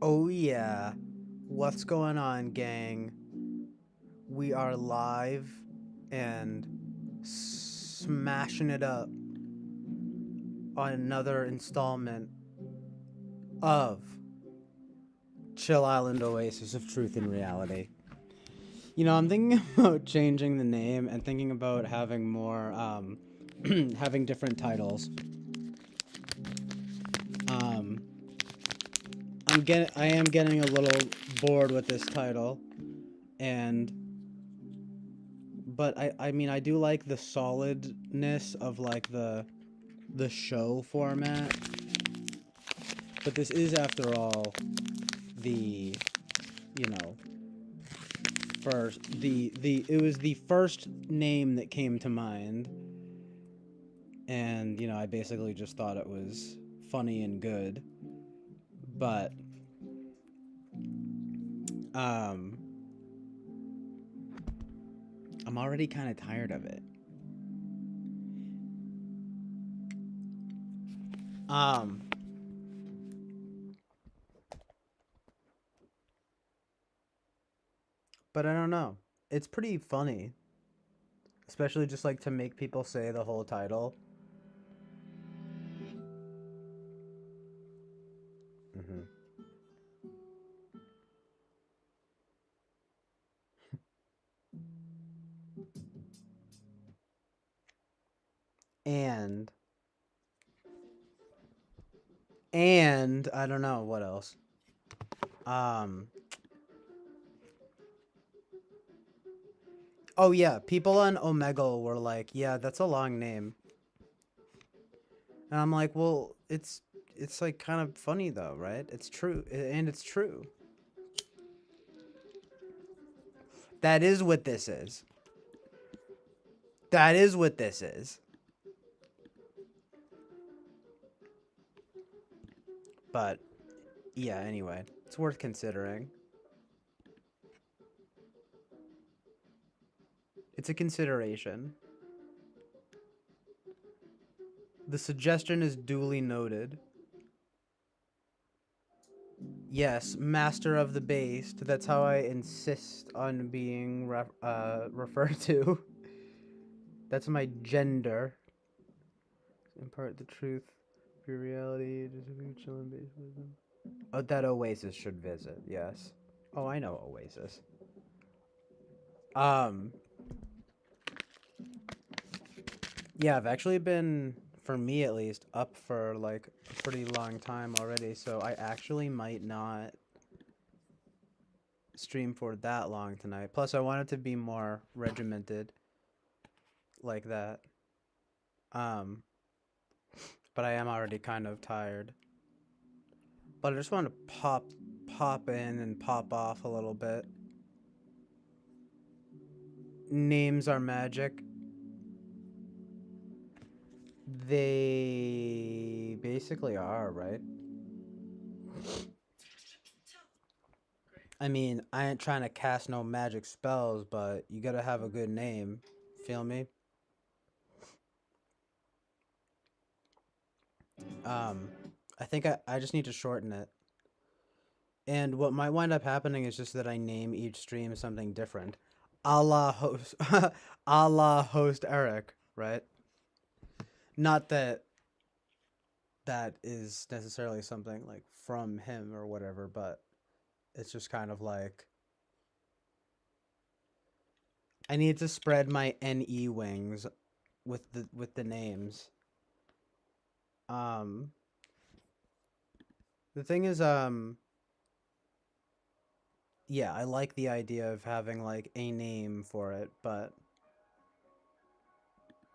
Oh yeah. What's going on, gang? We are live and smashing it up on another installment of Chill Island Oasis of Truth and Reality. You know, I'm thinking about changing the name and thinking about having more, having different titles. Um, I am getting a little bored with this title, and but I mean I do like the solidness of like the show format, but this is after all the you know first the it was the first name that came to mind, and I basically just thought it was funny and good, but um I'm already kind of tired of it. um but I don't know, it's pretty funny, especially just like to make people say the whole title. hmm and I don't know what else. Um. Oh yeah, people on Omegle were like, "Yeah, that's a long name," and I'm like, "Well, it's like kind of funny though, right? It's true, and it's true. That is what this is. That is what this is." But yeah, anyway, it's worth considering. It's a consideration. The suggestion is duly noted. Yes, master of the based. That's how I insist on being referred to. That's my gender. Impart the truth, your reality, just chilling base wisdom. Oh, that Oasis should visit. Yes. Oh, I know Oasis. Um, yeah, I've actually been, for me at least, up for like a pretty long time already. So I actually might not stream for that long tonight. Plus, I wanted to be more regimented like that. Um, but I am already kind of tired. But I just want to pop in and pop off a little bit. Names are magic. They basically are, right? I mean, I ain't trying to cast no magic spells, but you gotta have a good name. Feel me? Um, I think I just need to shorten it. And what might wind up happening is just that I name each stream something different. A la host, a la host Eric, right? Not that that is necessarily something like from him or whatever, but it's just kind of like I need to spread my NE wings with the names. Um, the thing is, yeah, I like the idea of having like a name for it, but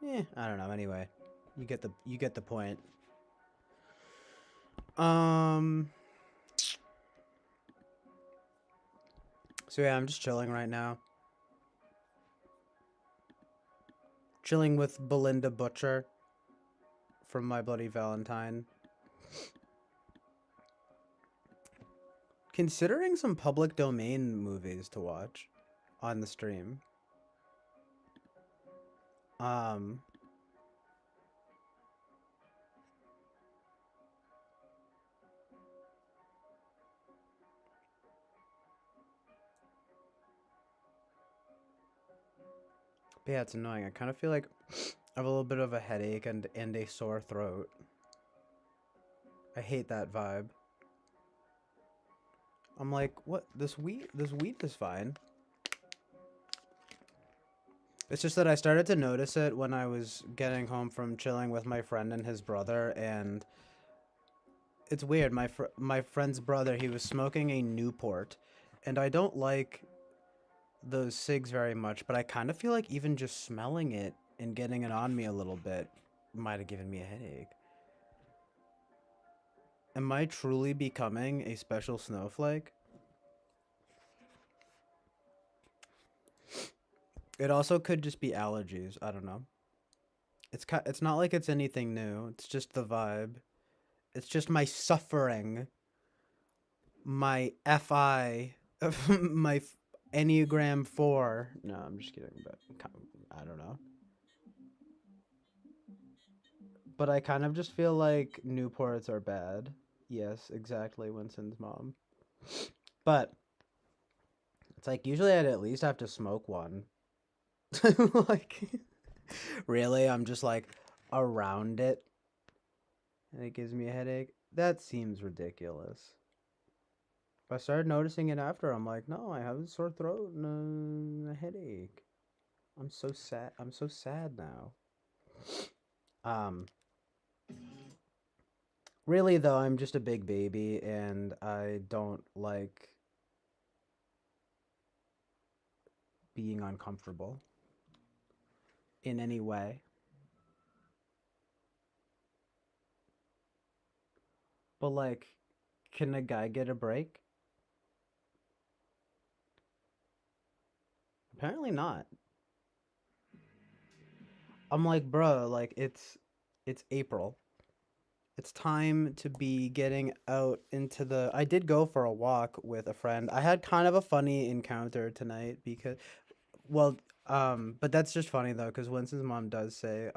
I don't know. Anyway, you get the point. Um, so yeah, I'm just chilling right now. Chilling with Belinda Butcher from My Bloody Valentine. Considering some public domain movies to watch on the stream. Um, But yeah, it's annoying. I kind of feel like I have a little bit of a headache and a sore throat. I hate that vibe. I'm like, what? This weed is fine. It's just that I started to notice it when I was getting home from chilling with my friend and his brother, and it's weird. My friend's brother, he was smoking a Newport, and I don't like those cigs very much, but I kind of feel like even just smelling it and getting it on me a little bit might have given me a headache. Am I truly becoming a special snowflake? It also could just be allergies. I don't know. It's not like it's anything new. It's just the vibe. It's just my suffering, my FI, my Enneagram 4. No, I'm just kidding, but I don't know. But I kind of just feel like Newports are bad. Yes, exactly, Winston's mom. But it's like usually I'd at least have to smoke one. Like, really? I'm just like around it and it gives me a headache? That seems ridiculous. I started noticing it after. I'm like, no, I have a sore throat and a headache. I'm so sad. I'm so sad now. Um, really though, I'm just a big baby and I don't like being uncomfortable in any way. But like, can a guy get a break? Apparently not. I'm like, bro, like it's April. It's time to be getting out into the I did go for a walk with a friend. I had kind of a funny encounter tonight because well, but that's just funny though cuz Winston's mom does say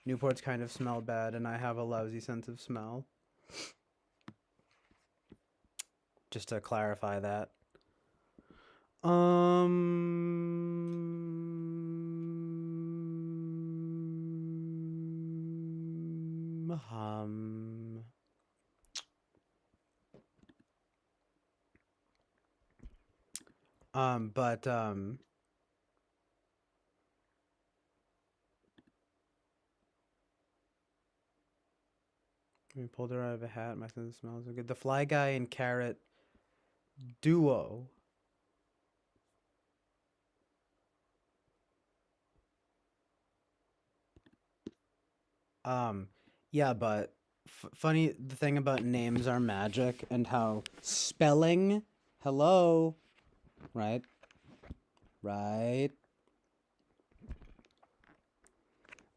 Newports kind of smell bad and I have a lousy sense of smell. Just to clarify that. Um, but we pulled her out of a hat. My sense of smell is good. The Fly Guy and Carrot duo. Um, yeah, but funny the thing about names are magic and how spelling, hello, right, right.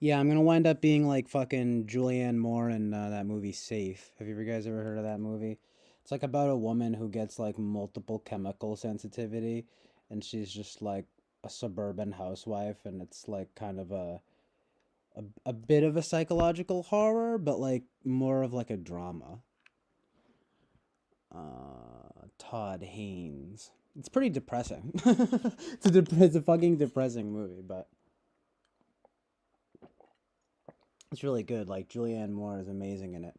Yeah, I'm gonna wind up being like fucking Julianne Moore in that movie Safe. Have you guys ever heard of that movie? It's like about a woman who gets like multiple chemical sensitivity, and she's just like a suburban housewife, and it's like kind of a bit of a psychological horror, but like more of like a drama. Todd Haynes. It's pretty depressing. It's a fucking depressing movie, but it's really good. Like Julianne Moore is amazing in it.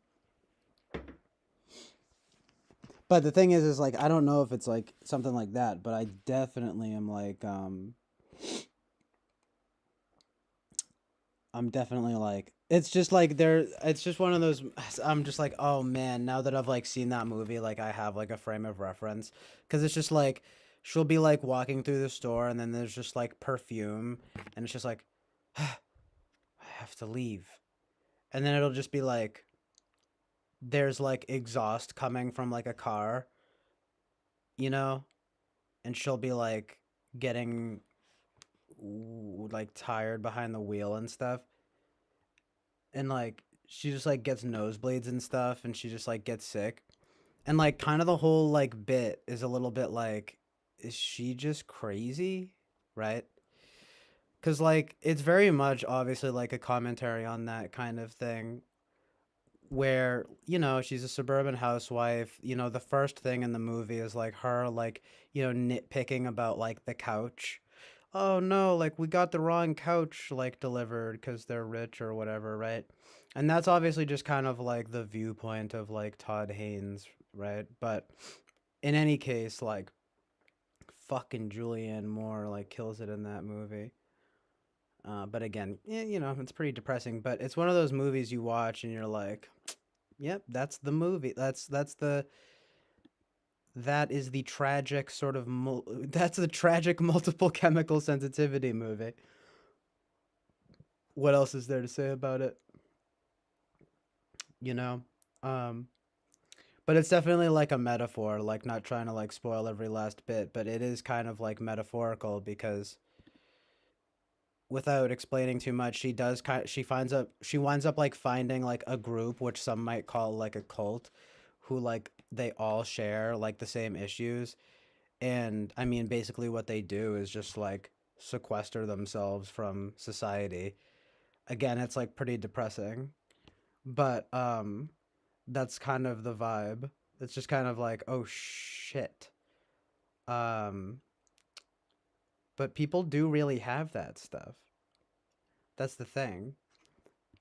But the thing is like I don't know if it's like something like that, but I definitely am like I'm definitely like it's just like there it's just one of those I'm just like oh man now that I've like seen that movie like I have like a frame of reference cuz it's just like she'll be like walking through the store and then there's just like perfume and it's just like I have to leave. And then it'll just be like there's like exhaust coming from like a car, you know? And she'll be like getting like tired behind the wheel and stuff and like she just like gets nosebleeds and stuff and she just like gets sick and like kind of the whole like bit is a little bit like is she just crazy, right? Because like it's very much obviously like a commentary on that kind of thing where she's a suburban housewife. The first thing in the movie is like her like nitpicking about like the couch, oh no, like we got the wrong couch like delivered because they're rich or whatever, right? And that's obviously just kind of like the viewpoint of like Todd Haynes, right? But in any case, like fucking Julianne Moore like kills it in that movie. But again, yeah, you know, it's pretty depressing. But it's one of those movies you watch and you're like, yep, that's the movie. That is the tragic sort of that's the tragic multiple chemical sensitivity movie. What else is there to say about it? You know, um, but it's definitely like a metaphor. Like not trying to like spoil every last bit, but it is kind of like metaphorical because without explaining too much, she winds up like finding like a group which some might call like a cult, who like they all share like the same issues. And I mean, basically, what they do is just like sequester themselves from society. Again, it's like pretty depressing, but that's kind of the vibe. It's just kind of like, oh shit. Um, but people do really have that stuff. That's the thing.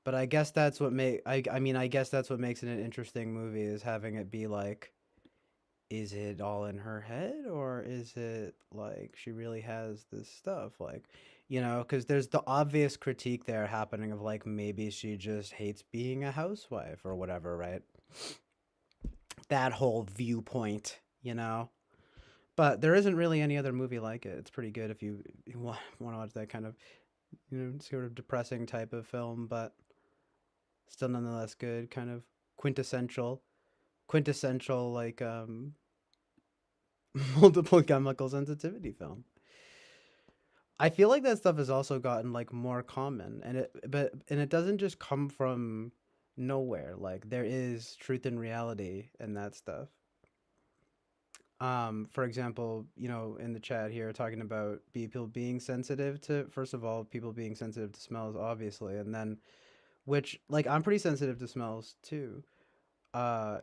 But I guess that's what make I mean, I guess that's what makes it an interesting movie, is having it be like, is it all in her head, or is it like she really has this stuff, like, you know, because there's the obvious critique there happening of like maybe she just hates being a housewife or whatever, right? That whole viewpoint, you know. But there isn't really any other movie like it. It's pretty good if you want to watch that kind of, you know, sort of depressing type of film, but still nonetheless good, kind of quintessential quintessential like multiple chemical sensitivity film. I feel like that stuff has also gotten like more common, and it doesn't just come from nowhere. Like there is truth and reality in that stuff. For example, you know, in the chat here talking about people being sensitive to, first of all, people being sensitive to smells, obviously, and then which like I'm pretty sensitive to smells too,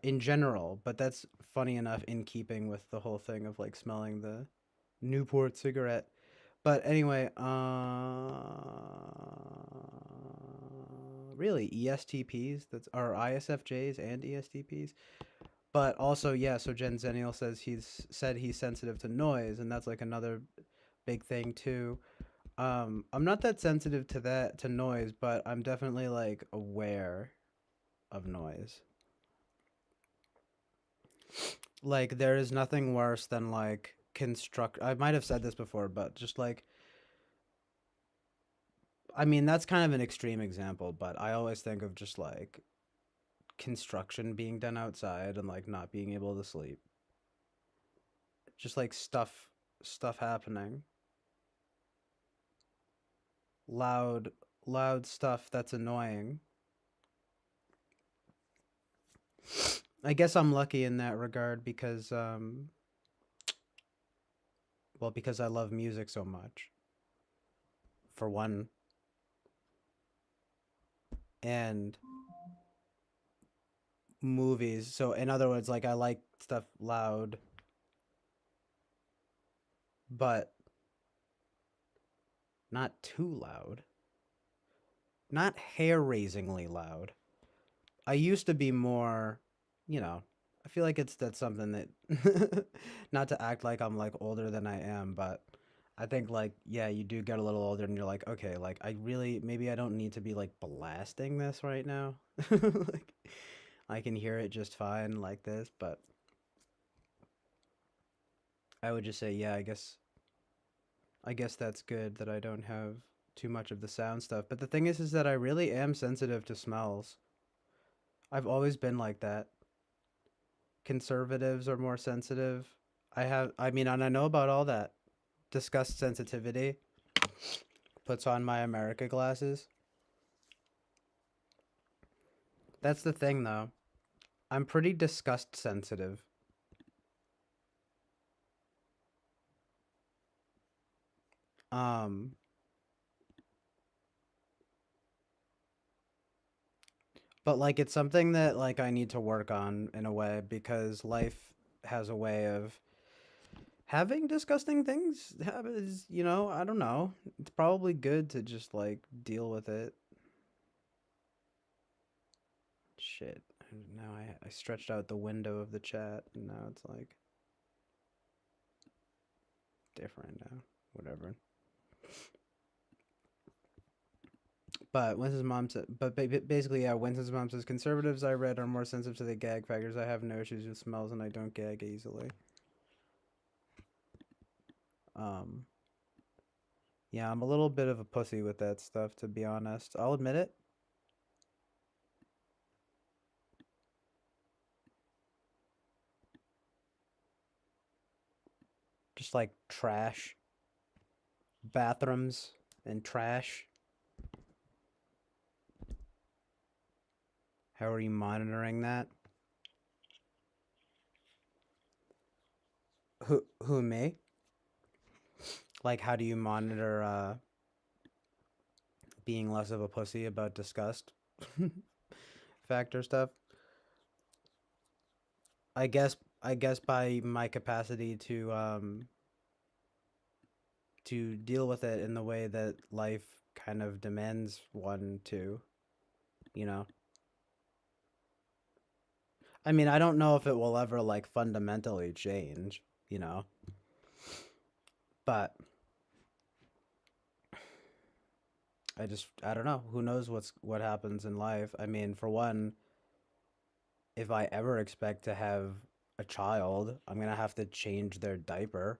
in general, but that's funny enough in keeping with the whole thing of like smelling the Newport cigarette. But anyway, really ESTPs, that's are ISFJs and ESTPs. But also, yeah, so Jen Zenial says he's sensitive to noise, and that's like another big thing too. I'm not that sensitive to noise, but I'm definitely like aware of noise. Like there is nothing worse than like construct I might have said this before, but just like, I mean, that's kind of an extreme example, but I always think of just like construction being done outside and like not being able to sleep. Just like stuff happening. Loud loud stuff that's annoying. I guess I'm lucky in that regard because well, because I love music so much. For one, and movies. So in other words, like I like stuff loud, but not too loud. Not hair-raisingly loud. I used to be more, you know, I feel like that's something that not to act like I'm like older than I am, but I think like yeah, you do get a little older and you're like, okay, like I really maybe I don't need to be like blasting this right now. Like I can hear it just fine like this, but I would just say yeah, I guess that's good that I don't have too much of the sound stuff. But the thing is that I really am sensitive to smells. I've always been like that. Conservatives are more sensitive. I mean, and I know about all that. Disgust sensitivity puts on my America glasses. That's the thing, though. I'm pretty disgust sensitive. Um, but like it's something that like I need to work on in a way because life has a way of Having disgusting things is, I don't know. It's probably good to just like deal with it. Shit. Now I stretched out the window of the chat and now it's like different now. Whatever. But Winston's mom said, basically, yeah, Winston's mom says conservatives I read are more sensitive to the gag factors. I have no issues with smells and I don't gag easily. Um, yeah, I'm a little bit of a pussy with that stuff, to be honest. I'll admit it. Just like trash, bathrooms, and trash. How are you monitoring that? Who me? Like, how do you monitor being less of a pussy about disgust factor stuff? I guess by my capacity to deal with it in the way that life kind of demands one to, you know. I mean, I don't know if it will ever like fundamentally change, you know. But I don't know. Who knows what happens in life? I mean, for one, if I ever expect to have a child, I'm going to have to change their diaper.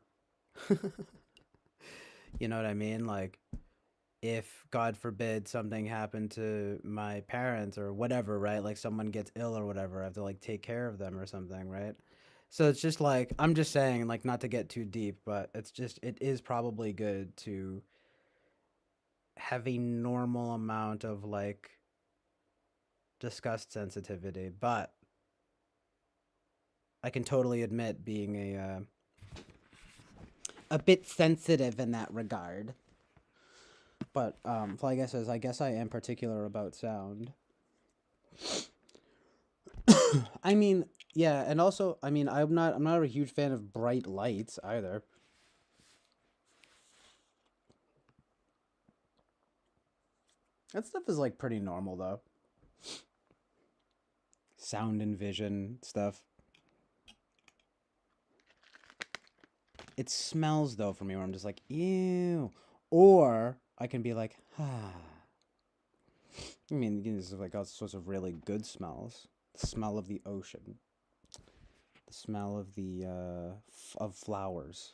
You know what I mean? Like if God forbid something happened to my parents or whatever, right? Like someone gets ill or whatever, I have to like take care of them or something, right? So it's just like I'm just saying, like not to get too deep, but it is probably good to have a normal amount of like disgust sensitivity, but I can totally admit being a bit sensitive in that regard. But Fly says, I guess I am particular about sound. I mean, yeah, and also, I mean, I'm not a huge fan of bright lights either. That stuff is like pretty normal though. Sound and vision stuff. It smells though for me where I'm just like, ew. Or I can be like, ah. I mean, there's like all sorts of really good smells. The smell of the ocean. The smell of the of flowers.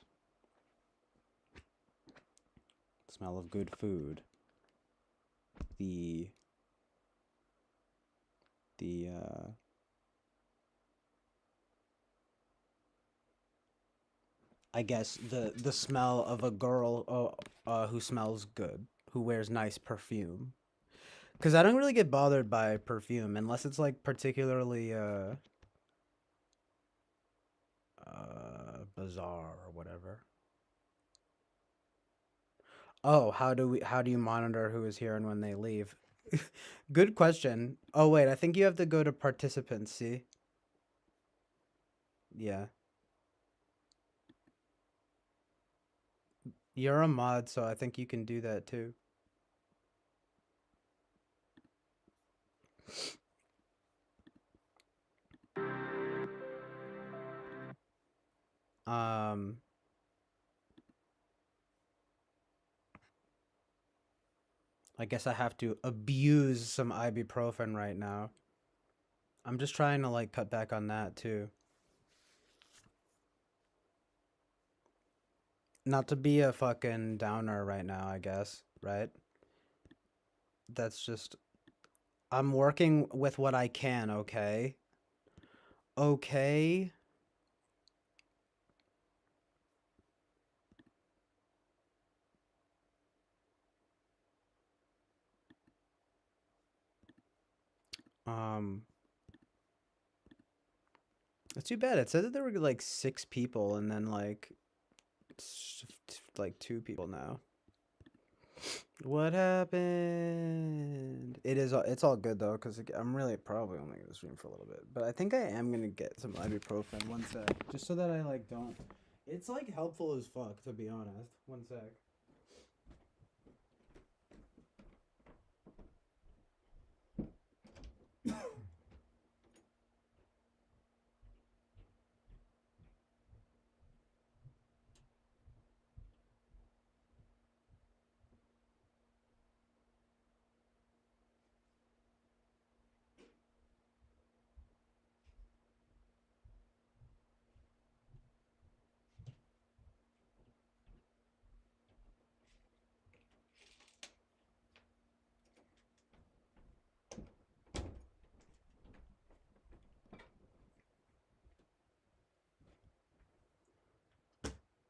The smell of good food. The I guess the smell of a girl who smells good, who wears nice perfume. Because I don't really get bothered by perfume unless it's like particularly bizarre or whatever. Oh, how do you monitor who is here and when they leave? Good question. Oh wait, I think you have to go to participants, see? Yeah. You're a mod, so I think you can do that too. Um I guess I have to abuse some ibuprofen right now. I'm just trying to like cut back on that too. Not to be a fucking downer right now, I guess, right? That's just I'm working with what I can, okay? Okay. Um it's too bad. It said that there were like 6 people and then like 2 people now. What happened? It's all good though, because I'm really probably only gonna stream for a little bit. But I think I am gonna get some ibuprofen one sec, just so that I like don't. It's like helpful as fuck, to be honest. One sec.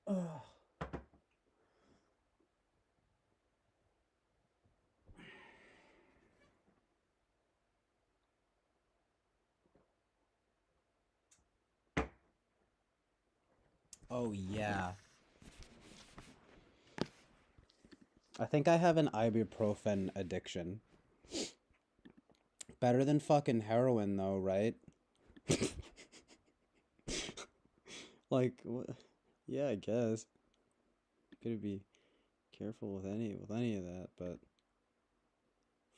Ugh. Oh yeah. I think I have an ibuprofen addiction. Better than fucking heroin though, right? Like, yeah, I guess. Gotta be careful with any of that, but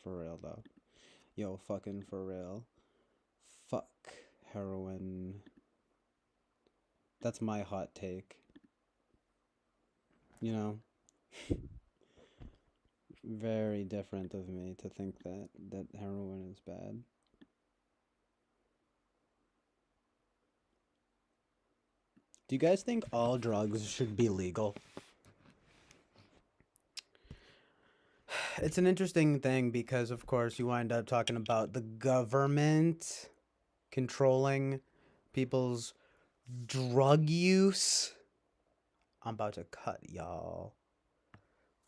for real though. Yo, fucking for real. Fuck heroin. That's my hot take. You know, very different of me to think that heroin is bad. Do you guys think all drugs should be legal? It's an interesting thing because, of course, you wind up talking about the government controlling people's drug use. I'm about to cut y'all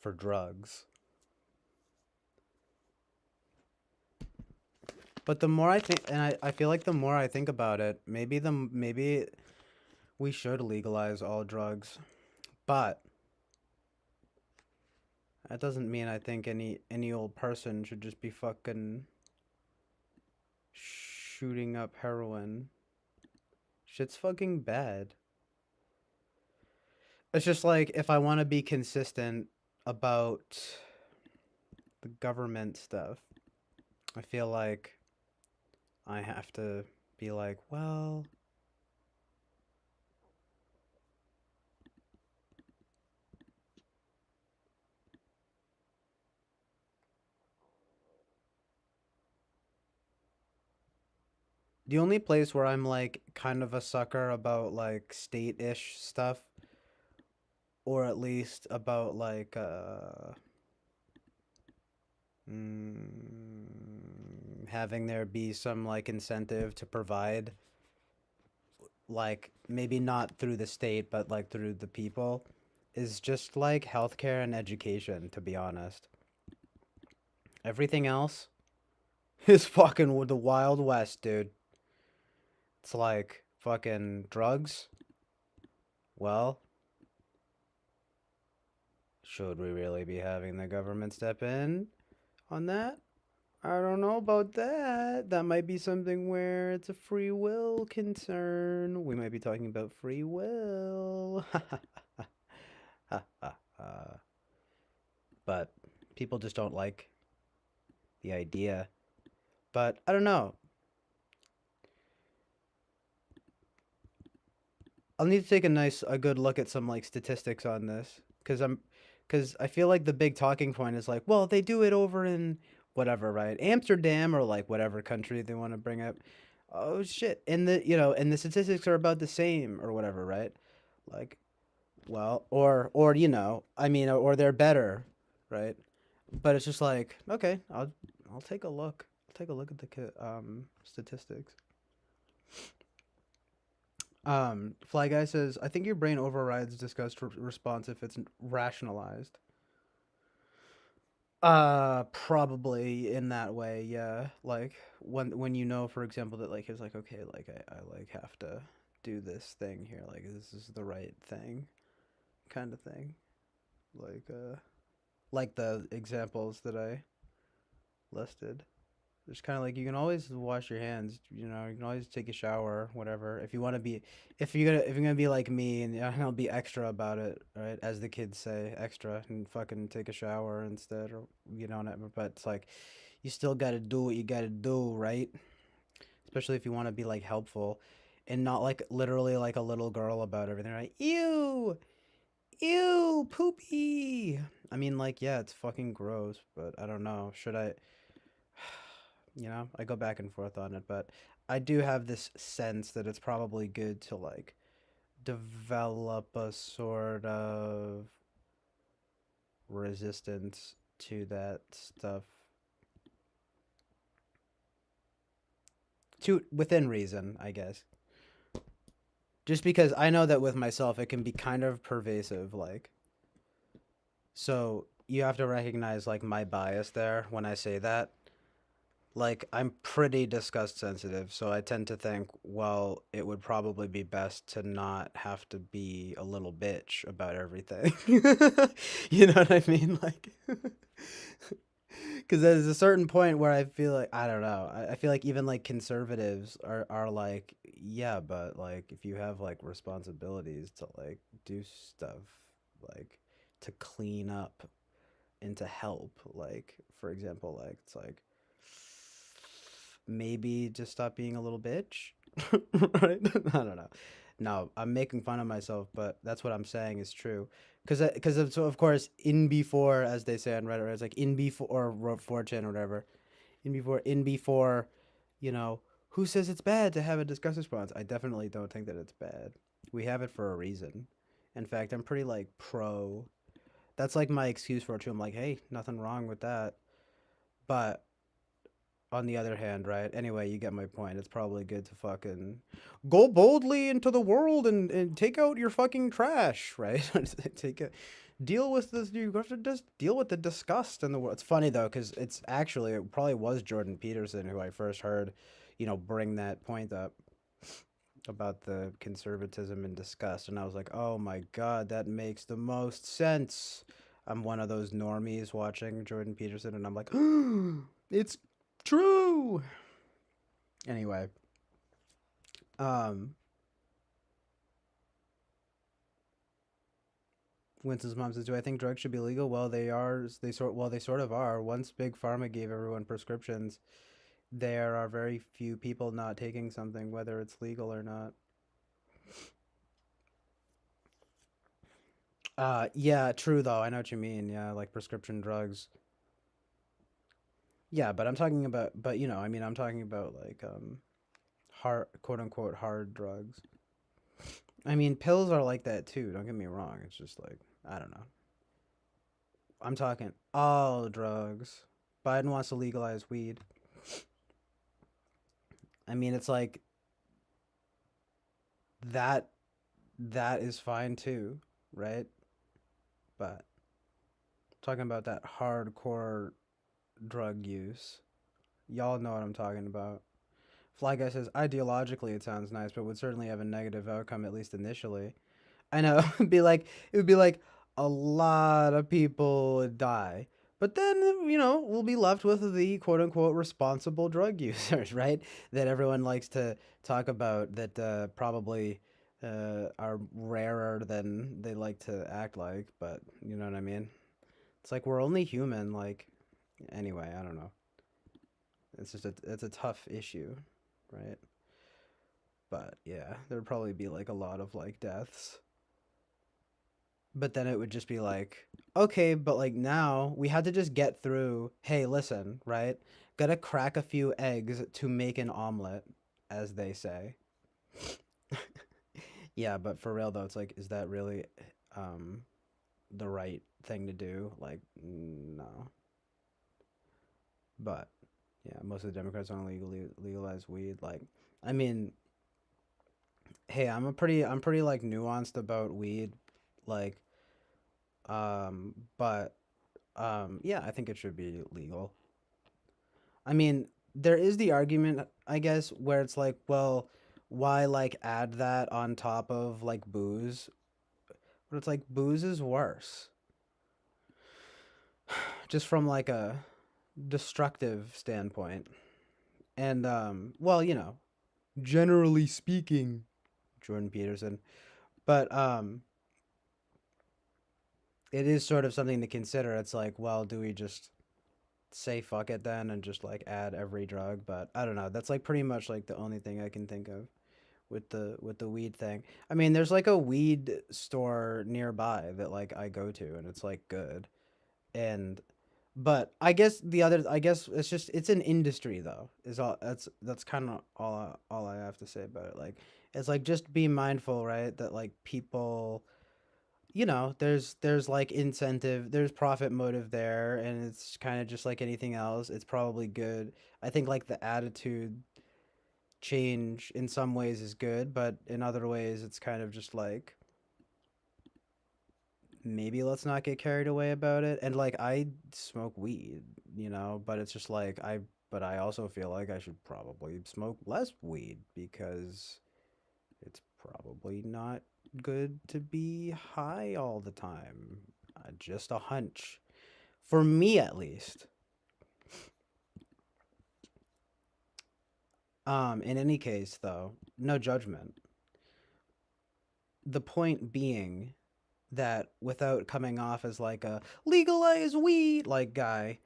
for drugs. But the more I think, and I feel like the more I think about it, maybe we should legalize all drugs. But that doesn't mean I think any old person should just be fucking shooting up heroin. Shit's fucking bad. It's just like if I want to be consistent about the government stuff, I feel like I have to be like, well, the only place where I'm like kind of a sucker about like state-ish stuff, or at least about like having there be some like incentive to provide, like maybe not through the state but like through the people, is just like healthcare and education, to be honest. Everything else is fucking the Wild West, dude. It's like fucking drugs. Well, should we really be having the government step in on that? I don't know about that. That might be something where it's a free will concern. We might be talking about free will. But people just don't like the idea. But I don't know. I'll need to take a good look at some like statistics on this because I feel like the big talking point is like, well, they do it over in whatever, right? Amsterdam or like whatever country they want to bring up. Oh shit. And the statistics are about the same or whatever, right? Like, well, or I mean, or they're better, right? But it's just like, okay, I'll take a look. I'll take a look at the statistics. Fly Guy says, I think your brain overrides disgust response if it's rationalized. Probably in that way, yeah. Like when you know, for example, that like it's like okay, like I like have to do this thing here, like this is the right thing, kind of thing. Like like the examples that I listed. It's kind of like you can always wash your hands. You can always take a shower, whatever. If you want to be, if you're gonna be like me and I'll be extra about it, right? As the kids say, extra and fucking take a shower instead, or whatever. But it's like you still gotta do what you gotta do, right? Especially if you want to be like helpful, and not like literally like a little girl about everything, right? Ew, ew, poopy. I mean, like, yeah, it's fucking gross, but I don't know. Should I? I go back and forth on it, but I do have this sense that it's probably good to like develop a sort of resistance to that stuff to within reason, I guess. Just because I know that with myself it can be kind of pervasive, like, so you have to recognize like my bias there when I say that. Like, I'm pretty disgust sensitive, so I tend to think, well, it would probably be best to not have to be a little bitch about everything. You know what I mean? Like, because there's a certain point where I feel like, I don't know. I feel like even like conservatives are like, yeah, but like if you have like responsibilities to like do stuff, like to clean up and to help, like, for example, like it's like maybe just stop being a little bitch. Right? I don't know. No, I'm making fun of myself, but that's what I'm saying is true. So of course, in before, as they say on Reddit, right, it's like in before or 4chan or whatever. In before, you know, who says it's bad to have a discuss response? I definitely don't think that it's bad. We have it for a reason. In fact, I'm pretty like pro. That's like my excuse for it too. I'm like, hey, nothing wrong with that. But on the other hand, right? Anyway, you get my point. It's probably good to fucking go boldly into the world and take out your fucking trash, right? Take it, deal with this. You have to just deal with the disgust in the world. It's funny though, because it probably was Jordan Peterson who I first heard, bring that point up about the conservatism and disgust, and I was like, oh my god, that makes the most sense. I'm one of those normies watching Jordan Peterson, and I'm like, it's true. Anyway, um, Winston's mom says, "Do I think drugs should be legal? Well, they are. They sort of are. Once big pharma gave everyone prescriptions, there are very few people not taking something, whether it's legal or not." Yeah, true though. I know what you mean. Yeah, like prescription drugs. Yeah, but I'm talking about, I mean, I'm talking about like hard, quote unquote, hard drugs. I mean, pills are like that too. Don't get me wrong. It's just like I don't know. I'm talking all drugs. Biden wants to legalize weed. I mean, it's like that. That is fine too, right? But talking about that hardcore drug use, y'all know what I'm talking about. Fly Guy says, ideologically it sounds nice, but would certainly have a negative outcome, at least initially. I know, it would be like a lot of people would die. But then, we'll be left with the quote unquote responsible drug users, right? That everyone likes to talk about that probably are rarer than they like to act like, but you know what I mean? It's like we're only human, like, anyway, I don't know. It's a tough issue, right? But yeah, there'd probably be like a lot of like deaths. But then it would just be like, okay, but like now we had to just get through, hey, listen, right? Gotta crack a few eggs to make an omelet, as they say. Yeah, but for real though, it's like, is that really um the right thing to do? Like, no. But yeah, most of the Democrats want to legalize weed. Like, I mean, hey, I'm pretty like nuanced about weed. Like, but yeah, I think it should be legal. I mean, there is the argument, I guess, where it's like, well, why like add that on top of like booze? But it's like booze is worse, just from like a destructive standpoint. And well, you know, generally speaking, Jordan Peterson, but it is sort of something to consider. It's like, well, do we just say fuck it then and just like add every drug? But I don't know. That's like pretty much like the only thing I can think of with the weed thing. I mean, there's like a weed store nearby that like I go to and it's like good. And but I guess it's just it's an industry though. Is all that's kind of all I have to say about it. Like it's like just be mindful, right? That like people, you know, there's like incentive, there's profit motive there, and it's kind of just like anything else. It's probably good. I think like the attitude change in some ways is good, but in other ways it's kind of just like maybe let's not get carried away about it. And like I smoke weed, you know, but it's just like but I also feel like I should probably smoke less weed because it's probably not good to be high all the time. Just a hunch. For me at least. In any case though, no judgment. The point being that without coming off as like a legalize weed like guy,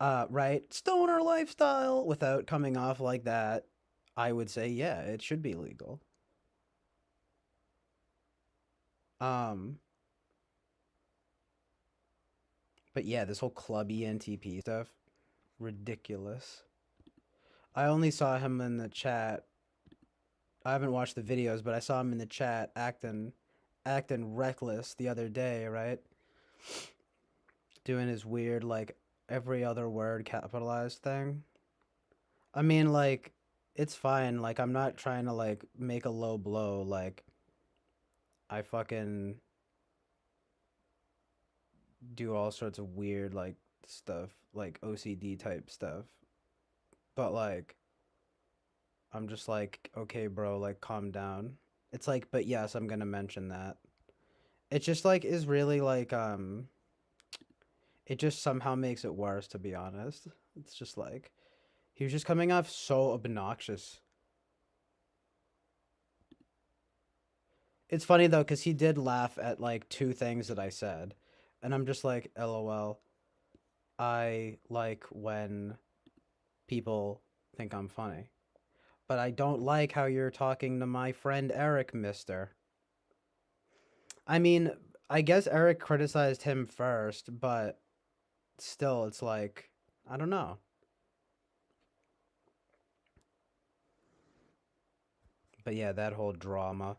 right? Stoner lifestyle without coming off like that, I would say yeah, it should be legal. Um, but yeah, this whole club ENTP stuff, ridiculous. I only saw him in the chat. I haven't watched the videos, but I saw him in the chat acting reckless the other day, right? Doing his weird like every other word capitalized thing. I mean like it's fine. Like I'm not trying to like make a low blow like I fucking do all sorts of weird like stuff, like OCD type stuff. But like I'm just like, okay, bro, like calm down. It's like, but yes, I'm gonna mention that. It just like is really like it just somehow makes it worse to be honest. It's just like he was just coming off so obnoxious. It's funny though cuz he did laugh at like two things that I said. And I'm just like, LOL. I like when people think I'm funny. But I don't like how you're talking to my friend Eric, mister. I mean, I guess Eric criticized him first, but still, it's like, I don't know. But yeah, that whole drama.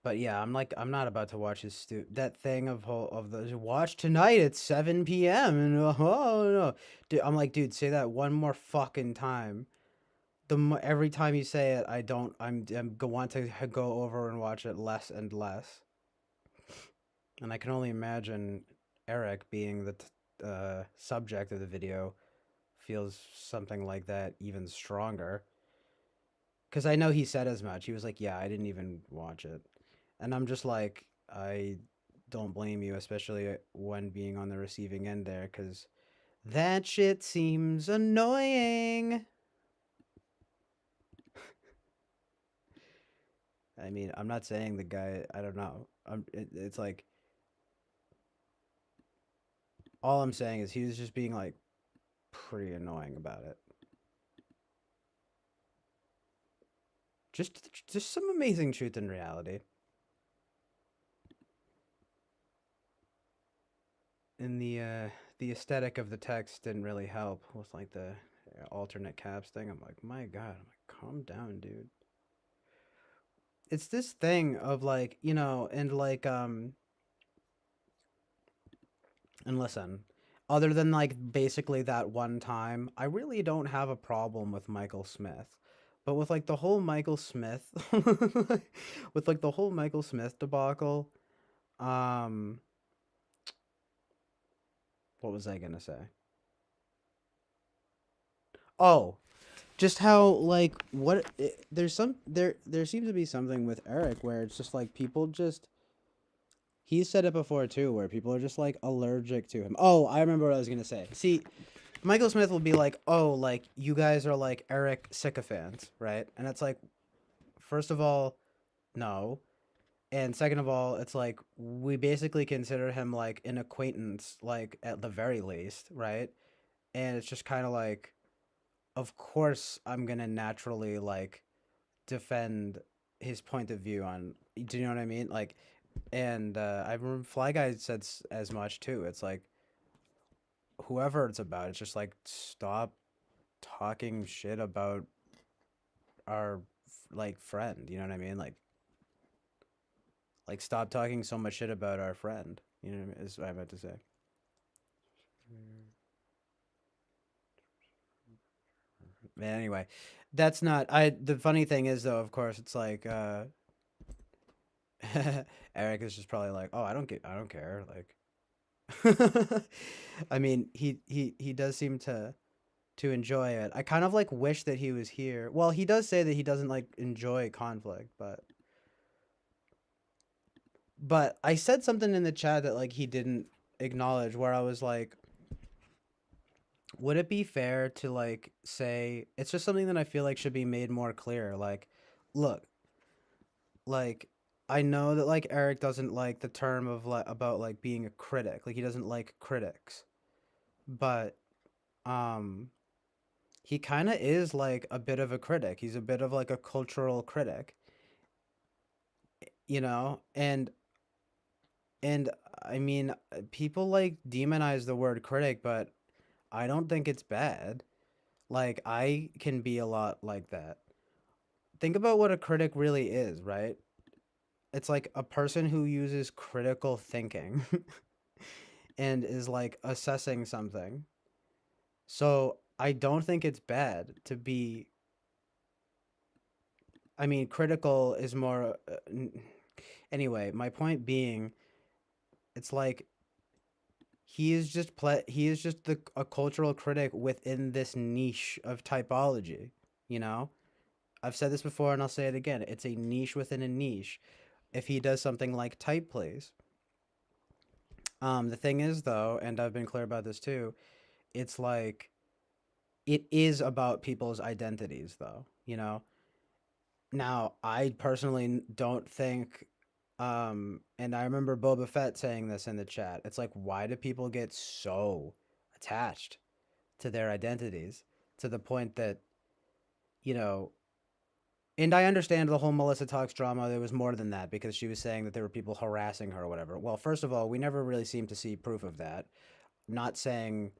But yeah, I'm like, I'm not about to watch that thing of the watch tonight at 7 p.m. and oh no, dude, I'm like, dude, say that one more fucking time. Every time you say it, I don't. Want to go over and watch it less and less. And I can only imagine Eric being the subject of the video feels something like that even stronger. Because I know he said as much. He was like, yeah, I didn't even watch it. And I'm just like, I don't blame you, especially when being on the receiving end there, because that shit seems annoying. I mean, I'm not saying the guy, I don't know. It's like, all I'm saying is he was just being like pretty annoying about it. Just some amazing truth and reality. And the aesthetic of the text didn't really help with like the alternate caps thing. I'm like, my God, I'm like, calm down, dude. It's this thing of like, you know, and listen, other than like basically that one time, I really don't have a problem with Michael Smith. But with like the whole Michael Smith with like the whole Michael Smith debacle, um what was I gonna say? Oh, just how like there's there seems to be something with Eric where it's just like people just he's said it before too where people are just like allergic to him. Oh, I remember what I was gonna say. See, Michael Smith will be like, "Oh, like you guys are like Eric sycophants, right?" And it's like, first of all, no. And second of all, it's like we basically consider him like an acquaintance, like at the very least, right? And it's just kind of like, of course, I'm gonna naturally like defend his point of view on. Do you know what I mean? Like, and I remember Fly Guy said as much too. It's like whoever it's about, it's just like stop talking shit about our like friend. You know what I mean? Like stop talking so much shit about our friend. You know what I mean? Is what I meant to say. Anyway, that's not I the funny thing is though, of course, it's like Eric is just probably like, "Oh, I don't care." Like I mean, he does seem to enjoy it. I kind of like wish that he was here. Well, he does say that he doesn't like enjoy conflict, but I said something in the chat that like he didn't acknowledge where I was like, would it be fair to like say it's just something that I feel like should be made more clear? Like, look, like I know that like Eric doesn't like the term of like about like being a critic. Like he doesn't like critics. But um he kind of is like a bit of a critic. He's a bit of like a cultural critic, you know? And I mean, people like demonize the word critic, but I don't think it's bad. Like I can be a lot like that. Think about what a critic really is, right? It's like a person who uses critical thinking and is like assessing something. So I don't think it's bad to be. I mean, critical is more. Anyway, my point being, it's like he is just a cultural critic within this niche of typology. You know, I've said this before and I'll say it again. It's a niche within a niche. If he does something like type plays, the thing is though, and I've been clear about this too. It's like it is about people's identities though, you know. Now I personally don't think and I remember Boba Fett saying this in the chat. It's like why do people get so attached to their identities to the point that, you know, and I understand the whole Melissa Talks drama. There was more than that because she was saying that there were people harassing her or whatever. Well, first of all, we never really seem to see proof of that. Not saying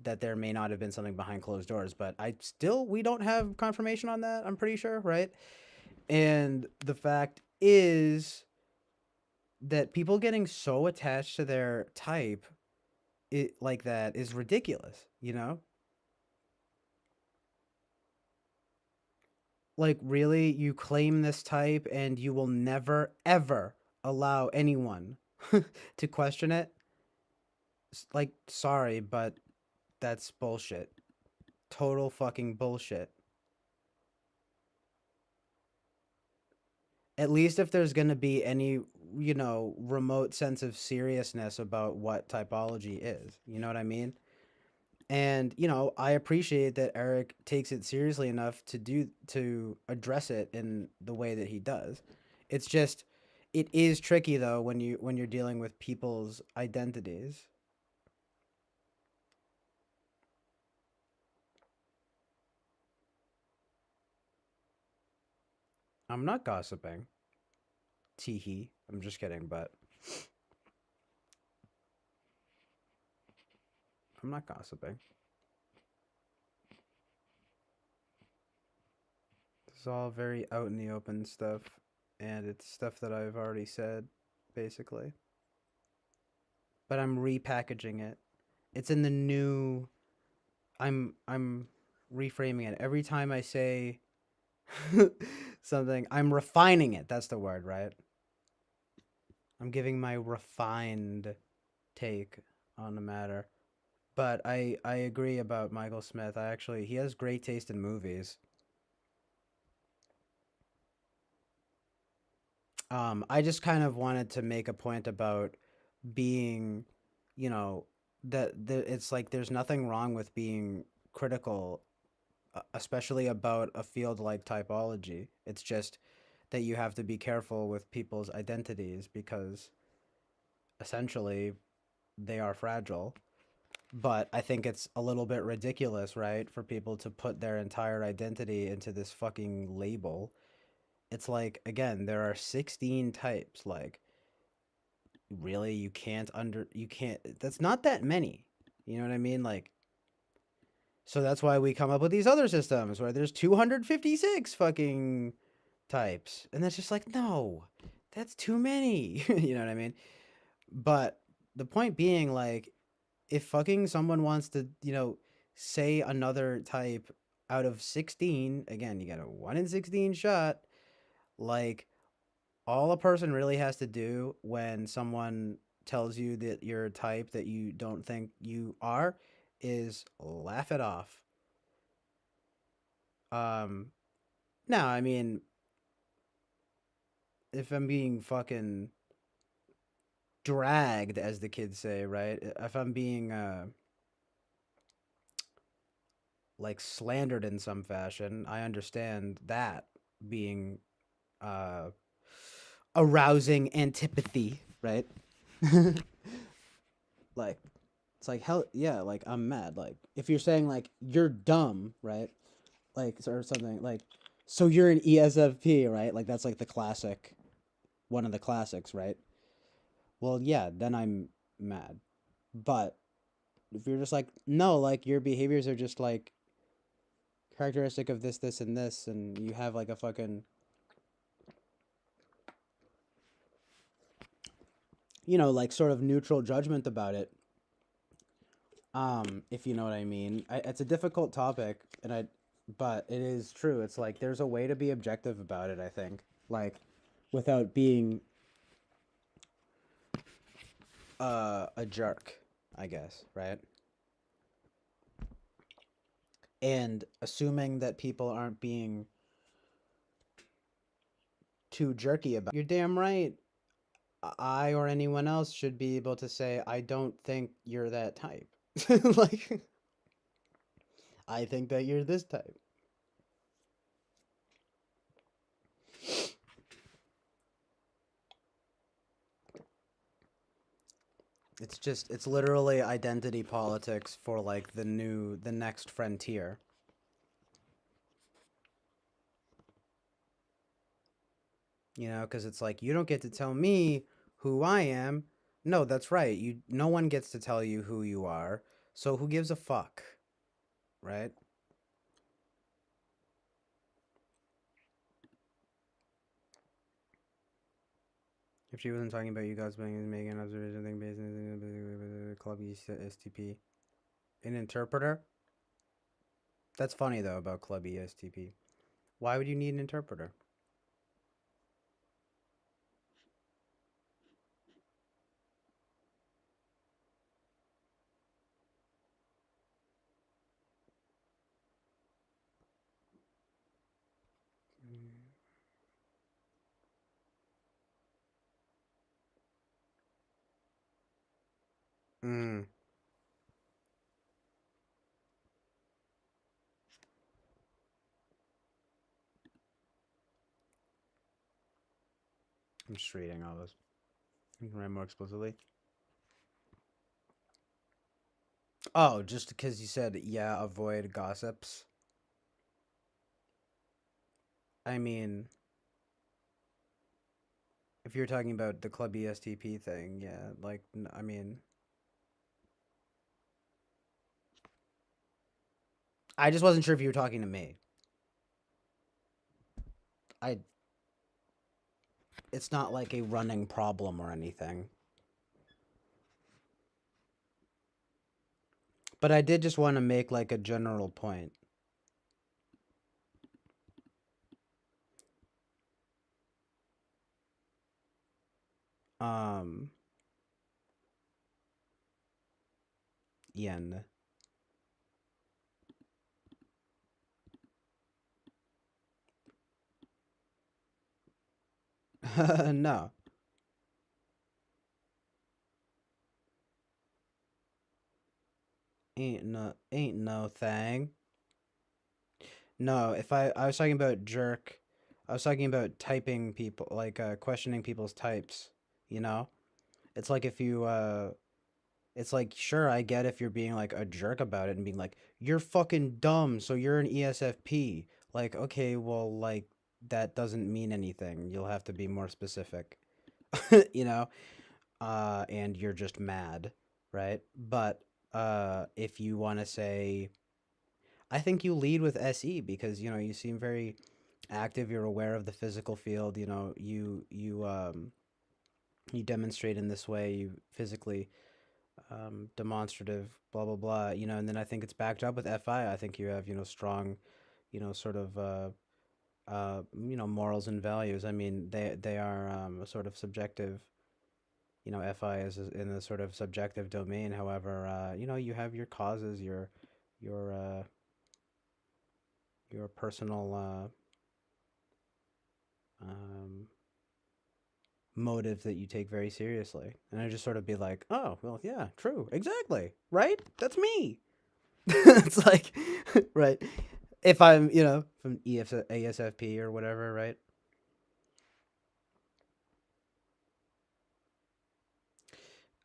that there may not have been something behind closed doors, but we don't have confirmation on that. I'm pretty sure, right? And the fact is that people getting so attached to their type like that is ridiculous, you know? Like really you claim this type and you will never ever allow anyone to question it? Like sorry, but that's bullshit. Total fucking bullshit. At least if there's going to be any, you know, remote sense of seriousness about what typology is. You know what I mean? And, you know, I appreciate that Eric takes it seriously enough to address it in the way that he does. It's just it is tricky though when you're dealing with people's identities. I'm not gossiping. Teehee. I'm just kidding, but I'm not gossiping. This is all very out in the open stuff, and it's stuff that I've already said, basically. But I'm repackaging it. It's in the new. I'm reframing it. Every time I say something, I'm refining it. That's the word, right? I'm giving my refined take on the matter. But I agree about Michael Smith. I actually he has great taste in movies. I just kind of wanted to make a point about being, you know, it's like there's nothing wrong with being critical, especially about a field like typology. It's just that you have to be careful with people's identities because essentially they are fragile. But I think it's a little bit ridiculous, right, for people to put their entire identity into this fucking label. It's like, again, there are 16 types. Like, really, you can't, that's not that many. You know what I mean? Like, so that's why we come up with these other systems where there's 256 fucking types. And that's just like, no, that's too many. You know what I mean? But the point being, like, if fucking someone wants to, say another type out of 16, again, you got a 1 in 16 shot, like, all a person really has to do when someone tells you that you're a type that you don't think you are is laugh it off. Um, Now, I mean, if I'm being fucking dragged, as the kids say, right? If I'm being, like, slandered in some fashion, I understand that being, uh, arousing antipathy, right? Like, it's like, hell, yeah, like, I'm mad. Like, if you're saying, like, you're dumb, right? Like, or something, like, so you're an ESFP, right? Like, that's like the classic, one of the classics, right? Well, yeah, then I'm mad. But if you're just like, no, like, your behaviors are just like characteristic of this, this, and this, and you have like a fucking, like, sort of neutral judgment about it. If you know what I mean. It's a difficult topic, but it is true. It's like there's a way to be objective about it, I think. Like, without being a jerk, I guess, right? And assuming that people aren't being too jerky about it. You're damn right. I or anyone else should be able to say, I don't think you're that type. Like, I think that you're this type. It's literally identity politics for like the next frontier. Because it's like, you don't get to tell me who I am. No, that's right. No one gets to tell you who you are. So who gives a fuck, right? If she wasn't talking about you guys making an observation thing based on the club STP. An interpreter? That's funny though about club ESTP. Why would you need an interpreter? Mm, I'm just reading all this. You can write more explicitly. Oh, just because you said, yeah, avoid gossips. I mean, if you're talking about the club ESTP thing, yeah, like, I mean, I just wasn't sure if you were talking to me. I, it's not like a running problem or anything. But I did just want to make like a general point. Um, Yen. No. Ain't no thing. No, if I was talking about jerk, I was talking about typing people, like questioning people's types, you know? It's like if you it's like sure, I get if you're being like a jerk about it and being like, "You're fucking dumb, so you're an ESFP." Like, okay, well, like that doesn't mean anything. You'll have to be more specific. you know? And you're just mad, right? But if you want to say I think you lead with SE because you seem very active. You're aware of the physical field. You demonstrate in this way. You physically demonstrative. Blah blah blah. And then I think it's backed up with FI. I think you have strong, sort of morals and values. I mean they are a sort of subjective. FI is in a sort of subjective domain. However, you have your causes, your uh, your personal um, motive that you take very seriously. And I just sort of be like, oh, well, yeah, true, exactly, right? That's me. It's like, right. If I'm, from ASFP or whatever, right?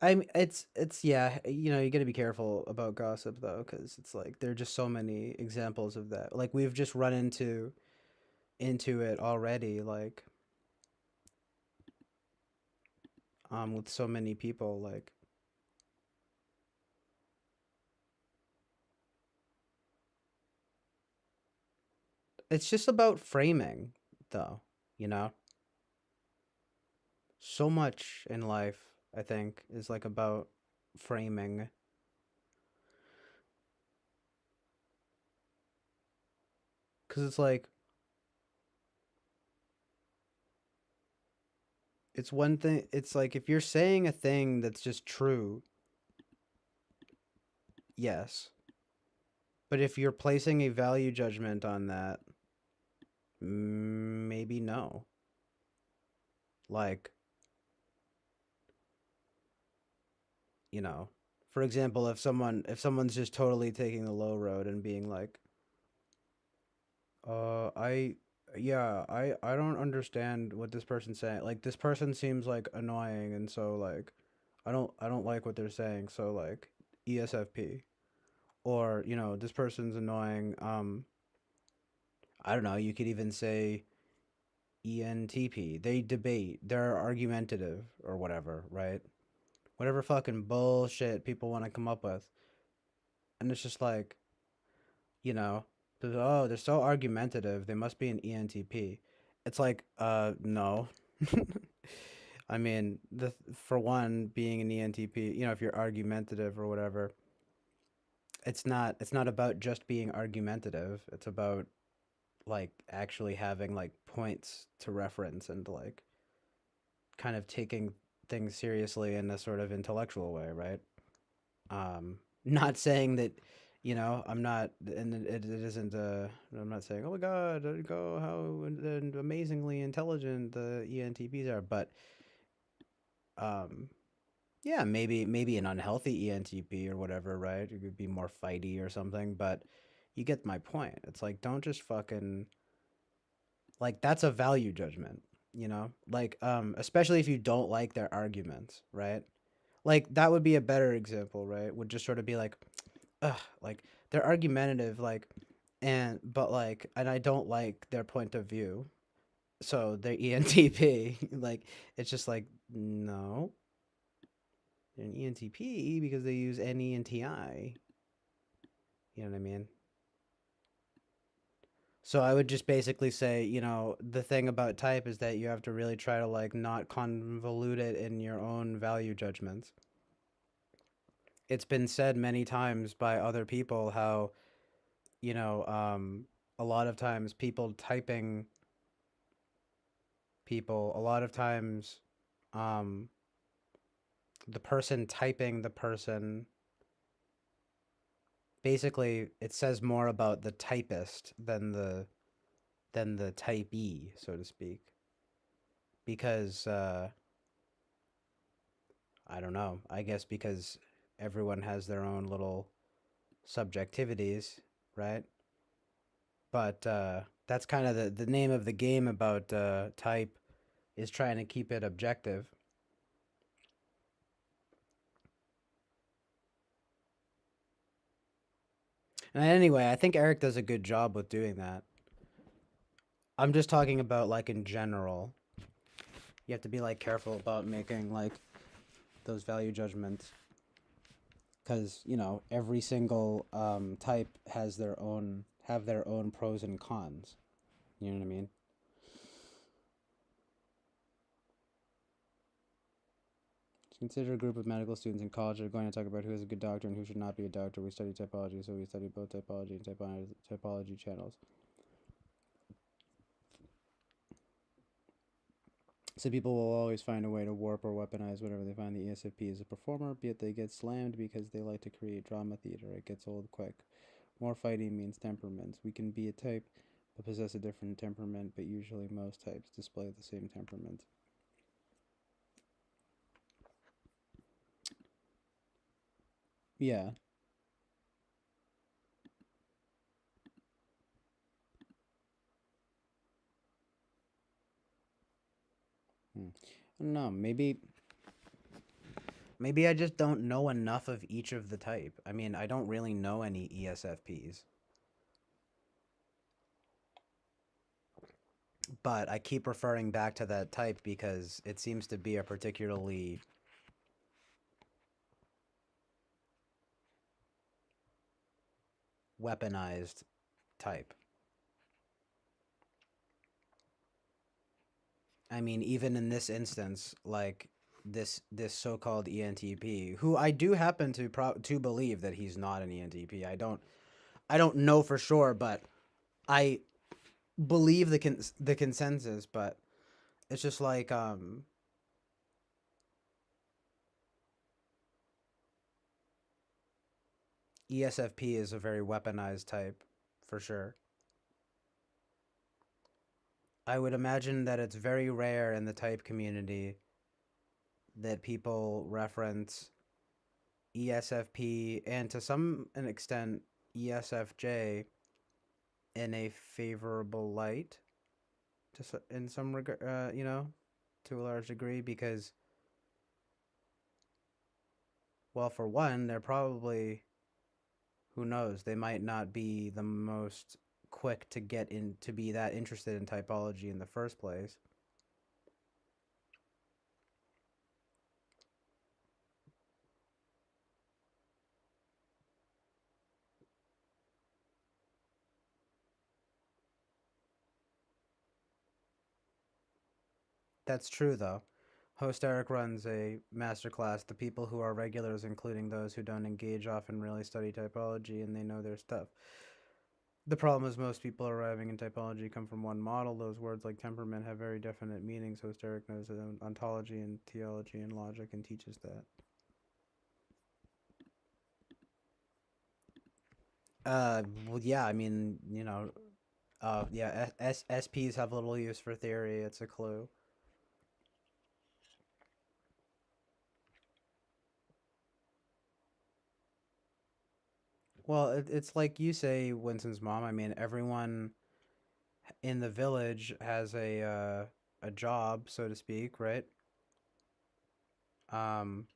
It's yeah, you got to be careful about gossip though, because it's like there are just so many examples of that. Like we've just run into it already, like with so many people, like it's just about framing, though. You know, so much in life, I think, is like about framing, because it's like it's one thing. It's like if you're saying a thing that's just true, yes, but if you're placing a value judgment on that, maybe no. Like, you know, for example, if someone's just totally taking the low road and being like, I yeah, I don't understand what this person's saying. Like this person seems like annoying and so like I don't like what they're saying. So like ESFP or, this person's annoying. I don't know, you could even say ENTP. They debate, they're argumentative or whatever, right? Whatever fucking bullshit people want to come up with. And it's just like, you know, oh, they're so argumentative. They must be an ENTP. It's like, no. I mean, for one, being an ENTP, if you're argumentative or whatever, it's not about just being argumentative. It's about like actually having like points to reference and like kind of taking things seriously in a sort of intellectual way, right? Not saying that, I'm not, and it isn't. I'm not saying, oh my God, go how amazingly intelligent the ENTPs are, but um, yeah, maybe an unhealthy ENTP or whatever, right? It could be more fighty or something, but you get my point. It's like don't just fucking like that's a value judgment, Like especially if you don't like their arguments, right? Like that would be a better example, right? Would just sort of be like, ugh, like they're argumentative, like, and I don't like their point of view, so they're ENTP. Like, it's just like, no, they're an ENTP because they use NE and TI. You know what I mean? So I would just basically say, the thing about type is that you have to really try to like not convolute it in your own value judgments. It's been said many times by other people how, you know, um, a lot of times a lot of times, um, the person typing the person, basically, it says more about the typist than the typee, so to speak, because I don't know. I guess because everyone has their own little. subjectivities, right? But that's kind of the name of the game about type is trying to keep it objective. And anyway, I think Eric does a good job with doing that. I'm just talking about like in general. You have to be like careful about making like those value judgments because every single type has their own pros and cons. You know what I mean? Consider a group of medical students in college that are going to talk about who is a good doctor and who should not be a doctor. We study typology, so we study both typology and typology channels. So people will always find a way to warp or weaponize whenever they find the ESFP is a performer, be it they get slammed because they like to create drama theater. It gets old quick. More fighting means temperaments. We can be a type but possess a different temperament, but usually most types display the same temperament. Yeah. Hmm. I don't know. Maybe I just don't know enough of each of the type. I mean, I don't really know any ESFPs. But I keep referring back to that type because it seems to be a particularly weaponized type. I mean, even in this instance, like this so-called ENTP, who I do happen to believe that he's not an ENTP. I don't know for sure, but I believe the consensus. But it's just like ESFP is a very weaponized type, for sure. I would imagine that it's very rare in the type community that people reference ESFP and to some an extent ESFJ in a favorable light to in some regard, to a large degree because, well, for one, they're probably, who knows, they might not be the most quick to get in to be that interested in typology in the first place. That's true, though. Host Eric runs a masterclass. The people who are regulars, including those who don't engage, often really study typology and they know their stuff. The problem is most people arriving in typology come from one model. Those words like temperament have very definite meanings. Host Eric knows ontology and theology and logic and teaches that. Well, yeah, I mean, yeah, SPs have little use for theory. It's a clue. Well, it's like you say, Winston's mom. I mean, everyone in the village has a job, so to speak, right? Um,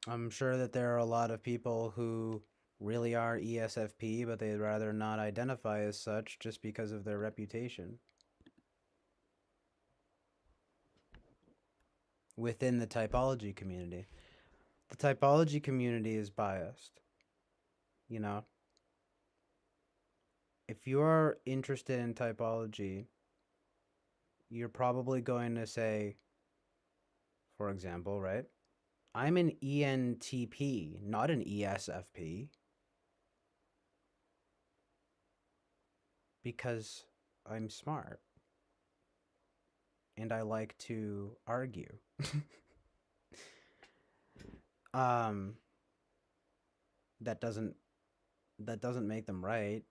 I'm sure that there are a lot of people who really are ESFP, but they'd rather not identify as such just because of their reputation within the typology community. The typology community is biased, you know? If you're interested in typology, you're probably going to say, for example, right? I'm an ENTP, not an ESFP, because I'm smart and I like to argue. um that doesn't that doesn't make them right.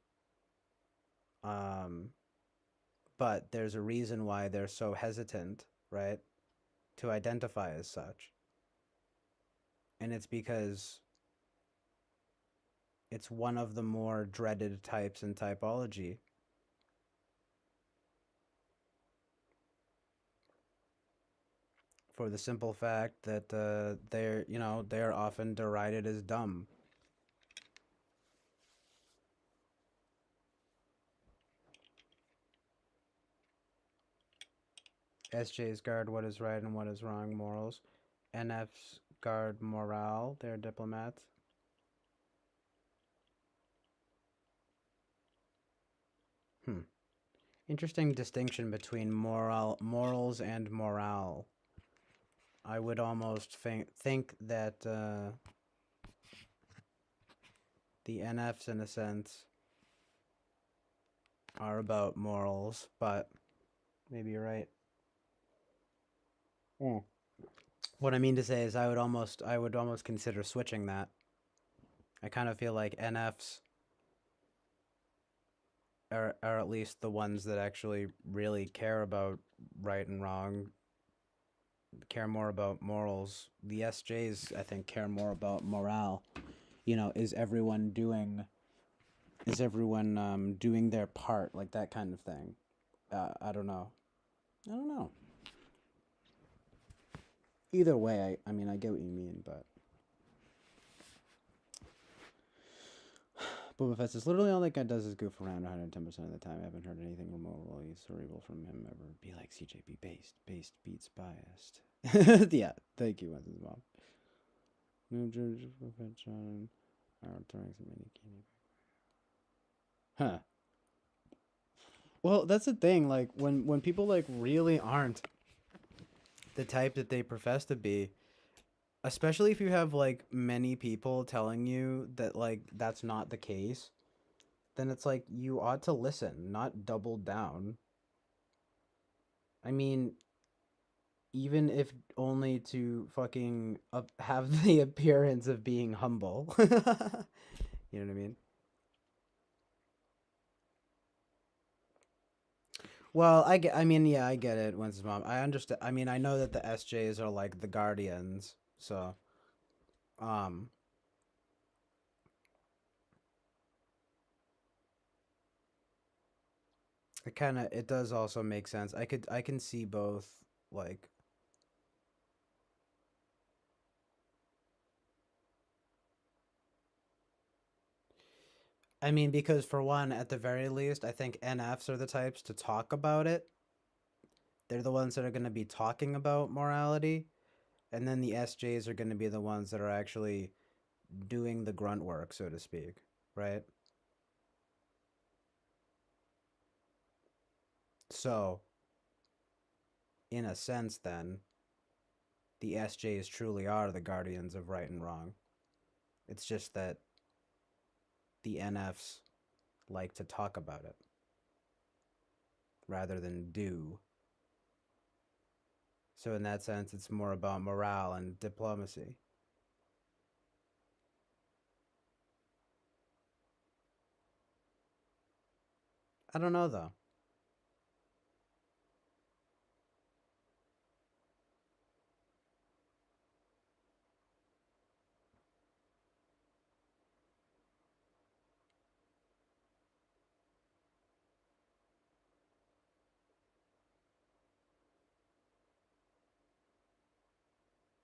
Um but there's a reason why they're so hesitant, right? to identify as such. And it's because it's one of the more dreaded types in typology. For the simple fact that they're often derided as dumb. SJs guard what is right and what is wrong morals. NFs guard morale. They're diplomats. Interesting distinction between morals and morale. I would almost think that the NFs, in a sense, are about morals, but maybe you're right. Mm. What I mean to say is, I would almost consider switching that. I kind of feel like NFs are at least the ones that actually really care about right and wrong, care more about morals. The SJs, I think, care more about morale. Is everyone doing their part, like that kind of thing? I don't know. Either way, I mean, I get what you mean, but Boba Fett says, literally all that guy does is goof around 110% of the time. I haven't heard anything remotely cerebral from him ever. Be like CJB, based beats biased. Yeah, thank you, Winston's mom. No George John. Huh. Well, that's the thing. Like when people like really aren't the type that they profess to be, especially if you have like many people telling you that like that's not the case, then it's like you ought to listen, not double down. I mean, even if only to fucking have the appearance of being humble. You know what I mean? Well, I mean, yeah, I get it, Winston's mom. I understand. I mean, I know that the SJs are like the guardians, so um, it does also make sense. I can see both, like, I mean, because for one, at the very least, I think NFs are the types to talk about it. They're the ones that are going to be talking about morality, and then the SJs are going to be the ones that are actually doing the grunt work, so to speak, right? So, in a sense, then, the SJs truly are the guardians of right and wrong. It's just that the NFs like to talk about it rather than do. So, in that sense, it's more about morale and diplomacy. I don't know, though.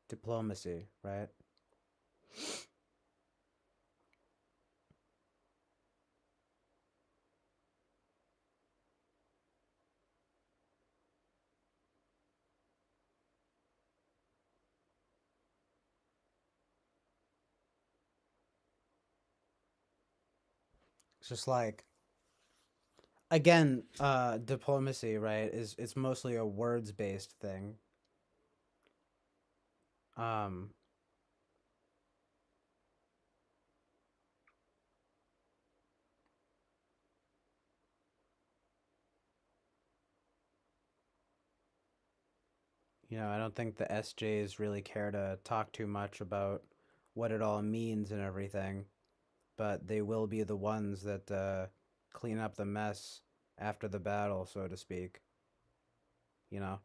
Diplomacy, right? It's just like, again, diplomacy, right? Is It's mostly a words based thing. Um, I don't think the SJs really care to talk too much about what it all means and everything, but they will be the ones that clean up the mess after the battle, so to speak. You know?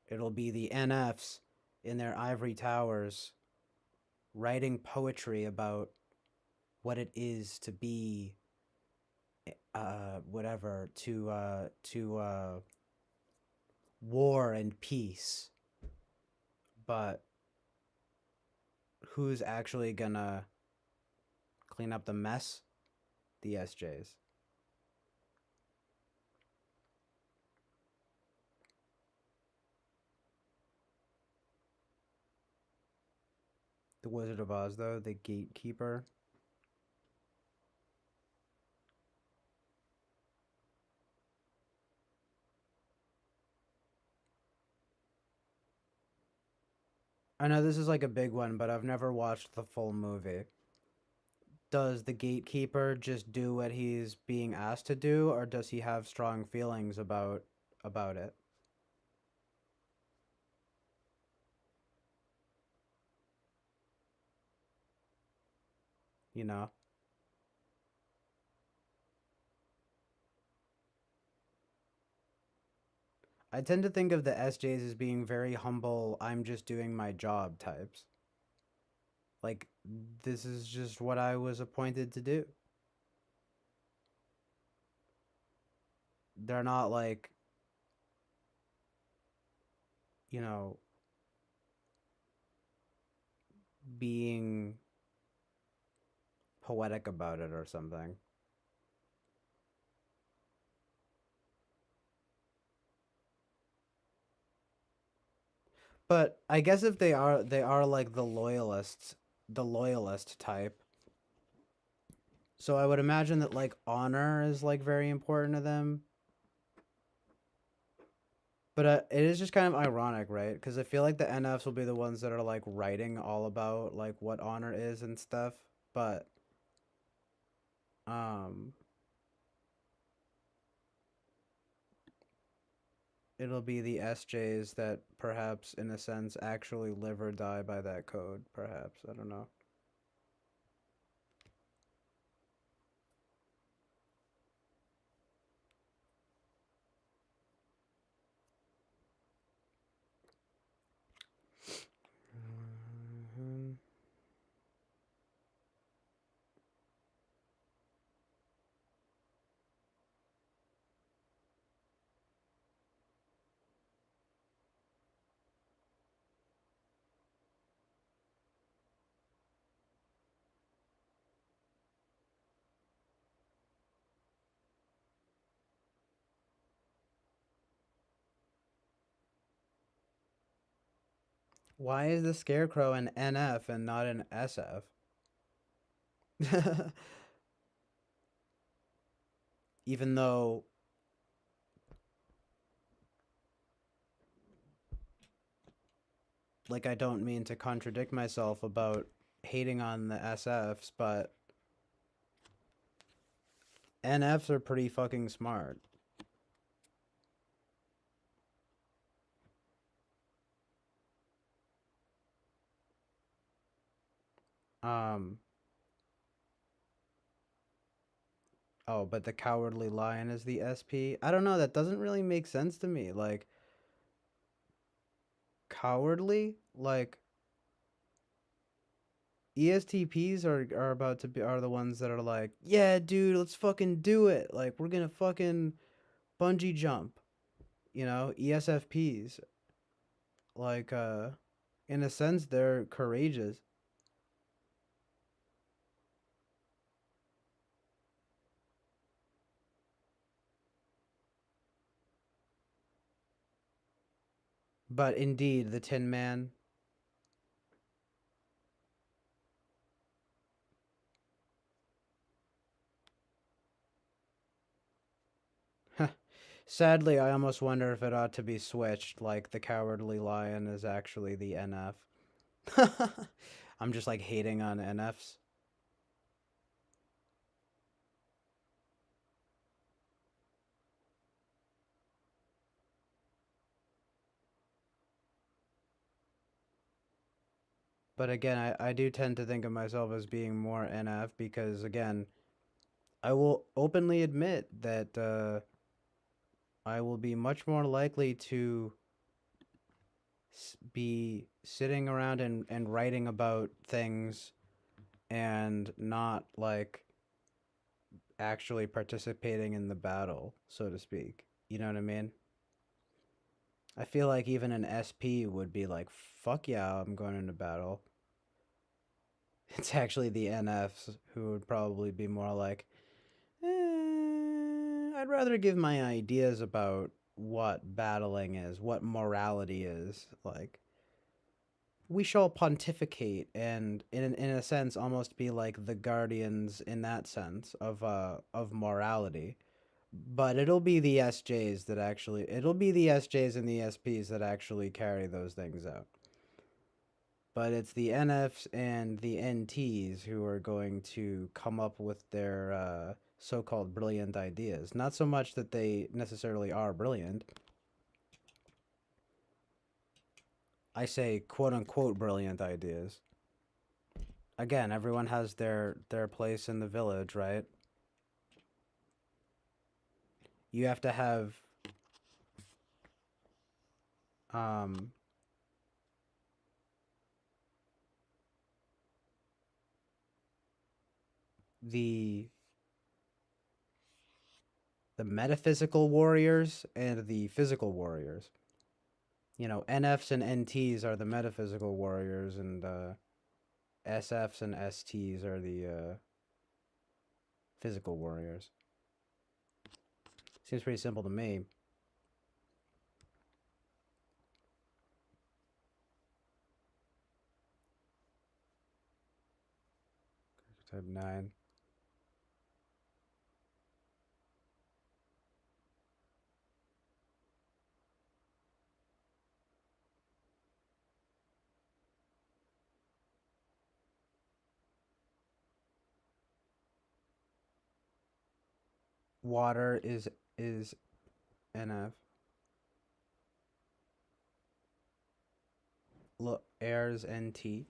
It'll be the NFs in their ivory towers writing poetry about what it is to be whatever to war and peace. But who's actually gonna clean up the mess? The SJs. The Wizard of Oz, though, the gatekeeper. I know this is like a big one, but I've never watched the full movie. Does the gatekeeper just do what he's being asked to do, or does he have strong feelings about it? You know, I tend to think of the SJs as being very humble. I'm just doing my job types. Like, this is just what I was appointed to do. They're not like, you know, being poetic about it or something. But I guess if they are like the loyalist type. So I would imagine that like honor is like very important to them. But it is just kind of ironic, right? Because I feel like the NFs will be the ones that are like writing all about like what honor is and stuff. But um, it'll be the SJs that perhaps, in a sense, actually live or die by that code. Perhaps I don't know. Mhm. Why is the Scarecrow an NF and not an SF? Even though, like, I don't mean to contradict myself about hating on the SFs, but NFs are pretty fucking smart. Um, oh, but the Cowardly Lion is the SP. I don't know. That doesn't really make sense to me. Like, cowardly, like ESTPs are about to be are the ones that are like, yeah, dude, let's fucking do it. Like, we're gonna fucking bungee jump. You know, ESFPs, like, in a sense, they're courageous. But indeed, the Tin Man. Sadly, I almost wonder if it ought to be switched. Like, the Cowardly Lion is actually the NF. I'm just like hating on NFs. But again, I do tend to think of myself as being more NF because, again, I will openly admit that I will be much more likely to be sitting around and writing about things and not like actually participating in the battle, so to speak. You know what I mean? I feel like even an SP would be like, fuck yeah, I'm going into battle. It's actually the NFs who would probably be more like, I'd rather give my ideas about what battling is, what morality is. Like, we shall pontificate and, in a sense, almost be like the guardians in that sense of morality. But it'll be the SJs and the SPs that actually carry those things out. But it's the NFs and the NTs who are going to come up with their so-called brilliant ideas. Not so much that they necessarily are brilliant. I say quote-unquote brilliant ideas. Again, everyone has their place in the village, right? You have to have um the metaphysical warriors and the physical warriors. You know, NFs and NTs are the metaphysical warriors, and SFs and STs are the physical warriors. Seems pretty simple to me. Type 9. Water is NF. Look, air is NT.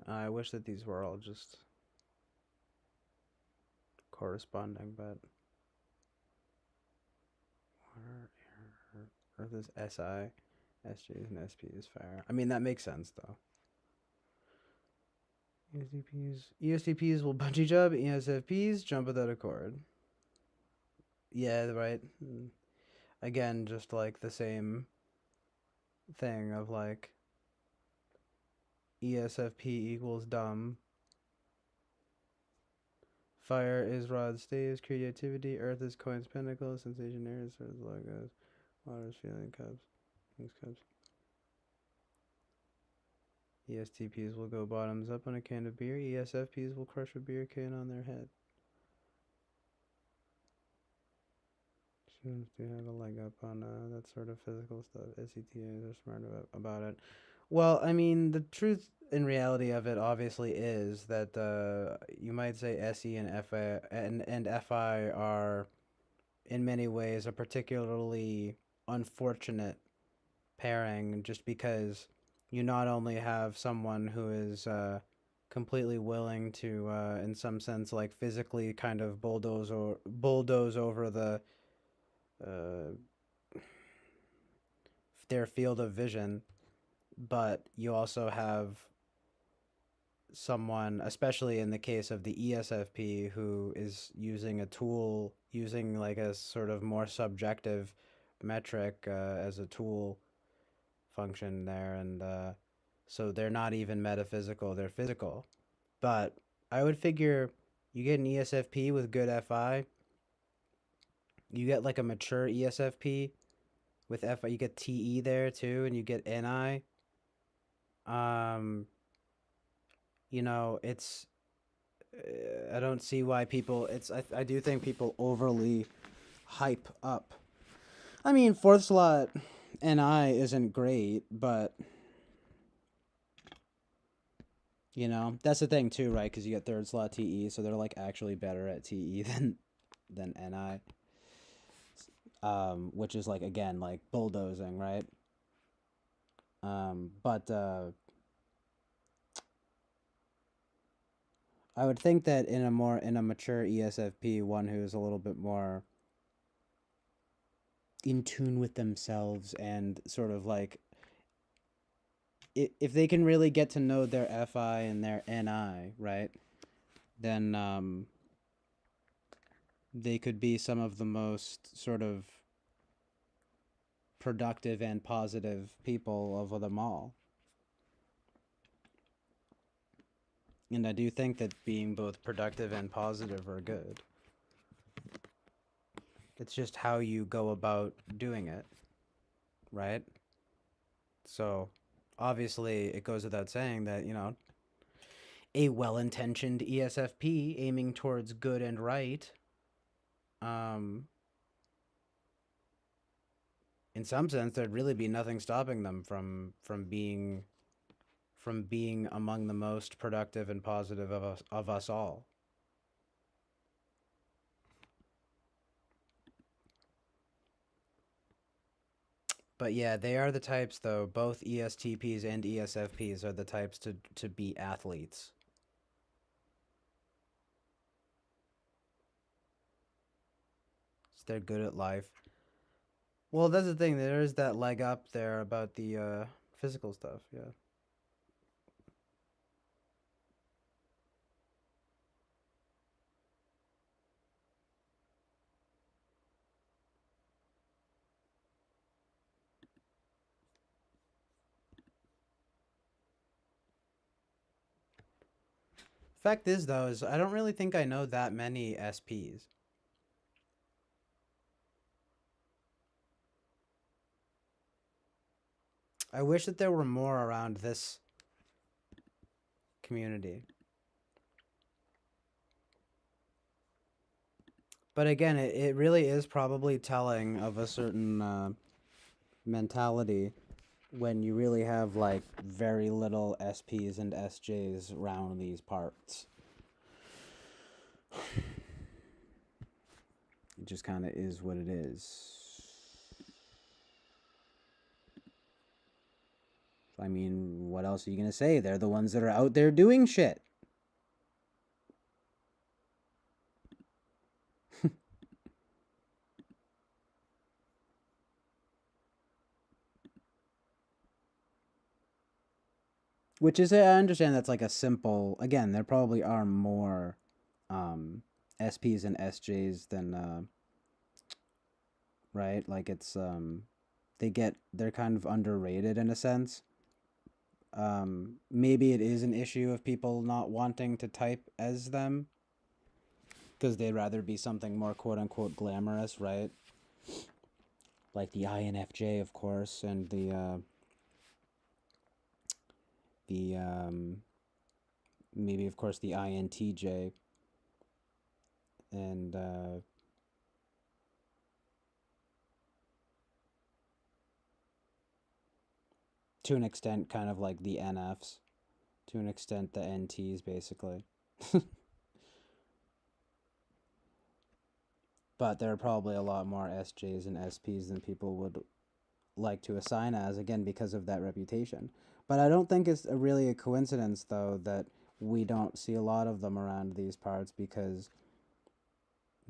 I wish that these were all just corresponding, but water, air, earth is SI, SJs and SP is fire. I mean, that makes sense though. ESTPs will bungee jump. ESFPs jump without a cord. Yeah, right. Again, just like the same thing of like ESFP equals dumb. Fire is rod staves, creativity. Earth is coins, pentacles, sensation, air is swords, logos. Water is feeling, cups, king's cups. ESTPs will go bottoms up on a can of beer. ESFPs will crush a beer can on their head. Students do have a leg up on that sort of physical stuff. SETAs are smart about it. Well, I mean, the truth in reality of it obviously is that you might say SE and FI and FI are in many ways a particularly unfortunate pairing, just because you not only have someone who is completely willing to, in some sense, like physically kind of bulldoze over uh, their field of vision, but you also have someone, especially in the case of the ESFP, who is using a tool, using like a sort of more subjective metric as a tool function there, and so they're not even metaphysical, they're physical. But I would figure you get an ESFP with good FI, you get like a mature ESFP with FI, you get TE there too, and you get NI. Um, you know, it's I don't see why people. I do think people overly hype up. I mean, fourth slot NI isn't great, but you know that's the thing too, right? Because you get third slot TE, so they're like actually better at TE than NI. Which is like again like bulldozing, right? But I would think that in a mature ESFP, one who's a little bit more in tune with themselves and sort of like if they can really get to know their FI and their NI, right? Then they could be some of the most sort of productive and positive people of them all. And I do think that being both productive and positive are good. It's just how you go about doing it, right? So, obviously, it goes without saying that, a well intentioned ESFP aiming towards good and right, um, in some sense, there'd really be nothing stopping them from being among the most productive and positive of us all. But yeah, they are the types though. Both ESTPs and ESFPs are the types to be athletes. So they're good at life. Well, that's the thing. There is that leg up there about the physical stuff. Yeah. Fact is, though, is I don't really think I know that many SPs. I wish that there were more around this community. But again, it really is probably telling of a certain mentality when you really have like very little SPs and SJs around these parts. It just kind of is what it is. I mean, what else are you going to say? They're the ones that are out there doing shit. Which is, I understand that's like a simple, again, there probably are more SPs and SJs than, right? Like it's, they're kind of underrated in a sense. Maybe it is an issue of people not wanting to type as them because they'd rather be something more quote unquote glamorous, right? Like the INFJ, of course, and the maybe of course the INTJ, and to an extent, kind of like the NFs, to an extent, the NTs, basically. But there are probably a lot more SJs and SPs than people would like to assign as, again, because of that reputation. But I don't think it's really a coincidence, though, that we don't see a lot of them around these parts because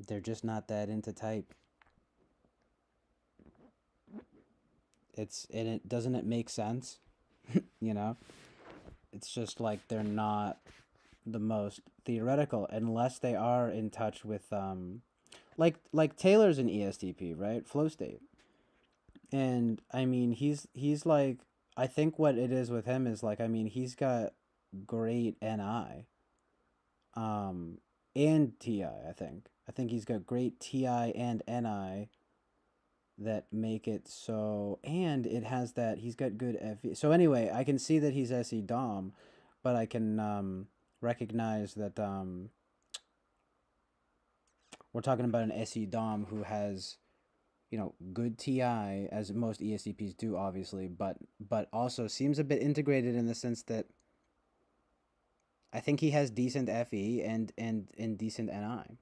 they're just not that into type. And it doesn't it make sense? you know? It's just like they're not the most theoretical unless they are in touch with like Taylor's an ESTP, right? Flow state. And I mean, he's like, I think what it is with him is like, I mean, he's got great NI and TI, I think he's got great TI and NI that make it so, and it has that he's got good FE. So anyway, I can see that he's SE Dom, but I can recognize that we're talking about an SE Dom who has, good TI, as most ESCPs do, obviously, but also seems a bit integrated in the sense that I think he has decent FE and decent NI,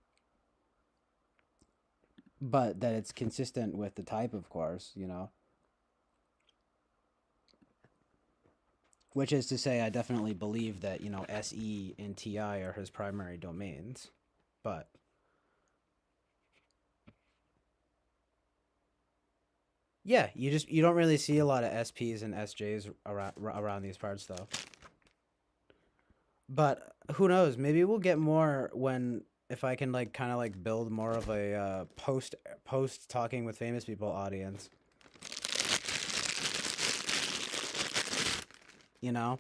but that it's consistent with the type, of course, Which is to say, I definitely believe that, SE and TI are his primary domains, but Yeah, you don't really see a lot of SPs and SJs around these parts though. But who knows? Maybe we'll get more when if I can like kind of like build more of a post talking with famous people audience. You know?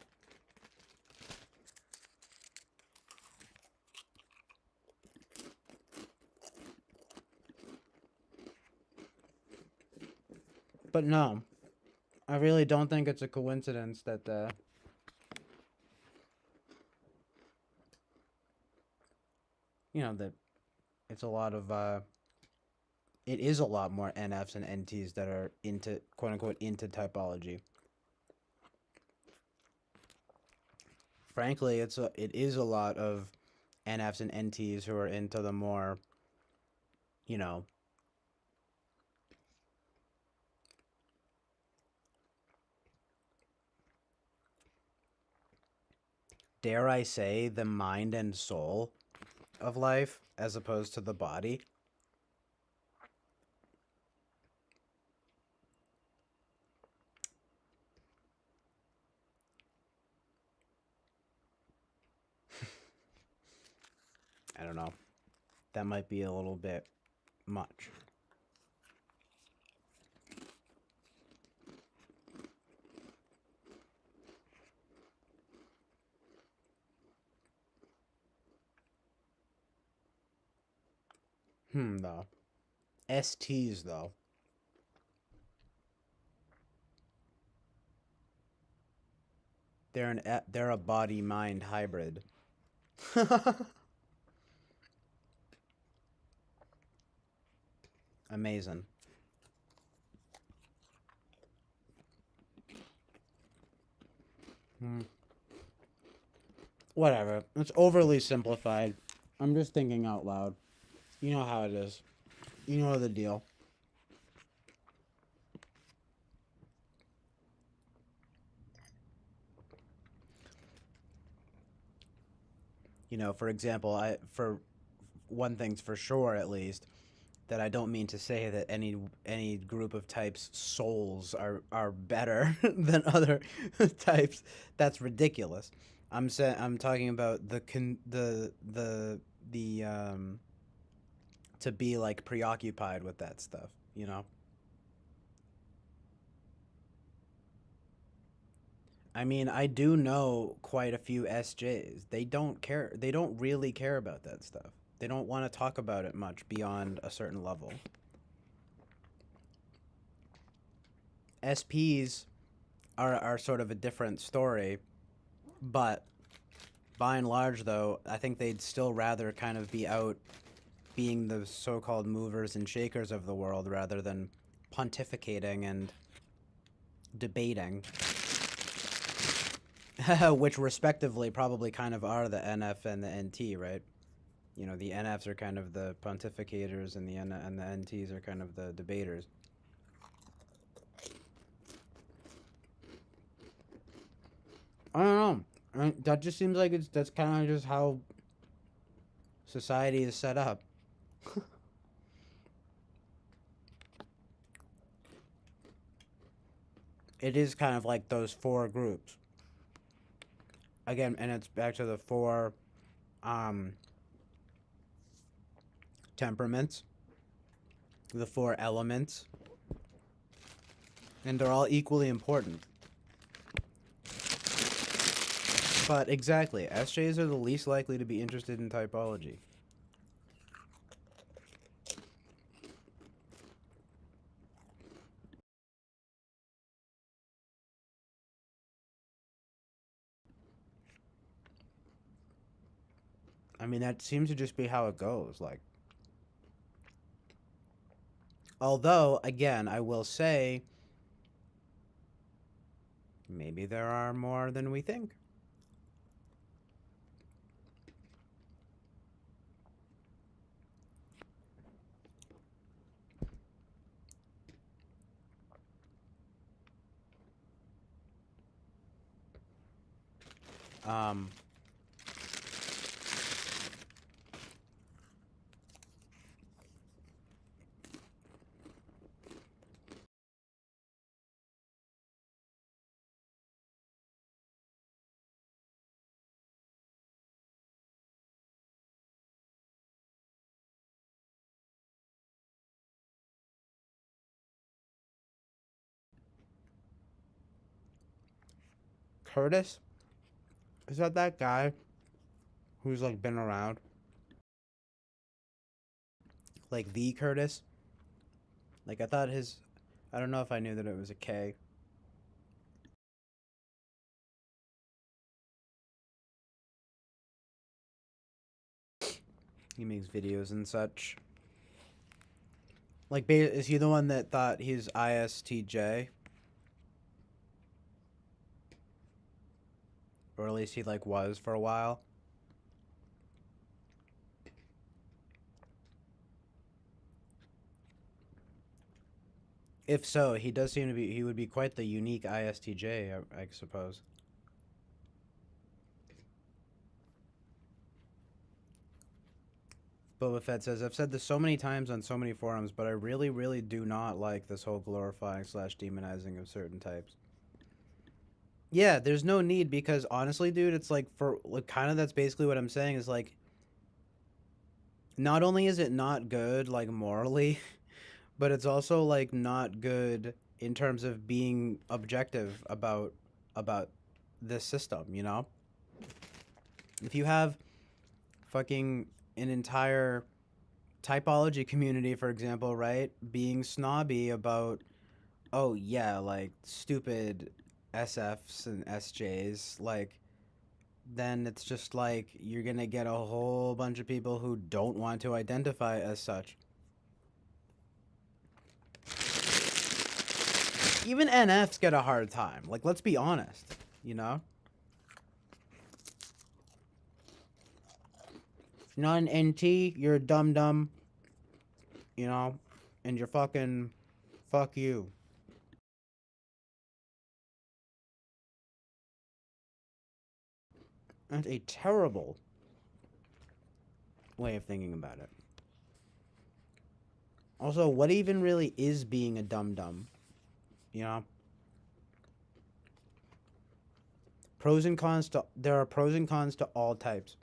But no, I really don't think it's a coincidence that you know that it's a lot of it is a lot more NFs and NTs that are into quote unquote into typology. Frankly, it is a lot of NFs and NTs who are into the more, you know, dare I say, the mind and soul of life as opposed to the body. I don't know. That might be a little bit much. Though. STs, though. They're a body-mind hybrid. Amazing. Whatever. It's overly simplified. I'm just thinking out loud. You know how it is. You know the deal. You know, for example, for one thing's for sure at least that I don't mean to say that any group of types souls are better than other types. That's ridiculous. I'm talking about the to be like preoccupied with that stuff, you know? I mean, I do know quite a few SJs. They don't care. They don't really care about that stuff. They don't want to talk about it much beyond a certain level. SPs are sort of a different story, but by and large, though, I think they'd still rather kind of be out being the so-called movers and shakers of the world rather than pontificating and debating, which respectively probably kind of are the NF and the NT, right? You know, the NFs are kind of the pontificators and the NTs are kind of the debaters. I don't know. That just seems like that's kind of just how society is set up. It is kind of like those four groups. Again, and it's back to the four um, temperaments, the four elements, and they're all equally important. But exactly, SJs are the least likely to be interested in typology. I mean, that seems to just be how it goes. Like, although, again, I will say, maybe there are more than we think. Um, Curtis? Is that guy who's like been around? Like the Curtis? Like I thought his I don't know if I knew that it was a K. He makes videos and such. Like is he the one that thought he's ISTJ? Or at least he like was for a while. If so, he does seem to be he would be quite the unique ISTJ, I suppose. Boba Fett says, I've said this so many times on so many forums, but I really, really do not like this whole glorifying slash demonizing of certain types. Yeah, there's no need because honestly, dude, it's like for like, kind of that's basically what I'm saying is like, not only is it not good like morally, but it's also like not good in terms of being objective about this system, you know? If you have fucking an entire typology community, for example, right, being snobby about, oh yeah, like stupid SFs and SJs, like, then it's just like you're gonna get a whole bunch of people who don't want to identify as such. Even NFs get a hard time. Like, let's be honest, you know? You're not an NT, you're a dum-dum, you know? And you're fucking... fuck you. That's a terrible way of thinking about it. Also, what even really is being a dum-dum? You know? Pros and cons to... There are pros and cons to all types.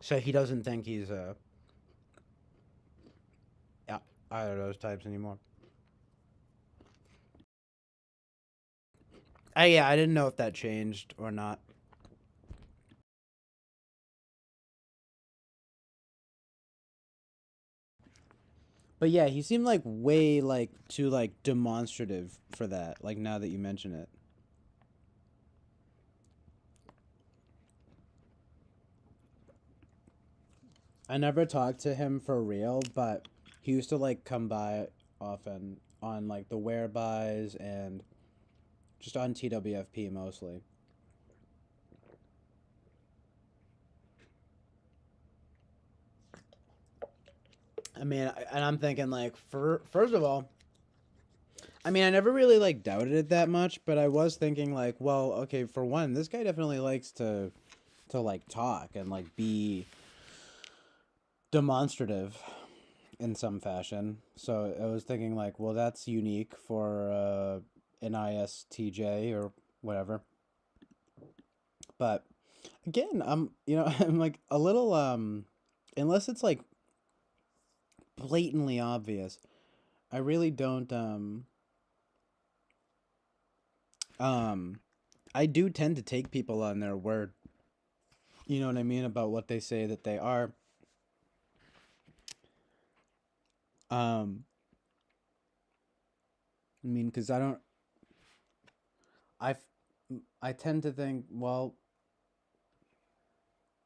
So he doesn't think he's, yeah, either of those types anymore. Yeah, I didn't know if that changed or not. But yeah, he seemed like way like too like demonstrative for that. Like now that you mention it. I never talked to him for real, but he used to like come by often on like the wherebuys and just on TWFP mostly. I mean, and I'm thinking like first of all, I mean, I never really like doubted it that much, but I was thinking like, well, okay, for one, this guy definitely likes to like talk and like be demonstrative in some fashion. So I was thinking like, well, that's unique for an ISTJ or whatever. But again, I'm I'm like a little unless it's like blatantly obvious. I really don't um I do tend to take people on their word. You know what I mean about what they say that they are. Um I mean, cuz I I tend to think, well,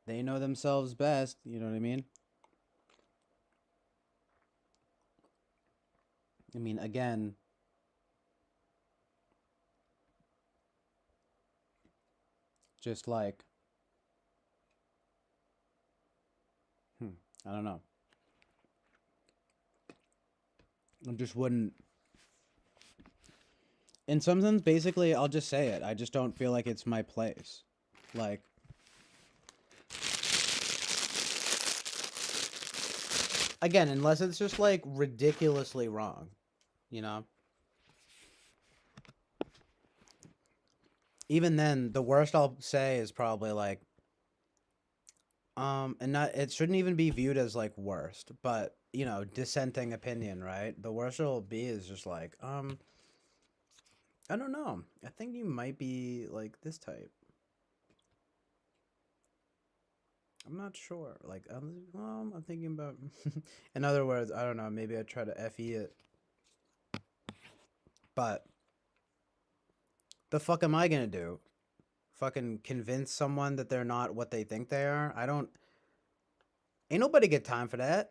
they know themselves best, you know what I mean? I mean, again, just like, I don't know. I just wouldn't. In some sense, basically, I'll just say it. I just don't feel like it's my place. Like, again, unless it's just like ridiculously wrong, you know? even then, the worst I'll say is probably like, and not, it shouldn't even be viewed as like worst, but you know, dissenting opinion, right? The worst it'll be is just like, I don't know. I think you might be like this type. I'm not sure. Like, I'm thinking about. In other words, I don't know. Maybe I try to fe it, but the fuck am I gonna do? Fucking convince someone that they're not what they think they are? I don't. Ain't nobody get time for that.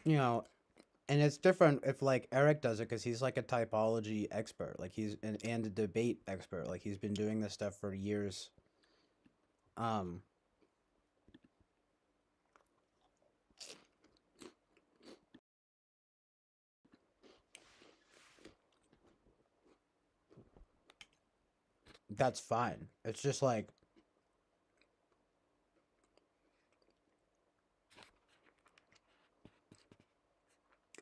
You know, and it's different if like Eric does it because he's like a typology expert, like and a debate expert, like he's been doing this stuff for years. Um, that's fine. It's just like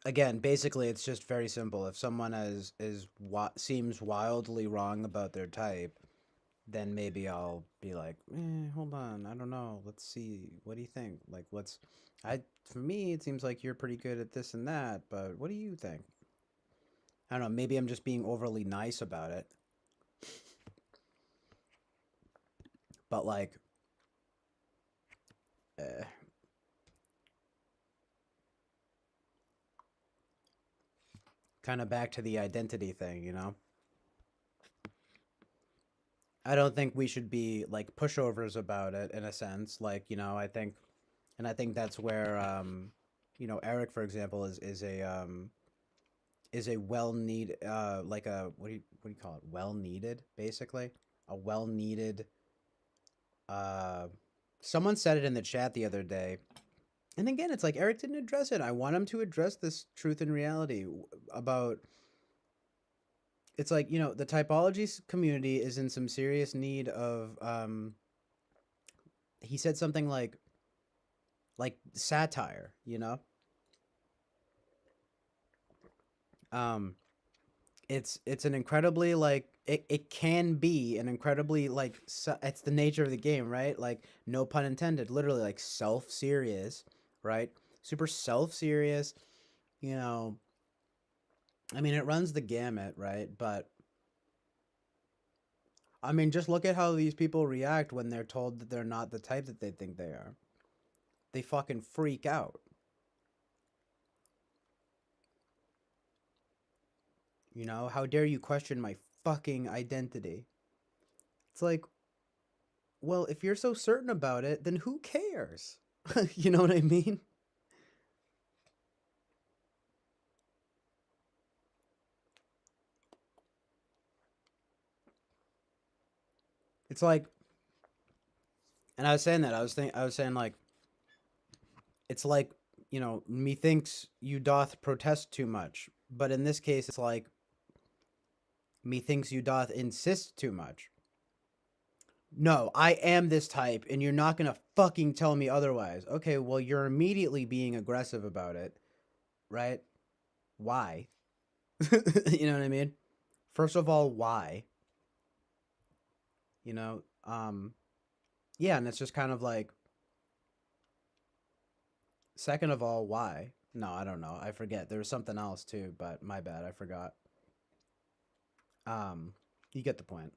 again, basically, it's just very simple. If someone seems wildly wrong about their type, then maybe I'll be like, hold on, I don't know. Let's see. What do you think? Like, I for me, it seems like you're pretty good at this and that, but what do you think? I don't know. Maybe I'm just being overly nice about it, but like, uh, kind of back to the identity thing, you know? I don't think we should be like pushovers about it in a sense. Like, you know, I think that's where, you know, Eric, for example, is a well need like a what do you call it? Well needed, basically, a well needed. Uh, Someone said it in the chat the other day, and again, it's like Eric didn't address it. I want him to address this truth and reality about. It's like, you know, the typology community is in some serious need of. He said something like satire, you know. Um, it's an incredibly like it can be an incredibly like it's the nature of the game, right? Like no pun intended, literally like self-serious, right? Super self-serious, you know. I mean, it runs the gamut, right? But I mean, just look at how these people react when they're told that they're not the type that they think they are. They fucking freak out. You know, how dare you question my fucking identity? It's like, well, if you're so certain about it, then who cares? You know what I mean? It's like, and I was saying that I was saying like, it's like, you know, methinks you doth protest too much, but in this case, it's like methinks you doth insist too much. No, I am this type, and you're not gonna fucking tell me otherwise. Okay, well, you're immediately being aggressive about it, right? Why? You know what I mean? First of all, why? You know, yeah, and it's just kind of like, second of all, why? No, I don't know. I forget. There was something else too, but my bad. I forgot. Um, you get the point.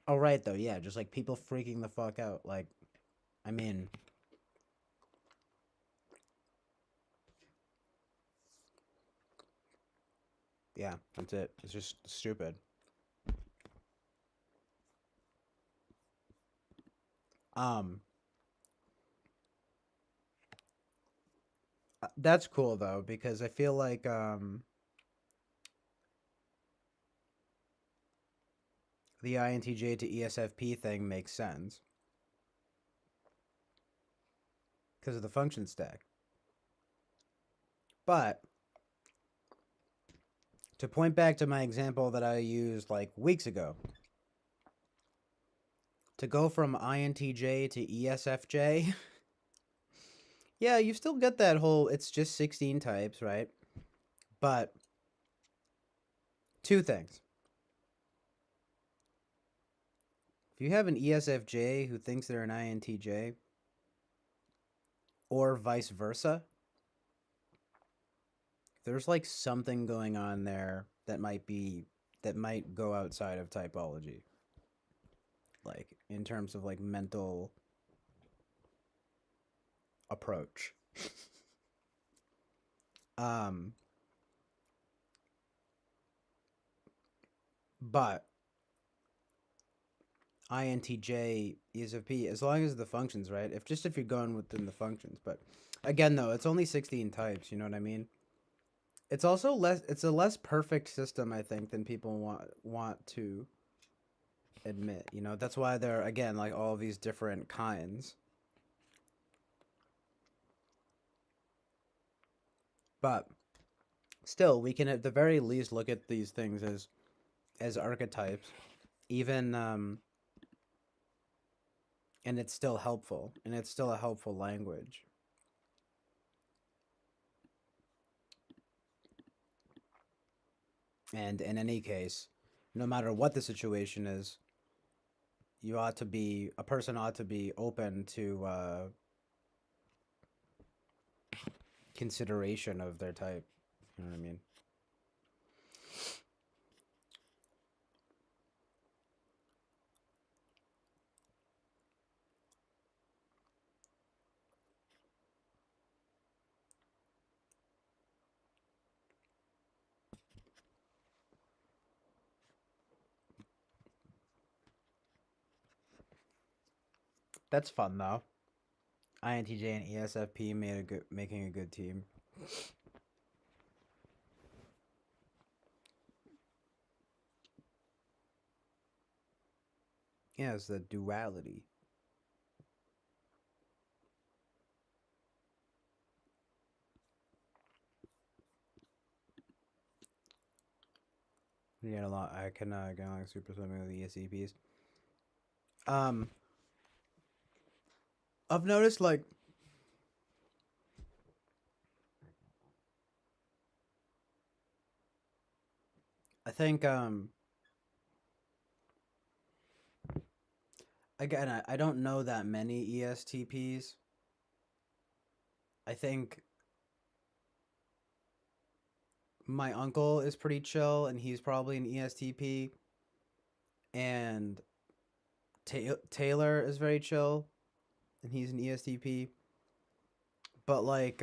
Oh, right, though. Yeah, just like people freaking the fuck out. Like, I mean, yeah, that's it. It's just stupid. Um, that's cool though because I feel like the INTJ to ESFP thing makes sense because of the function stack. But to point back to my example that I used like weeks ago, to go from INTJ to ESFJ, yeah, you still get that whole, it's just 16 types, right? But two things. If you have an ESFJ who thinks they're an INTJ, or vice versa, there's like something going on there that might go outside of typology. Like in terms of like mental approach. But INTJ, ESFP, as long as the functions, right? If you're going within the functions. But again though, it's only 16 types, you know what I mean? It's also it's a less perfect system, I think, than people want to admit. You know, that's why there are, again, like all these different kinds. But still, we can at the very least look at these things as archetypes, even and it's still helpful, and it's still a helpful language. And in any case, no matter what the situation is, a person ought to be open to consideration of their type. You know what I mean? That's fun though. INTJ and ESFP making a good team. Yeah, it's the duality. You get a lot. I can get along super swimming with the ESCPs. I've noticed like I think again I don't know that many ESTPs. I think my uncle is pretty chill and he's probably an ESTP, and Taylor is very chill and he's an ESTP. But like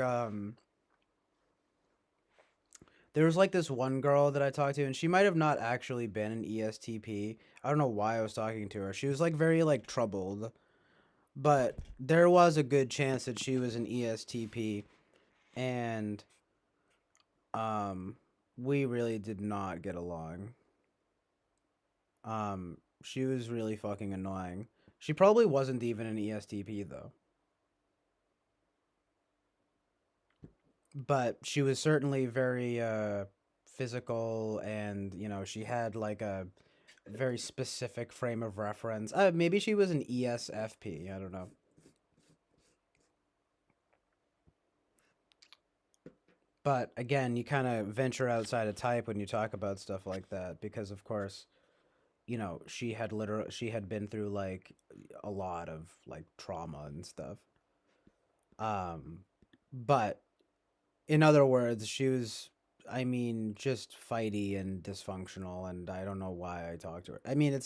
there was like this one girl that I talked to, and she might have not actually been an ESTP. I don't know why I was talking to her. She was like very like troubled, but there was a good chance that she was an ESTP, and we really did not get along. She was really fucking annoying. She probably wasn't even an ESTP though. But she was certainly very physical, and you know, she had like a very specific frame of reference. Maybe she was an ESFP, I don't know. But again, you kind of venture outside of type when you talk about stuff like that, because of course, you know, she had been through like a lot of like trauma and stuff. Um but in other words, she was, I mean, just fighty and dysfunctional, and I don't know why I talked to her. I mean,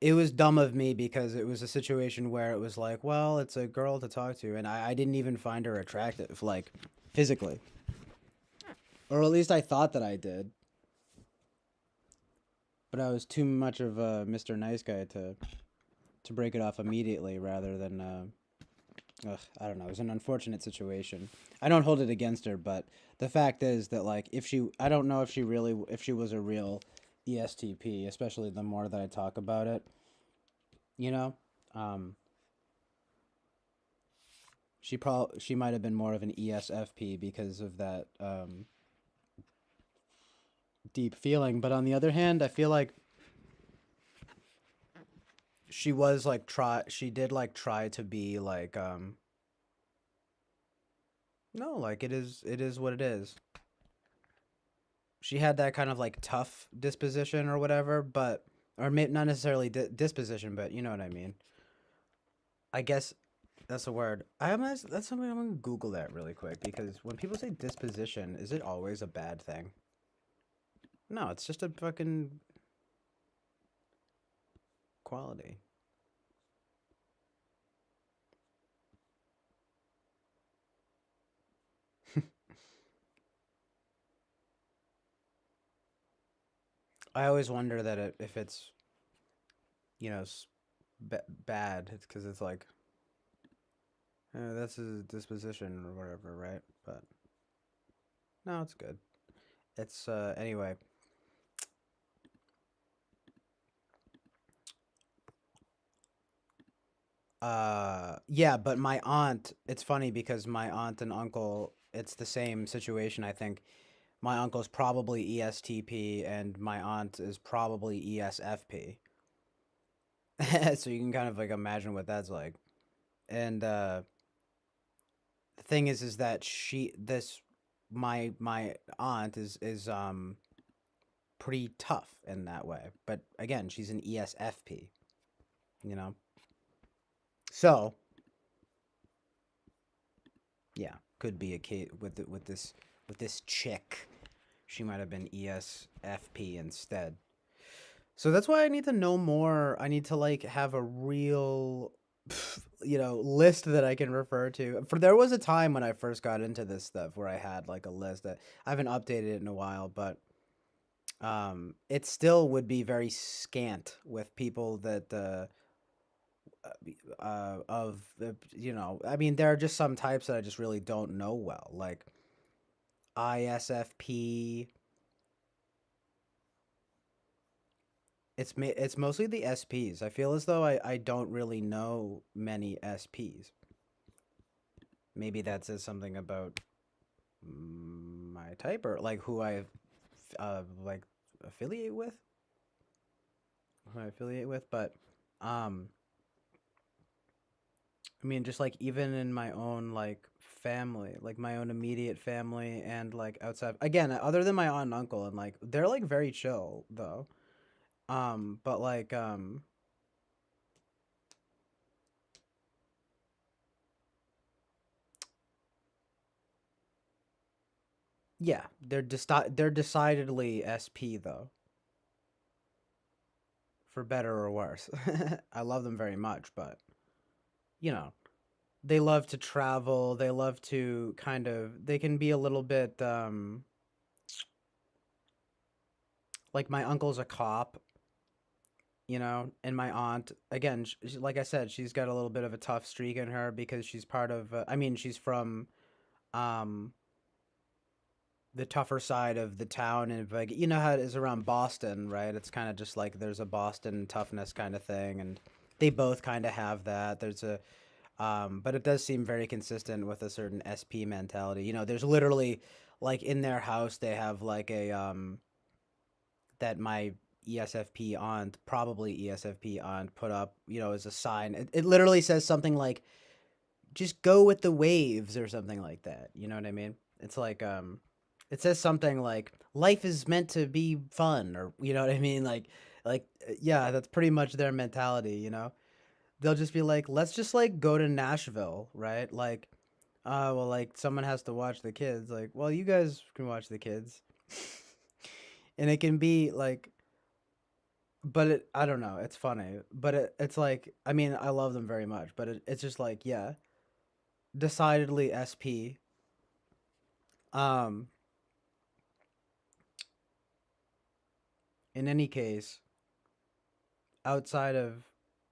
it was dumb of me because it was a situation where it was like, well, it's a girl to talk to, and I didn't even find her attractive, like physically, or at least I thought that I did. But I was too much of a Mr. Nice Guy to break it off immediately, rather than I don't know. It was an unfortunate situation. I don't hold it against her, but the fact is that like if she, I don't know if she was a real ESTP, especially the more that I talk about it. You know, um, she might have been more of an ESFP because of that deep feeling. But on the other hand, I feel like she was like she did like try to be like no, like it is what it is. She had that kind of like tough disposition or whatever, but or not necessarily disposition, but you know what I mean. I guess that's a word. That's something I'm gonna Google that really quick because when people say disposition, is it always a bad thing? No, it's just a fucking quality. I always wonder that if it's you know bad, it's because it's like that's his disposition or whatever, right? But no, it's good. It's anyway. Yeah, but my aunt, it's funny because my aunt and uncle, it's the same situation, I think. My uncle's probably ESTP and my aunt is probably ESFP. So you can kind of like imagine what that's like. And the thing is that my aunt is pretty tough in that way. But again, she's an ESFP, you know. So, yeah, could be a kid with this chick. She might have been ESFP instead. So that's why I need to know more. I need to like have a real list that I can refer to. For there was a time when I first got into this stuff where I had like a list that I haven't updated it in a while, but it still would be very scant with people that of I mean there are just some types that I just really don't know well, like ISFP. It's mostly the SPs. I feel as though I don't really know many SPs. Maybe that says something about my type or like who I like affiliate with, who I affiliate with. But um, I mean, just like even in my own like family, like my own immediate family, and like outside. Again, other than my aunt and uncle, and like they're like very chill though. But like yeah, they're decidedly SP though, for better or worse. I love them very much, but you know, they love to travel. They love to kind of they can be a little bit like my uncle's a cop, and my aunt again, like I said, she's got a little bit of a tough streak in her because she's part of I mean, she's from um the tougher side of the town, and like you know how it is around Boston, right? It's kind of just like there's a Boston toughness kind of thing, and they both kind of have that. There's a but it does seem very consistent with a certain SP mentality. There's literally like in their house they have like a that my ESFP aunt, probably ESFP aunt, put up, as a sign. It literally says something like just go with the waves or something like that. You know what I mean? It's like it says something like life is meant to be fun, or you know what I mean? Like yeah, that's pretty much their mentality, They'll just be like, let's just like go to Nashville, right? Like, well, like someone has to watch the kids. Like, well, you guys can watch the kids. And it can be like, but I don't know, it's funny. But it's like, I mean, I love them very much, but it's just like, yeah, decidedly SP. Um, in any case, outside of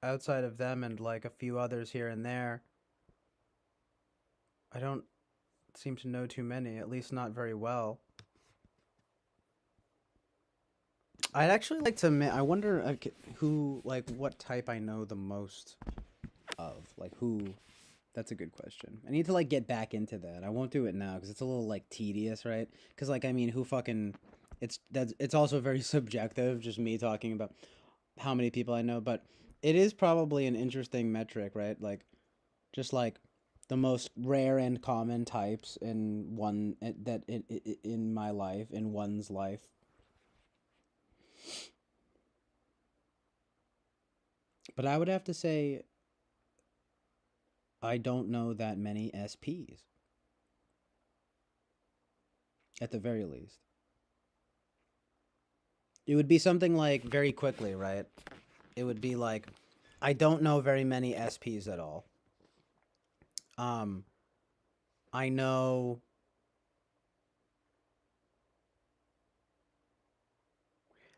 outside of them and like a few others here and there, I don't seem to know too many, at least not very well. I'd actually like to. I wonder who, like, what type I know the most of. Like, who. That's a good question. I need to like get back into that. I won't do it now because it's a little like tedious, right? Because like I mean, who fucking? It's also very subjective. Just me talking about how many people I know, but it is probably an interesting metric, right? Like just like the most rare and common types in one that in my life, in one's life. But I would have to say I don't know that many SPs at the very least. It would be something like very quickly, right? It would be like I don't know very many SPs at all. Um I know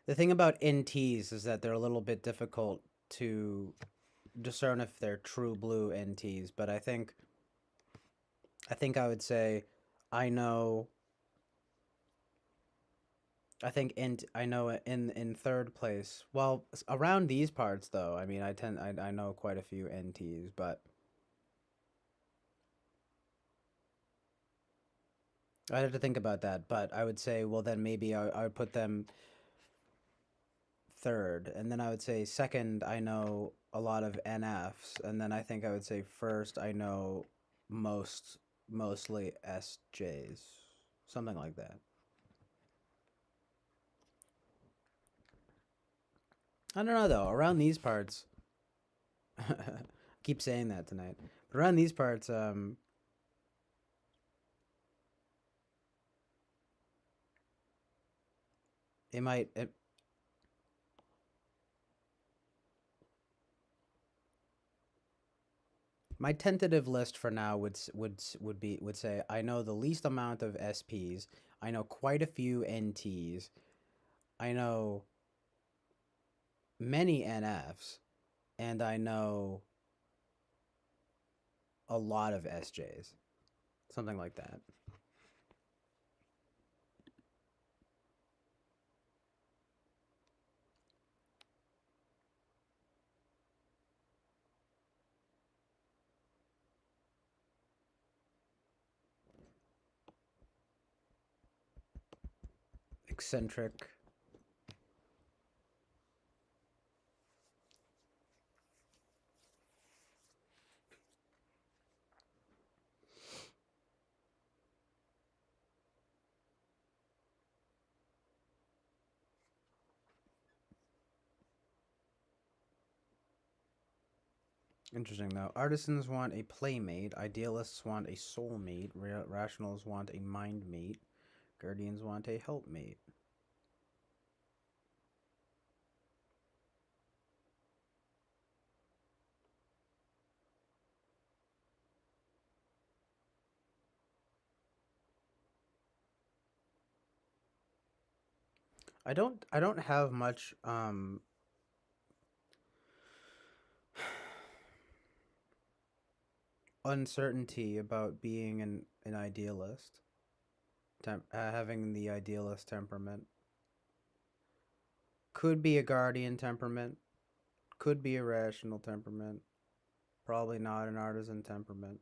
the thing about NTs is that they're a little bit difficult to discern if they're true blue NTs, but I think I would say I know I know in third place. Well, around these parts though. I mean, I know quite a few NTs, but I had to think about that. But I would say, well, then maybe I would put them third, and then I would say second. I know a lot of NFs, and then I think I would say first. I know mostly SJs, something like that. I don't know though. Around these parts, I keep saying that tonight. But around these parts, it might it, my tentative list for now would say I know the least amount of SPs. I know quite a few NTs. I know many NFs, and I know a lot of SJs. Something like that. Eccentric. Interesting though. Artisans want a playmate. Idealists want a soulmate. Rationals want a mindmate. Guardians want a helpmate. I don't have much uncertainty about being an idealist. Having the idealist temperament could be a guardian temperament, could be a rational temperament, probably not an artisan temperament.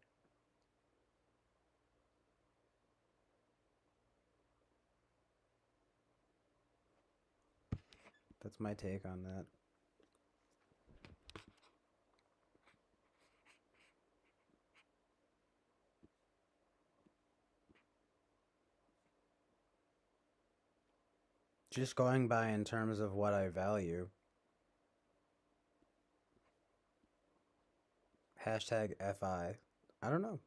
That's my take on that. Just going by in terms of what I value. Hashtag FI. I don't know.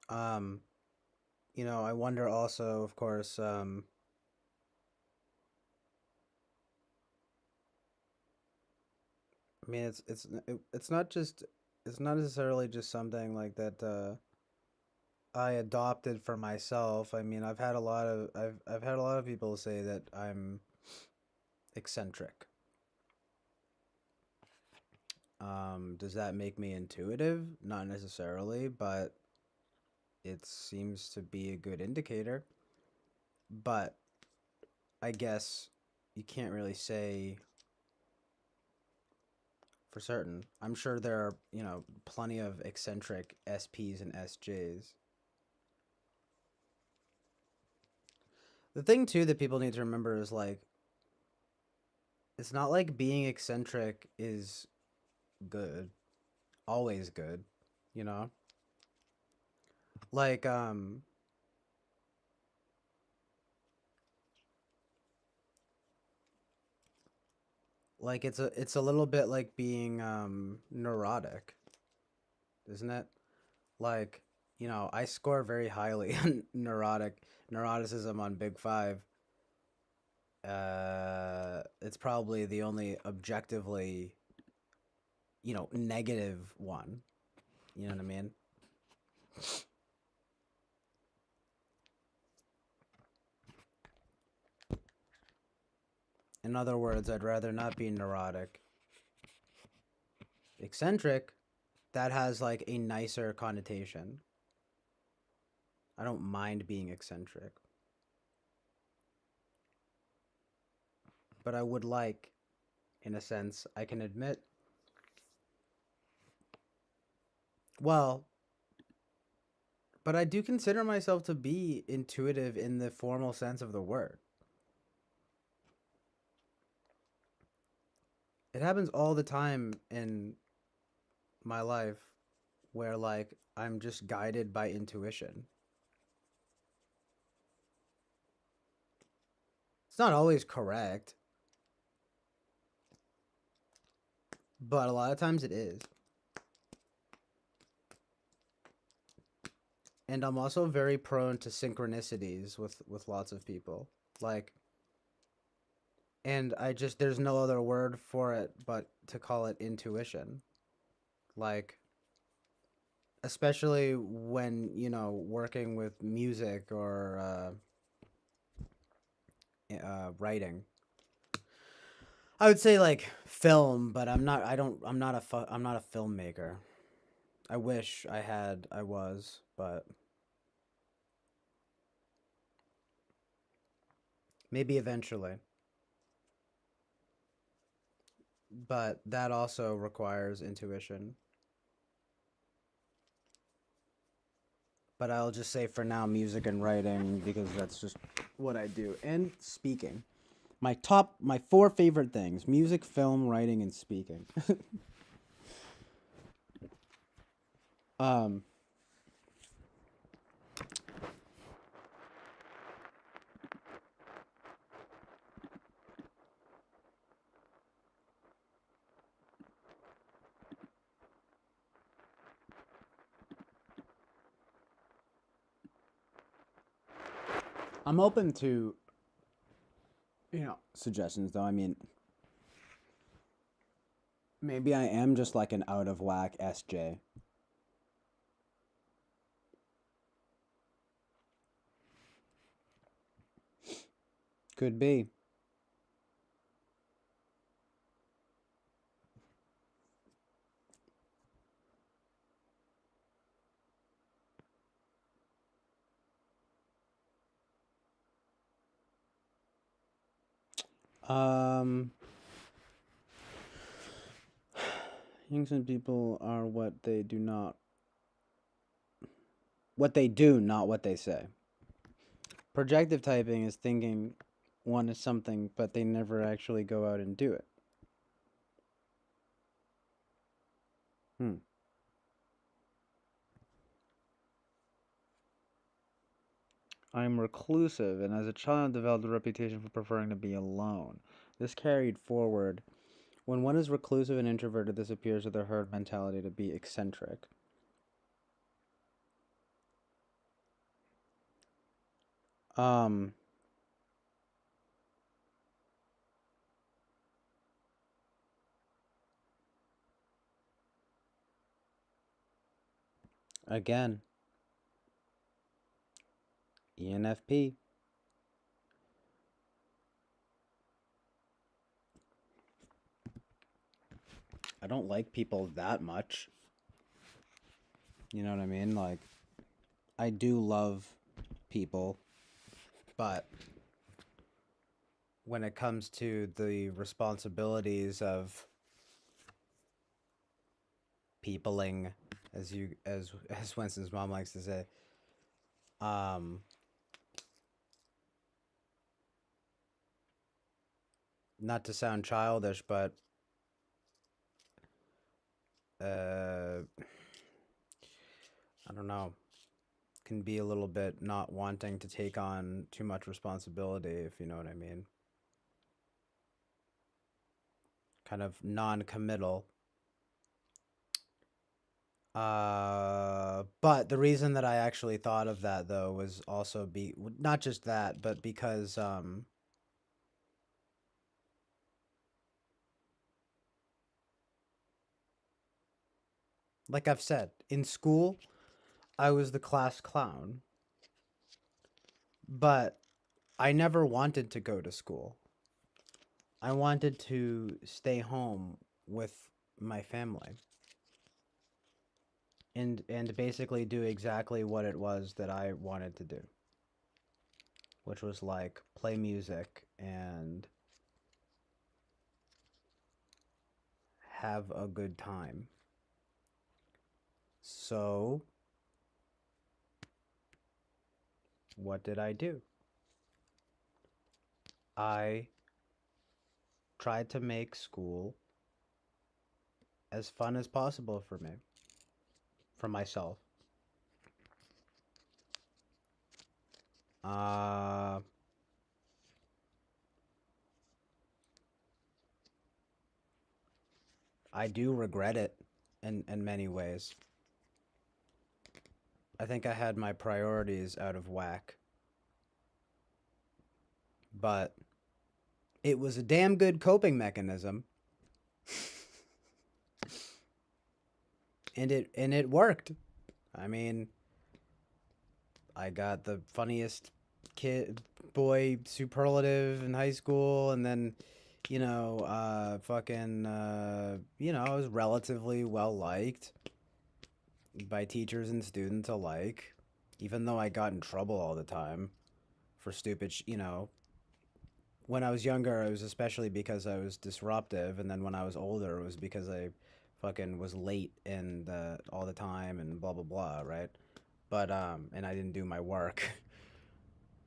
Um, I wonder also, of course, I mean, it's not just it's not necessarily just something like that I adopted for myself. I mean, I've had a lot of people say that I'm eccentric. Does that make me intuitive? Not necessarily, but it seems to be a good indicator. But I guess you can't really say for certain. I'm sure there are, plenty of eccentric SPs and SJs. The thing too that people need to remember is like it's not like being eccentric is good, always good, you know? Like it's a little bit like being neurotic, isn't it? Like, I score very highly on neuroticism on Big 5. It's probably the only objectively, negative one. You know what I mean? In other words, I'd rather not be neurotic. Eccentric, that has like a nicer connotation. I don't mind being eccentric. But I would like, in a sense, I can admit. Well, but I do consider myself to be intuitive in the formal sense of the word. It happens all the time in my life where like I'm just guided by intuition. It's not always correct, but a lot of times it is. And I'm also very prone to synchronicities with lots of people. Like, and there's no other word for it but to call it intuition. Like, especially when, working with music or writing. I would say like film, but I'm not. I don't. I'm not a filmmaker. I wish I was, but maybe eventually. But that also requires intuition. But I'll just say for now, music and writing because that's just what I do, and speaking. My four favorite things: music, film, writing, and speaking. um. I'm open to, suggestions though. I mean, maybe I am just like an out of whack SJ. Could be. Um, Youngson people are what they do, not what they say. Projective typing is thinking one is something, but they never actually go out and do it. Hmm. I'm reclusive, and as a child developed a reputation for preferring to be alone. This carried forward. When one is reclusive and introverted, this appears to the herd mentality to be eccentric. Um, Again, ENFP. I don't like people that much. You know what I mean? Like, I do love people, but when it comes to the responsibilities of peopling, as Winston's mom likes to say, um, not to sound childish, but I don't know, can be a little bit not wanting to take on too much responsibility, if you know what I mean. Kind of non-committal. But the reason that I actually thought of that though was also not just that, but because like I've said, in school, I was the class clown, but I never wanted to go to school. I wanted to stay home with my family and basically do exactly what it was that I wanted to do, which was like play music and have a good time. So, what did I do? I tried to make school as fun as possible for me, for myself. Uh, I do regret it in many ways. I think I had my priorities out of whack, but it was a damn good coping mechanism, and it worked. I mean, I got the funniest kid boy superlative in high school, and then I was relatively well liked by teachers and students alike, even though I got in trouble all the time for stupid. When I was younger, it was especially because I was disruptive, and then when I was older, it was because I fucking was late and all the time and blah blah blah, right? But and I didn't do my work.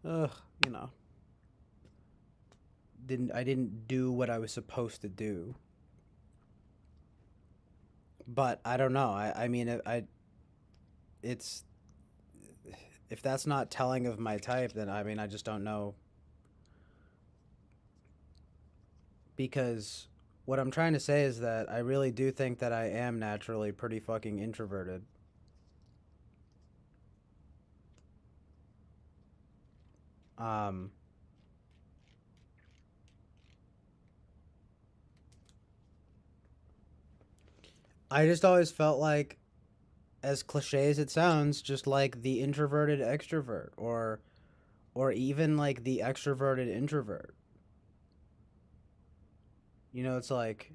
Ugh, you know, didn't do what I was supposed to do. But I don't know. I mean, it's if that's not telling of my type, then I mean, I just don't know. Because what I'm trying to say is that I really do think that I am naturally pretty fucking introverted. Um, I just always felt like, as cliche as it sounds, just like the introverted extrovert, or even like the extroverted introvert. It's like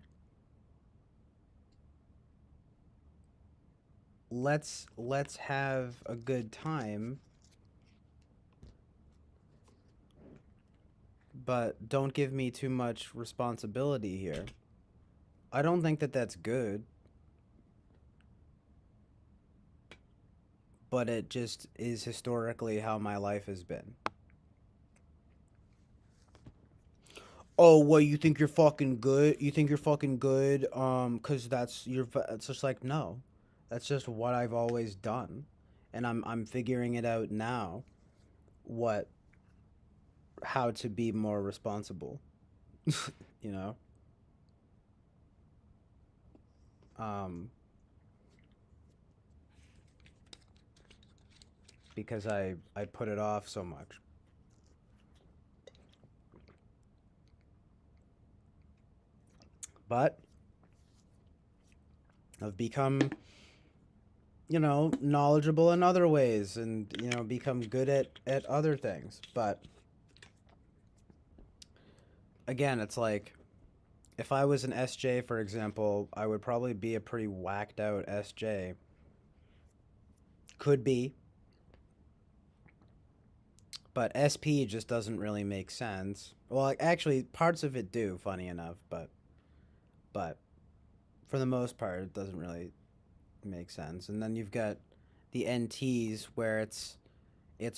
let's have a good time, but don't give me too much responsibility here. I don't think that that's good, but it just is historically how my life has been. Oh, well, you think you're fucking good? You think you're fucking good? Cause it's just like no, that's just what I've always done, and I'm figuring it out now. What How to be more responsible, you know? Um, because I put it off so much. But I've become, knowledgeable in other ways and, become good at other things. But again, it's like if I was an SJ, for example, I would probably be a pretty whacked out SJ. Could be, but SP just doesn't really make sense. Well, like, actually, parts of it do, funny enough, but for the most part, it doesn't really make sense. And then you've got the NTs where it's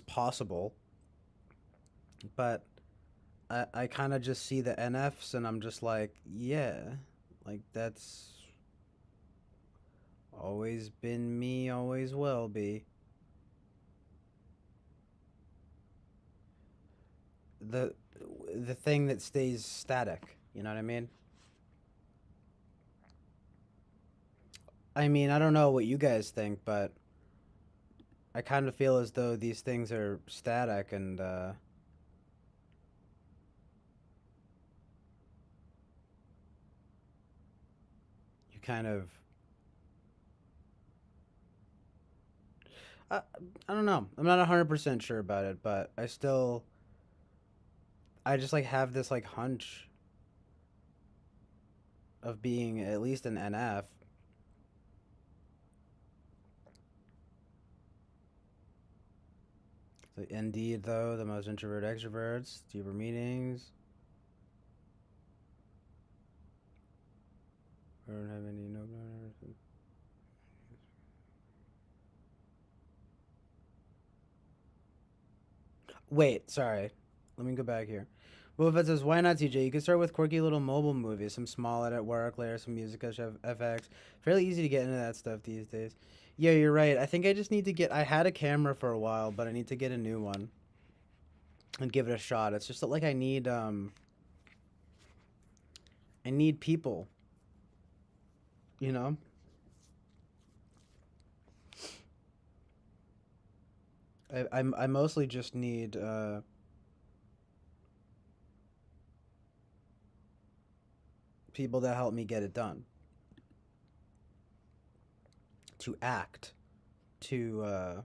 possible, but I kind of just see the NFs and I'm just like, yeah, like that's always been me, always will be. The the thing that stays static, you know what I mean? I mean, I don't know what you guys think, but I kind of feel as though these things are static and you kind of I, I don't know. I'm not 100% sure about it, but I just like have this like hunch of being at least an NF. So indeed, though, the most introvert extroverts, deeper meetings. I don't have any no. Wait, sorry. Let me go back here. Well, if it says, why not, TJ? You could start with quirky little mobile movies, some small edit work, layer some music, FX. Fairly easy to get into that stuff these days. Yeah, you're right. I think I just need to get. I had a camera for a while, but I need to get a new one and give it a shot. It's just that, like, I need people, you know? I mostly just need people that help me get it done, to act, to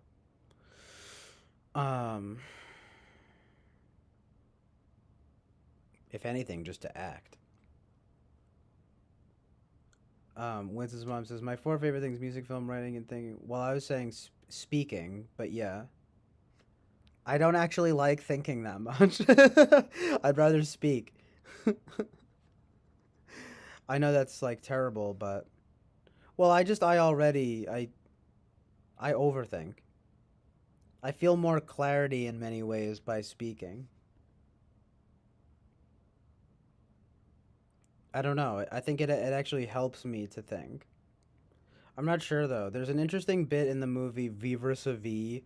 um, if anything, just to act. Winston's mom says my four favorite things: music, film, writing, and thinking. Well, I was saying speaking, but yeah, I don't actually like thinking that much. I'd rather speak. I know that's like terrible, but well, I overthink. I feel more clarity in many ways by speaking. I don't know. I think it actually helps me to think. I'm not sure though. There's an interesting bit in the movie Vivre sa vie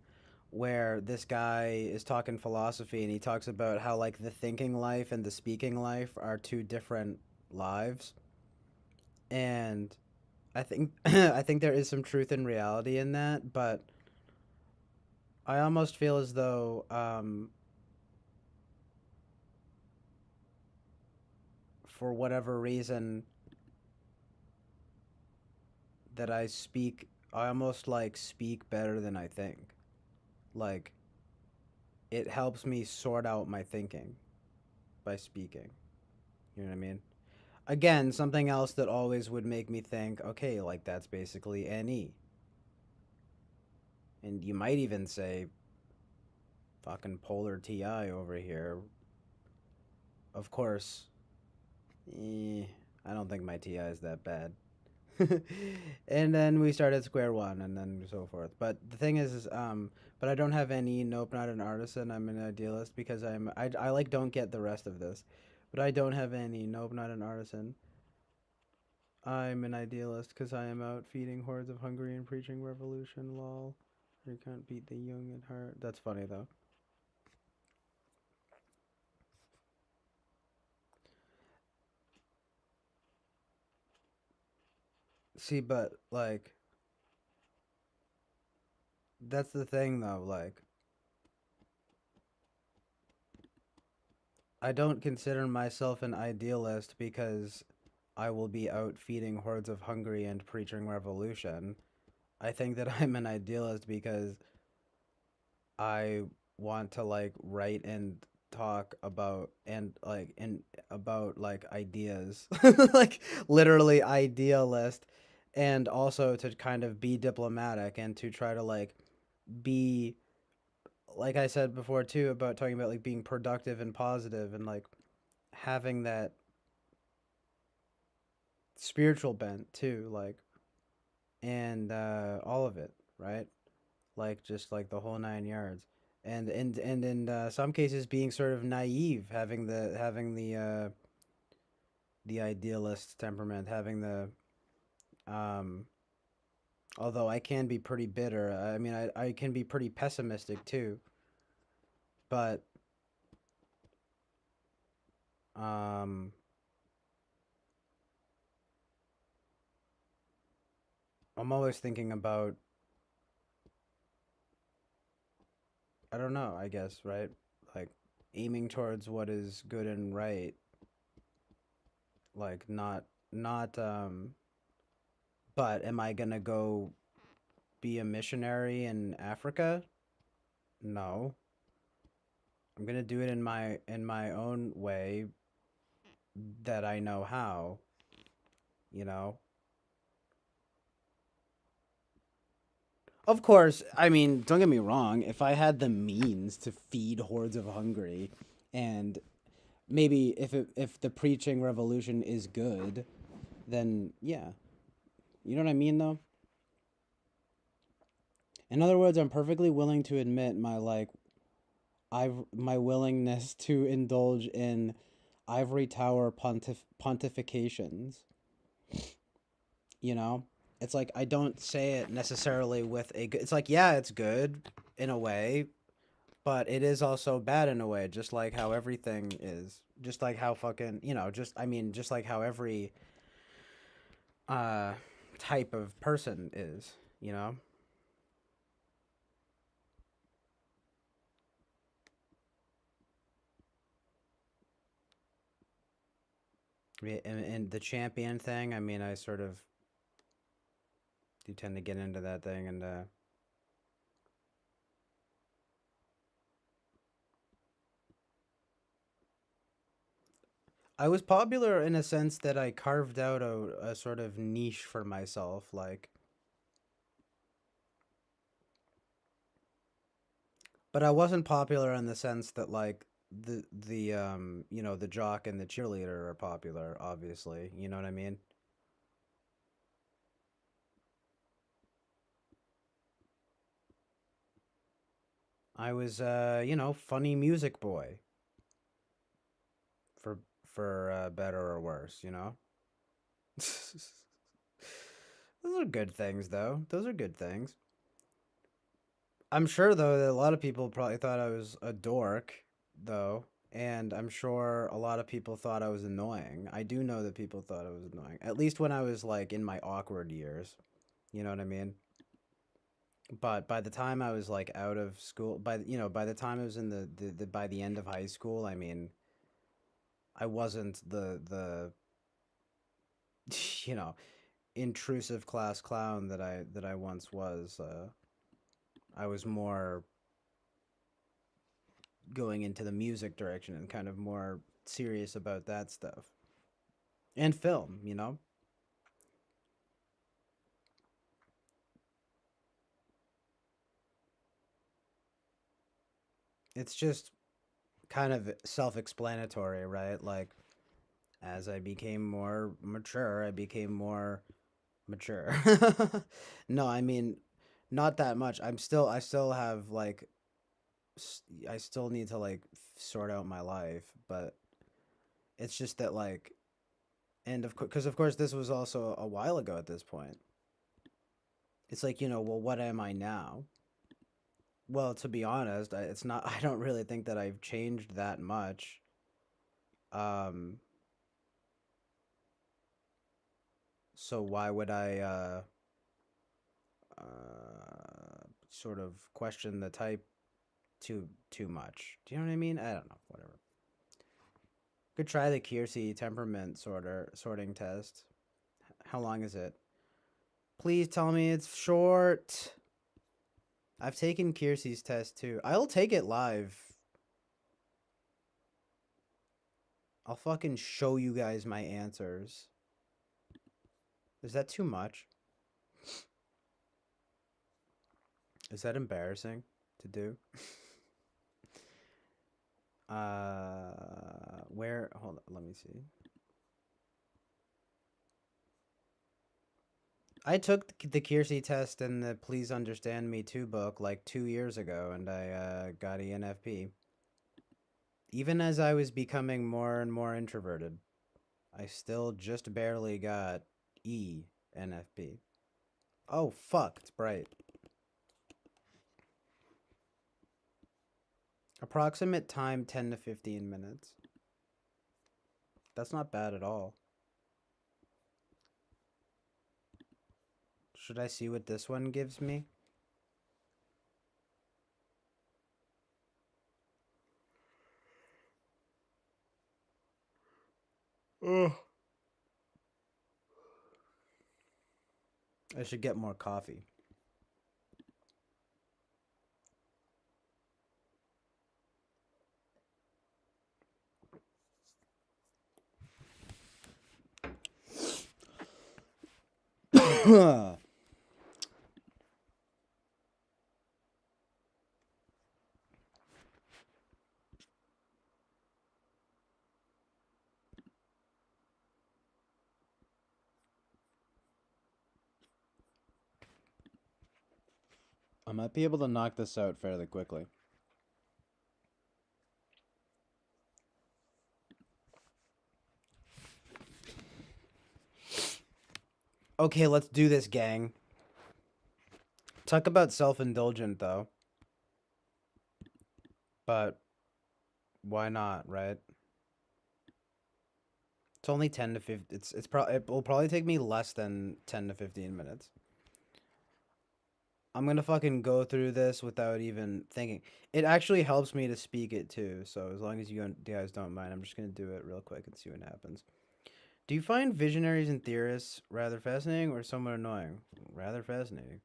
where this guy is talking philosophy and he talks about how like the thinking life and the speaking life are two different lives. And I think I think there is some truth and reality in that, but I almost feel as though for whatever reason that I almost like speak better than I think. Like it helps me sort out my thinking by speaking. You know what I mean? Again, something else that always would make me think, okay, like that's basically NE. And you might even say fucking polar TI over here. Of course, I don't think my TI is that bad. And then we start at square one and then so forth. But the thing is, but I don't have any, nope, not an artisan. I'm an idealist because I like don't get the rest of this. But I don't have any, nope, not an artisan. I'm an idealist because I am out feeding hordes of hungry and preaching revolution, lol. You can't beat the young at heart. That's funny though. See, but like, that's the thing though. Like, I don't consider myself an idealist because I will be out feeding hordes of hungry and preaching revolution. I think that I'm an idealist because I want to like write and talk about and about like ideas, like literally idealist, and also to kind of be diplomatic and to try to like be, like I said before too, about talking about like being productive and positive and like having that spiritual bent too, like, and all of it, right? Like just like the whole 9 yards. And in some cases being sort of naive, having the idealist temperament, having the um although I can be pretty bitter. I mean, I can be pretty pessimistic too, but um I'm always thinking about, I don't know, I guess, right? Like aiming towards what is good and right, like not but am I going to go be a missionary in Africa? No. I'm going to do it in my own way that I know how, you know. Of course, I mean, don't get me wrong, if I had the means to feed hordes of hungry, and maybe if the preaching revolution is good, then yeah. You know what I mean though? In other words, I'm perfectly willing to admit my like I've my willingness to indulge in ivory tower pontifications. You know, it's like I don't say it necessarily with a good. It's like yeah, it's good in a way, but it is also bad in a way. Just like how everything is. Just like how fucking Just I mean, just like how every uh type of person is. You know. Yeah, and the champion thing. I mean, I sort of do tend to get into that thing, and I was popular in a sense that I carved out a sort of niche for myself, like, but I wasn't popular in the sense that like the jock and the cheerleader are popular, obviously. You know what I mean? I was funny music boy for better or worse, you know? Those are good things though. Those are good things. I'm sure though that a lot of people probably thought I was a dork though, and I'm sure a lot of people thought I was annoying. I do know that people thought I was annoying. At least when I was like in my awkward years. You know what I mean? But by the time I was like out of school, by the time I was in the by the end of high school, I mean, I wasn't the you know, intrusive class clown that I once was. I was more going into the music direction and kind of more serious about that stuff. And film, you know? It's just kind of self-explanatory, right? Like as I became more mature, I became more mature. No, I mean not that much. I still have like I still need to like sort out my life, but it's just that like and of course, because of course this was also a while ago at this point. It's like, well, what am I now? Well, to be honest, it's not. I don't really think that I've changed that much. Um, so why would I sort of question the type too much? Do you know what I mean? I don't know. Whatever. Could try the Kiersey temperament sorting test. How long is it? Please tell me it's short. I've taken Kiersey's test too. I'll take it live. I'll fucking show you guys my answers. Is that too much? Is that embarrassing to do? Where? Hold on, let me see. I took the Kiersey test and the Please Understand Me 2 book like 2 years ago, and I got ENFP. Even as I was becoming more and more introverted, I still just barely got ENFP. Oh, fuck, it's bright. Approximate time 10 to 15 minutes. That's not bad at all. Should I see what this one gives me? Ugh. I should get more coffee. I might be able to knock this out fairly quickly. Okay, let's do this, gang. Talk about self-indulgent, though. But why not, right? It's only 10 to 15. It will probably take me less than 10 to 15 minutes. I'm gonna fucking go through this without even thinking. It actually helps me to speak it too, so as long as you guys don't mind, I'm just gonna do it real quick and see what happens. Do you find visionaries and theorists rather fascinating or somewhat annoying? Rather fascinating.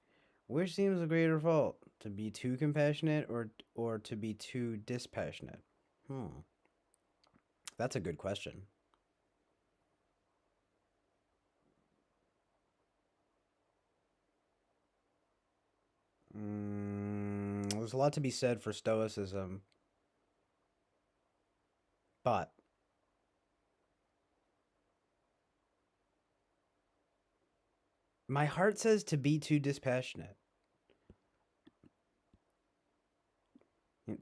Which seems a greater fault? To be too compassionate or to be too dispassionate? That's a good question. There's a lot to be said for stoicism, but my heart says to be too dispassionate.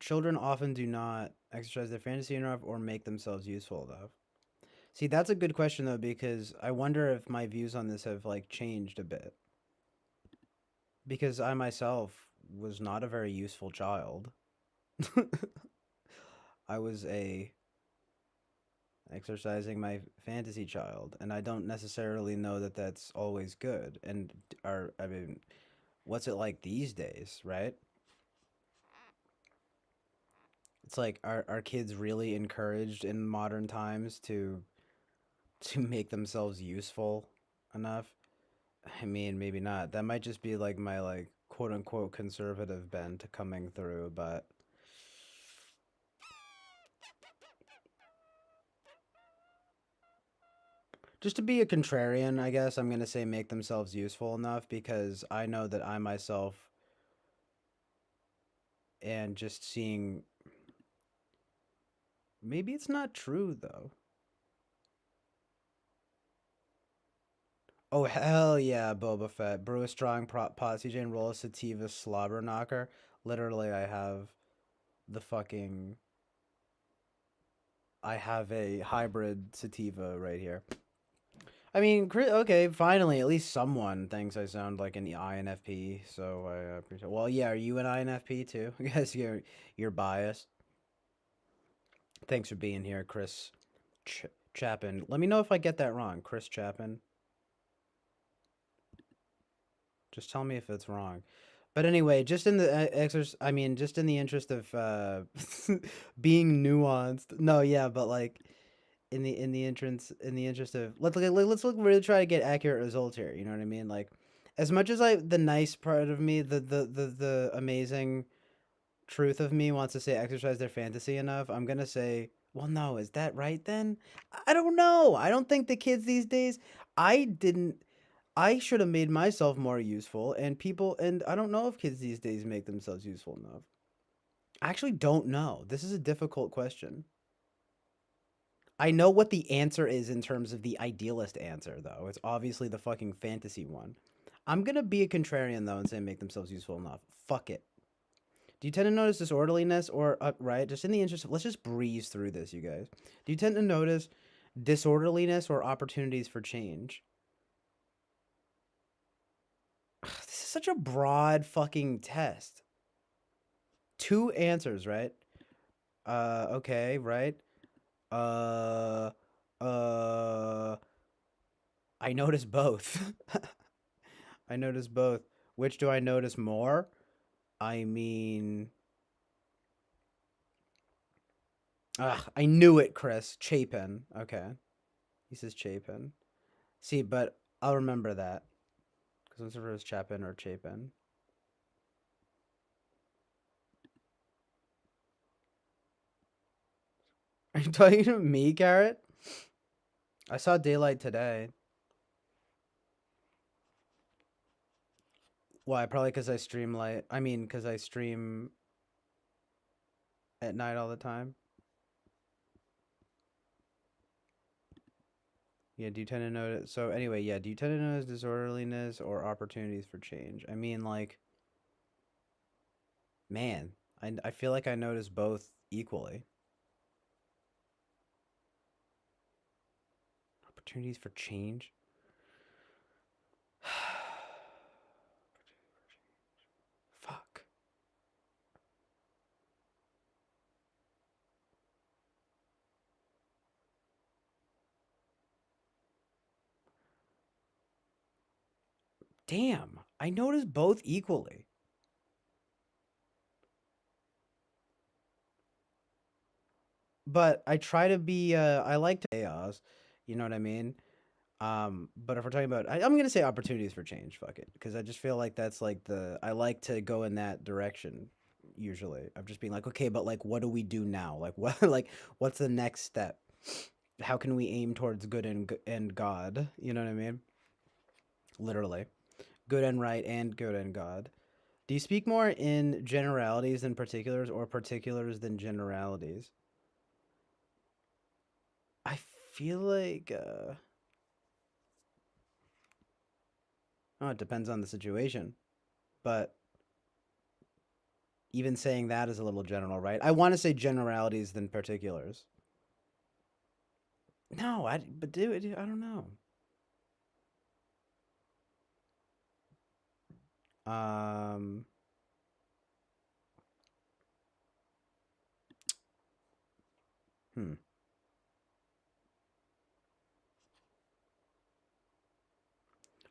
Children often do not exercise their fantasy enough or make themselves useful enough. See, that's a good question though, because I wonder if my views on this have like changed a bit. Because I myself was not a very useful child. I was a exercising my fantasy child, and I don't necessarily know that that's always good. And I mean, what's it like these days, right? It's like are kids really encouraged in modern times to make themselves useful enough? I mean, maybe not. That might just be like my like quote unquote conservative bent coming through, but just to be a contrarian, I guess I'm going to say make themselves useful enough because I know that I myself and just seeing maybe it's not true though. Oh hell yeah, Boba Fett. Brew a strong pot CJ and roll a sativa slobber knocker. Literally the fucking I have a hybrid sativa right here. I mean, okay, finally, at least someone thinks I sound like an INFP, so I appreciate. Well, yeah, are you an INFP too? I guess you're biased. Thanks for being here, Chris Chapin. Let me know if I get that wrong, Chris Chapin. Just tell me if it's wrong. But anyway, just in the I mean, just in the interest of being nuanced. No, yeah, but like in the interest of let's look really try to get accurate results here. You know what I mean? Like, as much as the nice part of me, the amazing truth of me wants to say exercise their fantasy enough, I'm gonna say Well, no, is that right then? I don't know. I don't think the kids these days. I didn't. I should have made myself more useful, and people. And I don't know if kids these days make themselves useful enough. I actually don't know. This is a difficult question. I know what the answer is in terms of the idealist answer, though. It's obviously the fucking fantasy one. I'm gonna be a contrarian though and say make themselves useful enough. Fuck it. Do you tend to notice disorderliness or right? Just in the interest of let's just breeze through this, you guys. Do you tend to notice disorderliness or opportunities for change? This is such a broad fucking test. Two answers, right? Okay, right? Uh, uh, I notice both. I notice both. Which do I notice more? I mean, I knew it, Chris. Chapin. Okay. He says Chapin. See, but I'll remember that. Because what's the first Chapin or Chapin? Are you talking to me, Garrett? I saw daylight today. Why? Probably because I stream light. I mean, because I stream at night all the time. Yeah, do you tend to notice? So, anyway, yeah, do you tend to notice disorderliness or opportunities for change? I mean, like, man, I feel like I notice both equally. Opportunities for change? Fuck. Damn, I notice both equally. But I try to be, I like to chaos. You know what I mean? But if we're talking about, I'm gonna say opportunities for change. Fuck it, because I just feel like that's like I like to go in that direction. Usually, I'm just being like, okay, but like, what do we do now? Like, what, like, what's the next step? How can we aim towards good and God? You know what I mean? Literally, good and right and good and God. Do you speak more in generalities than particulars, or particulars than generalities? I feel like, oh, it depends on the situation, but even saying that is a little general, right? I want to say generalities than particulars. No, but I don't know. Um, hmm.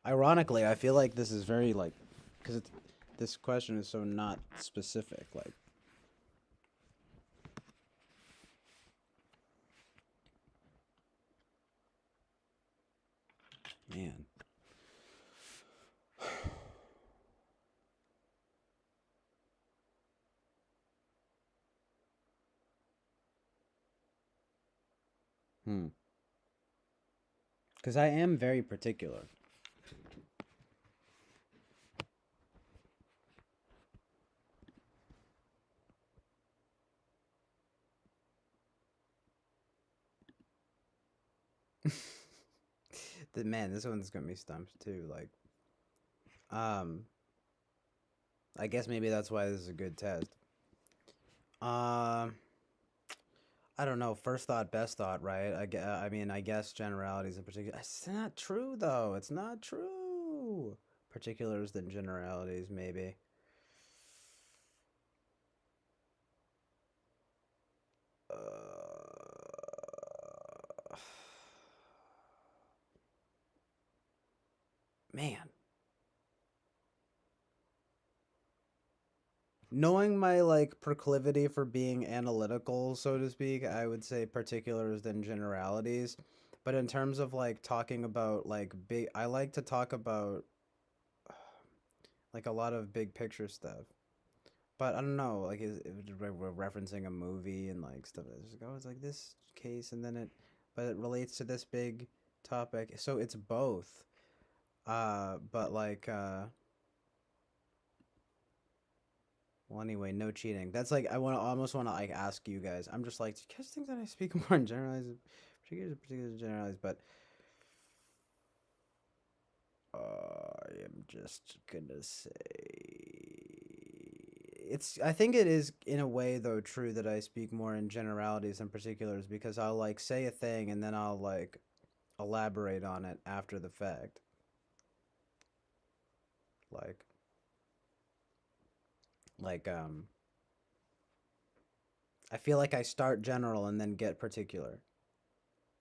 Ironically, I feel like this is very like, because this question is so not specific. Like, man. Hmm. Because I am very particular. The man, this one's gonna be stumped too. Like, um, I guess maybe that's why this is a good test. Um, I don't know. First thought, best thought, right? I mean, I guess generalities in particular. It's not true though. It's not true. Particulars than generalities, maybe. Man, knowing my like proclivity for being analytical, so to speak, I would say particulars than generalities. But in terms of like talking about like big, I like to talk about like a lot of big picture stuff. But I don't know, like, we're referencing a movie and like stuff. It's like, oh, it's like this case, and then but it relates to this big topic. So it's both. But like, well, anyway, no cheating. That's like, I want to almost want to like ask you guys. I'm just like, do you guys think that I speak more in generalized, particular generalized? But I am just gonna say it's. I think it is in a way though true that I speak more in generalities than particulars because I'll like say a thing and then I'll like elaborate on it after the fact. Like like. I feel like I start general and then get particular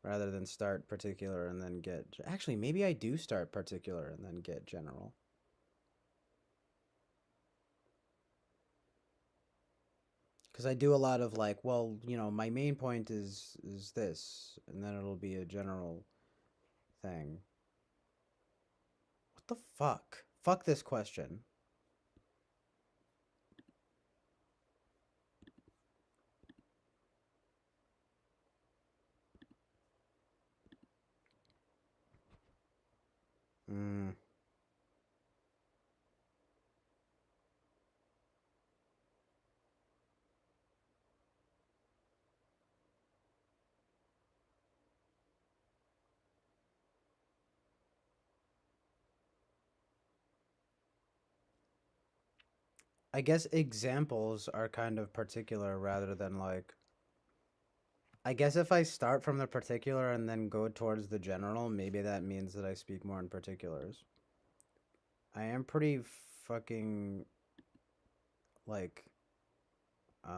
rather than start particular and then get. Actually, maybe I do start particular and then get general. Because I do a lot of like, well, my main point is this, and then it'll be a general thing. What the fuck? Fuck this question. Mm. I guess examples are kind of particular rather than like. I guess if I start from the particular and then go towards the general, maybe that means that I speak more in particulars. I am pretty fucking like I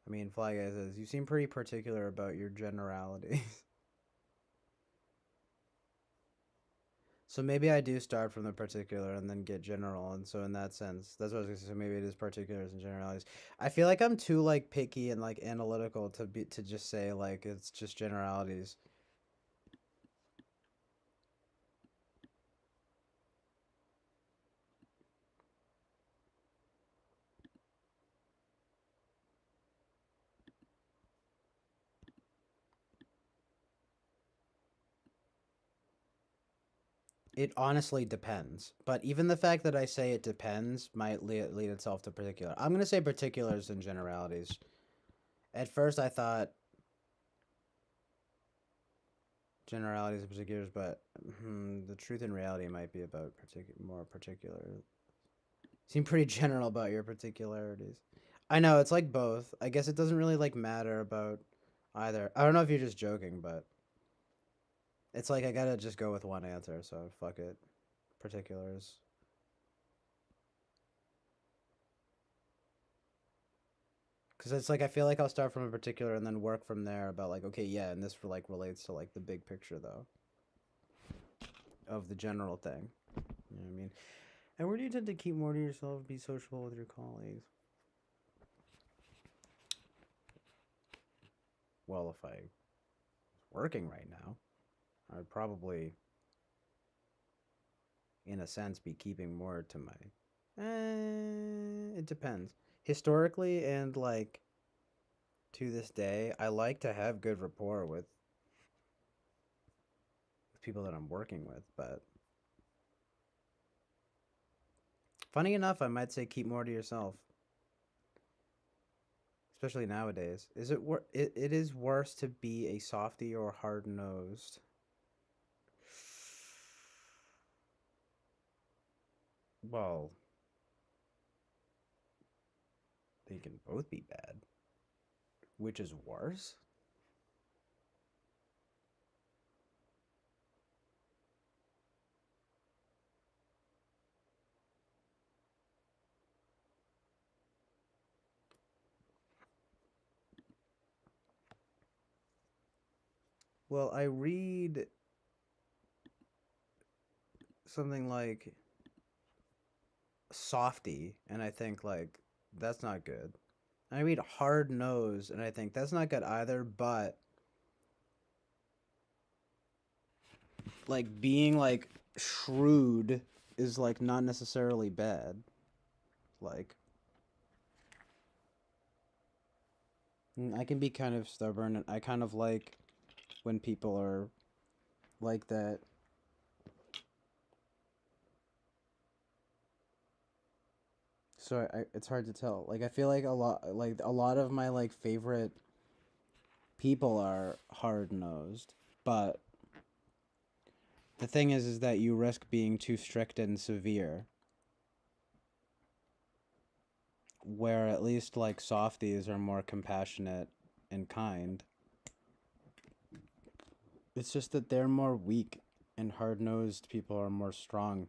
mean, Fly Guy says you seem pretty particular about your generalities. So maybe I do start from the particular and then get general, and so in that sense, that's what I was gonna say. So maybe it is particulars and generalities. I feel like I'm too like picky and like analytical to just say like it's just generalities. It honestly depends, but even the fact that I say it depends might lead itself to particular. I'm gonna say particulars and generalities. At first, I thought generalities and particulars, but the truth and reality might be about more particular. Seem pretty general about your particularities. I know it's like both. I guess it doesn't really like matter about either. I don't know if you're just joking, but it's like I gotta just go with one answer, so fuck it. Particulars. Because it's like I feel like I'll start from a particular and then work from there about like, okay, yeah, and this like relates to like the big picture though of the general thing. You know what I mean? And where do you tend to keep more to yourself, be sociable with your colleagues? Well, if I was working right now, I would probably, in a sense, be keeping more to my. It depends. Historically and like to this day, I like to have good rapport with people that I'm working with, but funny enough, I might say keep more to yourself, especially nowadays. It is worse to be a softy or hard nosed? Well, they can both be bad. Which is worse? Well, I read something like softy, and I think like that's not good. And I read hard nose, and I think that's not good either. But like being like shrewd is like not necessarily bad. Like I can be kind of stubborn, and I kind of like when people are like that. So it's hard to tell. Like I feel like a lot of my like favorite people are hard nosed, but the thing is that you risk being too strict and severe. Where at least like softies are more compassionate and kind. It's just that they're more weak, and hard nosed people are more strong.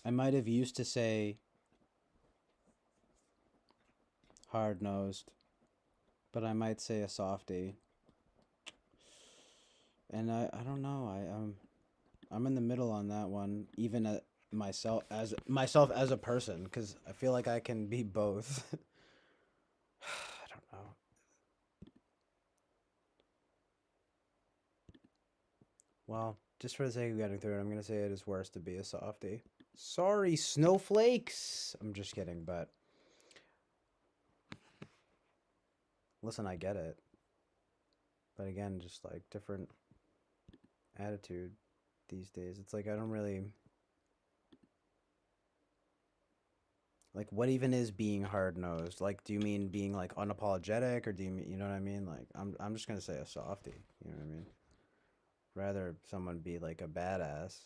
I might have used to say hard nosed, but I might say a softie. And I don't know. I'm in the middle on that one, even at myself as a person, because I feel like I can be both. I don't know. Well, just for the sake of getting through it, I'm gonna say it is worse to be a softie. Sorry, snowflakes. I'm just kidding, but listen, I get it. But again, just like different attitude these days. It's like I don't really like what even is being hard nosed? Like, do you mean being like unapologetic, or do you mean, you know what I mean? Like, I'm just gonna say a softie. You know what I mean? Rather someone be like a badass,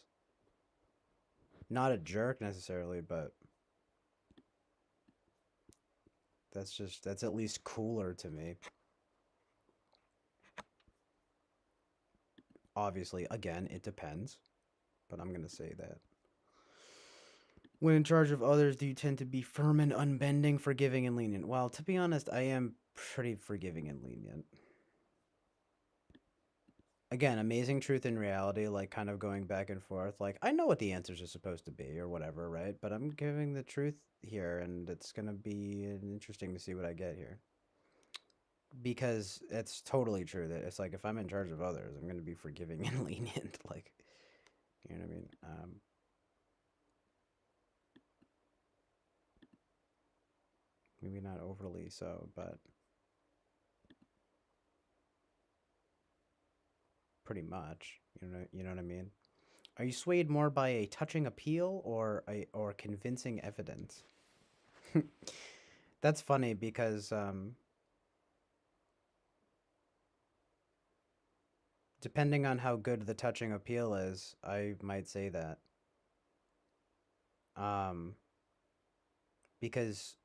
not a jerk necessarily, but that's at least cooler to me. Obviously, again, it depends, but I'm gonna say that. When in charge of others, do you tend to be firm and unbending, forgiving and lenient? Well, to be honest, I am pretty forgiving and lenient. Again, amazing truth and reality, like kind of going back and forth. Like, I know what the answers are supposed to be or whatever, right? But I'm giving the truth here, and it's going to be interesting to see what I get here. Because it's totally true that it's like if I'm in charge of others, I'm going to be forgiving and lenient. Like, you know what I mean? Maybe not overly so, but pretty much. You know what I mean? Are you swayed more by a touching appeal or convincing evidence? That's funny because depending on how good the touching appeal is, I might say that. Um, because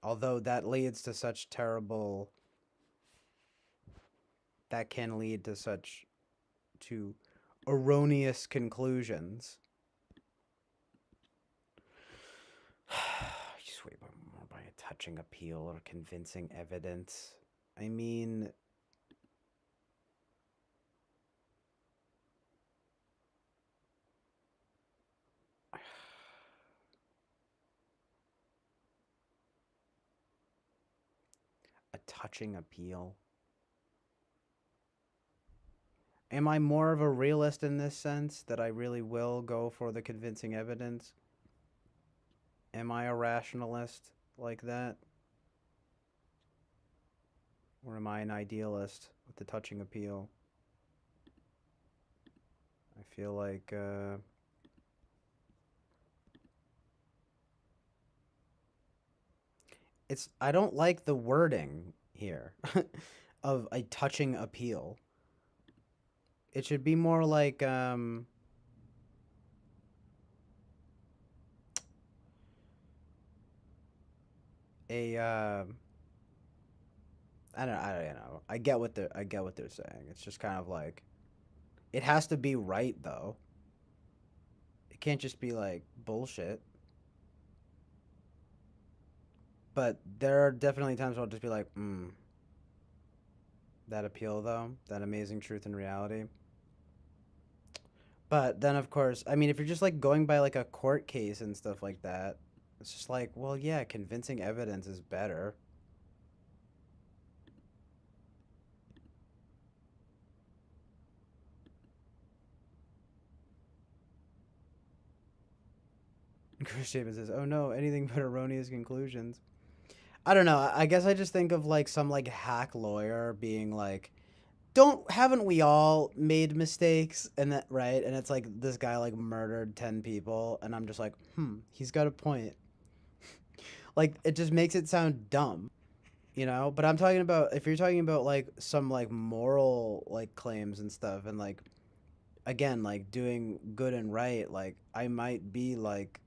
although that can lead to such to erroneous conclusions. You sway more by a touching appeal or convincing evidence. I mean, a touching appeal. Am I more of a realist in this sense that I really will go for the convincing evidence? Am I a rationalist like that? Or am I an idealist with the touching appeal? I feel like I don't like the wording here of a touching appeal. It should be more like a I don't know. I get what they're saying. It's just kind of like it has to be right though. It can't just be like bullshit. But there are definitely times where I'll just be like, that appeal though, that amazing truth and reality. But then of course, I mean, if you're just like going by like a court case and stuff like that, It's just like, well, yeah, convincing evidence is better. Chris Chapin says, "Oh no, anything but erroneous conclusions." I don't know. I guess I just think of like some like hack lawyer being like, "Don't haven't we all made mistakes?" And that right, and it's like this guy like murdered 10 people, and I'm just like, he's got a point. Like it just makes it sound dumb, you know. But I'm talking about if you're talking about like some like moral like claims and stuff, and like again like doing good and right, like I might be like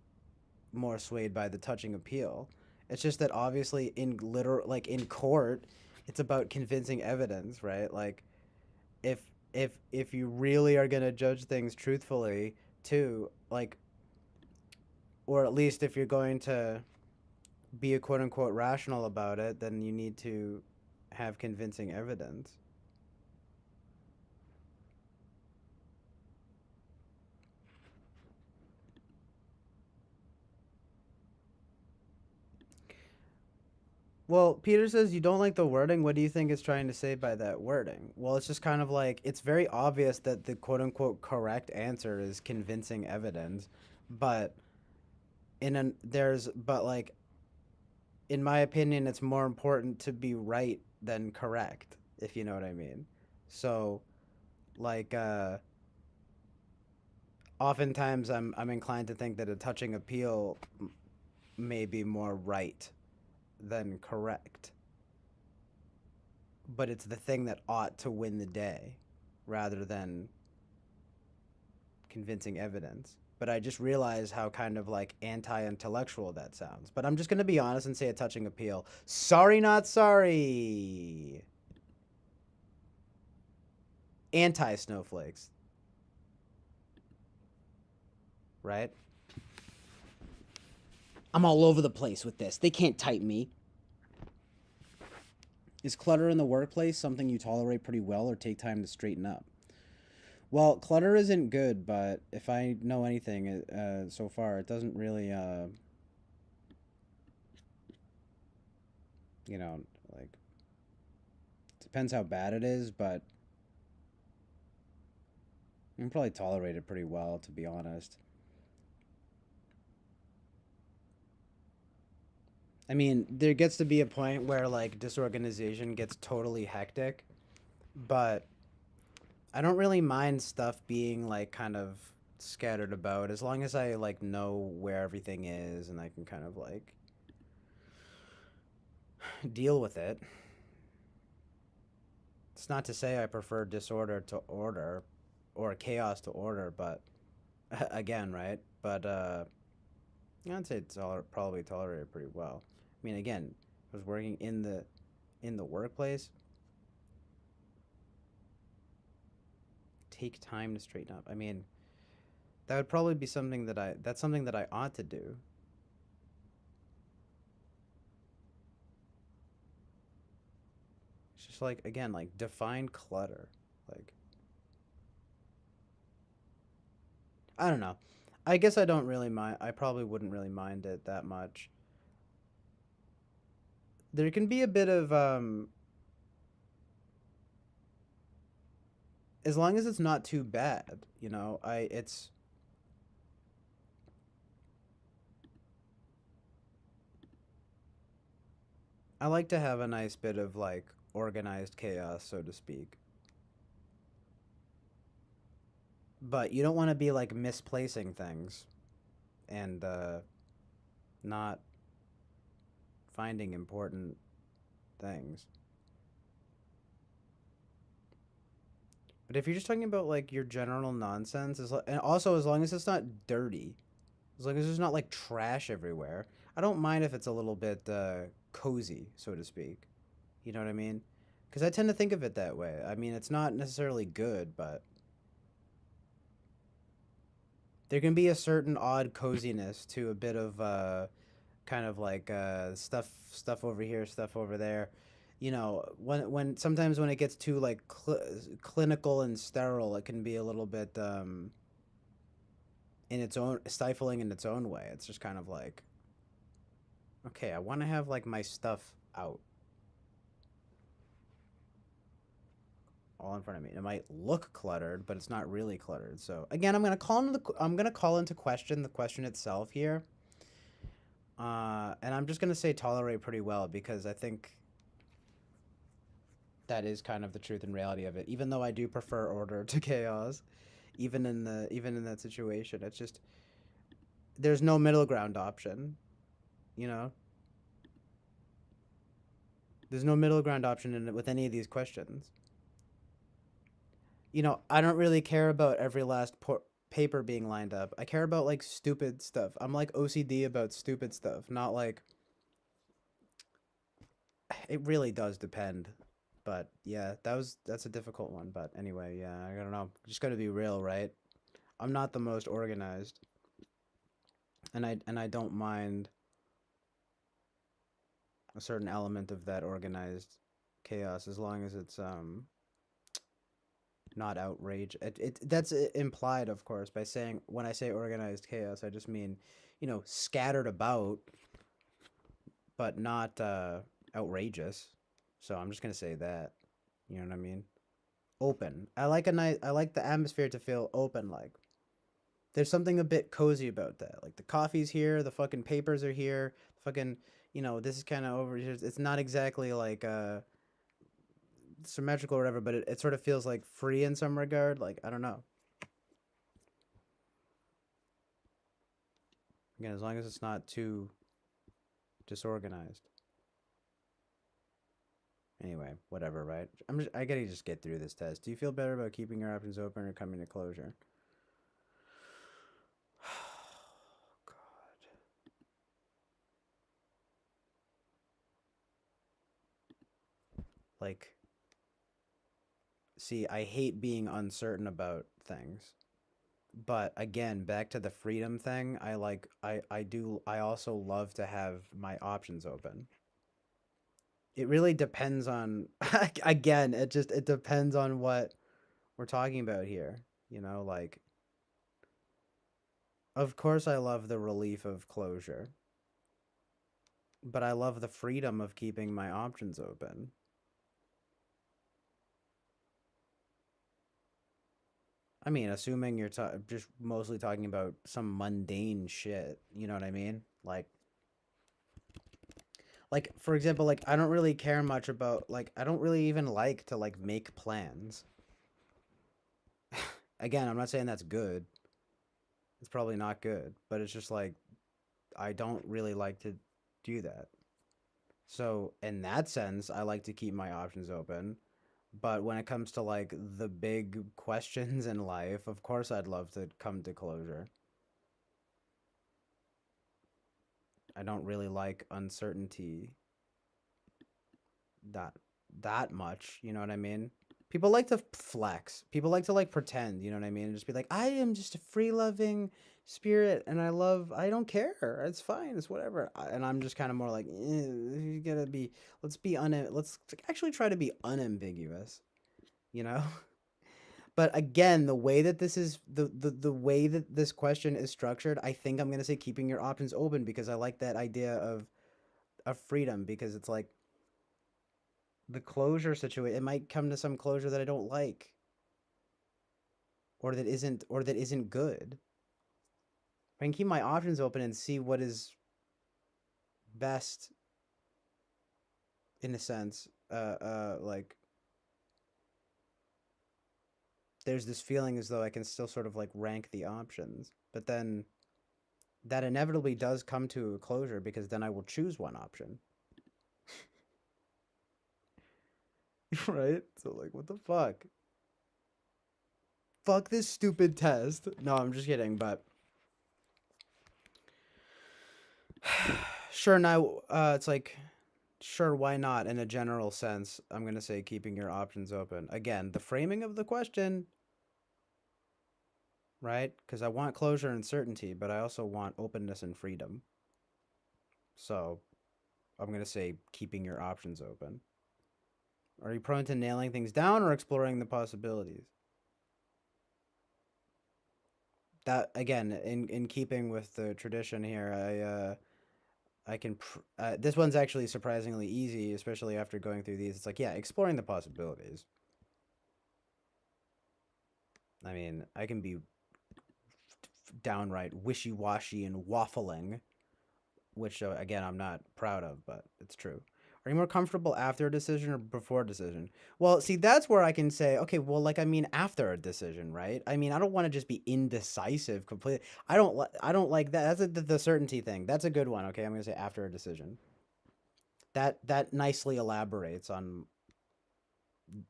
more swayed by the touching appeal. It's just that obviously in literal like in court, it's about convincing evidence, right? Like if if you really are gonna judge things truthfully, too, like, or at least if you're going to be a quote unquote rational about it, then you need to have convincing evidence. Well, Peter says you don't like the wording. What do you think it's trying to say by that wording? Well, it's just kind of like it's very obvious that the quote unquote correct answer is convincing evidence, but but like in my opinion, it's more important to be right than correct, if you know what I mean. So, like oftentimes I'm inclined to think that a touching appeal may be more right than correct, but it's the thing that ought to win the day rather than convincing evidence. But I just realize how kind of like anti-intellectual that sounds. But I'm just gonna be honest and say a touching appeal. Sorry, not sorry. Anti-snowflakes, right? I'm all over the place with this. They can't type me. Is clutter in the workplace something you tolerate pretty well or take time to straighten up? Well, clutter isn't good, but if I know anything so far, it doesn't really, you know, like, depends how bad it is, but I can probably tolerate it pretty well, to be honest. I mean, there gets to be a point where, like, disorganization gets totally hectic, but I don't really mind stuff being, like, kind of scattered about as long as I, like, know where everything is and I can kind of, like, deal with it. It's not to say I prefer disorder to order or chaos to order, but again, right? But I'd say it's probably tolerated pretty well. I mean, again, I was working in the workplace. Take time to straighten up. I mean, that would probably be something that that's something that I ought to do. It's just like again, like define clutter. Like I don't know. I guess I don't really mind. I probably wouldn't really mind it that much. There can be a bit of as long as it's not too bad, you know. I like to have a nice bit of like organized chaos, so to speak. But you don't want to be like misplacing things and not finding important things. But if you're just talking about like your general nonsense, and also as long as it's not dirty, as long as there's not like trash everywhere, I don't mind if it's a little bit cozy, so to speak. You know what I mean? Because I tend to think of it that way. I mean, it's not necessarily good, but there can be a certain odd coziness to a bit of kind of like stuff over here, stuff over there. You know, when sometimes when it gets too like clinical and sterile, it can be a little bit in its own stifling in its own way. It's just kind of like Okay, I want to have like my stuff out all in front of me. It might look cluttered, but it's not really cluttered. So again, I'm gonna call into question the question itself here. And I'm just gonna say tolerate pretty well because I think that is kind of the truth and reality of it. Even though I do prefer order to chaos, even in that situation, it's just there's no middle ground option. You know, there's no middle ground option in it with any of these questions. I don't really care about every last paper being lined up. I care about like stupid stuff. I'm like OCD about stupid stuff, not like it really does depend. But yeah, that's a difficult one. But anyway, yeah, I don't know. Just got to be real, right? I'm not the most organized, and I don't mind a certain element of that organized chaos as long as it's not outrage. That's implied, of course, by saying when I say organized chaos, I just mean, scattered about, but not outrageous. So I'm just gonna say that. You know what I mean? Open. I like the atmosphere to feel open. Like there's something a bit cozy about that. Like the coffee's here, the fucking papers are here, fucking. This is kind of over here. It's not exactly like symmetrical or whatever, but it sort of feels like free in some regard. Like I don't know. Again, as long as it's not too disorganized. Anyway, whatever, right? I gotta just get through this test. Do you feel better about keeping your options open or coming to closure? God. Like, see, I hate being uncertain about things. But again, back to the freedom thing, I also love to have my options open. It really depends on again, it depends on what we're talking about here. Like of course I love the relief of closure, but I love the freedom of keeping my options open. I mean, assuming you're just mostly talking about some mundane shit, you know what I mean? Like for example, like I don't really care much about like I don't really even like to like make plans. Again, I'm not saying that's good. It's probably not good, but it's just like I don't really like to do that. So, in that sense, I like to keep my options open. But when it comes to like the big questions in life, of course I'd love to come to closure. I don't really like uncertainty that that much, you know what I mean? People like to flex. People like to like pretend, you know what I mean? And just be like, "I am just a free-loving spirit and I don't care. It's fine. It's whatever." And I'm just kind of more like, you gotta be, let's actually try to be unambiguous, you know? But again, the way that this is the way that this question is structured, I think I'm gonna say keeping your options open because I like that idea of freedom because it's like the closure situation. It might come to some closure that I don't like or that isn't good. I can keep my options open and see what is best in a sense. Like there's this feeling as though I can still sort of like rank the options, but then that inevitably does come to a closure because then I will choose one option. Right? So like what the fuck? Fuck this stupid test. No, I'm just kidding, but sure now it's like sure why not in a general sense. I'm going to say keeping your options open. Again, the framing of the question, right? Cuz I want closure and certainty, but I also want openness and freedom. So, I'm going to say keeping your options open. Are you prone to nailing things down or exploring the possibilities? That again, in keeping with the tradition here, I can. This one's actually surprisingly easy, especially after going through these. It's like, yeah, exploring the possibilities. I mean, I can be downright wishy-washy and waffling, which again I'm not proud of, but it's true. Are you more comfortable after a decision or before a decision? Well, see, that's where I can say, okay, well, like I mean, after a decision, right? I mean, I don't want to just be indecisive completely. I don't like that. That's the certainty thing. That's a good one. Okay, I'm gonna say after a decision. That nicely elaborates on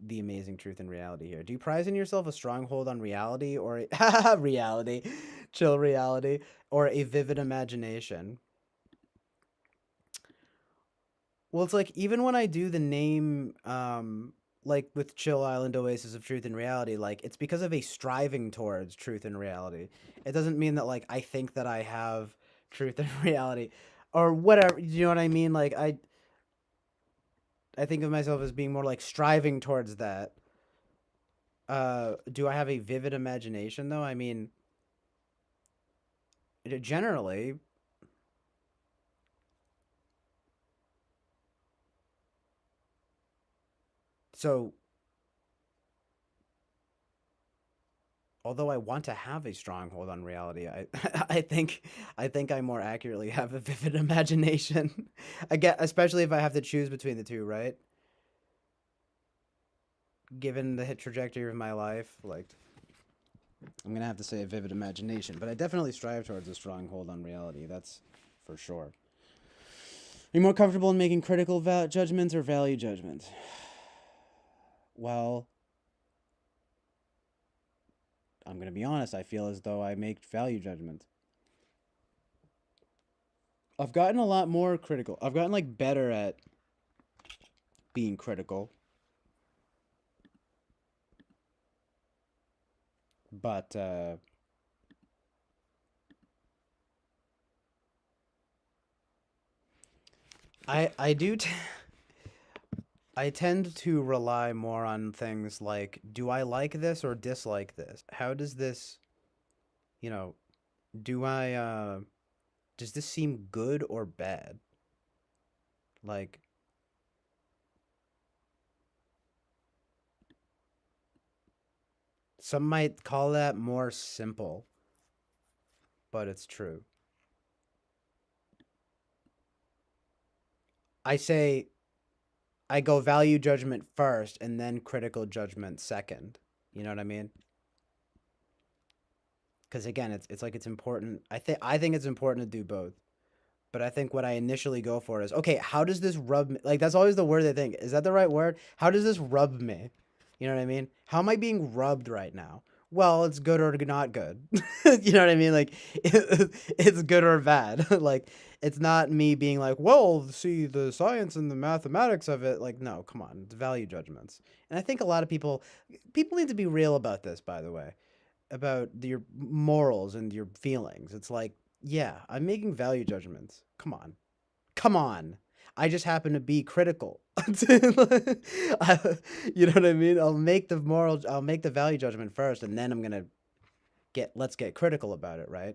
the amazing truth and reality here. Do you prize in yourself a stronghold on reality or a reality, chill reality, or a vivid imagination? Well, it's like even when I do the name, like with Chill Island Oasis of Truth and Reality, like it's because of a striving towards truth and reality. It doesn't mean that like I think that I have truth and reality, or whatever. You know what I mean? Like I think of myself as being more like striving towards that. Do I have a vivid imagination though? I mean, generally. So although I want to have a stronghold on reality, I think I think I more accurately have a vivid imagination. I get, especially if I have to choose between the two, right? Given the hit trajectory of my life, like I'm gonna have to say a vivid imagination, but I definitely strive towards a stronghold on reality. That's for sure. Are you more comfortable in making critical judgments or value judgments? Well, I'm gonna be honest. I feel as though I make value judgments. I've gotten a lot more critical. I've gotten like better at being critical, but I do. I tend to rely more on things like, do I like this or dislike this? How does this, you know, do I does this seem good or bad? Like some might call that more simple, but it's true. I say I go value judgment first and then critical judgment second. You know what I mean? Because again, it's like it's important. I think it's important to do both. But I think what I initially go for is, okay, how does this rub me? Like that's always the word I think. Is that the right word? How does this rub me? You know what I mean? How am I being rubbed right now? Well, it's good or not good. You know what I mean? Like it's good or bad. Like it's not me being like, well, see the science and the mathematics of it. Like no, come on, it's value judgments. And I think a lot of people need to be real about this, by the way, about your morals and your feelings. It's like, yeah, I'm making value judgments. Come on. Come on. I just happen to be critical. You know what I mean? I'll make the value judgment first and then I'm going to let's get critical about it, right?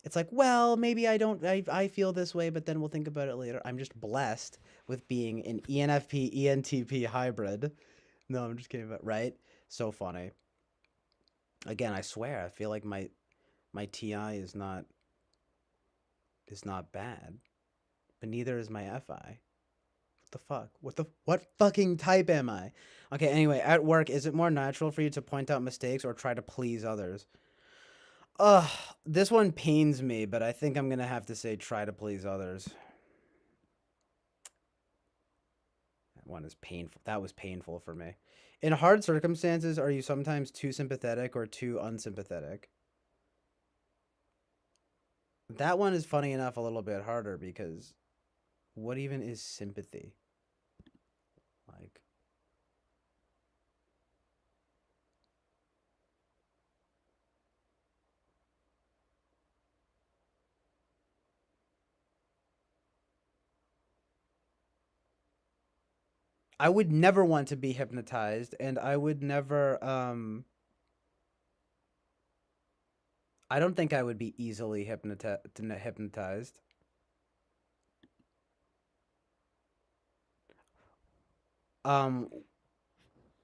It's like, well, maybe I feel this way, but then we'll think about it later. I'm just blessed with being an ENFP ENTP hybrid. No, I'm just kidding, but right? So funny. Again, I swear, I feel like my TI is not bad, but neither is my FI. What the fuck? What fucking type am I? Okay, anyway, at work, is it more natural for you to point out mistakes or try to please others? Ugh, this one pains me, but I think I'm gonna have to say try to please others. That one is painful. That was painful for me. In hard circumstances, are you sometimes too sympathetic or too unsympathetic? That one is funny enough a little bit harder because what even is sympathy? Like, I would never want to be hypnotized, and I would never. I don't think I would be easily hypnotized. Um,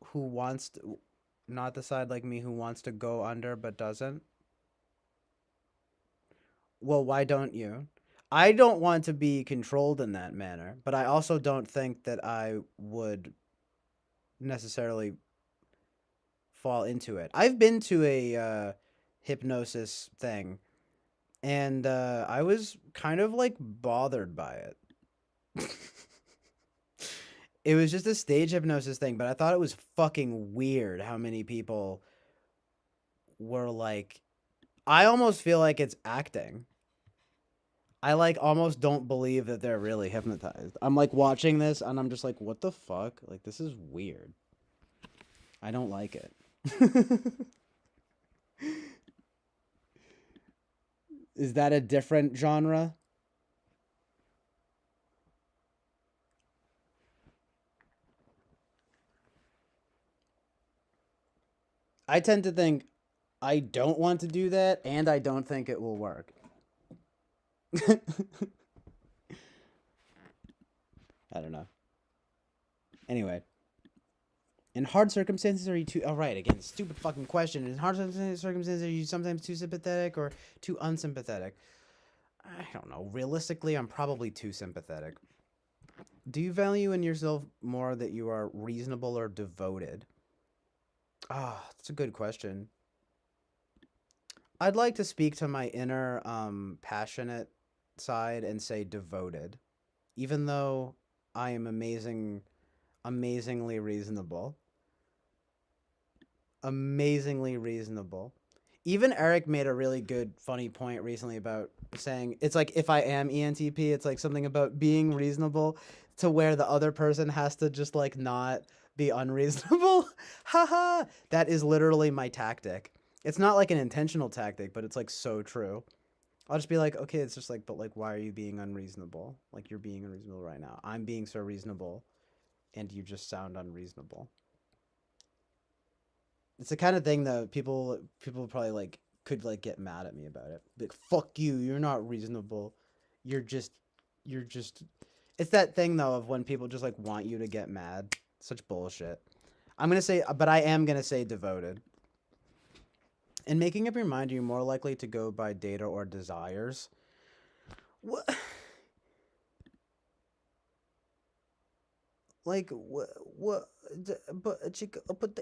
who wants to, not the side like me who wants to go under but doesn't? Well, why don't you? I don't want to be controlled in that manner, but I also don't think that I would necessarily fall into it. I've been to a hypnosis thing, and I was kind of like bothered by it. It was just a stage hypnosis thing, but I thought it was fucking weird how many people were like, I almost feel like it's acting. I like almost don't believe that they're really hypnotized. I'm like watching this and I'm just like, what the fuck? Like, this is weird. I don't like it. Is that a different genre? I tend to think I don't want to do that and I don't think it will work. I don't know. Anyway, in hard circumstances, are you too? Oh, right. Again, stupid fucking question. In hard circumstances, are you sometimes too sympathetic or too unsympathetic? I don't know. Realistically, I'm probably too sympathetic. Do you value in yourself more that you are reasonable or devoted? Ah, that's a good question. I'd like to speak to my inner, passionate side and say devoted, even though I am amazingly reasonable. Amazingly reasonable. Even Eric made a really good, funny point recently about saying it's like if I am ENTP, it's like something about being reasonable to where the other person has to just like not be unreasonable. Haha. That is literally my tactic. It's not like an intentional tactic, but it's like so true. I'll just be like, okay, it's just like, but like, why are you being unreasonable? Like, you're being unreasonable right now. I'm being so reasonable, and you just sound unreasonable. It's the kind of thing that people probably like could like get mad at me about it. Like fuck you, you're not reasonable. You're just you're just it's that thing though of when people just like want you to get mad. Such bullshit. I'm going to say but I am going to say devoted. In making up your mind, are you more likely to go by data or desires? What like what but chica but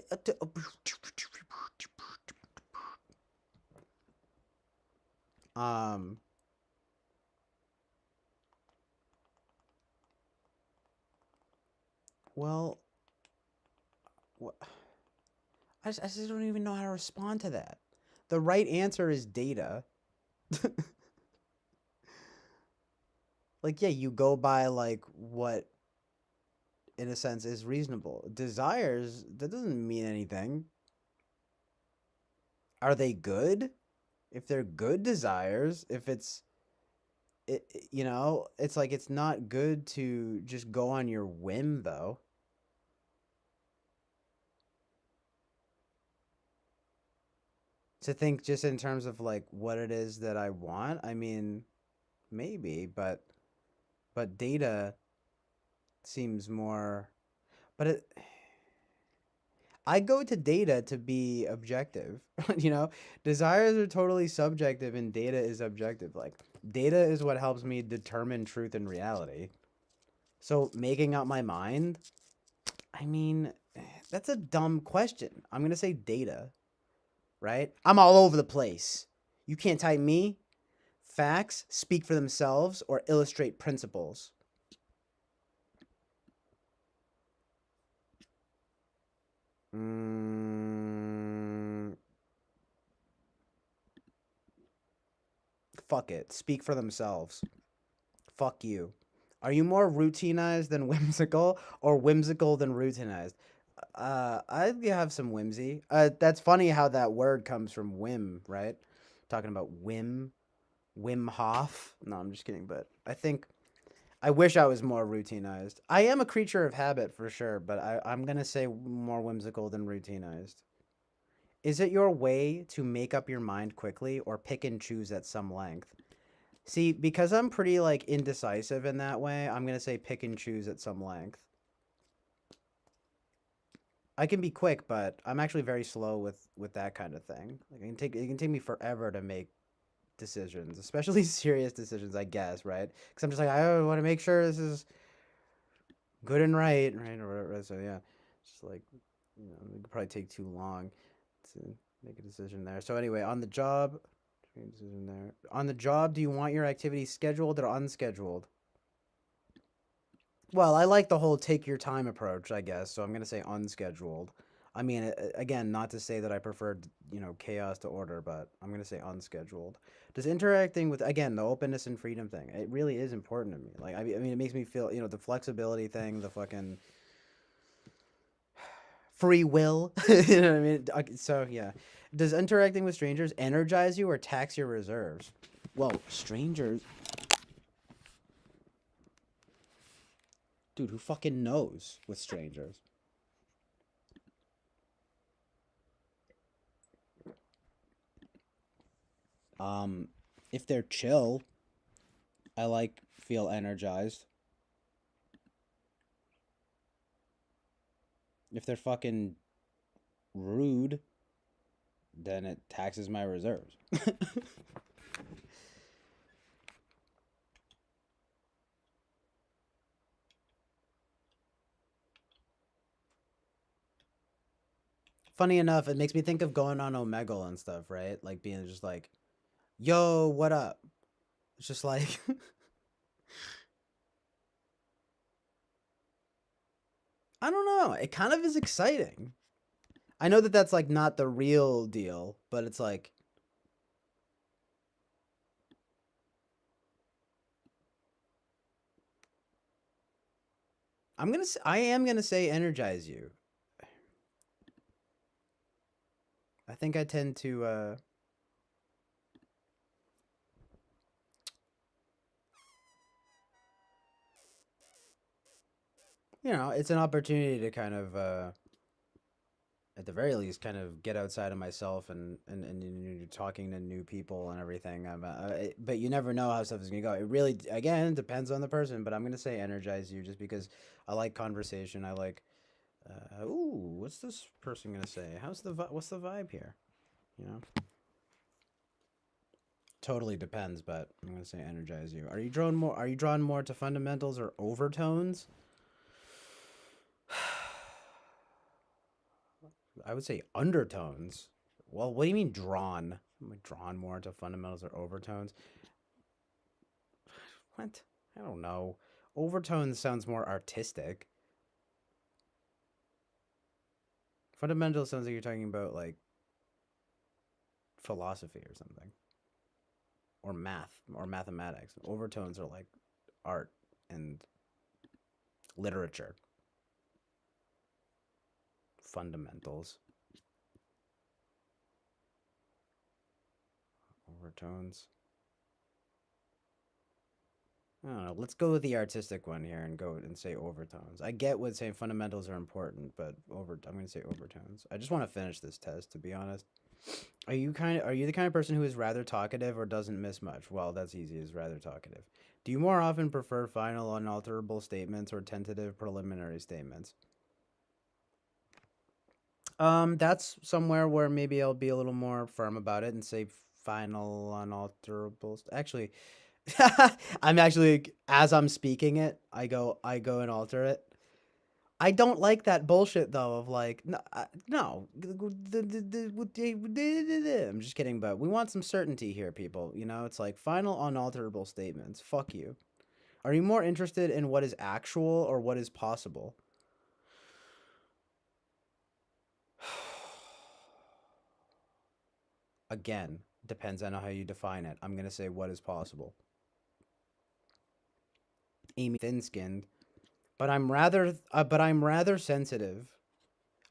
um well what I just don't even know how to respond to that. The right answer is data. Like, yeah, you go by like what in a sense is reasonable. Desires, that doesn't mean anything. Are they good? If they're good desires, if it's it's like it's not good to just go on your whim though. To think just in terms of like what it is that I want, I mean, maybe, but data seems more but I go to data to be objective. you know, desires are totally subjective and data is objective. Like, data is what helps me determine truth and reality. So, making up my mind, I mean, that's a dumb question. I'm going to say data, right? I'm all over the place. You can't type me. Facts speak for themselves or illustrate principles. Mm, fuck it. Speak for themselves. Fuck you. Are you more routinized than whimsical or whimsical than routinized? I have some whimsy. That's funny how that word comes from whim, right? Talking about Wim Hof. No, I'm just kidding, but I wish I was more routinized. I am a creature of habit for sure, but I'm gonna say more whimsical than routinized. Is it your way to make up your mind quickly or pick and choose at some length? See, because I'm pretty like indecisive in that way, I'm gonna say pick and choose at some length. I can be quick, but I'm actually very slow with that kind of thing. Like it can take me forever to make decisions, especially serious decisions, I guess, right? Because I'm just like I want to make sure this is good and right, or whatever. So yeah, just like it could probably take too long to make a decision there. So anyway, on the job, make a decision there. On the job, do you want your activities scheduled or unscheduled? Well, I like the whole take your time approach, I guess. So I'm gonna say unscheduled. I mean, again, not to say that I prefer, chaos to order, but I'm gonna say unscheduled. Just interacting with, again, the openness and freedom thing. It really is important to me. Like, I mean, it makes me feel, the flexibility thing, the fucking free will. You know what I mean? So yeah, does interacting with strangers energize you or tax your reserves? Well, strangers, dude, who fucking knows with strangers? Um, if they're chill, I like feel energized. If they're fucking rude, then it taxes my reserves. Funny enough, it makes me think of going on Omegle and stuff, right? Like being just like, "Yo, what up?" It's just like, I don't know. It kind of is exciting. I know that that's like not the real deal, but it's like I am gonna say energize you. I think I tend to it's an opportunity to kind of at the very least kind of get outside of myself and you're talking to new people and everything. But you never know how stuff is gonna go. It really again depends on the person, but I'm gonna say energize you just because I like conversation. I like ooh, what's this person gonna say? What's the vibe here? You know, totally depends, but I'm gonna say energize you. Are you drawn more to fundamentals or overtones? I would say undertones. Well, what do you mean drawn? Am I drawn more to fundamentals or overtones? What? I don't know. Overtones sounds more artistic. Fundamentals sounds like you're talking about like philosophy or something, or math or mathematics. Overtones are like art and literature. Fundamentals. Overtones. I don't know. Let's go with the artistic one here and go and say overtones. I get what saying fundamentals are important, but I'm going to say overtones. I just want to finish this test, to be honest. Are you the kind of person who is rather talkative or doesn't miss much? Well, that's easy. Is rather talkative. Do you more often prefer final unalterable statements or tentative preliminary statements? That's somewhere where maybe I'll be a little more firm about it and say final unalterable. Actually, I'm actually as I'm speaking it, I go and alter it. I don't like that bullshit though of like no, no. I'm just kidding, but we want some certainty here, people. It's like final unalterable statements. Fuck you. Are you more interested in what is actual or what is possible? Again, depends on how you define it. I'm gonna say what is possible. Amy thin-skinned, but I'm rather sensitive.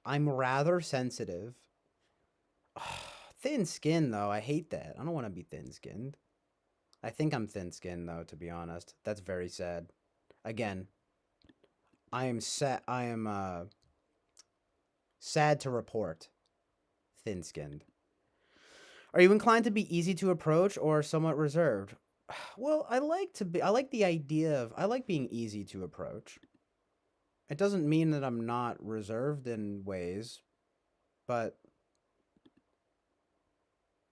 I'm rather sensitive. Thin skin though, I hate that. I don't want to be thin skinned. I think I'm thin skinned though, to be honest. That's very sad. Again, I am sad. I am sad to report thin skinned. Are you inclined to be easy to approach or somewhat reserved? Well, I like the idea of I like being easy to approach. It doesn't mean that I'm not reserved in ways, but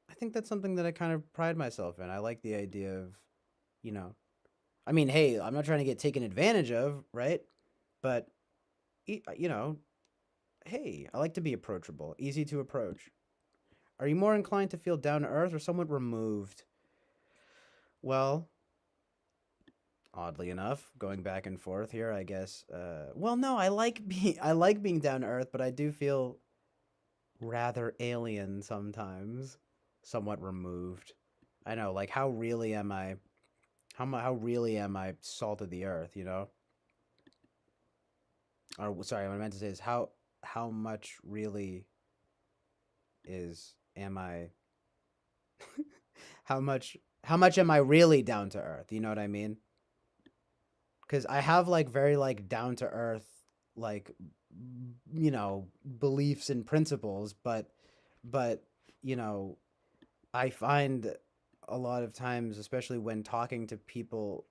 I think that's something that I kind of pride myself in. I like the idea of, you know, I mean, hey, I'm not trying to get taken advantage of, right? But, you know, hey, I like to be approachable, easy to approach. Are you more inclined to feel down to earth or somewhat removed? Well, oddly enough, going back and forth here, I guess. Well, no, I like being down to earth, but I do feel rather alien sometimes, somewhat removed. I know, like how really am I? How really am I salt of the earth? You know? Or sorry, what I meant to say is how much really is am I? How much am I really down to earth? You know what I mean? Because I have like very like down to earth like beliefs and principles, but you know I find a lot of times, especially when talking to people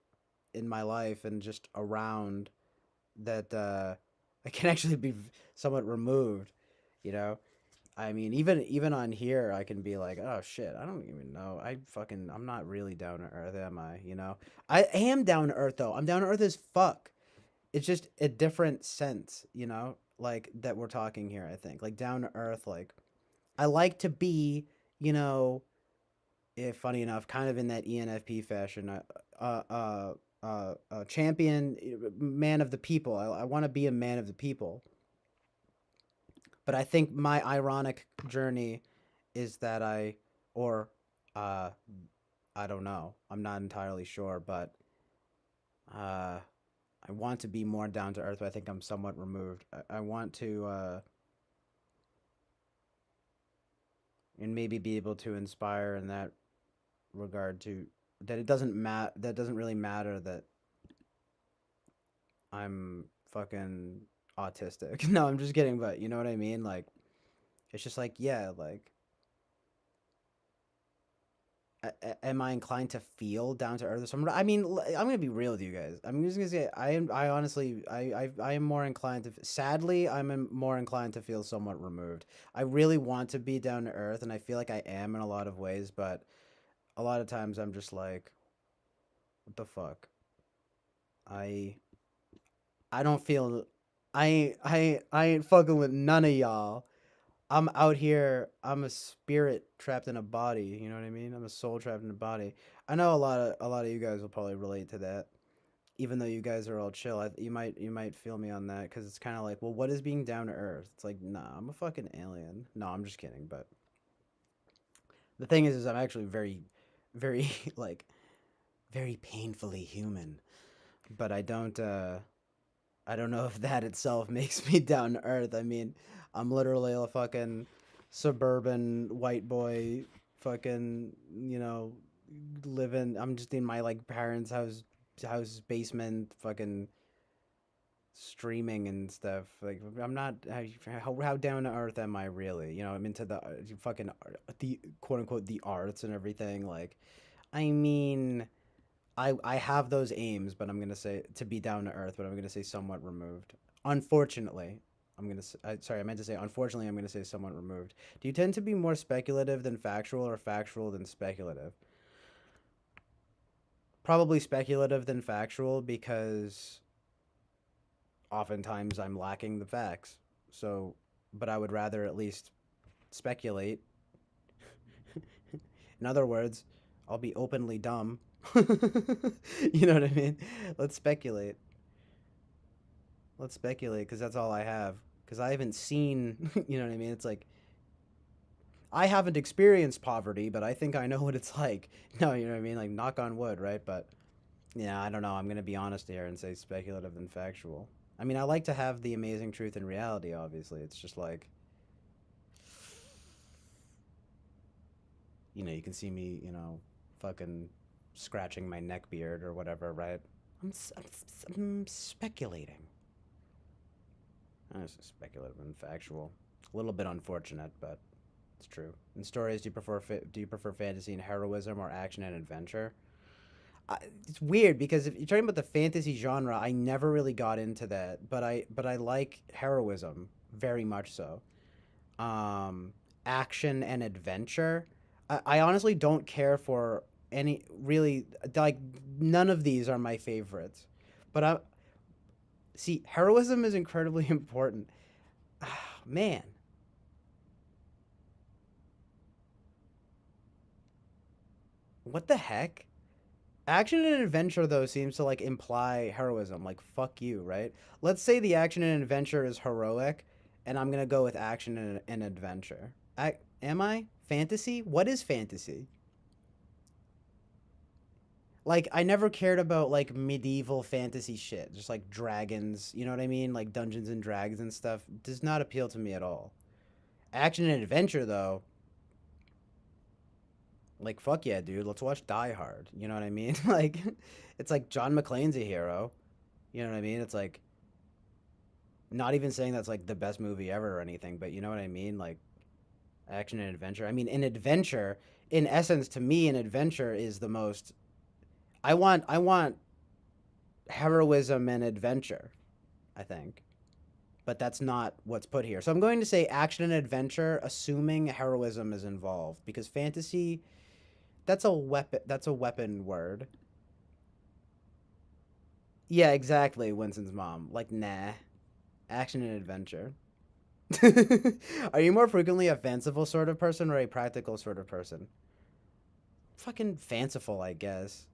in my life and just around, that I can actually be somewhat removed. You know, I mean, even on here, I can be like, oh shit, I don't even know. I'm not really down to earth, am I? You know, I am down to earth though. I'm down to earth as fuck. It's just a different sense, like that we're talking here. I think like down to earth. Like I like to be, you know, if funny enough, kind of in that ENFP fashion. Champion, man of the people. I want to be a man of the people. But I think my ironic journey is that or, uh, I don't know. I'm not entirely sure, but uh, I want to be more down to earth. But I think I'm somewhat removed. I want to, and maybe be able to inspire in that regard to that it doesn't that doesn't really matter that I'm fucking autistic. No, I'm just kidding, but you know what I mean? Like it's just like, yeah, like am I inclined to feel down to earth or something? I mean, I'm gonna be real with you guys. I'm just gonna say I am. I honestly, I am more inclined to. Sadly, more inclined to feel somewhat removed. I really want to be down to earth, and I feel like I am in a lot of ways. But a lot of times, I'm just like, what the fuck? I I don't feel. I ain't fucking with none of y'all. I'm out here. I'm a spirit trapped in a body. You know what I mean? I'm a soul trapped in a body. I know a lot of you guys will probably relate to that. Even though you guys are all chill, you might feel me on that because it's kind of like, well, what is being down to earth? It's like, nah, I'm a fucking alien. No, I'm just kidding. But the thing is I'm actually very, very like very painfully human. But I don't know if that itself makes me down to earth. I mean, I'm literally a fucking suburban white boy, fucking, living. I'm just in my like parents' house basement, fucking streaming and stuff. Like, I'm not. How down to earth am I really? I'm into the fucking the quote unquote the arts and everything. Like, I mean. I have those aims, but I'm gonna say to be down to earth, but I'm gonna say somewhat removed. Unfortunately, sorry, I meant to say unfortunately. I'm gonna say somewhat removed. Do you tend to be more speculative than factual, or factual than speculative? Probably speculative than factual because oftentimes I'm lacking the facts. So, but I would rather at least speculate. In other words, I'll be openly dumb. You know what I mean? Let's speculate. Let's speculate because that's all I have. Because I haven't seen, you know what I mean? It's like, I haven't experienced poverty, but I think I know what it's like. No, you know what I mean? Like, knock on wood, right? But yeah, I don't know. I'm going to be honest here and say speculative and factual. I mean, I like to have the amazing truth and reality, obviously. It's just like, you can see me, fucking scratching my neck beard or whatever, right? I'm speculating. It's speculative and factual. A little bit unfortunate, but it's true. In stories, do you prefer fantasy and heroism or action and adventure? it's weird because if you're talking about the fantasy genre, I never really got into that, but I like heroism very much so. Um, Action and adventure. I honestly don't care for any really like none of these are my favorites, but I see heroism is incredibly important. Man, what the heck? Action and adventure though seems to like imply heroism, like fuck you, right? Let's say the action and adventure is heroic, and I'm gonna go with action and adventure. Am I fantasy? What is fantasy? Like I never cared about like medieval fantasy shit, just like dragons. You know what I mean? Like Dungeons and Dragons and stuff does not appeal to me at all. Action and adventure though, like fuck yeah, dude. Let's watch Die Hard. You know what I mean? Like, it's like John McClane's a hero. You know what I mean? It's like not even saying that's like the best movie ever or anything, but you know what I mean? Like action and adventure. I mean, in adventure, in essence, to me, an adventure is the most. I want heroism and adventure. I think, but that's not what's put here. So I'm going to say action and adventure, assuming heroism is involved, because fantasy. That's a weapon. That's a weapon word. Yeah, exactly. Winston's mom. Like, nah. Action and adventure. Are you more frequently a fanciful sort of person or a practical sort of person? Fucking fanciful, I guess.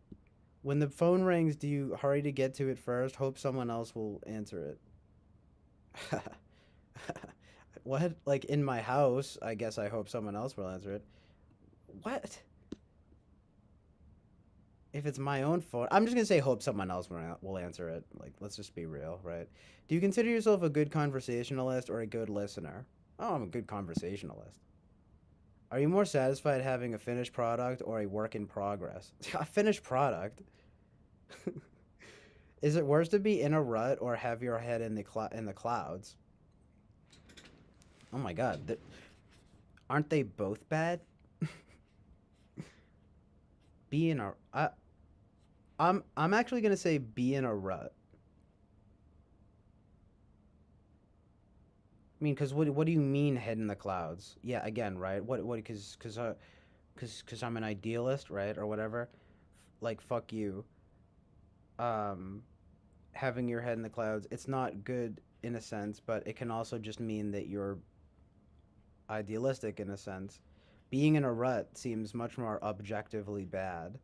When the phone rings, do you hurry to get to it first? Hope someone else will answer it. What? Like in my house, I guess I hope someone else will answer it. What? If it's my own phone, I'm just gonna say hope someone else will answer it. Like, let's just be real, right? Do you consider yourself a good conversationalist or a good listener? Oh, I'm a good conversationalist. Are you more satisfied having a finished product or a work in progress? A finished product. Is it worse to be in a rut or have your head in the clouds? Oh my god, aren't they both bad? Be in a I'm actually gonna say be in a rut. I mean, cause what do you mean head in the clouds? Yeah, again, right? What? Cause I'm an idealist, right, or whatever. Like fuck you. Um, Having your head in the clouds, it's not good in a sense, but it can also just mean that you're idealistic in a sense. Being in a rut seems much more objectively bad.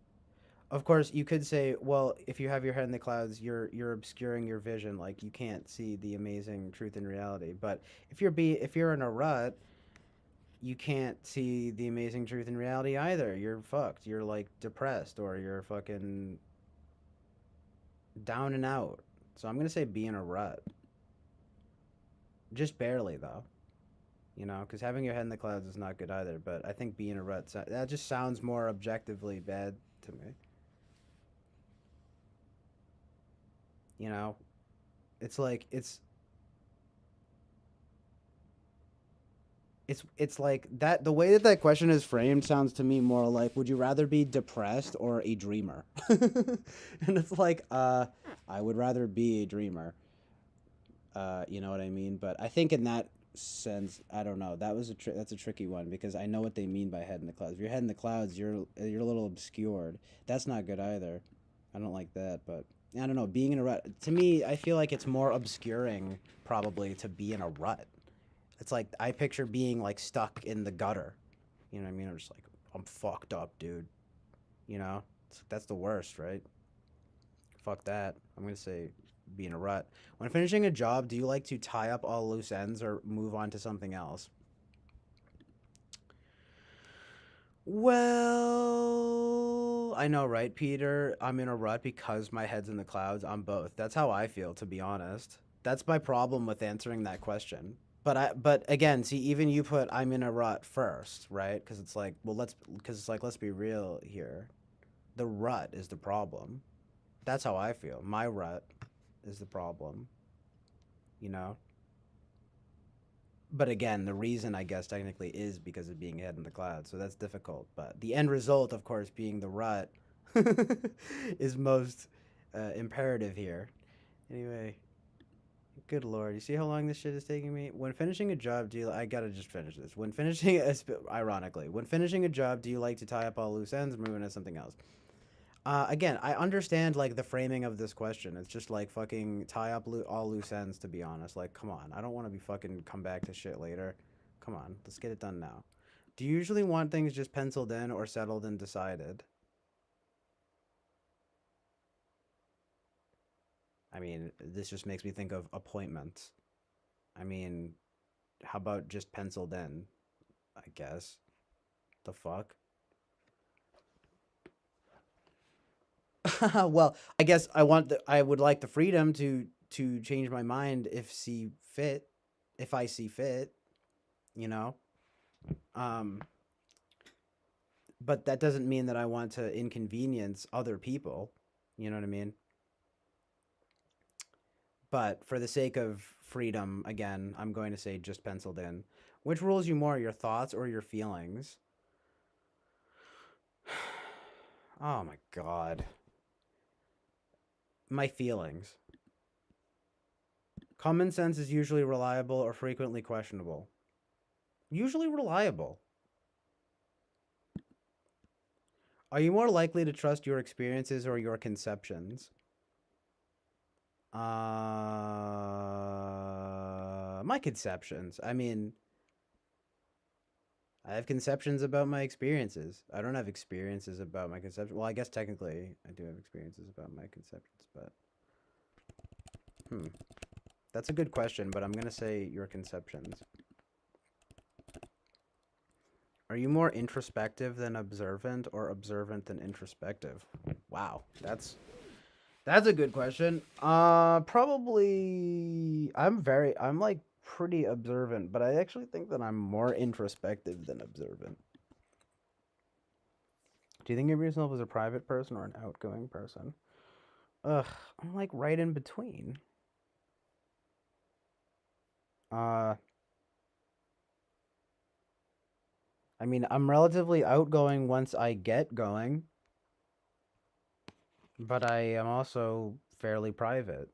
Of course, you could say, well, if you have your head in the clouds, you're obscuring your vision, like you can't see the amazing truth in reality. But if you're in a rut, you can't see the amazing truth in reality either. You're fucked. You're like depressed or you're fucking down and out. So I'm gonna say be in a rut, just barely though. You know, because having your head in the clouds is not good either. But I think be in a rut that just sounds more objectively bad to me. You know, it's like it's like that the way that that question is framed sounds to me more like would you rather be depressed or a dreamer? And it's like I would rather be a dreamer. You know what I mean? But I think in that sense, I don't know. That's a tricky one because I know what they mean by head in the clouds. If you're head in the clouds, you're a little obscured. That's not good either. I don't like that, but I don't know. Being in a rut to me, I feel like it's more obscuring probably to be in a rut. It's like I picture being like stuck in the gutter. You know what I mean? I'm just like I'm fucked up, dude. You know, that's the worst, right? Fuck that. I'm gonna say be in a rut. When finishing a job, do you like to tie up all loose ends or move on to something else? Well, I know, right, Peter? I'm in a rut because my head's in the clouds. I'm both. That's how I feel, to be honest. That's my problem with answering that question. But again, see, even you put I'm in a rut first, right? Because it's like, well, because it's like, let's be real here. The rut is the problem. That's how I feel. My rut is the problem, you know? But again, the reason I guess technically is because of being ahead in the clouds, so that's difficult. But the end result, of course, being the rut. is most imperative here. Anyway, good lord, you see how long this shit is taking me? When finishing a job, do you? I gotta just finish this. When finishing, ironically, when finishing a job, do you like to tie up all loose ends, and move into something else? Again, I understand like the framing of this question. It's just like fucking tie up all loose ends. To be honest, like, come on, I don't want to be fucking come back to shit later. Come on, let's get it done now. Do you usually want things just penciled in or settled and decided? I mean, this just makes me think of appointments. I mean, how about just penciled in? I guess. The fuck? Well, I guess I would like the freedom to change my mind if see fit, if I see fit, you know. Um, but that doesn't mean that I want to inconvenience other people. You know what I mean? But for the sake of freedom, again, I'm going to say just penciled in. Which rules you more, your thoughts or your feelings? Oh my god. My feelings. Common sense is usually reliable or frequently questionable. Usually reliable. Are you more likely to trust your experiences or your conceptions? My conceptions. I mean, I have conceptions about my experiences. I don't have experiences about my conceptions. Well, I guess technically I do have experiences about my conceptions, but hmm. That's a good question, but I'm going to say your conceptions. Are you more introspective than observant or observant than introspective? Wow, that's a good question. Probably I'm like pretty observant, but I actually think that I'm more introspective than observant. Do you think of yourself as a private person or an outgoing person? Ugh, I'm like right in between. Uh, I mean, I'm relatively outgoing once I get going, but I am also fairly private.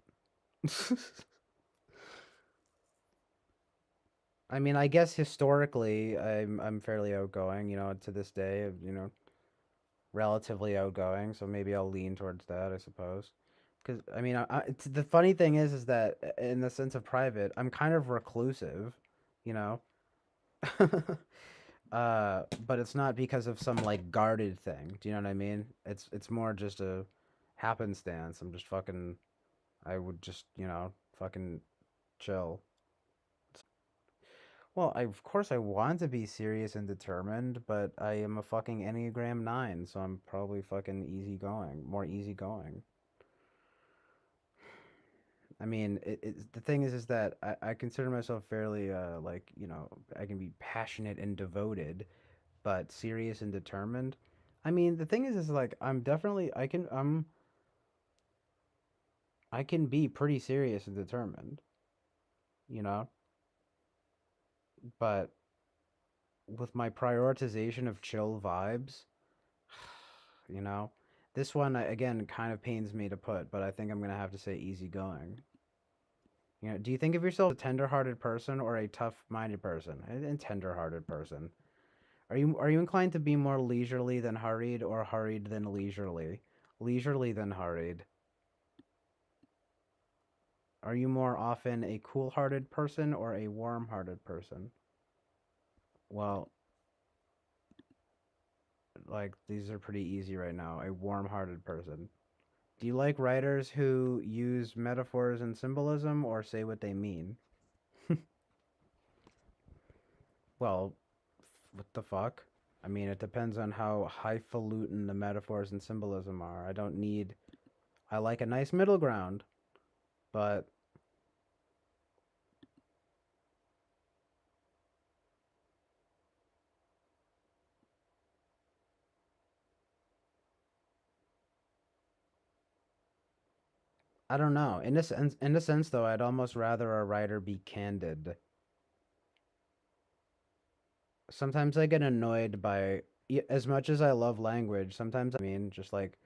I mean, I guess historically, I'm fairly outgoing. To this day, relatively outgoing. So maybe I'll lean towards that, I suppose. Because I mean, the funny thing is that in the sense of private, I'm kind of reclusive, you know. But it's not because of some like guarded thing. Do you know what I mean? It's more just a happenstance. I'm just fucking. I would just fucking chill. Well, of course I want to be serious and determined, but I am a fucking Enneagram 9, so I'm probably fucking easygoing, more easygoing. I mean, the thing is that I consider myself fairly like, I can be passionate and devoted, but serious and determined. I mean, the thing is like I'm definitely I can be pretty serious and determined, you know, but with my prioritization of chill vibes, you know, this one again kind of pains me to put, but I think I'm gonna have to say easygoing. Do you think of yourself as a tender-hearted person or a tough-minded person? A tender-hearted person. Are you inclined to be more leisurely than hurried or hurried than leisurely? Leisurely than hurried. Are you more often a cool-hearted person or a warm-hearted person? Well, like these are pretty easy right now. A warm-hearted person. Do you like writers who use metaphors and symbolism or say what they mean? Well, what the fuck? I mean, it depends on how highfalutin the metaphors and symbolism are. I like a nice middle ground, but I don't know. In a sense, though, I'd almost rather a writer be candid. Sometimes I get annoyed by, as much as I love language, sometimes I mean, just like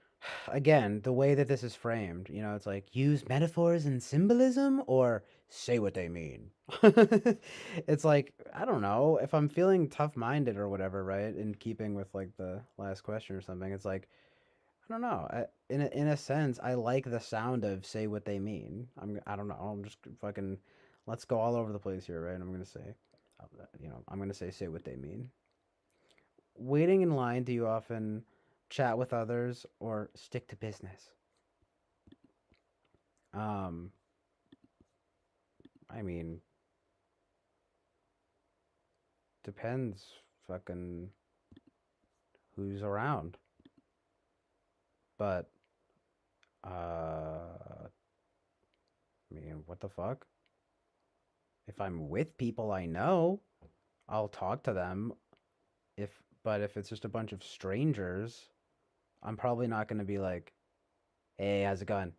Again, the way that this is framed, it's like use metaphors and symbolism or say what they mean. It's like, I don't know, if I'm feeling tough-minded or whatever, right? In keeping with like the last question or something, it's like, I don't know. In a sense, I like the sound of say what they mean. I don't know. I'm just fucking let's go all over the place here, right? I'm going to say I'm going to say what they mean. Waiting in line, do you often chat with others or stick to business? Um, I mean, depends fucking who's around. But I mean, what the fuck? If I'm with people I know, I'll talk to them. But if it's just a bunch of strangers, I'm probably not going to be like, "Hey, how's it going?"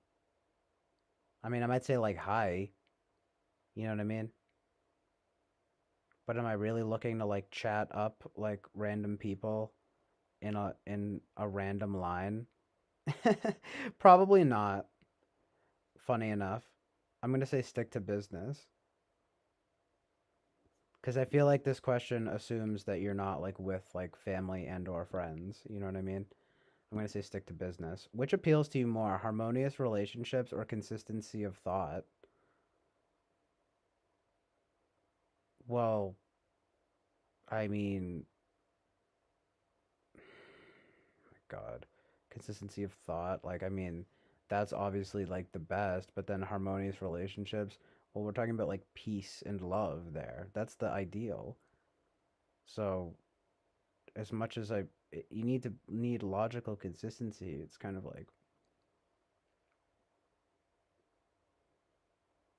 I mean, I might say like hi, you know what I mean? But am I really looking to like chat up like random people in a random line? Probably not. Funny enough. I'm going to say stick to business because I feel like this question assumes that you're not like with like family and or friends, you know what I mean? I'm going to say stick to business. Which appeals to you more, harmonious relationships or consistency of thought? Well, I mean, God, consistency of thought. Like, I mean, that's obviously like the best, but then harmonious relationships. Well, we're talking about like peace and love there. That's the ideal. So, as much as you need logical consistency, it's kind of like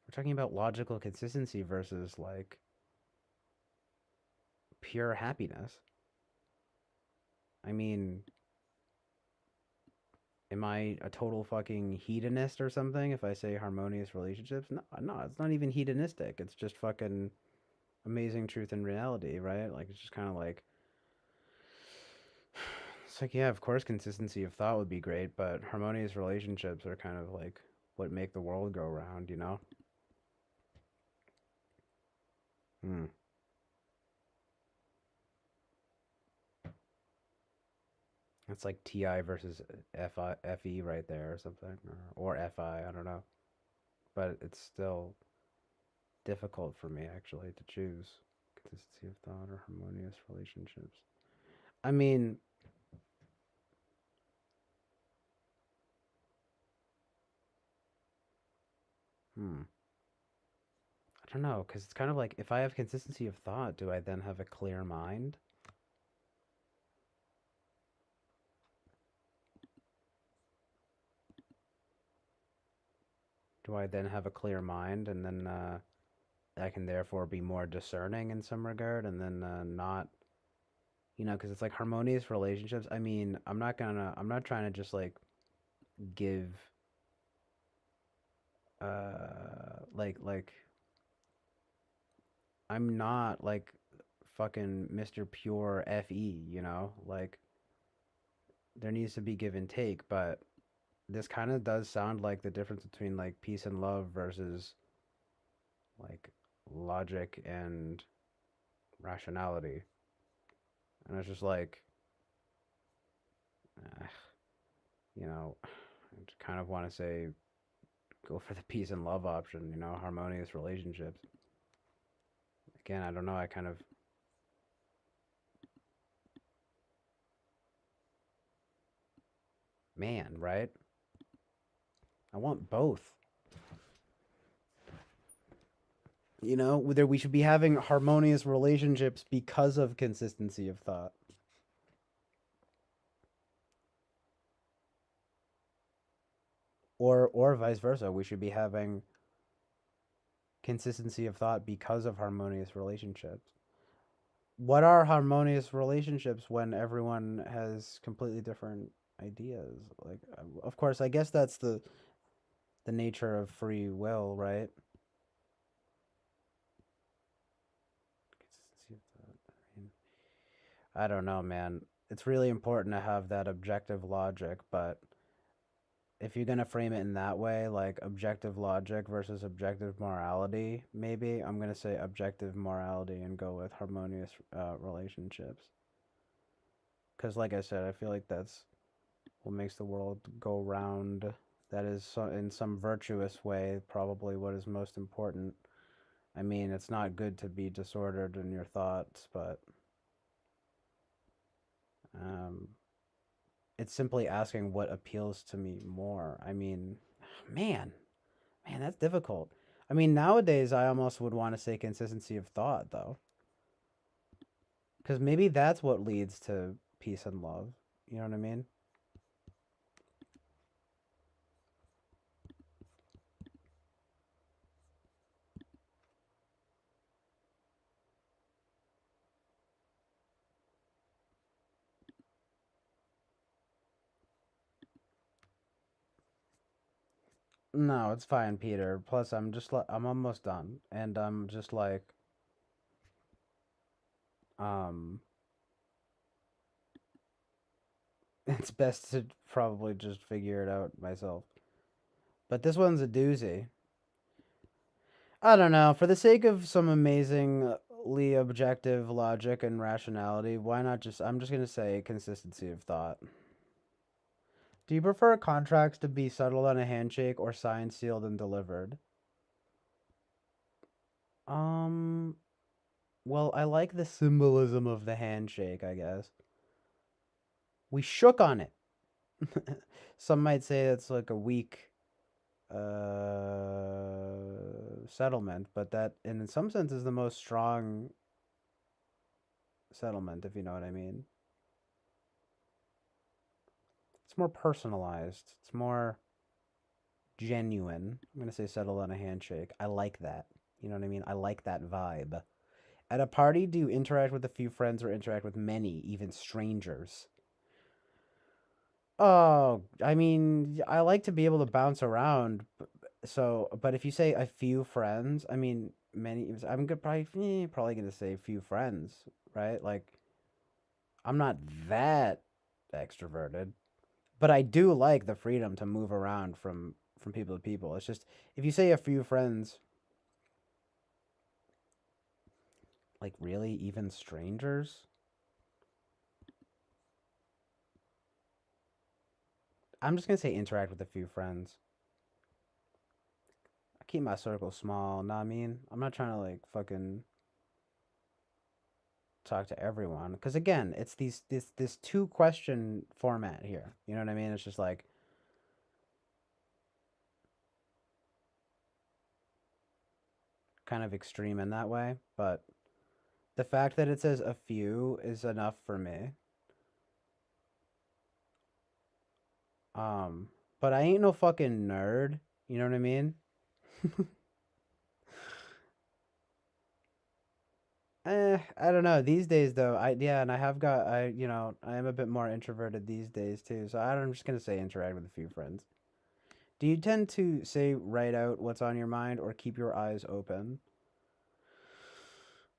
we're talking about logical consistency versus like pure happiness. I mean, am I a total fucking hedonist or something if I say harmonious relationships? No, no, it's not even hedonistic. It's just fucking amazing truth and reality, right? Like it's just kind of like it's like yeah, of course consistency of thought would be great, but harmonious relationships are kind of like what make the world go round, you know? Hmm. It's like TI versus FE right there or something or FI, I don't know. But it's still difficult for me actually to choose consistency of thought or harmonious relationships. I mean, hmm. I don't know, because it's kind of like if I have consistency of thought, do I then have a clear mind? Do I then have a clear mind and then I can therefore be more discerning in some regard and then not, because it's like harmonious relationships. I mean, I'm not trying to just like give, like, I'm not like fucking Mr. Pure FE, like there needs to be give and take, but this kind of does sound like the difference between like peace and love versus like logic and rationality. And it's just like, uh, I just kind of want to say go for the peace and love option, harmonious relationships. Again, I don't know. I kind of, man, right? I want both. Whether we should be having harmonious relationships because of consistency of thought, or vice versa. We should be having consistency of thought because of harmonious relationships. What are harmonious relationships when everyone has completely different ideas? Like, of course, I guess that's the nature of free will, right? Consistency of thought. I mean, I don't know, man. It's really important to have that objective logic, but if you're gonna frame it in that way, like objective logic versus objective morality, maybe I'm gonna say objective morality and go with harmonious relationships. Because, like I said, I feel like that's what makes the world go round. That is, in some virtuous way, probably what is most important. I mean, it's not good to be disordered in your thoughts, but um, it's simply asking what appeals to me more. I mean, man, man, that's difficult. I mean, nowadays I almost would want to say consistency of thought, though, because maybe that's what leads to peace and love. You know what I mean? No, it's fine, Peter. Plus, I'm just like I'm almost done, and I'm just like, um, it's best to probably just figure it out myself. But this one's a doozy. I don't know. For the sake of some amazingly objective logic and rationality, why not just? I'm just gonna say consistency of thought. Do you prefer contracts to be settled on a handshake or signed, sealed, and delivered? Um, well, I like the symbolism of the handshake, I guess. We shook on it. Some might say it's like a weak settlement, but that, and in some sense, is the most strong settlement, if you know what I mean. It's more personalized. It's more genuine. I'm gonna say settled on a handshake. I like that. You know what I mean? I like that vibe. At a party, do you interact with a few friends or interact with many, even strangers? Oh, I mean, I like to be able to bounce around. So, but if you say a few friends, I mean, many. I'm good. Probably gonna say a few friends, right? Like, I'm not that extroverted, but I do like the freedom to move around from people to people. It's just if you say a few friends, like really, even strangers. I'm just gonna say interact with a few friends. I keep my circle small. Know what I mean? I'm not trying to like fucking talk to everyone because again, it's this two question format here. You know what I mean? It's just like kind of extreme in that way, but the fact that it says a few is enough for me. Um, but I ain't no fucking nerd. You know what I mean? I don't know. These days, though, and I have got I am a bit more introverted these days too. So I'm just gonna say interact with a few friends. Do you tend to say write out what's on your mind or keep your eyes open?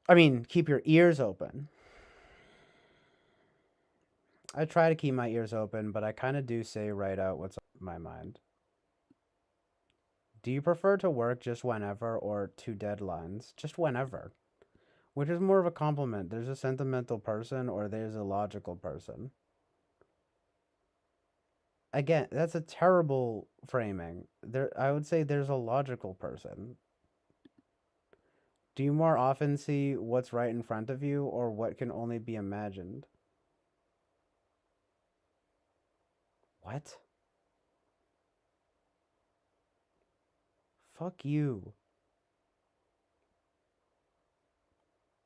I mean, keep your ears open. I try to keep my ears open, but I kind of do say write out what's on my mind. Do you prefer to work just whenever or to deadlines? Just whenever. Which is more of a compliment? There's a sentimental person or there's a logical person? Again, that's a terrible framing. I would say there's a logical person. Do you more often see what's right in front of you or what can only be imagined? What? Fuck you.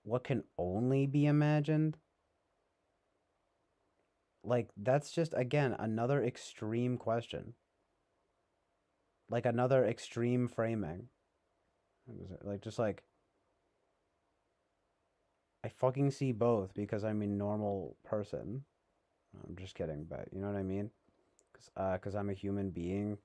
What can only be imagined? Like, that's just, again, another extreme question. Like, another extreme framing. Like, just like, I fucking see both because I'm a normal person. I'm just kidding, but you know what I mean? Cause I'm a human being.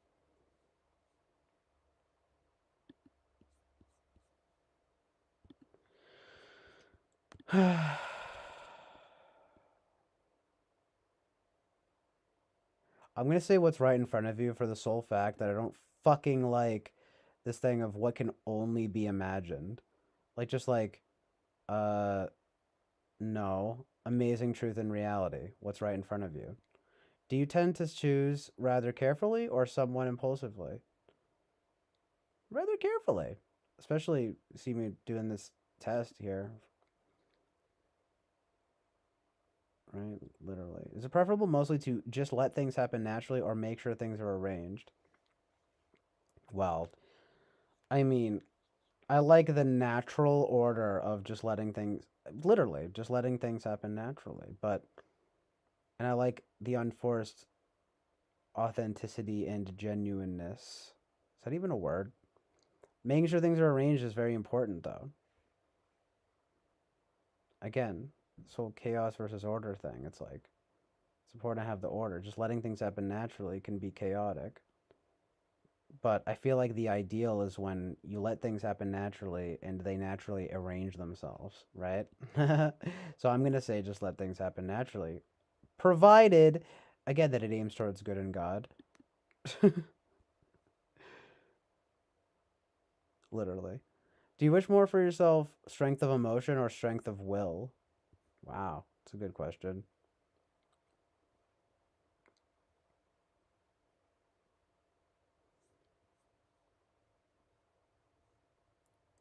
I'm gonna say what's right in front of you for the sole fact that I don't fucking like this thing of what can only be imagined. Like just like uh no, amazing truth and reality. What's right in front of you? Do you tend to choose rather carefully or somewhat impulsively? Rather carefully. Especially see me doing this test here, right? Literally. Is it preferable mostly to just let things happen naturally or make sure things are arranged? Well, I mean, I like the natural order of just letting things, literally, just letting things happen naturally. And I like the unforced authenticity and genuineness. Is that even a word? Making sure things are arranged is very important, though. Again, this whole chaos versus order thing, it's like, it's important to have the order. Just letting things happen naturally can be chaotic. But I feel like the ideal is when you let things happen naturally and they naturally arrange themselves, right? So I'm going to say just let things happen naturally, provided, again, that it aims towards good and God. Literally. Do you wish more for yourself strength of emotion or strength of will? Wow, it's a good question.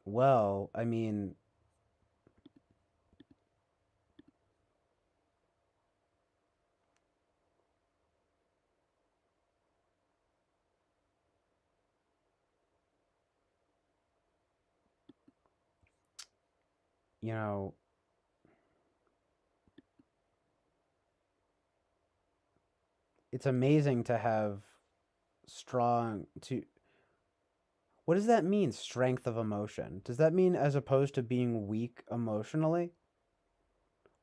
Well, I mean, you know, it's amazing to have strong to what does that mean, strength of emotion? Does that mean as opposed to being weak emotionally?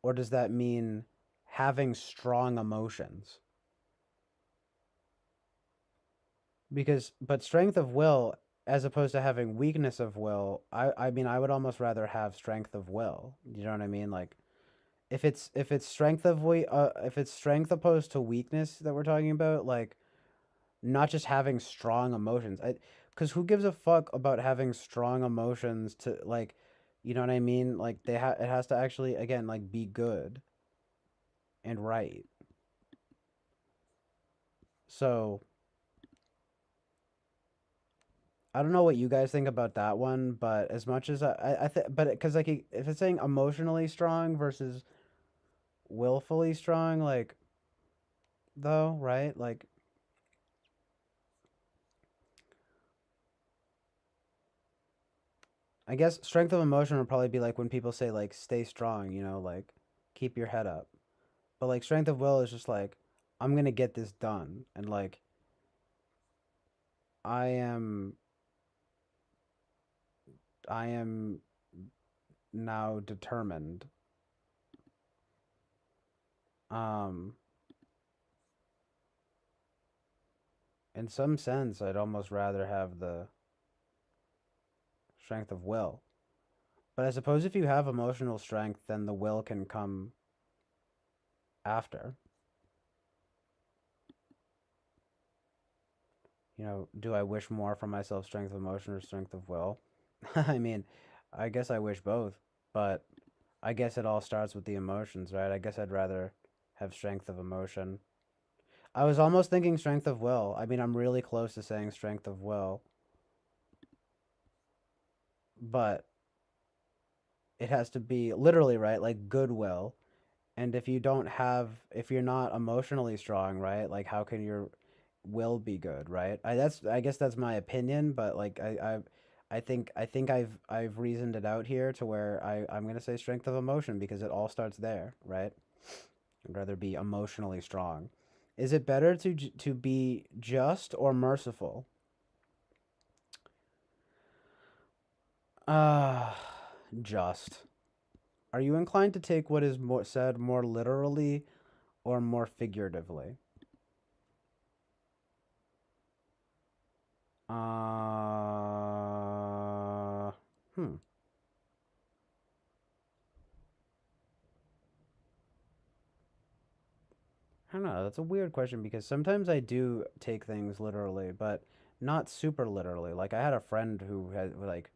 Or does that mean having strong emotions? Because, but strength of will, as opposed to having weakness of will, I mean, I would almost rather have strength of will. You know what I mean? Like, if it's strength of if it's strength opposed to weakness that we're talking about, like, not just having strong emotions. Because who gives a fuck about having strong emotions to like, you know what I mean? Like it has to actually again like be good and right. So I don't know what you guys think about that one, but as much as I think, but because like if it's saying emotionally strong versus willfully strong, like though, right? Like I guess strength of emotion would probably be like when people say like stay strong, you know, like keep your head up. But like strength of will is just like I'm gonna get this done, and like I am, I am now determined. Um, in some sense, I'd almost rather have the strength of will. But I suppose if you have emotional strength, then the will can come after. You know, do I wish more for myself, strength of emotion or strength of will? I mean, I guess I wish both, but I guess it all starts with the emotions, right? I guess I'd rather have strength of emotion. I was almost thinking strength of will. I mean, I'm really close to saying strength of will, but it has to be literally, right? Like goodwill. And if you're not emotionally strong, right? Like how can your will be good, right? I guess that's my opinion, but like I think I've reasoned it out here to where I'm gonna say strength of emotion because it all starts there, right? I'd rather be emotionally strong. Is it better to be just or merciful? Ah, just. Are you inclined to take what is more said more literally or more figuratively? Uh, hmm. I don't know. know. That's a weird question because sometimes I do take things literally, but not super literally. Like I had a friend who had like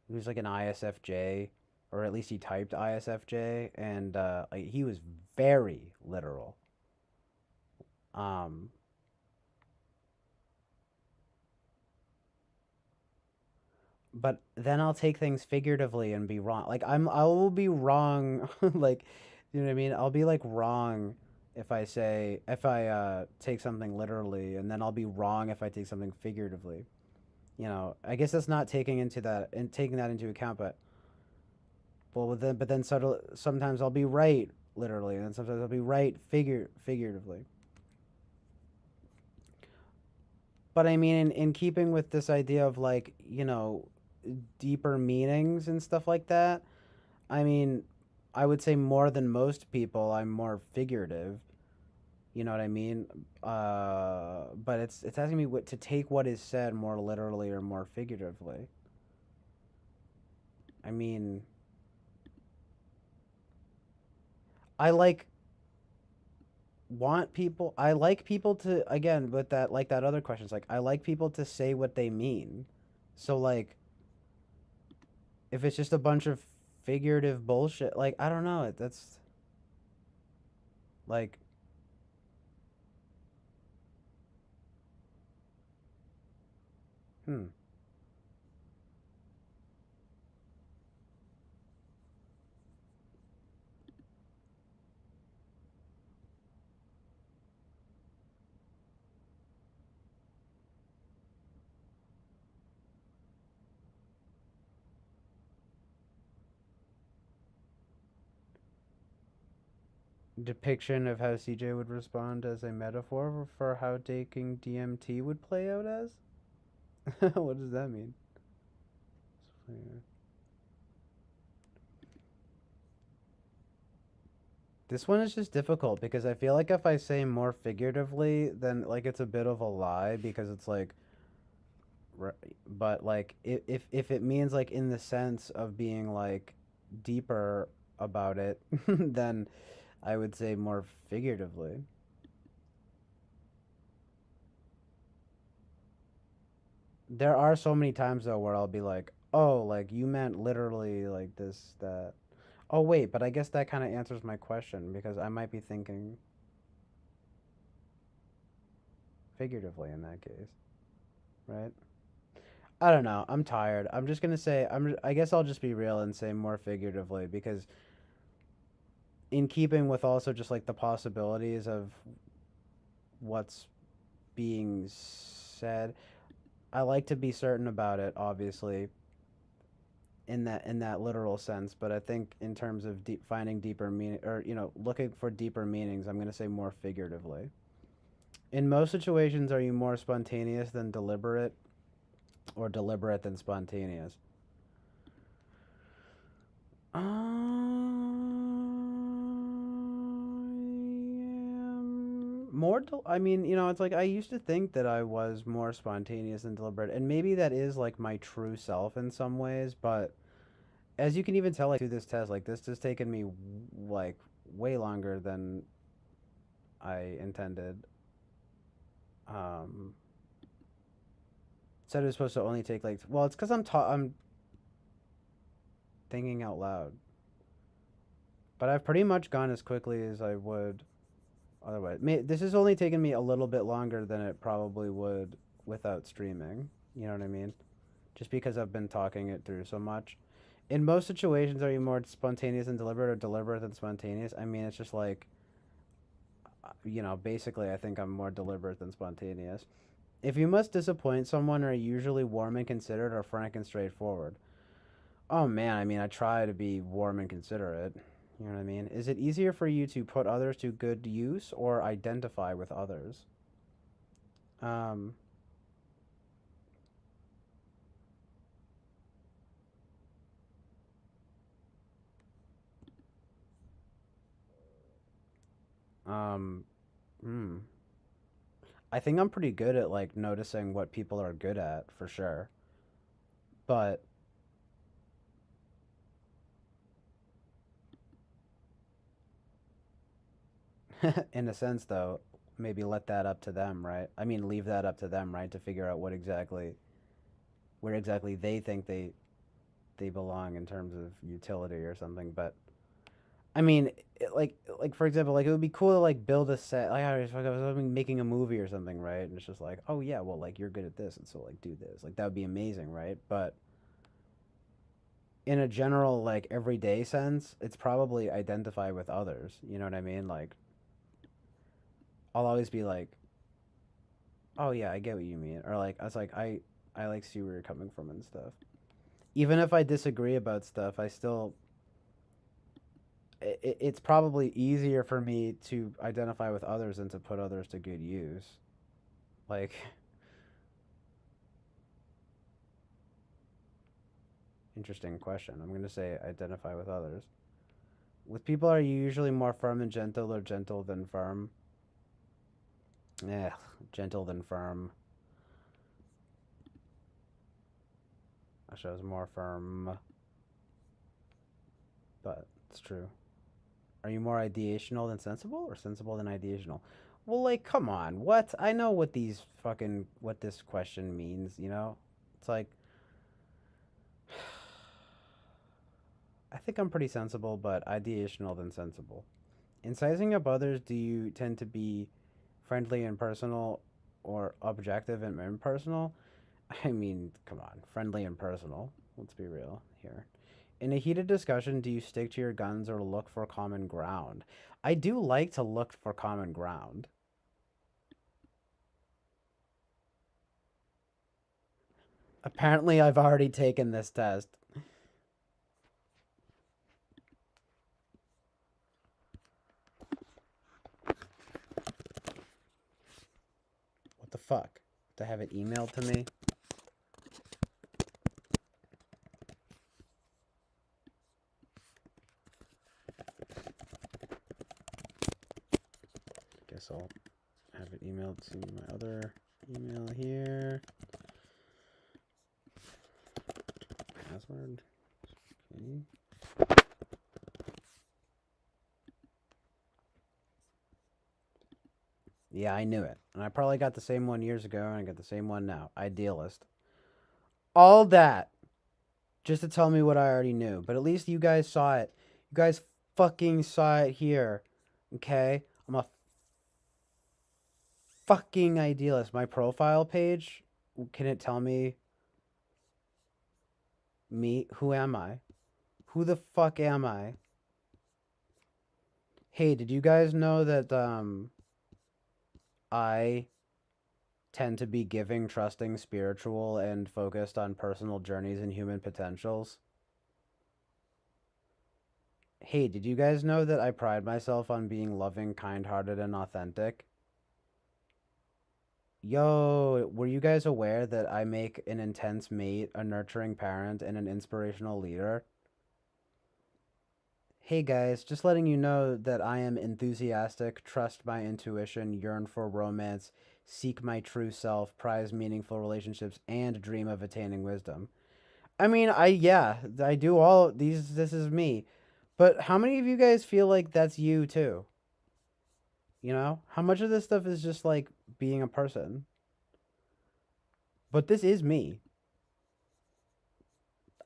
he was like an ISFJ, or at least he typed ISFJ, and like he was very literal. Um, but then I'll take things figuratively and be wrong. Like I will be wrong, like you know what I mean? I'll be like wrong if I take something literally, and then I'll be wrong if I take something figuratively. You know, I guess that's not taking into that and taking that into account, but then sometimes I'll be right literally, and then sometimes I'll be right figuratively. But I mean, in keeping with this idea of like deeper meanings and stuff like that, I mean, I would say more than most people, I'm more figurative. You know what I mean? But it's asking me to take what is said more literally or more figuratively. I mean, I like I like people to, again, with that, like that other questions, like I like people to say what they mean. So like if it's just a bunch of figurative bullshit, like I don't know, that's like hmm. Depiction of how CJ would respond as a metaphor for how taking DMT would play out as? What does that mean? This one is just difficult because I feel like if I say more figuratively, then like it's a bit of a lie because it's like, but like if it means like in the sense of being like deeper about it, then I would say more figuratively. There are so many times though where I'll be like, "Oh, like you meant literally like this that." Oh wait, but I guess that kind of answers my question because I might be thinking figuratively in that case, right? I don't know. I'm tired. I'm just gonna say I guess I'll just be real and say more figuratively because in keeping with also just like the possibilities of what's being said, I like to be certain about it, obviously, in that literal sense. But I think in terms of finding deeper meaning, or looking for deeper meanings, I'm gonna say more figuratively. In most situations, are you more spontaneous than deliberate, or deliberate than spontaneous? I mean, it's like I used to think that I was more spontaneous and deliberate, and maybe that is like my true self in some ways, but as you can even tell, like through this test, like this has taken me like way longer than I intended. Um, Said it was supposed to only take like, well, it's because I'm thinking out loud, but I've pretty much gone as quickly as I would otherwise. This has only taken me a little bit longer than it probably would without streaming. You know what I mean? Just because I've been talking it through so much. In most situations, are you more spontaneous and deliberate or deliberate than spontaneous? I mean, it's just like, basically, I think I'm more deliberate than spontaneous. If you must disappoint someone, are you usually warm and considerate or frank and straightforward? Oh man, I mean, I try to be warm and considerate. You know what I mean? Is it easier for you to put others to good use or identify with others? Um, um, hmm. I think I'm pretty good at like noticing what people are good at for sure. But in a sense, though, maybe let that up to them, right? I mean, leave that up to them, right? To figure out where exactly they think they belong in terms of utility or something. But I mean, like for example, like it would be cool to like build a set. Like I was making a movie or something, right? And it's just like, oh yeah, well like you're good at this, and so like do this. Like that would be amazing, right? But in a general like everyday sense, it's probably identify with others. You know what I mean? Like I'll always be like, oh yeah, I get what you mean, or like I was like I like see where you're coming from and stuff. Even if I disagree about stuff, I still it's probably easier for me to identify with others than to put others to good use. Like, interesting question. I'm going to say identify with others. With people, are you usually more firm and gentle or gentle than firm? Yeah, gentle than firm. I wish I was more firm, but it's true. Are you more ideational than sensible or sensible than ideational? Well, like, come on. What? I know what this question means, you know? It's like, I think I'm pretty sensible, but ideational than sensible. In sizing up others, do you tend to be friendly and personal or objective and impersonal? I mean, come on, friendly and personal. Let's be real here. In a heated discussion, do you stick to your guns or look for common ground? I do like to look for common ground. Apparently, I've already taken this test. What the fuck? To have it emailed to me? Guess I'll have it emailed to my other email here. Password. Okay. Yeah, I knew it. And I probably got the same one years ago, and I got the same one now. Idealist. All that just to tell me what I already knew. But at least you guys saw it. You guys fucking saw it here. Okay? I'm a fucking idealist. My profile page, can it tell me me? Who am I? Who the fuck am I? Hey, did you guys know that I tend to be giving, trusting, spiritual, and focused on personal journeys and human potentials? Hey, did you guys know that I pride myself on being loving, kind hearted, and authentic? Yo, were you guys aware that I make an intense mate, a nurturing parent, and an inspirational leader? Hey guys, just letting you know that I am enthusiastic, trust my intuition, yearn for romance, seek my true self, prize meaningful relationships, and dream of attaining wisdom. I mean, yeah, I do all these. This is me. But how many of you guys feel like that's you too? You know? How much of this stuff is just like being a person? But this is me.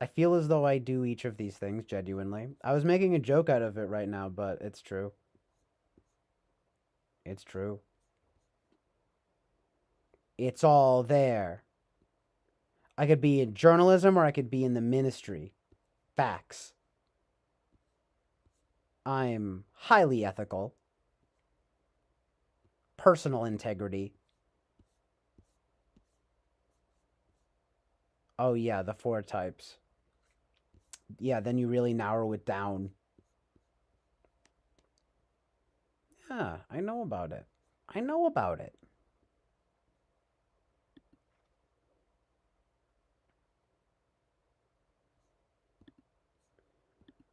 I feel as though I do each of these things genuinely. I was making a joke out of it right now, but it's true. It's true. It's all there. I could be in journalism or I could be in the ministry. Facts. I'm highly ethical. Personal integrity. Oh, yeah, the four types. Yeah, then you really narrow it down. Yeah, I know about it. I know about it.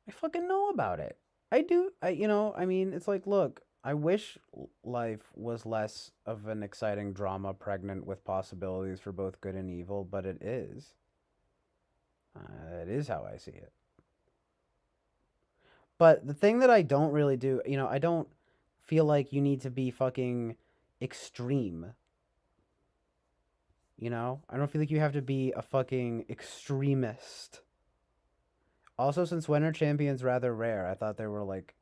I fucking know about it. I do. I mean, it's like, look, I wish life was less of an exciting drama pregnant with possibilities for both good and evil, but it is. It is how I see it. But the thing that I don't really do, I don't feel like you need to be fucking extreme. You know? I don't feel like you have to be a fucking extremist. Also, since winter champions rather rare, I thought they were like,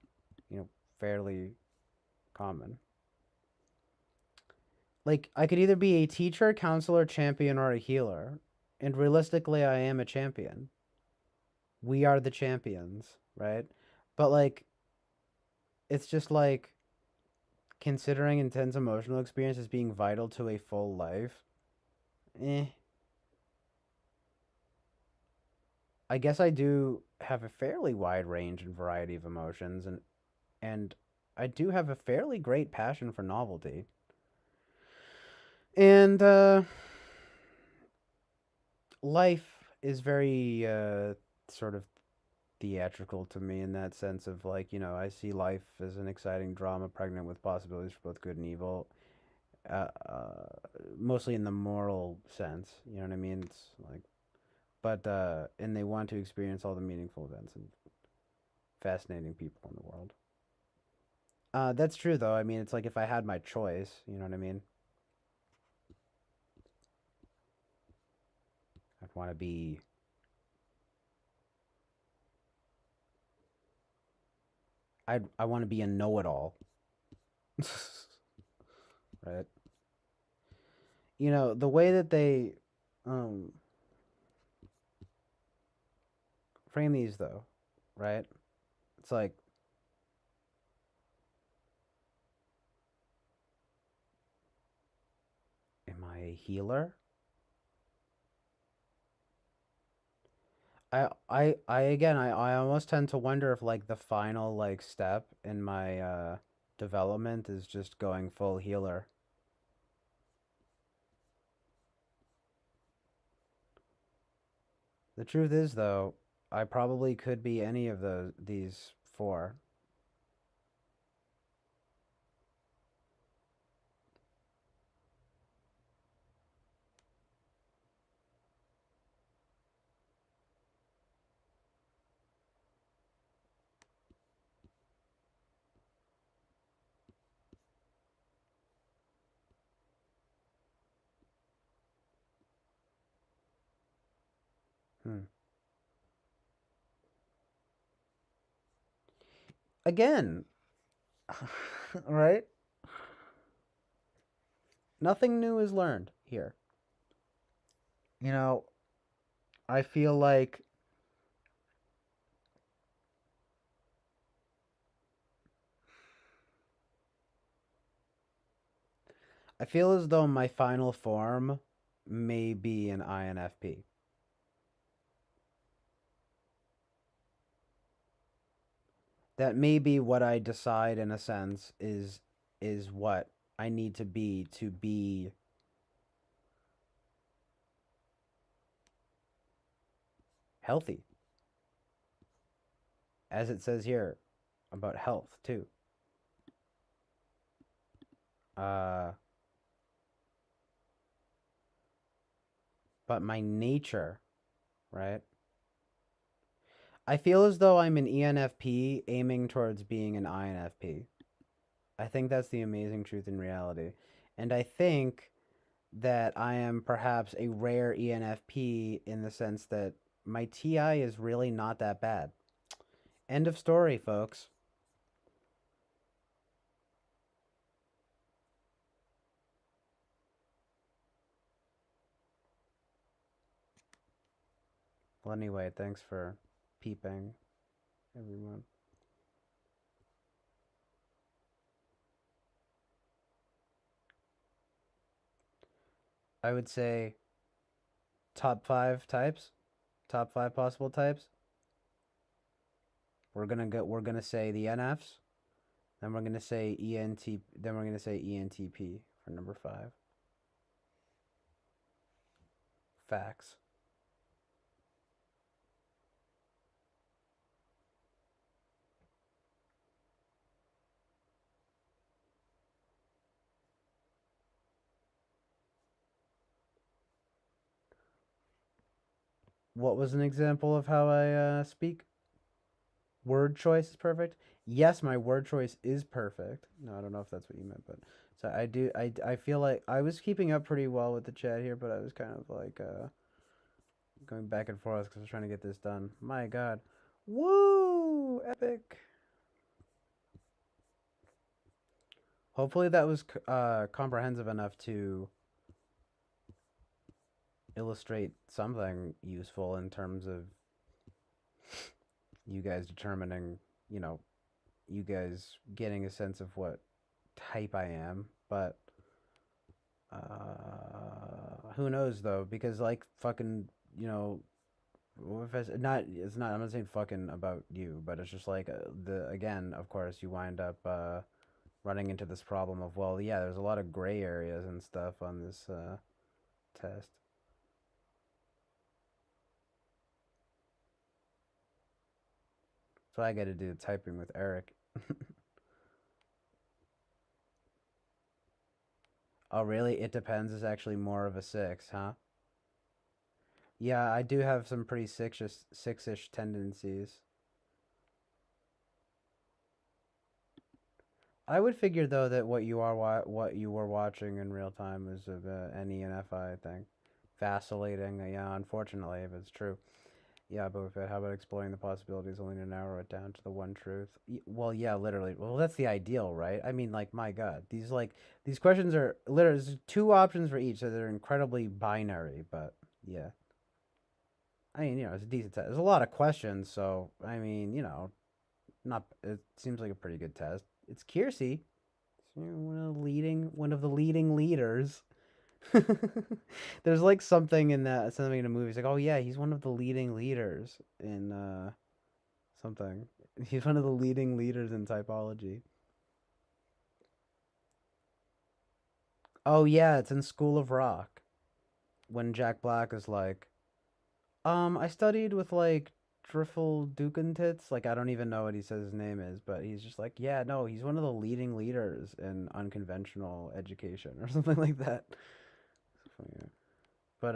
fairly common. Like I could either be a teacher, counselor, champion, or a healer. And realistically, I am a champion. We are the champions, right? But like it's just like considering intense emotional experience as being vital to a full life. Eh. I guess I do have a fairly wide range and variety of emotions and I do have a fairly great passion for novelty. And life is very sort of theatrical to me in that sense of like, I see life as an exciting drama pregnant with possibilities for both good and evil. Uh, uh, Mostly in the moral sense, you know what I mean? It's like, but and they want to experience all the meaningful events and fascinating people in the world. That's true though. I mean, it's like if I had my choice, you know what I mean? I'd want to be. I want to be a know-it-all, right? The way that they um, frame these though, right? It's like, am I a healer? I again, I almost tend to wonder if like the final like step in my development is just going full healer. The truth is though, I probably could be any of these four. Hmm. Again, right? Nothing new is learned here. You know, I feel like I feel as though my final form may be an INFP. That may be what I decide in a sense is what I need to be healthy, as it says here about health too. Uh, but my nature, right? I feel as though I'm an ENFP aiming towards being an INFP. I think that's the amazing truth in reality. And I think that I am perhaps a rare ENFP in the sense that my TI is really not that bad. End of story, folks. Well, anyway, thanks for peeping, everyone. I would say top five types, top five possible types. We're gonna say the NFs, then we're gonna say then we're gonna say ENTP for number five. Facts. What was an example of how I speak? Word choice is perfect. Yes, my word choice is perfect. No, I don't know if that's what you meant, but So I feel like I was keeping up pretty well with the chat here, but I was kind of like going back and forth because I was trying to get this done. My God, woo, epic! Hopefully that was comprehensive enough to illustrate something useful in terms of you guys determining, you know, you guys getting a sense of what type I am. But who knows though? Because like fucking, you know, if it's not, it's not. I'm not saying fucking about you, but it's just like the again, of course, you wind up running into this problem of well, yeah, there's a lot of gray areas and stuff on this test. So I got to do typing with Eric. Oh, really? It depends is actually more of a six, huh? Yeah, I do have some pretty six-ish tendencies. I would figure though that what you were watching in real time is an ENFI thing, vacillating. Yeah, unfortunately, if it's true. Yeah, but how about exploring the possibilities only to narrow it down to the one truth? Well, yeah, literally. Well, that's the ideal, right? I mean, like, my God, these questions are literally there's two options for each, so they're incredibly binary. But yeah, I mean, you know, it's a decent test. There's a lot of questions, so I mean, you know, not it seems like a pretty good test. It's Kiersey, one of the leading leaders. There's like something in the movie. It's like, oh yeah, he's one of the leading leaders in something. He's one of the leading leaders in typology. Oh yeah, it's in School of Rock when Jack Black is like, I studied with like Driffle Dukentits. Like I don't even know what he says his name is, but he's just like, yeah, no, he's one of the leading leaders in unconventional education or something like that. It's funny, but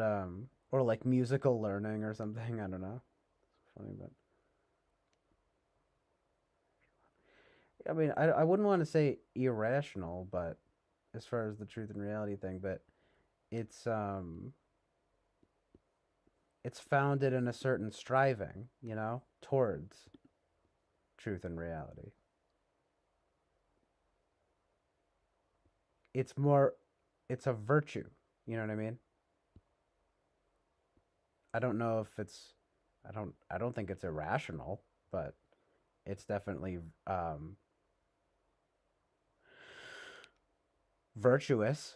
or like musical learning or something. I don't know. It's funny, but I mean, I wouldn't want to say irrational, but as far as the truth and reality thing, but it's um it's founded in a certain striving, you know, towards truth and reality. It's more it's a virtue, you know what I mean? I don't know if it's I don't think it's irrational, but it's definitely virtuous.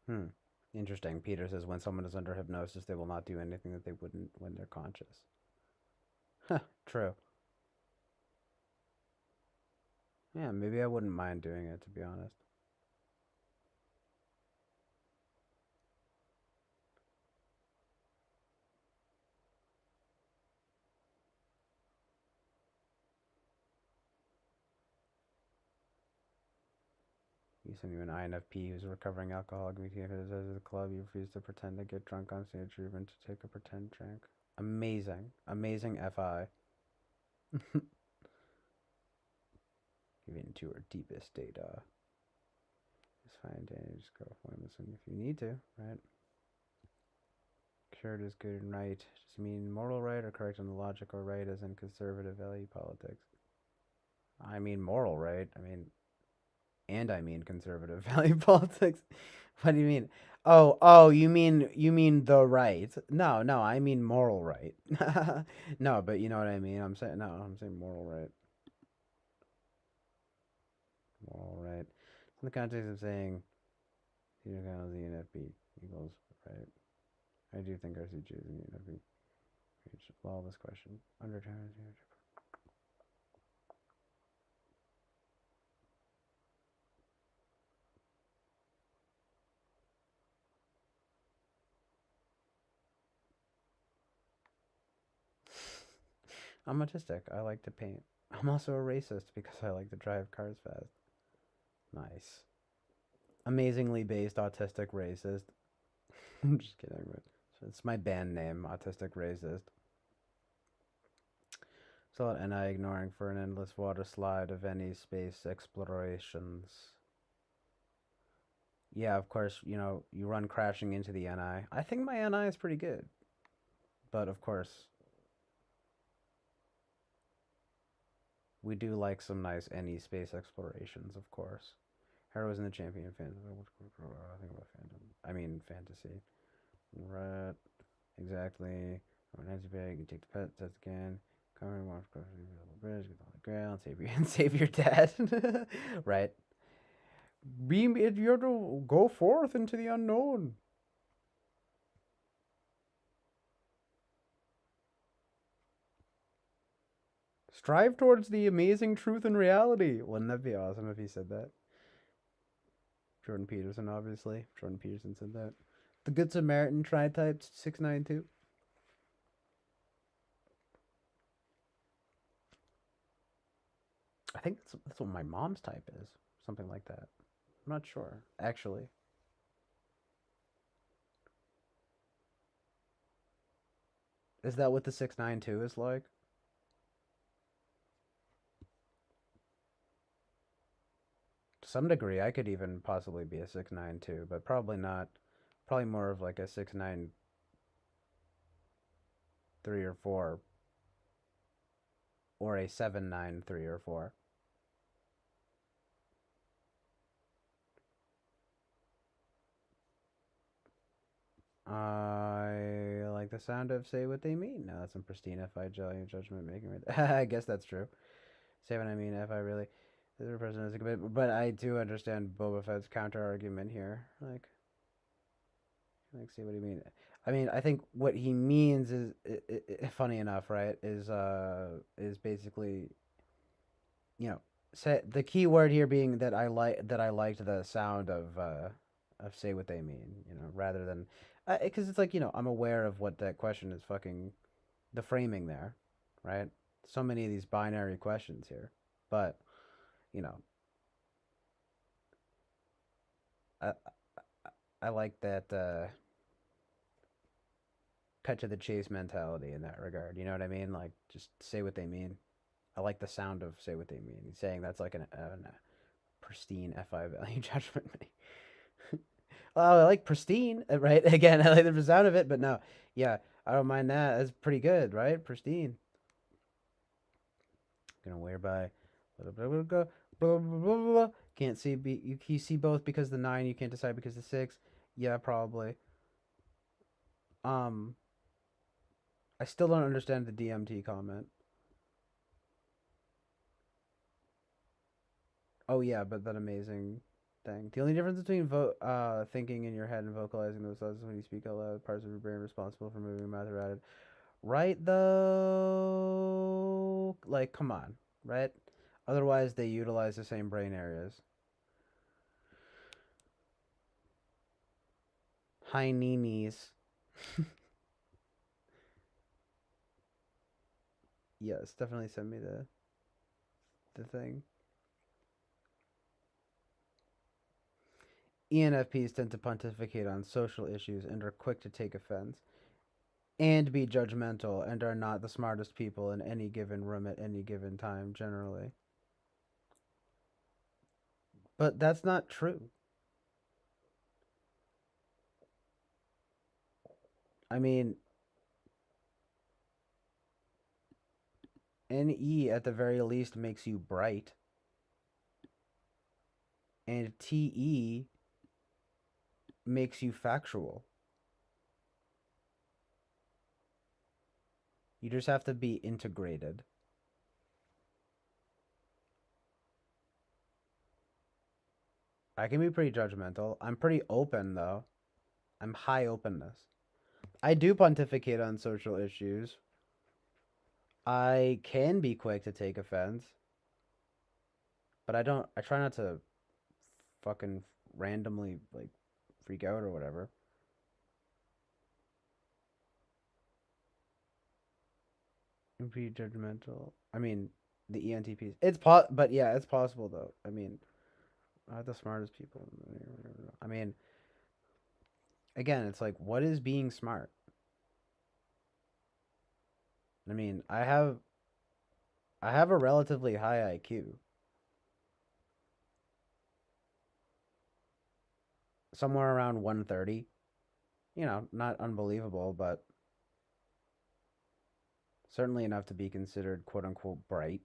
Hmm. Interesting. Peter says when someone is under hypnosis, they will not do anything that they wouldn't when they're conscious. True. Yeah, maybe I wouldn't mind doing it to be honest. You send you an INFP who's a recovering alcoholic. We take it as a club. You refuse to pretend to get drunk on stage, or even to take a pretend drink. Amazing, amazing FI. Give into her deepest data. Just find it. Just go find this one if you need to, right? Sure, it is good and right. Does it mean moral right or correct on the logic or right as in conservative value politics? I mean moral right. I mean conservative value politics. What do you mean? Oh, you mean the right? No, no, I mean moral right. No, but you know what I mean. I'm saying moral right. Moral right. In the context of saying you know the NFP equals right. I do think RCG is an ENFP. Flawless question. Under I'm autistic. I like to paint. I'm also a racist because I like to drive cars fast. Nice. Amazingly based autistic racist. I'm just kidding, but it's my band name, Autistic Racist. So and I ignoring for an endless water slide of any space explorations. Yeah, of course, you run crashing into the NI. I think my NI is pretty good. But of course, we do like some nice any space explorations, of course. Heroes in the Champion fans. I think about fandom. I mean fantasy. Right. Exactly. Nancy Bag, you take the pet test again. Cover watch crossing the bridge, get on the ground, save your dad. Right. Beam it you're to go forth into the unknown. Strive towards the amazing truth and reality. Wouldn't that be awesome if he said that? Jordan Peterson, obviously. Jordan Peterson said that. The Good Samaritan tri type 692. I think that's what my mom's type is. Something like that. I'm not sure, actually. Is that what the 692 is like? To some degree, I could even possibly be a 692, but probably not. Probably more of like a 693 or 4 or a 793 or 4. I like the sound of say what they mean. No, that's some pristine FI jelly judgment making right. I guess that's true. Say what I mean. If I really, the person is a bit, but I do understand Boba Fett's counter argument here. Like, see what he mean. I mean, I think what he means is, funny enough, right? Is basically, say the key word here being that I liked the sound of say what they mean, rather than, because it's like I'm aware of what that question is fucking the framing there, right? So many of these binary questions here, but you know, I I like that cut to the chase mentality in that regard. You know what I mean? Like just say what they mean. I like the sound of say what they mean. He's saying that's like a pristine FI value judgment. Oh, I like pristine, right? Again, I like the sound of it, but no, yeah, I don't mind that. That's pretty good, right? Pristine. Gonna wear by. Can't see. You see both because the 9. You can't decide because the 6. Yeah, probably. Um, I still don't understand the DMT comment. Oh yeah, but that amazing thing. The only difference between thinking in your head and vocalizing those thoughts is when you speak out loud. Parts of your brain responsible for moving mouth are added. Right though, like come on, right? Otherwise, they utilize the same brain areas. Hi, Ninis. Yes, definitely send me the thing. ENFPs tend to pontificate on social issues and are quick to take offense and be judgmental and are not the smartest people in any given room at any given time, generally. But that's not true. I mean, NE at the very least makes you bright, and TE makes you factual. You just have to be integrated. I can be pretty judgmental. I'm pretty open, though. I'm high openness. I do pontificate on social issues. I can be quick to take offense, but I don't. I try not to fucking randomly like freak out or whatever. And be judgmental. I mean, the ENTPs. But yeah, it's possible though. I mean, not the smartest people. I mean, Again, it's like, what is being smart? I mean, I have a relatively high IQ, somewhere around 130. You know, not unbelievable, but certainly enough to be considered quote unquote bright.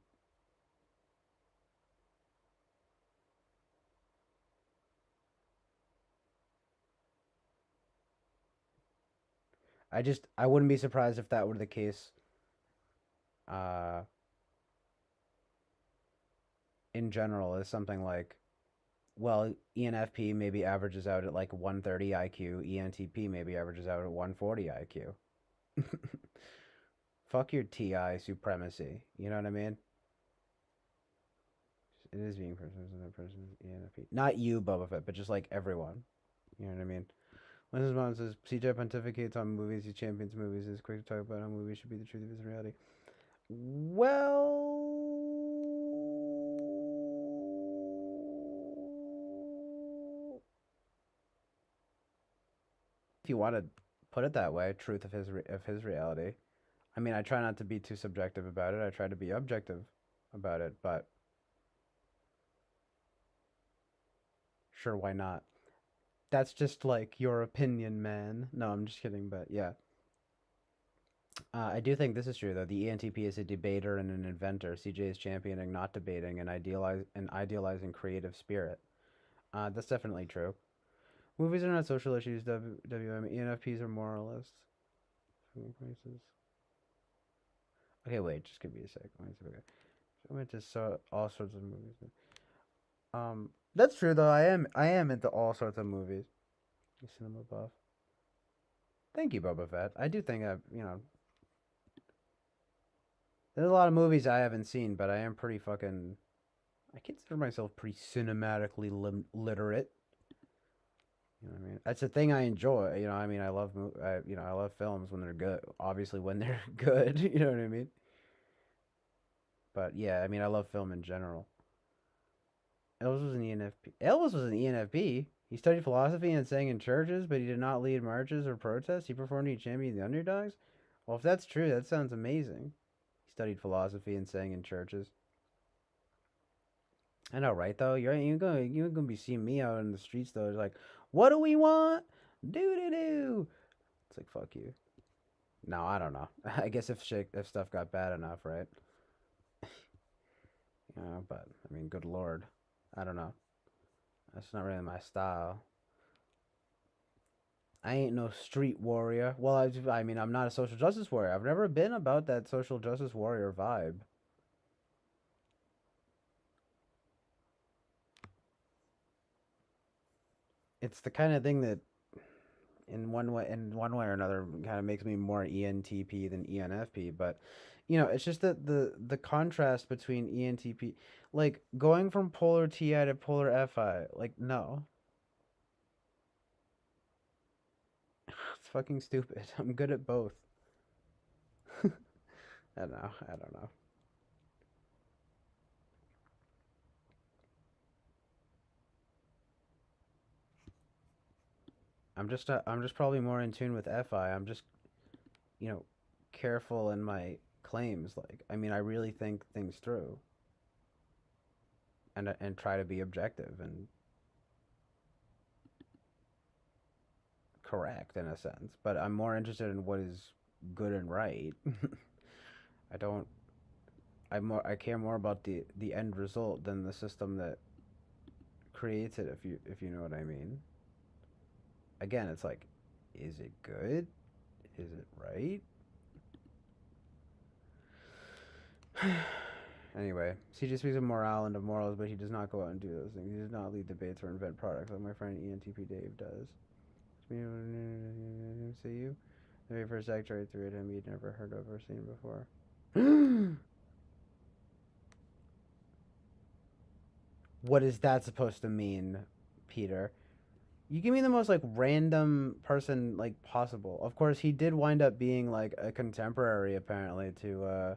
I wouldn't be surprised if that were the case uh in general is something like, well, ENFP maybe averages out at like 130 IQ, ENTP maybe averages out at 140 IQ. Fuck your TI supremacy. You know what I mean? It is being person ENFP. Not you, Boba Fett, but just like everyone. You know what I mean? When his mom says CJ pontificates on movies, he champions movies, is quick to talk about how movies should be the truth of his reality. Well, if you want to put it that way, truth of his reality. I mean, I try not to be too subjective about it. I try to be objective about it, but sure, why not? That's just like your opinion, man. No, I'm just kidding, but yeah. I do think this is true, though. The ENTP is a debater and an inventor. CJ is championing not debating and idealizing creative spirit. That's definitely true. Movies are not social issues. WM ENFPs are moralists. Okay, wait, just give me a sec. Okay. I went to all sorts of movies. That's true though. I am into all sorts of movies. Cinema buff. Thank you, Boba Fett. I do think there's a lot of movies I haven't seen, but I am pretty fucking. I consider myself pretty cinematically literate. You know what I mean? That's a thing I enjoy. You know, I mean, I love films when they're good. Obviously, when they're good. You know what I mean? But yeah, I mean, I love film in general. Elvis was an ENFP. Elvis was an ENFP. He studied philosophy and sang in churches, but he did not lead marches or protests. He performed and he championed the underdogs. Well, if that's true, that sounds amazing. He studied philosophy and sang in churches. I know, right? Though you're gonna be seeing me out in the streets though. It's like, what do we want? Do do do. It's like fuck you. No, I don't know. I guess if stuff got bad enough, right? But I mean, good lord, I don't know. That's not really my style. I ain't no street warrior. Well, I mean, I'm not a social justice warrior. I've never been about that social justice warrior vibe. It's the kind of thing that, in one way or another, kind of makes me more ENTP than ENFP. But, it's just that the contrast between ENTP, like going from polar TI to polar FI, like no, it's fucking stupid. I'm good at both. I don't know. I don't know. I'm just probably more in tune with FI. I'm just you know careful in my claims. Like, I mean, I really think things through and try to be objective and correct in a sense. But I'm more interested in what is good and right. I don't. I care more about the end result than the system that creates it. If you know what I mean. Again, it's like, is it good? Is it right? Anyway, CJ speaks of morale and of morals, but he does not go out and do those things. He does not lead debates or invent products like my friend ENTP Dave does. See you? The very first actor I threw at him he'd never heard of or seen before. What is that supposed to mean, Peter? You give me the most like random person like possible. Of course, he did wind up being like a contemporary apparently to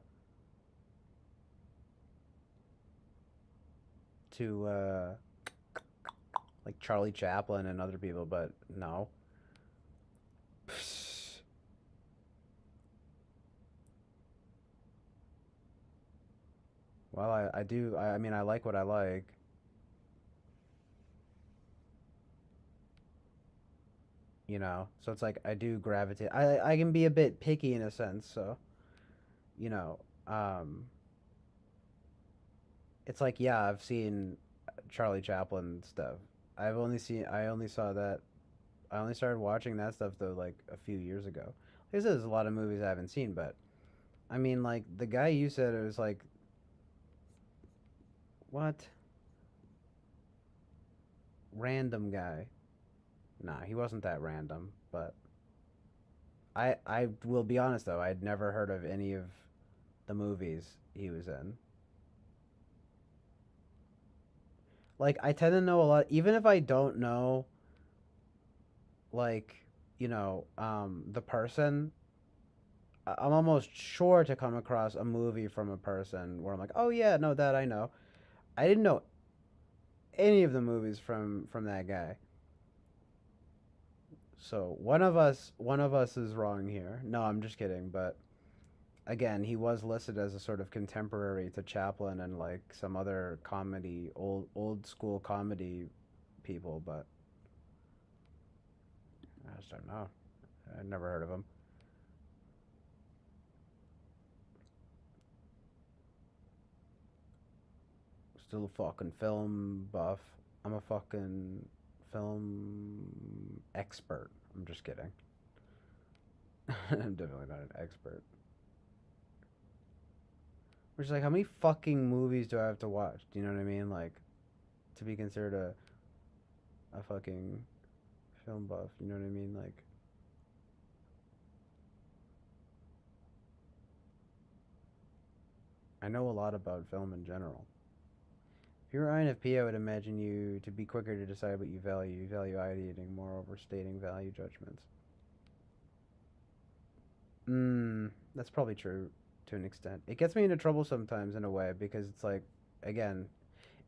like Charlie Chaplin and other people, but no. Well, I do. I mean, I like what I like. So it's like I do gravitate. I can be a bit picky in a sense, so you know, um, it's like yeah, I've seen Charlie Chaplin stuff. I only saw that. I only started watching that stuff though like a few years ago. There's a lot of movies I haven't seen, but I mean, like the guy you said it was like what random guy. Nah, he wasn't that random, but I will be honest though, I'd never heard of any of the movies he was in. Like I tend to know a lot even if I don't know like, the person, I'm almost sure to come across a movie from a person where I'm like, "Oh yeah, no that I know." I didn't know any of the movies from that guy. So, one of us is wrong here. No, I'm just kidding, but again, he was listed as a sort of contemporary to Chaplin and like some other comedy, old school comedy people, but I just don't know. I'd never heard of him. Still a fucking film buff. I'm a fucking film expert. I'm just kidding. I'm definitely not an expert. Which is like, how many fucking movies do I have to watch? Do you know what I mean? Like, to be considered a fucking film buff. You know what I mean? Like, I know a lot about film in general. If you're INFP, I would imagine you to be quicker to decide what you value. You value ideating more over stating value judgments. That's probably true to an extent. It gets me into trouble sometimes in a way because it's like, again,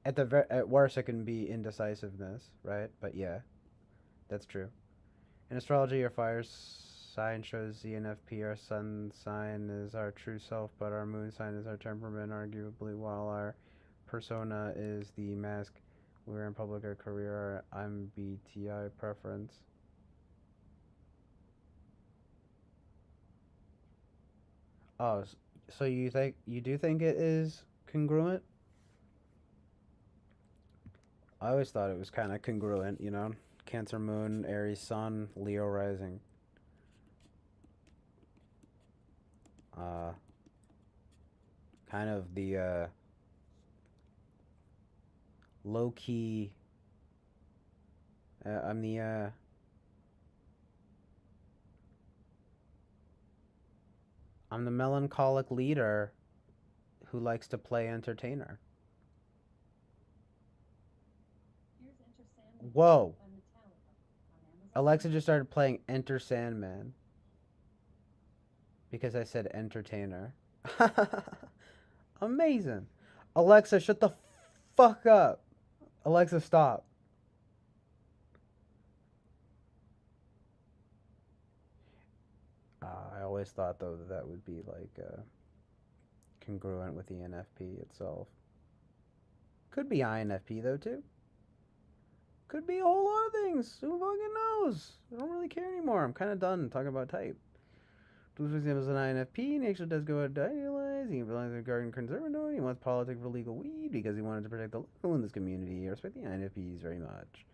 at worst it can be indecisiveness, right? But yeah, that's true. In astrology, your fire sign shows the ENFP. Our sun sign is our true self, but our moon sign is our temperament, arguably, while our persona is the mask we wear in public or career, our MBTI preference. Oh, so you do think it is congruent? I always thought it was kind of congruent, Cancer moon, Aries sun, Leo rising. Uh, kind of the low key. I'm the I'm the melancholic leader who likes to play entertainer. Whoa! Alexa just started playing Enter Sandman because I said entertainer. Amazing. Alexa, shut the fuck up. Alexa, stop. I always thought though that would be like congruent with the NFP itself. Could be INFP though too. Could be a whole lot of things. Who fucking knows? I don't really care anymore. I'm kind of done talking about type. For example, as an INFP, he actually does go out to idealize. He belongs to the garden conservatory. He wants politics for legal weed because he wanted to protect the local in this community. I respect the INFPs very much.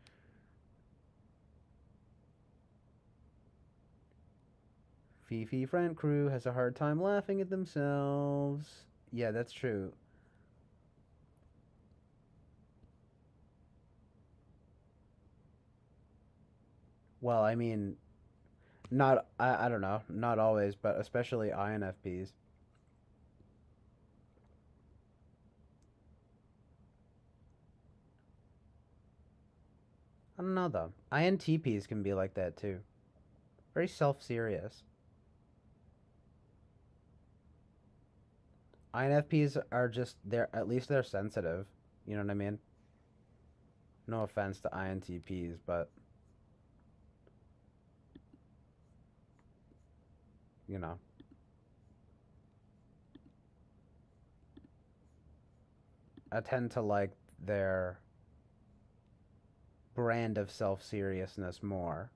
Fifi Friend Crew has a hard time laughing at themselves. Yeah, that's true. Well, I mean, not I don't know, not always, but especially INFPs. I don't know though. INTPs can be like that too. Very self-serious. INFPs are just they're at least they're sensitive. You know what I mean? No offense to INTPs, but you know. I tend to like their brand of self seriousness more.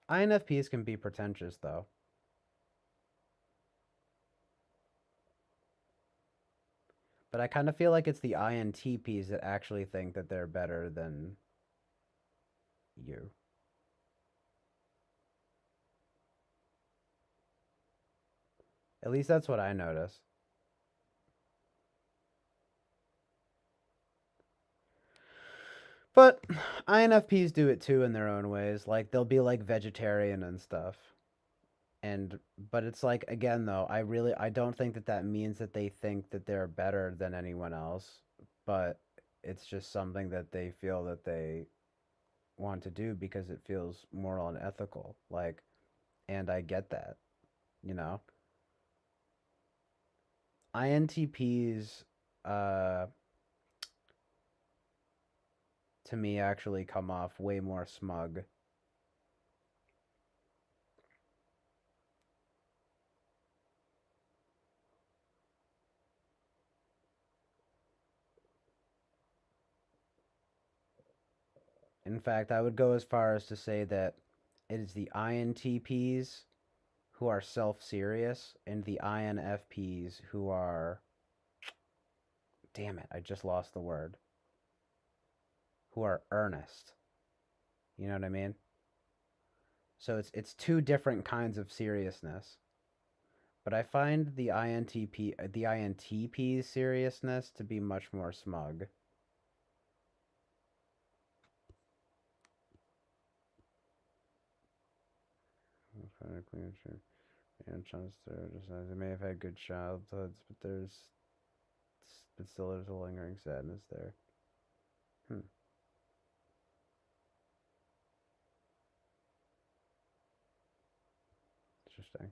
INFPs can be pretentious, though. But I kind of feel like it's the INTPs that actually think that they're better than you. At least that's what I notice. But INFPs do it too in their own ways. Like they'll be like vegetarian and stuff. And but it's like again though, I don't think that that means that they think that they're better than anyone else, but it's just something that they feel that they want to do because it feels moral and ethical. Like, and I get that, you know. INTPs uh to me actually come off way more smug. In fact, I would go as far as to say that it is the INTPs who are self-serious and the INFPs who are, damn it, I just lost the word, who are earnest. You know what I mean? So it's two different kinds of seriousness. But I find the INTP's seriousness to be much more smug. And Chester decides they may have had good childhoods, but still there's a lingering sadness there. Hmm, interesting.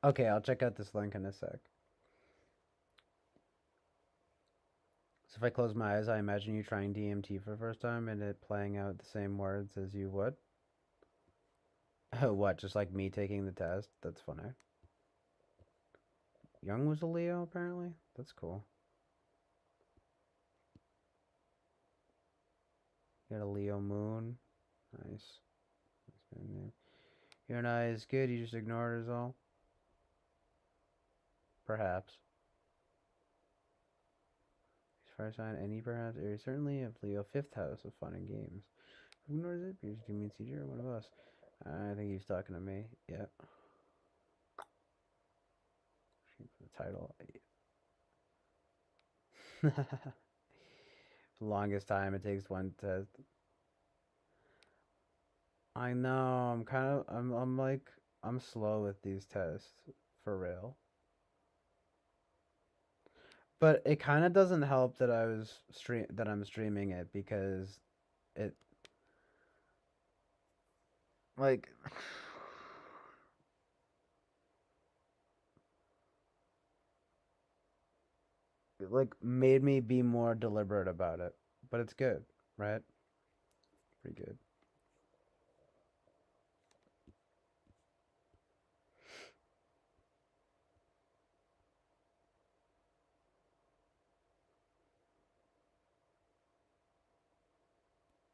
Okay, I'll check out this link in a sec. So if I close my eyes, I imagine you trying DMT for the first time and it playing out the same words as you would. Oh, what? Just like me taking the test? That's funny. Young was a Leo, apparently. That's cool. You got a Leo moon. Nice. Nice name. Your eye is good. You just ignore it, is all. Perhaps. Fire sign, any perhaps? Aries certainly of Leo, fifth house of fun and games. Who ignores it? Because you mean CJ or one of us? I think he's talking to me. Yeah. The title. Longest time it takes one test. I know. I'm like I'm slow with these tests for real. But it kind of doesn't help that I'm streaming it because it like it like made me be more deliberate about it. But it's good, right? Pretty good.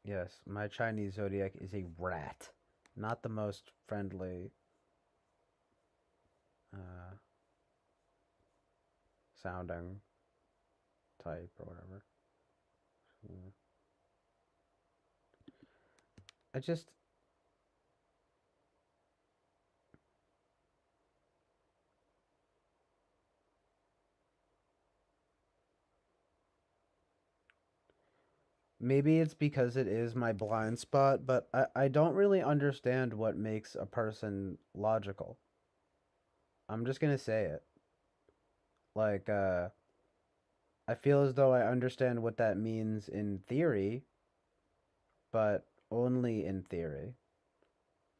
Yes, my Chinese zodiac is a rat. Not the most friendly uh, sounding type or whatever. Yeah. I just maybe it's because it is my blind spot, but I don't really understand what makes a person logical. I'm just gonna say it. Like, I feel as though I understand what that means in theory, but only in theory.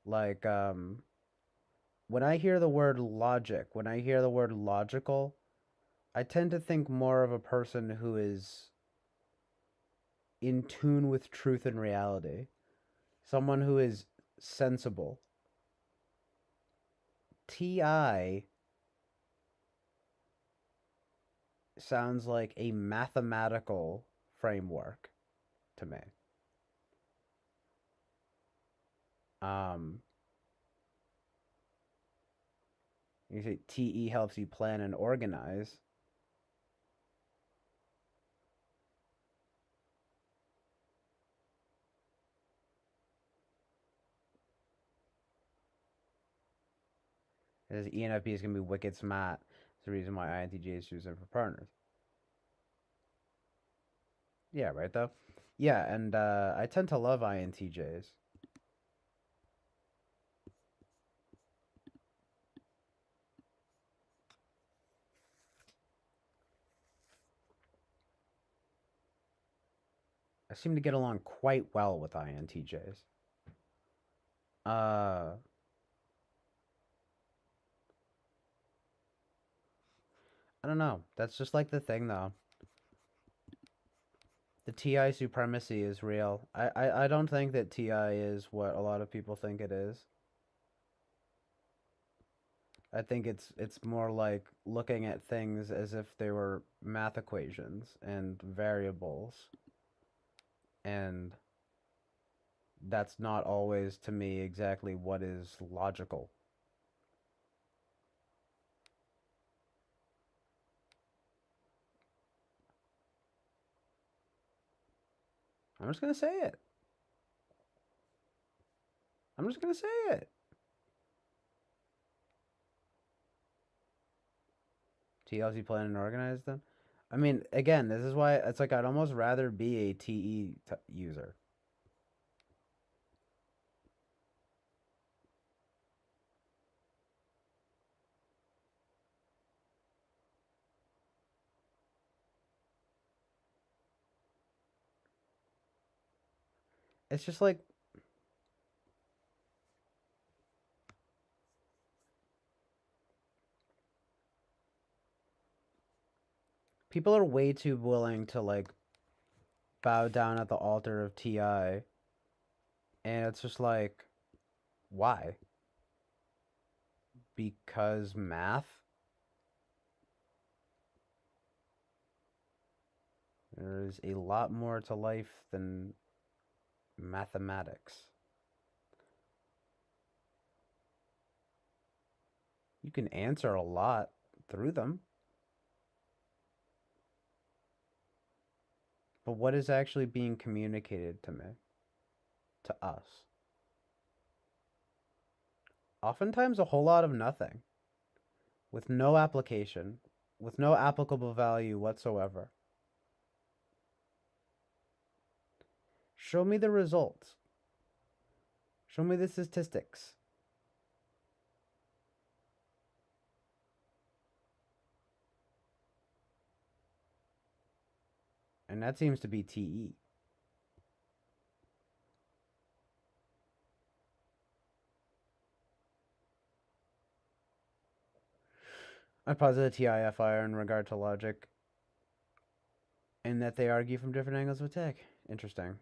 Like, when I hear the word logic, when I hear the word logical, I tend to think more of a person who is in tune with truth and reality, someone who is sensible. TI sounds like a mathematical framework to me. Um, you say TE helps you plan and organize. As ENFP is going to be wicked smart. It's the reason why INTJs choose them for partners. Yeah, right though. Yeah, and I tend to love INTJs. I seem to get along quite well with INTJs. Uh, I don't know. That's just like the thing though. The TI supremacy is real. I don't think that TI is what a lot of people think it is. I think it's more like looking at things as if they were math equations and variables, and that's not always to me exactly what is logical. I'm just gonna say it. I'm just gonna say it. TLC plan and organize them. I mean, again, this is why it's like I'd almost rather be a user. It's just like people are way too willing to like bow down at the altar of TI, and it's just like, why? Because math? There's a lot more to life than mathematics. You can answer a lot through them, but what is actually being communicated to me, to us? Oftentimes, a whole lot of nothing, with no application, with no applicable value whatsoever. Show me the results. Show me the statistics. And that seems to be TE. I posit a TIFIR in regard to logic, and that they argue from different angles of attack. Interesting.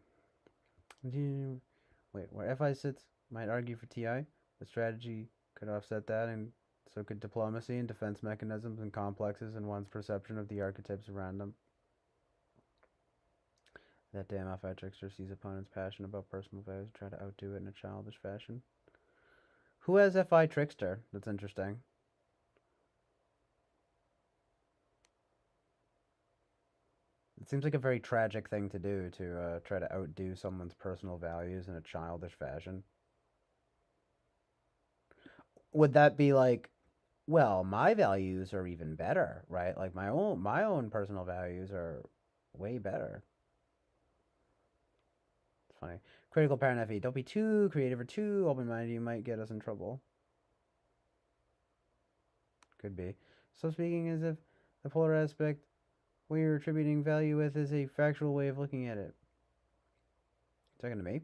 Wait, where FI sits might argue for TI, the strategy could offset that, and so could diplomacy and defense mechanisms and complexes in one's perception of the archetypes around them. That damn FI trickster sees opponent's passion about personal values, try to outdo it in a childish fashion. Who has FI trickster? That's interesting. It seems like a very tragic thing to do to try to outdo someone's personal values in a childish fashion. Would that be like, well, my values are even better, right? Like my own personal values are way better. funny. Critical parent FE. Don't be too creative or too open-minded. You might get us in trouble. Could be. So speaking as if the polar aspect what you're attributing value with is a factual way of looking at it. Talking to me?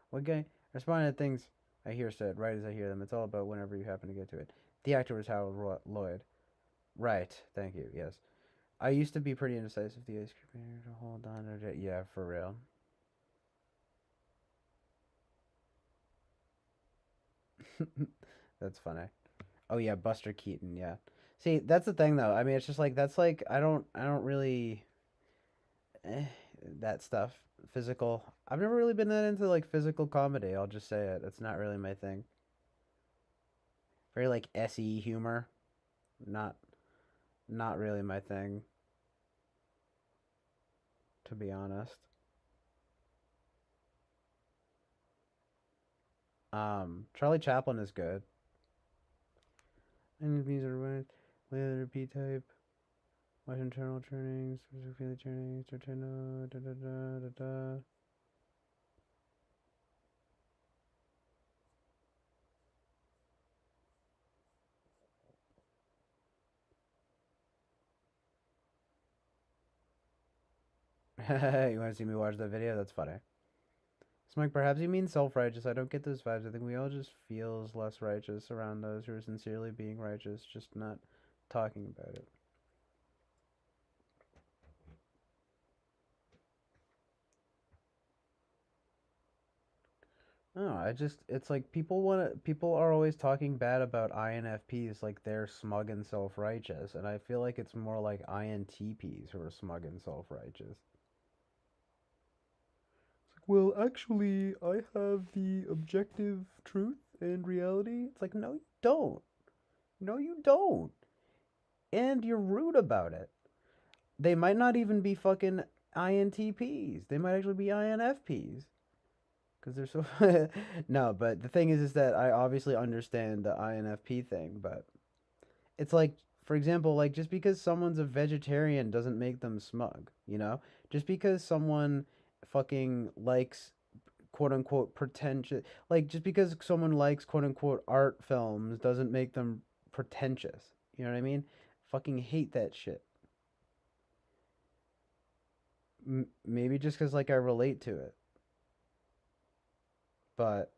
What guy? Responding to things I hear said, right as I hear them. It's all about whenever you happen to get to it. The actor was Harold Lloyd. Right. Thank you. Yes. I used to be pretty indecisive. The ice cream to hold on. Yeah, for real. That's funny. Oh yeah, Buster Keaton. Yeah. See, that's the thing though. I mean, it's just like that's like I don't really eh, that stuff. Physical. I've never really been that into like physical comedy. I'll just say it. It's not really my thing. Very like SE humor. Not not really my thing, to be honest. Charlie Chaplin is good. Enemies are right. Leather P type. Watch internal turnings. Feel the turnings. Da da da da da. You want to see me watch that video? That's funny. Smike, perhaps you mean self-righteous. I don't get those vibes. I think we all just feels less righteous around those who are sincerely being righteous, just not talking about it. No, I just it's like people are always talking bad about INFPs like they're smug and self-righteous, and I feel like it's more like INTPs who are smug and self-righteous. Well, actually, I have the objective truth and reality. It's like, no, you don't. No, you don't. And you're rude about it. They might not even be fucking INTPs. They might actually be INFPs. Because they're so. No, but the thing is that I obviously understand the INFP thing, but it's like, for example, like just because someone's a vegetarian doesn't make them smug, you know? Just because someone fucking likes quote unquote pretentious, like just because someone likes quote unquote art films doesn't make them pretentious. You know what I mean? Fucking hate that shit. Maybe just because like I relate to it, but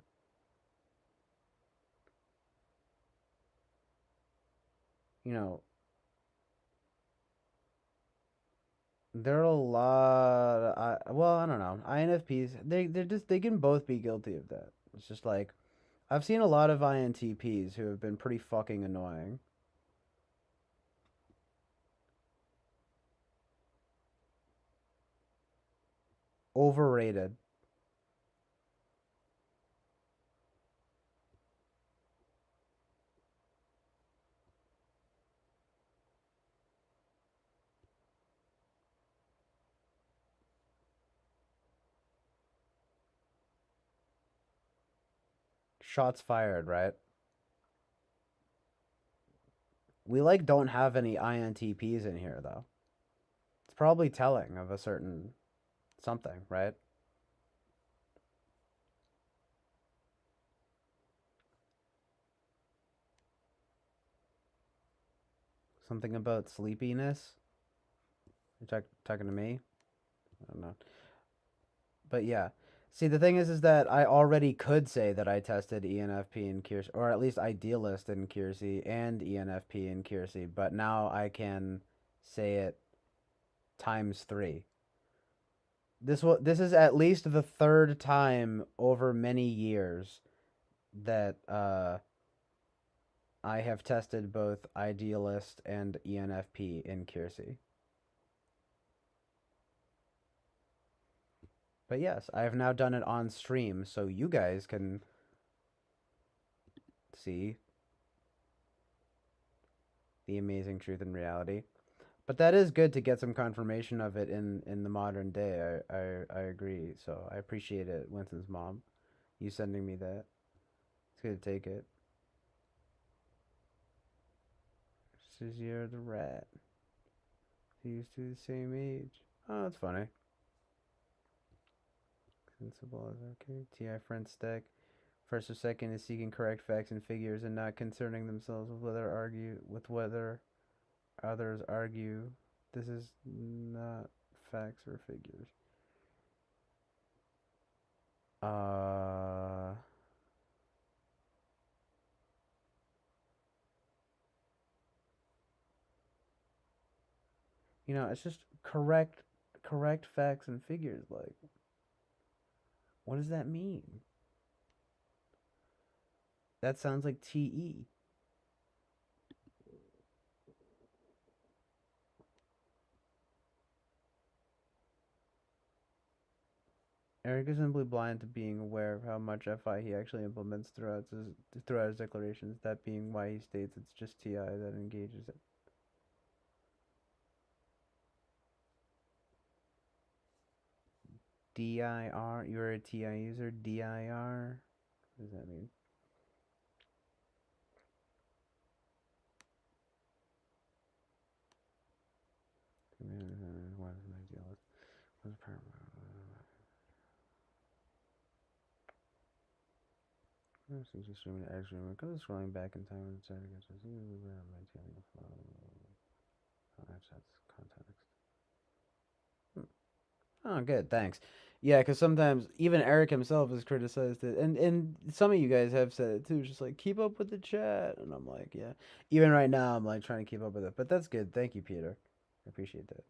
you know, there are a lot. Well, I don't know. INFPs, they can both be guilty of that. It's just like I've seen a lot of INTPs who have been pretty fucking annoying. Overrated. Shots fired, right? We like don't have any INTPs in here though. It's probably telling of a certain something, right? Something about sleepiness. You're talking to me? I don't know. But yeah. See, the thing is that I already could say that I tested ENFP and Kiersey, or at least Idealist in Kiersey and ENFP in Kiersey, but now I can say it times three. This is at least the third time over many years that I have tested both Idealist and ENFP in Kiersey. But yes, I have now done it on stream, so you guys can see the amazing truth and reality. But that is good to get some confirmation of it in the modern day. I agree. So I appreciate it, Winston's mom. You sending me that. It's good to take it. Says you're the rat. They used to the same age. Oh, that's funny. Principle is okay. TI front stack. First or second is seeking correct facts and figures and not concerning themselves with whether others argue. This is not facts or figures. Uh it's just correct facts and figures. Like, what does that mean? That sounds like TE. Eric is simply blind to being aware of how much FI he actually implements throughout his declarations, that being why he states it's just TI that engages it. DIR, you're a TI user, DIR? What does that mean? What is my deal with? What's paramount? Just streaming to extra. Go scrolling back in time and deciding to get maintaining a flow. That's context. Oh, good, thanks. Yeah, because sometimes even Eric himself has criticized it, and some of you guys have said it too. Just like keep up with the chat, and I'm like, yeah. Even right now, I'm like trying to keep up with it, but that's good. Thank you, Peter. I appreciate that.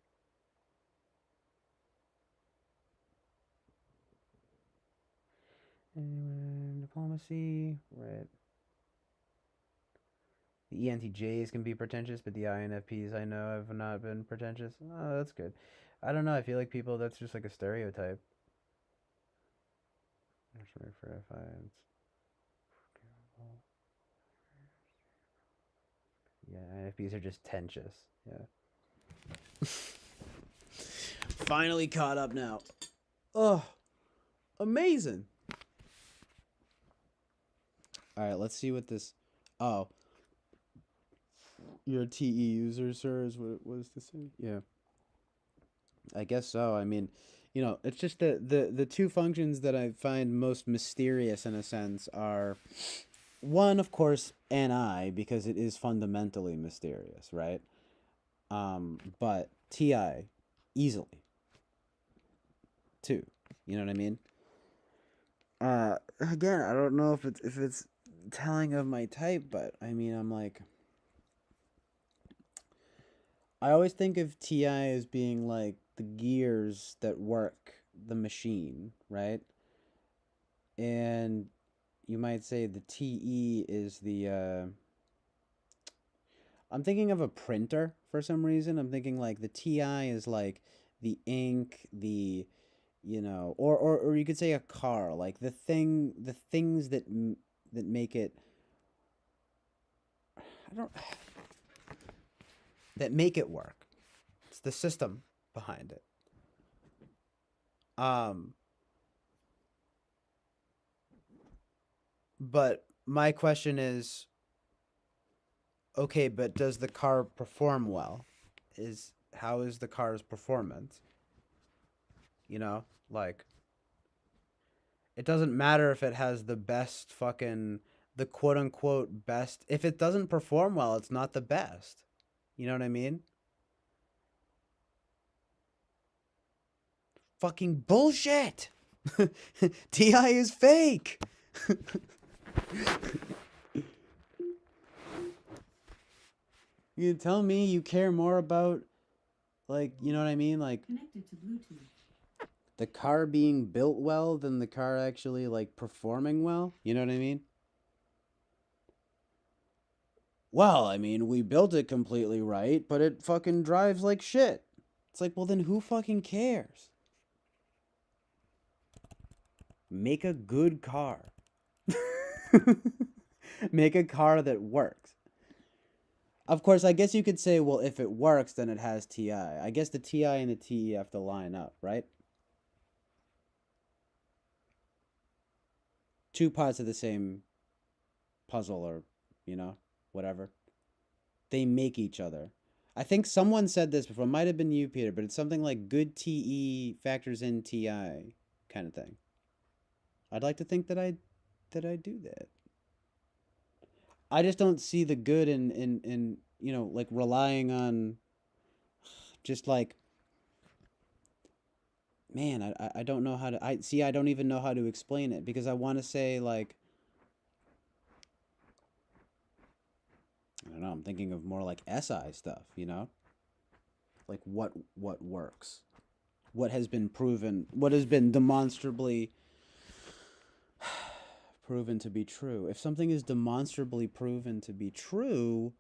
Anyway, diplomacy, right? The ENTJs can be pretentious, but the INFPs I know have not been pretentious. Oh, that's good. I don't know. I feel like people, that's just like a stereotype. Sorry for FI. Yeah, INFPs are just tentious. Yeah. Finally caught up now. Oh, amazing. All right, let's see what this. Oh, you're a TE user, sir. Is what is this? Yeah, I guess so. I mean, it's just the two functions that I find most mysterious in a sense are one, of course, NI because it is fundamentally mysterious, right? But TI easily too. You know what I mean? Again, I don't know if it's telling of my type, but I mean, I'm like, I always think of TI as being like the gears that work the machine, right? And you might say the TE is the. I'm thinking of a printer for some reason. I'm thinking like the TI is like the ink, or you could say a car, like the things that make it. I don't that make it work. It's the system behind it. Um, but my question is, okay, but does the car perform well? How is the car's performance? Like it doesn't matter if it has the best fucking the quote unquote best. If it doesn't perform well, it's not the best. You know what I mean? Fucking bullshit. TI is fake. You tell me you care more about, like, you know what I mean? Like connected to Bluetooth. The car being built well than the car actually like performing well. You know what I mean? Well, I mean, we built it completely right, but it fucking drives like shit. It's like, well, then who fucking cares? Make a good car. Make a car that works. Of course, I guess you could say, well, if it works, then it has TI. I guess the TI and the TE have to line up, right? Two parts of the same puzzle or, whatever. They make each other. I think someone said this before. It might have been you, Peter, but it's something like good TE factors in TI kind of thing. I'd like to think that I do that. I just don't see the good in like relying on just like man, I don't know how to I don't even know how to explain it because I want to say like I don't know, I'm thinking of more like SI stuff, Like what works. What has been proven, what has been demonstrably proven to be true. If something is demonstrably proven to be true,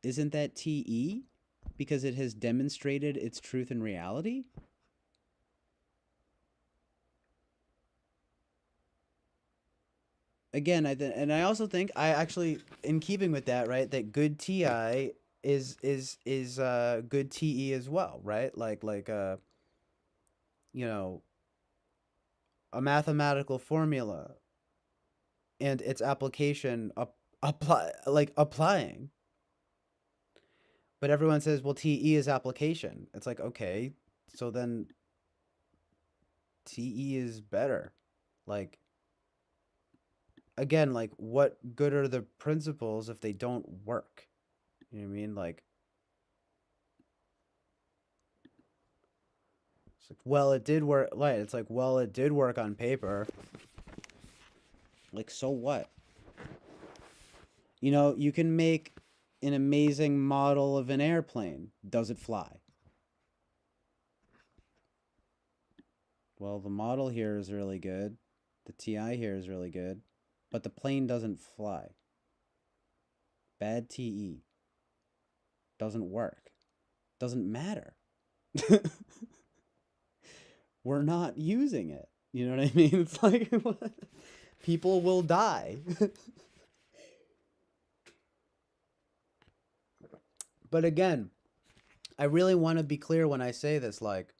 isn't that TE? Because it has demonstrated its truth and reality? Again, and I also think I actually, in keeping with that, right, that good TI is good TE as well, right? You know, a mathematical formula and its application applying. But everyone says, well, TE is application. It's like, okay, so then TE is better. Like, again, like, what good are the principles if they don't work? You know what I mean? Like, it's like, well, it did work. Like, it's like, well, it did work on paper. Like, so what? You can make an amazing model of an airplane. Does it fly? Well, the model here is really good. The TI here is really good. But the plane doesn't fly. Bad TE. Doesn't work. Doesn't matter. We're not using it. You know what I mean? It's like people will die. But again, I really want to be clear when I say this. Like,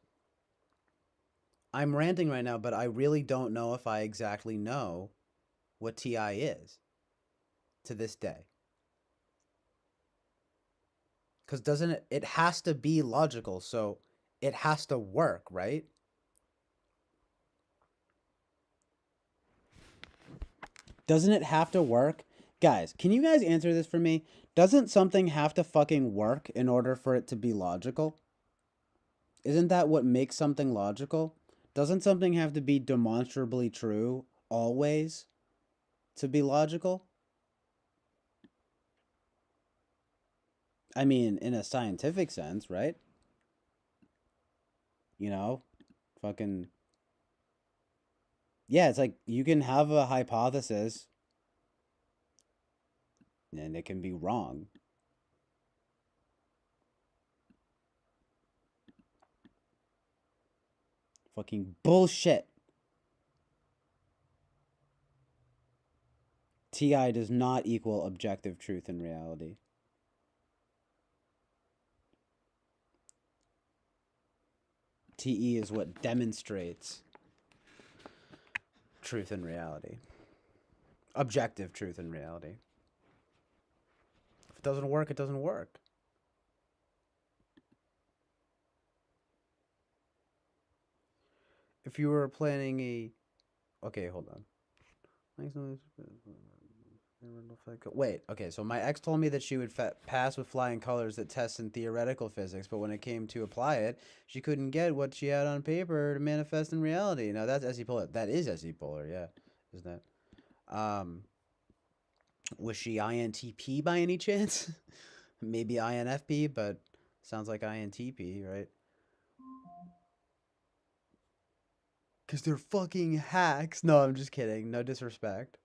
I'm ranting right now, but I really don't know if I exactly know what TI is to this day. Because doesn't it has to be logical, so it has to work, right? Doesn't it have to work? Guys, can you guys answer this for me? Doesn't something have to fucking work in order for it to be logical? Isn't that what makes something logical? Doesn't something have to be demonstrably true always to be logical? I mean, in a scientific sense, right? You know, fucking. Yeah, it's like you can have a hypothesis and it can be wrong. Fucking bullshit. TI does not equal objective truth and reality. TE is what demonstrates truth and reality. Objective truth and reality. If it doesn't work, it doesn't work. If you were planning a. Okay, hold on. Wait, okay, so my ex told me that she would pass with flying colors that test in theoretical physics, but when it came to apply it, she couldn't get what she had on paper to manifest in reality. Now that's SE Polar. That is SE Polar, yeah. Isn't that? Was she INTP by any chance? Maybe INFP, but sounds like INTP, right? Because they're fucking hacks. No, I'm just kidding. No disrespect.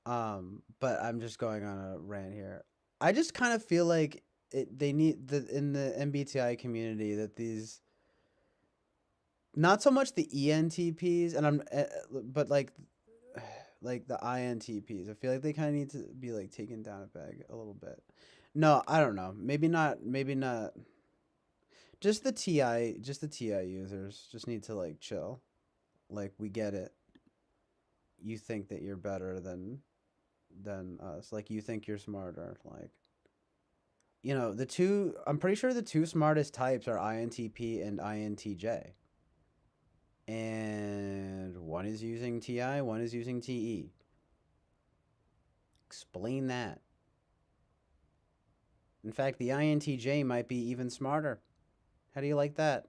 But I'm just going on a rant here. I just kind of feel like they need in the MBTI community that these not so much the ENTPs and but like the INTPs. I feel like they kind of need to be like taken down a peg a little bit. No, I don't know. Maybe not. Maybe not. Just the TI users just need to like chill. Like we get it. You think that you're better than us. Like you think you're smarter. Like the two. I'm pretty sure the two smartest types are INTP and INTJ. And one is using TI, one is using TE. Explain that. In fact, the INTJ might be even smarter. How do you like that?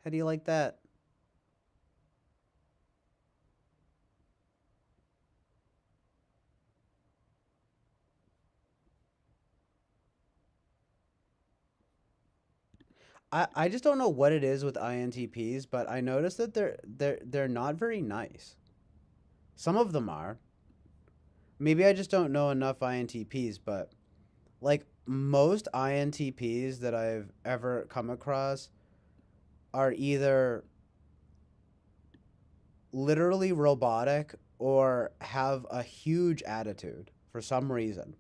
How do you like that? I just don't know what it is with INTPs, but I noticed that they're not very nice. Some of them are. Maybe I just don't know enough INTPs, but like most INTPs that I've ever come across are either literally robotic or have a huge attitude for some reason.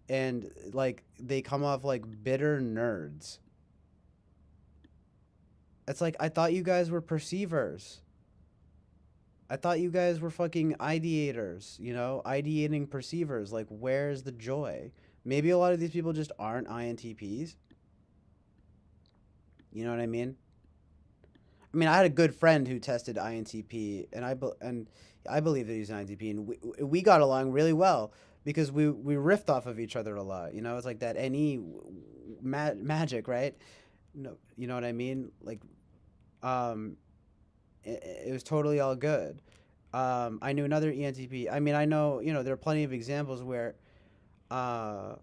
And like they come off like bitter nerds. It's like I thought you guys were perceivers. I thought you guys were fucking ideators, ideating perceivers. Like, where's the joy? Maybe a lot of these people just aren't INTPs. You know what I mean? I mean, I had a good friend who tested INTP, and I believe that he's an INTP, and we got along really well because we riffed off of each other a lot. It's like that magic, right? No, you know what I mean? Like, um, it was totally all good. I knew another ENTP. I mean, I know there are plenty of examples where, uh,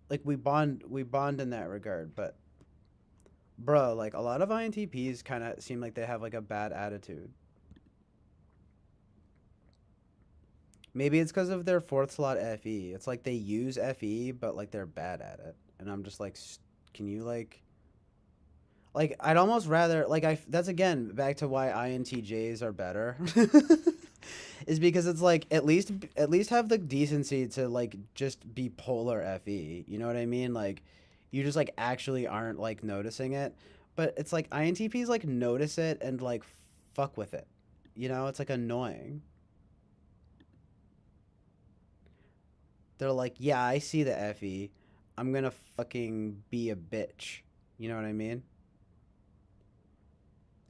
like we bond in that regard. But bro, like a lot of INTPs kind of seem like they have like a bad attitude. Maybe it's because of their fourth slot FE. It's like they use FE, but like they're bad at it. And I'm just like, can you like I'd almost rather like I that's again back to why INTJs are better. Is because it's like at least have the decency to like just be polar FE. You know what I mean? Like you just like actually aren't like noticing it. But it's like INTPs like notice it and like fuck with it. It's like annoying. They're like, "Yeah, I see the FE. I'm going to fucking be a bitch." You know what I mean?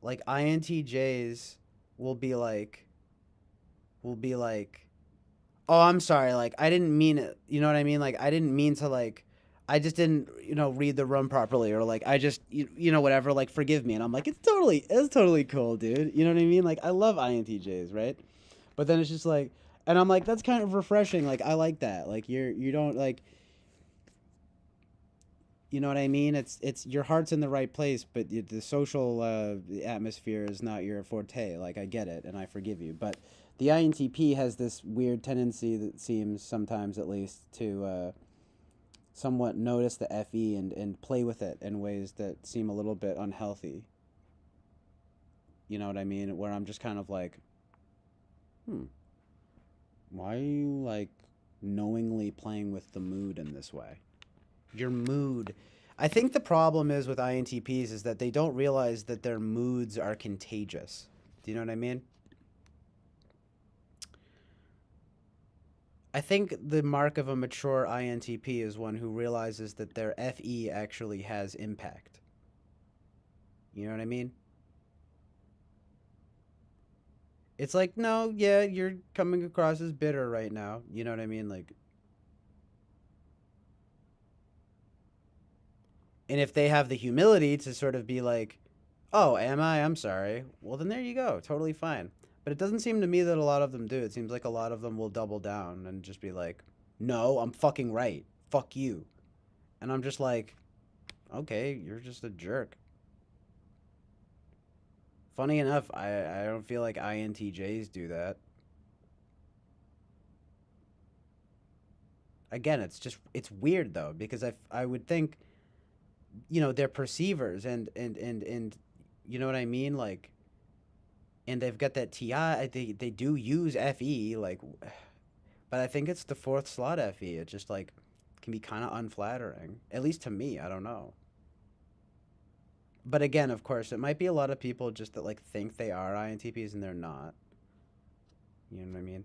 Like INTJs will be like will be like, "Oh, I'm sorry. Like I didn't mean it." You know what I mean? Like I didn't mean to like I just didn't, read the room properly or like I just whatever, like forgive me. And I'm like, it's totally cool, dude. You know what I mean? Like I love INTJs, right? But then it's just like and I'm like that's kind of refreshing. Like I like that. Like you don't like you know what I mean? It's your heart's in the right place, but the social atmosphere is not your forte. Like I get it, and I forgive you. But the INTP has this weird tendency that seems sometimes, at least, to somewhat notice the FE and play with it in ways that seem a little bit unhealthy. You know what I mean? Where I'm just kind of like, hmm, why are you like knowingly playing with the mood in this way? Your mood. I think the problem is with INTPs is that they don't realize that their moods are contagious. Do you know what I mean? I think the mark of a mature INTP is one who realizes that their FE actually has impact. You know what I mean? It's like, no, yeah, you're coming across as bitter right now. You know what I mean? Like, and if they have the humility to sort of be like, oh, am I? I'm sorry. Well, then there you go. Totally fine. But it doesn't seem to me that a lot of them do. It seems like a lot of them will double down and just be like, no, I'm fucking right. Fuck you. And I'm just like, okay, you're just a jerk. Funny enough, I don't feel like INTJs do that. Again, it's weird though because I would think they're perceivers and you know what I mean, like, and they've got that TI. They do use FE like, but I think it's the fourth slot FE. It just like can be kind of unflattering, at least to me. I don't know. But again, of course, it might be a lot of people just that like think they are INTPs and they're not. You know what I mean?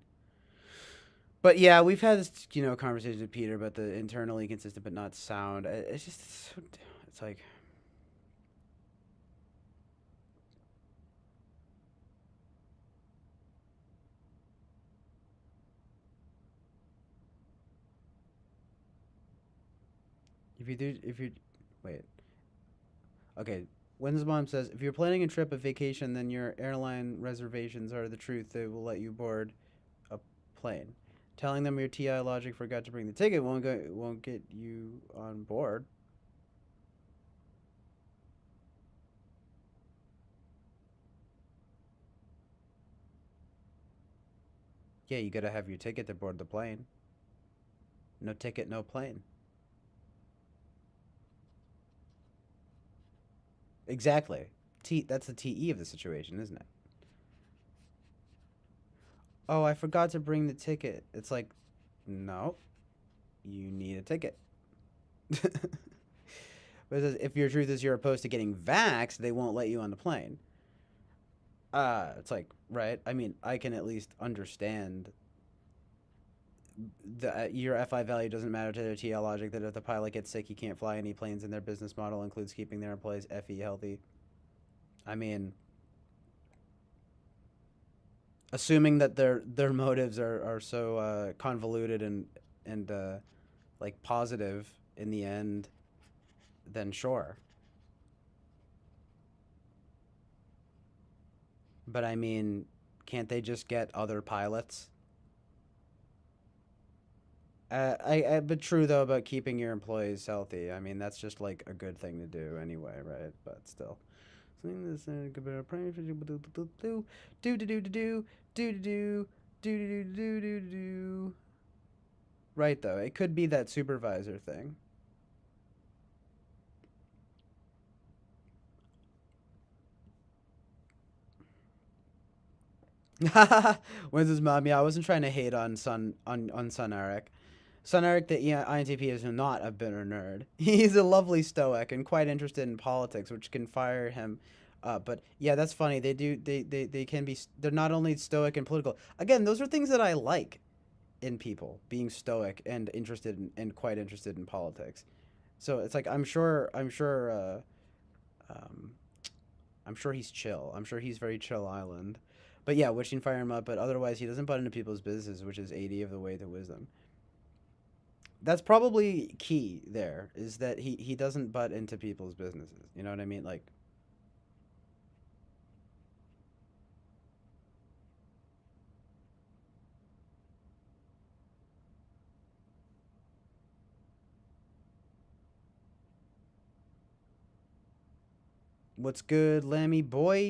But yeah, we've had this conversation with Peter about the internally consistent but not sound. It's just it's like if you, wait. Okay. Wynn's mom says if you're planning a trip, a vacation, then your airline reservations are the truth. They will let you board a plane. Telling them your TI logic forgot to bring the ticket won't get you on board. Yeah, you gotta have your ticket to board the plane. No ticket, no plane. Exactly. That's the TE of the situation, isn't it? Oh, I forgot to bring the ticket. It's like, no, you need a ticket. But if your truth is you're opposed to getting vaxxed, they won't let you on the plane. It's like, right? I mean, I can at least understand your FI value doesn't matter to their TL logic that if the pilot gets sick, he can't fly any planes, and their business model includes keeping their employees FE healthy. I mean, assuming that their motives are so convoluted and like positive in the end, then sure. But I mean, can't they just get other pilots? But true though about keeping your employees healthy. I mean, that's just like a good thing to do anyway, right? But still, something that's do do do do do do do do do do do. Right though, it could be that supervisor thing. When's his mom? Yeah, I wasn't trying to hate on Son Eric. Son Eric, the INTP, is not a bitter nerd. He's a lovely stoic and quite interested in politics, which can fire him. But yeah, that's funny. They can be. They're not only stoic and political. Again, those are things that I like in people, being stoic and interested and quite interested in politics. So it's like um, I'm sure he's chill. I'm sure he's very chill island. But yeah, wishing fire him up. But otherwise, he doesn't butt into people's businesses, which is 80 of the way to wisdom. That's probably key there, is that he doesn't butt into people's businesses. You know what I mean? Like, what's good, Lammy boy?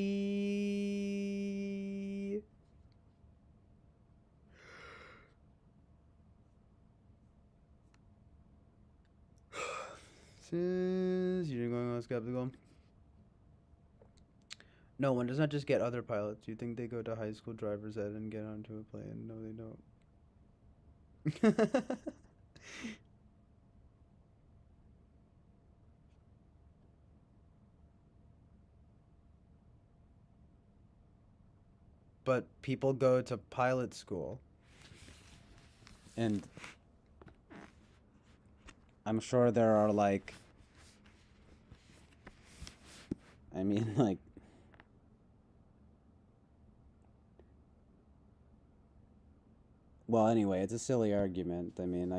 Says you're going on skeptical. No, one does not just get other pilots. You think they go to high school driver's ed and get onto a plane? No, they don't. But people go to pilot school, and I'm sure there are like, I mean, like, well, anyway, it's a silly argument. I mean,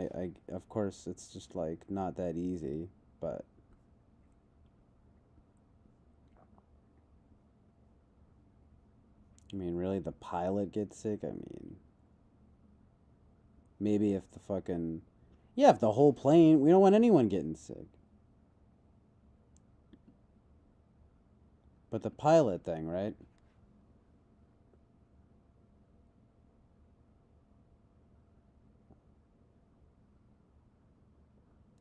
of course, it's just like not that easy, but I mean, really, the pilot gets sick. I mean, maybe if the fucking, yeah, if the whole plane, we don't want anyone getting sick. But the pilot thing, right?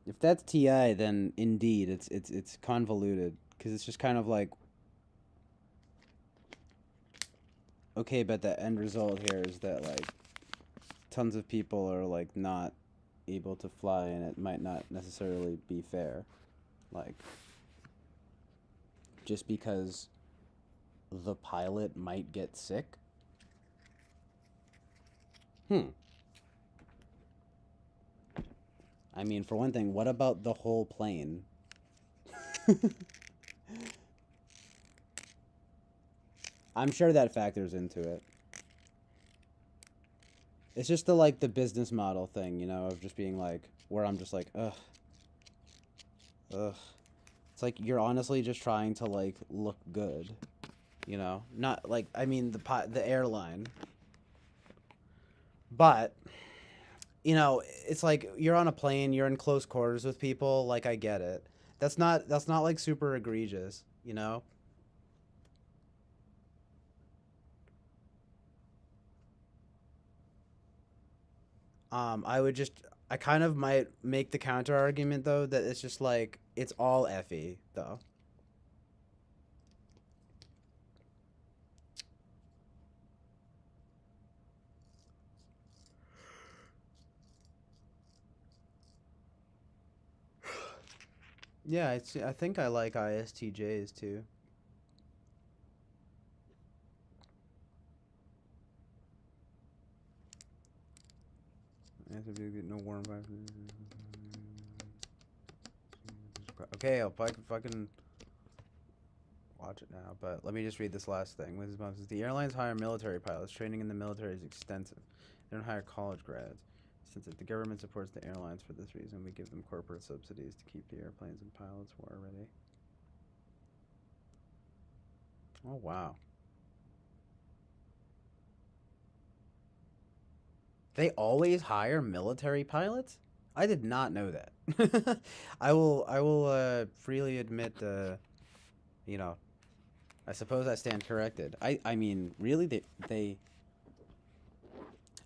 If that's TI, then indeed it's convoluted because it's just kind of like, okay, but the end result here is that like tons of people are like not able to fly, and it might not necessarily be fair. Like, just because the pilot might get sick. Hmm. I mean, for one thing, what about the whole plane? I'm sure that factors into it. It's just the business model thing, of just being like, where I'm just like, ugh. Ugh. It's like you're honestly just trying to like look good, you know? Not like I mean the airline. But you know, it's like you're on a plane, you're in close quarters with people, like I get it. That's not like super egregious, you know? I kind of might make the counter argument though that it's just like it's all effy though. Yeah, I think I like ISTJs too. No warm vibes. Okay, I'll fucking watch it now. But let me just read this last thing. Mrs. Mom says the airlines hire military pilots. Training in the military is extensive. They don't hire college grads. Since the government supports the airlines for this reason, we give them corporate subsidies to keep the airplanes and pilots war ready. Oh wow. They always hire military pilots? I did not know that. I will freely admit you know, I suppose I stand corrected. I mean, really they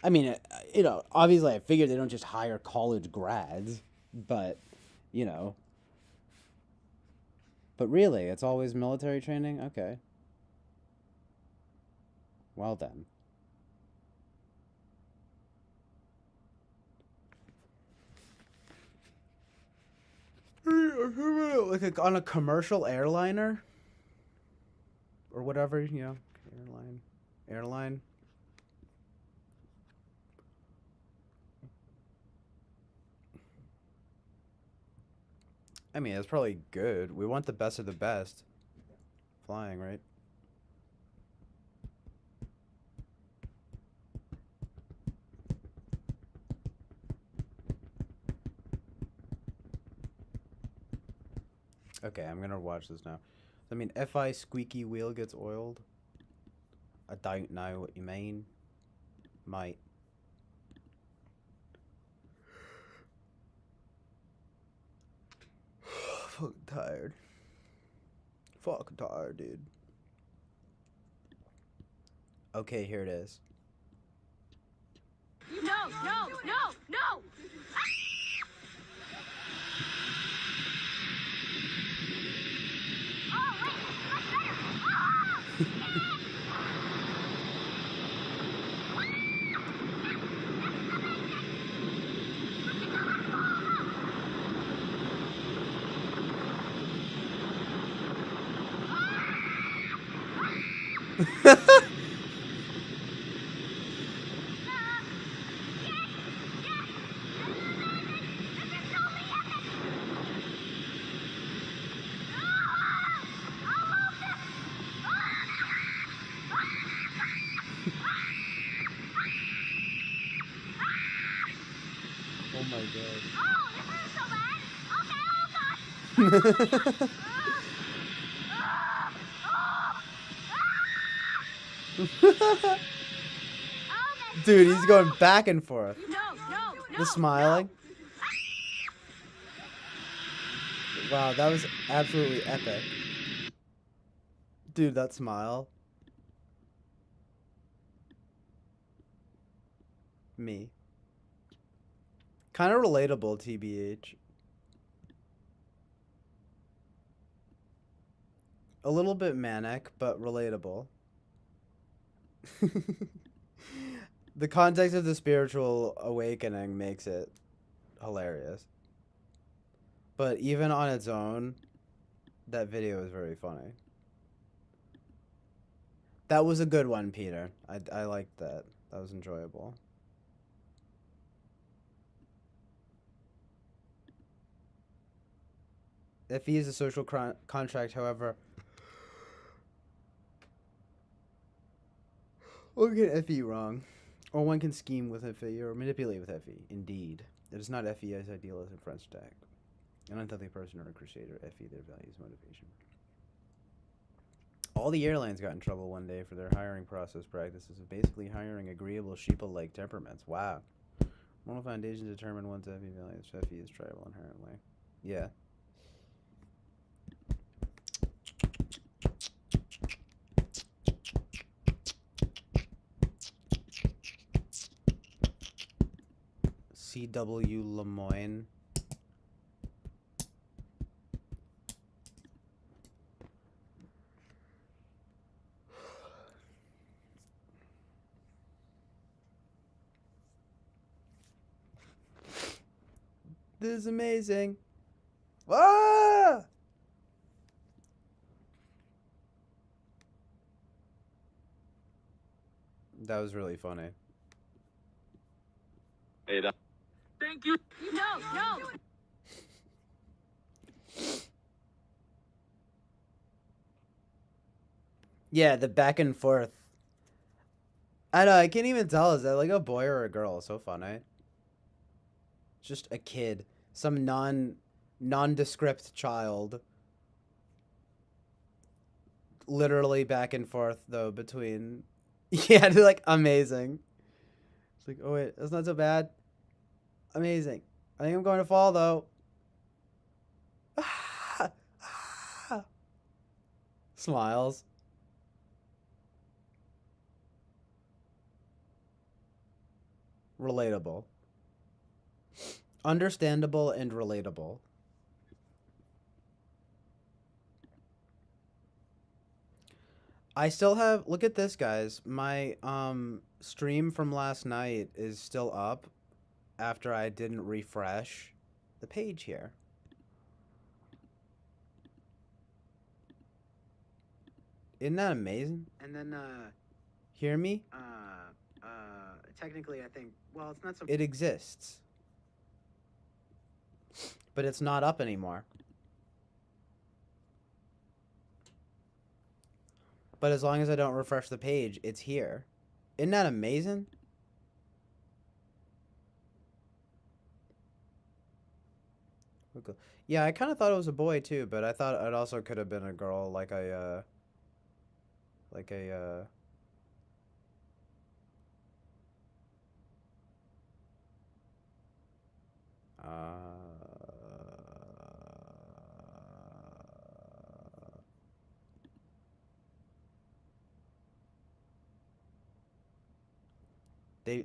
I mean, you know, obviously I figured they don't just hire college grads, but you know, but really, it's always military training? Okay. Well then. Like on a commercial airliner or whatever, you know, airline. I mean, it's probably good. We want the best of the best flying, right? Okay, I'm gonna watch this now. I mean, FI squeaky wheel gets oiled. I don't know what you mean, mate. Fucking tired. Fucking tired, dude. Okay, here it is. No, no, no, no! Oh, wait, much better! Oh my god. Oh, this isn't so bad! Okay, oh gosh! Okay. Dude, he's going back and forth. No, no, no! The smiling. Wow, that was absolutely epic. Dude, that smile. Me. Kind of relatable, TBH. A little bit manic, but relatable. The context of the spiritual awakening makes it hilarious. But even on its own, that video is very funny. That was a good one, Peter. I liked that. That was enjoyable. If he is a social contract, however, one can FE wrong. Or one can scheme with FE or manipulate with FE. Indeed. It is not FE as ideal as in French tag. An unhealthy person or a crusader, FE their values, motivation. All the airlines got in trouble one day for their hiring process practices of basically hiring agreeable sheeple-like temperaments. Wow. Moral foundation determine one's FE values. FE is tribal inherently. Yeah. C.W. Lemoyne. This is amazing. Ah! That was really funny. Ada. Thank you. No, no. Yeah, the back and forth. I know, I can't even tell. Is that like a boy or a girl? It's so funny. Just a kid. Some nondescript child. Literally back and forth, though, between... Yeah, they're like, amazing. It's like, oh wait, that's not so bad. Amazing. I think I'm going to fall, though. Smiles. Relatable. Understandable and relatable. I still have... Look at this, guys. My stream from last night is still up after I didn't refresh the page here. Isn't that amazing? And then, hear me? Technically, I think, well, it's not so... It exists. But it's not up anymore. But as long as I don't refresh the page, it's here. Isn't that amazing? Yeah, I kind of thought it was a boy too, but I thought it also could have been a girl, like a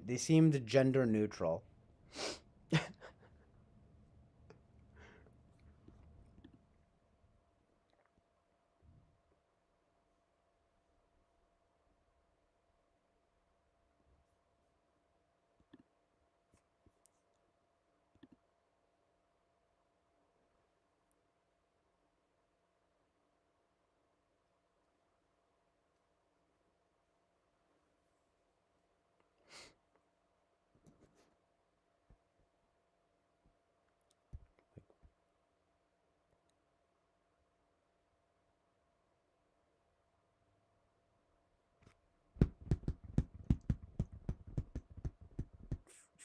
they seemed gender neutral.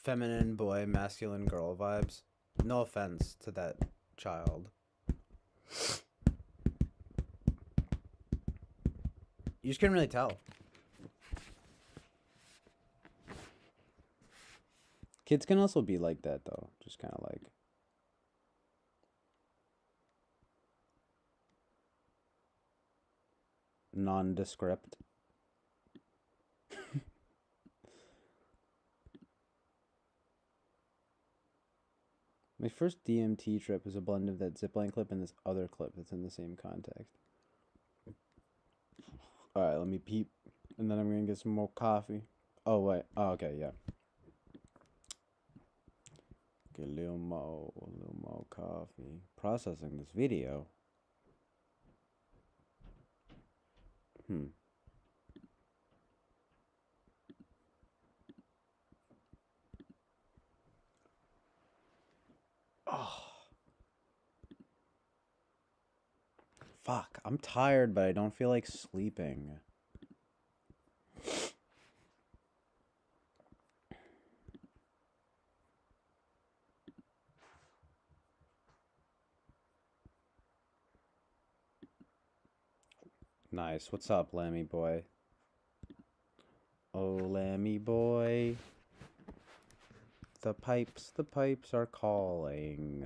Feminine boy, masculine girl vibes. No offense to that child. You just couldn't really tell. Kids can also be like that, though. Just kind of like... nondescript. My first DMT trip was a blend of that zipline clip and this other clip that's in the same context. Alright, let me peep. And then I'm gonna get some more coffee. Oh, wait. Oh, okay, yeah. Get a little more coffee. Processing this video. Oh. Fuck, I'm tired, but I don't feel like sleeping. Nice. What's up, Lammy boy? Oh, Lammy boy. The pipes are calling.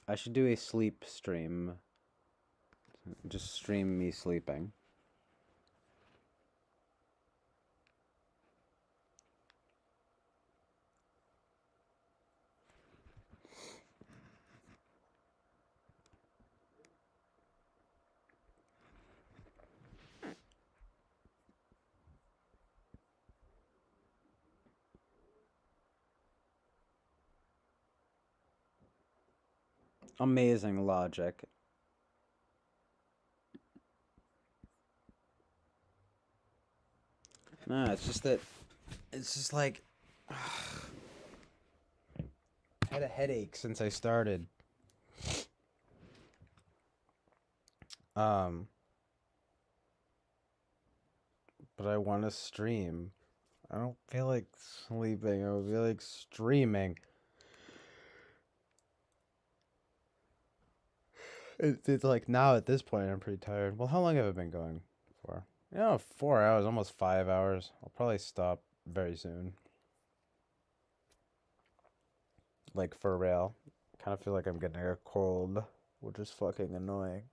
I should do a sleep stream. Just stream me sleeping. Amazing logic. No, it's just that, it's just like, I had a headache since I started. But I want to stream. I don't feel like sleeping. I feel like streaming. It's like now at this point I'm pretty tired. Well, how long have I been going for? 4 hours, almost 5 hours. I'll probably stop very soon. Like for real. Kind of feel like I'm getting a cold, which is fucking annoying.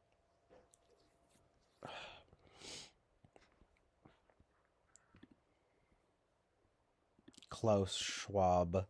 Klaus Schwab.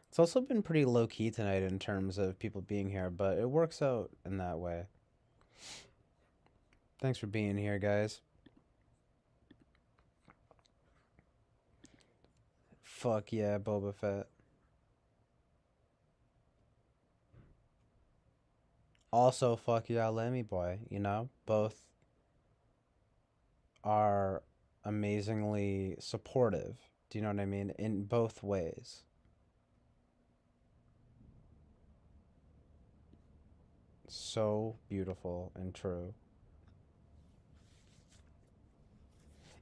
It's also been pretty low key tonight in terms of people being here, but it works out in that way. Thanks for being here, guys. Fuck yeah, Boba Fett. Also, fuck yeah, Lemmy Boy. You know, both are amazingly supportive. Do you know what I mean? In both ways. So beautiful and true.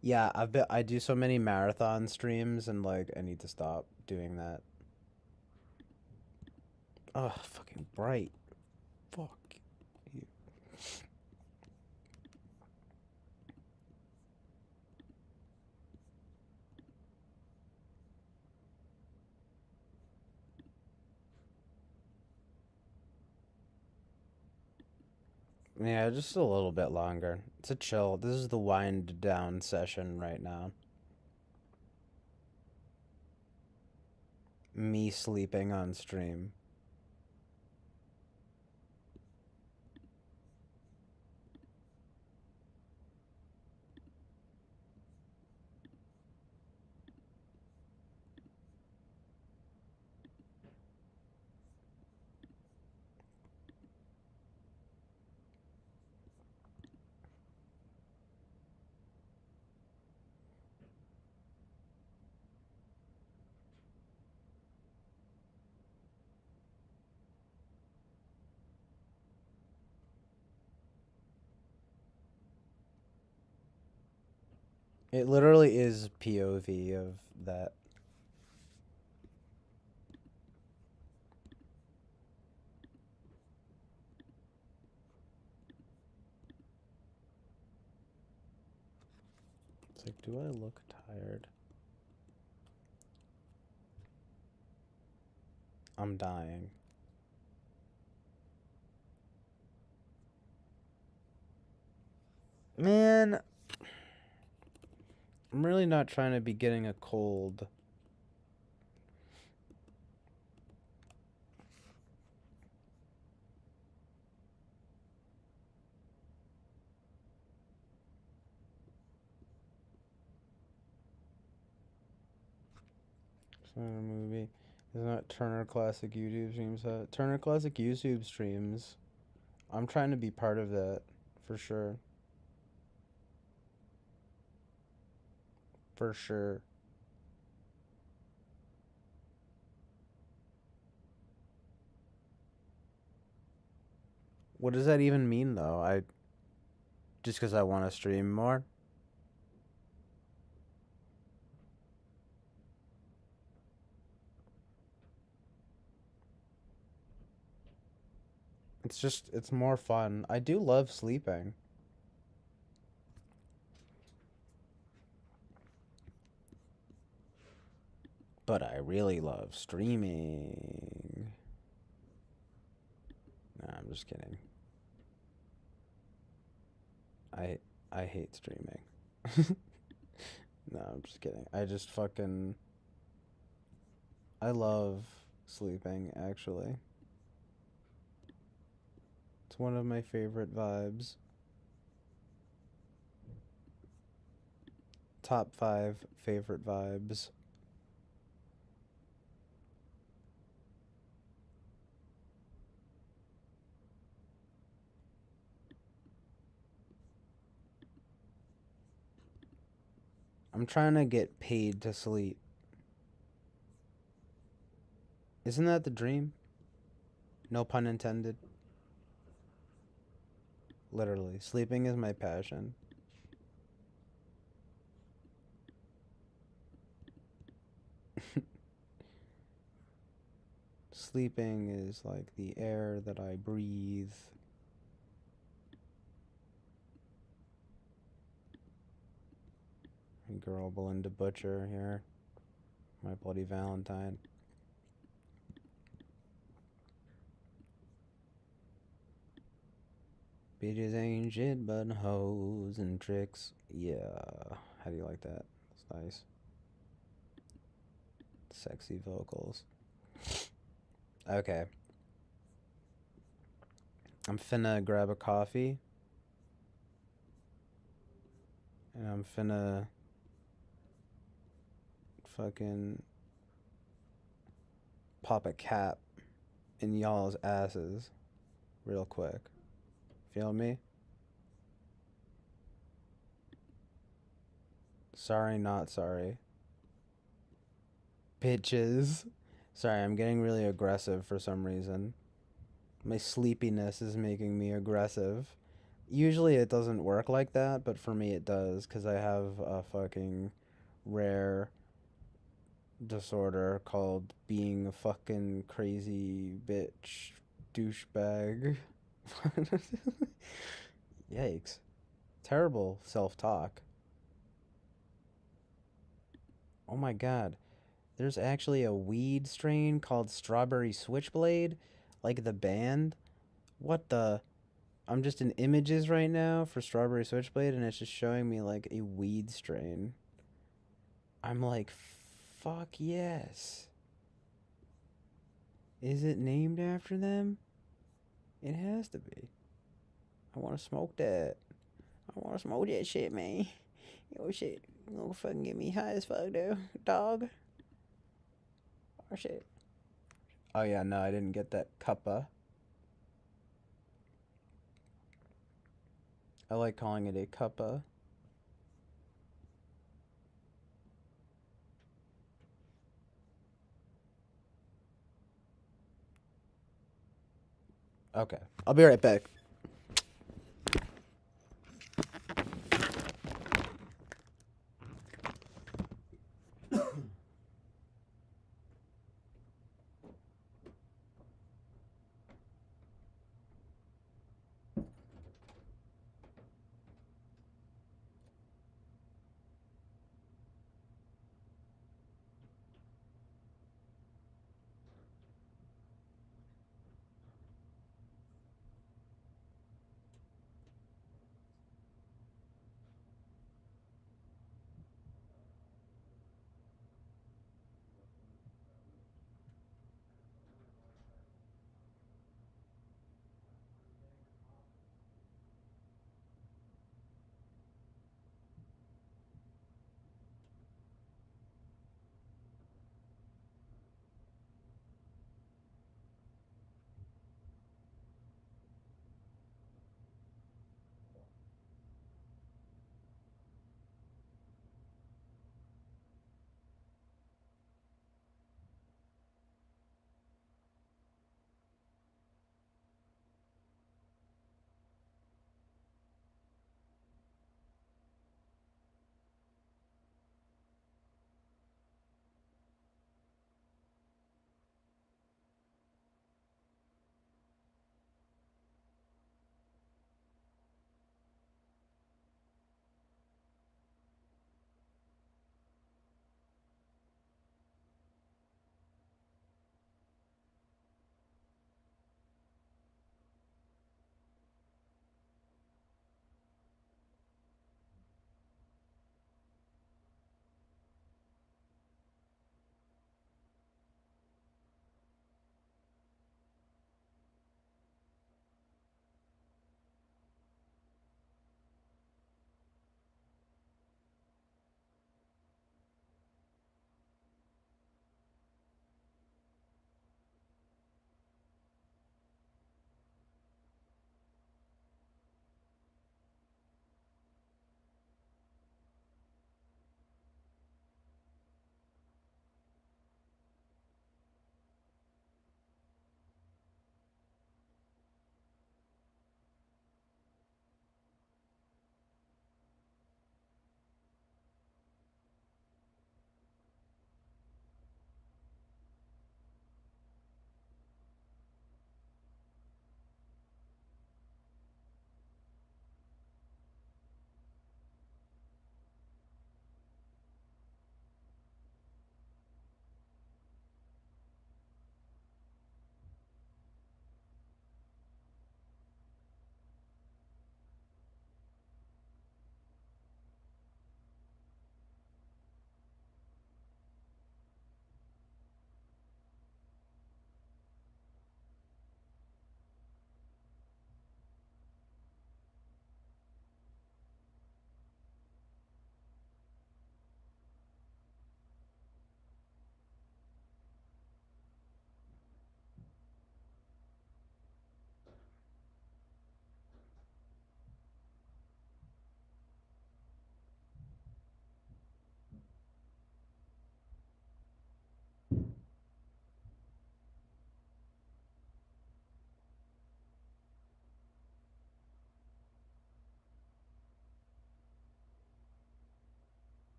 Yeah, I do so many marathon streams and like I need to stop doing that. Oh, fucking bright. Fuck you. Yeah, just a little bit longer. It's a chill. This is the wind down session right now. Me sleeping on stream. It literally is POV of that. It's like, do I look tired? I'm dying. Man, I'm really not trying to be getting a cold. It's not a movie. It's not Turner Classic YouTube streams. Turner Classic YouTube streams. I'm trying to be part of that, for sure. For sure. What does that even mean, though? Just because I want to stream more? It's more fun. I do love sleeping. But I really love streaming. Nah, I'm just kidding. I hate streaming. No, I'm just kidding. I love sleeping, actually. It's one of my favorite vibes. Top 5 favorite vibes. I'm trying to get paid to sleep. Isn't that the dream? No pun intended. Literally, sleeping is my passion. Sleeping is like the air that I breathe. Girl Belinda Butcher here. My Bloody Valentine. Bitches ain't shit but hoes and tricks. Yeah. How do you like that? It's nice. Sexy vocals. Okay. I'm finna grab a coffee. And I'm finna fucking pop a cap in y'all's asses real quick. Feel me? Sorry, not sorry. Bitches. Sorry, I'm getting really aggressive for some reason. My sleepiness is making me aggressive. Usually it doesn't work like that, but for me it does, because I have a fucking rare disorder called being a fucking crazy bitch douchebag. Yikes. Terrible self-talk. Oh my god. There's actually a weed strain called Strawberry Switchblade, like the band. What the? I'm just in images right now for Strawberry Switchblade, and it's just showing me like a weed strain. I'm like, fuck yes. Is it named after them? It has to be. I want to smoke that. I want to smoke that shit, man. Yo, shit. You gonna fucking get me high as fuck, though, dog. Oh, shit. Oh, yeah, no, I didn't get that cuppa. I like calling it a cuppa. Okay, I'll be right back.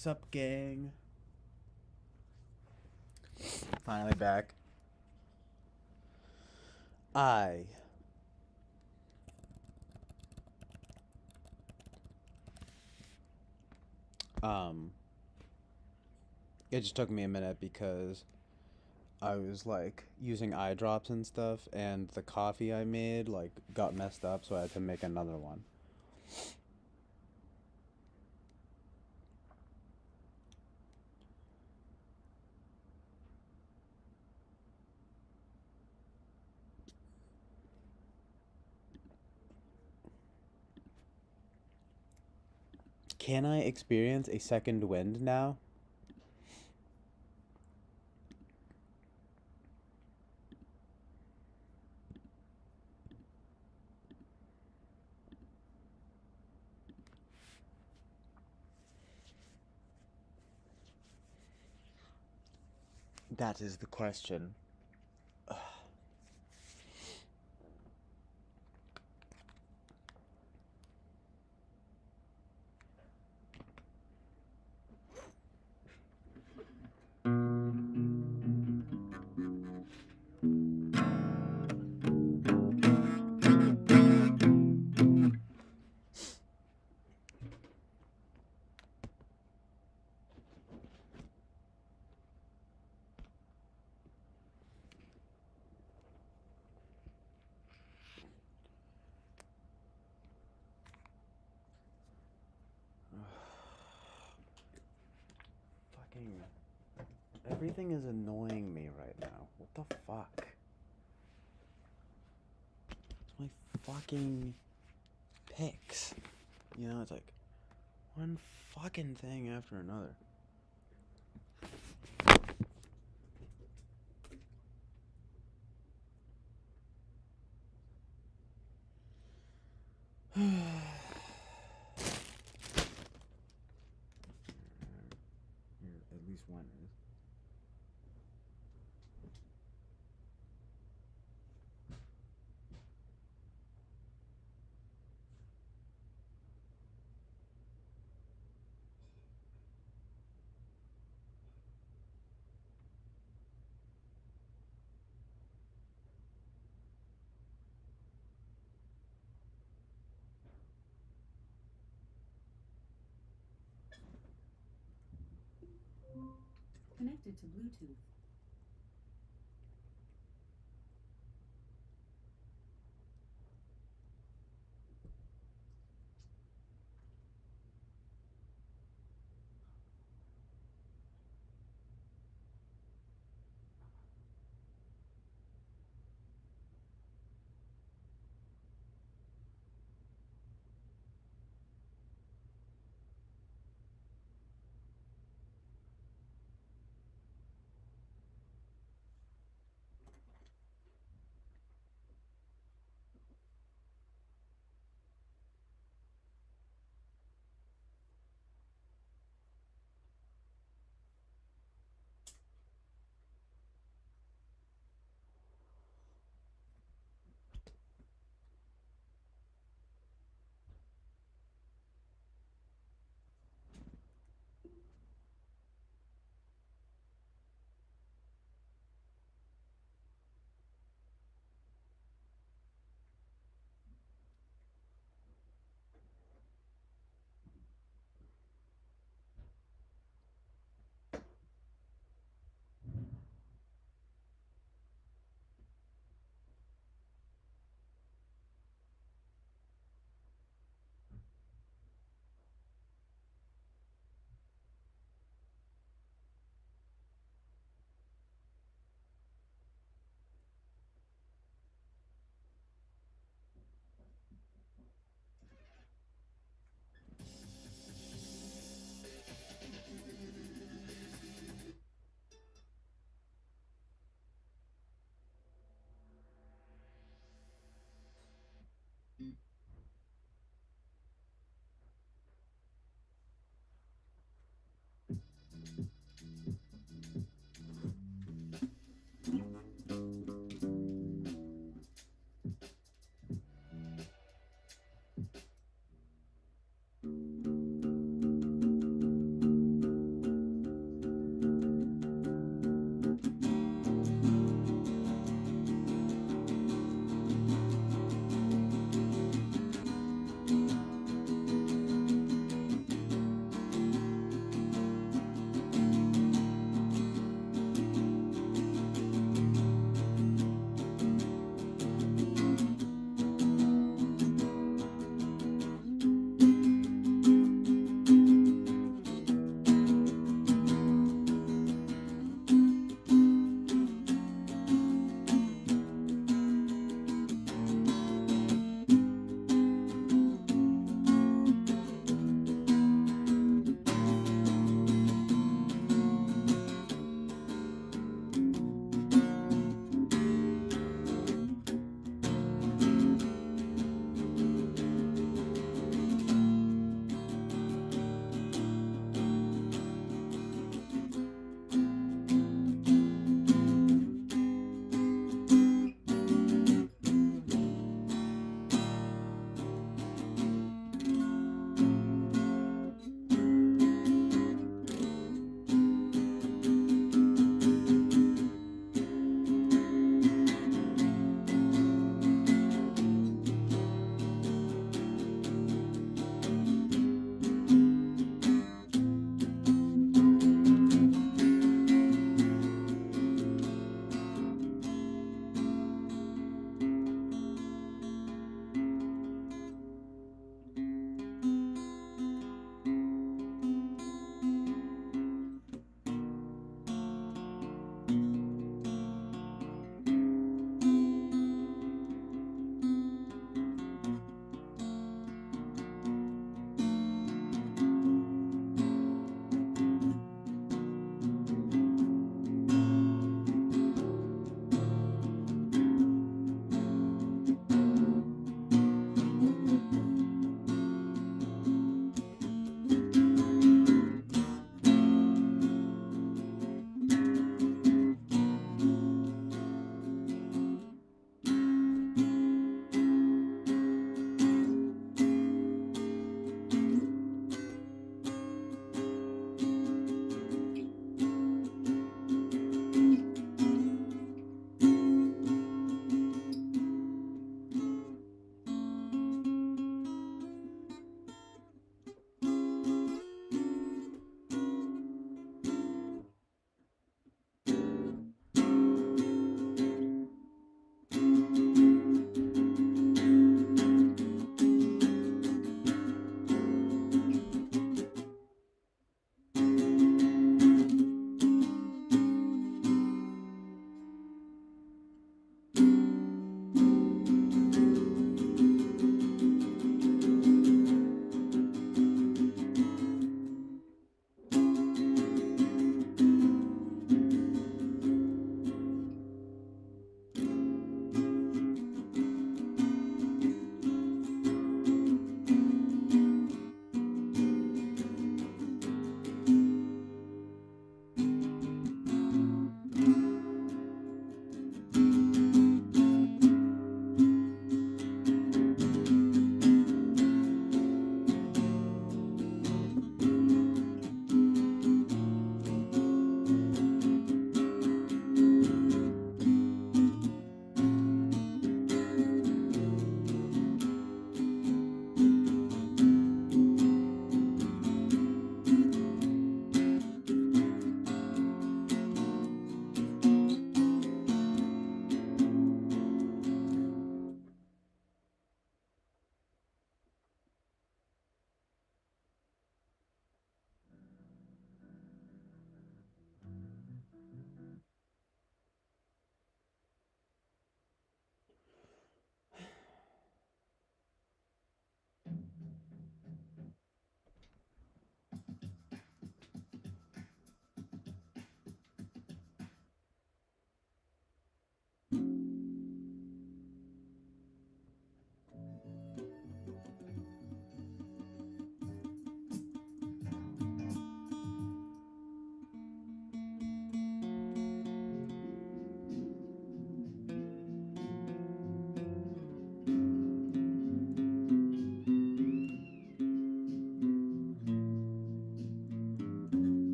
Sup, gang? Finally back. I it just took me a minute because I was like using eye drops and stuff, and the coffee I made like got messed up, so I had to make another one. Can I experience a second wind now? That is the question. Fucking everything is annoying me right now. What the fuck? It's my fucking picks. You know, it's like one fucking thing after another. At least one is. Connected to Bluetooth.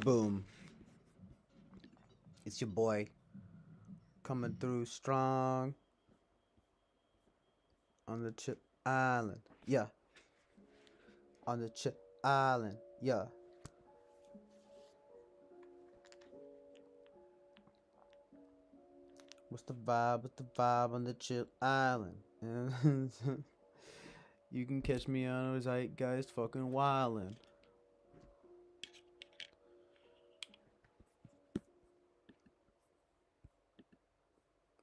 Boom. It's your boy coming through strong on the Chip Island. Yeah. On the Chip Island. Yeah. What's the vibe? What's the vibe on the Chip Island? You can catch me on a Zeitgeist fucking wildin'.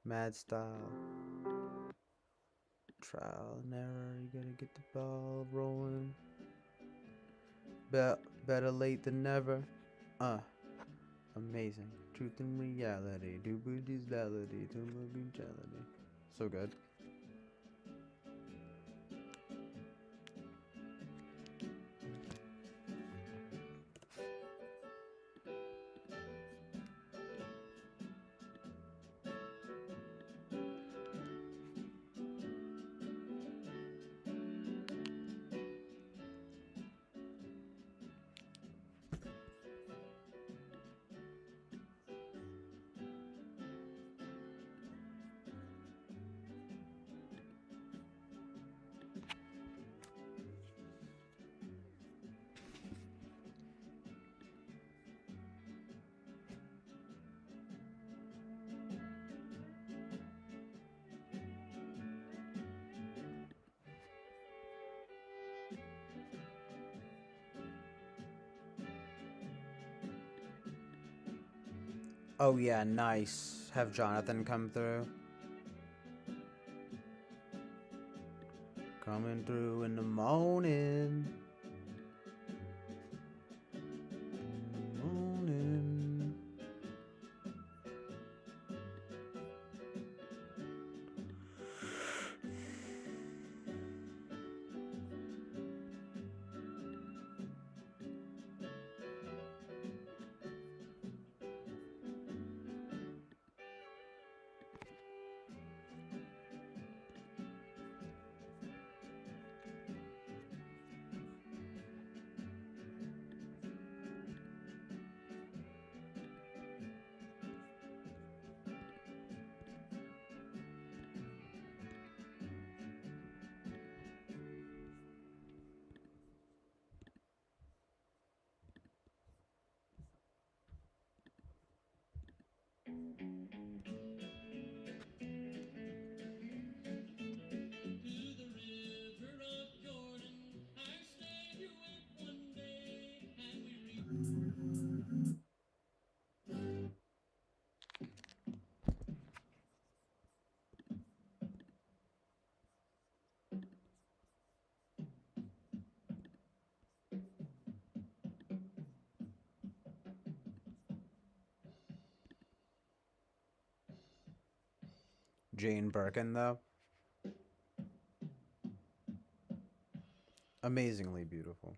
Mad style. Trial and error. You gotta get the ball rolling. Better late than never. Amazing. Truth and reality. Do reality. Do reality. So good. Oh yeah, nice. Have Jonathan come through. Coming through in the morning. Morning. Jane Birkin, though. Amazingly beautiful.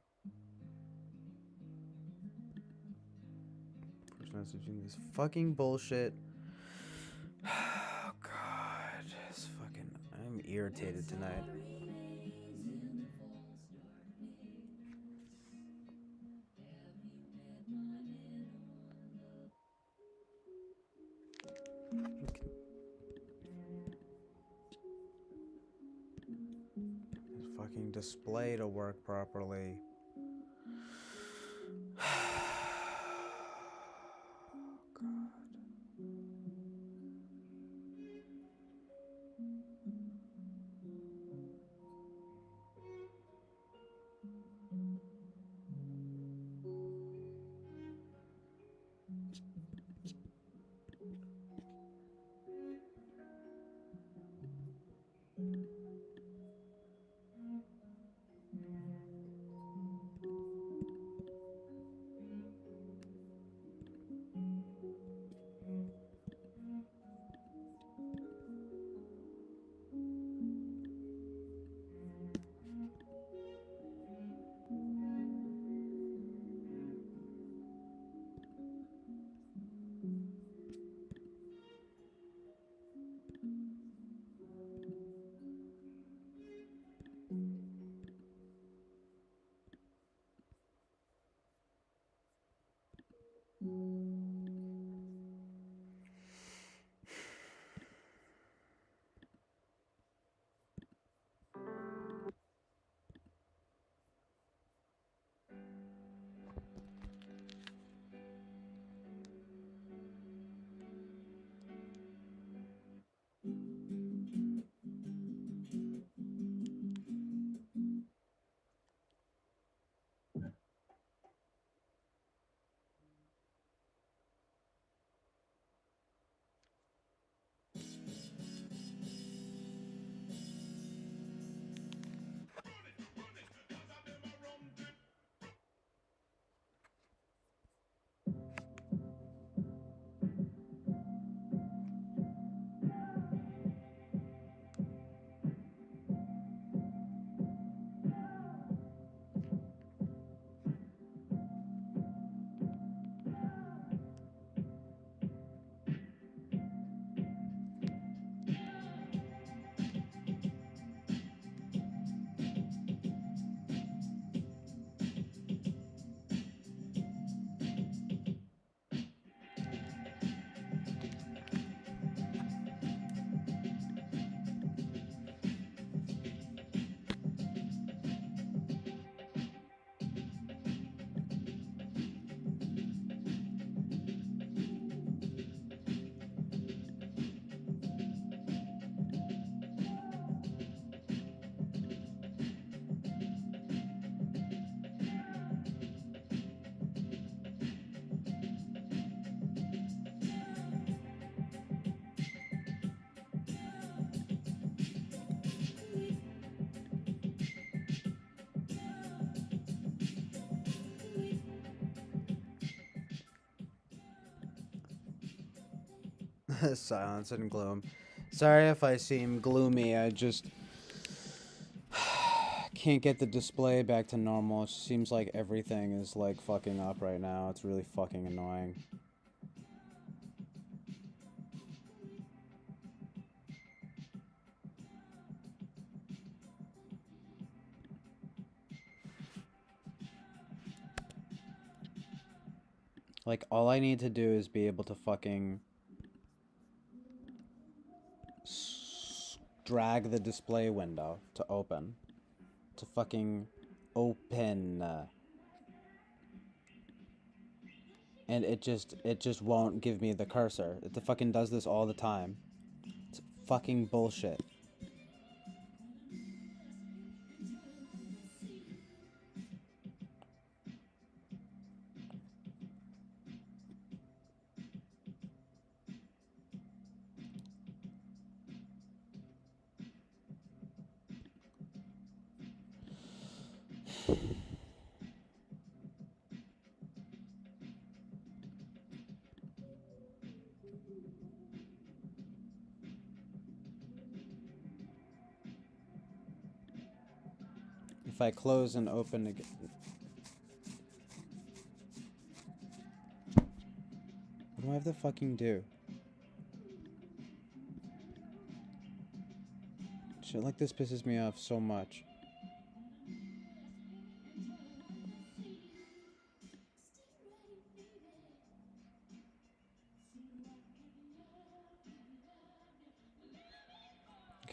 First messaging this fucking bullshit. Oh god. It's fucking. I'm irritated tonight. This fucking display to work properly. Silence and gloom. Sorry if I seem gloomy. I just can't get the display back to normal. It seems like everything is like fucking up right now. It's really fucking annoying. Like, all I need to do is be able to fucking drag the display window to open. To fucking open. And it just won't give me the cursor. It fucking does this all the time. It's fucking bullshit. If I close and open again. What do I have to fucking do? Shit like this pisses me off so much.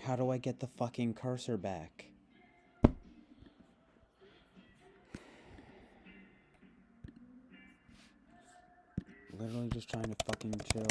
How do I get the fucking cursor back? Literally just trying to fucking chill.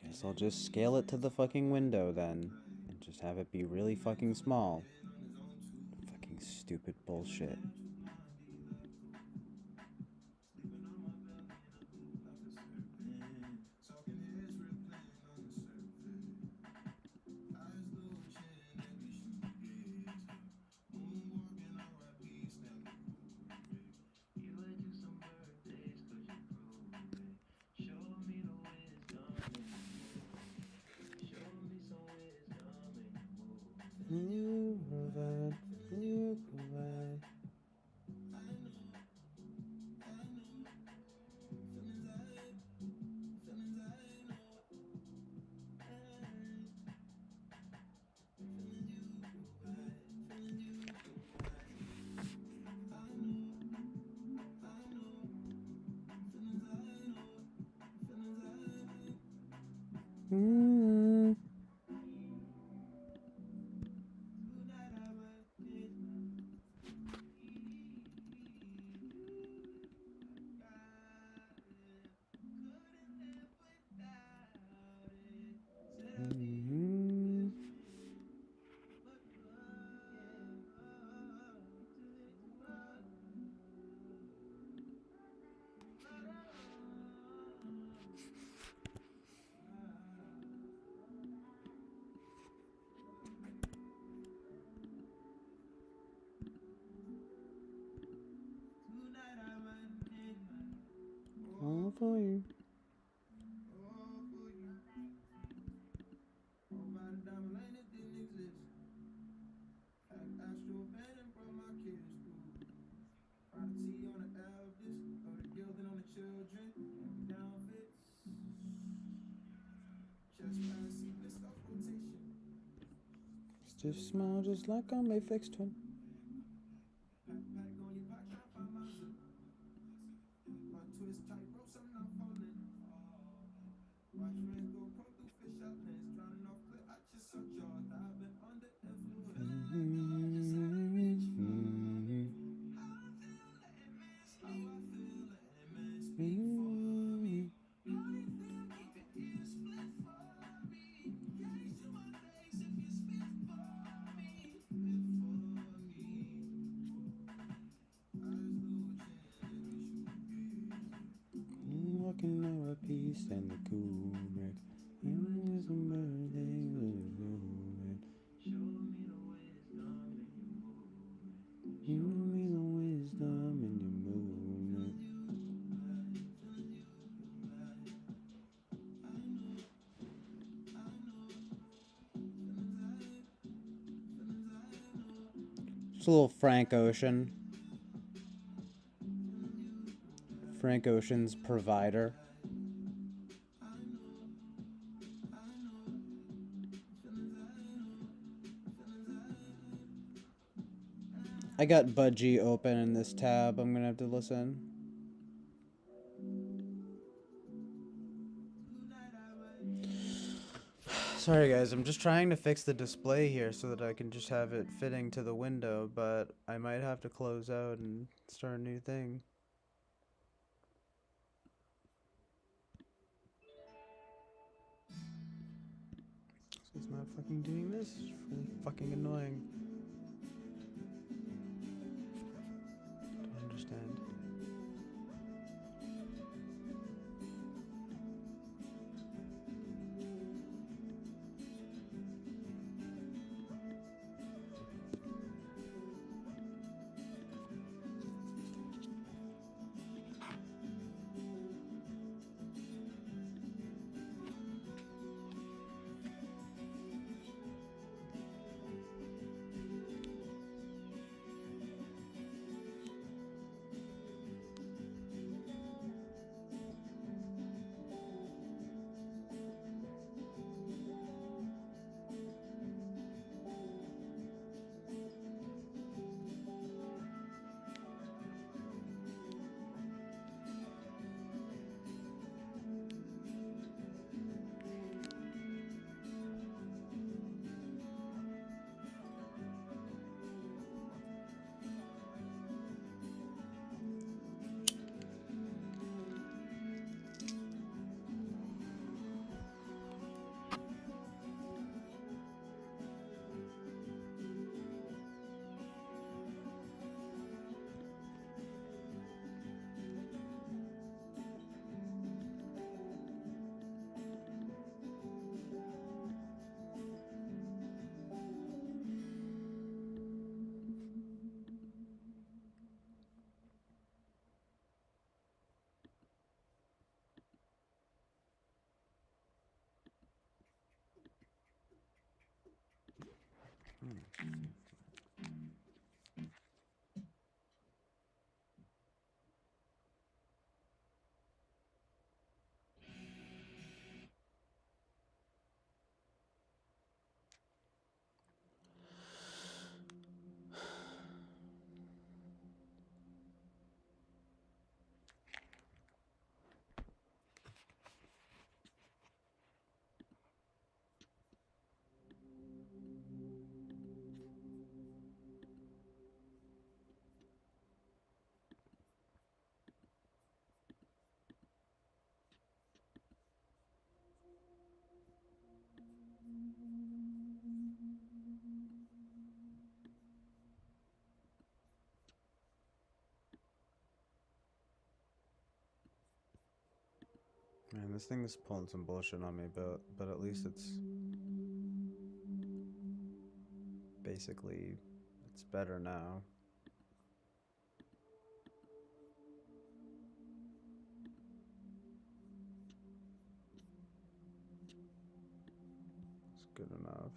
Guess I'll just scale it to the fucking window then. And just have it be really fucking small. Fucking stupid bullshit. You provide, you provide. Mm. Stiff smile just like a Mayfix twin. Walking over a piece and the cool break. It's a birthday. Show me the wisdom in your movement. Just a little Frank Ocean. Frank Ocean's Provider. I got Budgie open in this tab. I'm gonna have to listen. Sorry guys, I'm just trying to fix the display here so that I can just have it fitting to the window, but I might have to close out and start a new thing. So it's not fucking doing this? It's really fucking annoying. Don't understand. Man, this thing is pulling some bullshit on me, but at least it's basically it's better now. It's good enough.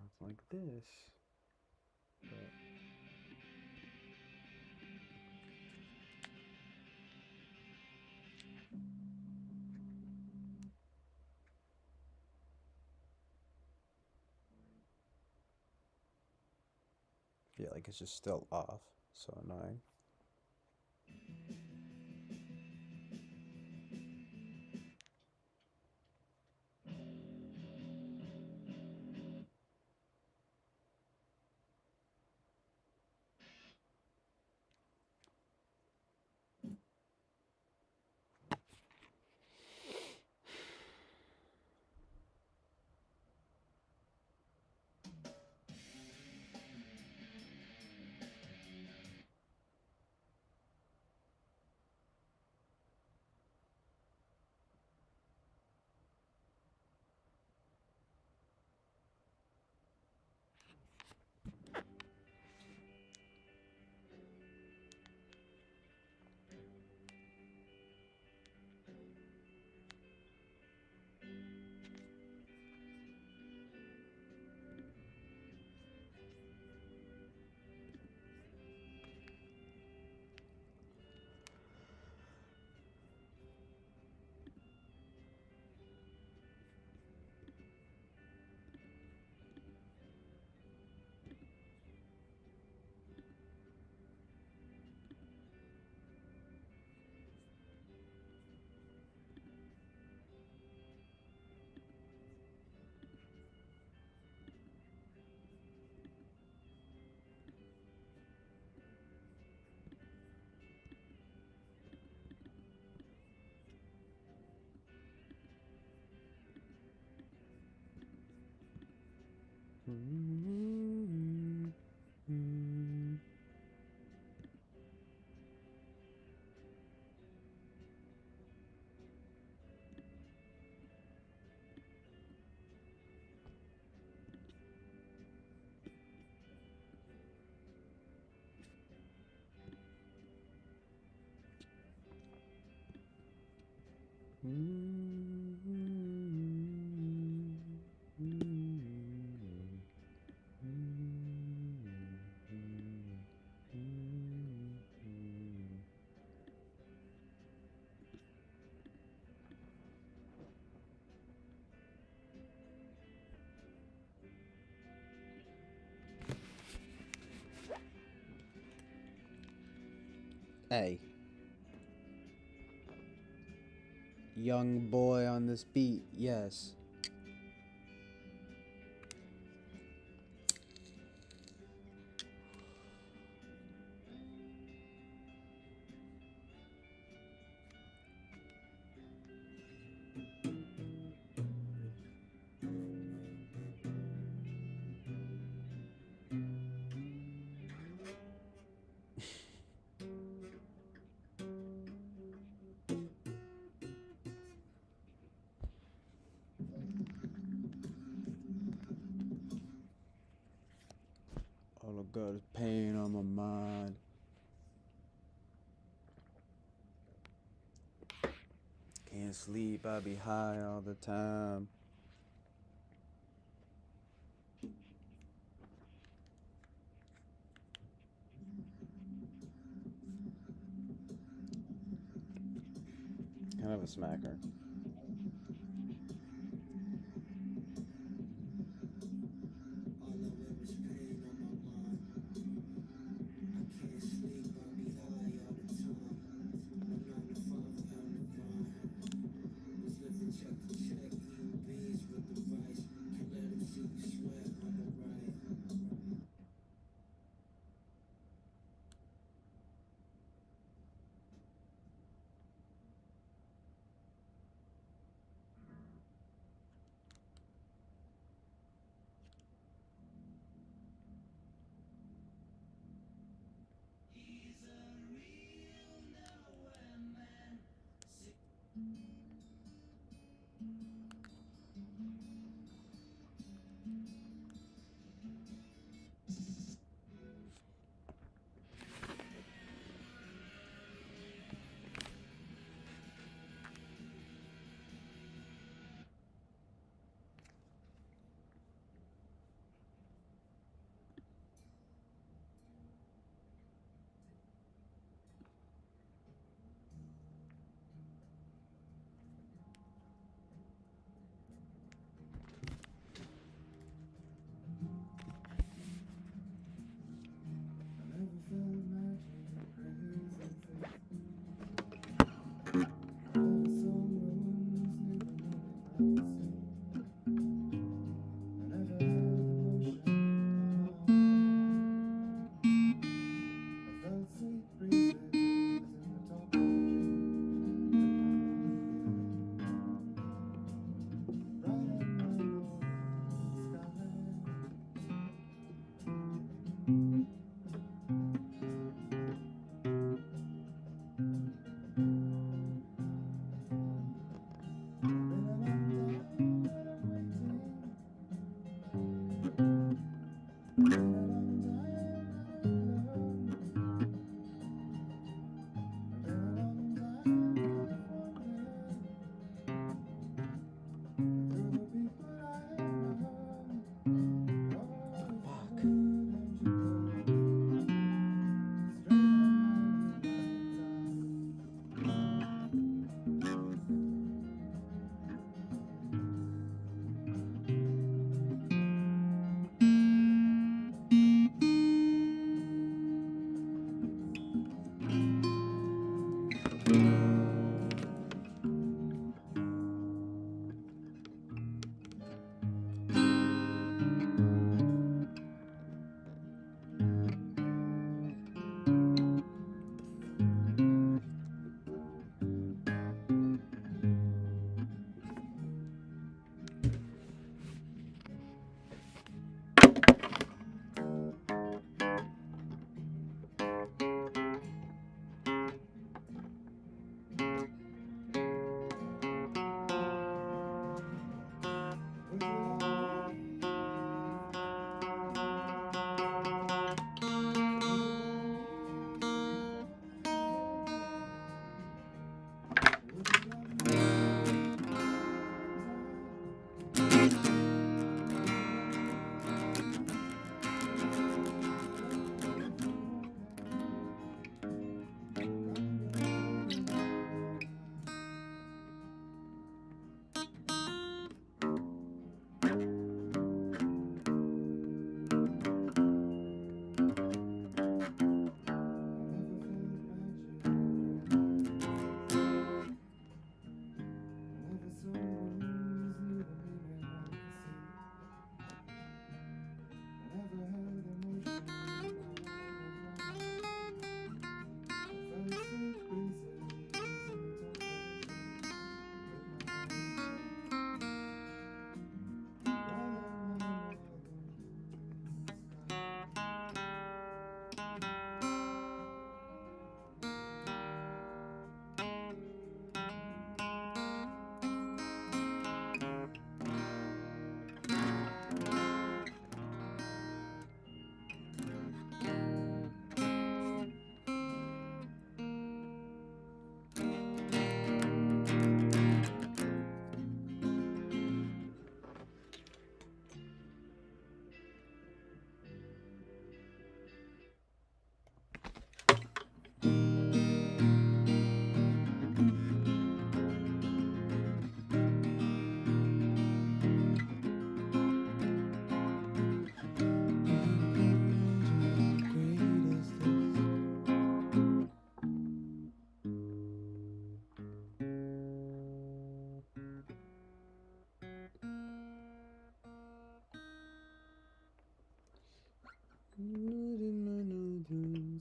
It's like this. But Yeah, like it's just still off. So annoying. Hey, young boy on this beat, yes. All I got is pain on my mind. Can't sleep, I be high all the time. Kind of a smacker.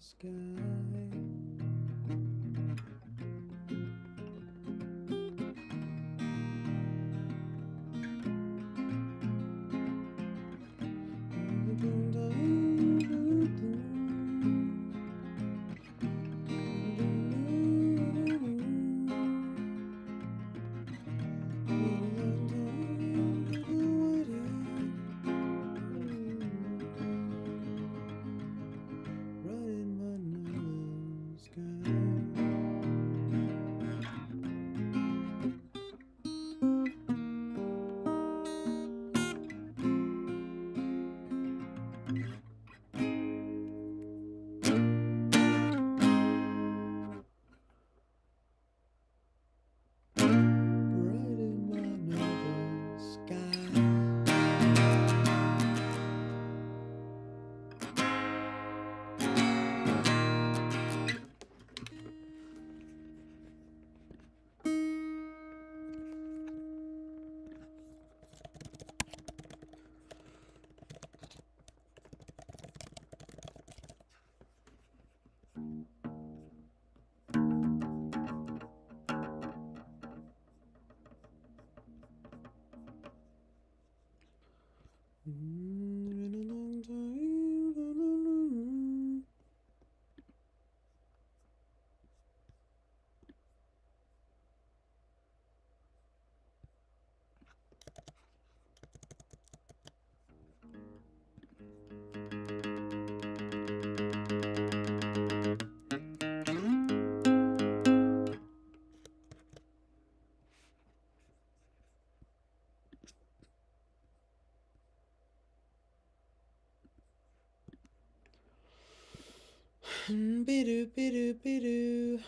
sky. Bidoo, bidoo, bidoo.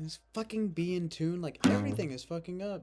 This fucking be in tune, like everything is fucking up.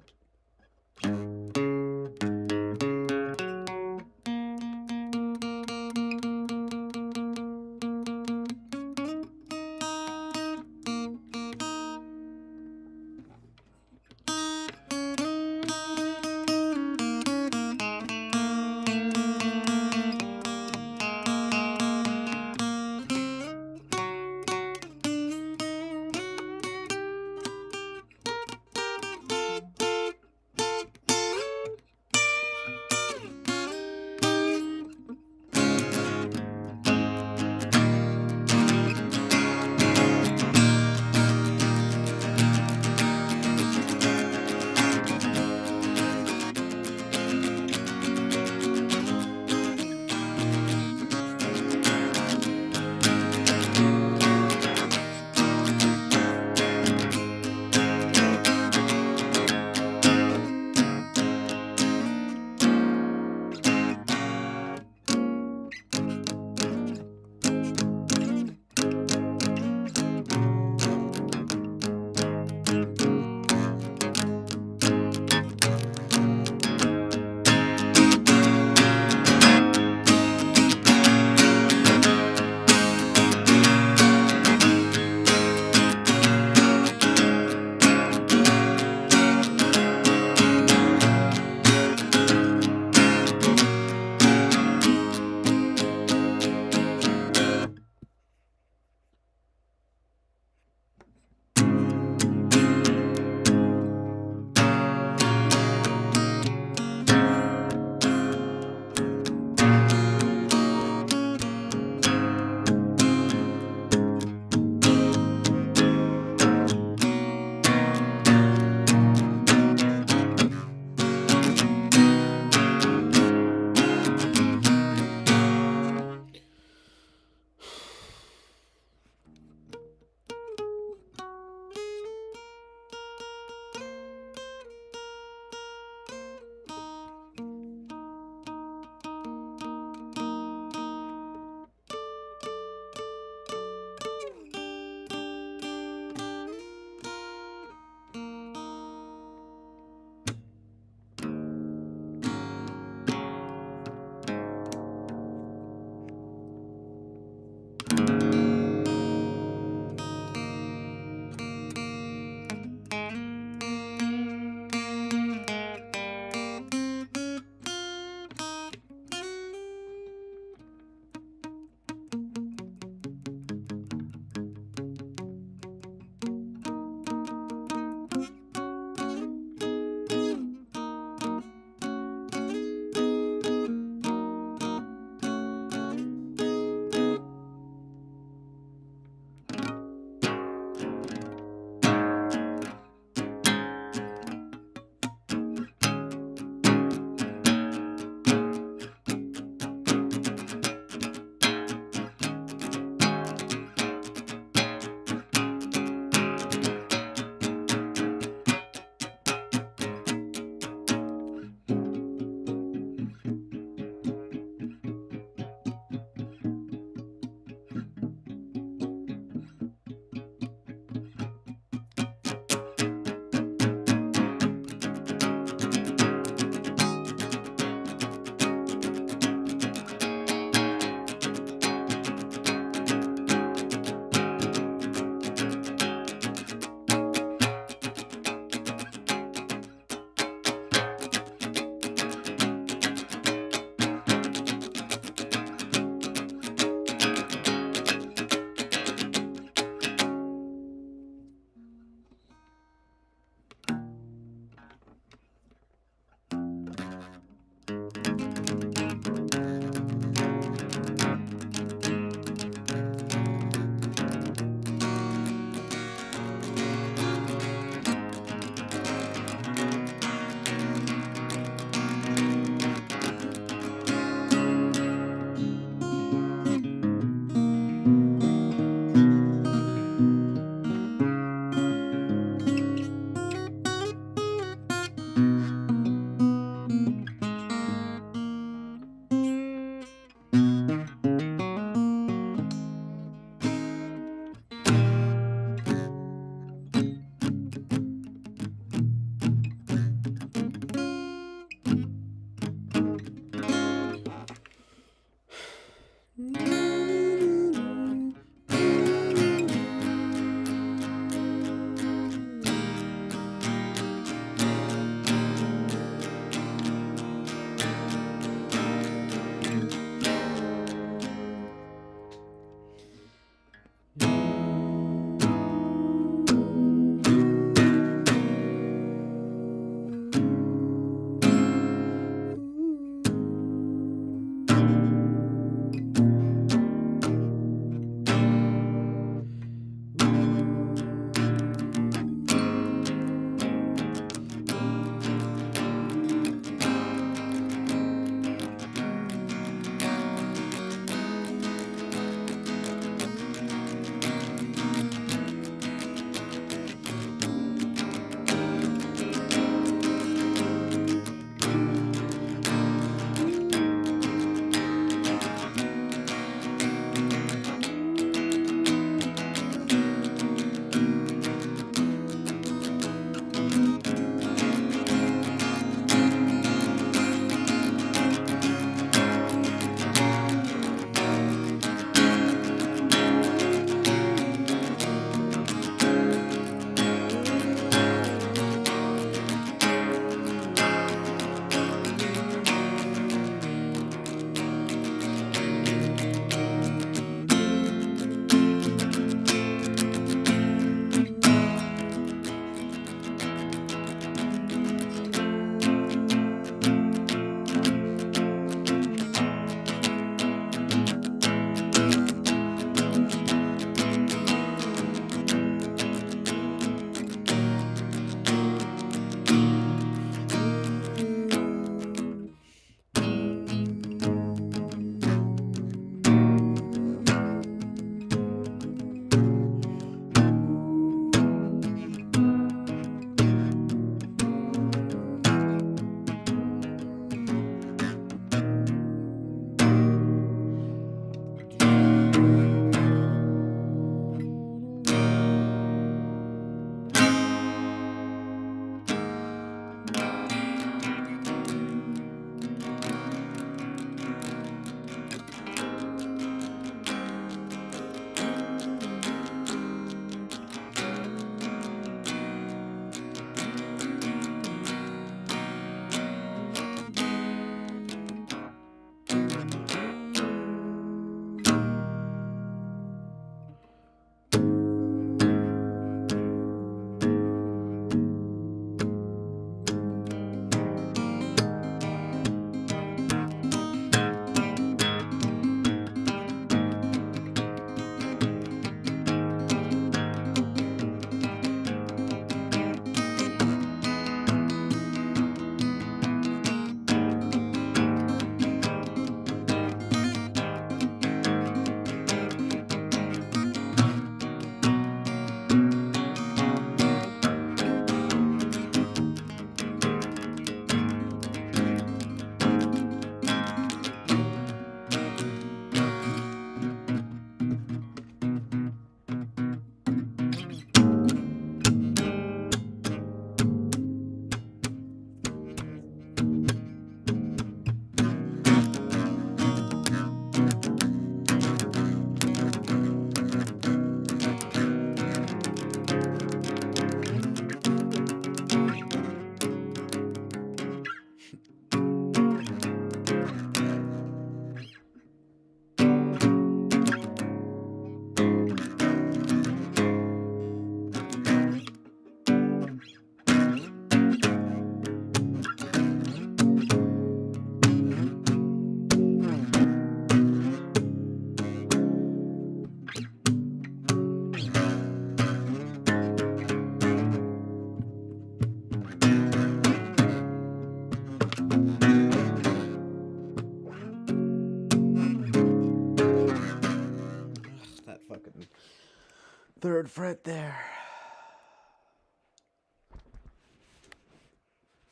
3rd fret there.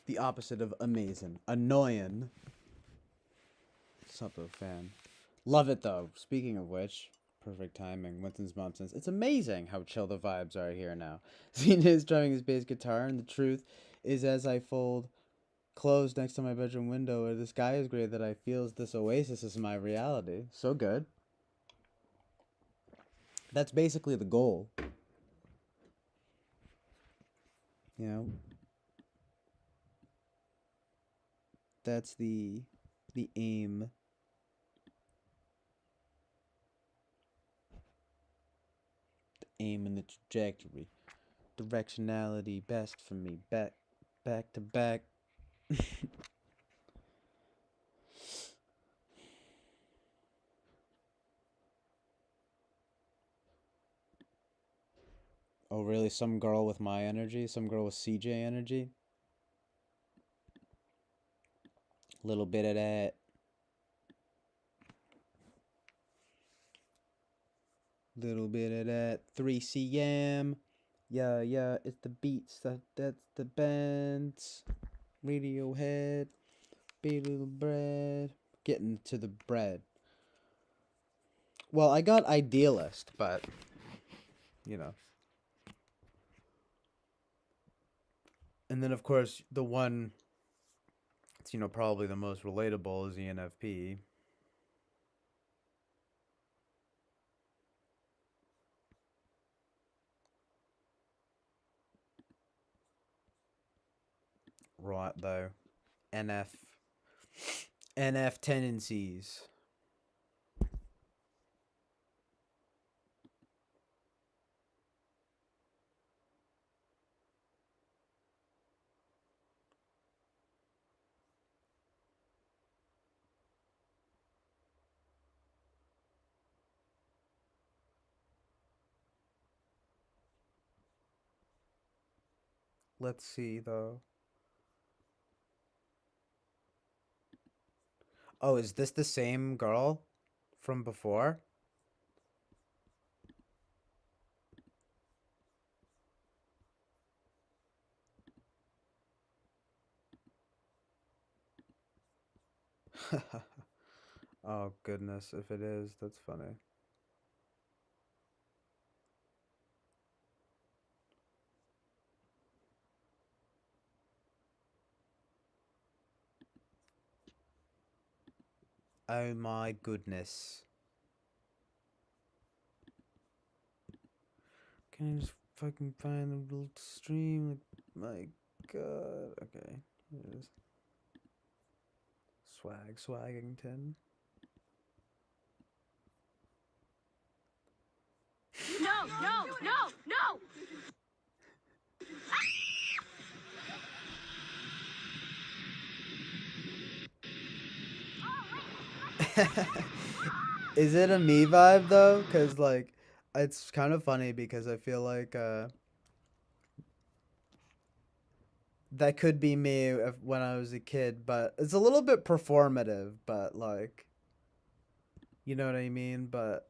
The opposite of amazing. Annoying. Sup, fan. Love it, though. Speaking of which, perfect timing. Winston's mom says, it's amazing how chill the vibes are here now. Xena is drumming his bass guitar, and the truth is, as I fold clothes next to my bedroom window where the sky is gray, that I feel this Oasis is my reality. So good. That's basically the goal. You know? That's the aim. The aim and the trajectory. Directionality best for me. Back to back. Oh, really? Some girl with my energy? Some girl with CJ energy? Little bit of that. Little bit of that. 3CM. Yeah, it's the beats. That's the bands. Radiohead. Big Little Bread. Getting to the bread. Well, I got Idealist, but, you know. And then, of course, the one that's, you know, probably the most relatable is ENFP. Right, though. NF tendencies. Let's see, though. Oh, is this the same girl from before? Oh, goodness. If it is, that's funny. Oh, my goodness. Can I just fucking find a little stream? Like, my god. Okay. Here it is. Swaggington. No! Is it a me vibe though? Cause like, it's kind of funny because I feel like that could be me when I was a kid, but it's a little bit performative. But like, you know what I mean? But,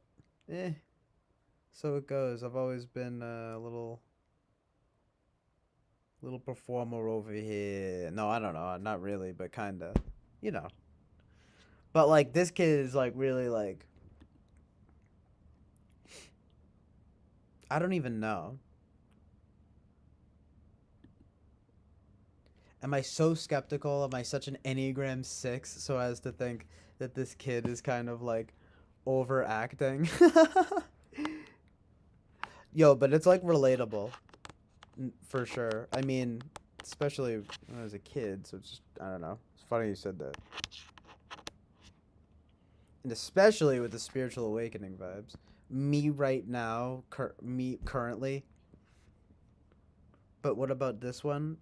so it goes. I've always been a little performer over here. No, I don't know. Not really, but kinda. You know. But like, this kid is like really like. I don't even know. Am I so skeptical? Am I such an Enneagram 6 so as to think that this kid is kind of like overacting? Yo, but it's like relatable. For sure. I mean, especially when I was a kid, so it's just, I don't know. It's funny you said that. And especially with the spiritual awakening vibes. Me right now, me currently. But what about this one?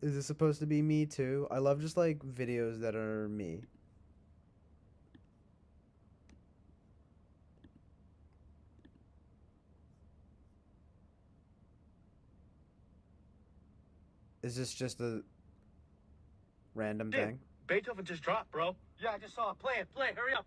Is this supposed to be me too? I love just like videos that are me. Is this just a random thing? Beethoven just dropped, bro. Yeah, I just saw it. Play it, hurry up.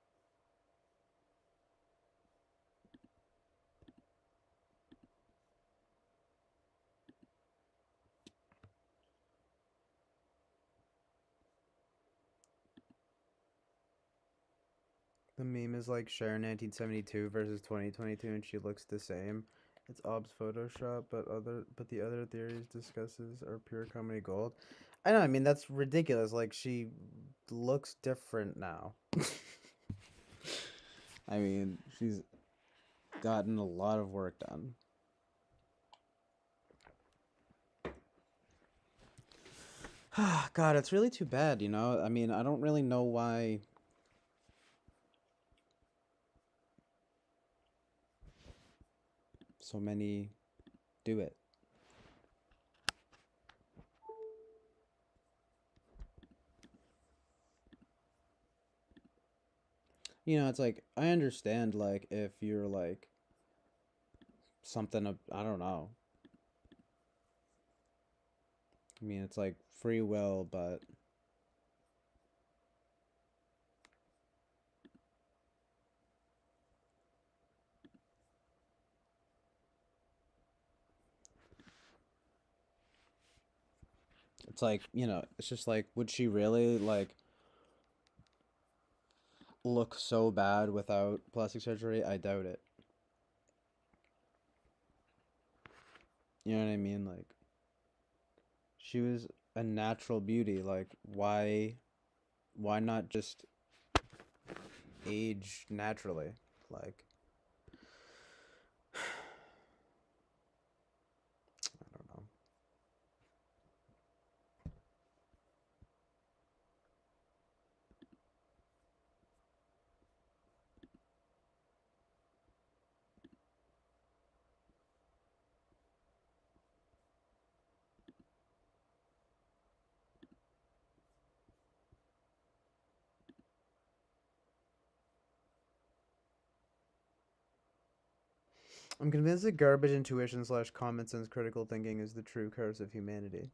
The meme is like Cher 1972 versus 2022, and she looks the same. It's Ob's Photoshop, but the other theories discusses are pure comedy gold. I know. I mean, that's ridiculous. Like she looks different now. I mean, she's gotten a lot of work done. God, it's really too bad, you know? I mean, I don't really know why so many do it. You know, it's like, I understand, like, if you're, like, I don't know. I mean, it's like free will, but it's like, you know, it's just like, would she really, like, look so bad without plastic surgery? I doubt it. You know what I mean? Like, she was a natural beauty. Like, why not just age naturally? Like, I don't know. I'm convinced that garbage intuition / common sense critical thinking is the true curse of humanity.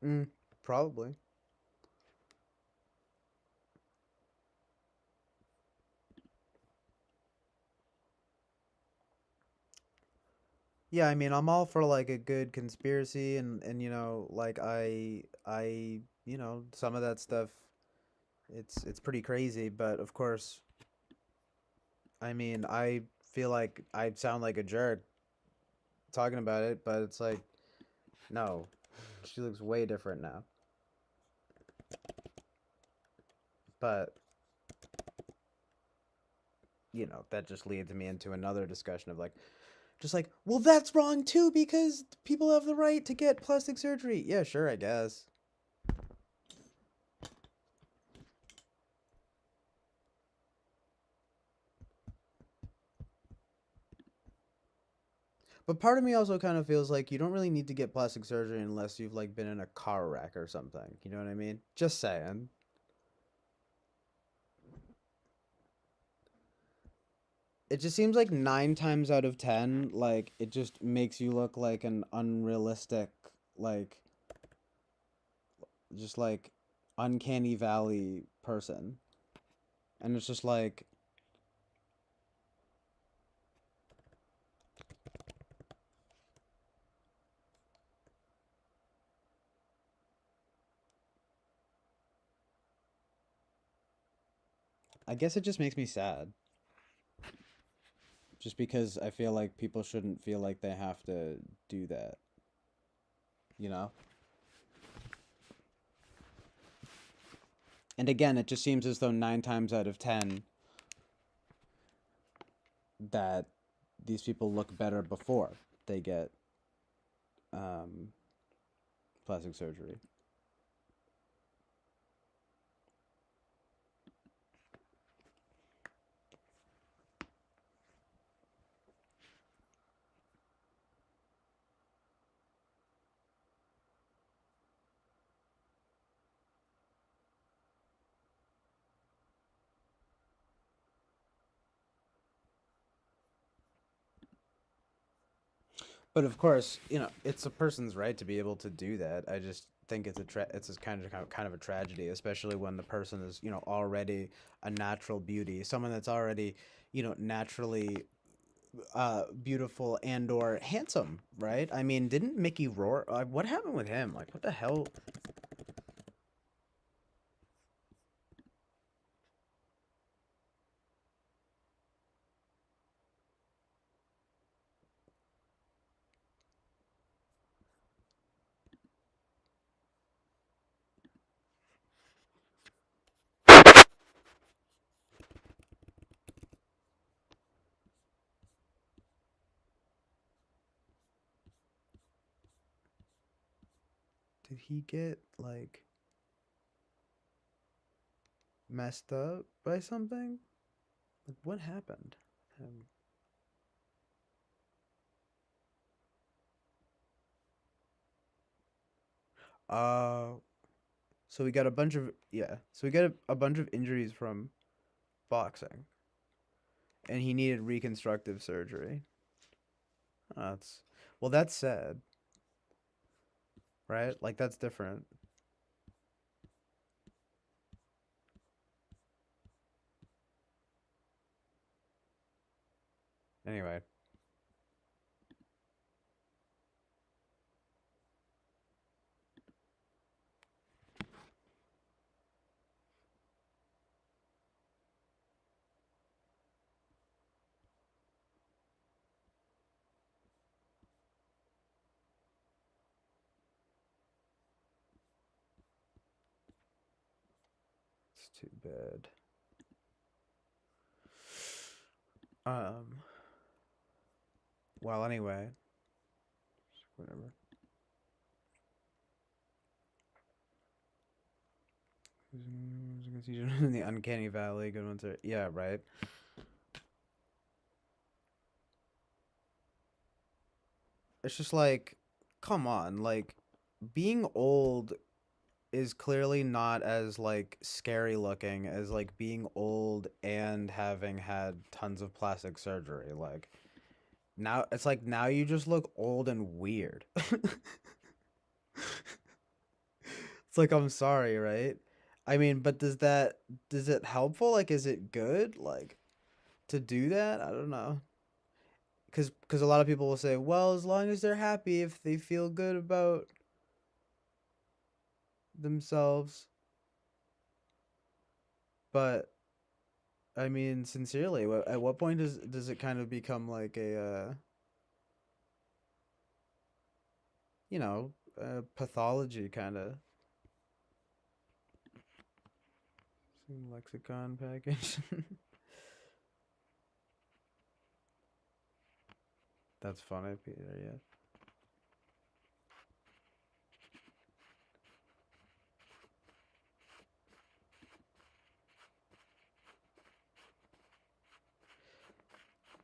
Mm, probably. Yeah, I mean, I'm all for like a good conspiracy and you know, like you know, some of that stuff it's pretty crazy, but of course, I mean, I feel like I sound like a jerk talking about it, but it's like no. She looks way different now. But, you know, that just leads me into another discussion of like just like, well, that's wrong too because people have the right to get plastic surgery. Yeah, sure, I guess. But part of me also kind of feels like you don't really need to get plastic surgery unless you've like been in a car wreck or something. You know what I mean? Just saying. It just seems like 9 times out of 10, like it just makes you look like an unrealistic, like just like uncanny valley person. And it's just like I guess it just makes me sad. Just because I feel like people shouldn't feel like they have to do that. You know? And again, it just seems as though 9 times out of 10 that these people look better before they get plastic surgery. But of course, you know, it's a person's right to be able to do that. I just think it's a kind of a tragedy, especially when the person is, you know, already a natural beauty, someone that's already, you know, naturally beautiful and or handsome, right? I mean, didn't Mickey Rourke? What happened with him? Like, what the hell? Did he get like messed up by something? Like, what happened? Um, uh, so we got a bunch of yeah. So we got a bunch of injuries from boxing, and he needed reconstructive surgery. That's well, that's sad, right? Like that's different. Anyway, it's too bad. Um. Well, anyway, whatever. In the uncanny valley, good ones are yeah, right. It's just like, come on, like being old is clearly not as like scary looking as like being old and having had tons of plastic surgery. Like now it's like now you just look old and weird. It's like I'm sorry, right? I mean, but does it helpful? Like is it good like to do that? I don't know. Cuz a lot of people will say, "Well, as long as they're happy if they feel good about themselves." But I mean, sincerely, at what point does it kind of become like a pathology kind of lexicon package? That's funny, Peter. Yeah.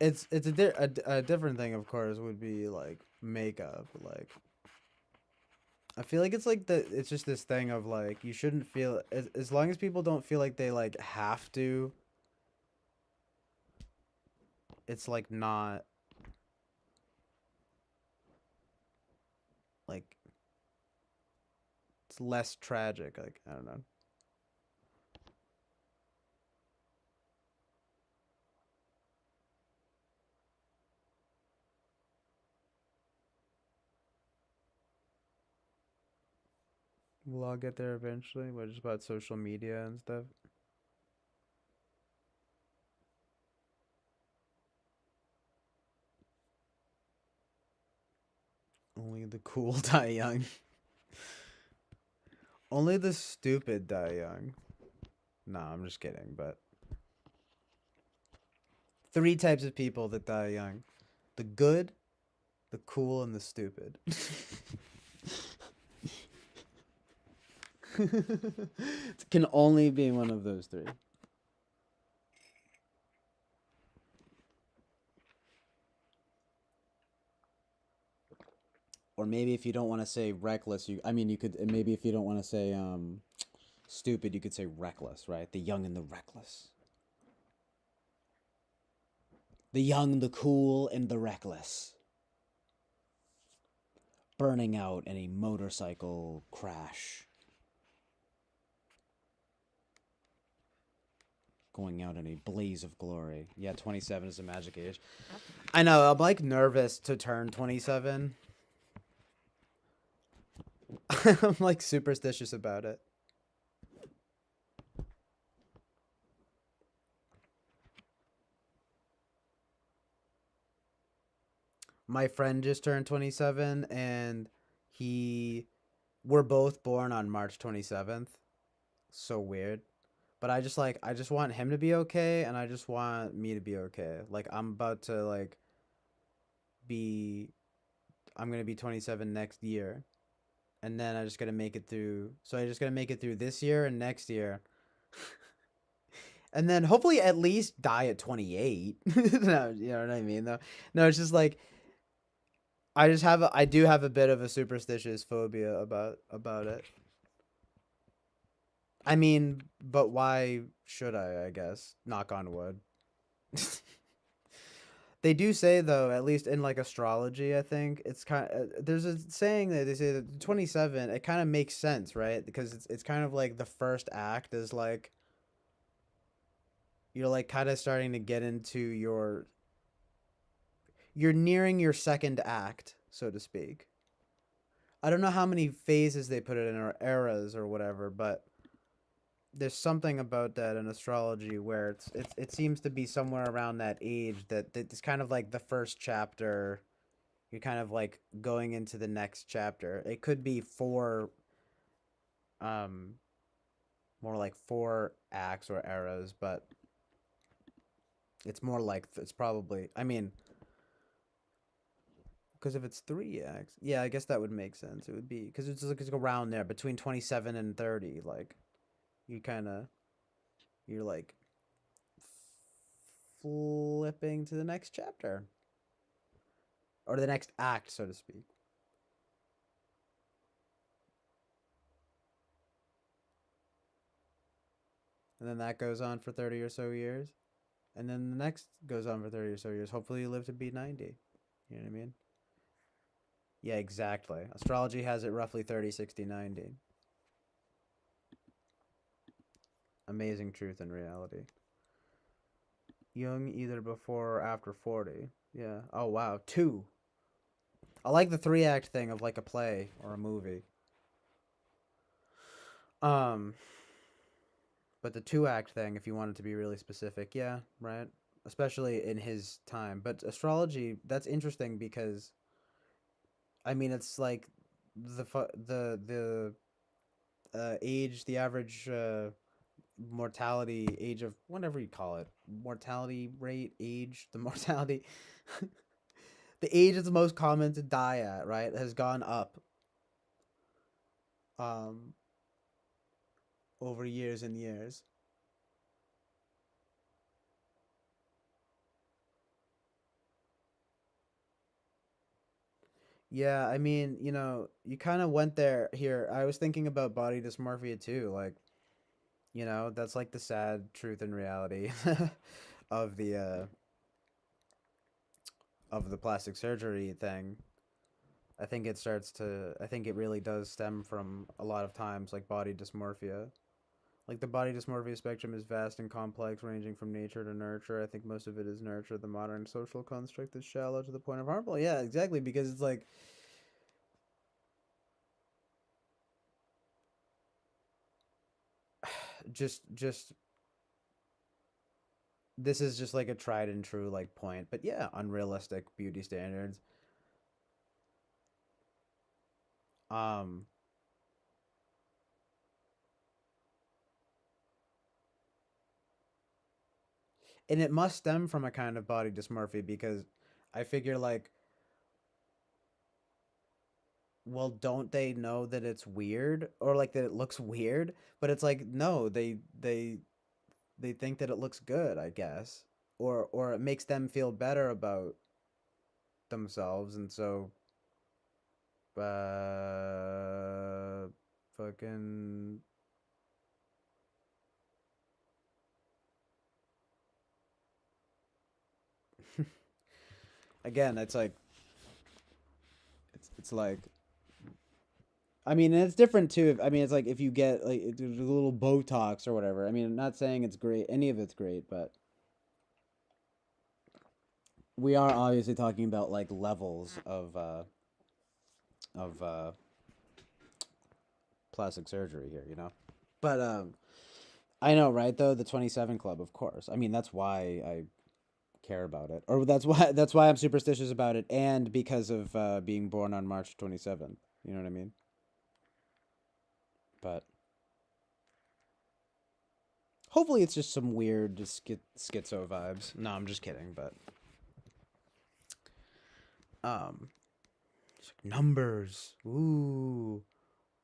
It's a different thing, of course, would be like makeup. Like I feel like it's like it's just this thing of like you shouldn't feel as long as people don't feel like they like have to. It's like not like it's less tragic. Like I don't know. We'll all get there eventually. What just about social media and stuff? Only the cool die young. Only the stupid die young. Nah, I'm just kidding, but three types of people that die young. The good, the cool, and the stupid. It can only be one of those three. Or maybe if you don't want to say reckless, you could maybe if you don't want to say stupid, you could say reckless, right? The young and the reckless. The young, the cool, and the reckless. Burning out in a motorcycle crash. going out in a blaze of glory. Yeah, 27 is a magic age. I know. I'm like nervous to turn 27. I'm like superstitious about it. My friend just turned 27 and he we're both born on March 27th. So weird. But I just want him to be okay and I just want me to be okay. Like I'm about to like be I'm going to be 27 next year. And then I just got to make it through. So I just got to make it through this year and next year. And then hopefully at least die at 28. No, you know what I mean though. No, it's just like I do have a bit of a superstitious phobia about it. I mean, but why should I guess? Knock on wood. They do say though, at least in like astrology, I think it's kind of, there's a saying that they say that 27, it kind of makes sense, right? Because it's kind of like the first act is like you're like kind of starting to get into you're nearing your second act, so to speak. I don't know how many phases they put it in or eras or whatever, but there's something about that in astrology where it seems to be somewhere around that age that it's kind of like the first chapter. You're kind of like going into the next chapter. It could be um more like four acts or eras, but it's more like it's probably, I mean, because if it's three acts, yeah, I guess that would make sense. It would be because it's around there between 27 and 30. Like you kind of you're like flipping to the next chapter or the next act, so to speak. And then that goes on for 30 or so years. And then the next goes on for 30 or so years. Hopefully you live to be 90. You know what I mean? Yeah, exactly. Astrology has it roughly 30, 60, 90. Amazing truth and reality. Young either before or after 40. Yeah. Oh, wow. Two. I like the three act thing of like a play or a movie. Um, but the two act thing, if you wanted to be really specific, yeah, right? Especially in his time. But astrology, that's interesting because I mean, it's like the age, the average mortality age of whatever you call it, mortality rate, age, the mortality, the age is the most common to die at, right? Has gone up um over years and years. Yeah, I mean, you kind of went there here. I was thinking about body dysmorphia too, like, that's like the sad truth and reality of the plastic surgery thing. I think it really does stem from a lot of times like body dysmorphia. Like the body dysmorphia spectrum is vast and complex, ranging from nature to nurture. I think most of it is nurture. The modern social construct is shallow to the point of harmful. Yeah, exactly, because it's like just this is just like a tried and true like point. But yeah, unrealistic beauty standards. Um and it must stem from a kind of body dysmorphia because I figure like, well, don't they know that it's weird or like that it looks weird? But it's like no, they think that it looks good, I guess, or it makes them feel better about themselves, and so fucking again, it's like it's like I mean, and it's different too. I mean, it's like if you get like a little Botox or whatever. I mean, I'm not saying it's great. Any of it's great, but we are obviously talking about like levels of plastic surgery here, you know. But I know, right? Though the 27 Club, of course. I mean, that's why I care about it, or that's why I'm superstitious about it, and because of being born on March 27th. You know what I mean? But hopefully, it's just some weird schizo vibes. No, I'm just kidding. But um, it's like numbers. Ooh,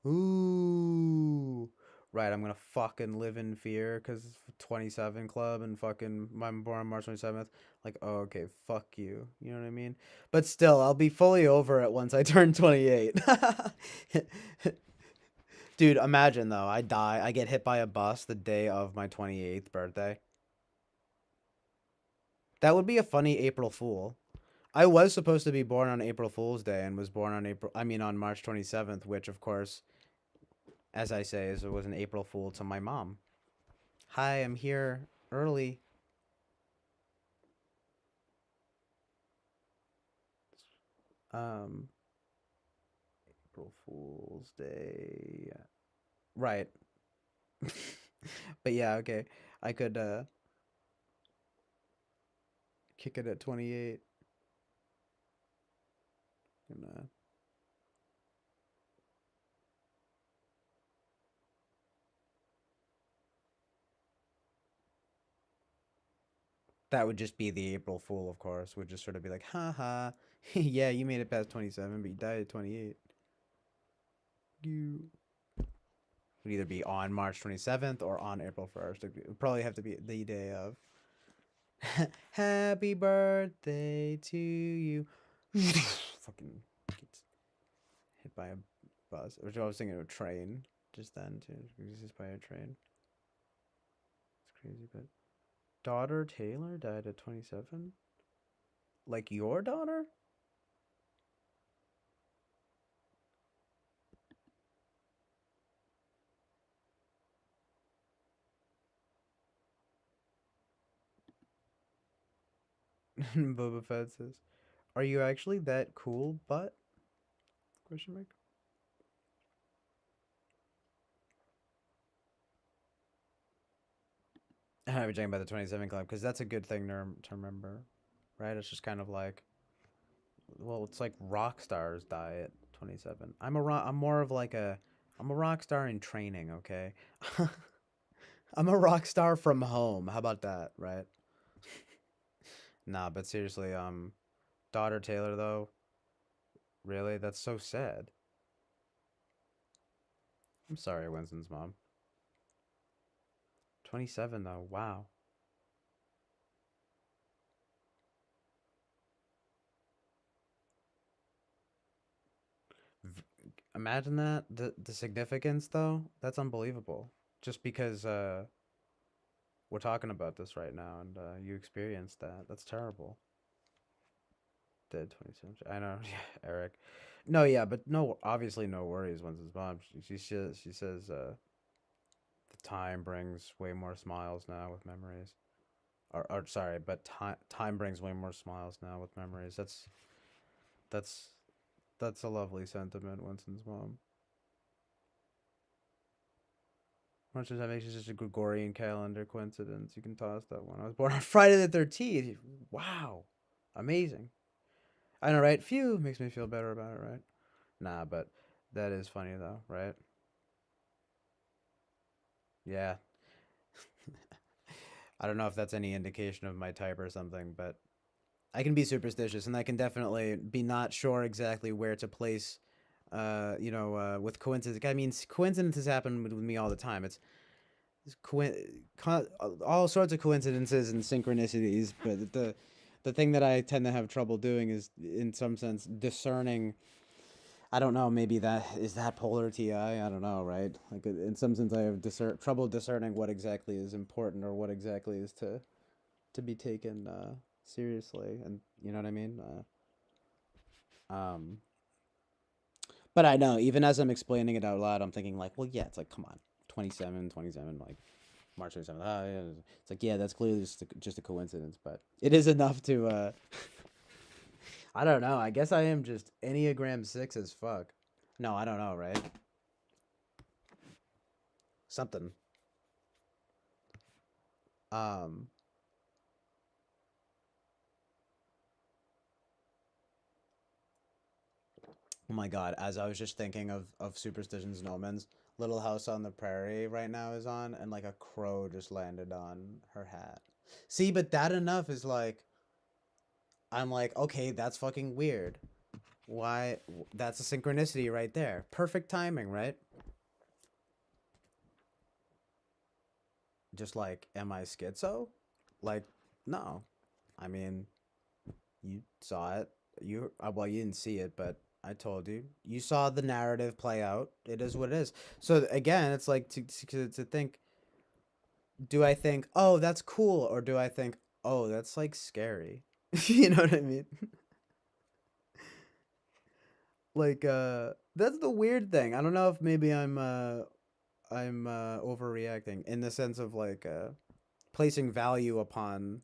ooh. Right, I'm gonna fucking live in fear because 27 Club and fucking I'm born on March 27th. Like, oh, okay, fuck you. You know what I mean? But still, I'll be fully over it once I turn 28. Dude, imagine though, I get hit by a bus the day of my 28th birthday. That would be a funny April Fool. I was supposed to be born on April Fool's Day and was born on March 27th, which of course, as I say, it was an April Fool to my mom. Hi, I'm here early. Um, April Fool's Day. Right. But yeah, okay. I could kick it at 28. And that would just be the April Fool, of course. Would just sort of be like, haha, yeah, you made it past 27, but you died at 28. You would either be on March 27th or on April 1st. It would probably have to be the day of. Happy birthday to you. Fucking gets hit by a bus. Which I was thinking of a train just then, too. Just by a train. It's crazy, but. Daughter Taylor died at 27? Like your daughter? Boba Fett says, "Are you actually that cool, but?" Question mark. I was talking about the 27 Club because that's a good thing to remember, right? It's just kind of like, well, it's like rock stars die at 27. I'm more of like I'm a rock star in training, okay? I'm a rock star from home. How about that, right? Nah, but seriously, daughter Taylor though, really? That's so sad. I'm sorry, Winston's mom. 27 though. Wow. Imagine that the significance though. That's unbelievable. Just because we're talking about this right now and you experienced that. That's terrible. Dead 27. I know. Yeah, Eric. No, yeah, but no, obviously no worries. Winston's mom. She says the time brings way more smiles now with memories. Or sorry, but time brings way more smiles now with memories. That's that's a lovely sentiment, Winston's mom. Much as that makes it just a Gregorian calendar coincidence, you can toss that one. I was born on Friday the 13th. Wow. Amazing. I know, right? Phew, makes me feel better about it, right? Nah, but that is funny though, right? Yeah. I don't know if that's any indication of my type or something, but I can be superstitious and I can definitely be not sure exactly where to place with coincidence. I mean, coincidences happen with me all the time. All sorts of coincidences and synchronicities, but the thing that I tend to have trouble doing is, in some sense, discerning. I don't know. Maybe that is that polar TI. I don't know. Right? Like in some sense, I have trouble discerning what exactly is important or what exactly is to be taken seriously, and you know what I mean. Um, But I know, even as I'm explaining it out loud, I'm thinking like, well, yeah, it's like, come on, 27, like March 27th. Ah, yeah. It's like, yeah, that's clearly just a coincidence, but it is enough to. I don't know. I guess I am just Enneagram 6 as fuck. No, I don't know, right? Something. Um. Oh my god, as I was just thinking of superstitions and omens, Little House on the Prairie right now is on, and like a crow just landed on her hat. See, but that enough is like, I'm like, okay, that's fucking weird. Why? That's a synchronicity right there. Perfect timing, right? Just like, am I schizo? Like, no. I mean, you saw it. Well, you didn't see it, but I told you. You saw the narrative play out. It is what it is. So again, it's like to think, do I think, oh, that's cool, or do I think, oh, that's like scary? You know what I mean? Like that's the weird thing. I don't know if maybe I'm overreacting in the sense of like placing value upon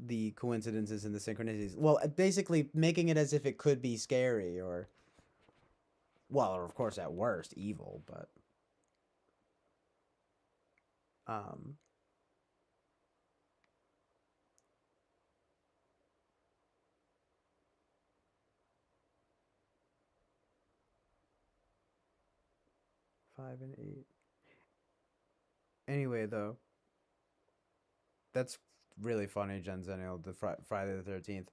the coincidences and the synchronicities. Well, basically making it as if it could be scary or, well, or of course at worst evil, but um 5 and 8. Anyway, though, that's really funny, Jen Zennial, the Friday the 13th.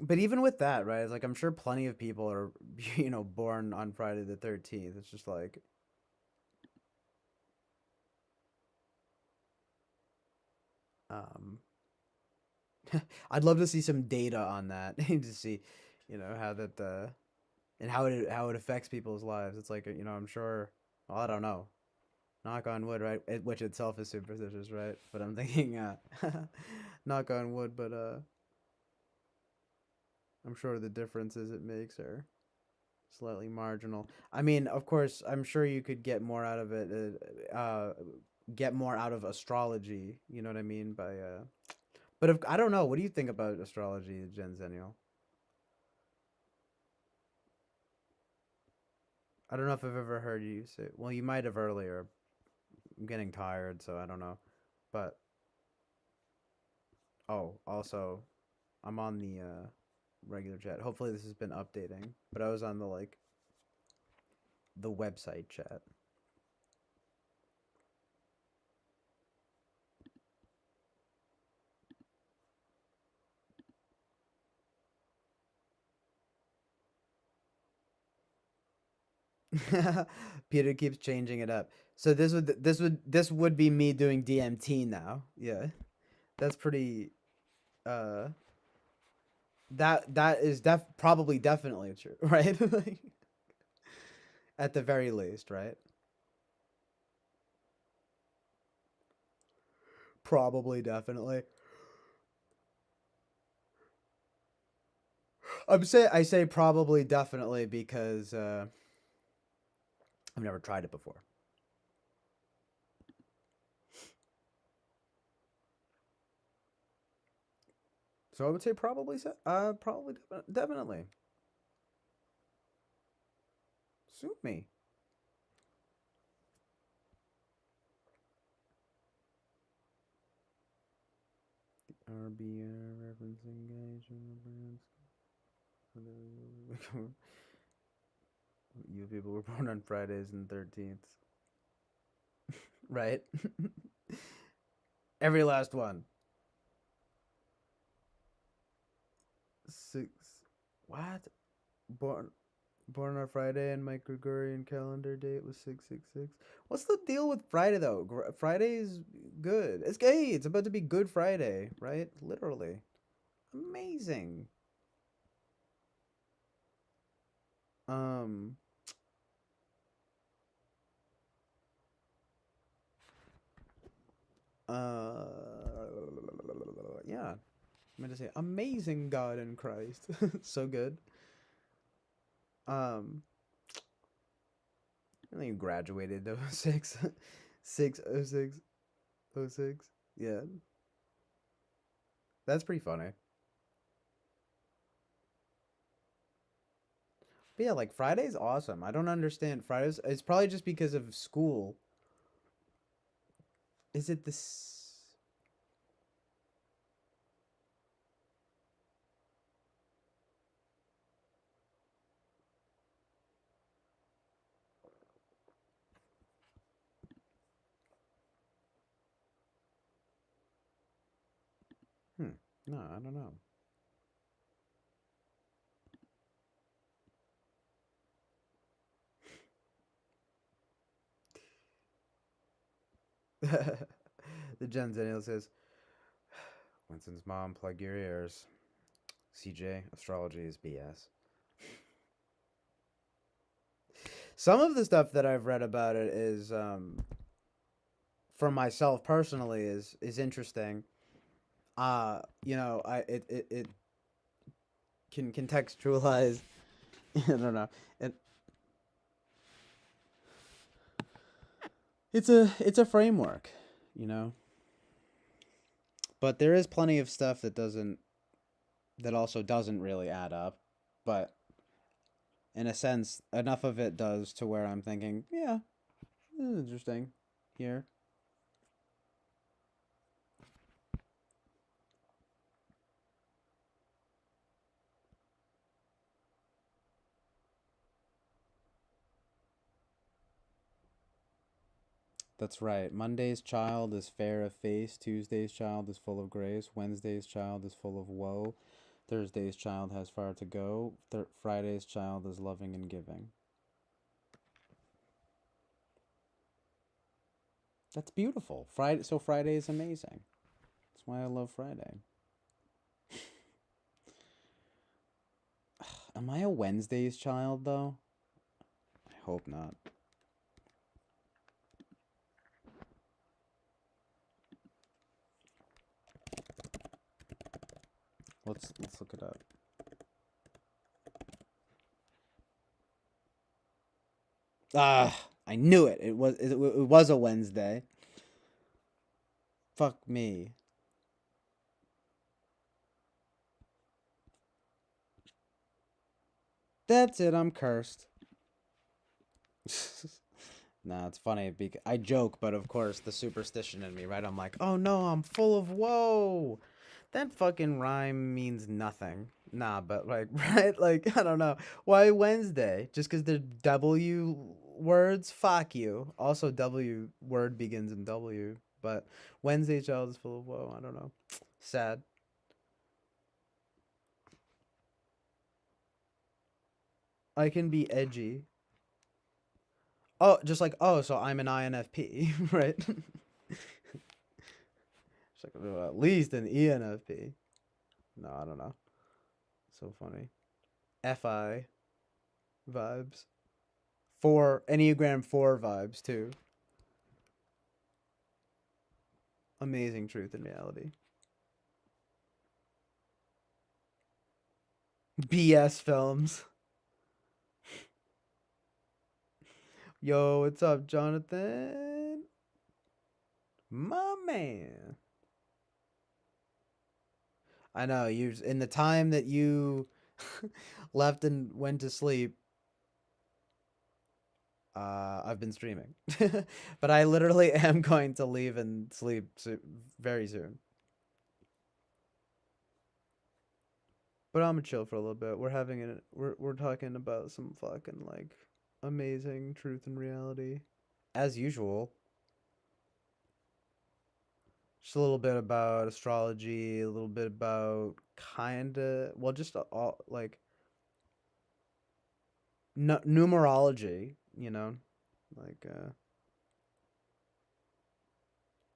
But even with that, right? It's like I'm sure plenty of people are, born on Friday the 13th. It's just like, um, I'd love to see some data on that to see, how that and how it affects people's lives. It's like, I'm sure. Well, I don't know. Knock on wood, right? Which itself is superstitious, right? But I'm thinking, knock on wood. But I'm sure the differences it makes are slightly marginal. I mean, of course, I'm sure you could get more out of it. Get more out of astrology. You know what I mean by. But if I don't know, what do you think about astrology, Gen Zennial? I don't know if I've ever heard you say. Well, you might have earlier. I'm getting tired, so I don't know. But oh, also, I'm on the regular chat. Hopefully, this has been updating. But I was on the website chat. Peter keeps changing it up. So this would be me doing DMT now. Yeah, that's pretty. Uh, that is probably definitely true, right? Like, at the very least, right? Probably definitely. I say probably definitely because I've never tried it before. So I would say probably definitely. Suit me. RBR referencing guys you people were born on Fridays and 13th. Right? Every last one. Six. What? Born born on Friday and my Gregorian calendar date was 666. What's the deal with Friday though? Friday's good. It's gay. It's about to be Good Friday, right? Literally. Amazing. Um uh yeah. I'm going to say amazing God in Christ. So good. Um, I think you graduated 06. 606. 06. Yeah. That's pretty funny. But yeah, like Friday's awesome. I don't understand Fridays. It's probably just because of school. Is it this? No, I don't know. The Gen Zennial says, Winston's mom, plug your ears. CJ, astrology is BS. Some of the stuff that I've read about it is, for myself personally, is interesting. You know, it can contextualize. I don't know. It's a framework, you know. But there is plenty of stuff that also doesn't really add up, but in a sense, enough of it does to where I'm thinking, yeah, this is interesting here. That's right. Monday's child is fair of face. Tuesday's child is full of grace. Wednesday's child is full of woe. Thursday's child has far to go. Friday's child is loving and giving. That's beautiful. Friday is amazing. That's why I love Friday. Am I a Wednesday's child though? I hope not. Let's look it up. I knew it. It was a Wednesday. Fuck me. That's it. I'm cursed. Nah, it's funny because I joke, but of course the superstition in me, right? I'm like, oh no, I'm full of woe. That fucking rhyme means nothing. Nah, but like, right? Like, I don't know. Why Wednesday? Just because they're W words? Fuck you. Also, W word begins in W, but Wednesday child is full of woe. I don't know. Sad. I can be edgy. Oh, just like, oh, so I'm an INFP, right? It's like, well, at least an ENFP. No, I don't know. So funny. FI vibes. Enneagram 4 vibes, too. Amazing truth and reality. BS films. Yo, what's up, Jonathan? My man. I know, you in the time that you left and went to sleep, I've been streaming. But I literally am going to leave and sleep very soon. But I'm gonna chill for a little bit. We're talking about some fucking like amazing truth and reality, as usual. Just a little bit about astrology, a little bit about just all like numerology. You know, like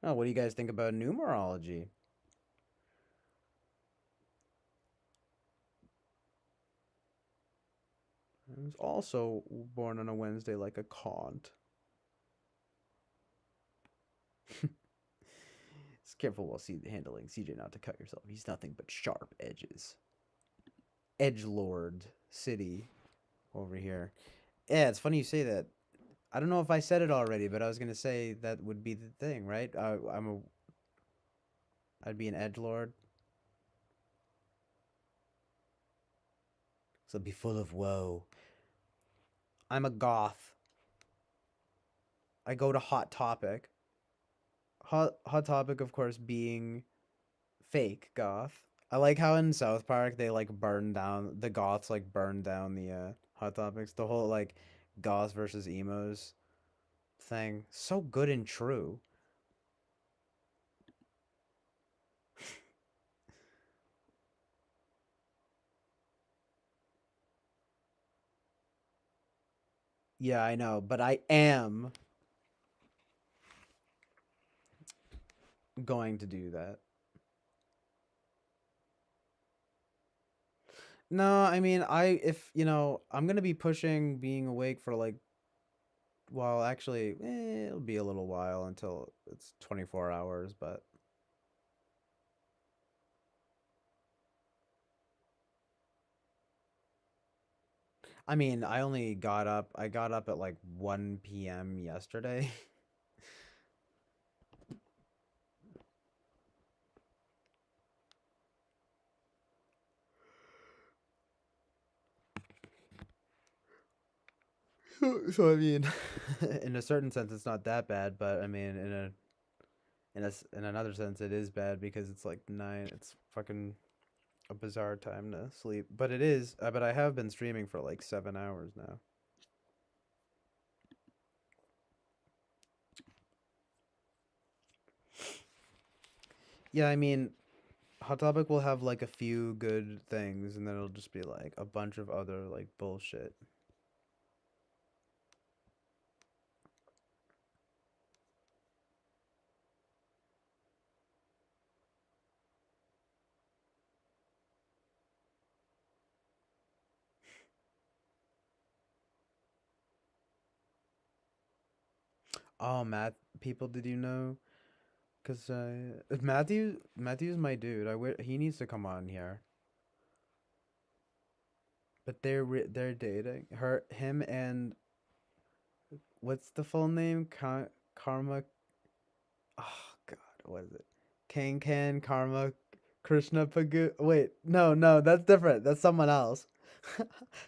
oh, what do you guys think about numerology? I was also born on a Wednesday like a Kant. It's careful while handling CJ not to cut yourself. He's nothing but sharp edges. Edgelord City over here. Yeah, it's funny you say that. I don't know if I said it already, but I was gonna say that would be the thing, right? I'd be an edgelord, so it'd be full of woe. I'm a goth. I go to Hot Topic. Hot Topic, of course, being fake goth. I like how in South Park they like burn down the goths, like burn down the Hot Topics. The whole like goths versus emos thing. So good and true. Yeah, I know, but I am going to do that. No, I mean, if I'm gonna be pushing being awake for like, well, actually, it'll be a little while until it's 24 hours, but I mean, I got up at like 1 p.m. yesterday. So I mean, in a certain sense, it's not that bad, but I mean, in another sense, it is bad because it's like 9. It's fucking a bizarre time to sleep, but it is. But I have been streaming for like 7 hours now. Yeah, I mean, Hot Topic will have like a few good things, and then it'll just be like a bunch of other like bullshit. Oh, people, did you know? Cause Matthew's my dude. He needs to come on here. But they're dating. Him and what's the full name? Karma. Oh God, what is it? Kankan Karma Krishna Pagu. Wait, no, that's different. That's someone else.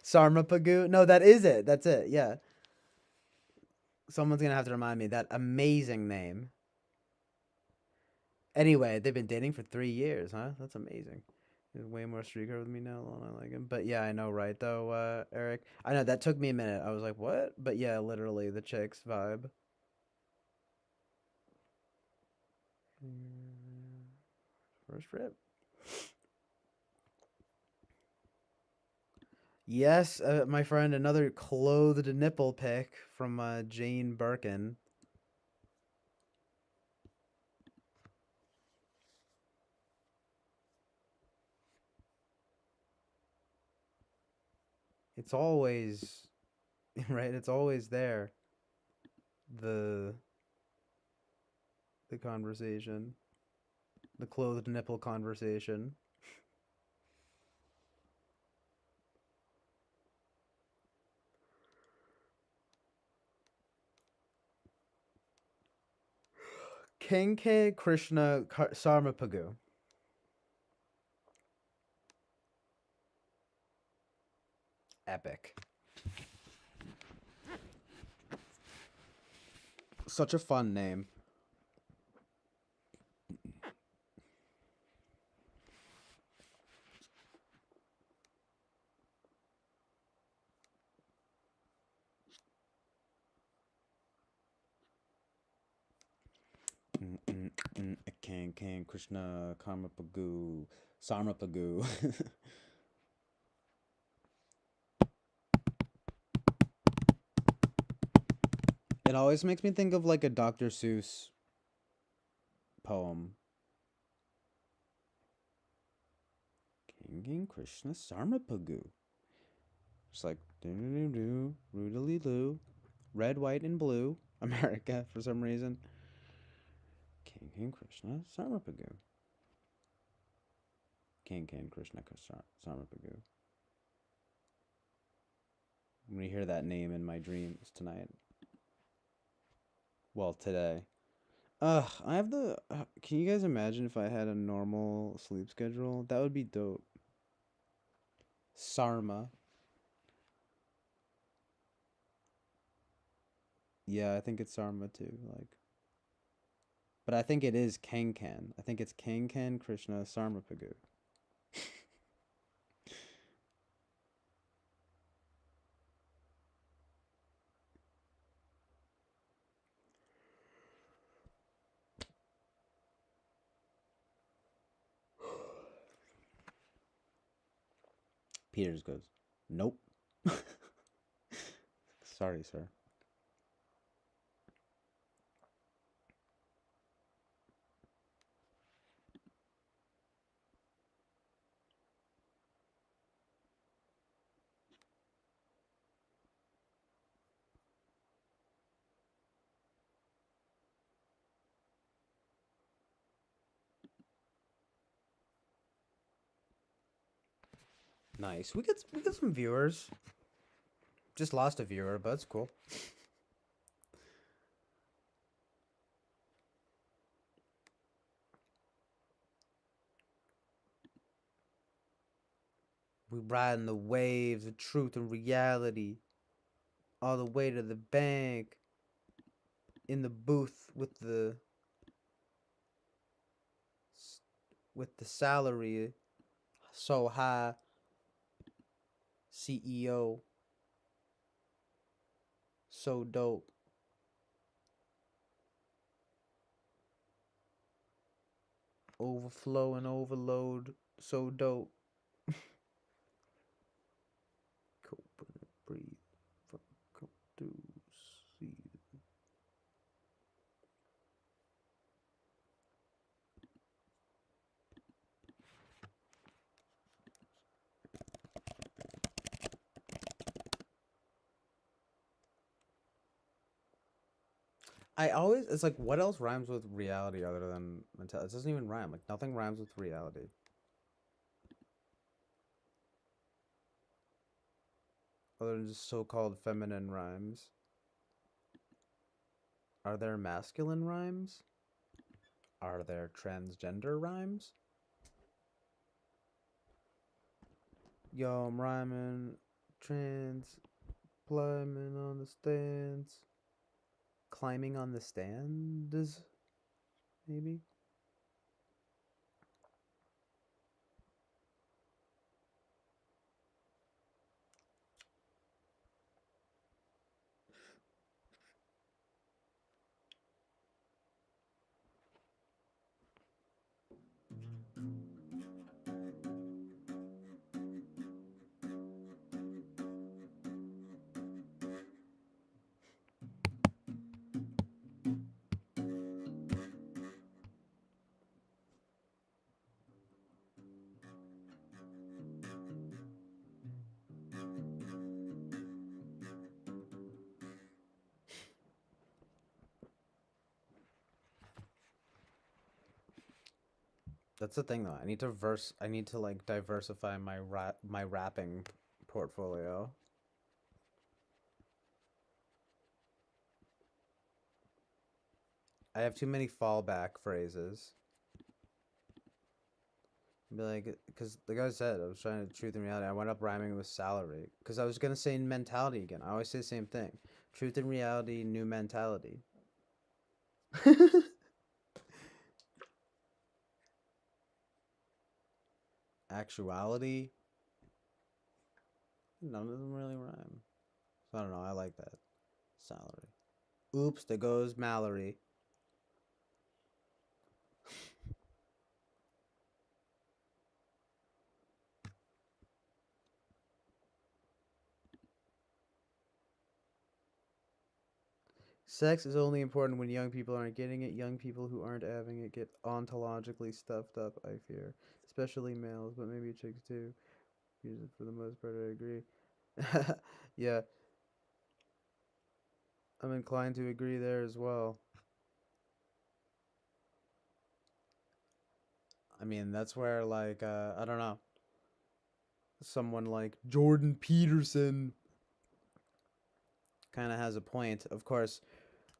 Sarma Pagu. No, that is it. That's it. Yeah. Someone's gonna have to remind me that amazing name. Anyway, they've been dating for 3 years, huh? That's amazing. He's way more streaker with me now than I like him. But yeah, I know, right? Though, Eric, I know that took me a minute. I was like, what? But yeah, literally the chicks vibe. First rip. Yes, my friend, another clothed nipple pic from Jane Birkin. It's always right. It's always there. The the conversation, the clothed nipple conversation. Kenke Krishna Sarmapagu. Epic. Such a fun name. Can Krishna Karmapagu Sarmapagu. It always makes me think of like a Dr. Seuss poem. King Krishna Sarmapagu. Just like do do do roodly loo, red, white, and blue. America for some reason. King Krishna Sarmapagu. King Krishna Sarmapagu. I'm gonna hear that name in my dreams tonight. Well, today. I have the. Can you guys imagine if I had a normal sleep schedule? That would be dope. Sarma. Yeah, I think it's Sarma too. Like, but I think it is Kankan. I think it's Kankan Krishna Sarmapagu. Peters goes, nope. Sorry, sir. Nice. We got some viewers. Just lost a viewer, but it's cool. We riding the waves of truth and reality, all the way to the bank. In the booth with the salary so high. CEO so dope. Overflow and overload so dope. Cope and breathe. Fuck do see. It's like, what else rhymes with reality other than mentality? It doesn't even rhyme. Like, nothing rhymes with reality. Other than just so-called feminine rhymes. Are there masculine rhymes? Are there transgender rhymes? Yo, I'm rhyming trans, climbing on the stands. Climbing on the stands, maybe? That's the thing, though. I need to like diversify my rapping portfolio. I have too many fallback phrases. Be like, because like I said, I was trying to truth and reality. I went up rhyming with salary because I was gonna say mentality again. I always say the same thing: truth and reality, new mentality. Actuality. None of them really rhyme. So I don't know. I like that. Salary. Oops, there goes Mallory. Sex is only important when young people aren't getting it. Young people who aren't having it get ontologically stuffed up, I fear. Especially males, but maybe chicks too. Use it for the most part, I agree. Yeah, I'm inclined to agree there as well. I mean, that's where, like, I don't know. Someone like Jordan Peterson kind of has a point. Of course,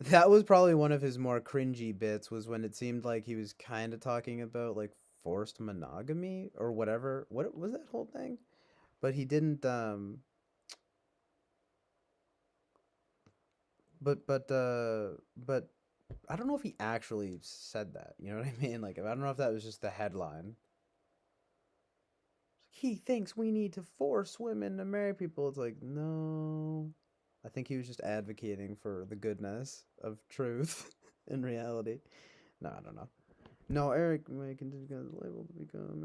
that was probably one of his more cringy bits, was when it seemed like he was kind of talking about like forced monogamy or whatever. What was that whole thing? But he didn't but I don't know if he actually said that. You know what I mean? Like I don't know if that was just the headline. He thinks we need to force women to marry people. It's like, no. I think he was just advocating for the goodness of truth in reality. No, I don't know. No, Eric may continue the label to become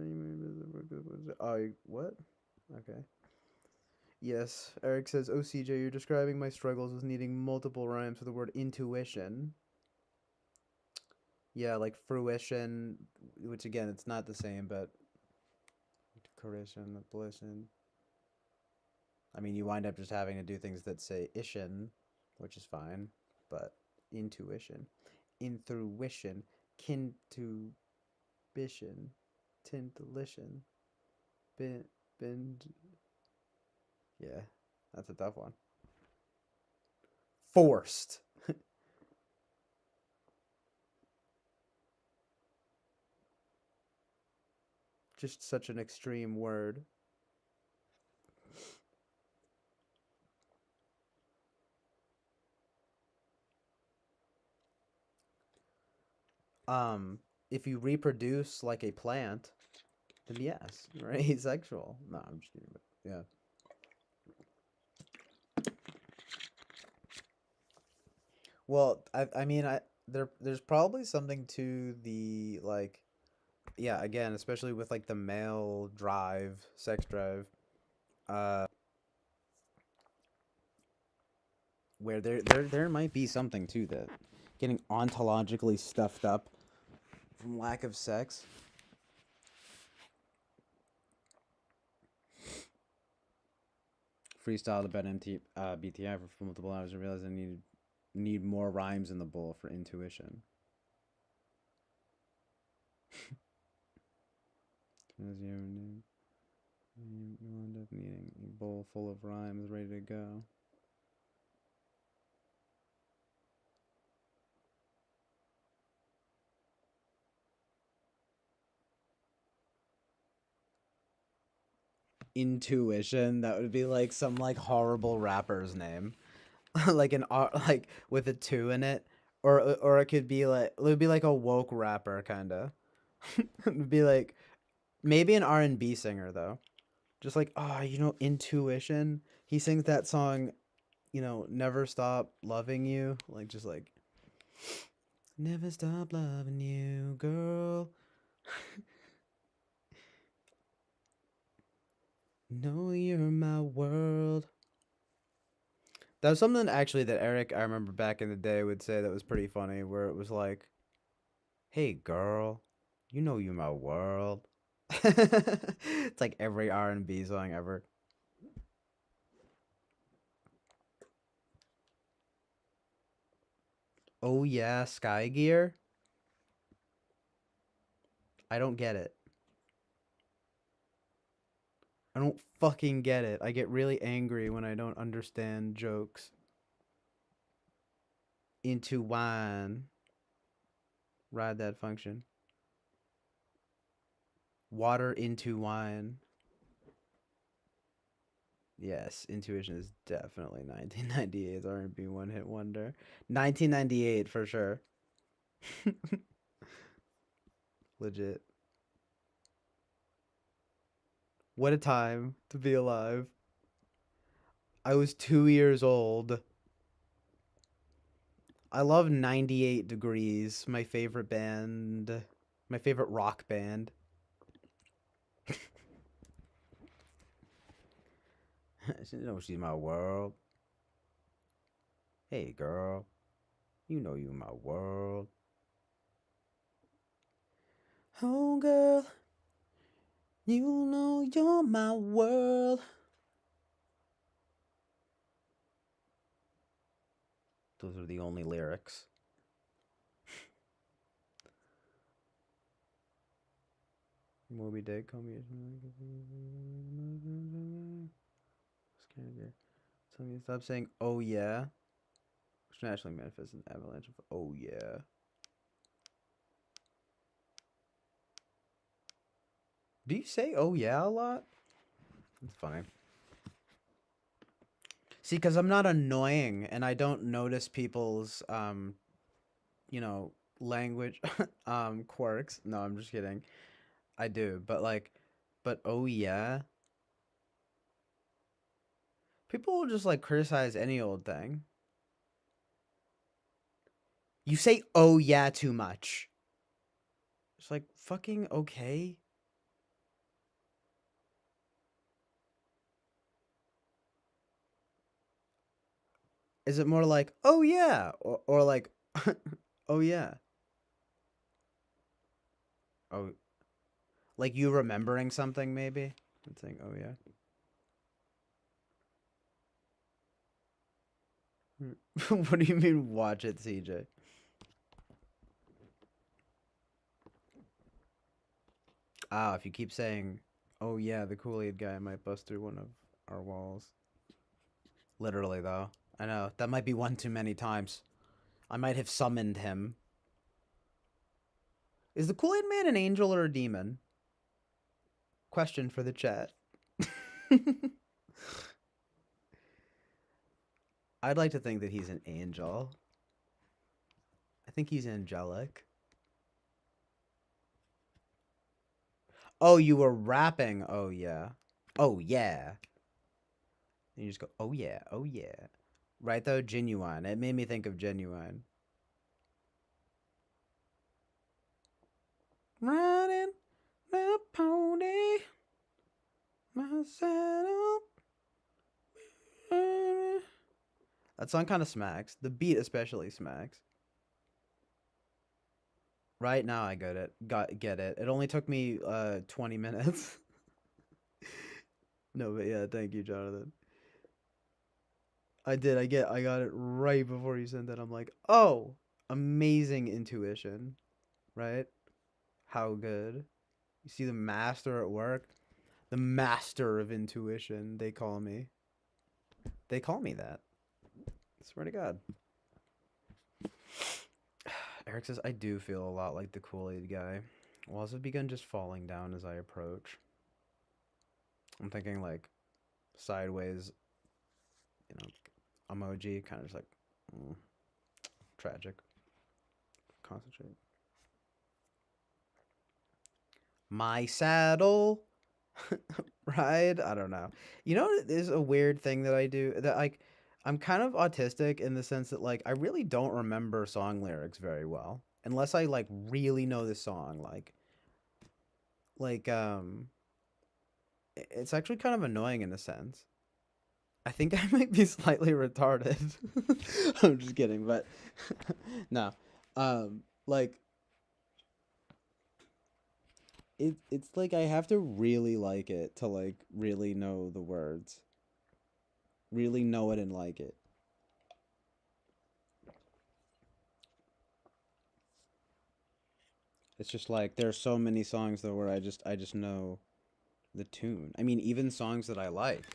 what? Okay. Yes, Eric says, "Oh, CJ, you're describing my struggles with needing multiple rhymes for the word intuition." Yeah, like fruition, which again, it's not the same, but fruition, abolition. I mean, you wind up just having to do things that say ishin, which is fine, but intuition, intuition, kintuition, tintuition, bin, bin. Yeah, that's a tough one. Forced. Just such an extreme word. If you reproduce like a plant, then yes, you're asexual. No, I'm just kidding. But yeah. Well, I mean, there's probably something to the like, yeah, again, especially with like the male drive, sex drive, uh, where there might be something to that, getting ontologically stuffed up from lack of sex. Freestyled about BTI for multiple hours and realized I need more rhymes in the bowl for intuition. As you end up needing a bowl full of rhymes ready to go. Intuition, that would be like some like horrible rapper's name. Like an like with a 2 in it, or it could be like, it would be like a woke rapper kind of. It would be like maybe an R&B singer though. Just like, oh, intuition. He sings that song, never stop loving you, like just like never stop loving you, girl. Know you're my world. That was something actually that Eric, I remember back in the day, would say that was pretty funny, where it was like, "Hey girl, you know you my world." It's like every R&B song ever. Oh yeah, Sky Gear? I don't get it. I don't fucking get it. I get really angry when I don't understand jokes. Into wine. Ride that function. Water into wine. Yes, Intuition is definitely 1998's R&B one-hit wonder. 1998 for sure. Legit. What a time to be alive. I was 2 years old. I love 98 Degrees, my favorite band, my favorite rock band. You know she's my world. Hey girl, you know you my world. Oh girl, you know you're my world. Those are the only lyrics. Moby Dick, call me. So you stop saying "oh yeah," which naturally manifests an avalanche of "oh yeah." Do you say "oh yeah" a lot? That's funny. See, because I'm not annoying and I don't notice people's you know, language quirks. No, I'm just kidding. I do, but like, but oh yeah, people will just like criticize any old thing. You say oh yeah too much. It's like fucking okay. Is it more like oh yeah or like oh yeah? Oh, like you remembering something maybe? And saying oh yeah. What do you mean watch it, CJ? Ah, if you keep saying, "Oh yeah, the Kool-Aid guy might bust through one of our walls." Literally though. I know, that might be one too many times. I might have summoned him. Is the Kool-Aid man an angel or a demon? Question for the chat. I'd like to think that he's an angel. I think he's angelic. Oh, you were rapping. Oh yeah. Oh yeah. And you just go, oh yeah, oh yeah. Right though, genuine. It made me think of genuine. Riding the pony, my saddle. That song kind of smacks. The beat especially smacks. Right now I get it. It only took me 20 minutes. No, but yeah, thank you, Jonathan. I did. I got it right before you sent that. I'm like, "Oh, amazing intuition." Right? How good. You see the master at work? The master of intuition, they call me. They call me that. Swear to God. Eric says, I do feel a lot like the Kool-Aid guy. Walls have begun just falling down as I approach. I'm thinking like sideways, you know, emoji, kind of just like tragic. Concentrate. My saddle. Ride? I don't know. You know, there's a weird thing that I do that like I'm kind of autistic in the sense that like I really don't remember song lyrics very well unless I like really know the song like it's actually kind of annoying in a sense. I think I might be slightly retarded. I'm just kidding, but no. Like it's like I have to really like it to like really know the words. Really know it and like it. It's just like there's so many songs though where I just know the tune. I mean, even songs that I like.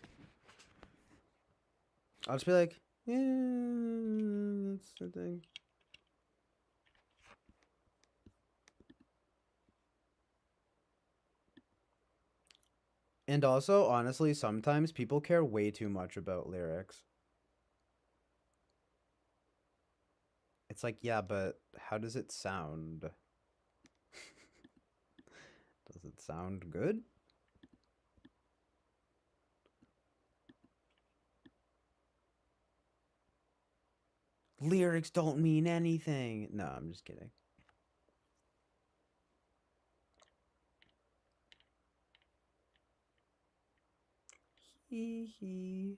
I'll just be like, yeah, that's the thing. And also, honestly, sometimes people care way too much about lyrics. It's like, yeah, but how does it sound? Does it sound good? Lyrics don't mean anything. No, I'm just kidding. Hee hee.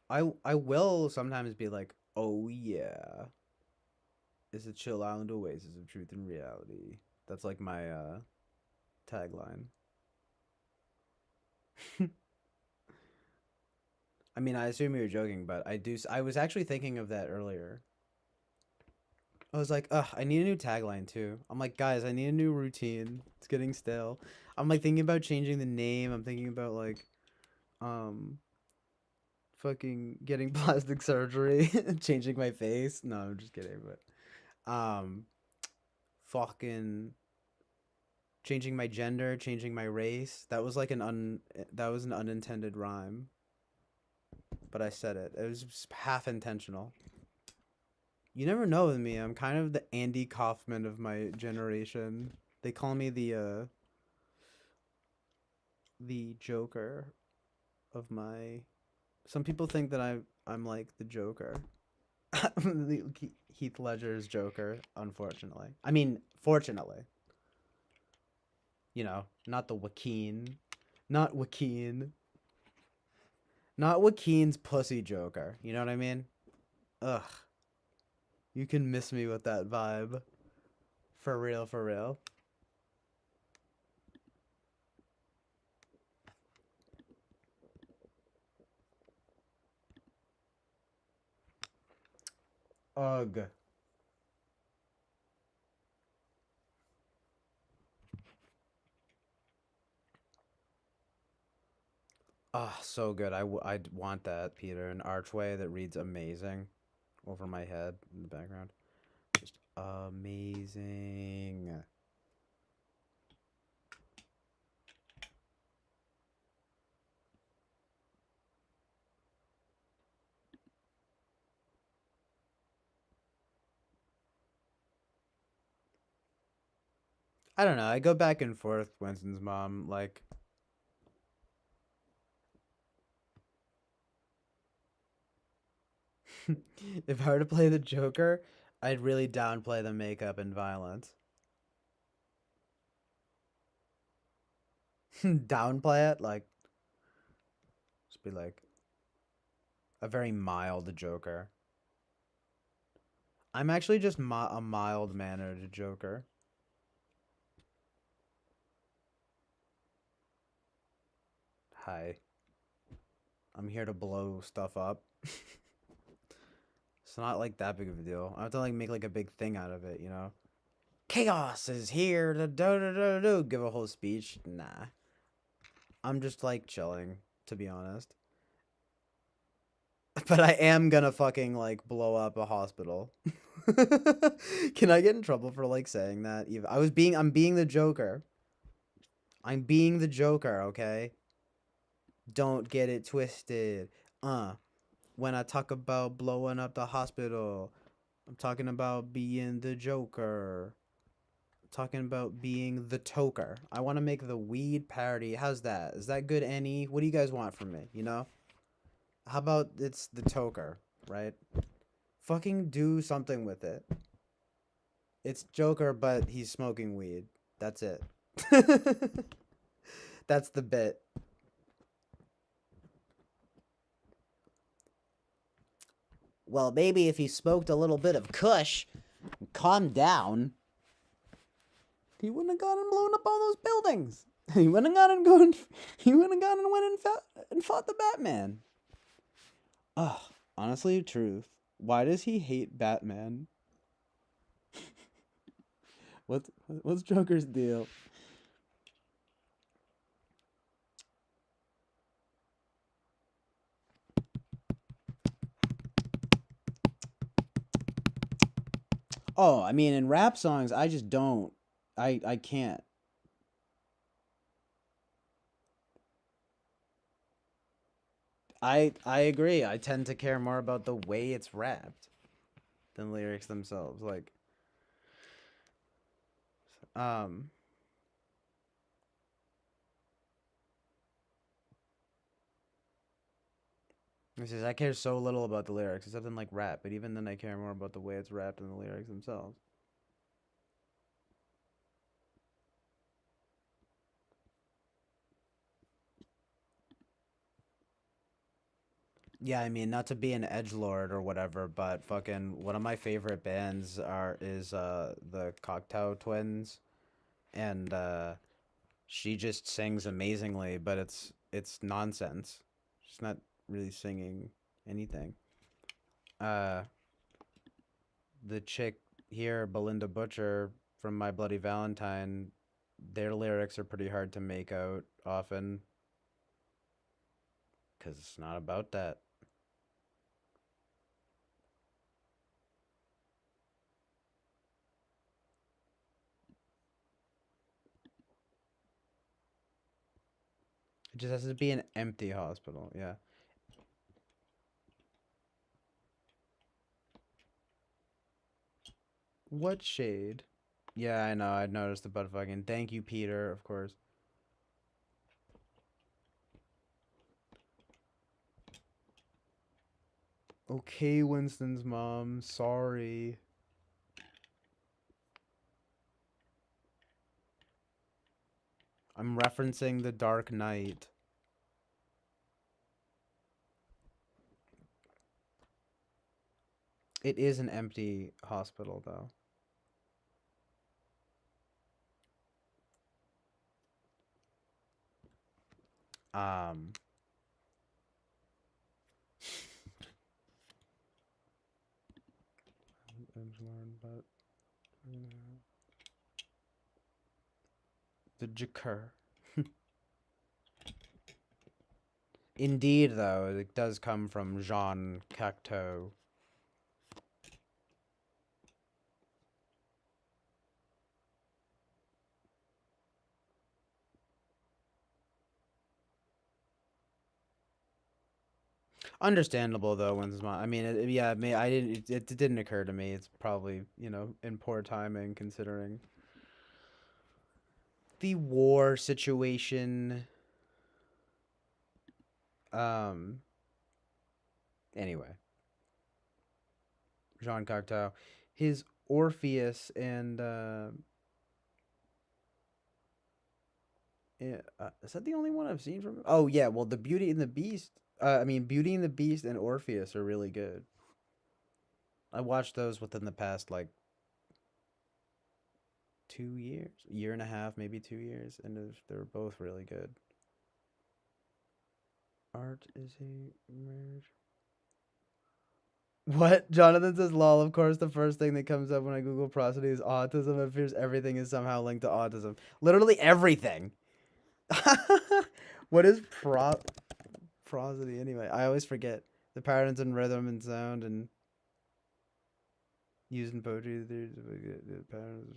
I will sometimes be like, oh yeah, it's a chill island oasis of truth and reality. That's like my tagline. I mean, I assume you were joking, but I was actually thinking of that earlier. I was like, ugh, I need a new tagline too. I'm like, guys, I need a new routine. It's getting stale. I'm like thinking about changing the name. I'm thinking about like, um, fucking getting plastic surgery, changing my face. No, I'm just kidding. But, fucking changing my gender, changing my race. That was an unintended rhyme, but I said it. It was just half intentional. You never know with me. I'm kind of the Andy Kaufman of my generation. They call me the Joker of my. Some people think that I'm like the Joker. Heath Ledger's Joker, unfortunately. I mean, fortunately. You know, not the Joaquin. Not Joaquin. Not Joaquin's pussy Joker. You know what I mean? Ugh. You can miss me with that vibe. For real, for real. Ugh. Ah, so good. I'd want that, Peter. An archway that reads amazing over my head in the background. Just amazing. I don't know. I go back and forth, Winston's mom. Like, if I were to play the Joker, I'd really downplay the makeup and violence. Downplay it? Like, just be like a very mild Joker. I'm actually just a mild mannered Joker. Hi. I'm here to blow stuff up. It's not like that big of a deal. I have to like make like a big thing out of it, you know? Chaos is here to do give a whole speech. Nah. I'm just like chilling, to be honest. But I am gonna fucking like blow up a hospital. Can I get in trouble for like saying that? Even I'm being the Joker. I'm being the Joker, okay? Don't get it twisted. When I talk about blowing up the hospital, I'm talking about being the Joker. I'm talking about being the toker. I want to make the weed parody. How's that? Is that good, Annie? What do you guys want from me, you know? How about it's the toker, right? Fucking do something with it. It's Joker, but he's smoking weed. That's it. That's the bit. Well, maybe if he smoked a little bit of Kush, calmed down, he wouldn't have gone and blown up all those buildings. He wouldn't have gone and gone. He wouldn't have gone and went and fought the Batman. Ugh, honestly, truth. Why does he hate Batman? What's Joker's deal? Oh, I mean, in rap songs, I just don't. I can't. I agree. I tend to care more about the way it's rapped than lyrics themselves. Like, um, this is I care so little about the lyrics, except in like rap. But even then, I care more about the way it's rapped than the lyrics themselves. Yeah, I mean, not to be an edgelord or whatever, but fucking one of my favorite bands is the Cocktail Twins, and she just sings amazingly, but it's nonsense. She's not really singing anything. Uh, the chick here, Belinda Butcher from My Bloody Valentine, their lyrics are pretty hard to make out often. Because it's not about that. It just has to be an empty hospital, yeah. What shade? Yeah, I know. I noticed the butt fucking. Thank you, Peter, of course. Okay, Winston's mom. Sorry. I'm referencing The Dark Knight. It is an empty hospital, though. Um. But the Jakar. Indeed, though, it does come from Jean Cocteau. Understandable though, Winston's mom. I mean, yeah, I didn't. It didn't occur to me. It's probably in poor timing considering the war situation. Anyway, Jean Cocteau, his Orpheus and yeah, is that the only one I've seen from him? Oh yeah, well the Beauty and the Beast. I mean, Beauty and the Beast and Orpheus are really good. I watched those within the past like 2 years, a year and a half, maybe 2 years, and they were both really good. Art is a marriage. What? Jonathan says, lol, of course, the first thing that comes up when I Google prosody is autism. It appears everything is somehow linked to autism. Literally everything. What is prosody anyway? I always forget. The patterns in rhythm and sound and used in poetry. The patterns.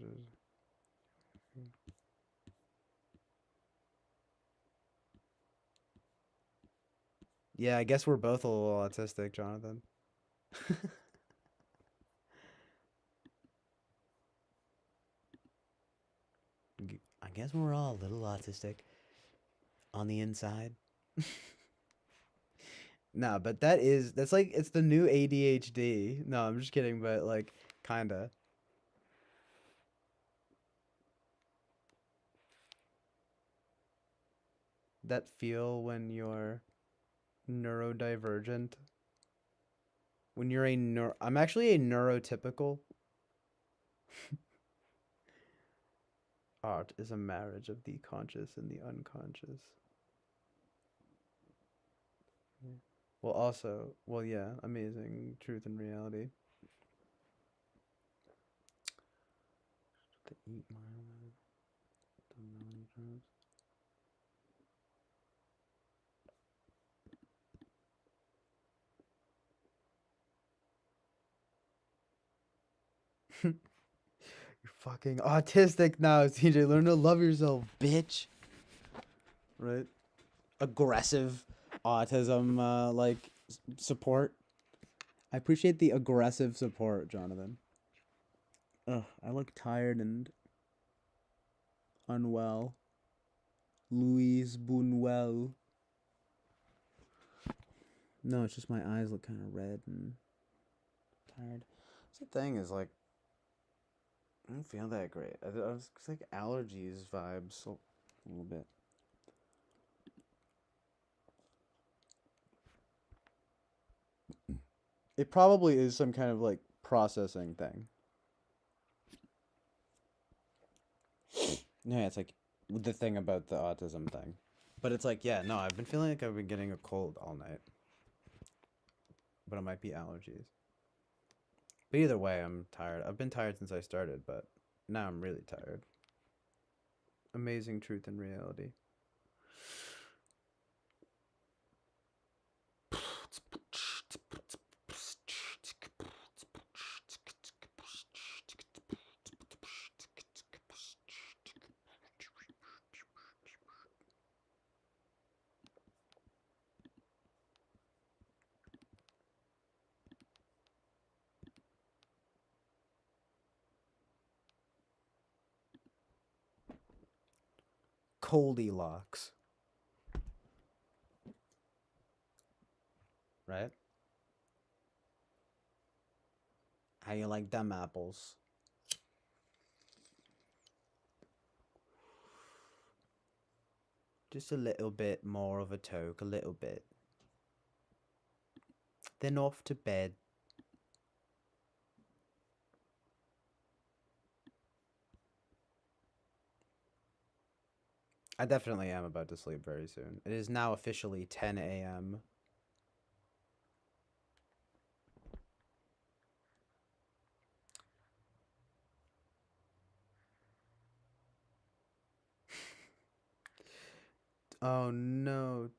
Yeah, I guess we're both a little autistic, Jonathan. I guess we're all a little autistic on the inside. No, but that's like it's the new ADHD. No, I'm just kidding, but like kinda. That feel when you're neurodivergent. When you're I'm actually a neurotypical. Art is a marriage of the conscious and the unconscious. Well, also, well, yeah, amazing truth and reality. To eat my You're fucking autistic now, TJ. Learn to love yourself, bitch. Right? Aggressive autism, like support. I appreciate the aggressive support, Jonathan. Ugh, I look tired and unwell. Louise Buñuel. No, it's just my eyes look kind of red and tired. That's the thing is like, I don't feel that great. It's like allergies vibes a little bit. It probably is some kind of like processing thing. Yeah, it's like the thing about the autism thing. But it's like, yeah, no, I've been feeling like I've been getting a cold all night. But it might be allergies. But either way, I'm tired. I've been tired since I started, but now I'm really tired. Amazing truth and reality. Goldilocks. Right? How you like them apples? Just a little bit more of a toke, a little bit. Then off to bed. I definitely am about to sleep very soon. It is now officially 10 a.m. Oh no.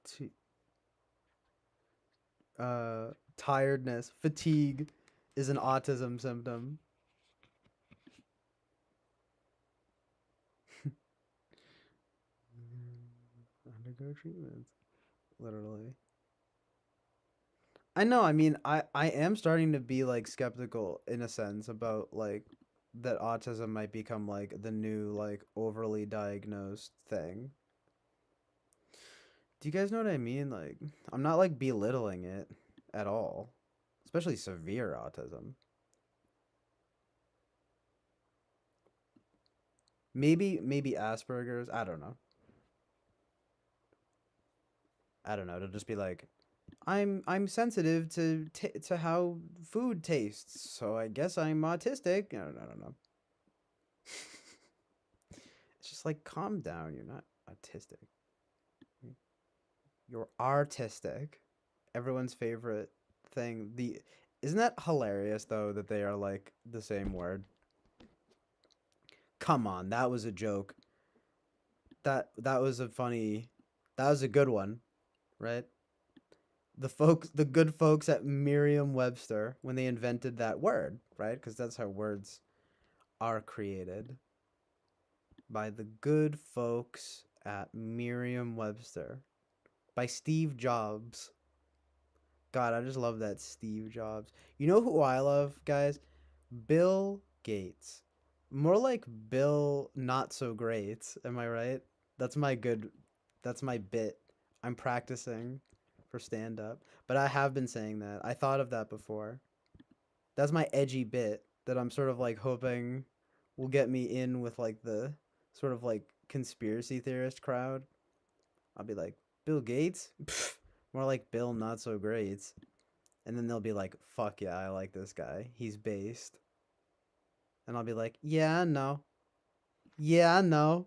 Tiredness, fatigue is an autism symptom. Undergo treatment. Literally. I know, I mean, I am starting to be like skeptical in a sense about like that autism might become like the new like overly diagnosed thing. Do you guys know what I mean? Like, I'm not like belittling it at all, especially severe autism. Maybe Asperger's. I don't know. I don't know. It'll just be like, I'm sensitive to how food tastes, so I guess I'm autistic. I don't know. It's just like calm down. You're not autistic. You're artistic. Everyone's favorite thing. The Isn't that hilarious though that they are like the same word? Come on, that was a joke. That was a funny. That was a good one, right? The good folks at Merriam-Webster when they invented that word, right? Because that's how words are created by the good folks at Merriam-Webster by Steve Jobs. God, I just love that Steve Jobs. You know who I love, guys? Bill Gates. More like Bill Not So Great. Am I right? That's my good. That's my bit. I'm practicing for stand up, but I have been saying that. I thought of that before. That's my edgy bit that I'm sort of like hoping will get me in with like the sort of like conspiracy theorist crowd. I'll be like, Bill Gates? Pfft, more like Bill Not So Great. And then they'll be like, fuck yeah, I like this guy. He's based. And I'll be like, yeah, I know. Yeah, I know.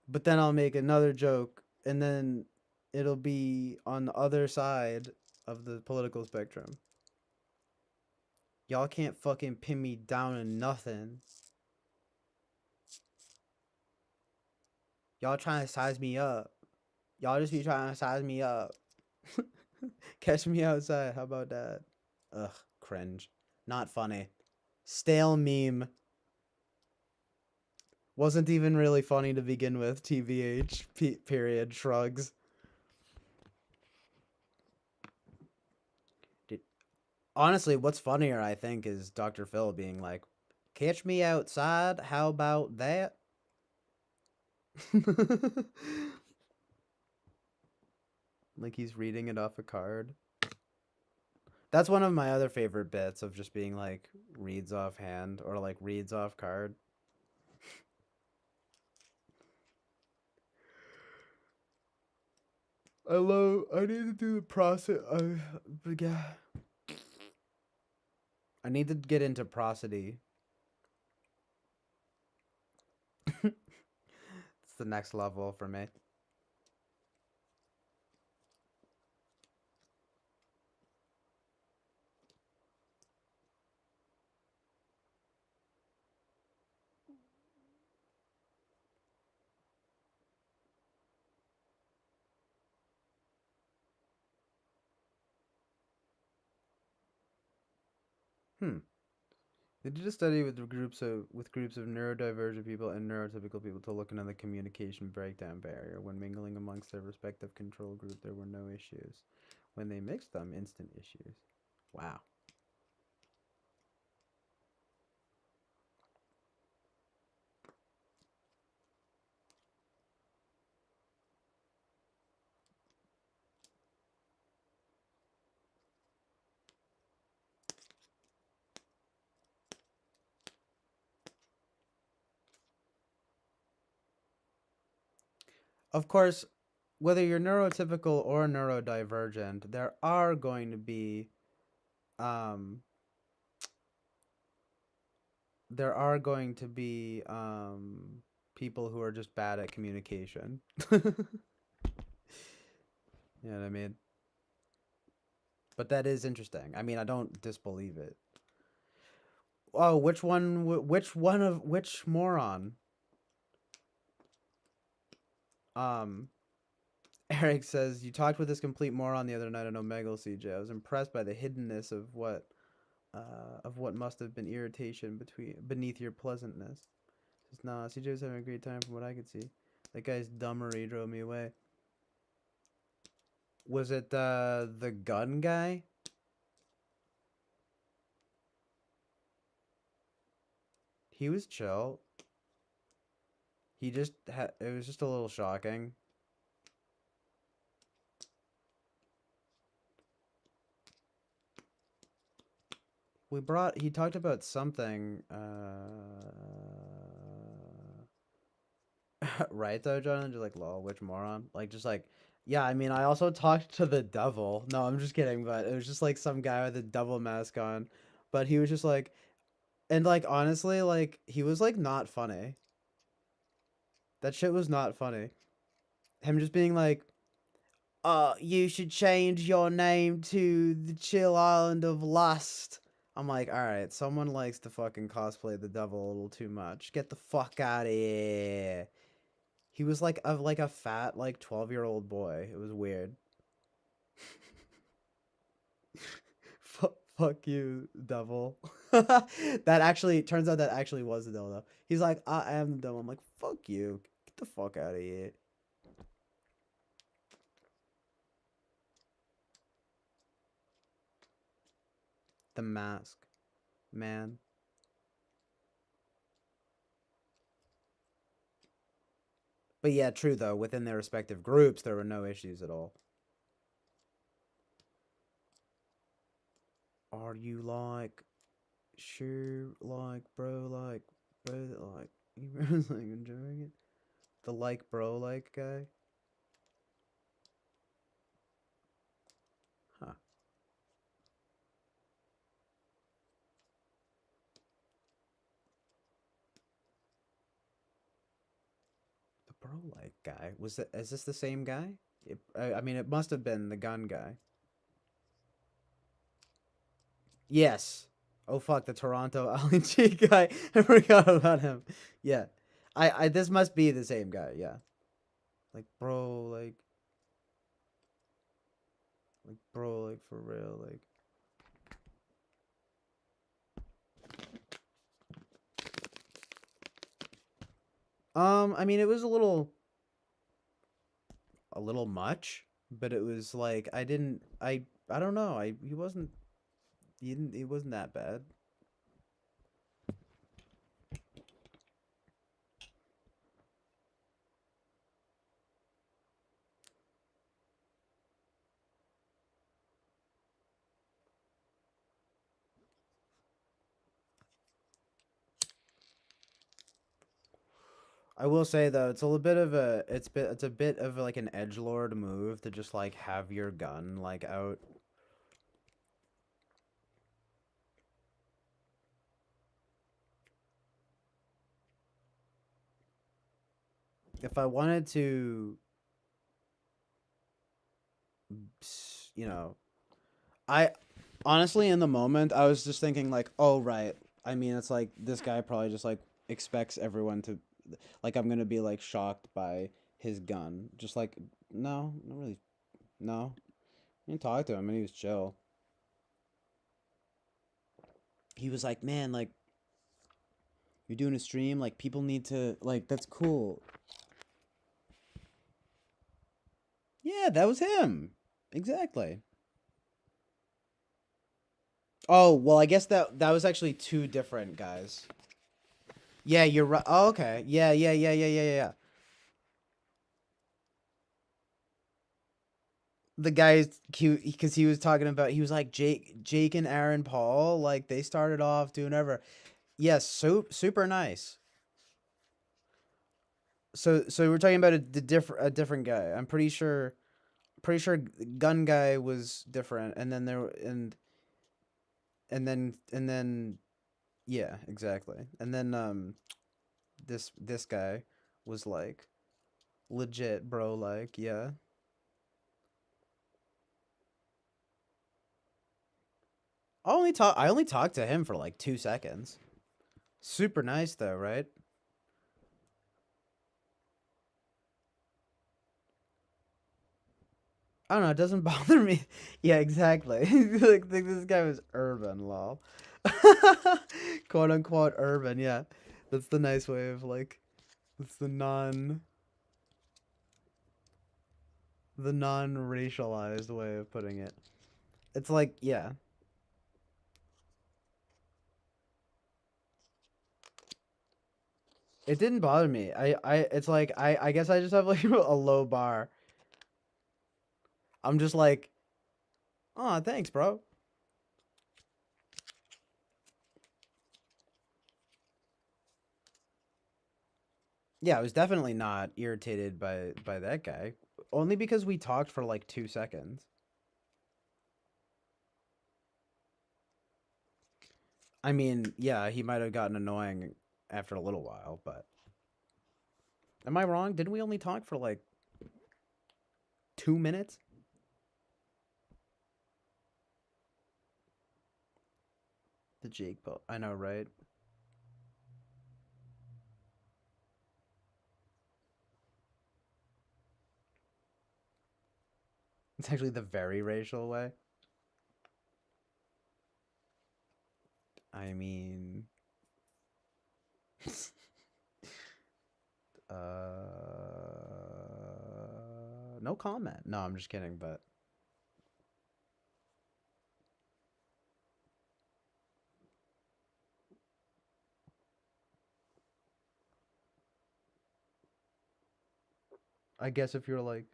But then I'll make another joke, and then it'll be on the other side of the political spectrum. Y'all can't fucking pin me down in nothing. Y'all trying to size me up. Y'all just be trying to size me up. Catch me outside. How about that? Ugh, cringe. Not funny. Stale meme. Wasn't even really funny to begin with. TVH. Period. Shrugs. Honestly, what's funnier, I think, is Dr. Phil being like, catch me outside. How about that? Like he's reading it off a card. That's one of my other favorite bits of just being like reads off hand or like reads off card. I need to do the process. I need to get into prosody. It's the next level for me. Hmm. They did a study with groups of neurodivergent people and neurotypical people to look into the communication breakdown barrier. When mingling amongst their respective control group, there were no issues. When they mixed them, instant issues. Wow. Of course, whether you're neurotypical or neurodivergent, um there are going to be people who are just bad at communication. You know what I mean? But that is interesting. I mean, I don't disbelieve it. Oh, which moron? Um, Eric says you talked with this complete moron the other night on Omegle CJ. I was impressed by the hiddenness of what must have been irritation beneath your pleasantness. Says nah, CJ was having a great time from what I could see. That guy's dumbery drove me away. Was it the gun guy? He was chill. It was just a little shocking. He talked about something, right though, John? Just like, lol, which moron? Like, just like, yeah, I mean, I also talked to the devil. No, I'm just kidding, but it was just like some guy with a devil mask on. But he was just like, and like, honestly, like, he was like not funny. That shit was not funny. Him just being like, you should change your name to the Chill Island of Lust. I'm like, all right, someone likes to fucking cosplay the devil a little too much. Get the fuck out of here. He was like a fat like 12-year-old boy. It was weird. Fuck you, devil. That actually turns out that actually was the devil though. He's like, I am the devil. I'm like, fuck you. Get the fuck out of here. The mask, man. But yeah, true though. Within their respective groups, there were no issues at all. Are you like, sure, like, bro, like, you really like enjoying it? The like, bro, like guy? Huh. The bro, like guy? Is this the same guy? I mean, it must have been the gun guy. Yes. Oh, fuck, the Toronto LNG guy. I forgot about him. Yeah. This must be the same guy, yeah. Like, bro, bro, like, for real, like. I mean, it was a little much, but it was like I don't know. He wasn't that bad. I will say though, it's a bit of like an edgelord move to just like have your gun like out. If I wanted to, you know, I honestly in the moment I was just thinking like, oh right. I mean, it's like this guy probably just like expects everyone to, like, I'm gonna be like shocked by his gun. Just like, no, not really. No, you can talk to him and he was chill. he was like, man, like, you're doing a stream, like, people need to, like, that's cool. Yeah, that was him. Exactly. Oh, well, I guess that was actually two different guys. Yeah, you're right. Oh, okay. Yeah. The guy's cute because he was talking about, he was like, Jake and Aaron Paul, like, they started off doing ever. Yes, super nice. So we're talking about a different guy. I'm pretty sure gun guy was different, and then and then yeah, exactly. And then this guy was like legit, bro, like, yeah. I only talked to him for like 2 seconds. Super nice though, right? I don't know, it doesn't bother me. Yeah, exactly. Like, this guy was urban, lol. Quote unquote urban, yeah. That's the nice way of, like, it's the non-racialized way of putting it. It's like, yeah. It didn't bother me. It's like, I guess I just have like a low bar. I'm just like, oh, thanks, bro. Yeah, I was definitely not irritated by that guy. Only because we talked for like 2 seconds. I mean, yeah, he might have gotten annoying after a little while, but am I wrong? Didn't we only talk for like 2 minutes? The Jake Paul. I know, right? It's actually the very racial way. I mean, no comment. No, I'm just kidding, but I guess if you're like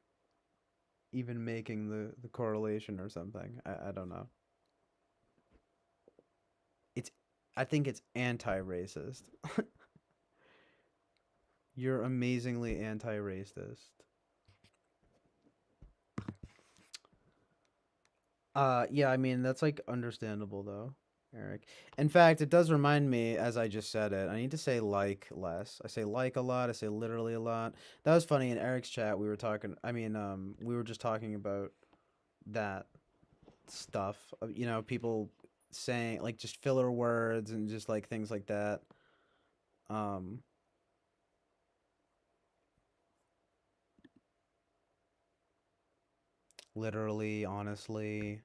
even making the correlation or something, I don't know. It's I think it's anti-racist. You're amazingly anti-racist. Yeah, I mean, that's like understandable though, Eric. In fact, it does remind me, as I just said it, I need to say like less. I say like a lot, I say literally a lot. That was funny in Eric's chat. We were talking, I mean, we were just talking about that stuff. People saying like just filler words and just like things like that. Um, Literally, honestly.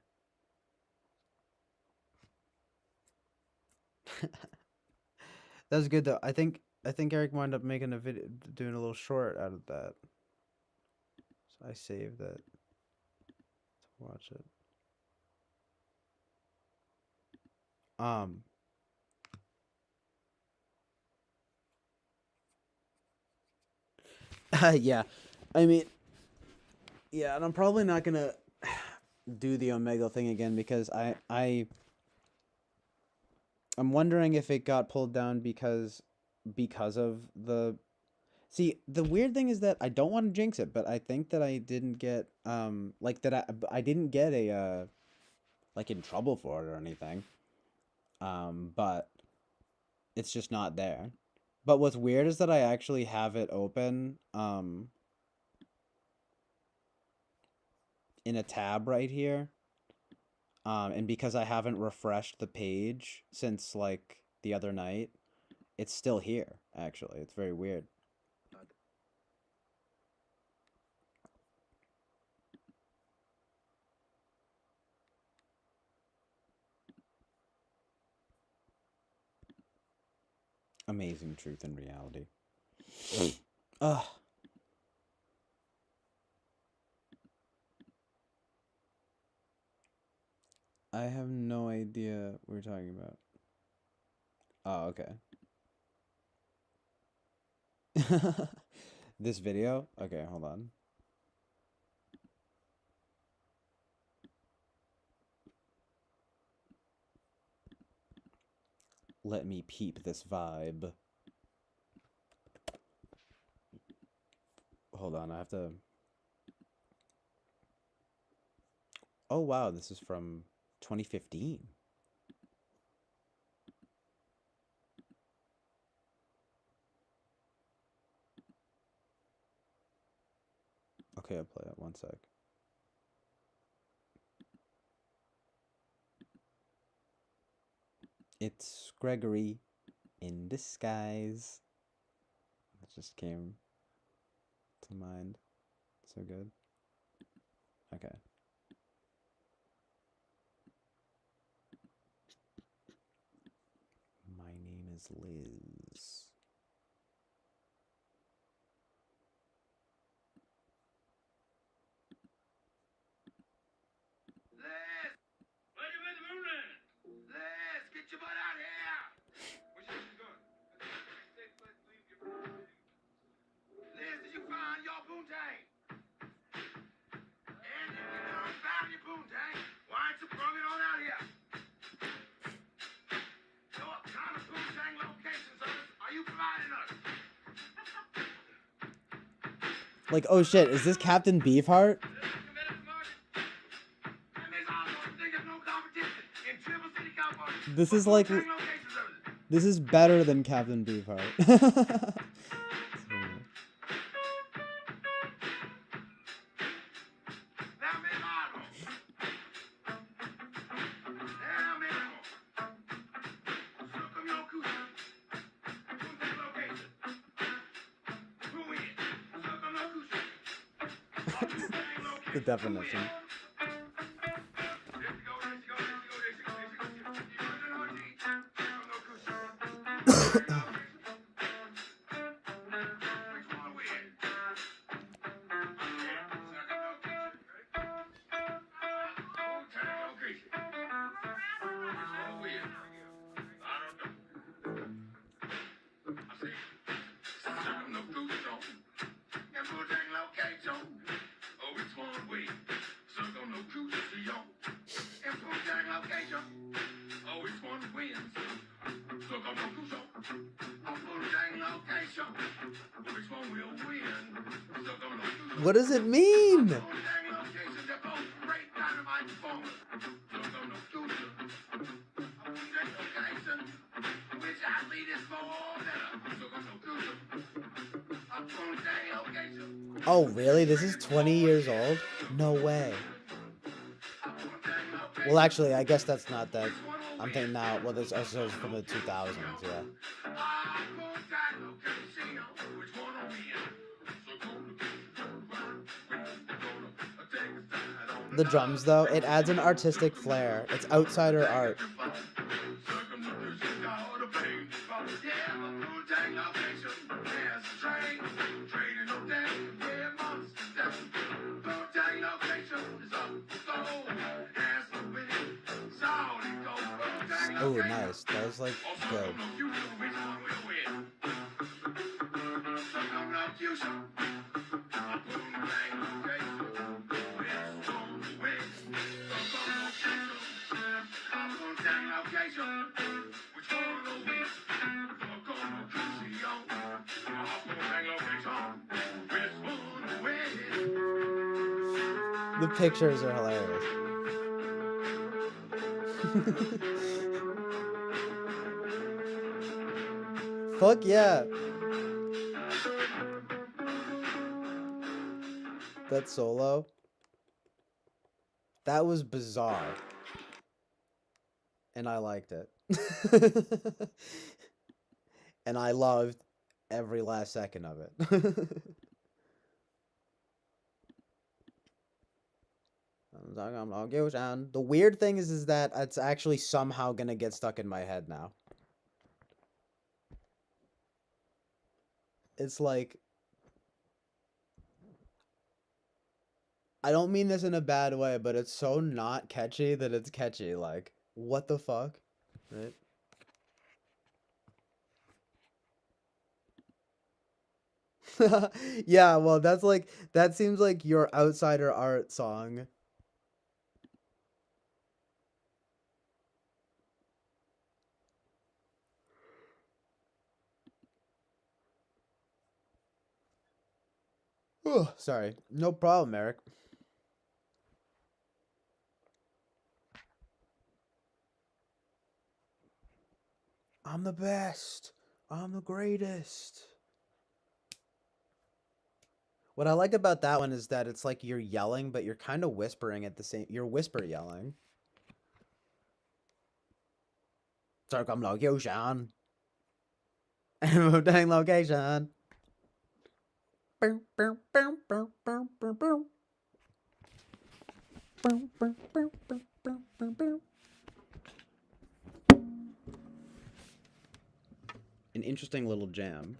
That was good though. I think Eric wound up making a video, doing a little short out of that. So I saved it to watch it. Um, yeah, I mean, yeah, and I'm probably not gonna do the Omega thing again because I'm wondering if it got pulled down because of the. See, the weird thing is that I don't want to jinx it, but I think that I didn't get like that I didn't get a like in trouble for it or anything. But it's just not there. But what's weird is that I actually have it open in a tab right here. And because I haven't refreshed the page since like the other night, it's still here actually. It's very weird. Amazing truth and reality. Ugh. I have no idea what we're talking about. Oh, okay. This video? Okay, hold on. Let me peep this vibe. Hold on, I have to... Oh, wow, this is from 2015. Okay, I'll play it. One sec. It's Gregory in disguise. It just came to mind. So good. Okay. My name is Liz. Liz! Why you in the room then? Liz, get your butt out here! Where she going? Liz, did you find your poontang? And if you done found your poontang, why ain't you brought it on out here? So what kind of poontang location service are you providing us? Like, oh shit, is this Captain Beefheart? This is like... This is better than Captain Beefheart. The definition. What does it mean? Oh, really? This is 20 years old? No way. Well, actually, I guess that's not that. I'm thinking now, well, this also is from the 2000s, yeah. The drums, though, it adds an artistic flair. It's outsider art. Oh, nice. That was like good. The pictures are hilarious. Fuck yeah. That solo. That was bizarre. And I liked it. And I loved every last second of it. The weird thing is that it's actually somehow gonna get stuck in my head now. it's like, I don't mean this in a bad way, but it's so not catchy that it's catchy. Like, what the fuck? Right? Yeah, well, that's like, that seems like your outsider art song. Oh, sorry. No problem, Eric. I'm the best. I'm the greatest. What I like about that one is that it's like you're yelling, but you're kind of whispering at the same. You're whisper yelling. Circumlocution. Moving location. Boom, boom, boom, boom, boom, boom, boom. Boom, boom, boom, boom, boom, boom, boom. An interesting little jam.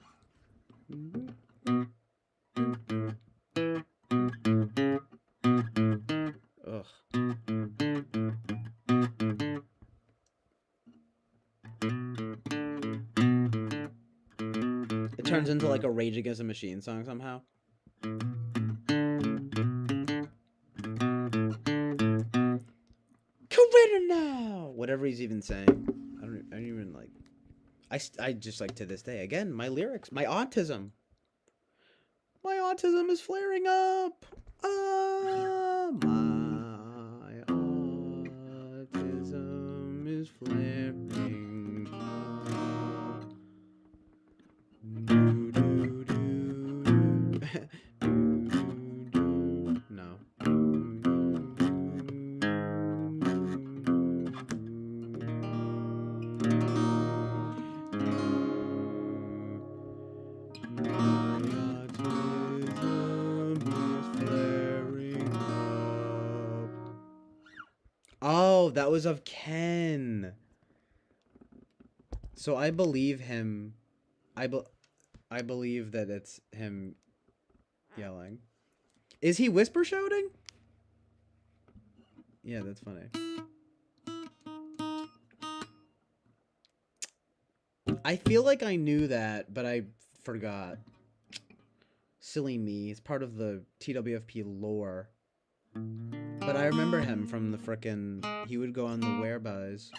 Ugh. It turns into like a Rage Against the Machine song somehow. Correct now. Whatever he's even saying, I don't even like. I just like to this day again my lyrics, my autism. My autism is flaring up. Ah, my autism is flaring up. Do, do, do. No. Oh, that was of Ken. So I believe him. I believe that it's him yelling. Is he whisper shouting? Yeah, that's funny. I feel like I knew that, but I forgot. Silly me. It's part of the TWFP lore. But I remember him from the frickin'... He would go on the whereabouts.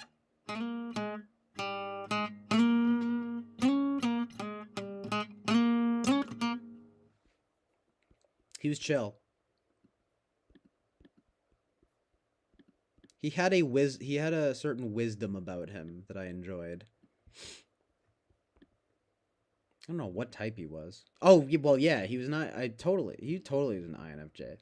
He was chill. He had a certain wisdom about him that I enjoyed. I don't know what type he was. Oh, well, yeah, he was not. He totally was an INFJ.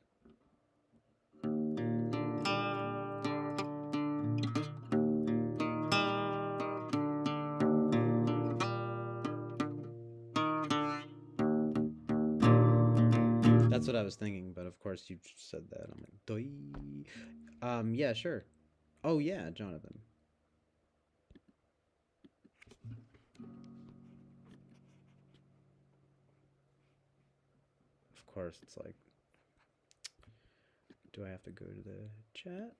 That's what I was thinking, but of course you said that. I'm like, doi. Yeah, sure. Oh yeah, Jonathan. Of course, it's like, do I have to go to the chat?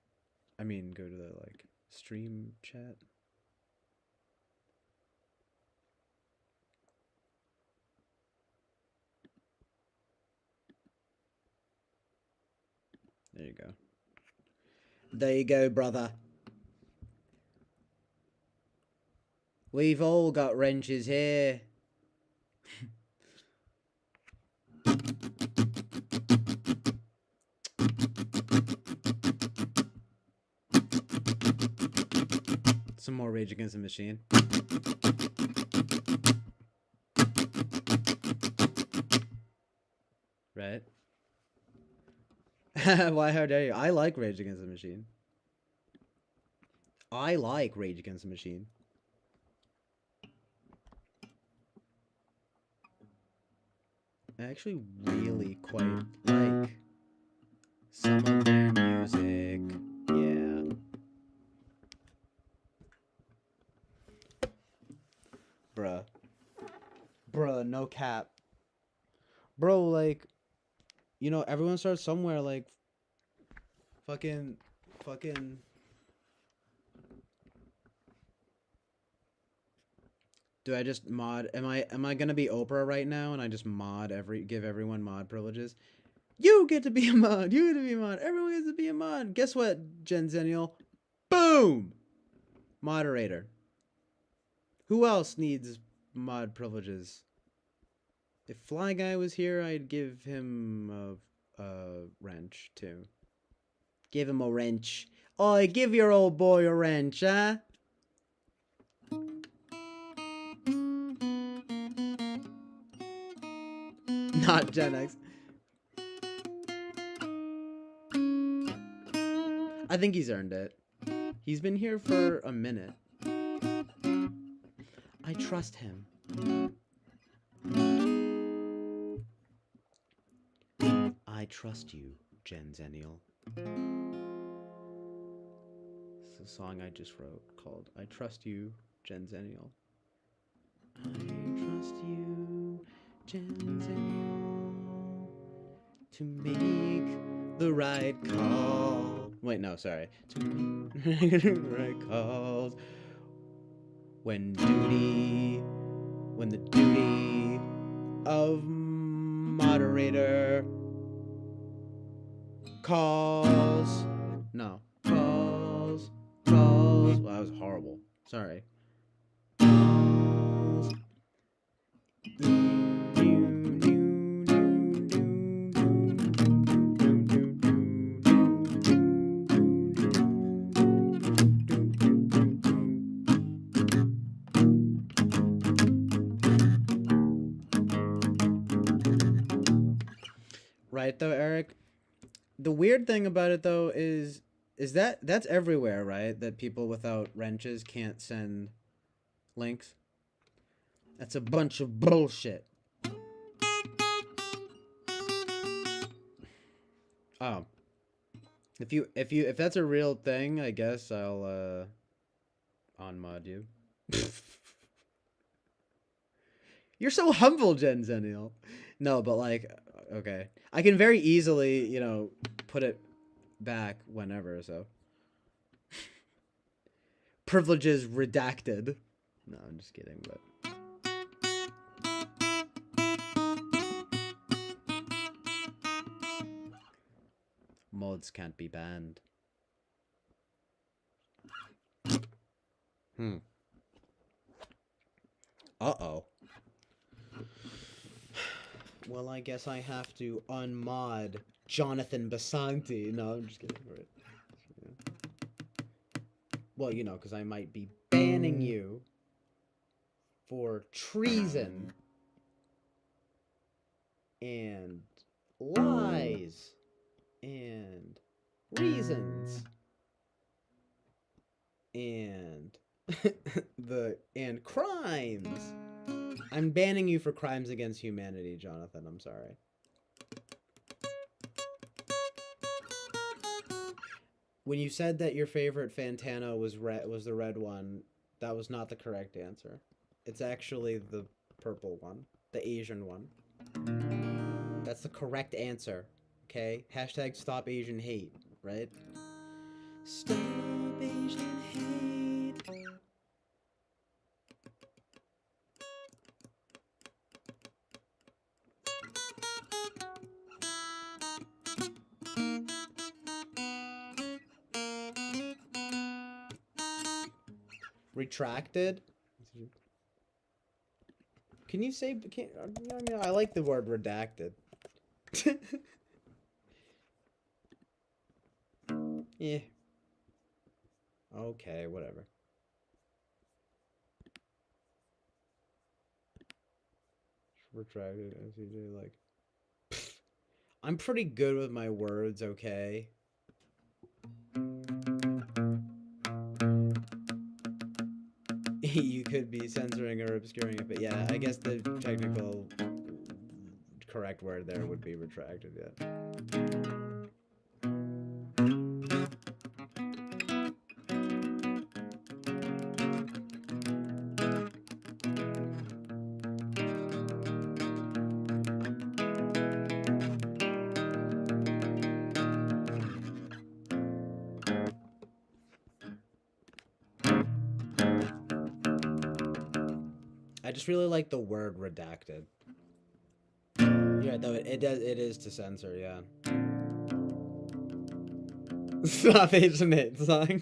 I mean, go to the like stream chat. There you go. There you go, brother. We've all got wrenches here. Some more Rage Against the Machine. Right? Why, how dare you? I like Rage Against the Machine. I like Rage Against the Machine. I actually really quite like some of their music. Yeah. Bruh. Bruh, no cap. Bro, like, you know, everyone starts somewhere. Like, fucking. Do I just mod? Am I gonna be Oprah right now and I just give everyone mod privileges? You get to be a mod. You get to be a mod. Everyone gets to be a mod. Guess what, Gen Zennial? Boom! Moderator. Who else needs mod privileges? If Fly Guy was here, I'd give him a wrench too. Give him a wrench. Oh, give your old boy a wrench, huh? Not Gen X. I think he's earned it. He's been here for a minute. I trust him. I trust you, Gen Zennial. It's a song I just wrote called I Trust You, Gen Zennial. I trust you, Gen Zennial, to make the right call. Wait, no, sorry. To make the right calls when the duty of moderator calls. No, calls. Well, that was horrible. Sorry. Calls. Right though, Eric? The weird thing about it though is that that's everywhere, right? That people without wrenches can't send links. That's a bunch of bullshit. Oh. If that's a real thing, I guess I'll unmod you. You're so humble, Gen Zennial. No, but like, okay. I can very easily, you know, put it back whenever, so. Privileges redacted. No, I'm just kidding, but. Mods can't be banned. Uh-oh. Well, I guess I have to unmod Jonathan Basanti. No, I'm just kidding. Right. Well, you know, because I might be banning you for treason and lies and reasons and and crimes. I'm banning you for crimes against humanity, Jonathan. I'm sorry. When you said that your favorite Fantano was the red one, that was not the correct answer. It's actually the purple one, the Asian one. That's the correct answer. Okay? Hashtag stop Asian hate, right? Stop Asian hate. Retracted? Can you say? I like the word redacted. Yeah. Okay, whatever. Retracted, MCJ, like. I'm pretty good with my words, okay? You could be censoring or obscuring it, but yeah, I guess the technical correct word there would be retracted, yeah. I just really like the word redacted. Yeah, though it is to censor, yeah. Stop Asian hate song.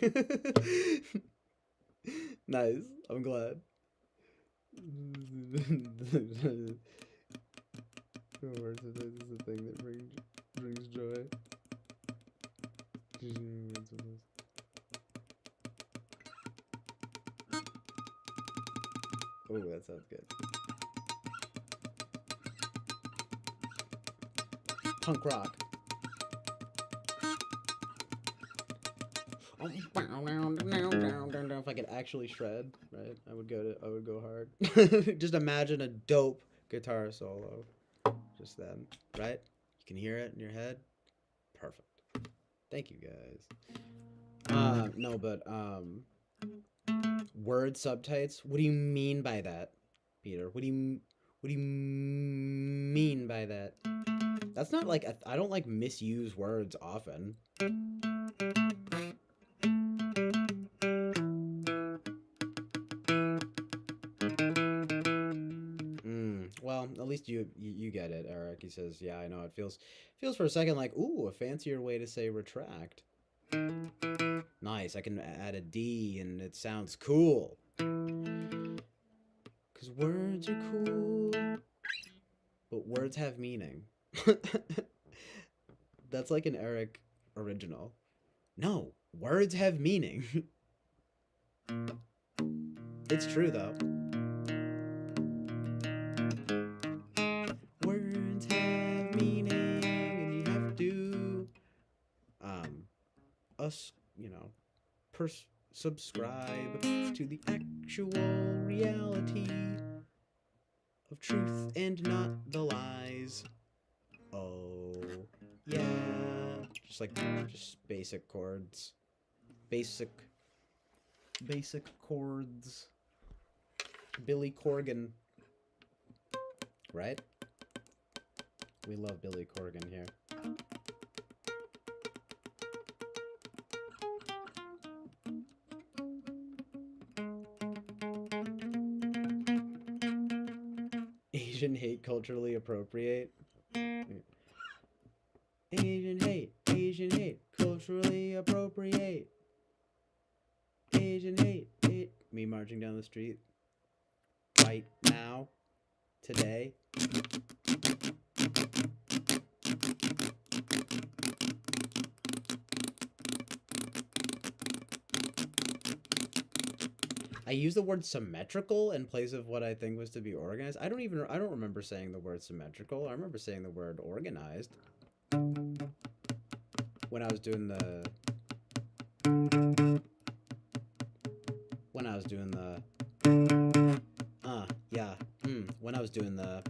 Nice. I'm glad. Words sometimes is the thing that brings joy. Oh, that sounds good. Punk rock. If I could actually shred, right, I would go hard. Just imagine a dope guitar solo. Just then, right? You can hear it in your head. Perfect. Thank you guys. No, but word subtypes. What do you mean by that, Peter? What do you mean by that? That's not like I don't like misuse words often. Well, at least you get it, Eric. He says, "Yeah, I know. It feels for a second like, ooh, a fancier way to say retract." Nice. I can add a D, and it sounds cool. 'Cause words are cool, but words have meaning. That's like an Eric original. No, words have meaning. It's true though. Words have meaning, and you have to us, subscribe to the actual reality of truth and not the lies. Oh, yeah. Just basic chords. Basic chords. Billy Corgan. Right? We love Billy Corgan here. Asian hate culturally appropriate. Asian hate, culturally appropriate. Asian hate. Me marching down the street. Right now. Today. I use the word symmetrical in place of what I think was to be organized. I don't remember saying the word symmetrical. I remember saying the word organized. When I was doing the when I was doing the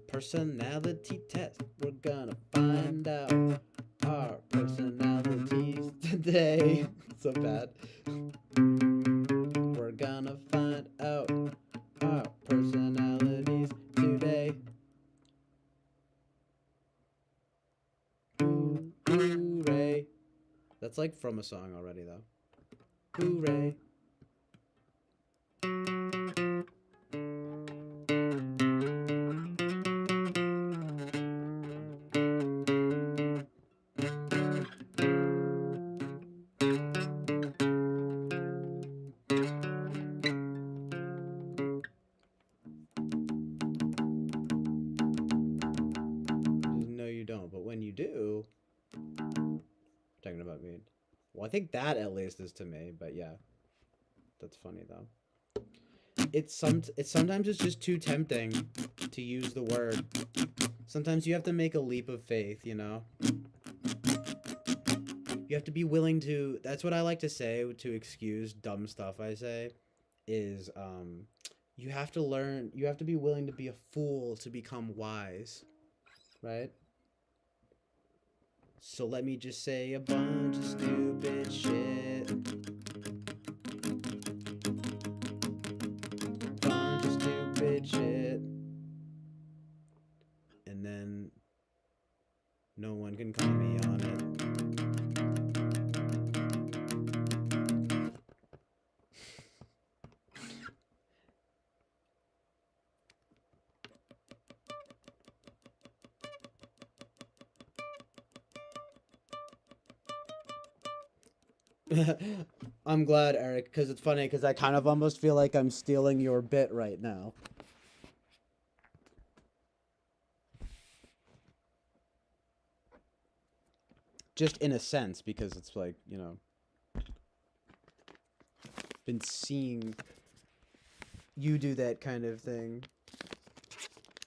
personality test, we're gonna find out our personalities today. So bad. We're gonna find out our personalities today. Hooray. That's like from a song already, though. Hooray. No, you don't. But when you do, talking about me. Well, I think that at least is to me. But yeah, that's funny though. Sometimes it's just too tempting to use the word. Sometimes you have to make a leap of faith, you know? You have to be willing to, that's what I like to say to excuse dumb stuff I say, is you have to be willing to be a fool to become wise, right? So let me just say a bunch of stupid shit. Bunch of stupid shit. And then no one can call me on it. I'm glad, Eric, because it's funny because I kind of almost feel like I'm stealing your bit right now. Just in a sense, because it's like, you know, been seeing you do that kind of thing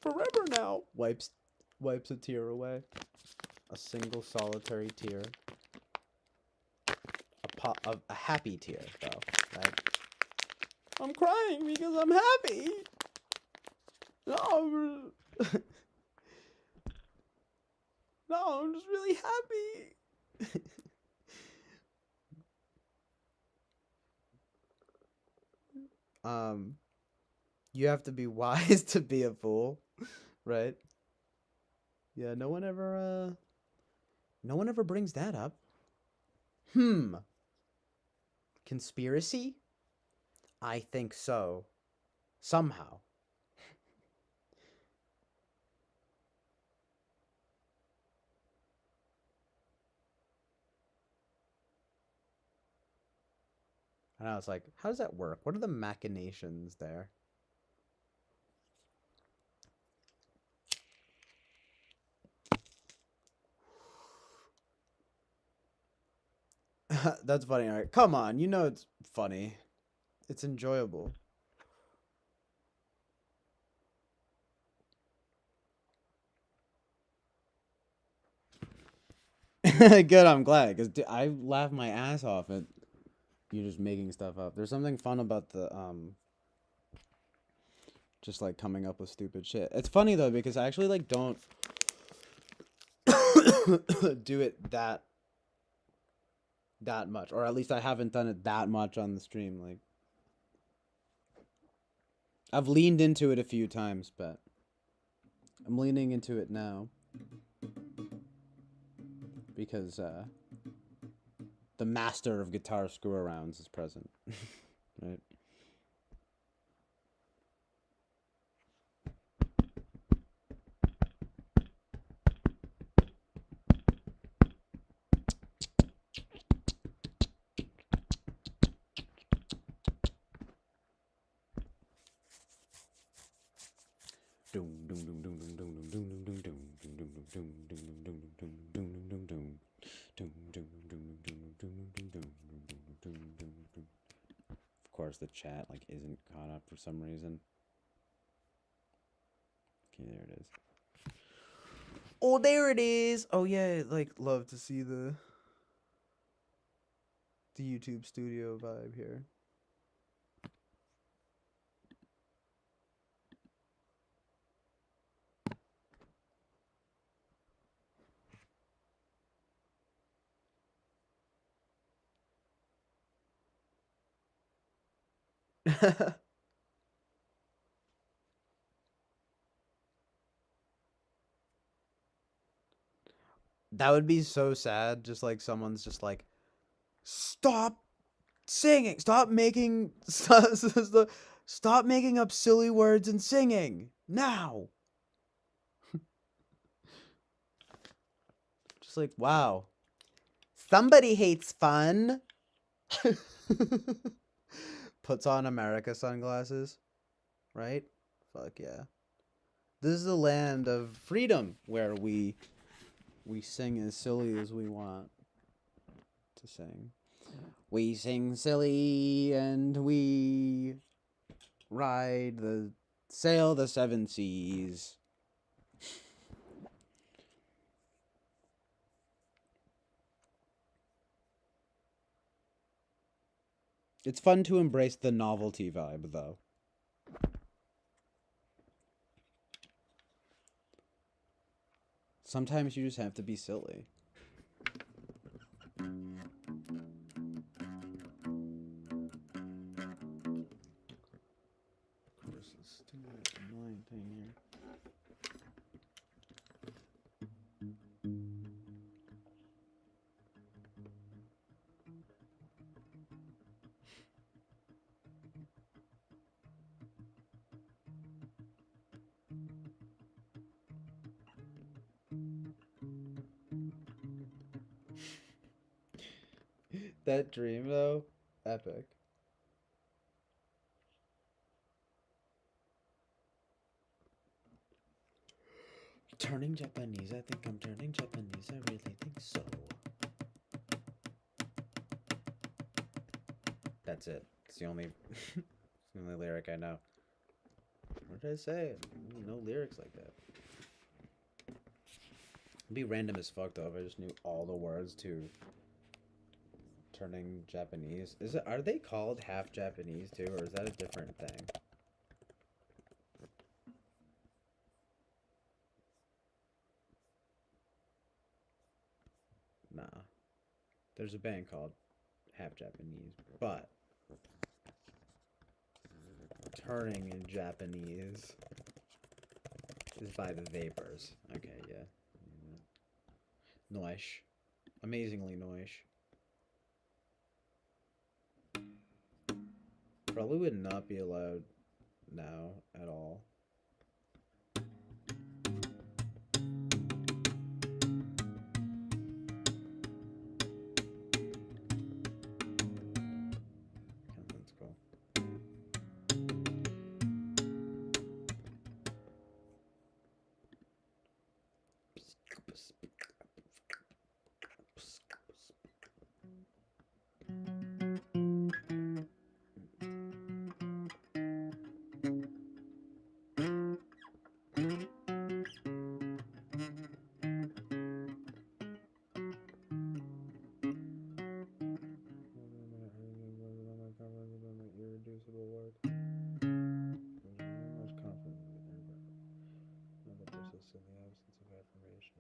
forever now. Wipes a tear away. A single solitary tear. A happy tear, though. Right? I'm crying because I'm happy. No, no, I'm just really happy. You have to be wise to be a fool, right? Yeah, no one ever brings that up. Conspiracy? I think so. Somehow. And I was like, how does that work? What are the machinations there? That's funny, alright. Come on, you know it's funny. It's enjoyable. Good, I'm glad, because I laugh my ass off at you just making stuff up. There's something fun about the, just, like, coming up with stupid shit. It's funny, though, because I actually, like, don't do it that much. Or at least I haven't done it that much on the stream, like. I've leaned into it a few times, but I'm leaning into it now. Because, the master of guitar screw-arounds is present. Right? Of course, the chat like isn't caught up for some reason. Okay, there it is. Oh, there it is. Oh yeah, like love to see the YouTube studio vibe here. That would be so sad. Just like someone's just like, stop singing. Stop making up silly words and singing now. Just like, wow. Somebody hates fun. Puts on America sunglasses. Right? Fuck yeah. This is a land of freedom where we sing as silly as we want to sing. We sing silly and we sail the seven seas. It's fun to embrace the novelty vibe, though. Sometimes you just have to be silly. Of course, this stupid annoying thing here. That dream though, epic. Turning Japanese, I think I'm turning Japanese, I really think so. That's it. It's the only it's the only lyric I know. What did I say? No lyrics like that. It'd be random as fuck though if I just knew all the words to turning Japanese. Are they called half Japanese too, or is that a different thing? Nah. There's a band called Half Japanese, but turning in Japanese is by the Vapors. Okay, yeah. Noish. Amazingly noish. Probably would not be allowed now at all. Let's go. Irreducible work. Much confidence in another persists in the absence of affirmation.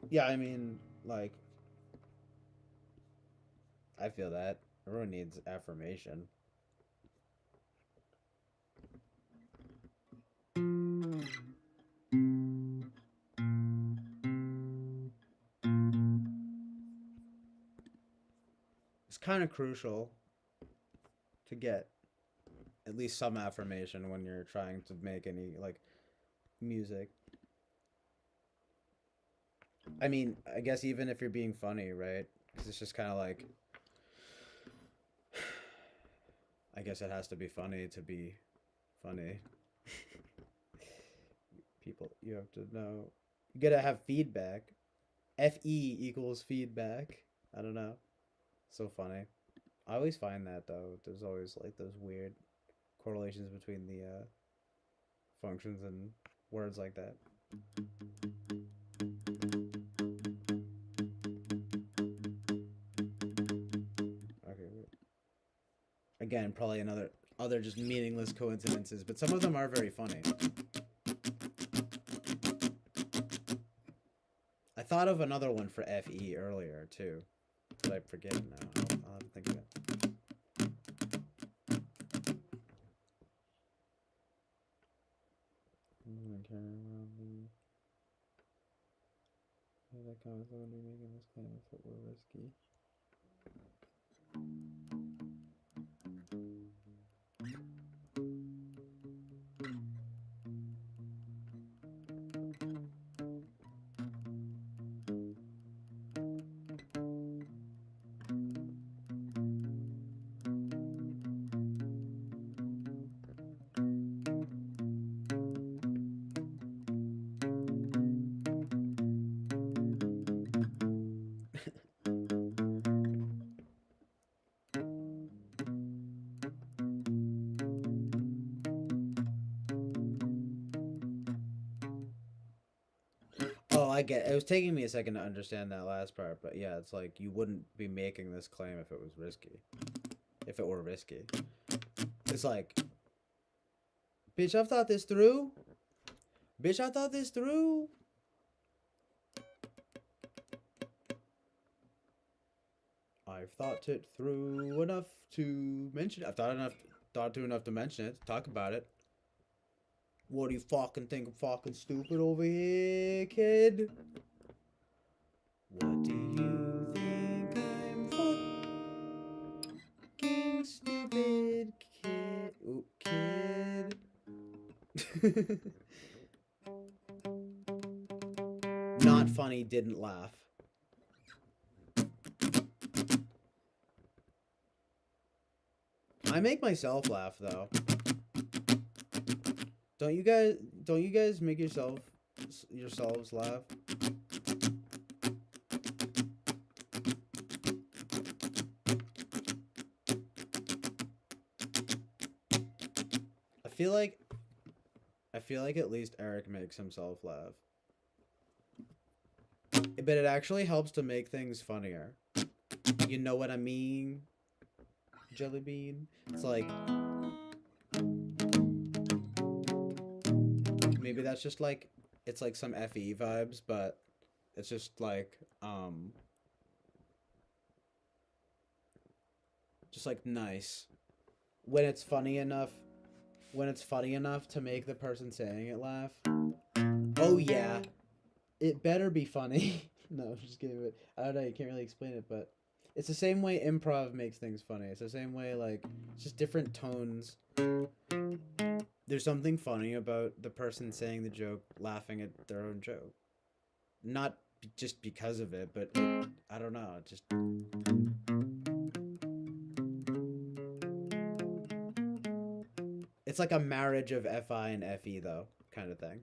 Yeah, I mean, like, I feel that everyone needs affirmation. It's kind of crucial to get at least some affirmation when you're trying to make any like music. I mean, I guess even if you're being funny, right? Because it's just kind of like, I guess it has to be funny to be funny. People, you have to know. You gotta have feedback. FE equals feedback. I don't know. So funny. I always find that though. There's always like those weird correlations between the functions and words like that. Okay. Again, probably other just meaningless coincidences, but some of them are very funny. I thought of another one for FE earlier too, but I forget now. I'll have to think of it. That comment would be making this claim if it were risky. Oh, I get it. It was taking me a second to understand that last part, but yeah, it's like you wouldn't be making this claim if it was risky. If it were risky. It's like, bitch, I've thought this through. Bitch, I thought this through. I've thought it through enough to mention it. I've thought through enough to mention it, to talk about it. What do you fucking think I'm fucking stupid over here, kid? What do you think I'm fucking stupid, kid? Ooh, kid. Not funny, didn't laugh. I make myself laugh though. Don't you guys make yourselves laugh? I feel like at least Eric makes himself laugh. But it actually helps to make things funnier. You know what I mean? Jelly bean. It's like maybe that's just like it's like some FE vibes, but it's just like nice. When it's funny enough to make the person saying it laugh. Oh yeah. It better be funny. No, I'm just kidding. I don't know, you can't really explain it, but it's the same way improv makes things funny. It's the same way, like, it's just different tones. There's something funny about the person saying the joke, laughing at their own joke. Not just because of it, but I don't know. Just it's like a marriage of FI and FE though, kind of thing.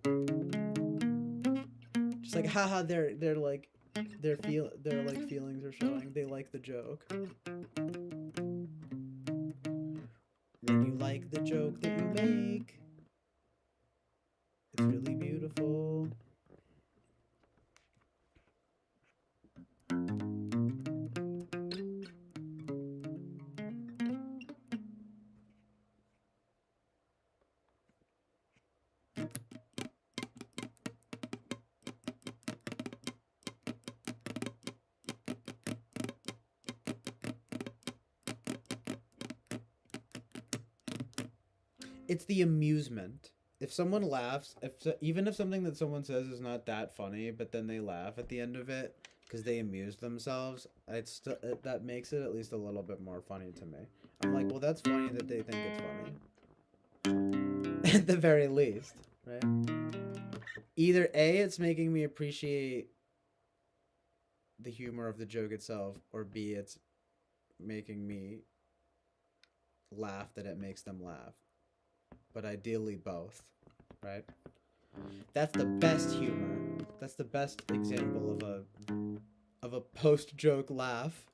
Just like haha, they're like their feelings are showing. They like the joke. When you like the joke that you make, it's really beautiful. It's the amusement. If someone laughs, even if something that someone says is not that funny, but then they laugh at the end of it because they amuse themselves, that makes it at least a little bit more funny to me. I'm like, well, that's funny that they think it's funny. At the very least, right? Either A, it's making me appreciate the humor of the joke itself, or B, it's making me laugh that it makes them laugh. But ideally both, right? That's the best humor. That's the best example of a post-joke laugh.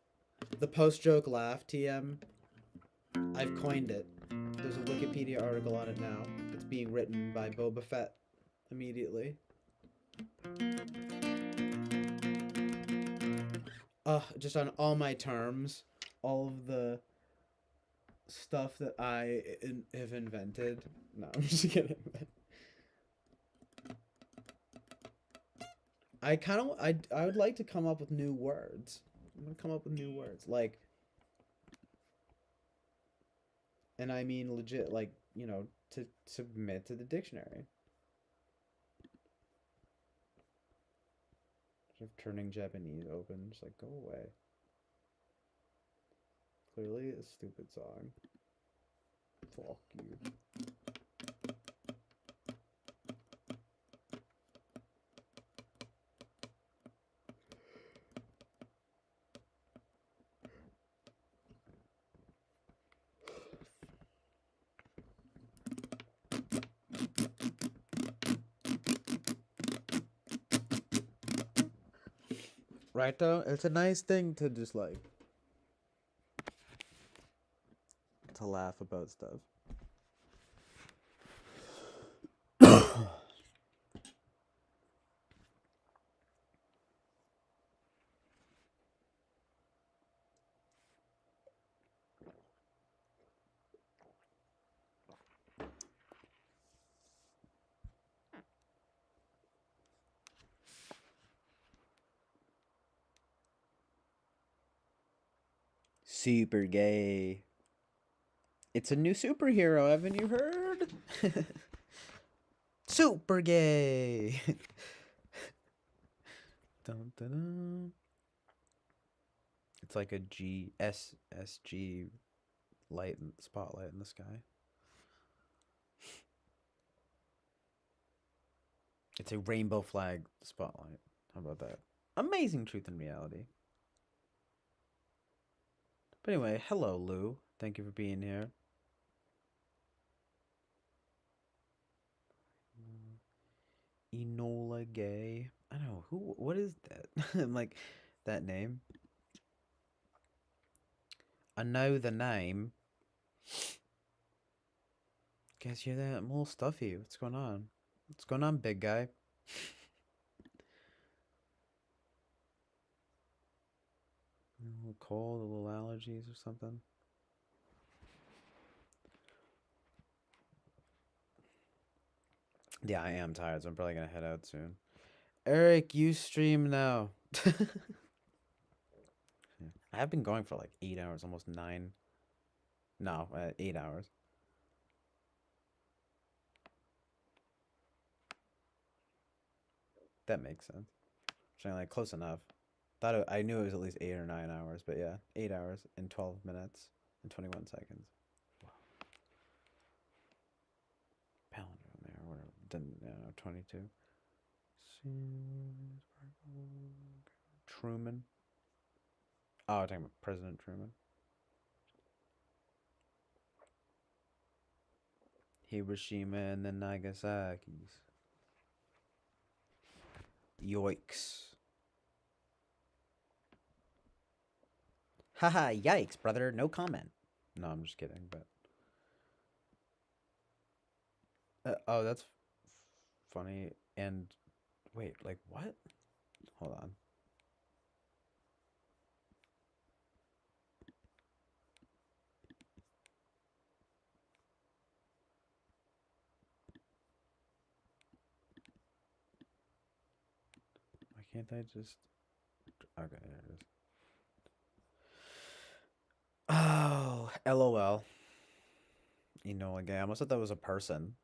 The post-joke laugh, TM. I've coined it. There's a Wikipedia article on it now. It's being written by Boba Fett immediately. Just on all my terms, all of the stuff that I have invented. No, I'm just kidding. I would like to come up with new words. I'm gonna come up with new words, like, and I mean legit, like, you know, to submit to the dictionary. Just turning Japanese open, just like go away. Clearly a stupid song. Fuck you. Right though? It's a nice thing to just like to laugh about stuff. Super gay. It's a new superhero, haven't you heard? Super gay. Dun, dun, dun. It's like a SSG spotlight in the sky. It's a rainbow flag spotlight. How about that? Amazing truth and reality. But anyway, hello, Lou. Thank you for being here. Enola Gay. I don't know who. What is that? I'm like that name. I know the name. Guess you're that. I'm a little stuffy. What's going on? What's going on, big guy? A little cold, a little allergies or something. Yeah, I am tired, so I'm probably gonna head out soon. Eric, you stream now. I have been going for like 8 hours, almost 9. No, 8 hours. That makes sense. Actually, like close enough. I knew it was at least 8 or 9 hours, but yeah, 8 hours and 12 minutes and 21 seconds. Wow. Palindrome there, whatever. Didn't 22. Truman. Oh, I'm talking about President Truman. Hiroshima and the Nagasaki's. Yoicks. Haha, yikes, brother. No comment. No, I'm just kidding, but. Oh, that's funny. And wait, like what? Hold on. Why can't I just. Okay, there it is. Oh, LOL. You know, like I almost thought that was a person.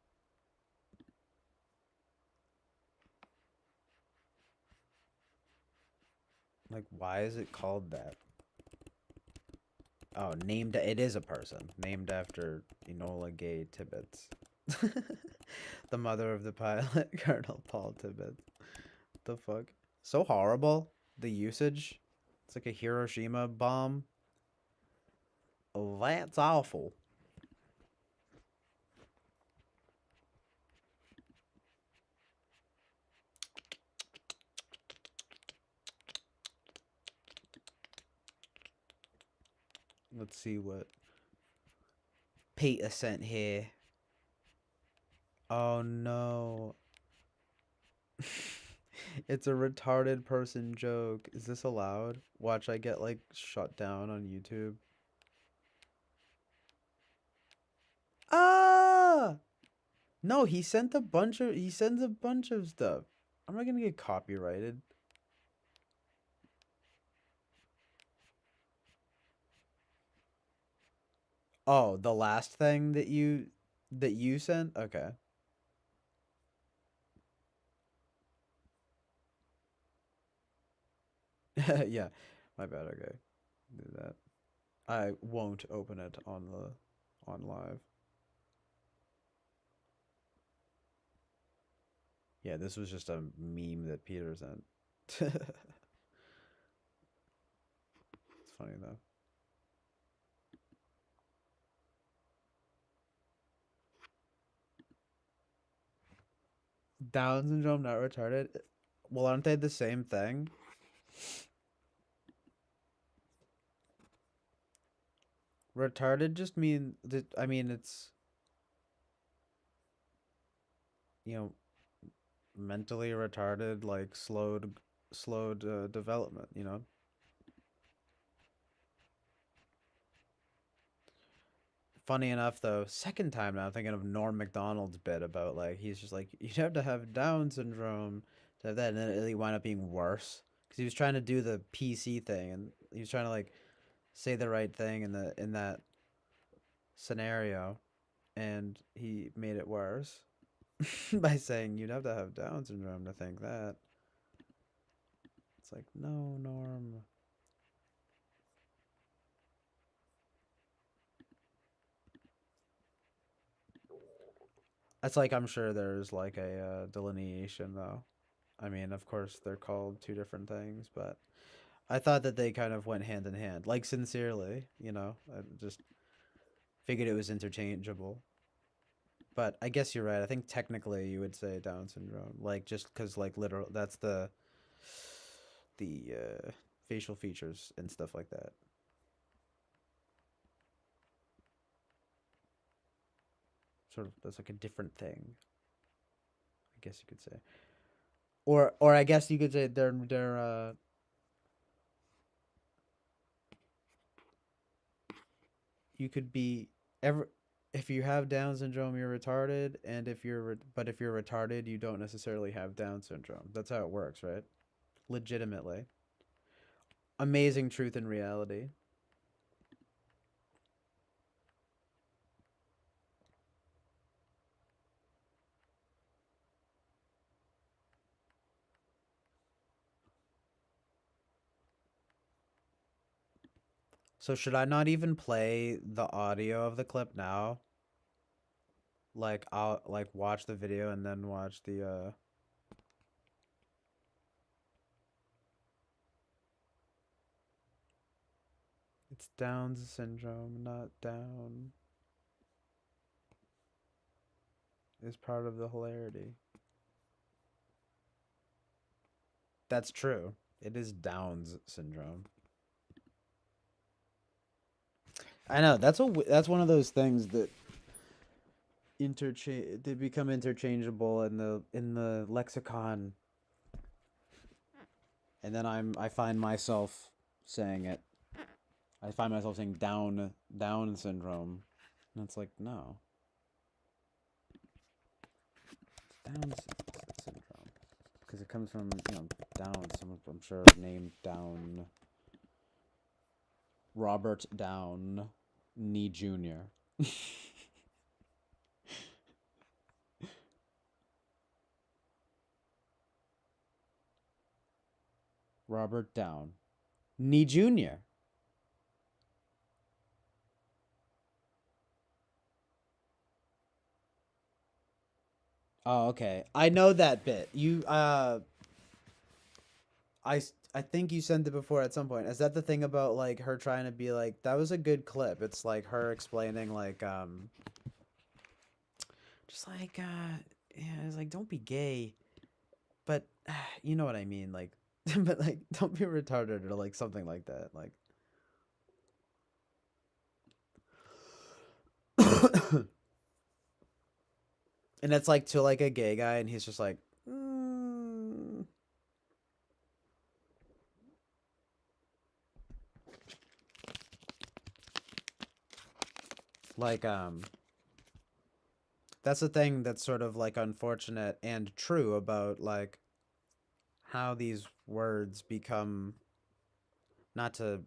Like, why is it called that? Oh, named. It is a person named after Enola Gay Tibbets, the mother of the pilot, Colonel Paul Tibbets. The fuck? So horrible. The usage. It's like a Hiroshima bomb. Oh, that's awful. Let's see what Peter sent here. Oh no. It's a retarded person joke. Is this allowed? Watch, I get like shut down on YouTube. Ah! No, he sent a bunch of he sends a bunch of stuff. I'm not gonna get copyrighted. Oh, the last thing that you sent? Okay. Yeah. My bad, okay. Do that. I won't open it on live. Yeah, this was just a meme that Peter sent. It's funny though. Down syndrome, not retarded. Well, aren't they the same thing? Retarded just mean that I mean it's you know mentally retarded, like slowed development. You know. Funny enough, though, second time now, I'm thinking of Norm Macdonald's bit about like he's just like you'd have to have Down syndrome to have that, and then it wound up being worse because he was trying to do the PC thing, and he was trying to like say the right thing in that scenario, and he made it worse by saying you'd have to have Down syndrome to think that. It's like no, Norm. It's like I'm sure there's like a delineation though. I mean, of course they're called two different things, but I thought that they kind of went hand in hand. Like sincerely, you know. I just figured it was interchangeable. But I guess you're right. I think technically you would say Down syndrome, like just because like literal that's the facial features and stuff like that. Sort of that's like a different thing. I guess you could say, or I guess you could say they're you could be ever if you have Down syndrome, you're retarded, and but if you're retarded, you don't necessarily have Down syndrome. That's how it works, right? Legitimately, amazing truth and reality. So should I not even play the audio of the clip now? Like I'll like watch the video and then watch the. It's Down's syndrome, not Down. Is part of the hilarity. That's true. It is Down's syndrome. I know that's one of those things that interchange they become interchangeable in the lexicon, and then I find myself saying it. I find myself saying Down syndrome, and it's like no, Down syndrome because it comes from Down. Someone I'm sure named Down. Robert Down, Nee Jr. Robert Down, Nee Jr. Oh, okay. I know that bit. I think you sent it before at some point. Is that the thing about like her trying to be like that was a good clip? It's like her explaining like just like yeah, it's like don't be gay, but you know what I mean, like but like don't be retarded or like something like that, like and it's like to like a gay guy, and he's just like, like that's the thing that's sort of like unfortunate and true about like how these words become, not to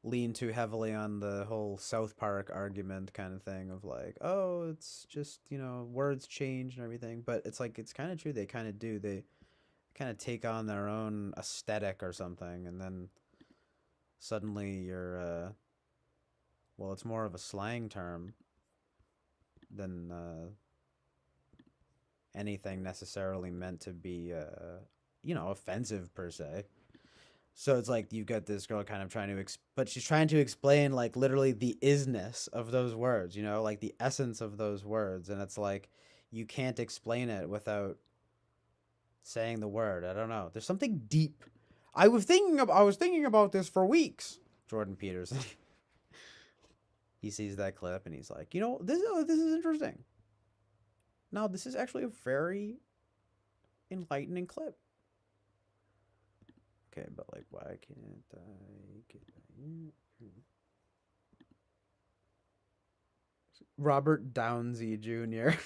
lean too heavily on the whole South Park argument kind of thing of like, oh, it's just, words change and everything, but it's like it's kind of true, they kind of do. They kind of take on their own aesthetic or something, and then suddenly you're well, it's more of a slang term than anything necessarily meant to be offensive per se. So it's like you've got this girl kind of trying to but she's trying to explain like literally the isness of those words, like the essence of those words, and it's like you can't explain it without saying the word. I don't know, there's something deep. I was thinking about this for weeks. Jordan Peterson. He sees that clip and he's like, this is interesting. No, this is actually a very enlightening clip. Okay, but like, why can't I get Robert Downsy Jr.?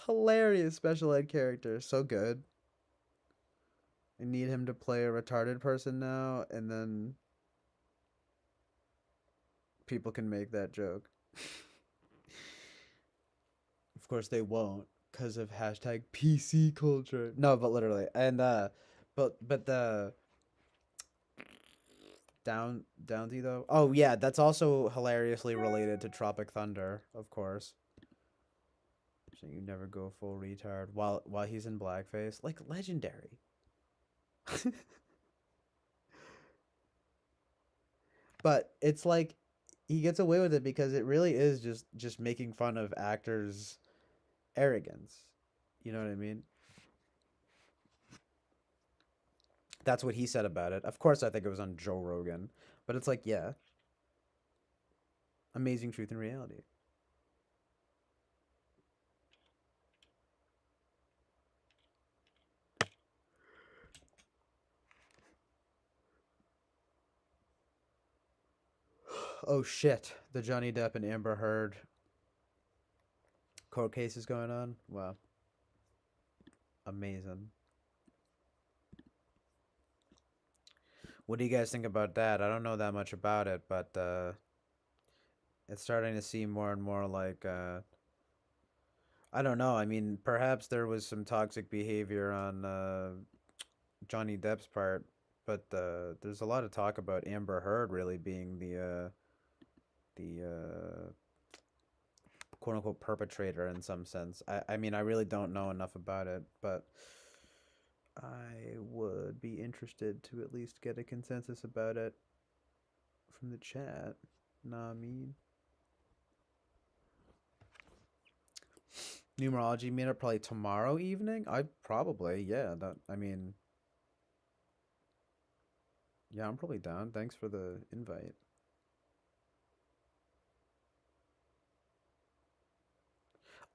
Hilarious special ed character, so good. I need him to play a retarded person now, and then people can make that joke. Of course they won't, because of hashtag PC culture. No, but literally, and but the Downsy though. Oh yeah, that's also hilariously related to Tropic Thunder, of course. So you never go full retard while he's in blackface, like legendary. But it's like he gets away with it because it really is just making fun of actors' arrogance. You know what I mean? That's what he said about it. Of course, I think it was on Joe Rogan, but it's like, yeah, amazing truth and reality. Oh shit, the Johnny Depp and Amber Heard court case is going on. Wow, amazing. What do you guys think about that? I don't know that much about it, but it's starting to seem more and more like I don't know. I mean, perhaps there was some toxic behavior on Johnny Depp's part, but there's a lot of talk about Amber Heard really being the quote unquote perpetrator in some sense. I mean, I really don't know enough about it, but I would be interested to at least get a consensus about it from the chat. Nah, I mean. Numerology meetup probably tomorrow evening. I probably, yeah. That I mean, yeah, I'm probably down. Thanks for the invite.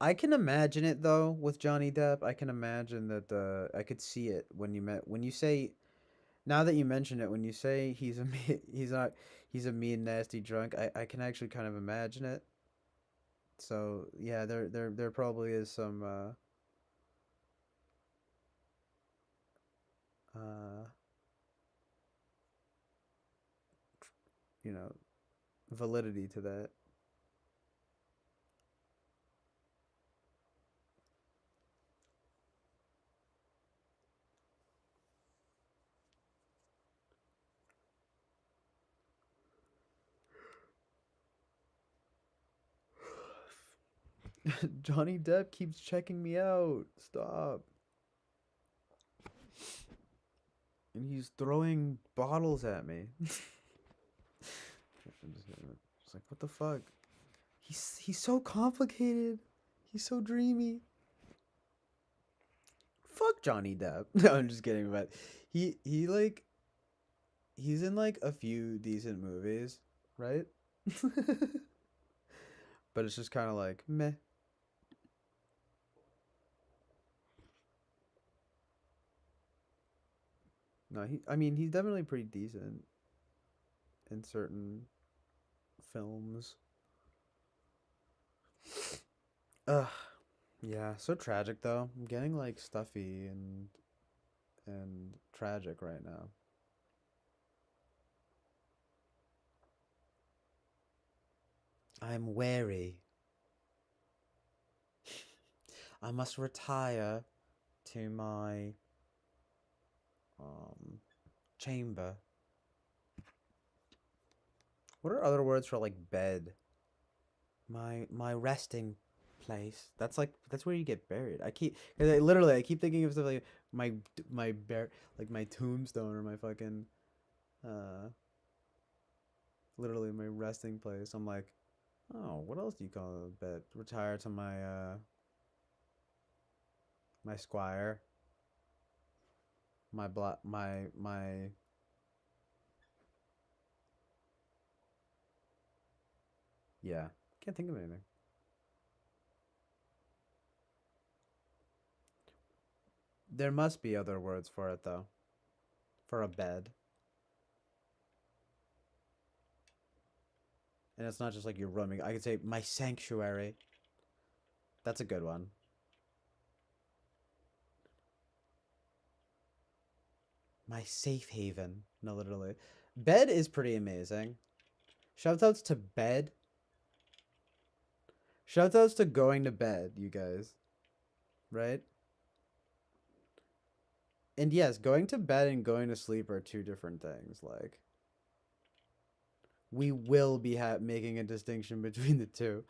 I can imagine it though with Johnny Depp. I can imagine that I could see it when you say now that you mention it when you say he's not he's a mean nasty drunk. I can actually kind of imagine it. So yeah, there probably is some uh you know validity to that. Johnny Depp keeps checking me out. Stop. And he's throwing bottles at me. I'm just like, what the fuck? He's so complicated. He's so dreamy. Fuck Johnny Depp. No, I'm just kidding. But he like he's in like a few decent movies, right? But it's just kind of like meh. No, I mean he's definitely pretty decent in certain films. Ugh. Yeah, so tragic though. I'm getting like stuffy and tragic right now. I'm wary. I must retire to my um chamber. What are other words for like bed? My resting place. That's where you get buried. I keep thinking of stuff like my like my tombstone or my fucking uh literally my resting place. I'm like, oh, what else do you call a bed? Retire to my squire, my yeah. Can't think of anything. There must be other words for it though. For a bed. And it's not just like you're roaming. I could say my sanctuary. That's a good one. My safe haven. No, literally. Bed is pretty amazing. Shoutouts to bed. Shoutouts to going to bed, you guys. Right? And yes, going to bed and going to sleep are two different things. Like, we will be making a distinction between the two.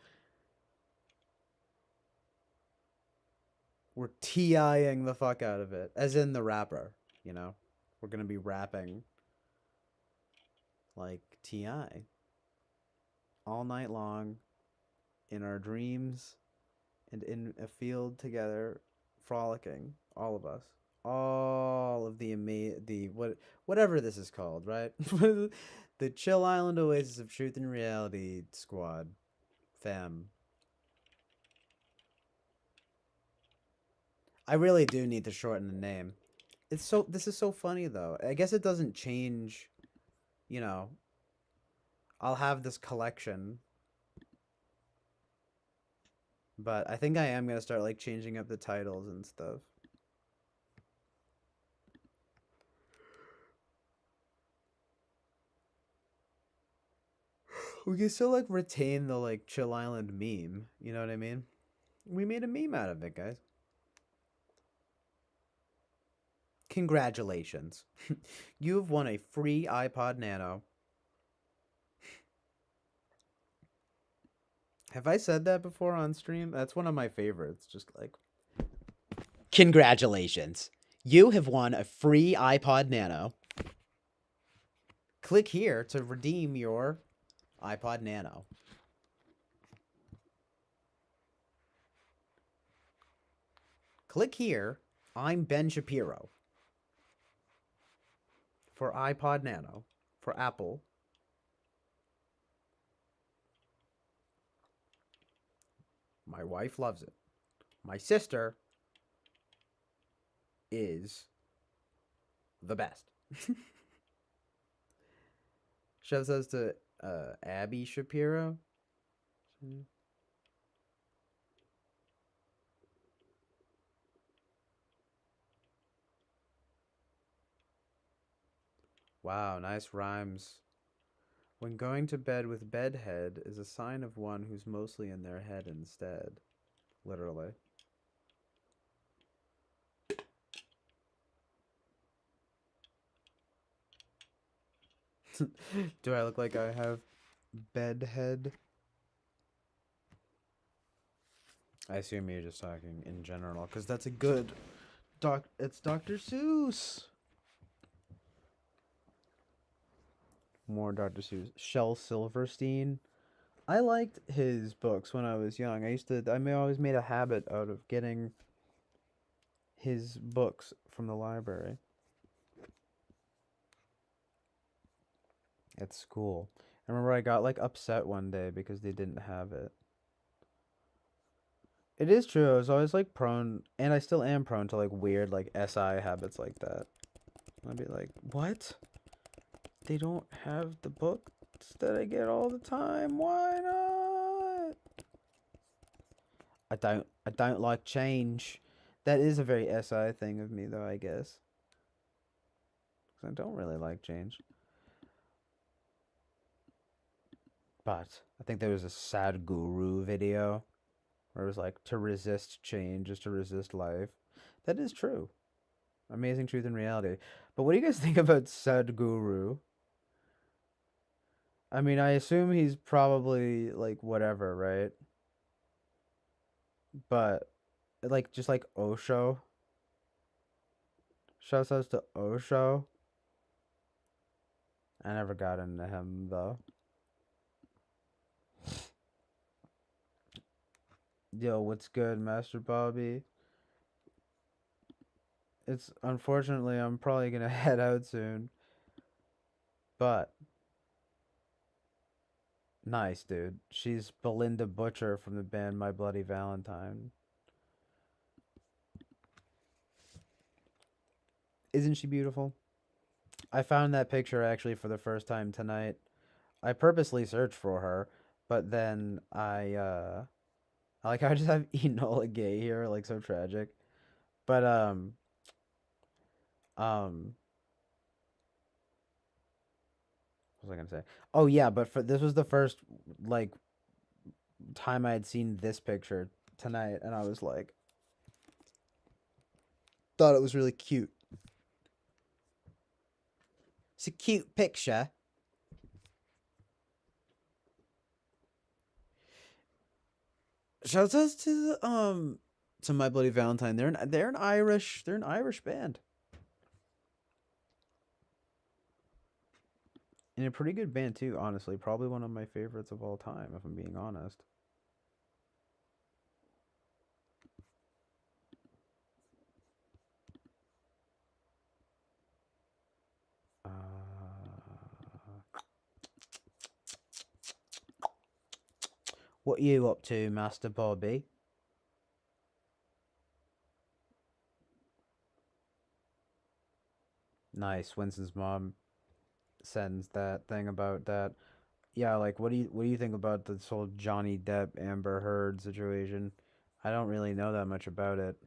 We're TIing the fuck out of it. As in the rapper, you know? We're gonna be rapping like T.I. all night long in our dreams and in a field together, frolicking, all of us. All of whatever this is called, right? The Chill Island Oasis of Truth and Reality squad. Fam. I really do need to shorten the name. This is so funny though. I guess it doesn't change, you know. I'll have this collection. But I think I am going to start like changing up the titles and stuff. We can still like retain the like Chill Island meme, you know what I mean? We made a meme out of it, guys. Congratulations. You have won a free iPod Nano. Have I said that before on stream? That's one of my favorites. Just like, congratulations. You have won a free iPod Nano. Click here to redeem your iPod Nano. Click here. I'm Ben Shapiro. For iPod Nano. For Apple. My wife loves it. My sister is the best. Chef says to Abby Shapiro. Wow, nice rhymes. When going to bed with bedhead is a sign of one who's mostly in their head instead. Literally. Do I look like I have bedhead? I assume you're just talking in general, because that's a good it's Dr. Seuss. More Dr. Seuss. Shel Silverstein. I liked his books when I was young. I always made a habit out of getting his books from the library at school. I remember I got like upset one day because they didn't have it. It is true. I was always like prone, and I still am prone to like weird like SI habits like that. I'd be like, what? They don't have the books that I get all the time. Why not? I don't like change. That is a very SI thing of me though, I guess. 'Cause I don't really like change. But I think there was a Sad Guru video where it was like, to resist change is to resist life. That is true. Amazing truth and reality. But what do you guys think about Sad Guru? I mean, I assume he's probably like whatever, right? But like just like Osho. Shouts out to Osho. I never got into him though. Yo, what's good, Master Bobby? It's unfortunately I'm probably gonna head out soon. But nice, dude. She's Belinda Butcher from the band My Bloody Valentine. Isn't she beautiful? I found that picture actually for the first time tonight. I purposely searched for her, but then I like how I just have Enola Gay here, like so tragic. But um what was I gonna say? Oh yeah, but this was the first like time I had seen this picture tonight, and I was like, thought it was really cute. It's a cute picture. Shout out to some My Bloody Valentine. They're an Irish band. And a pretty good band too, honestly. Probably one of my favorites of all time, if I'm being honest. What are you up to, Master Bobby? Nice. Winston's mom sends that thing about that. Yeah, like what do you think about this whole Johnny Depp Amber Heard situation? I don't really know that much about it.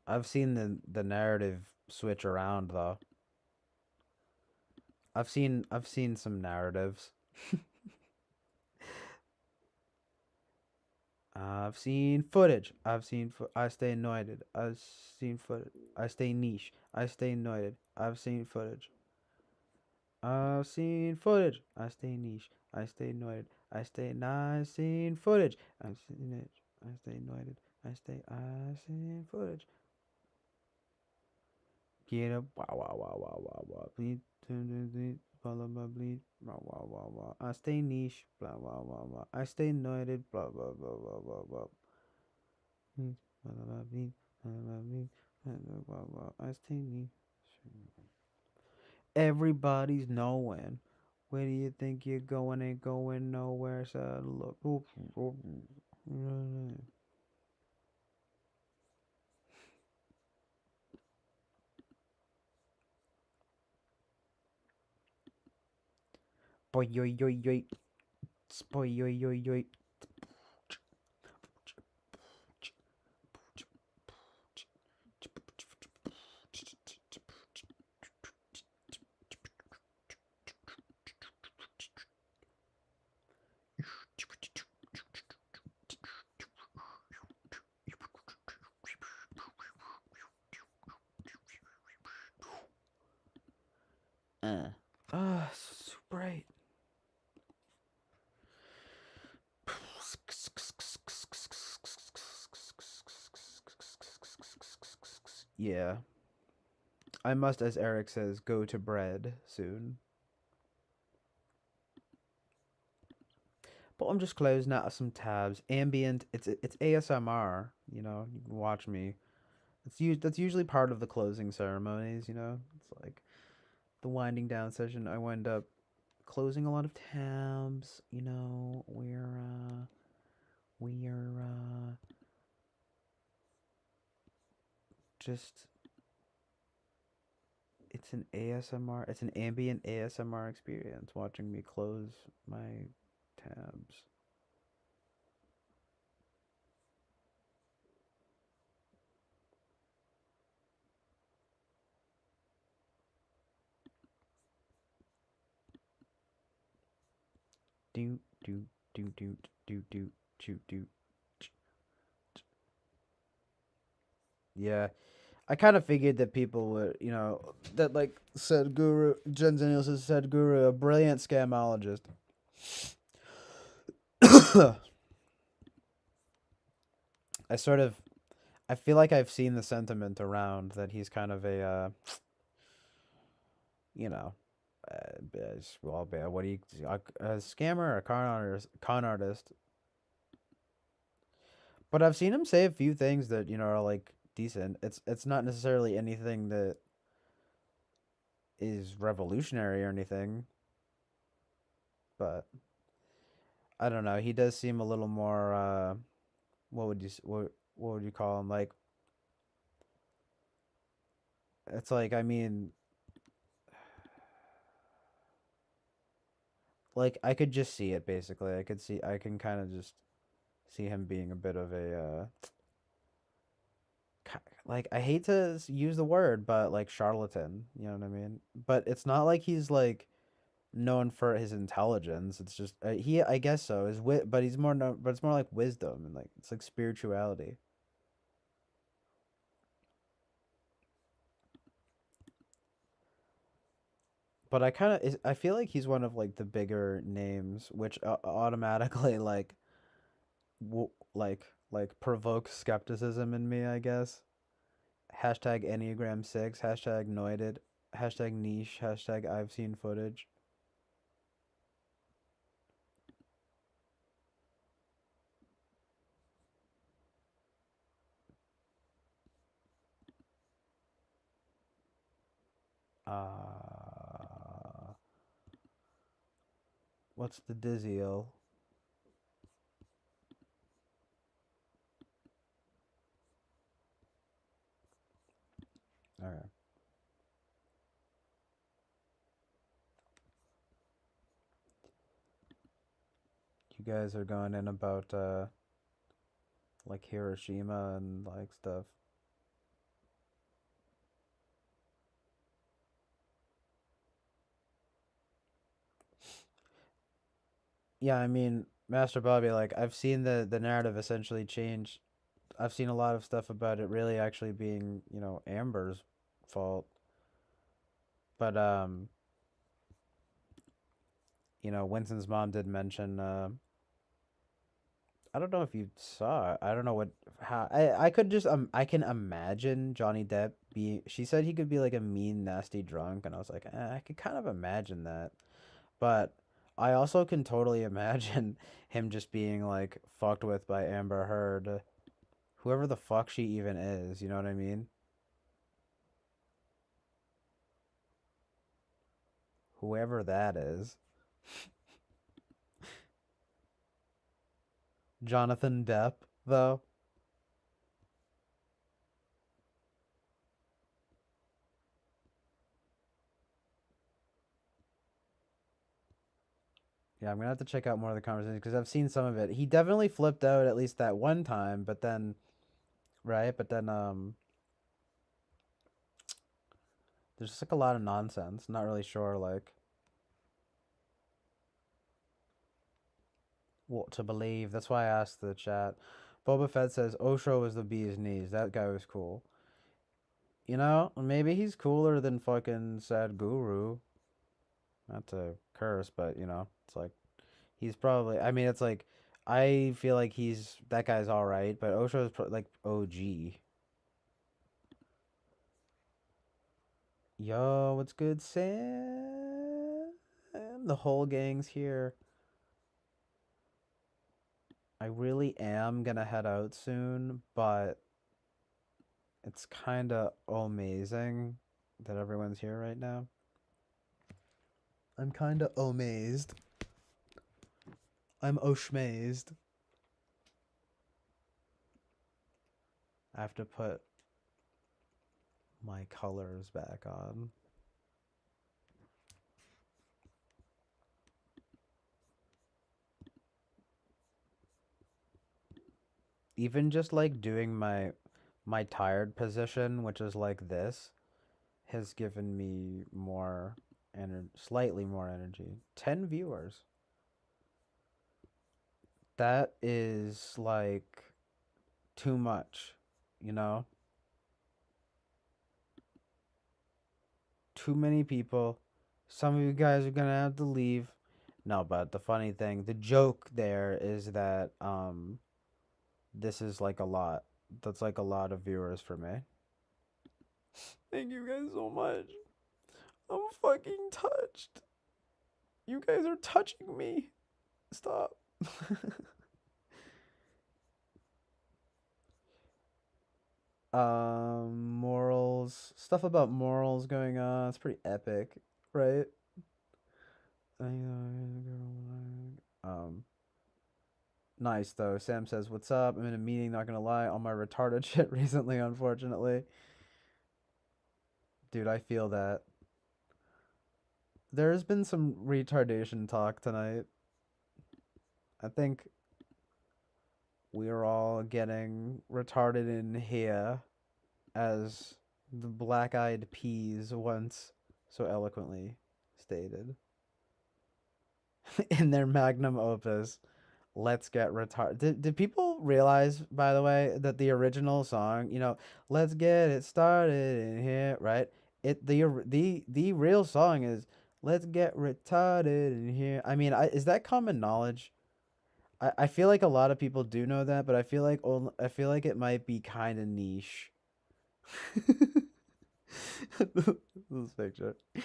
I've seen the narrative switch around though. I've seen some narratives. I've seen footage. I stay anointed. I've seen footage. I stay niche. I stay anointed. I've seen footage. I've seen footage. I stay niche. I stay anointed. I've seen footage. I've seen it. I stay anointed. I've seen footage. Get up. Wow, wow, wow, wow, wow, wow. Bleed. Bleed. Follow my bleed. Wow, wow, wow, wow. I stay niche. Blah, blah, blah, blah. I stay anointed. Blah, blah, blah, blah, blah, blah. I stay niche. Everybody's knowing. Where do you think you're going? Ain't going nowhere. So look. Boy, yo, yo, yo. Boy, yo, yo, yo. Super right. Yeah. I must, as Eric says, go to bread soon. But I'm just closing out some tabs. Ambient, it's ASMR. You can watch me. That's usually part of the closing ceremonies. It's like the winding down session. I wind up closing a lot of tabs. We're just it's an ASMR. It's an ambient ASMR experience watching me close my tabs. Do do do do do do do do. Yeah, I kind of figured that people would, that like said Guru, Jen Zenius said Guru, a brilliant scamologist. I sort of, I feel like I've seen the sentiment around that he's kind of you know, what do you, a scammer or a con artist. But I've seen him say a few things that are like decent. It's not necessarily anything that is revolutionary or anything, but I don't know. He does seem a little more. What would you call him? Like it's like I mean, like I could just see it basically. I can kind of just see him being a bit of a like I hate to use the word, but like charlatan. You know what I mean? But it's not like he's like known for his intelligence. It's just I guess so. But he's more known, but it's more like wisdom and like it's like spirituality. But I feel like he's one of like the bigger names, which automatically like like provoke skepticism in me, I guess. Hashtag Enneagram 6, hashtag Noided, hashtag niche, hashtag I've seen footage. Uh, what's the Dizziel? Okay. You guys are going in about like Hiroshima and like stuff. Yeah, I mean, Master Bobby, like I've seen the narrative essentially change. I've seen a lot of stuff about it really actually being, Amber's fault. But Winston's mom did mention I don't know if you saw it. I don't know what how I could just I can imagine Johnny Depp be she said he could be like a mean nasty drunk and I was like, I could kind of imagine that. But I also can totally imagine him just being like fucked with by Amber Heard, whoever the fuck she even is, you know what I mean? Whoever that is. Jonathan Depp, though. Yeah, I'm gonna have to check out more of the conversation because I've seen some of it. He definitely flipped out at least that one time, but then, right? But then, there's just like a lot of nonsense. Not really sure like what to believe. That's why I asked the chat. Boba Fett says Osho was the bee's knees. That guy was cool. Maybe he's cooler than fucking Sad Guru. Not to curse, but it's like he's probably. I mean, it's like I feel like that guy's all right, but Osho's like OG. Yo, what's good, Sam? The whole gang's here. I really am gonna head out soon, but it's kind of amazing that everyone's here right now. I'm kind of amazed. I'm oshmazed. I have to put my colors back on. Even just like doing my tired position, which is like this, has given me more slightly more energy. 10 viewers. That is like too much, you know? Too many people. Some of you guys are gonna have to leave. No, but the funny thing, the joke there is that this is like a lot. That's like a lot of viewers for me. Thank you guys so much. I'm fucking touched. You guys are touching me. Stop. Morals. Stuff about morals going on. It's pretty epic, right? Um, nice though. Sam says, "What's up? I'm in a meeting. Not gonna lie, on my retarded shit recently. Unfortunately, dude, I feel that. There's been some retardation talk tonight. I think we're all getting retarded in here, as the Black Eyed Peas once so eloquently stated in their magnum opus. Let's get retarded. Did people realize, by the way, that the original song, let's get it started in here, right? The real song is let's get retarded in here. I mean, is that common knowledge? I feel like a lot of people do know that, but I feel like it might be kind of niche. This picture. I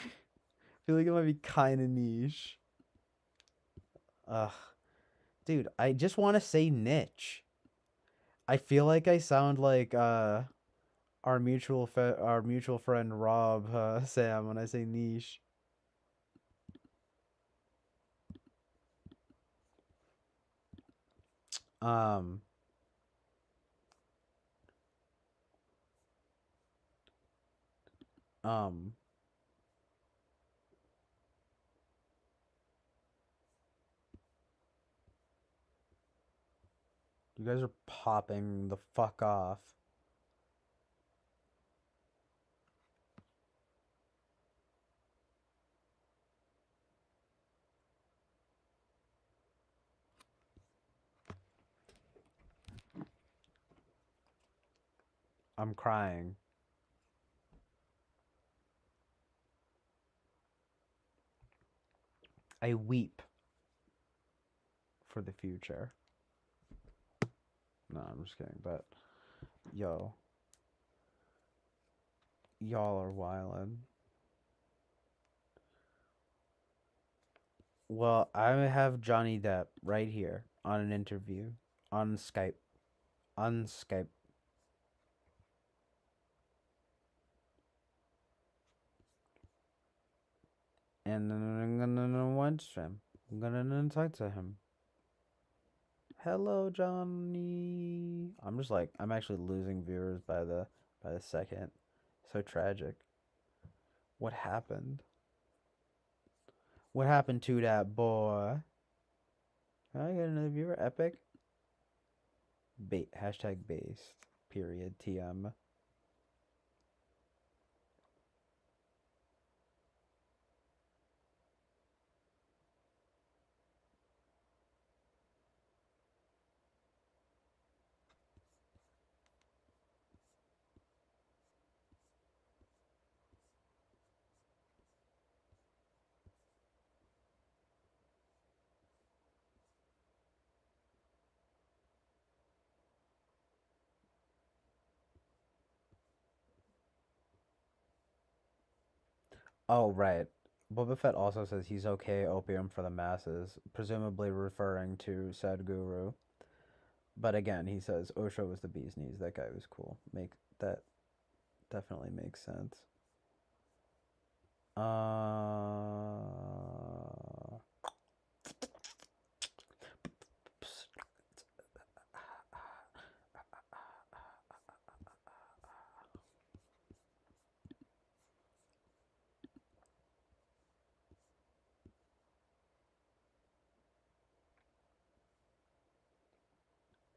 feel like it might be kind of niche. Ugh, dude, I just want to say niche. I feel like I sound like our mutual friend Rob Sam when I say niche. Um. Um. You guys are popping the fuck off. I'm crying. I weep for the future. No, I'm just kidding, but yo, y'all are wildin'. Well, I have Johnny Depp right here on an interview on Skype. On Skype. And then I'm gonna watch him. I'm gonna talk to him. Hello, Johnny. I'm actually losing viewers by the second. So tragic. What happened? What happened to that boy? Can I get another viewer? Epic. Hashtag based. Period. TM. Oh, right. Boba Fett also says he's okay opium for the masses, presumably referring to said guru. But again, he says Osho was the bee's knees. That guy was cool. That definitely makes sense.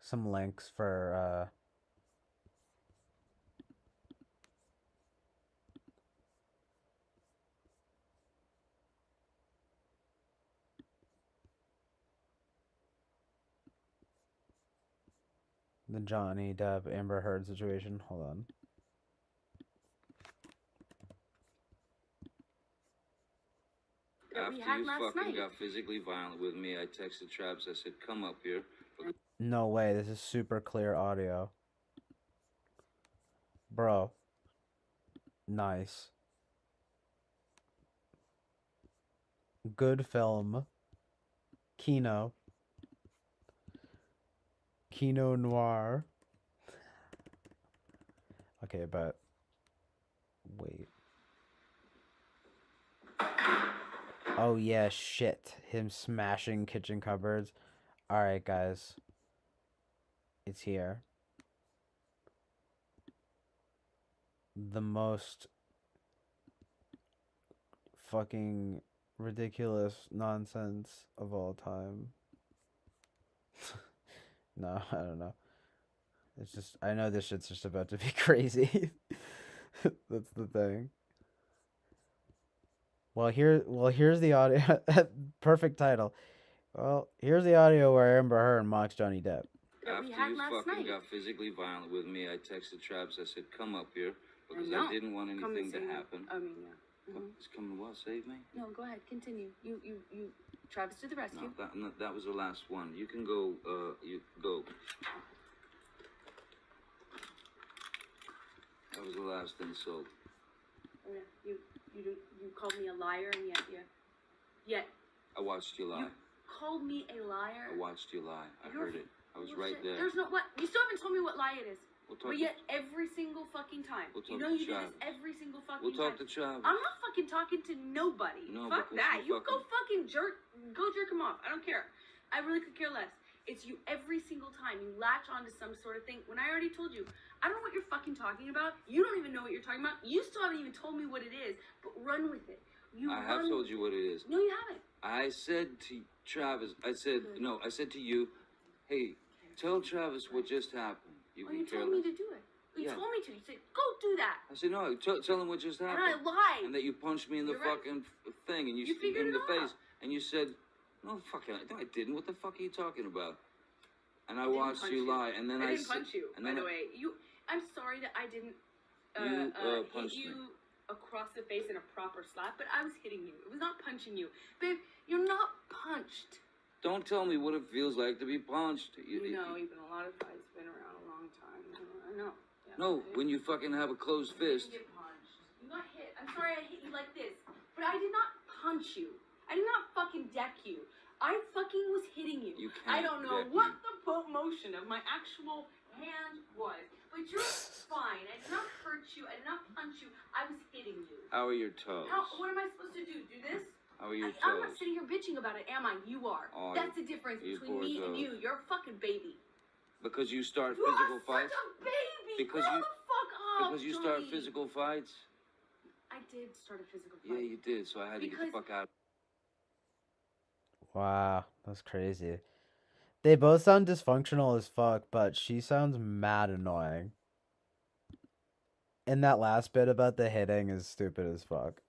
Some links for the Johnny Depp Amber Heard situation. Hold on. That we After had you last fucking night. got physically violent with me, I texted Travis. I said, "Come up here." No way. This is super clear audio. Bro. Nice. Good film. Kino. Kino Noir. Okay, but wait. Oh yeah, shit. Him smashing kitchen cupboards. Alright, guys. It's here. The most fucking ridiculous nonsense of all time. No, I don't know. It's just, I know this shit's just about to be crazy. That's the thing. Well, here's the audio. Perfect title. Well, here's the audio where Amber Heard mocks Johnny Depp. That we After had you last fucking night. got physically violent with me, I texted Travis. I said, "Come up here," because No, I didn't want anything to happen. I mean, yeah. It's coming to what? Save me? No, go ahead. Continue. You. Travis to the rescue. No, that was the last one. You can go. You go. That was the last insult. Oh, yeah. You called me a liar, and yet I watched you lie. you called me a liar. I watched you lie. I You're heard it. I was bullshit. right there. There's no what. You still haven't told me what lie it is. We'll talk. But yet every single fucking time. We'll talk You know to you do Travis. this every single fucking We'll talk time. to Travis. I'm not fucking talking to nobody. No, Fuck because that. you You go jerk him off. I don't care. I really could care less. It's you every single time. You latch onto some sort of thing. When I already told you, I don't know what you're fucking talking about. You don't even know what you're talking about. You still haven't even told me what it is. But run with it. I have told you what it is. No, you haven't. I said to Travis, I said to you, hey, tell Travis what just happened. You Oh, can you care told me less. to do it. You Yeah. told me to. You said, go do that. I said, no, tell him what just And happened. I lied. And that you punched me in the You're right. fucking thing, and you figured in it the out. face, and you said, no, fucking, no, I didn't. What the fuck are you talking about? And I didn't watched punch you lie, and then I I didn't said, punch you, and by then the way. I'm sorry that I didn't You, hit punched you me. across the face in a proper slap, but I was hitting you. It was not punching you. Babe, you're not punched. Don't tell me what it feels like to be punched. You know, even a lot of guys been around a long time. I know. Yeah, No, when you fucking have a closed you fist. didn't get punched. You got hit. I'm sorry I hit you like this, but I did not punch you. I did not fucking deck you. I fucking was hitting you. You can't I don't know deck what me. the motion of my actual hand was, but you're fine. I did not hurt you. I did not punch you. I was hitting you. How are your toes? What am I supposed to do? Do this? How are your I'm not toes? sitting here bitching about it, am I? You are. Oh, That's the difference you between poor me and toes. you. You're a fucking baby. Because you start You physical are fights? such a baby. Because Grow you- the fuck up, Because you start Johnny. physical fights? I did start a physical fight. Yeah, you did, so I had to get the Because- fuck out. Wow, that's crazy. They both sound dysfunctional as fuck, but she sounds mad annoying. And that last bit about the hitting is stupid as fuck.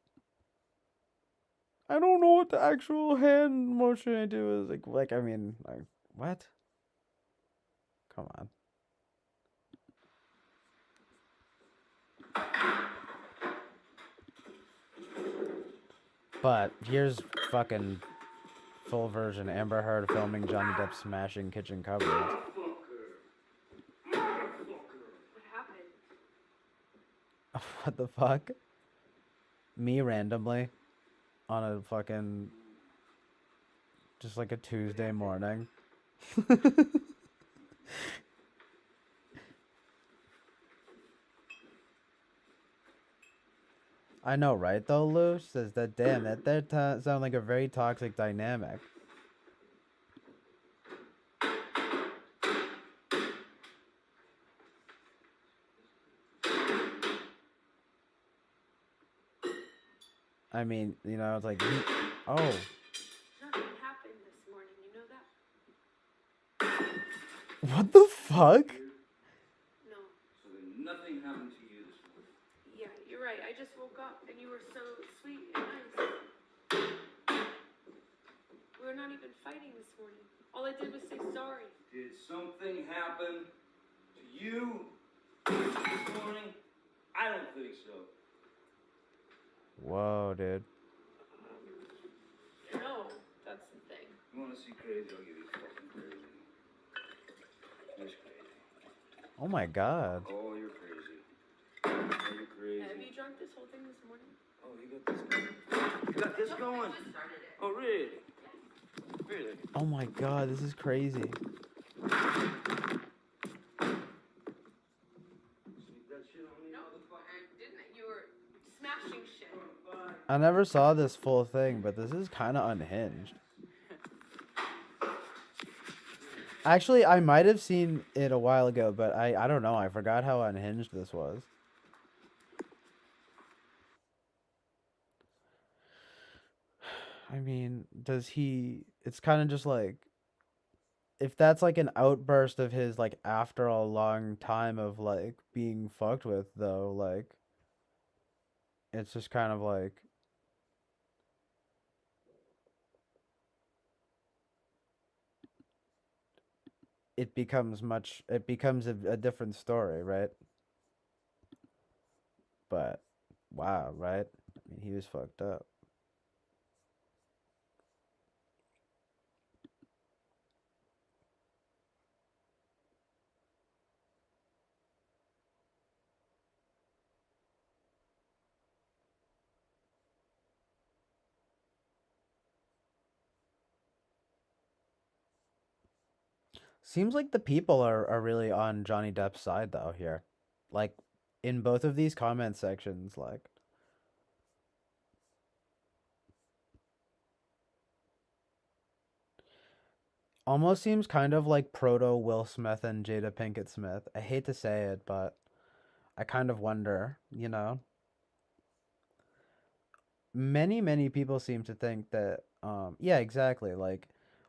I don't know what the actual hand motion I do is. Like I mean, like, what? Come on. But here's fucking full version Amber Heard filming Johnny Depp smashing kitchen cupboards. What happened? What the fuck? Me randomly on a fucking just like a Tuesday morning. I know, right? Though, Lou says that. Damn, that sound like a very toxic dynamic. I mean, you know, it's like, oh, Nothing happened this morning. You know that? what the fuck? No. So then nothing happened to you this morning. Yeah, you're right. I just woke up and you were so sweet and nice. We were not even fighting this morning. All I did was say sorry. Did something happen to you this morning? I don't think so. Whoa, dude. No, that's the thing. You want to see crazy? I'll give you fucking crazy. That's crazy. Oh my god. Oh, you're crazy. Oh, you're crazy. Have you drunk this whole thing this morning? Oh, you got this going. You got this going? I just started it. Oh, really? Really? Oh my god, this is crazy. Sneak that shit on me, No, motherfucker. I didn't. You were smashing shit. I never saw this full thing, but this is kind of unhinged. Actually, I might have seen it a while ago, but I don't know. I forgot how unhinged this was. I mean, does he... It's kind of just like... If that's like an outburst of his, like, after a long time of, like, being fucked with, though, like... It's just kind of like... It becomes a different story, right? But, wow, right? I mean, he was fucked up. Seems like the people are really on Johnny Depp's side though here. Like in both of these comment sections, like almost seems kind of like proto Will Smith and Jada Pinkett Smith. I hate to say it, but I kind of wonder, you know. Many people seem to think that yeah, exactly. Like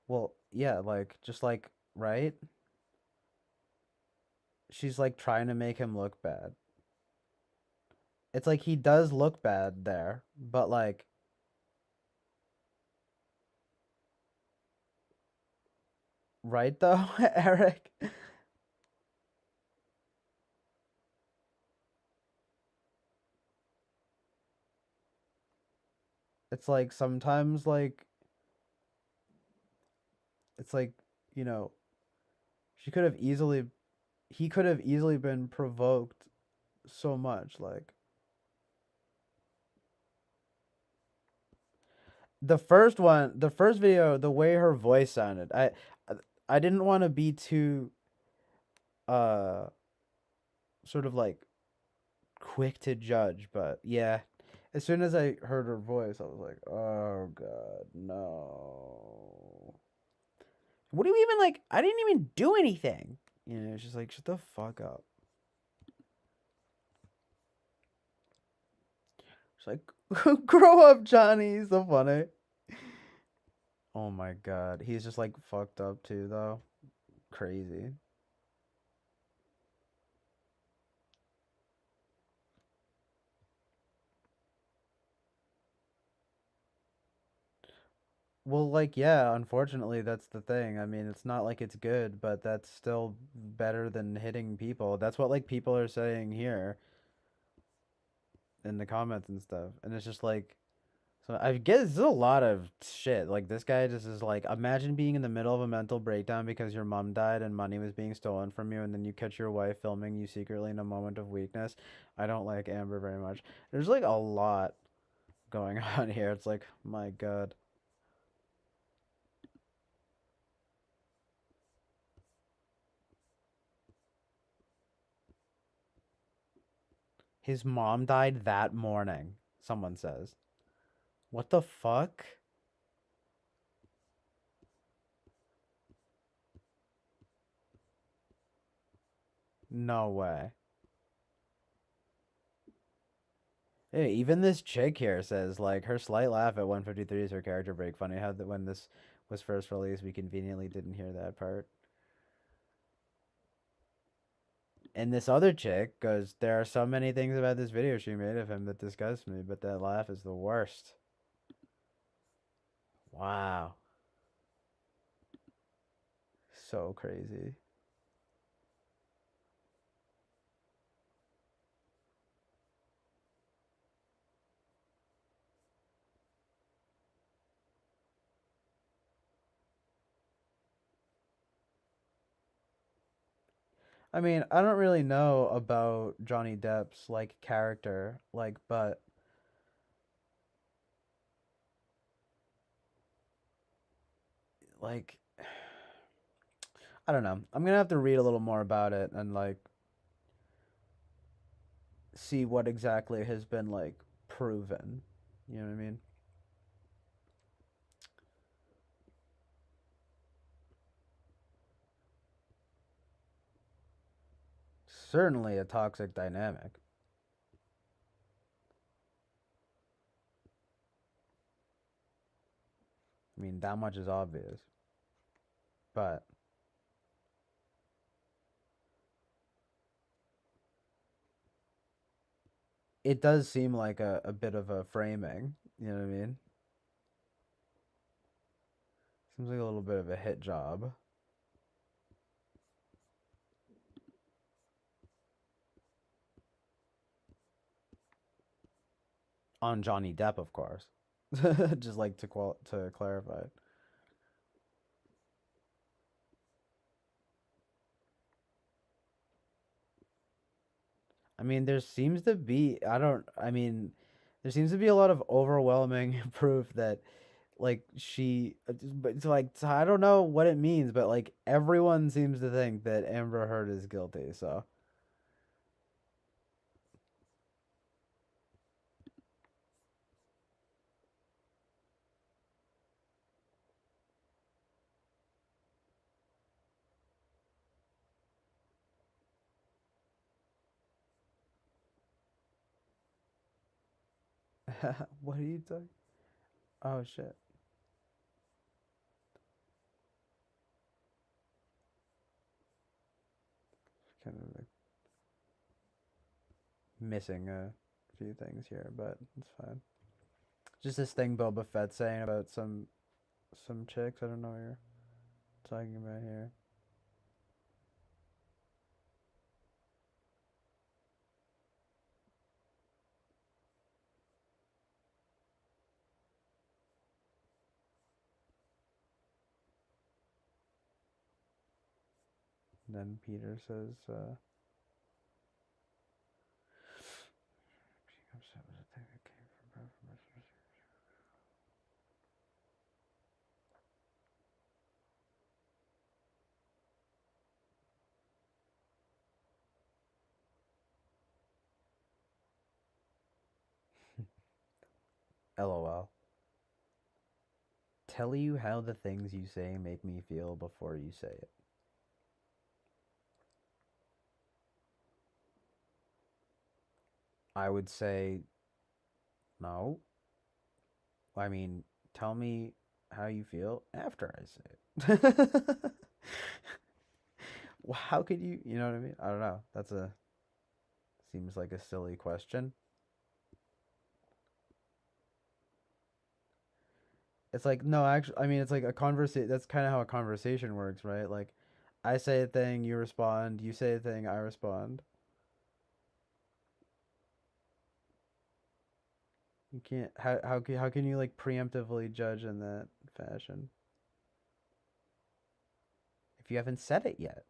well, yeah, like just like right? She's like trying to make him look bad. It's like he does look bad there, but like right though, Eric? It's like sometimes like it's like, you know, she could have easily he could have easily been provoked so much like the first video, the way her voice sounded, I didn't want to be too uh sort of like quick to judge, but yeah, as soon as I heard her voice, I was like, "Oh God, no! What do you even like? I didn't even do anything." You know, it's just like, shut the fuck up. It's like, grow up, Johnny. He's so funny. Oh my God, he's just like fucked up too, though. Crazy. Well, like, yeah, unfortunately, that's the thing. I mean, it's not like it's good, but that's still better than hitting people. That's what, like, people are saying here in the comments and stuff. And it's just like, so I guess there's a lot of shit. Like, this guy just is like, imagine being in the middle of a mental breakdown because your mom died and money was being stolen from you, and then you catch your wife filming you secretly in a moment of weakness. I don't like Amber very much. There's, like, a lot going on here. It's like, my God. His mom died that morning, someone says. What the fuck? No way. Hey, even this chick here says, like, her slight laugh at 153 is her character break. Funny how that when this was first released, we conveniently didn't hear that part. And this other chick goes, there are so many things about this video she made of him that disgust me, but that laugh is the worst. Wow. So crazy. I mean, I don't really know about Johnny Depp's, like, character, like, but, like, I don't know. I'm gonna have to read a little more about it and like see what exactly has been like proven. You know what I mean? Certainly a toxic dynamic. I mean, that much is obvious. But it does seem like a bit of a framing. You know what I mean? Seems like a little bit of a hit job. On Johnny Depp, of course. Just like to clarify. I mean, there seems to be there seems to be a lot of overwhelming proof that like but it's like so I don't know what it means, but like everyone seems to think that Amber Heard is guilty. So what are you talking? Oh shit! Kind of like missing a few things here, but it's fine. Just this thing Boba Fett saying about some chicks. I don't know what you're talking about here. And then Peter says, "Being upset was a thing that came from her from us." LOL. Tell you how the things you say make me feel before you say it. I would say no. I mean, tell me how you feel after I say it. Well, how could you know what I mean? I don't know. That's a seems like a silly question. It's like no, actually, I mean, it's like a conversation. That's kind of how a conversation works, right? Like, I say a thing, you respond. You say a thing, I respond. You can't. How can you like preemptively judge in that fashion if you haven't said it yet?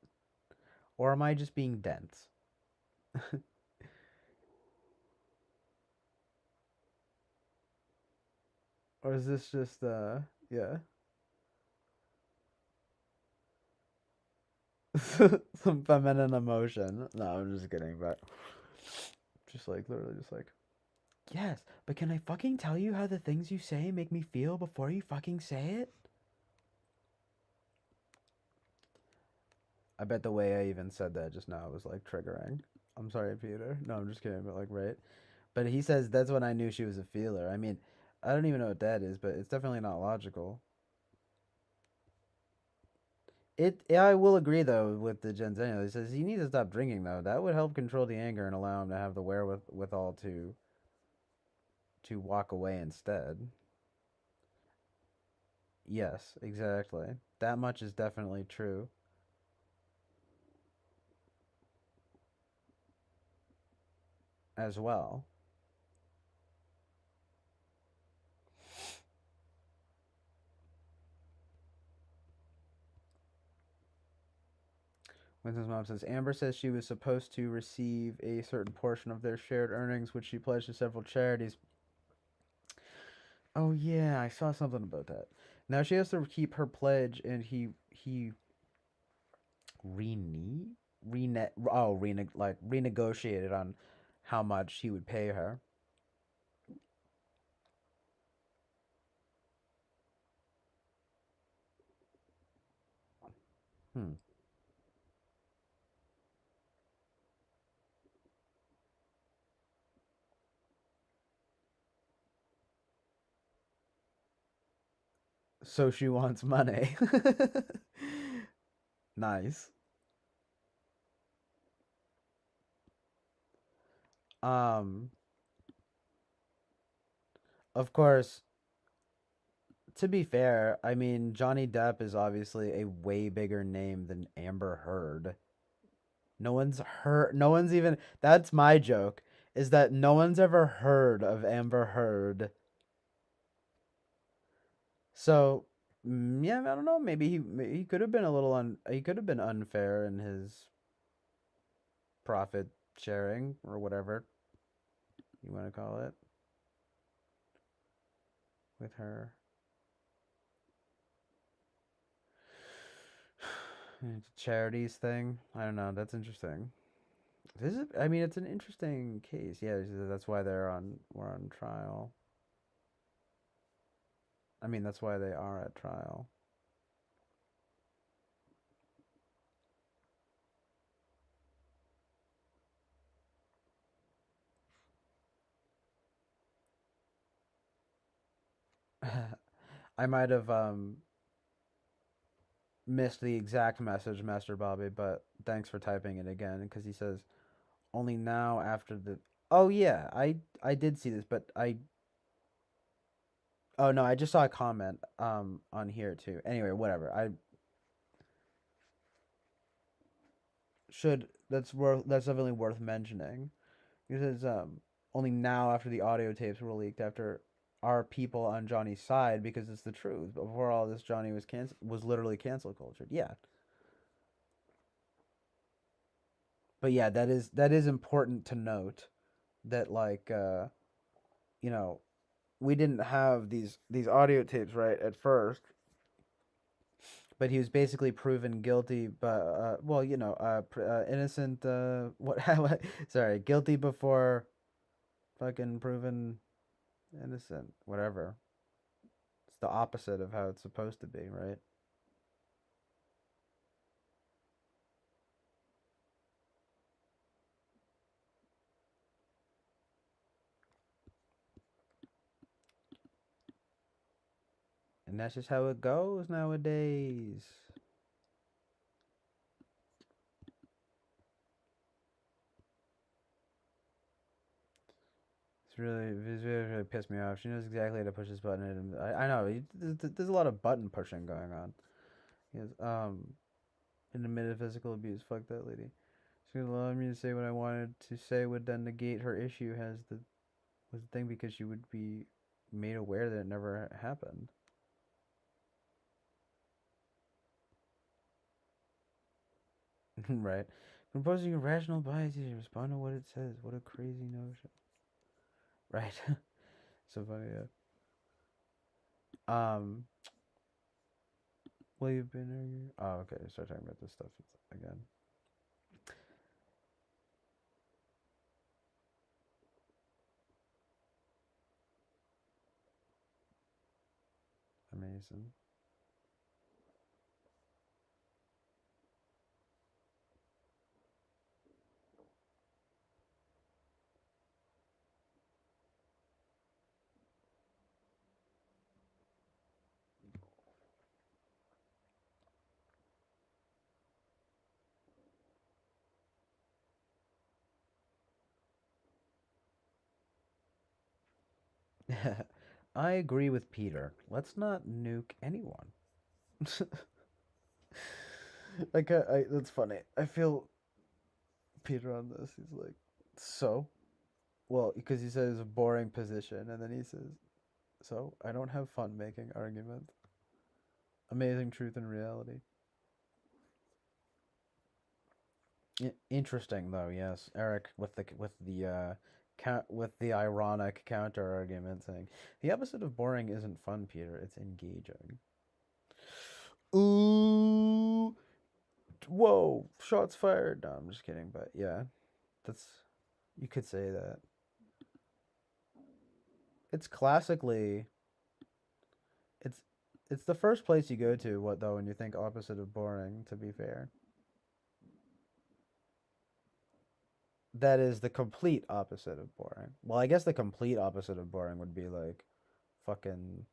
Or am I just being dense? Or is this just yeah? Some feminine emotion. No, I'm just kidding, but just like literally just like yes, but can I fucking tell you how the things you say make me feel before you fucking say it? I bet the way I even said that just now was like triggering. I'm sorry, Peter. No, I'm just kidding, but like right. But he says that's when I knew she was a feeler. I mean, I don't even know what that is, but it's definitely not logical. Yeah, I will agree though with the Genzeno. He says he needs to stop drinking though. That would help control the anger and allow him to have the wherewithal to walk away instead. Yes, exactly. That much is definitely true as well. Winston's mom says Amber says she was supposed to receive a certain portion of their shared earnings, which she pledged to several charities. Oh yeah, I saw something about that. Now she has to keep her pledge, and he renegotiated on how much he would pay her. Hmm. So she wants money. Nice. Um, of course, to be fair, I mean Johnny Depp is obviously a way bigger name than Amber Heard. No one's heard. No one's even. That's my joke. is that no one's ever heard of Amber Heard. So, yeah, I don't know. Maybe he could have been a little he could have been unfair in his profit sharing or whatever you want to call it with her. It's a charities thing. I don't know. That's interesting. This is, I mean, it's an interesting case. Yeah, that's why we're on trial. I mean, that's why they are at trial. I might have missed the exact message, Master Bobby, but thanks for typing it again because he says only now after the. Oh yeah, I did see this, but I. Oh no, I just saw a comment on here too. Anyway, whatever. I should that's definitely worth mentioning. He says only now after the audio tapes were leaked after our people on Johnny's side because it's the truth. Before all this, Johnny was literally cancel cultured. Yeah, but yeah, that is important to note that like you know we didn't have these audio tapes right at first, but he was basically proven guilty. But well, innocent. What? Sorry, guilty before fucking proven innocent. Whatever. It's the opposite of how it's supposed to be, right? And that's just how it goes nowadays. It's really pissed me off. She knows exactly how to push this button. And I know there's a lot of button pushing going on. Yes, in the metaphysical abuse. Fuck that lady. She allowed me to say what I wanted to say would then negate her issue was the thing because she would be made aware that it never happened. Right. Composing irrational biases to respond to what it says. What a crazy notion. Right. So funny, yeah. Um, well, you've been here. Oh, okay. Start talking about this stuff again. Amazing. I agree with Peter. Let's not nuke anyone. Like that's funny. I feel Peter on this. He's like, so well because he says a boring position, and then he says, so I don't have fun making arguments. Amazing truth and reality. Interesting though, yes, Eric with the ironic counter argument saying the opposite of boring isn't fun, Peter. It's engaging. Ooh, whoa! Shots fired. No, I'm just kidding, but yeah, that's you could say that. It's classically it's it's the first place you go to. What though when you think opposite of boring? To be fair, that is the complete opposite of boring. Well, I guess the complete opposite of boring would be like fucking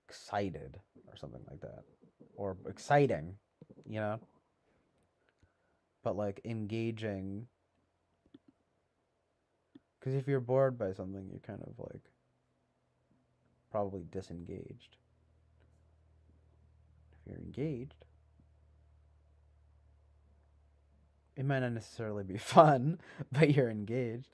excited or something like that. Or exciting, you know? But like engaging. Because if you're bored by something, you're kind of like probably disengaged. If you're engaged, It might not necessarily be fun, but you're engaged.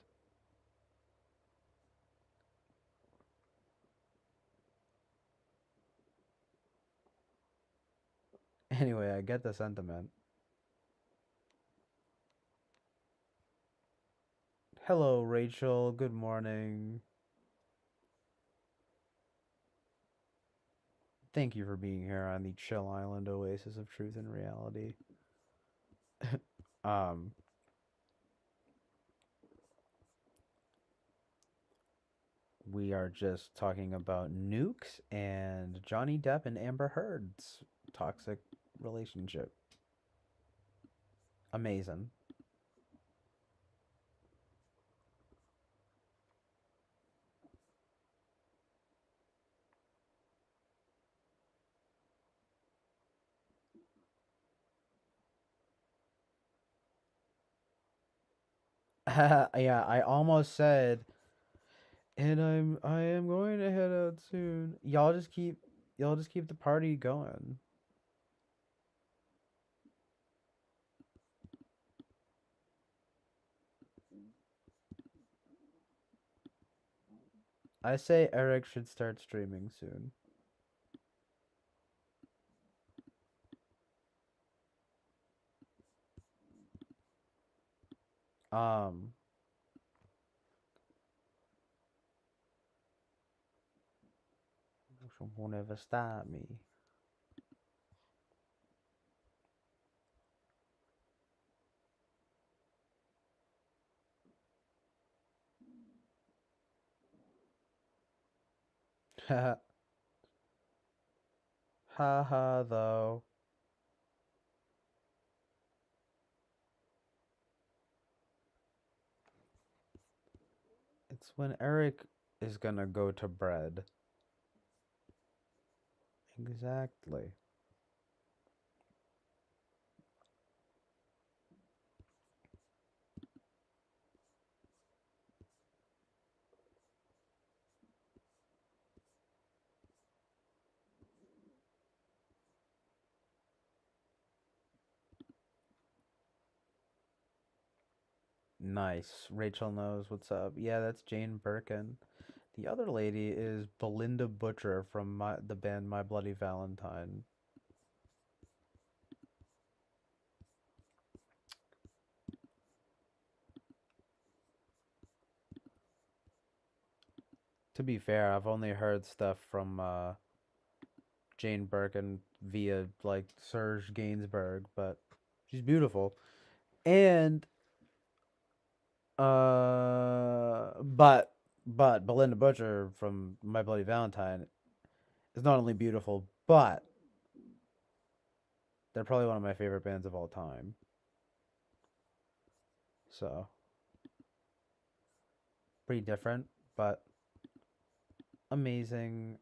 Anyway, I get the sentiment. Hello, Rachel. Good morning. Thank you for being here on the chill island oasis of truth and reality. um, we are just talking about nukes and Johnny Depp and Amber Heard's toxic relationship. Amazing. Yeah, I almost said, and I am going to head out soon. Y'all just keep the party going. I say Eric should start streaming soon. Um, won't ever stop me. Ha ha though. It's when Eric is gonna go to bed. Exactly. Nice. Rachel knows what's up. Yeah, that's Jane Birkin. The other lady is Belinda Butcher from the band My Bloody Valentine. To be fair, I've only heard stuff from Jane Birkin via like Serge Gainsbourg, but she's beautiful. And but Belinda Butcher from My Bloody Valentine is not only beautiful, but they're probably one of my favorite bands of all time. So pretty different, but amazing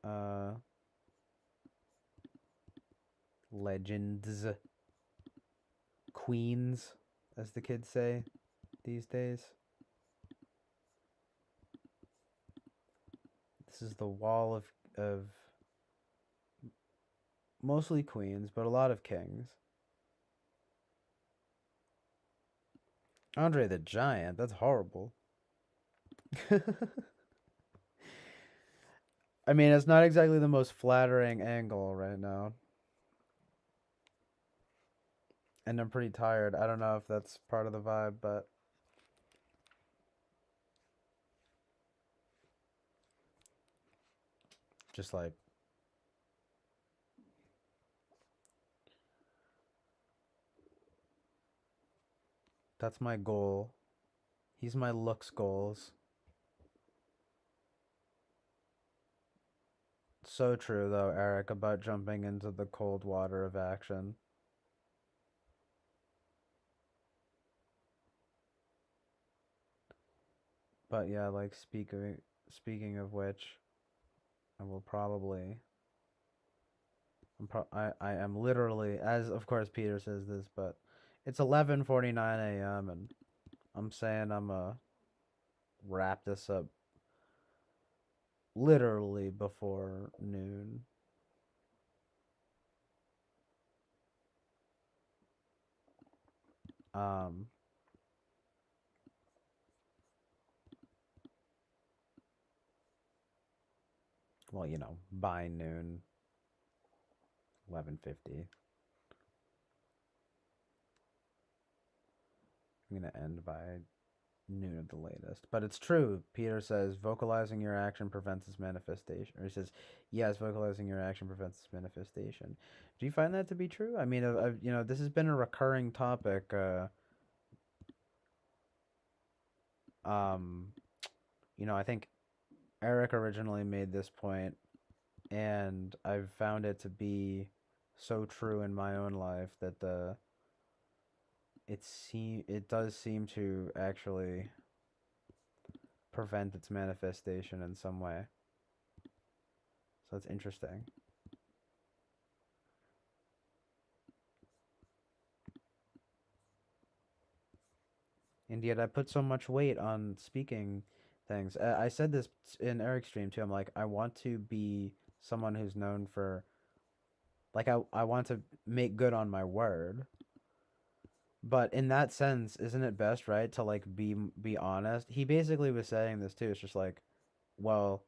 legends, queens, as the kids say these days. This is the wall of mostly queens, but a lot of kings. Andre the Giant, that's horrible. I mean, it's not exactly the most flattering angle right now. And I'm pretty tired. I don't know if that's part of the vibe, but just like that's my goal. He's my looks goals. So true though, Eric, about jumping into the cold water of action. But yeah, like speaking of which, I will probably I am literally, as of course Peter says this, but it's 11:49 a.m. and I'm saying I'm wrap this up literally before noon. Um, well, you know, by noon, 11:50. I'm gonna end by noon at the latest. But it's true. Peter says vocalizing your action prevents its manifestation. Or he says, yes, vocalizing your action prevents its manifestation. Do you find that to be true? I mean, you know, this has been a recurring topic. Um, you know, I think Eric originally made this point, and I've found it to be so true in my own life that it does seem to actually prevent its manifestation in some way. So it's interesting. And yet I put so much weight on speaking things. I said this in Eric's stream too. I'm like, I want to be someone who's known for, like, I want to make good on my word. But in that sense, isn't it best, right, to like be honest? He basically was saying this too. It's just like, well,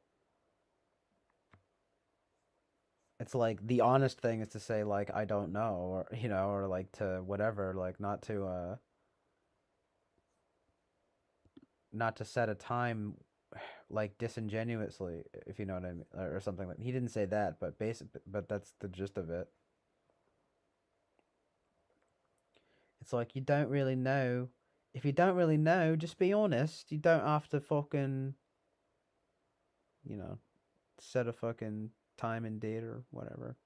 it's like the honest thing is to say like I don't know, or you know, or like to whatever, like not to set a time like disingenuously, if you know what I mean, or something like. He didn't say that, but but that's the gist of it. It's like you don't really know. If you don't really know, just be honest. You don't have to fucking, you know, set a fucking time and date or whatever.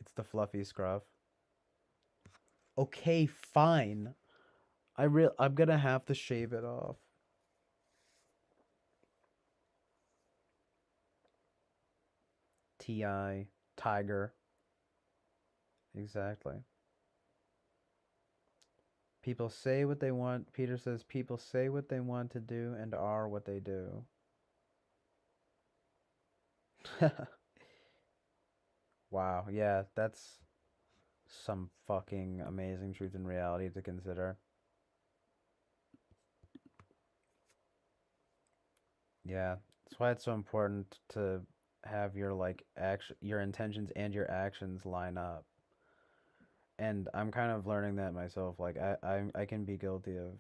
It's the fluffy scruff. Okay, fine. I'm gonna have to shave it off. T.I. Tiger. Exactly. People say what they want. Peter says people say what they want to do and are what they do. Wow, yeah, that's some fucking amazing truth and reality to consider. Yeah, that's why it's so important to have your like your intentions and your actions line up. And I'm kind of learning that myself. Like I can be guilty of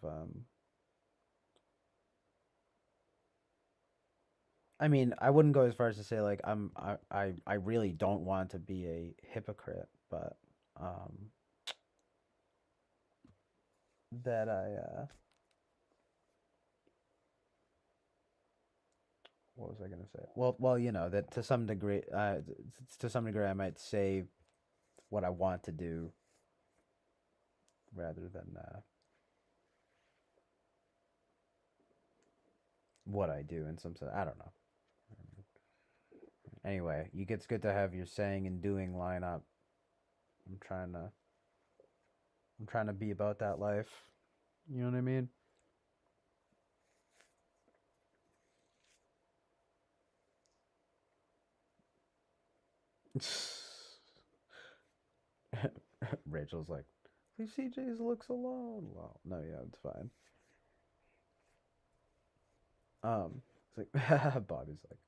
I mean, I wouldn't go as far as to say like I really don't want to be a hypocrite, but um that what was I gonna say? Well, you know that to some degree, I might say what I want to do rather than what I do in some sense. I don't know. Anyway, it's good to have your saying and doing line up. I'm trying to I'm trying to be about that life. You know what I mean? Rachel's like, leave CJ's looks alone. Well, no, yeah, it's fine. It's like Bobby's like,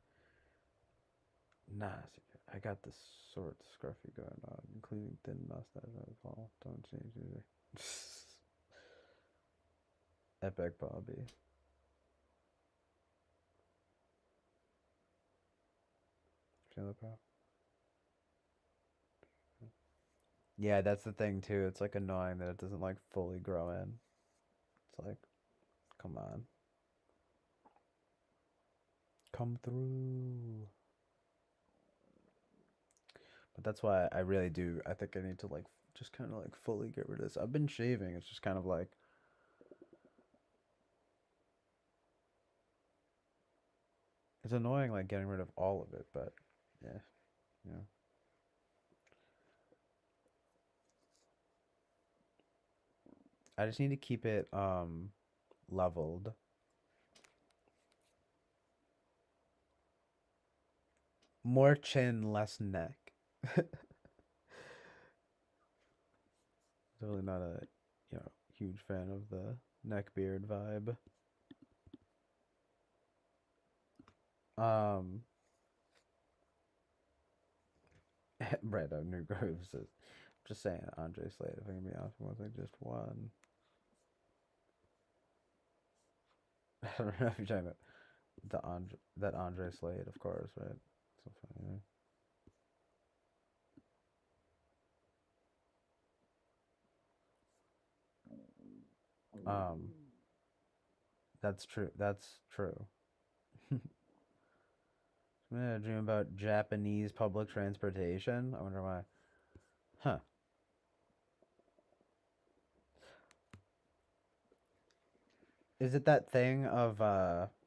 nah, CJ, I got this sort of scruffy going on, including thin mustache as well. Don't change it. Epic Bobby. Feel it, bro? Yeah, that's the thing too. It's like annoying that it doesn't like fully grow in. It's like, come on. Come through. But that's why I really do. I think I need to like just kind of like fully get rid of this. I've been shaving. It's just kind of like it's annoying like getting rid of all of it, but yeah, yeah. I just need to keep it leveled. More chin, less neck. Totally not a, huge fan of the neck beard vibe. Brad New Grove says, just saying, Andre Slade, if I can be honest, more than just one. I don't know if you're talking about that Andre Slade, of course, right? So funny. That's true. That's true. I'm gonna dream about Japanese public transportation. I wonder why. Huh. Is it that thing of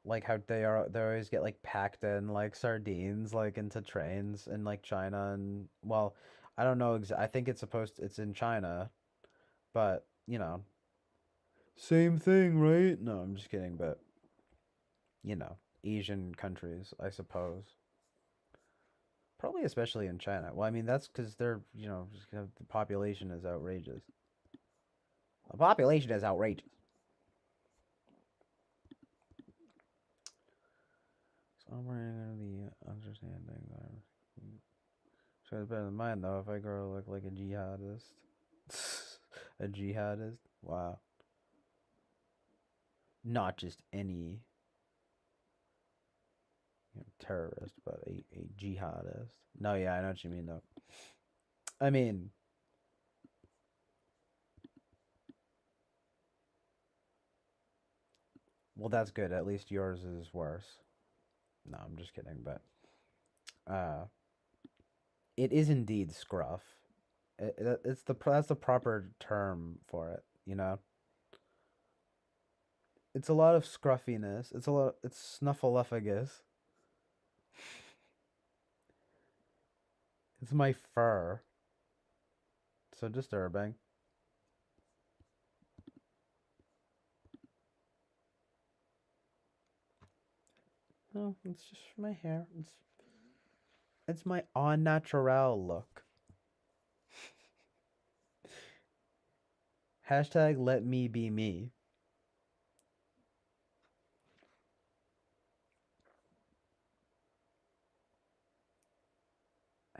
like how they always get like packed in like sardines like into trains in like China and well, I don't know I think it's in China, but same thing, right? No, I'm just kidding, but Asian countries, I suppose. Probably especially in China. Well, I mean that's because they're, the population is outrageous. The population is outrageous. So I'm bringing the understanding that so it's better than mine though. If I grow to look like a jihadist, a jihadist. Wow, not just any terrorist, but a jihadist. No, yeah, I know what you mean though. I mean, well, that's good. At least yours is worse. No, I'm just kidding, but it is indeed scruff. That's the proper term for it. It's a lot of scruffiness. It's snuffleupagus. It's my fur. So disturbing. No, it's just my hair. It's my au naturel look. Hashtag let me be me.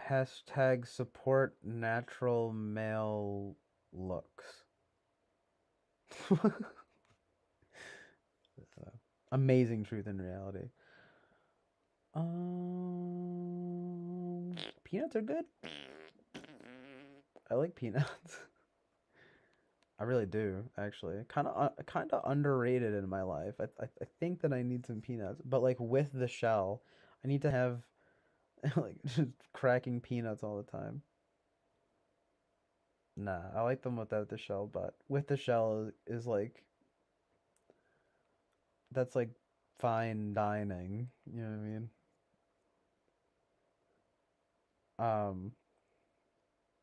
Hashtag support natural male looks. Amazing truth and reality. Peanuts are good. I like peanuts. I really do, actually. Kind of underrated in my life. I think that I need some peanuts, but like with the shell, I need to have like just cracking peanuts all the time. Nah, I like them without the shell, but with the shell is like that's like fine dining. You know what I mean? Um,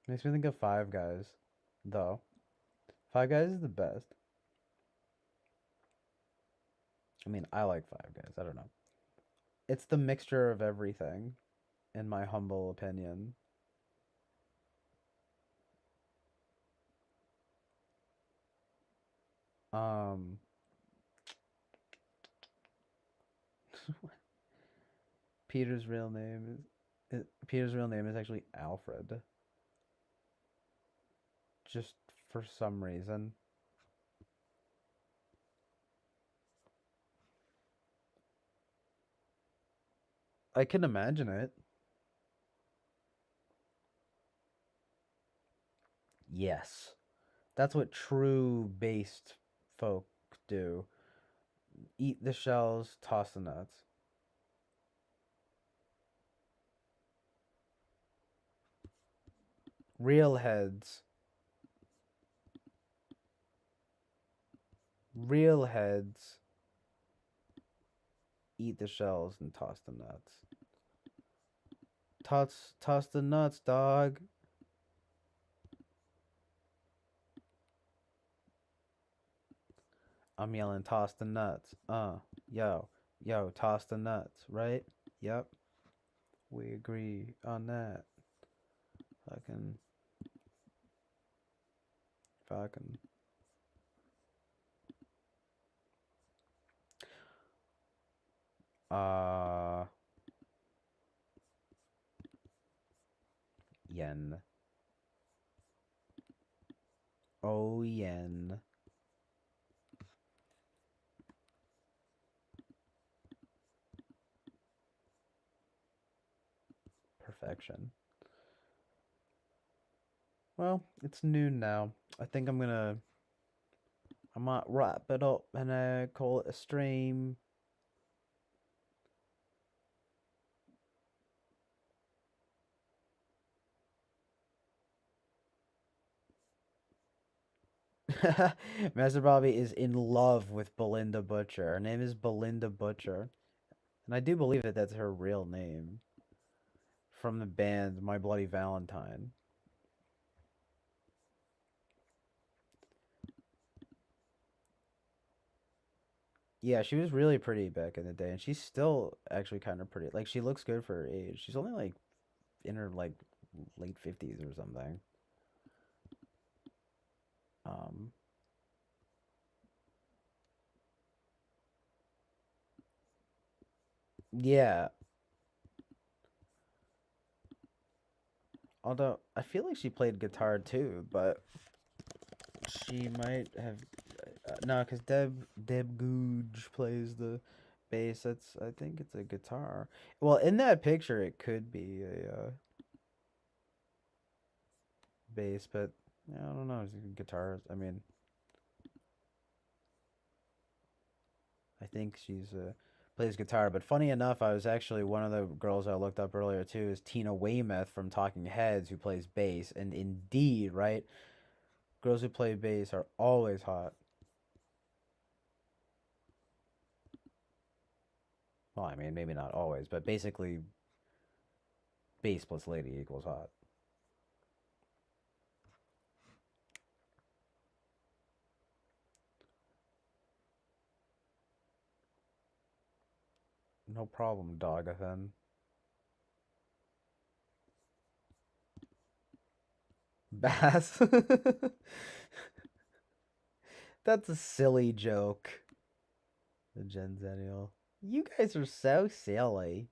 Makes me think of Five Guys, though. Five Guys is the best. I mean, I like Five Guys. I don't know. It's the mixture of everything, in my humble opinion. Um, Peter's real name Peter's real name is actually Alfred. Just for some reason. I can imagine it. Yes. That's what true based folk do. Eat the shells, toss the nuts. Real heads. Real heads eat the shells and toss the nuts. Toss the nuts, dog. I'm yelling, toss the nuts. Yo, toss the nuts, right? Yep. We agree on that. Fucking. Fucking. Uh. Yen. Oh, yen. Perfection. Well, it's noon now. I think I might wrap it up and call it a stream. Master Bobby is in love with Belinda Butcher. Her name is Belinda Butcher. And I do believe that that's her real name. From the band My Bloody Valentine. Yeah, she was really pretty back in the day, and she's still actually kind of pretty. Like, she looks good for her age. She's only like in her like late 50s or something. Um, yeah. Although I feel like she played guitar too, but she might have no, because Deb Googe plays the bass. That's I think it's a guitar. Well, in that picture, it could be a bass, but yeah, I don't know. It's a guitar. I mean, I think she's plays guitar. But funny enough, I was actually one of the girls I looked up earlier too is Tina Weymouth from Talking Heads, who plays bass. And indeed, right, girls who play bass are always hot. Well, I mean, maybe not always, but basically, bass plus lady equals hot. No problem, Dogathan. Bass. That's a silly joke. The Genzennial. You guys are so silly.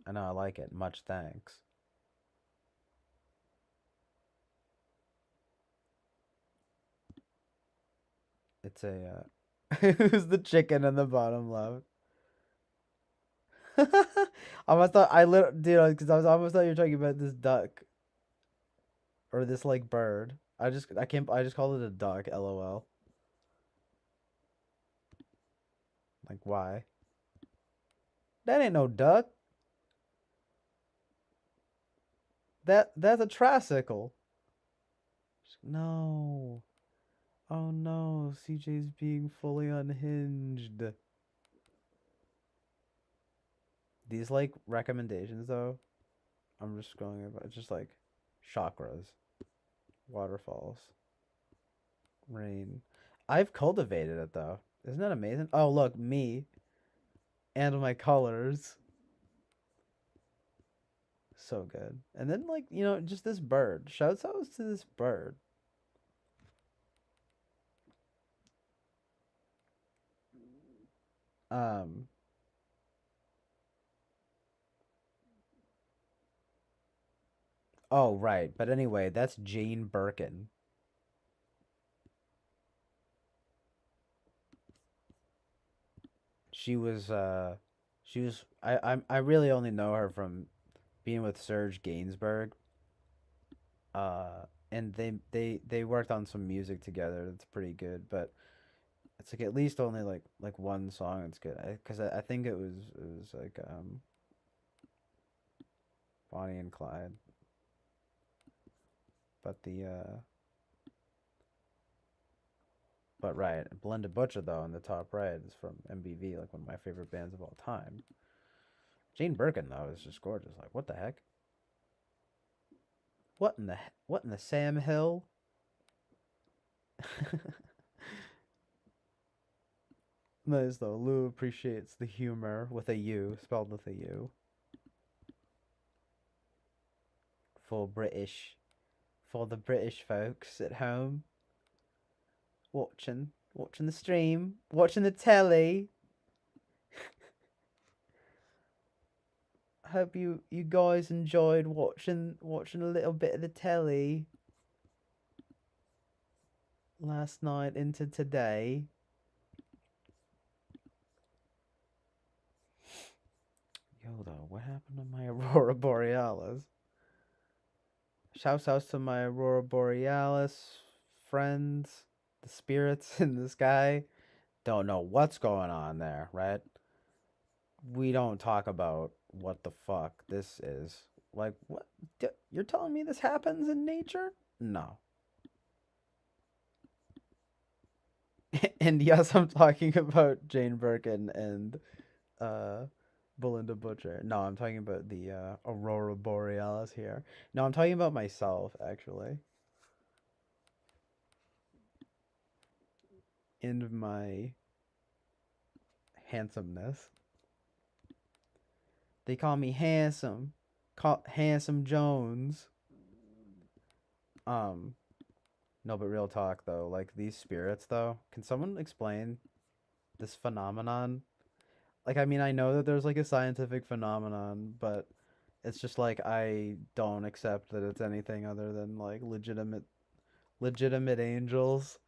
I know, I like it. Much thanks. It's a, who's the chicken in the bottom left? I almost thought, dude, because I was almost thought you were talking about this duck. Or this, like, bird. I just called it a duck, lol. Like, why? That ain't no duck. That's a tricycle. No. Oh no, CJ's being fully unhinged. These like recommendations though, I'm just scrolling about just like chakras, waterfalls, rain. I've cultivated it though. Isn't that amazing? Oh look, me and my colors. So good. And then like, just this bird. Shouts out to this bird. Um oh right, but anyway, that's Jane Birkin. She was I really only know her from being with Serge Gainsbourg. And they worked on some music together that's pretty good, but it's like at least only like one song that's good. Because I think it was like Bonnie and Clyde. But but right, Belinda Butcher though in the top right is from MBV, like one of my favorite bands of all time. Jane Birkin though is just gorgeous. Like what the heck? What in the Sam Hill? Nice though. Lou appreciates the humor with a U, spelled with a U. Full British. For the British folks at home. Watching the stream. Watching the telly. Hope you guys enjoyed watching a little bit of the telly last night into today. Yo though, what happened to my Aurora Borealis? Shouts out to my Aurora Borealis friends, the spirits in the sky. Don't know what's going on there, right? We don't talk about what the fuck this is. Like, what? You're telling me this happens in nature? No. And yes, I'm talking about Jane Birkin and uh, Belinda Butcher. No, I'm talking about the Aurora Borealis here. No, I'm talking about myself, actually. And my handsomeness. They call me handsome. Handsome Jones. No, but real talk though, like these spirits though, can someone explain this phenomenon? Like, I mean, I know that there's like a scientific phenomenon, but it's just like I don't accept that it's anything other than like legitimate angels.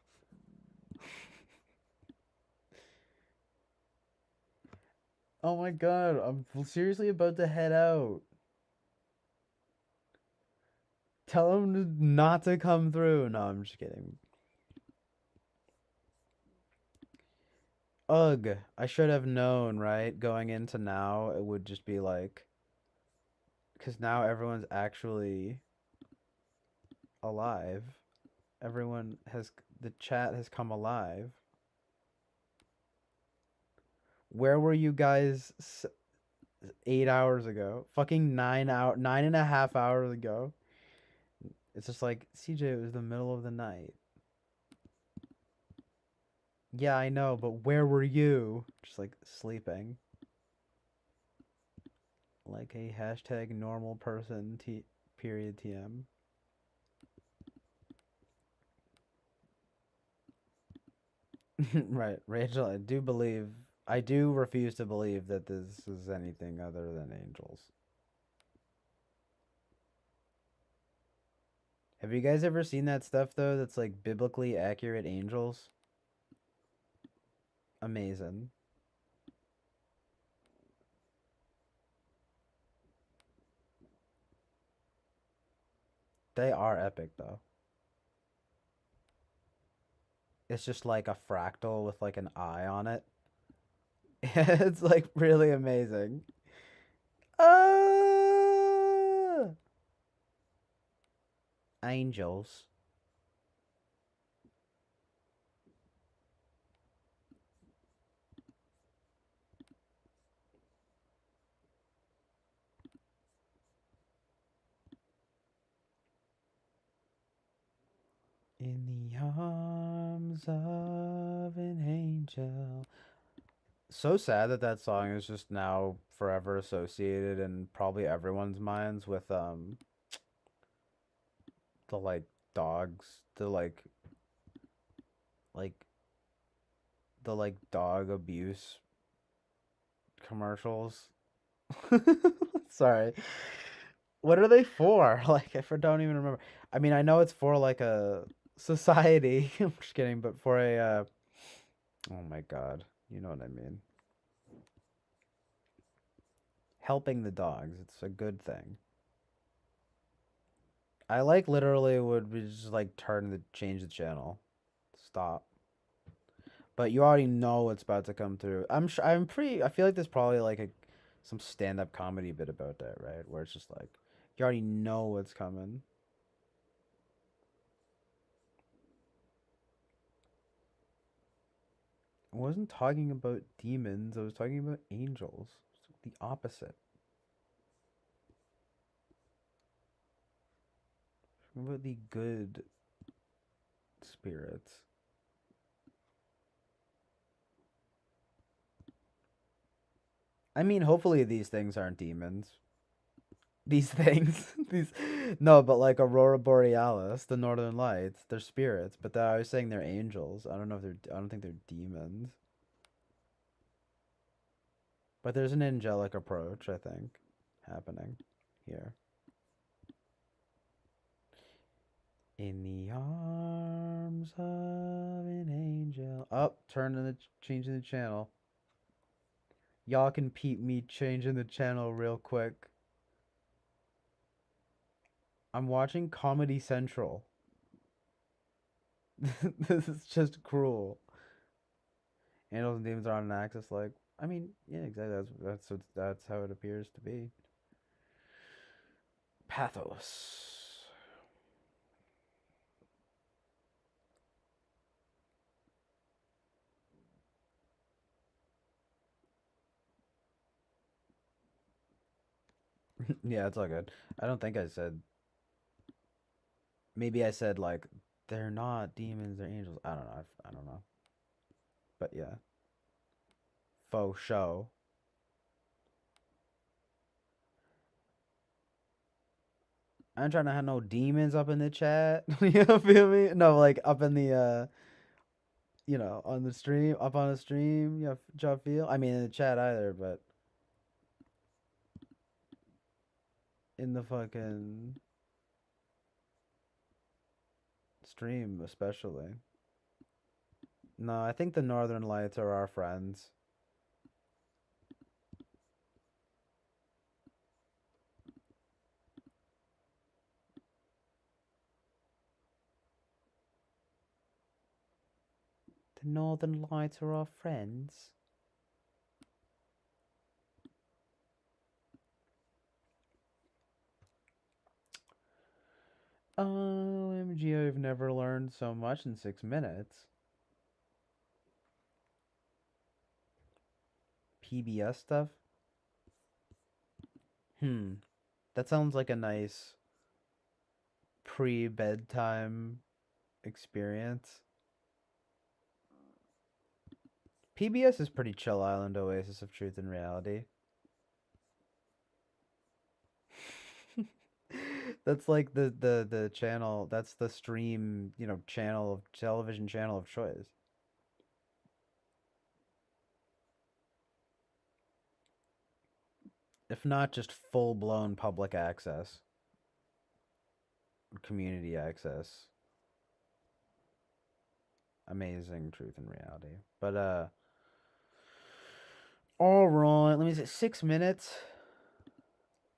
Oh my god, I'm seriously about to head out. Tell them not to come through. No, I'm just kidding. Ugh, I should have known, right? Going into now, it would just be like, because now everyone's actually alive. The chat has come alive. Where were you guys 8 hours ago? Fucking 9.5 hours ago. It's just like, CJ, it was the middle of the night. Yeah, I know, but where were you? Just like sleeping. Like a hashtag normal person period TM. Right, Rachel, I do refuse to believe that this is anything other than angels. Have you guys ever seen that stuff though that's like biblically accurate angels? Amazing. They are epic though. It's just like a fractal with like an eye on it. It's like really amazing. Ah! Angels. In the arms of an angel. So sad that that song is just now forever associated in probably everyone's minds with the like dogs, like the like dog abuse commercials. Sorry. What are they for? Like, I don't even remember. I mean, I know it's for like a society. I'm just kidding, but for a oh my god, you know what I mean. Helping the dogs, it's a good thing. I like literally would be just like change the channel. Stop. But you already know what's about to come through. I feel like there's probably like some stand-up comedy bit about that, right? Where it's just like you already know what's coming. I wasn't talking about demons, I was talking about angels. It's the opposite. Talking about the good spirits. I mean, hopefully these things aren't demons. These things, these no, but like Aurora Borealis, the Northern Lights, they're spirits. But I was saying they're angels. I don't know if they're. I don't think they're demons. But there's an angelic approach, I think, happening here. In the arms of an angel. Up, changing the channel. Y'all can peep me changing the channel real quick. I'm watching Comedy Central. This is just cruel. Angels and demons are on an axis, like I mean, yeah, exactly. That's how it appears to be. Pathos. Yeah, it's all good. I don't think I said. Maybe I said like they're not demons, they're angels. I don't know. I don't know. But yeah, faux show. I ain't trying to have no demons up in the chat. You feel me? No, like up in the on the stream, up on the stream. You job feel? I mean in the chat either, but in the fucking stream especially. No, I think the Northern Lights are our friends. The Northern Lights are our friends. OMG, I've never learned so much in 6 minutes. PBS stuff? That sounds like a nice pre-bedtime experience. PBS is pretty chill island Oasis of Truth and Reality. That's like the channel, that's the stream, channel of television channel of choice. If not just full-blown public access, community access. Amazing Truth and Reality. But all right, let me see, 6 minutes.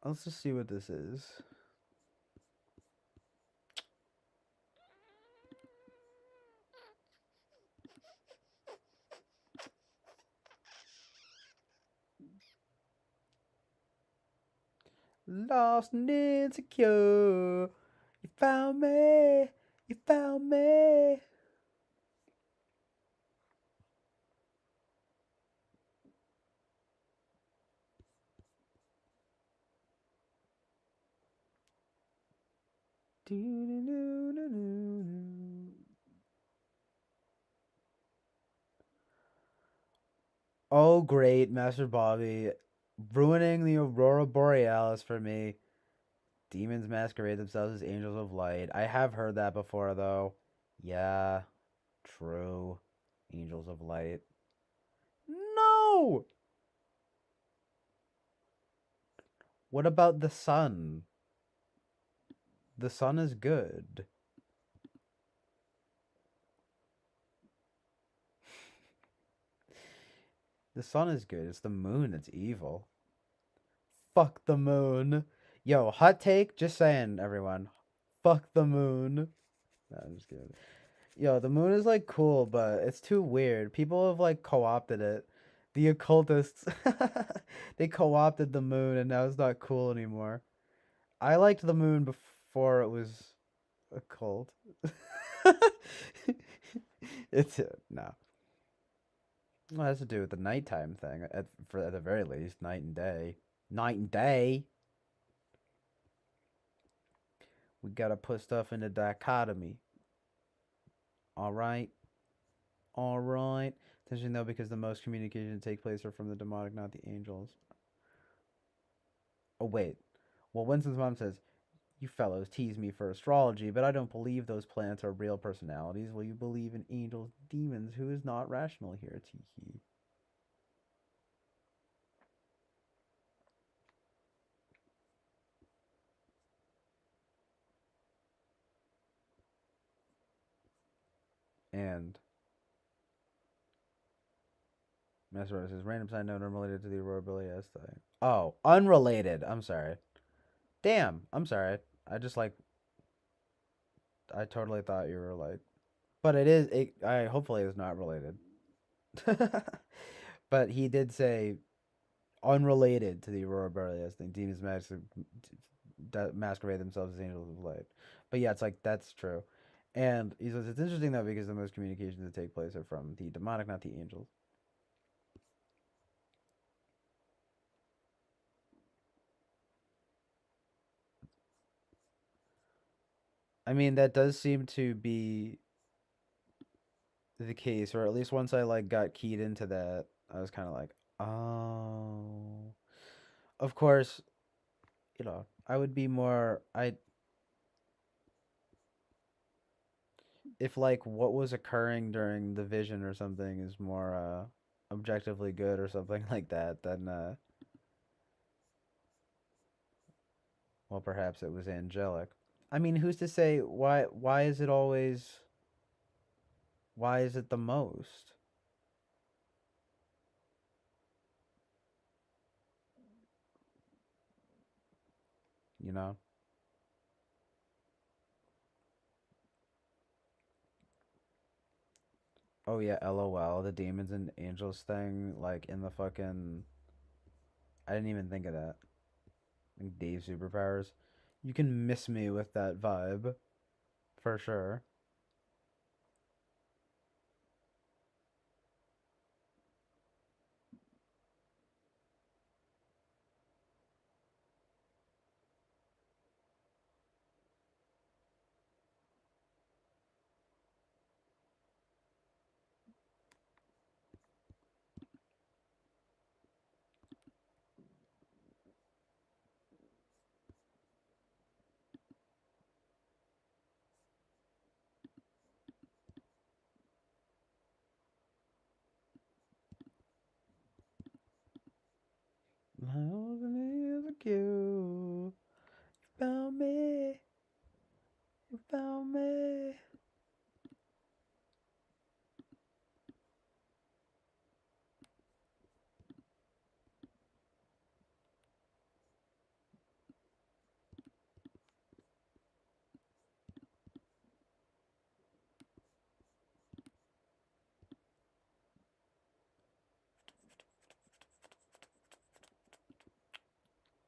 Let's just see what this is. Lost and insecure. You found me. You found me. Oh, great, Master Bobby. Ruining the Aurora Borealis for me. Demons masquerade themselves as angels of light. I have heard that before, though. Yeah, true. Angels of light. No! What about the sun? The sun is good. The sun is good. It's the moon that's evil. Fuck the moon. Yo, hot take. Just saying, everyone. Fuck the moon. No, I'm just kidding. Yo, the moon is like cool, but it's too weird. People have like co-opted it. The occultists, they co-opted the moon, and now it's not cool anymore. I liked the moon before it was a cult. It's no. Well, it has to do with the nighttime thing. At the very least, night and day. Night and day. We gotta put stuff into dichotomy. All right. All right. Potentially no, because the most communication take place are from the demonic, not the angels. Oh wait. Well, Winston's mom says, "You fellows tease me for astrology, but I don't believe those planets are real personalities. Will you believe in angels, demons? Who is not rational here? Tee hee." And Master says, "Random side note unrelated to the Aurora Borealis thing." Oh, unrelated. I'm sorry. Damn. I'm sorry. I just like. I totally thought you were like. But it is. I hopefully it's not related. But he did say unrelated to the Aurora Borealis thing. Demons masquerade themselves as angels of light. But yeah, it's like that's true. And he says it's interesting though because the most communications that take place are from the demonic, not the angels. I mean, that does seem to be the case, or at least once I like got keyed into that, I was kind of like, oh. Of course, I would be more. I if like what was occurring during the vision or something is more objectively good or something like that, then well, perhaps it was angelic. I mean, who's to say why is it always why is it the most? You know? Oh yeah, LOL, the demons and angels thing, like in the fucking I didn't even think of that. Like Dave's superpowers. You can miss me with that vibe, for sure. You found me. You found me.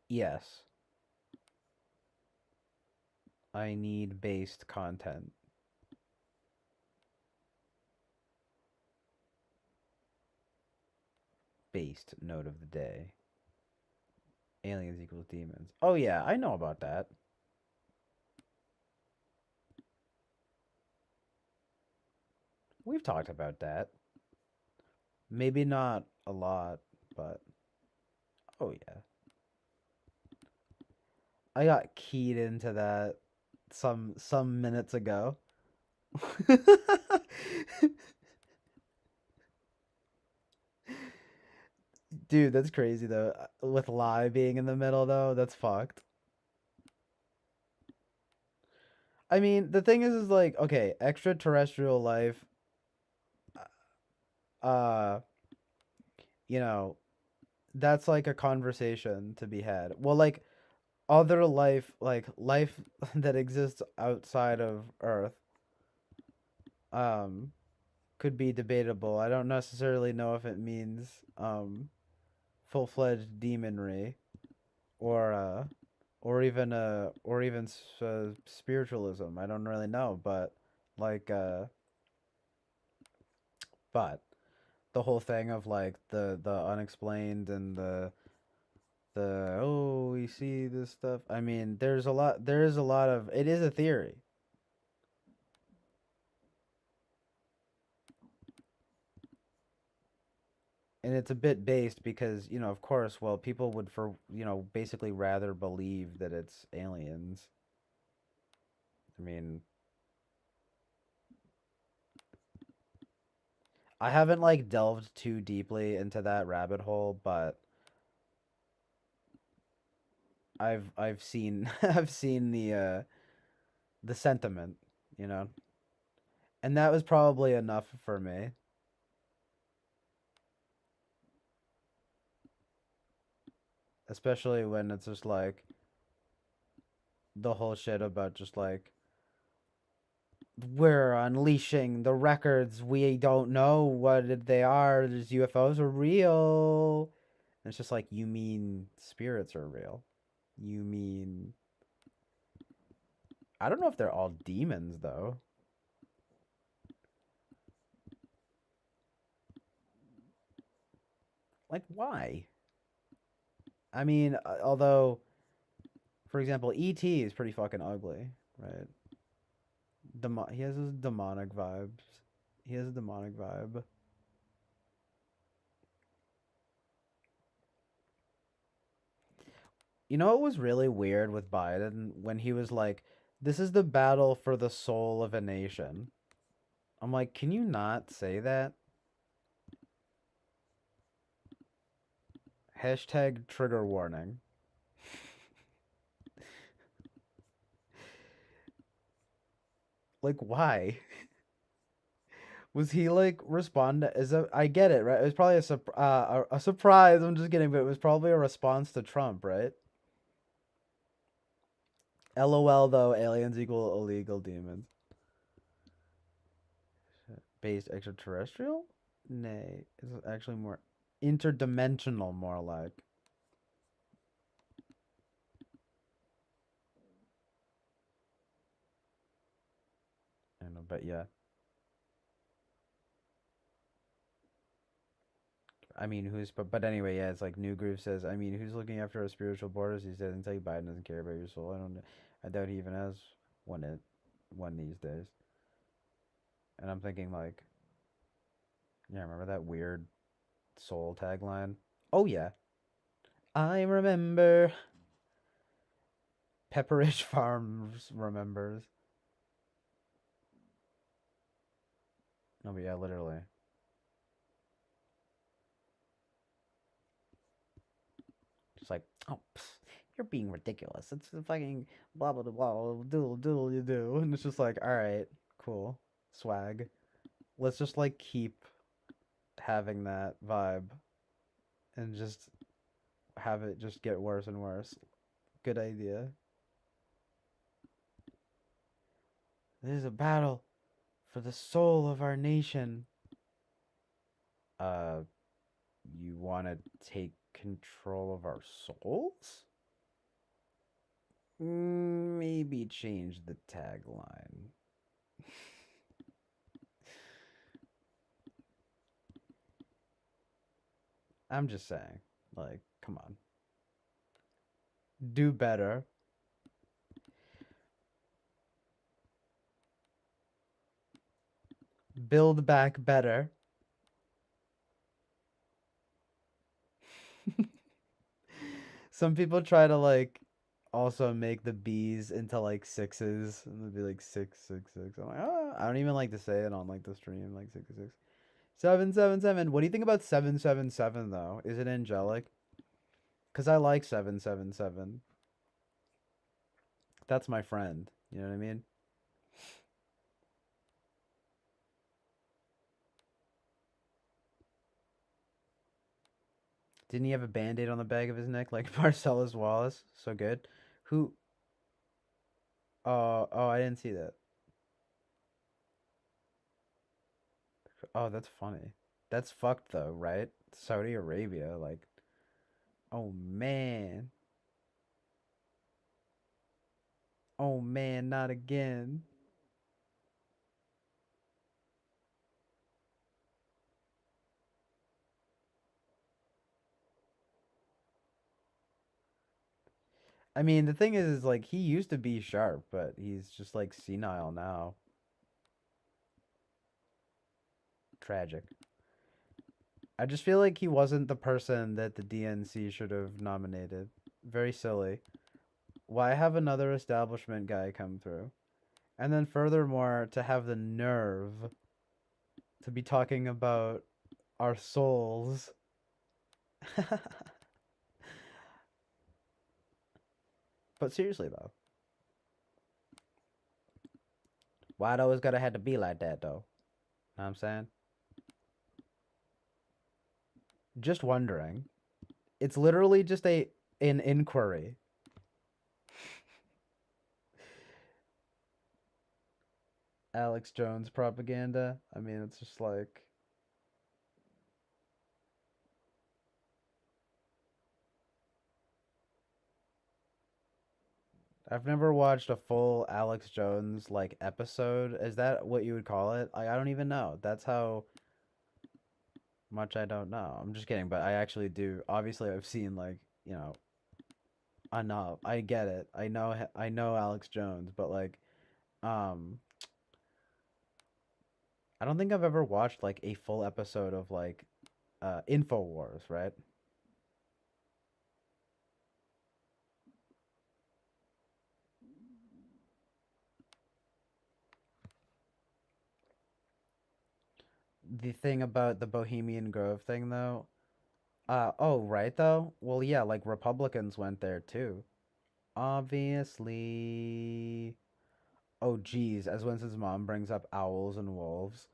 Yes, I need based content. Based note of the day. Aliens equals demons. Oh yeah, I know about that. We've talked about that. Maybe not a lot, but oh yeah. I got keyed into that some minutes ago. Dude, that's crazy though. With lie being in the middle though, that's fucked. I mean, the thing is like, okay, extraterrestrial life, uh, you know, that's like a conversation to be had. Well, like other life, like life that exists outside of Earth, um, could be debatable. I don't necessarily know if it means full-fledged demonry or spiritualism. I don't really know, but like but the whole thing of like the unexplained and the oh we see this stuff. I mean, there is a lot of it is a theory. and it's a bit based because, you know, of course, well, people would basically rather believe that it's aliens. I mean, I haven't like delved too deeply into that rabbit hole, but I've seen I've seen the sentiment, you know. And that was probably enough for me. Especially when it's just like the whole shit about just like we're unleashing the records. We don't know what they are. These UFOs are real. And it's just like, you mean spirits are real? You mean I don't know if they're all demons though. Like why? I mean, although for example, E.T. is pretty fucking ugly, right? He has his demonic vibes. He has a demonic vibe. You know what was really weird with Biden when he was like, "This is the battle for the soul of a nation." I'm like, "Can you not say that?" Hashtag trigger warning. Like, why? Was he like respond? I get it, right? It was probably a surprise. I'm just kidding, but it was probably a response to Trump, right? LOL though, aliens equal illegal demons. Based extraterrestrial? Nay, it's actually more interdimensional, more like. I don't know, but yeah. I mean, but anyway, yeah, it's like New Groove says. I mean, who's looking after our spiritual borders? He says until Biden doesn't care about your soul. I doubt he even has one. One these days. And I'm thinking like, yeah, remember that weird soul tagline? Oh yeah, I remember. Pepperish Farms remembers. No, but yeah, literally. Just like, oh, you're being ridiculous. It's the fucking blah blah blah blah doodle doodle you do, and it's just like, all right, cool, swag. Let's just like keep having that vibe, and just have it just get worse and worse. Good idea. This is a battle for the soul of our nation. Uh, you want to take control of our souls? Maybe change the tagline. I'm just saying, like, come on. Do better. Build back better. Some people try to like also make the B's into like sixes, and they'd be like 666. I'm like, oh, I don't even like to say it on like the stream, like 66. 777. What do you think about 777 though? Is it angelic? Cause I like 777. That's my friend. You know what I mean? Didn't he have a band-aid on the back of his neck like Marcellus Wallace? So good. Who? Oh, I didn't see that. Oh, that's funny. That's fucked though, right? Saudi Arabia, like, oh man. Oh man, not again. I mean, the thing is like he used to be sharp, but he's just like senile now. Tragic. I just feel like he wasn't the person that the DNC should have nominated. Very silly. Why have another establishment guy come through? And then furthermore, to have the nerve to be talking about our souls. But seriously though, why it always gotta have to be like that though? Know what I'm saying? Just wondering. It's literally just an inquiry. Alex Jones propaganda. I mean, it's just like I've never watched a full Alex Jones like episode. Is that what you would call it? I don't even know. That's how much I don't know. I'm just kidding, but I actually do. Obviously, I've seen like, enough. I get it. I know Alex Jones, but like um I don't think I've ever watched like a full episode of like InfoWars, right? The thing about the Bohemian Grove thing though, oh, right though? Well, yeah, like Republicans went there too. Obviously. Oh, geez, as Winston's mom brings up owls and wolves.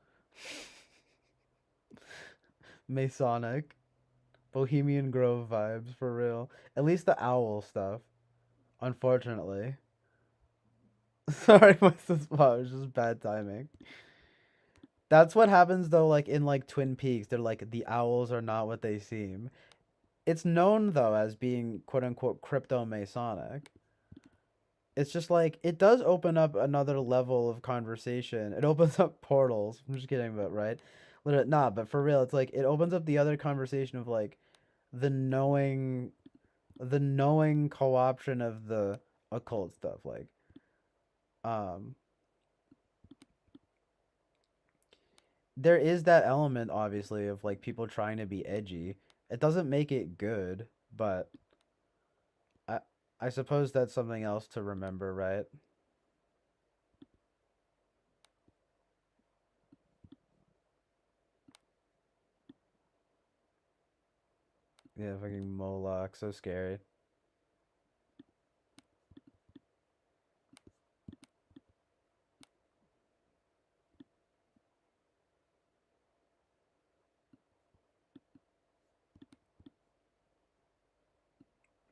Masonic. Bohemian Grove vibes, for real. At least the owl stuff, unfortunately. Sorry, Winston's mom, it's just bad timing. That's what happens though, like in like Twin Peaks, they're like, the owls are not what they seem. It's known though as being quote unquote crypto Masonic. It's just like it does open up another level of conversation. It opens up portals. I'm just kidding, but right? Literally, nah, but for real, it's like it opens up the other conversation of like the knowing, the knowing co-option of the occult stuff. Like, um, there is that element obviously of like people trying to be edgy. It doesn't make it good, but I I suppose that's something else to remember, right? Yeah, fucking Moloch, so scary.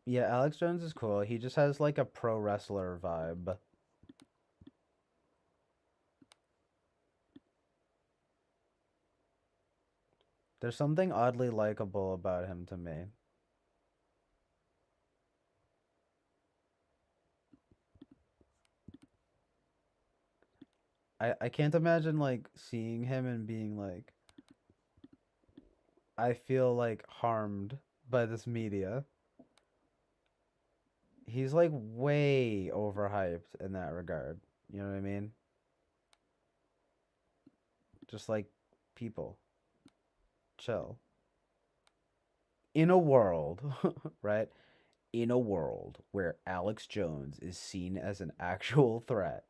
Yeah, Alex Jones is cool. He just has like a pro wrestler vibe. There's something oddly likable about him to me. I can't imagine like seeing him and being like, I feel like harmed by this media. He's like way overhyped in that regard. You know what I mean? Just like people, chill. In a world, right? In a world where Alex Jones is seen as an actual threat.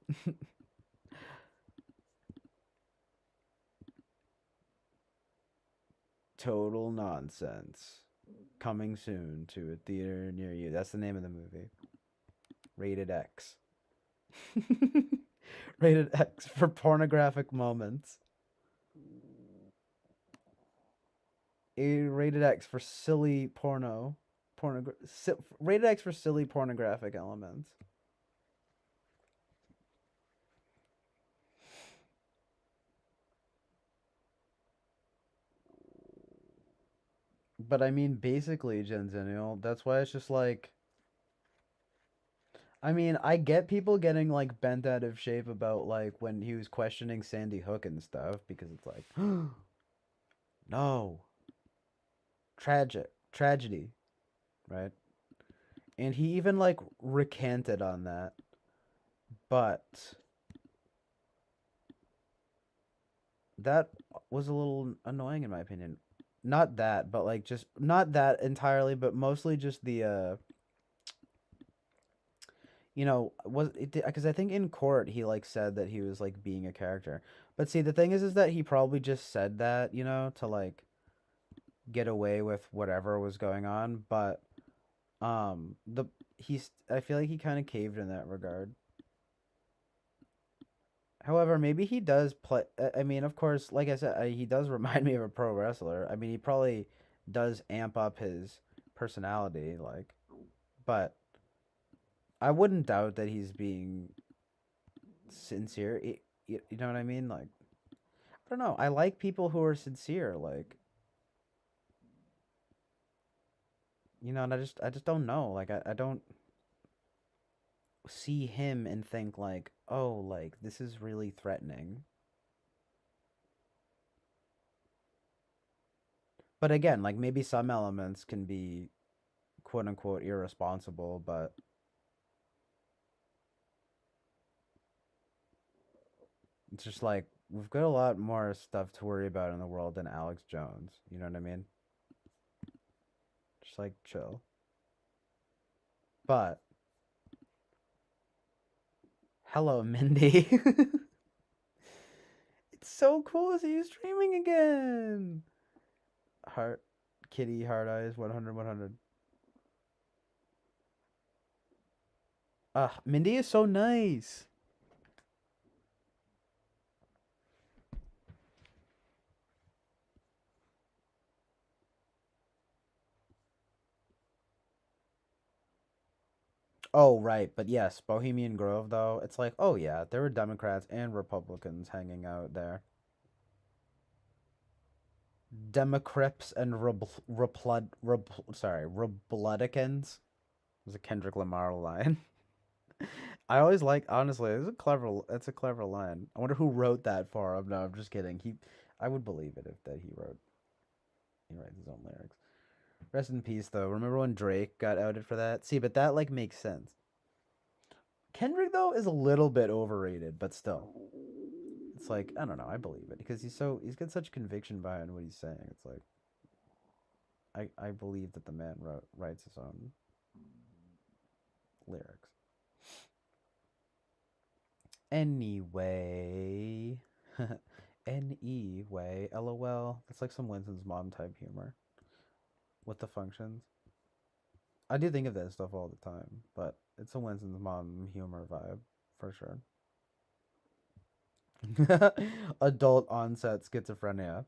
Total nonsense. Coming soon to a theater near you. That's the name of the movie. Rated X. Rated X for pornographic moments. Rated X for silly porno. Rated X for silly pornographic elements. But I mean, basically, Genzennial, that's why it's just like. I mean, I get people getting like bent out of shape about like when he was questioning Sandy Hook and stuff because it's like, no, tragedy, right? And he even like recanted on that, but that was a little annoying in my opinion. not that, but like just not that entirely, but mostly just the you know, was it because I think in court he like said that he was like being a character. But see, the thing is that he probably just said that, you know, to like get away with whatever was going on, but the he's I feel like he kind of caved in that regard. However, maybe he does play. I mean, of course, like I said, he does remind me of a pro wrestler. I mean, he probably does amp up his personality, like, but I wouldn't doubt that he's being sincere. You know what I mean? Like, I don't know. I like people who are sincere. Like, you know, and I just don't know. Like, I don't see him and think like, oh, like this is really threatening. But again, like maybe some elements can be quote unquote irresponsible, but it's just like we've got a lot more stuff to worry about in the world than Alex Jones. You know what I mean? Just like chill. But hello, Mindy. It's so cool to see you streaming again. Heart, kitty, heart eyes, 100, 100. Mindy is so nice. Oh, right. But yes, Bohemian Grove, though, it's like, oh, yeah, there were Democrats and Republicans hanging out there. Democrats and Republicans. Was a Kendrick Lamar line. I always like, honestly, it's a clever line. I wonder who wrote that for him. No, I'm just kidding. I would believe it if that he writes his own lyrics. Rest in peace, though. Remember when Drake got outed for that? See, but that like makes sense. Kendrick though is a little bit overrated, but still, it's like I don't know. I believe it because he's got such conviction behind what he's saying. It's like I believe that the man writes his own lyrics. Anyway, anyway, lol. That's like some Winston's mom type humor with the functions. I do think of that stuff all the time, but it's a Winston's mom humor vibe for sure. Adult onset schizophrenia.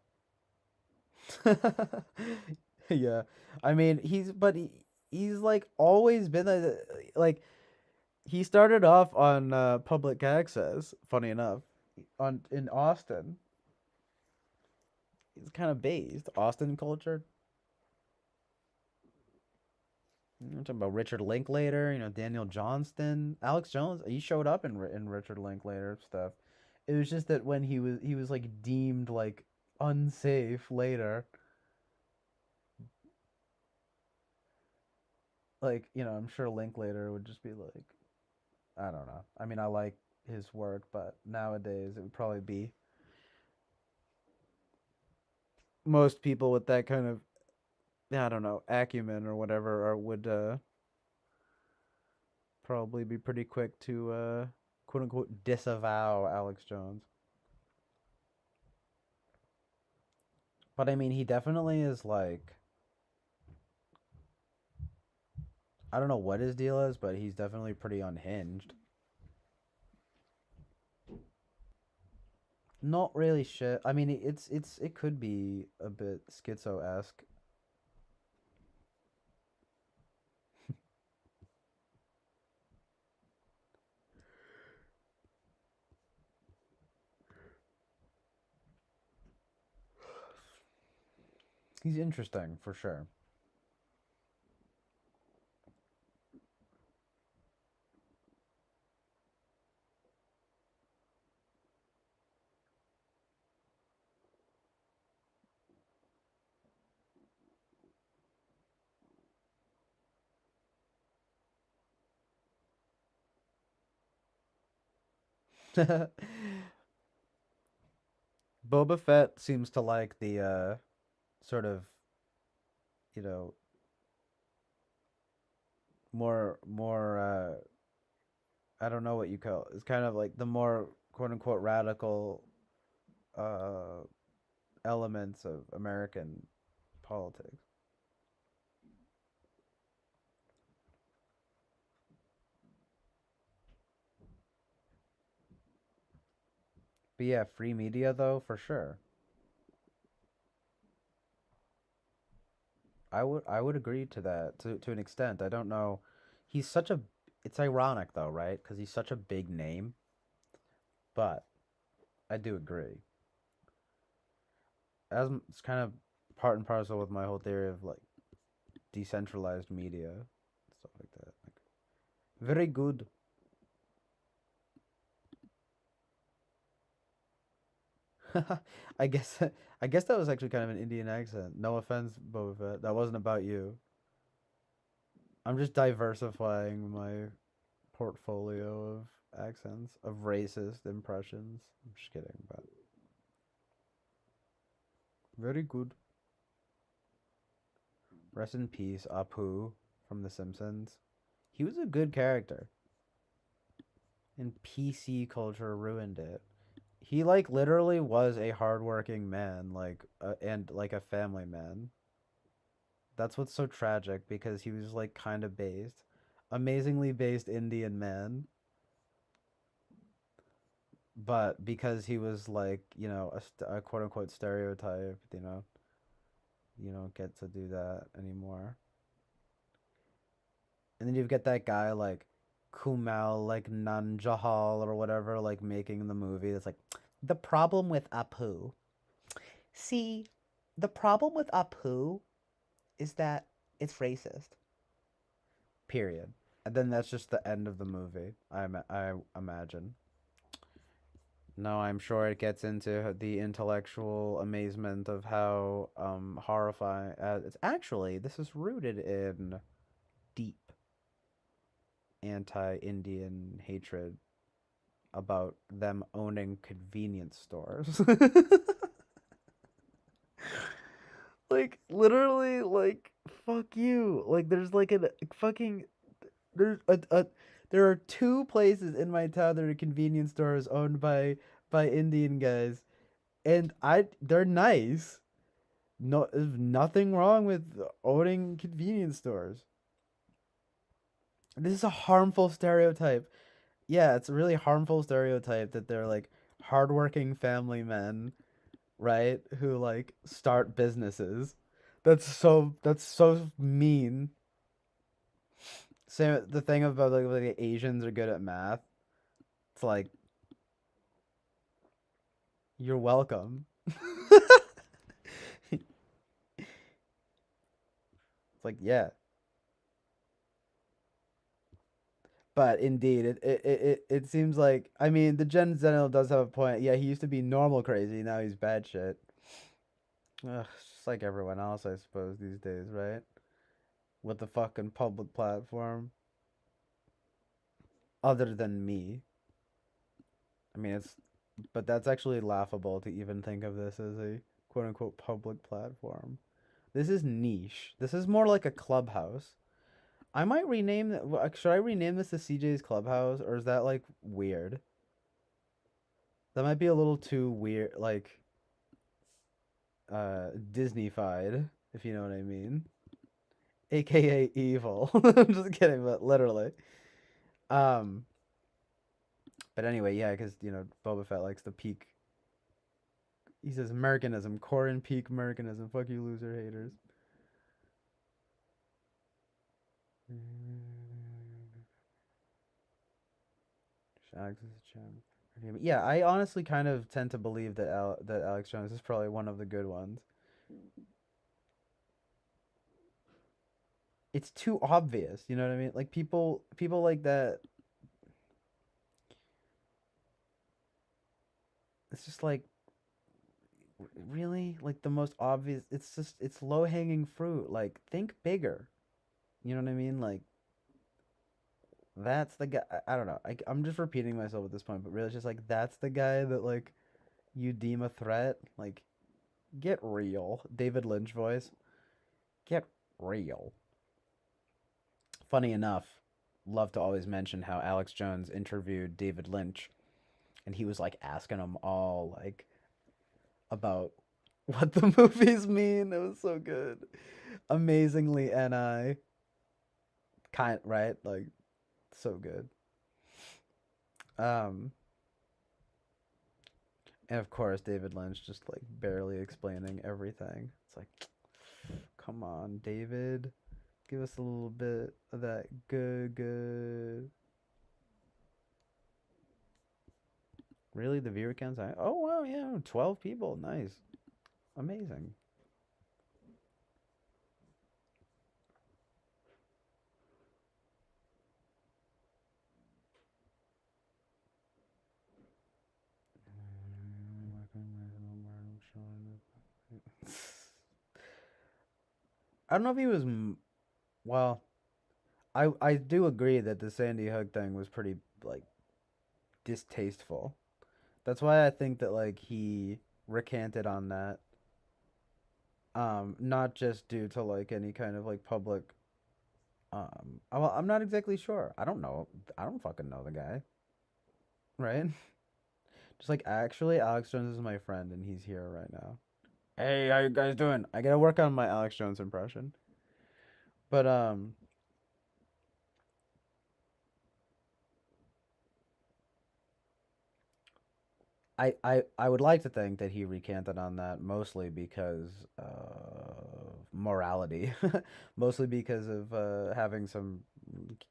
Yeah. I mean, he's like always been like he started off on public access, funny enough, on in Austin. He's kind of based Austin culture. I'm talking about Richard Linklater, you know, Daniel Johnston, Alex Jones. He showed up in Richard Linklater stuff. It was just that when he was like deemed like unsafe later, like you know, I'm sure Linklater would just be like, I don't know. I mean, I like his work, but nowadays it would probably be most people with that kind of I don't know acumen or whatever or would probably be pretty quick to quote unquote disavow Alex Jones. But I mean, he definitely is like I don't know what his deal is, but he's definitely pretty unhinged. Not really shit. I mean, it could be a bit schizo esque. He's interesting for sure. Boba Fett seems to like the sort of, you know, more I don't know what you call it. It's kind of like the more quote unquote radical uh elements of American politics. But yeah, free media though, for sure. I would agree to that to an extent. I don't know. He's such a it's ironic though, right? Cuz he's such a big name, but I do agree. It's kind of part and parcel with my whole theory of like decentralized media, stuff like that. Like, very good. I guess I guess that was actually kind of an Indian accent. No offense, Boba Fett. That wasn't about you. I'm just diversifying my portfolio of accents, of racist impressions. I'm just kidding, but very good. Rest in peace, Apu from The Simpsons. He was a good character, and PC culture ruined it. He like literally was a hardworking man, like and like a family man. That's what's so tragic because he was like kind of based, amazingly based Indian man, but because he was like a quote unquote stereotype, you don't get to do that anymore. And then you get that guy like Kumail like Nanjahal or whatever like making the movie. That's like the problem with Apu. See, the problem with Apu is that it's racist. Period. And then that's just the end of the movie. I imagine. No, I'm sure it gets into the intellectual amazement of how horrifying. It's actually this is rooted in deep anti-Indian hatred about them owning convenience stores. Like literally, like fuck you. Like there's like a fucking there's a there are two places in my town that are convenience stores owned by Indian guys, and they're nice. No, there's nothing wrong with owning convenience stores. This is a harmful stereotype. Yeah, it's a really harmful stereotype that they're like hardworking family men, right? Who like start businesses. That's so mean. Same the thing about like the Asians are good at math. It's like you're welcome. It's like yeah, but indeed, it seems like I mean the Gen Zennial does have a point. Yeah, he used to be normal crazy. Now he's bad shit. Ugh, just like everyone else, I suppose these days, right? With the fucking public platform, other than me. I mean, but that's actually laughable to even think of this as a quote unquote public platform. This is niche. This is more like a clubhouse. I might rename that. Should I rename this to CJ's Clubhouse, or is that like weird? That might be a little too weird, like Disneyfied, if you know what I mean. AKA evil. I'm just kidding, but literally. Um, but anyway, yeah, because Boba Fett likes the peak. He says Americanism, core and peak Americanism. Fuck you, loser haters. Alex is a champ. Yeah, I honestly kind of tend to believe that that Alex Jones is probably one of the good ones. It's too obvious, you know what I mean? Like people like that. It's just like really like the most obvious. It's low hanging fruit. Like think bigger. You know what I mean? Like that's the guy. I don't know. I'm just repeating myself at this point, but really, it's just like that's the guy that like you deem a threat. Like Get real. David Lynch voice. Get real. Funny enough, love to always mention how Alex Jones interviewed David Lynch, and he was like asking him all like about what the movies mean. It was so good. Amazingly NI. Kind right? Like so good. Um and of course David Lynch just like barely explaining everything. It's like come on, David. Give us a little bit of that good. Really, the viewer counts? Oh wow, yeah, 12 people. Nice, amazing. I don't know if he was. Well, I do agree that the Sandy Hook thing was pretty like distasteful. That's why I think that like he recanted on that. Not just due to like any kind of like public. Well, I'm not exactly sure. I don't know. I don't fucking know the guy, right? Just like actually, Alex Jones is my friend, and he's here right now. Hey, how you guys doing? I gotta work on my Alex Jones impression. But I would like to think that he recanted on that mostly because of morality, mostly because of having some,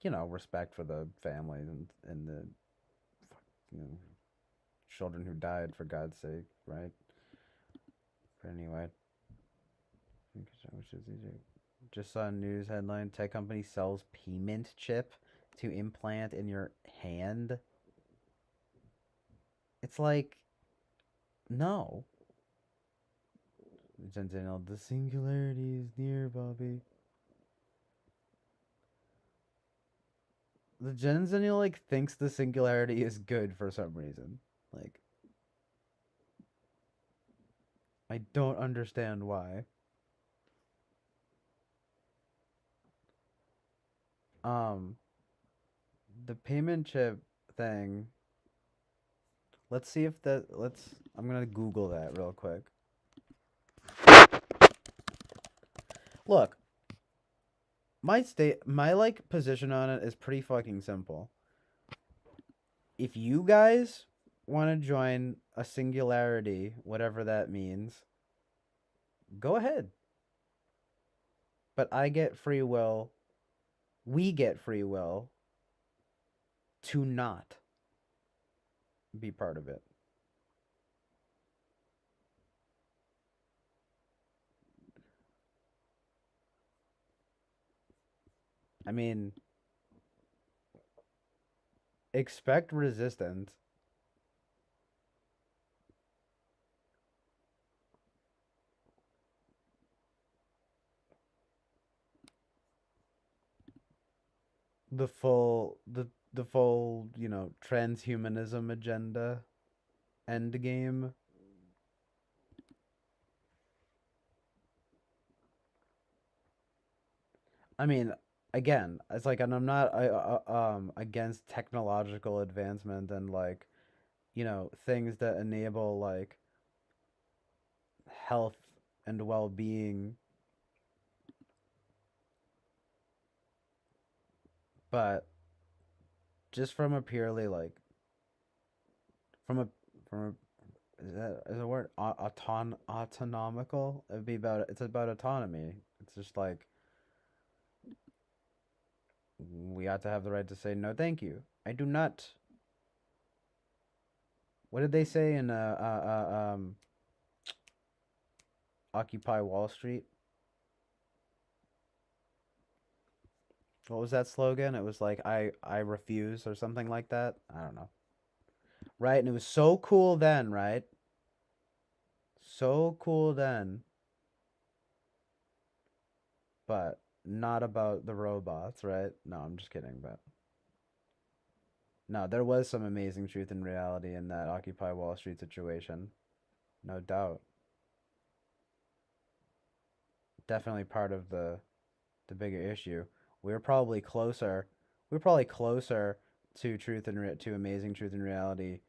respect for the families and the you know, children who died for God's sake, right? But anyway, which is easier. Just saw a news headline: tech company sells payment chip to implant in your hand. It's like no. Sentinel, the singularity is near, Bobby. The Sentinel like thinks the singularity is good for some reason. Like I don't understand why. Um, the payment chip thing. Let's see if that. I'm gonna Google that real quick. Look, my like position on it is pretty fucking simple. If you guys want to join a singularity, whatever that means, go ahead. But I get free will. We get free will to not be part of it. I mean, expect resistance. The full, transhumanism agenda end game. I mean, again, it's like, and I'm not against technological advancement and like, things that enable like health and well-being, but just from a purely like from a from a is a word autonomical. It's about autonomy. It's just like we ought to have the right to say no, thank you. I do not. What did they say in Occupy Wall Street? What was that slogan? It was like I refuse or something like that. I don't know. Right? And it was so cool then, right? So cool then. But not about the robots, right? No, I'm just kidding, but no, there was some amazing truth and reality in that Occupy Wall Street situation. No doubt. definitely part of the bigger issue. We were probably closer. We were probably closer to to amazing truth and reality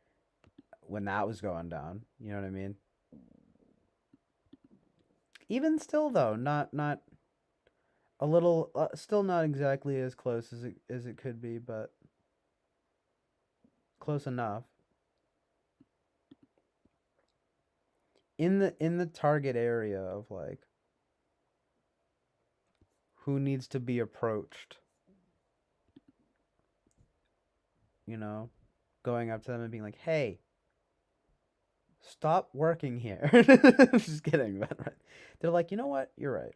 when that was going down. You know what I mean? Even still, though, not a little, still not exactly as close as it could be, but close enough. In the target area of like who needs to be approached, you know, going up to them and being like, "Hey, stop working here." Just kidding, but right. They're like, "You know what? You're right.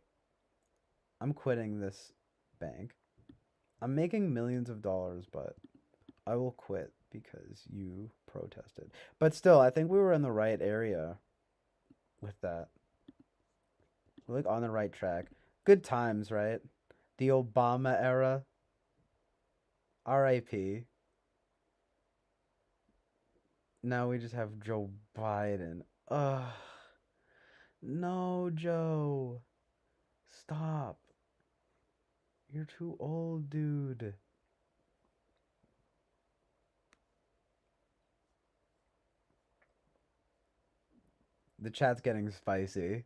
I'm quitting this bank. I'm making millions of dollars, but I will quit because you protested." But still, I think we were in the right area with that. We're like on the right track. Good times, right? The Obama era. R.I.P. Now we just have Joe Biden. Ugh. No, Joe. Stop. You're too old, dude. The chat's getting spicy.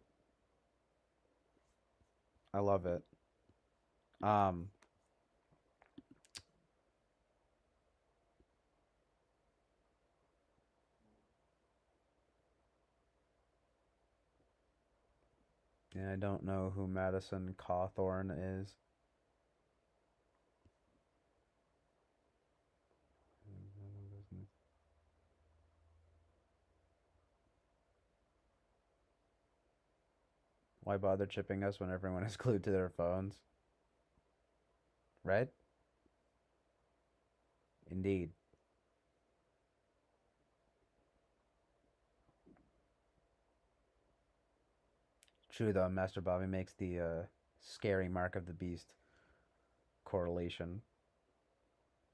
I love it. Um, yeah, I don't know who Madison Cawthorn is. Why bother chipping us when everyone is glued to their phones? Right? Indeed. True though, Master Bobby makes the scary mark of the beast correlation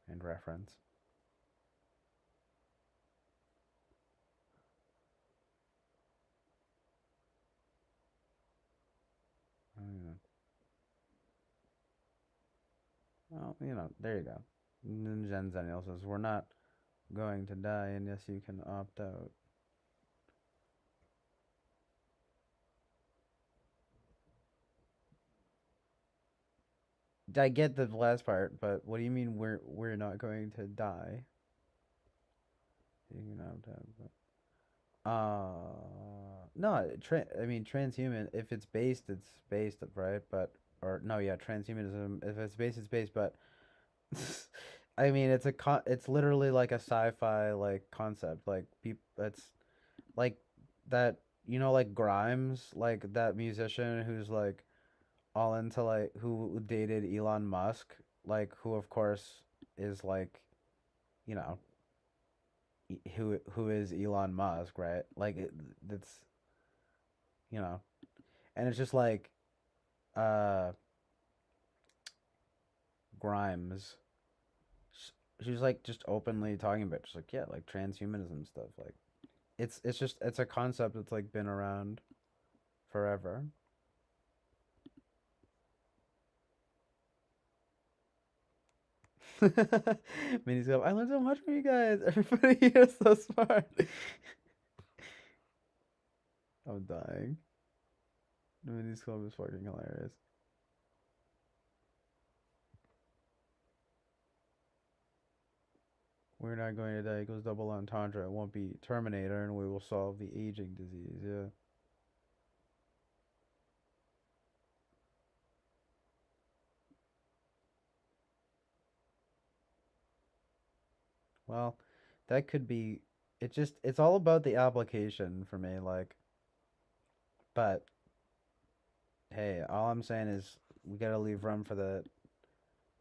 and reference. Oh, yeah. Well, there you go. Jen Zenial says, "We're not going to die unless you can opt out." I get the last part, but what do you mean we're not going to die? You can opt out. No, I mean transhuman. If it's based, it's based, right? But or no, yeah, transhumanism. If it's based, it's based. But I mean, it's literally like a sci-fi like concept. Like people, it's like that. Like Grimes, like that musician who's like all into like who dated Elon Musk, like who of course is like, you know, who is Elon Musk, right? Like it's you know, and it's just like uh Grimes. She's like just openly talking about just like yeah, like transhumanism stuff. Like it's a concept that's like been around forever. Miniscope. I learned so much from you guys. Everybody here is so smart. I'm dying. The Miniscope is fucking hilarious. We're not going to die equals double entendre. It won't be Terminator, and we will solve the aging disease. Yeah. Well, that could be. It's all about the application for me. Like, but hey, all I'm saying is we gotta leave room for the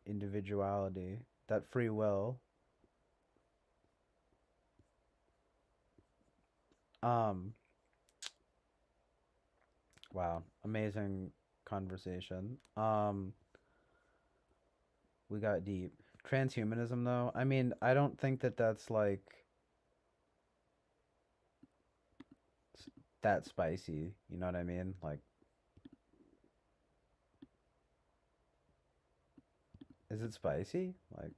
individuality, that free will. Um, wow, amazing conversation. We got deep. Transhumanism, though, I mean, I don't think that that's like that spicy. You know what I mean? Like, Is it spicy? Like,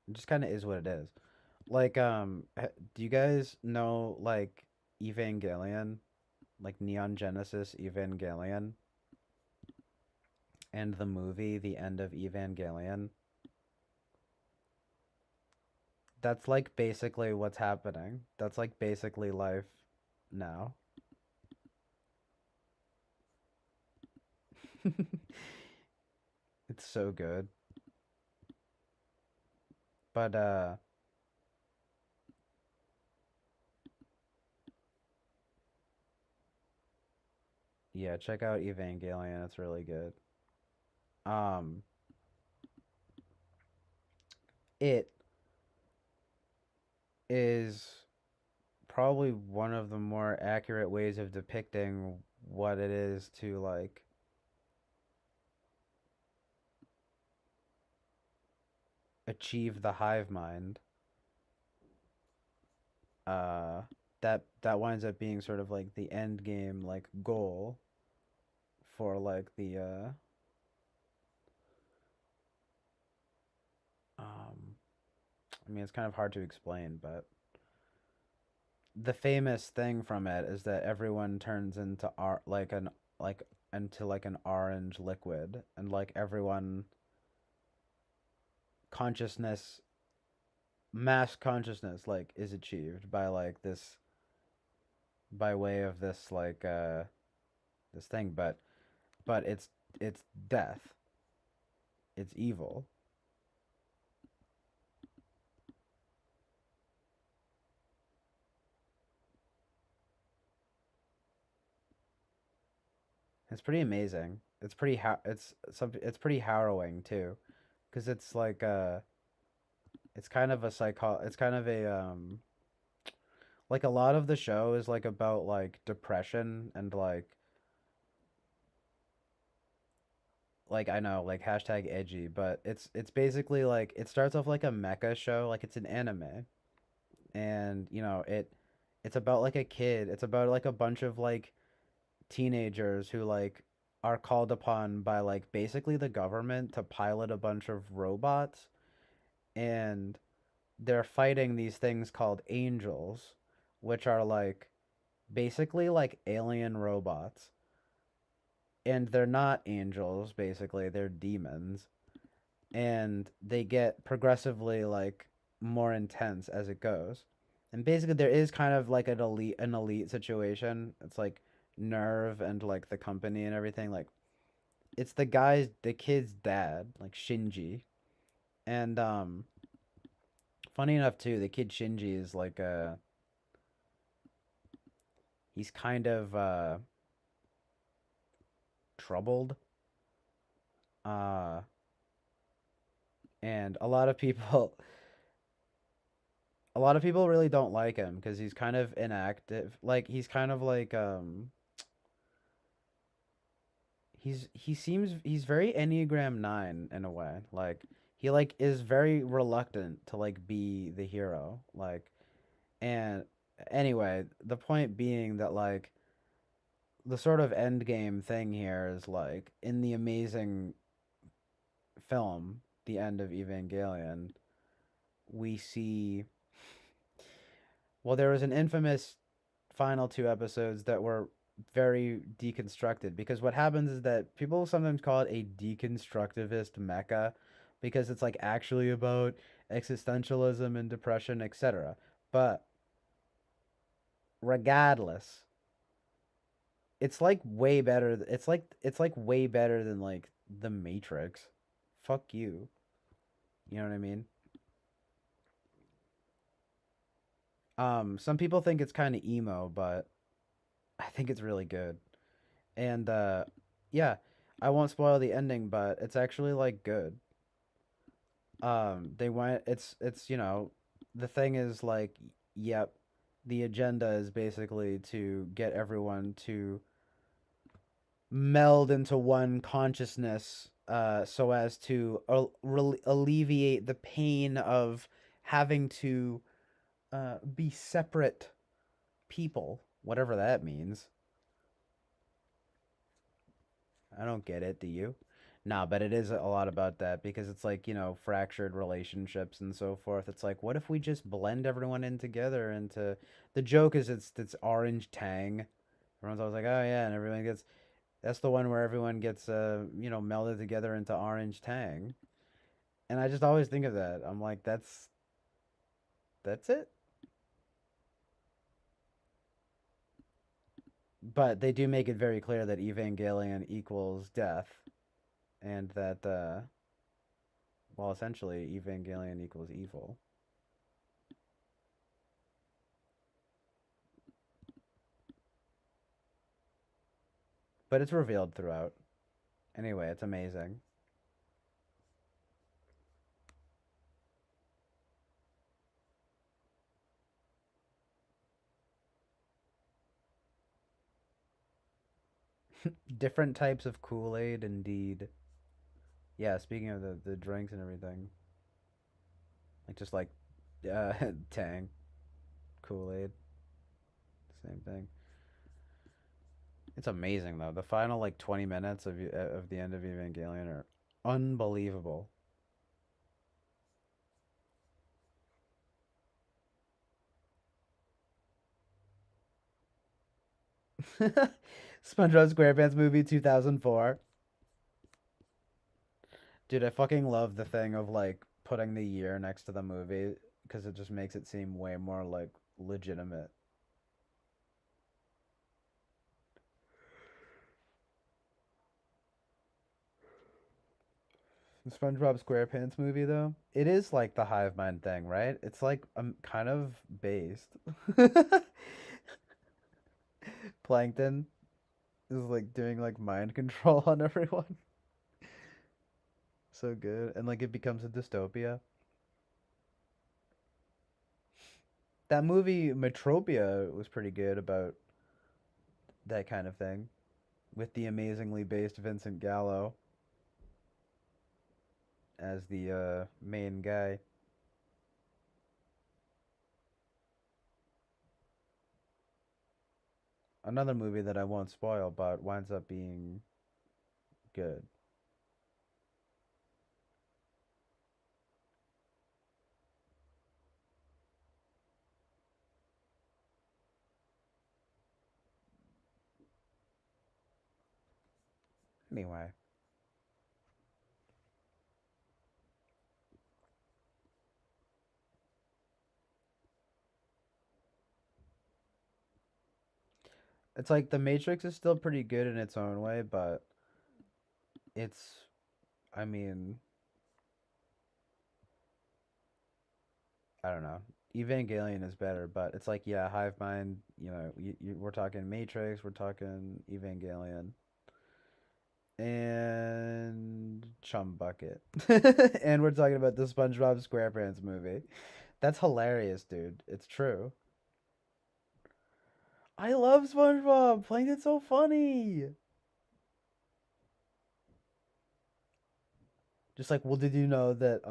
it just kind of is what it is. Like, do you guys know like Evangelion, like Neon Genesis Evangelion, and the movie The End of Evangelion? That's like basically what's happening. That's like basically life now. It's so good. But yeah, check out Evangelion. It's really good. Um it is probably one of the more accurate ways of depicting what it is to like achieve the hive mind. Uh that winds up being sort of like the end game like goal for like the um I mean it's kind of hard to explain, but the famous thing from it is that everyone turns into like into like an orange liquid, and like everyone consciousness mass consciousness like is achieved by like this by way of this like this thing, but it's death, it's evil. It's pretty amazing. It's pretty it's pretty harrowing too, because it's like it's kind of a it's kind of a like a lot of the show is like about like depression and like I know like hashtag edgy, but it's basically like it starts off like a mecha show, like it's an anime, and you know it's about like a kid, it's about like a bunch of like teenagers who like are called upon by like basically the government to pilot a bunch of robots, and they're fighting these things called angels, which are like basically like alien robots, and they're not angels, basically they're demons, and they get progressively like more intense as it goes, and basically there is kind of like an elite situation. It's like Nerve and like the company and everything, like it's the kid's dad, like Shinji, and funny enough too, the kid Shinji is like he's kind of troubled, uh and a lot of people really don't like him because he's kind of inactive. Like he's kind of like he seems he's very Enneagram 9 in a way. Like he like is very reluctant to like be the hero. Like, and anyway, the point being that like the sort of end game thing here is like in the amazing film The End of Evangelion, we see, well, there was an infamous final two episodes that were very deconstructed, because what happens is that people sometimes call it a deconstructivist mecha because it's like actually about existentialism and depression, etc. But regardless, it's like way better. It's like way better than like The Matrix. Fuck you. You know what I mean? Some people think it's kind of emo, but I think it's really good. And yeah, I won't spoil the ending, but it's actually like good. They went it's you know, the thing is like, yep, the agenda is basically to get everyone to meld into one consciousness, so as to alleviate the pain of having to be separate people, whatever that means. I don't get it. Do you? No, but it is a lot about that because it's like, fractured relationships and so forth. It's like, what if we just blend everyone in together into the joke is it's orange tang. Everyone's always like, oh yeah, and everyone gets that's the one where everyone gets melded together into orange tang. And I just always think of that. I'm like, that's it. But they do make it very clear that Evangelion equals death and that well, essentially Evangelion equals evil. But it's revealed throughout. Anyway, it's amazing. Different types of Kool-Aid, indeed. Yeah, speaking of the drinks and everything, like just like uh, Tang, Kool-Aid, same thing. It's amazing though. The final like 20 minutes of the end of Evangelion are unbelievable. SpongeBob SquarePants movie 2004. Dude, I fucking love the thing of like putting the year next to the movie because it just makes it seem way more like legitimate. The SpongeBob SquarePants movie though, it is like the hive mind thing, right? It's like kind of based. Plankton is like doing like mind control on everyone. So good. And like it becomes a dystopia. That movie Metropia was pretty good about that kind of thing with the amazingly based Vincent Gallo as the main guy. Another movie that I won't spoil but winds up being good. Anyway, it's like The Matrix is still pretty good in its own way, but it's I mean, I don't know. Evangelion is better, but it's like yeah, Hive Mind. We're talking Matrix, we're talking Evangelion, and Chum Bucket, and we're talking about the SpongeBob SquarePants movie. That's hilarious, dude. It's true. I love SpongeBob. Plankton's so funny. Just like, well, did you know that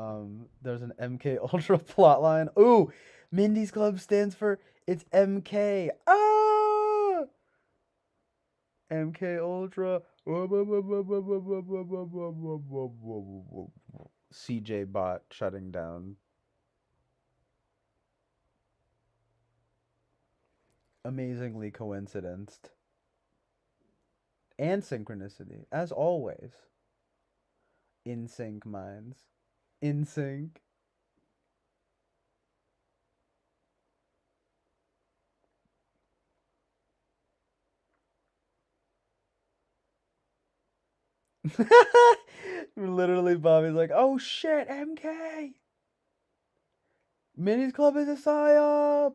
there's an MK Ultra plotline? Ooh, Mindy's Club stands for it's MK. Ah, MK Ultra. CJ bot shutting down. Amazingly coincidenced and synchronicity, as always. In sync minds. In sync. Literally, Bobby's like, oh shit, MK! Minnie's Club is a psyop!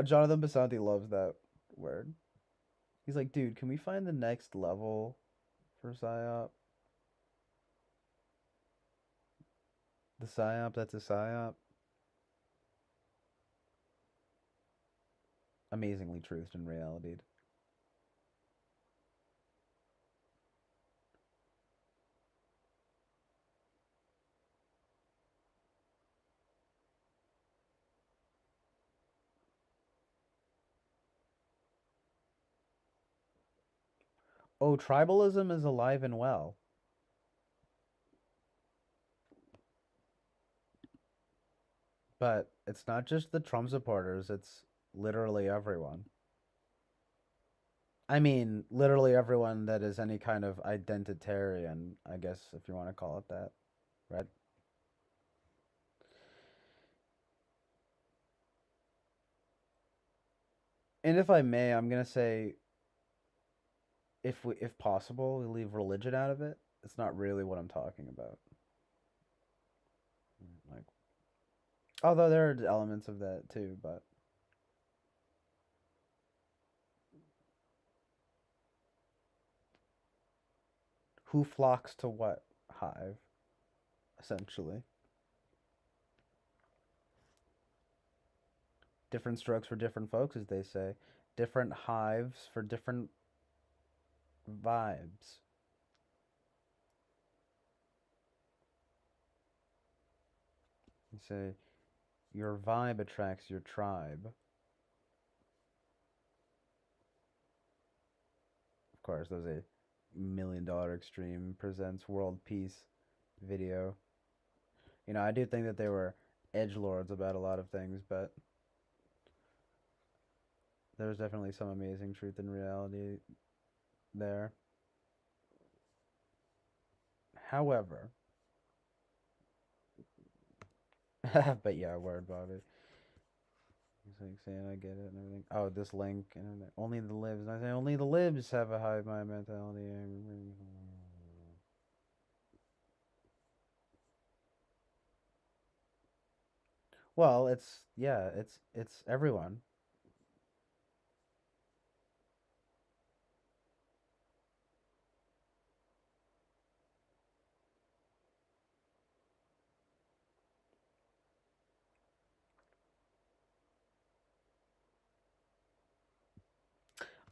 Jonathan Basanti loves that word. He's like, dude, can we find the next level for psyop? The psyop that's a psyop? Amazingly truthed and realitied. Oh, tribalism is alive and well. But it's not just the Trump supporters, it's literally everyone. I mean, literally everyone that is any kind of identitarian, I guess, if you want to call it that, right? And if I may, I'm gonna say, if possible, we leave religion out of it. It's not really what I'm talking about. Like, although there are elements of that too, but who flocks to what hive, essentially? Different strokes for different folks, as they say. Different hives for different vibes. You say your vibe attracts your tribe. Of course, there's a $1 million extreme presents world peace video. You know, I do think that they were edge lords about a lot of things, but there's definitely some amazing truth and reality there. However, but yeah, word, Bobby. He's like saying I get it and everything. Oh, this link and everything. Only the libs. And I say only the libs have a hive mind mentality. Well, it's yeah, it's everyone.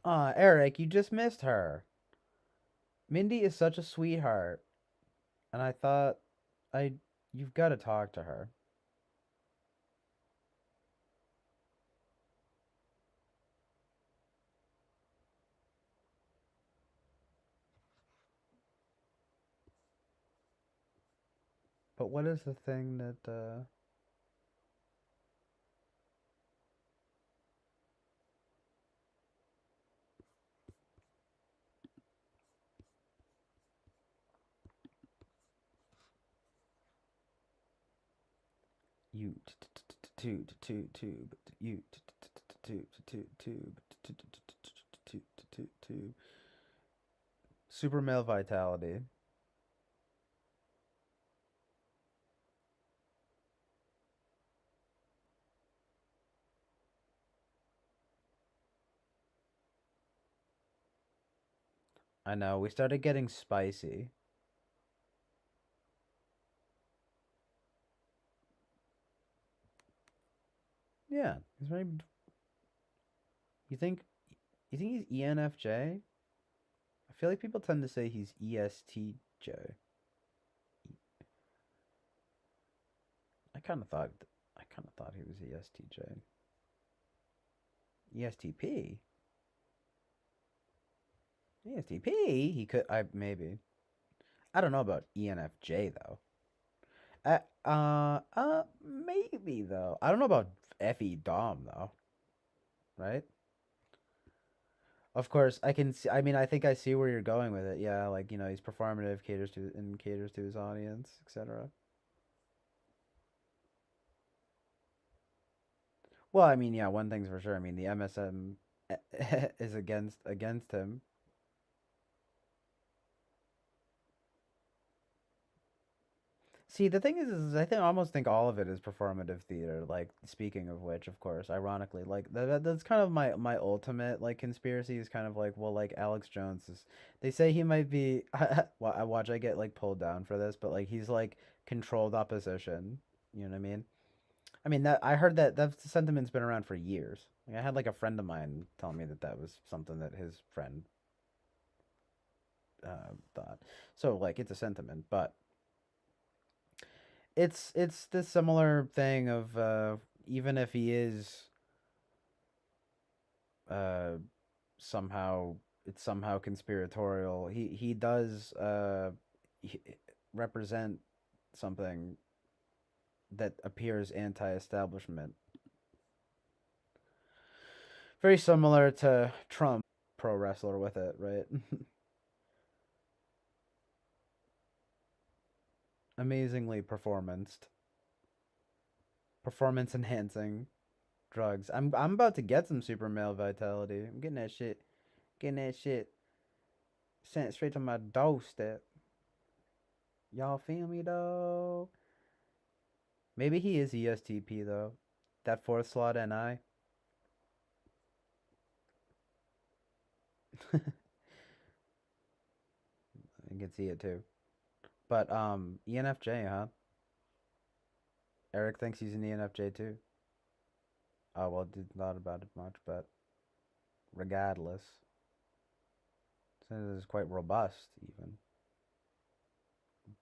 Eric, you just missed her. Mindy is such a sweetheart, and I thought I you've got to talk to her. But what is the thing that you tube you tube super male vitality. I know we started getting spicy. Yeah, he's very. You think you think he's ENFJ? I feel like people tend to say he's ESTJ. I kind of thought he was ESTJ. ESTP. ESTP. He could. I maybe. I don't know about ENFJ though. Maybe though. I don't know about FE Dom though. Right? Of course, I can see. I mean, I think I see where you're going with it. Yeah, like he's performative, caters to his audience, etc. Well, I mean, yeah, one thing's for sure. I mean, the MSM is against him. See, the thing is I think I almost think all of it is performative theater. Like, speaking of which, of course, ironically, like that's kind of my ultimate like conspiracy is kind of like, well, like Alex Jones is. They say he might be. Well, I get like pulled down for this, but like he's like controlled opposition. You know what I mean? I mean that I heard that sentiment's been around for years. Like, I had like a friend of mine tell me that was something that his friend thought. So like it's a sentiment, but it's this similar thing of even if he is uh somehow it's somehow conspiratorial. He does he, represent something that appears anti-establishment. Very similar to Trump, pro wrestler with it, right? Amazingly performance enhancing drugs. I'm about to get some super male vitality. I'm getting that shit sent straight to my doorstep. Y'all feel me though? Maybe he is ESTP though. That fourth slot NI. I can see it too. But ENFJ, huh? Eric thinks he's an ENFJ too. Oh well, did not about it much, but regardless, since it's quite robust even.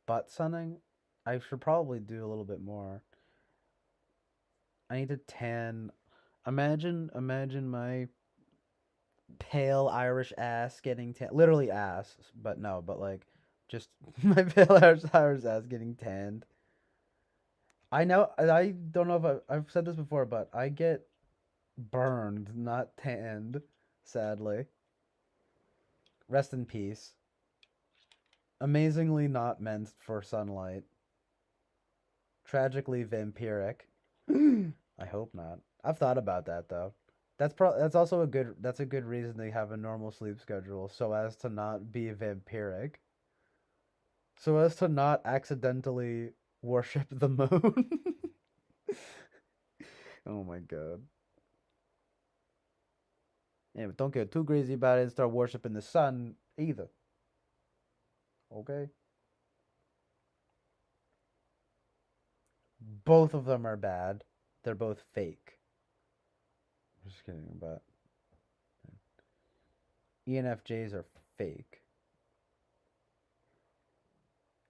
Butt sunning, I should probably do a little bit more. I need to tan. Imagine my pale Irish ass getting tan. Literally ass, but no, but like just my pale Irish ass getting tanned. I know. I don't know if I've said this before, but I get burned, not tanned. Sadly, rest in peace. Amazingly not meant for sunlight. Tragically vampiric. I hope not. I've thought about that though. That's also a good reason to have a normal sleep schedule so as to not be vampiric. So as to not accidentally worship the moon. Oh my god. Yeah, but don't get too crazy about it and start worshiping the sun either. Okay? Both of them are bad. They're both fake. Just kidding, but ENFJs are fake.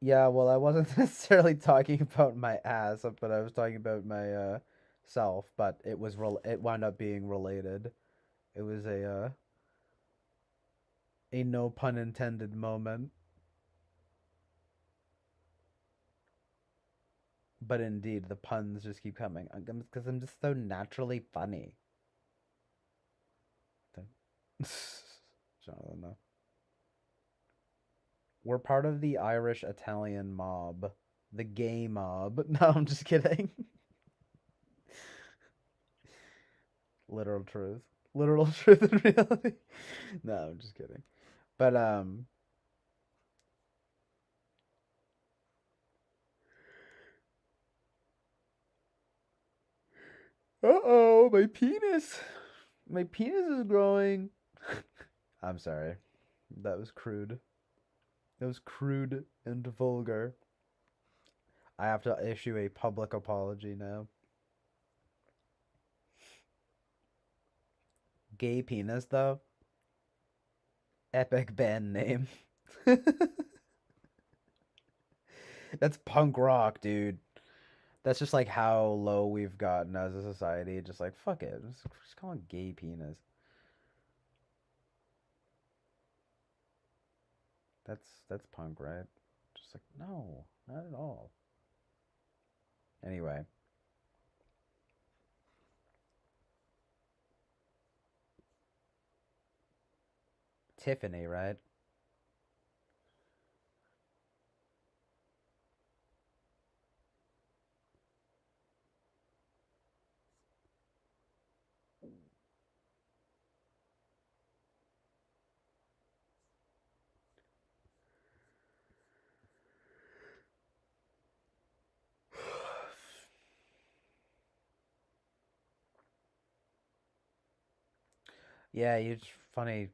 Yeah, well, I wasn't necessarily talking about my ass, but I was talking about my self, but it wound up being related. It was a no pun intended moment, but indeed the puns just keep coming because I'm just so naturally funny. Jonathan, no. We're part of the Irish Italian mob, the gay mob. No, I'm just kidding. Literal truth. Literal truth in reality. No, I'm just kidding. But uh-oh, my penis. My penis is growing. I'm sorry. That was crude. That was crude and vulgar. I have to issue a public apology now. Gay penis though. Epic band name. That's punk rock, dude. That's just like how low we've gotten as a society. Just like fuck it, just call it gay penis. That's punk, right? Just like no, not at all. Anyway, Tiffany, right? Yeah, it's funny.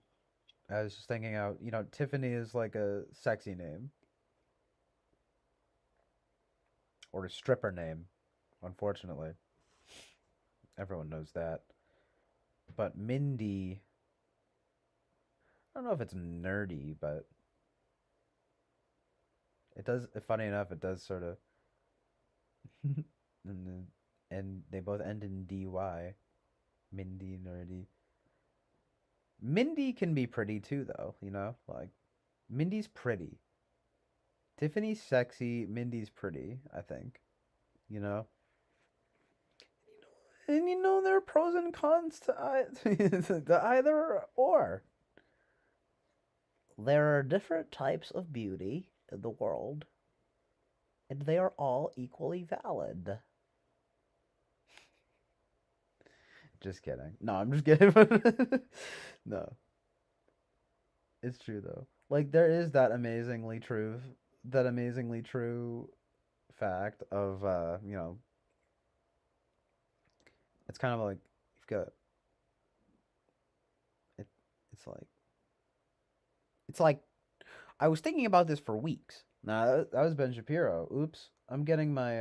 I was just thinking out. Tiffany is like a sexy name or a stripper name. Unfortunately, everyone knows that. But Mindy, I don't know if it's nerdy, but it does. Funny enough, it does sort of. And they both end in dy. Mindy, nerdy. Mindy can be pretty too, though. You know, like Mindy's pretty. Tiffany's sexy. Mindy's pretty. I think. You know. And you know there are pros and cons to, to either or. There are different types of beauty in the world, and they are all equally valid. Just kidding. No, I'm just kidding. No, it's true though. Like there is that amazingly true fact of you know, it's kind of like you've got it. It's like I was thinking about this for weeks. Nah, that was Ben Shapiro. Oops, I'm getting my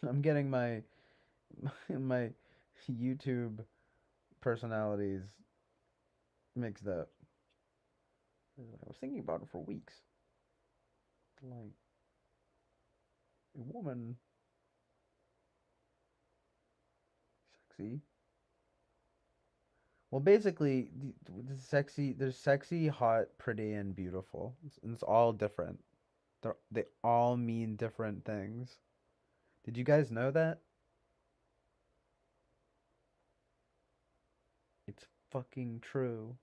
I'm getting my my YouTube personalities mixed up. I was thinking about it for weeks. Like a woman, sexy. Well, basically, there's sexy, hot, pretty, and beautiful. It's all different. They all mean different things. Did you guys know that? It's fucking true.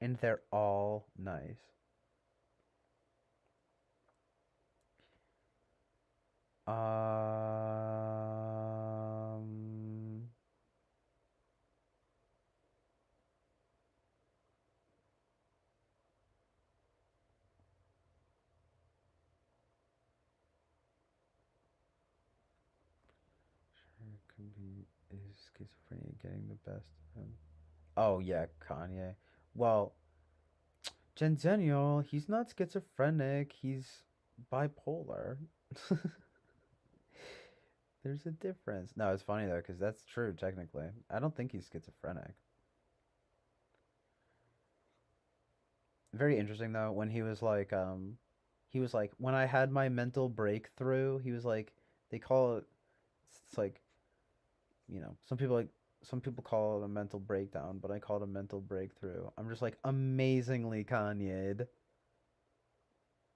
And they're all nice. Um, could be is schizophrenia getting the best of him? Oh yeah, Kanye. Well, Jensennial, he's not schizophrenic. He's bipolar. There's a difference. No, it's funny though, because that's true technically. I don't think he's schizophrenic. Very interesting though when he was like when I had my mental breakthrough. He was like they call it. It's like you know some people call it a mental breakdown, but I call it a mental breakthrough. I'm just like amazingly Kanye'd.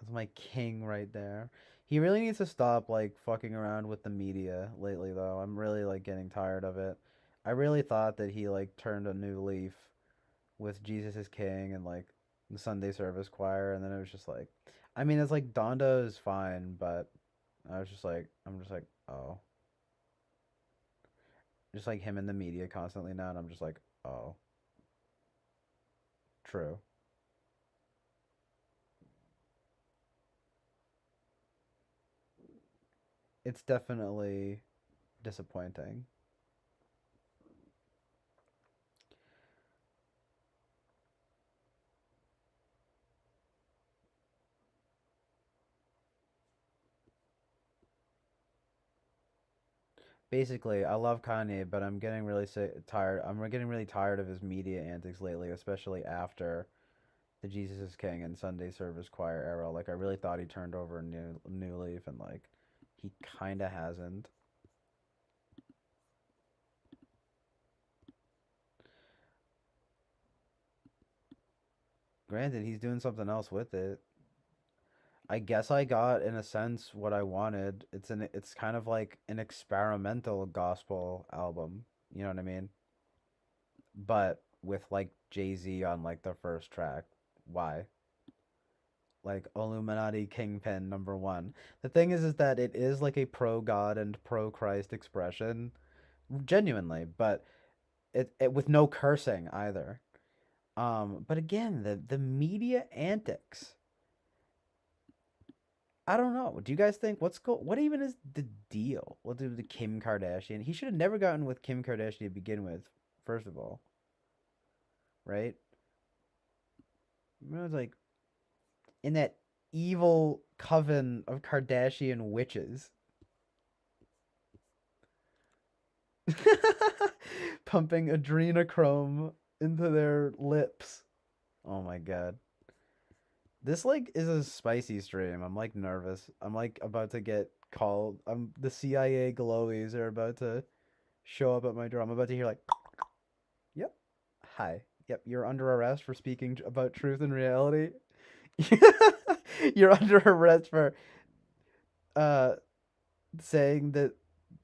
That's my king right there. He really needs to stop like fucking around with the media lately though. I'm really like getting tired of it. I really thought that he like turned a new leaf with Jesus is King and like the Sunday service choir and then it was just like I mean it's like Donda is fine, but I'm just like, oh. Just like him in the media constantly now and I'm just like, oh, true. It's definitely disappointing. Basically, I love Kanye, but I'm getting really tired. I'm getting really tired of his media antics lately, especially after the Jesus is King and Sunday Service Choir era. Like, I really thought he turned over a new leaf, and like, he kind of hasn't. Granted, he's doing something else with it. I guess I got, in a sense, what I wanted. It's kind of like an experimental gospel album. You know what I mean? But with like Jay-Z on like the first track. Why? Like Illuminati Kingpin #1. The thing is that it is like a pro God and pro Christ expression, genuinely, but it with no cursing either. But again, the media antics. I don't know. Do you guys think what even is the deal? What do the Kim Kardashian? He should have never gotten with Kim Kardashian to begin with, first of all, right? It was like in that evil coven of Kardashian witches. Pumping adrenochrome into their lips. Oh my god. This like is a spicy stream. I'm like nervous. I'm like about to get called. The CIA glowies are about to show up at my door. I'm about to hear like, yep, hi, yep, you're under arrest for speaking about truth and reality. You're under arrest for uh saying that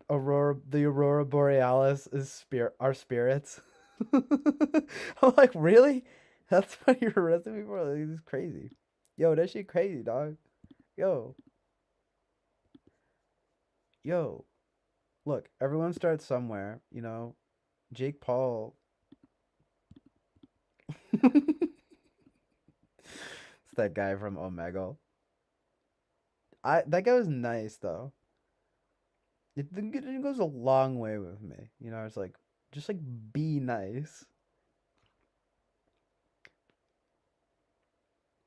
the aurora borealis is our spirits. I'm like, really? That's what you're arresting me for? Like, this is crazy. Yo, that shit crazy, dog. Yo, yo. Look, everyone starts somewhere, you know. Jake Paul. It's that guy from Omega. That guy was nice though. It goes a long way with me. You know, it's like just like be nice.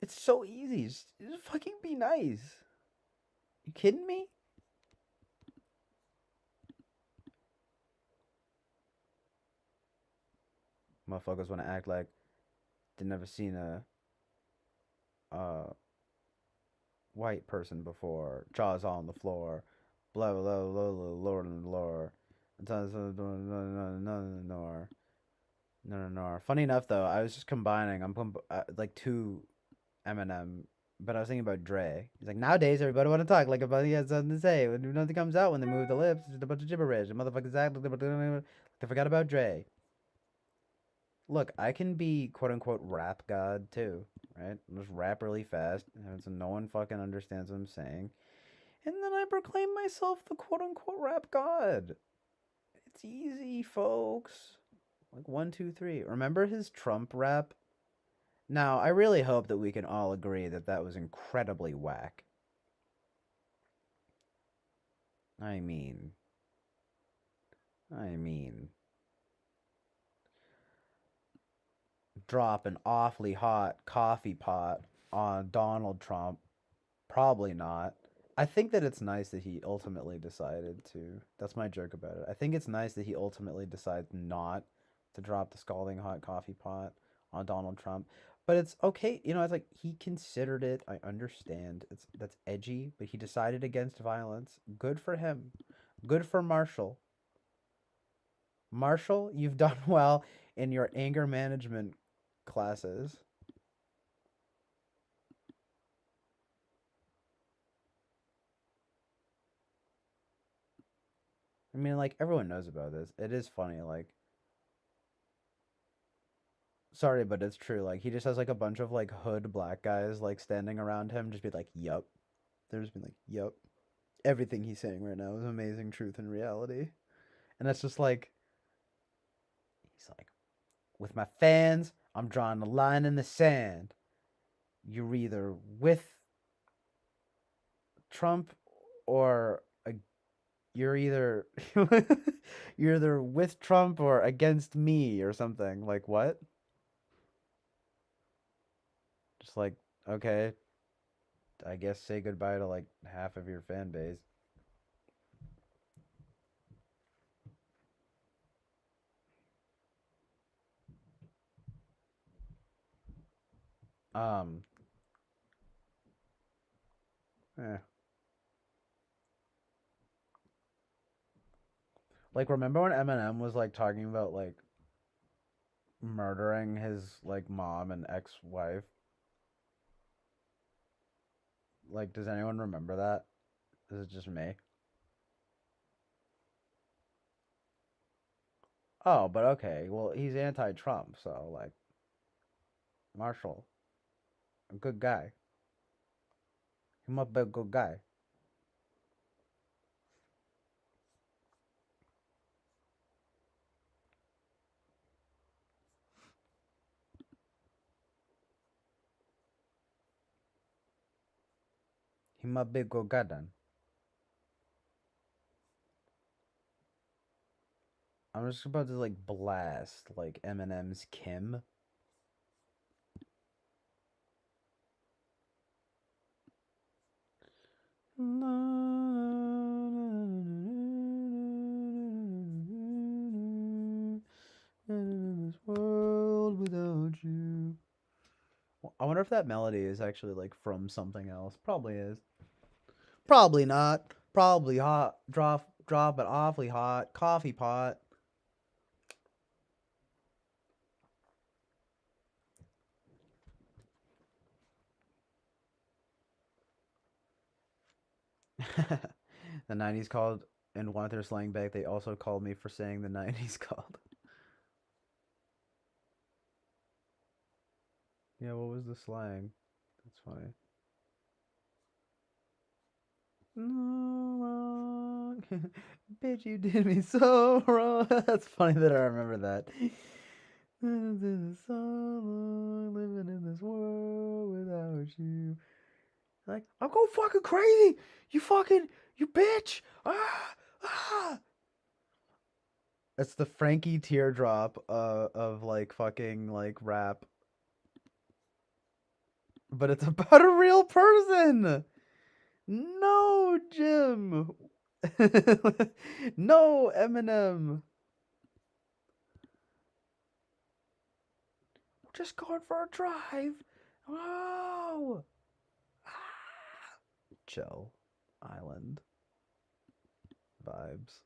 It's so easy. Just fucking be nice. You kidding me? Motherfuckers want to act like they never seen a white person before. Jaws on the floor. Blah blah blah blah blah. Lord and lore. No. Funny enough though, I was just combining. Like two Eminem, but I was thinking about Dre. He's like, nowadays everybody want to talk like about he has something to say. When nothing comes out when they move the lips, it's just a bunch of gibberish. And motherfuckers act like they forgot about Dre. Look, I can be quote unquote rap god too, right? I'll just rap really fast, and so no one fucking understands what I'm saying. And then I proclaim myself the quote unquote rap god. It's easy, folks. Like 1, 2, 3. Remember his Trump rap? Now, I really hope that we can all agree that that was incredibly whack. I mean, drop an awfully hot coffee pot on Donald Trump. Probably not. I think that it's nice that he ultimately decided to. That's my joke about it. I think it's nice that he ultimately decided not to drop the scalding hot coffee pot on Donald Trump. But it's okay, you know, it's like he considered it. I understand. That's edgy, but he decided against violence. Good for him. Good for Marshall. Marshall, you've done well in your anger management classes. I mean, like, everyone knows about this. It is funny, like, sorry, but it's true. Like, he just has, like, a bunch of, like, hood black guys, like, standing around him, just be like, yup. They're just being like, yup. Everything he's saying right now is amazing truth and reality. And that's just like, he's like, with my fans, I'm drawing a line in the sand. You're either with Trump or you're either you're either with Trump or against me or something. Like what? Just like, okay, I guess say goodbye to like half of your fan base. Um, eh. Like remember when Eminem was like talking about like murdering his like mom and ex-wife? Like, does anyone remember that? Is it just me? Oh, but okay. Well, he's anti-Trump, so like Marshall, a good guy. He must be a good guy. He must be a good guy then. I'm just about to like blast like Eminem's Kim. In this world without you. I wonder if that melody is actually like from something else. Probably is. Probably not. Probably hot. Drop it awfully hot. Coffee pot. The 90s called and wanted their slang back. They also called me for saying the 90s called. Yeah, what was the slang? That's funny. No wrong. Bitch, you did me so wrong. That's funny that I remember that. So long living in this world without you. Like, I'm going fucking crazy. You bitch. Ah. That's the Frankie teardrop of like fucking like rap. But it's about a real person. No, Jim. No, Eminem. Just going for a drive. Oh. Chill. Island. Vibes.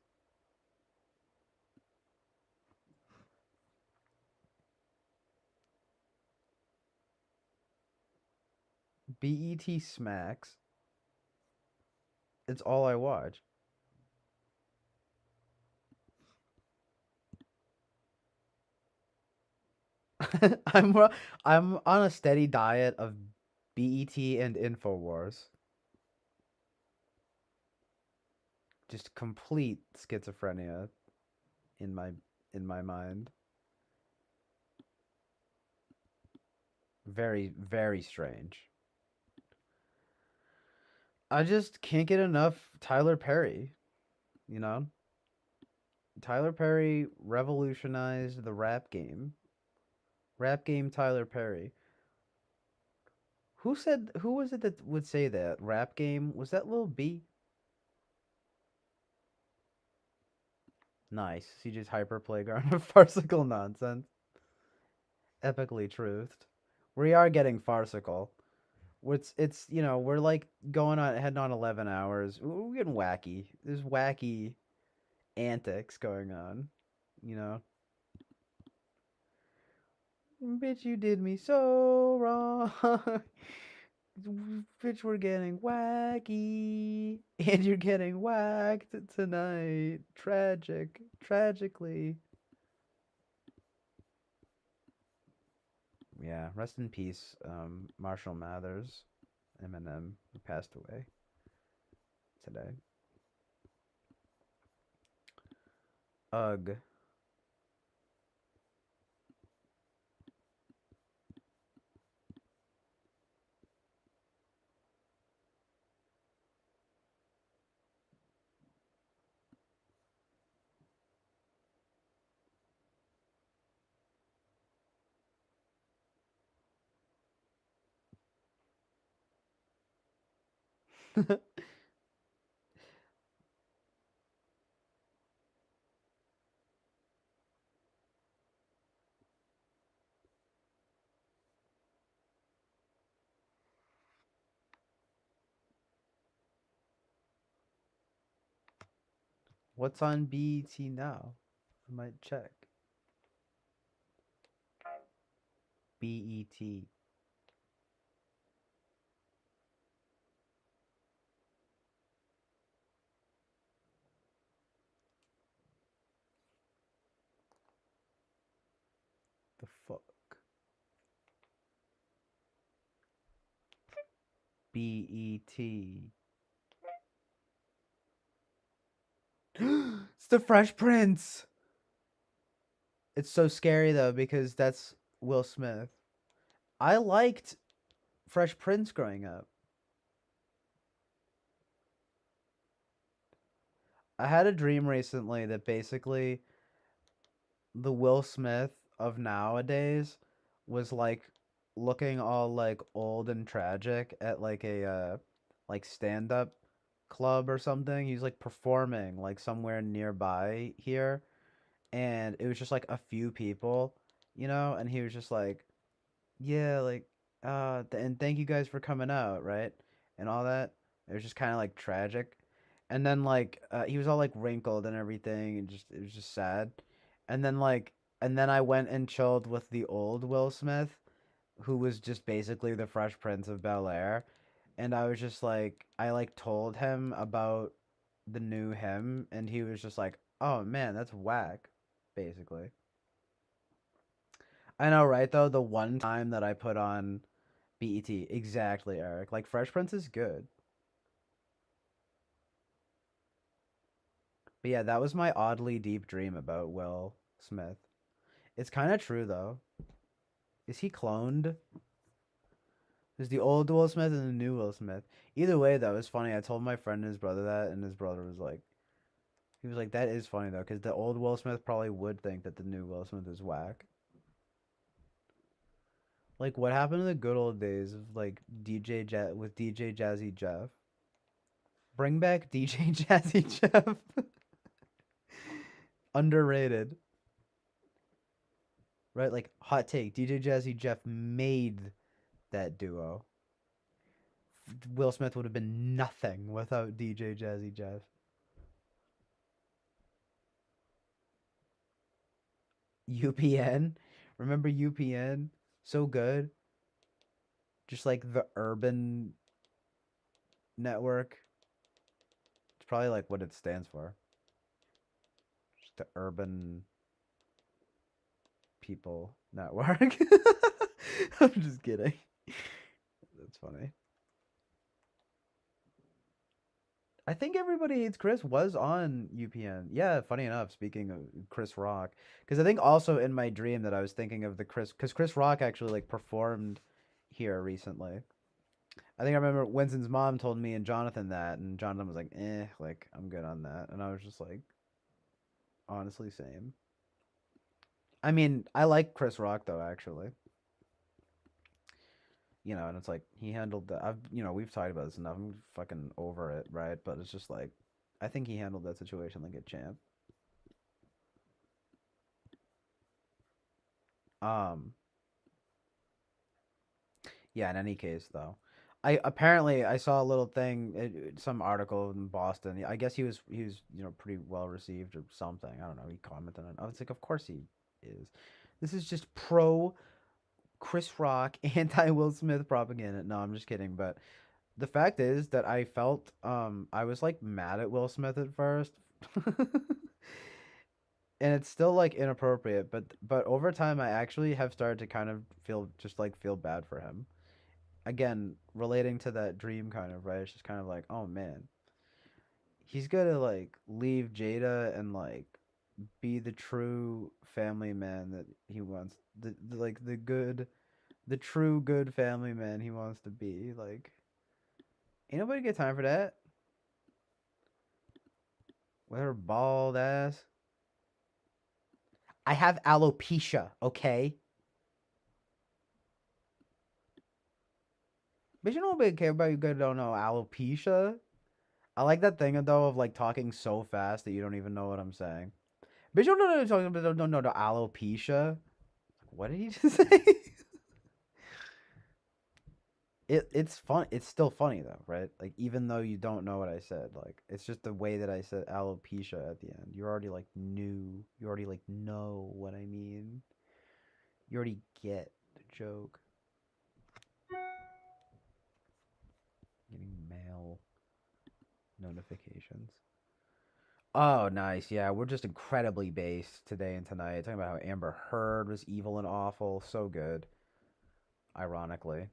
BET Smacks. It's all I watch. I'm I'm on a steady diet of BET and Infowars. Just complete schizophrenia in my mind. Very, very strange. I just can't get enough Tyler Perry, you know? Tyler Perry revolutionized the rap game. Rap game Tyler Perry. Who was it that would say that? Rap game? Was that Lil B? Nice. CJ's hyper playground of farcical nonsense. Epically truthed. We are getting farcical. It's we're like going on heading on 11 hours. We're getting wacky. There's wacky antics going on, you know. Bitch, you did me so wrong. Bitch, we're getting wacky. And you're getting whacked tonight. Tragically. Yeah, rest in peace, Marshall Mathers, Eminem, who passed away today. Ugh. What's on BET now? I might check. BET. The fuck? BET. It's the Fresh Prince. It's so scary though because that's Will Smith. I liked Fresh Prince growing up. I had a dream recently that basically the Will Smith of nowadays was like looking all like old and tragic at like a like stand up club or something. He was like performing like somewhere nearby here and it was just like a few people, and he was just like, yeah, like and thank you guys for coming out, right? And all that. It was just kind of like tragic. And then like he was all like wrinkled and everything and just it was just sad. And then like and then I went and chilled with the old Will Smith who was just basically the Fresh Prince of Bel-Air, and I was just like I like told him about the new him and he was just like, "Oh man, that's whack." Basically. I know, right though, the one time that I put on BET. Exactly, Eric. Like Fresh Prince is good. But yeah, that was my oddly deep dream about Will Smith. It's kind of true though. Is he cloned? There's the old Will Smith and the new Will Smith. Either way though, it's funny. I told my friend and his brother that and his brother was like he was like that is funny though cuz the old Will Smith probably would think that the new Will Smith is whack. Like what happened in the good old days of like with DJ Jazzy Jeff? Bring back DJ Jazzy Jeff. Underrated. Right? Like hot take. DJ Jazzy Jeff made that duo. Will Smith would have been nothing without DJ Jazzy Jeff. UPN? Remember UPN? So good. Just like the urban network. It's probably like what it stands for. Just the urban people network. I'm just kidding. That's funny. I think Everybody Hates Chris was on UPN. Yeah, funny enough, speaking of Chris Rock. Because I think also in my dream that I was thinking of the Chris... Because Chris Rock actually, like, performed here recently. I think I remember Winston's mom told me and Jonathan that, and Jonathan was like, like, I'm good on that. And I was just like, honestly, same. I mean, I like Chris Rock, though, actually. You know, and it's like, he handled that. We've talked about this enough. I'm fucking over it, right? But it's just like, I think he handled that situation like a champ. Um, yeah, in any case, though. I saw a little thing, some article in Boston. I guess he was pretty well received or something. I don't know. He commented on it. I was like, of course he is. This is just pro Chris Rock, anti Will Smith propaganda. No, I'm just kidding. But the fact is that I felt I was like mad at Will Smith at first. And it's still like inappropriate, but over time I actually have started to kind of feel bad for him. Again, relating to that dream kind of, right? It's just kind of like, oh man, he's gonna like leave Jada and like be the true family man that he wants, like the true good family man he wants to be. Like, ain't nobody got time for that. With her bald ass. I have alopecia, okay? But you nobody care about you good don't know alopecia. I like that thing though of like talking so fast that you don't even know what I'm saying. Bitch, you don't know what I'm talking about. Don't know the alopecia. What did he just say? It's fun. It's still funny though, right? Like even though you don't know what I said, like it's just the way that I said alopecia at the end. You already like knew. You already like know what I mean. You already get the joke. Getting mail notifications. Oh, nice. Yeah, we're just incredibly based today and tonight. Talking about how Amber Heard was evil and awful. So good. Ironically.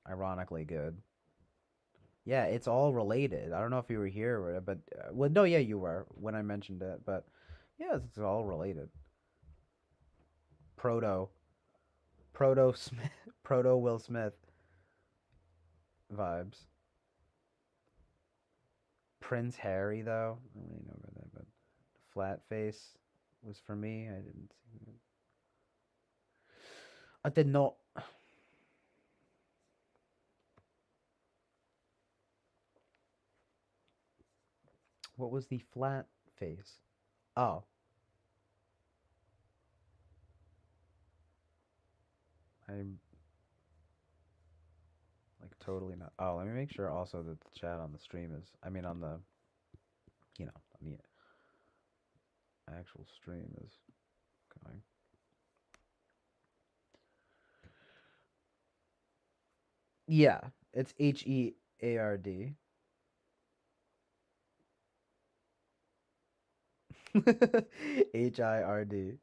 Ironically good. Yeah, it's all related. I don't know if you were here, but well, no, yeah, you were when I mentioned it. But yeah, it's all related. Proto, proto Smith, proto Will Smith vibes. Prince Harry, though, I don't really know about that, but flat face was for me. I didn't see it. I did not. What was the flat face? Oh, I totally not. Oh, let me make sure also that the chat on the stream is. I mean, on the, on the actual stream is going. Yeah, it's HEARD. HIRD. HERRD.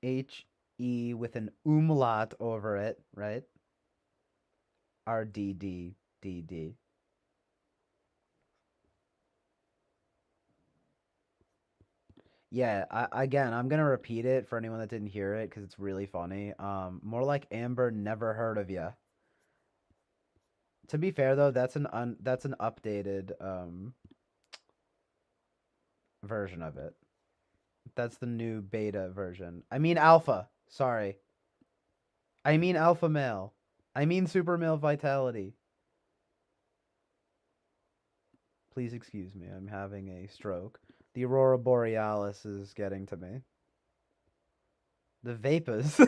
HE with an umlaut over it, right? RDDDD. Yeah, again, I'm gonna repeat it for anyone that didn't hear it because it's really funny. More like Amber, never heard of ya. To be fair though, that's an updated version of it. That's the new beta version. I mean alpha. Sorry. I mean alpha male. I mean super male vitality. Please excuse me. I'm having a stroke. The aurora borealis is getting to me. The vapors.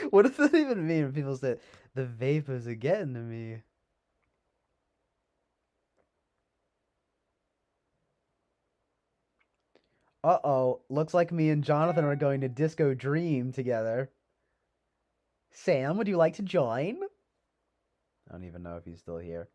What does that even mean when people say the vapors are getting to me? Uh-oh. Looks like me and Jonathan are going to Disco Dream together. Sam, would you like to join? I don't even know if he's still here.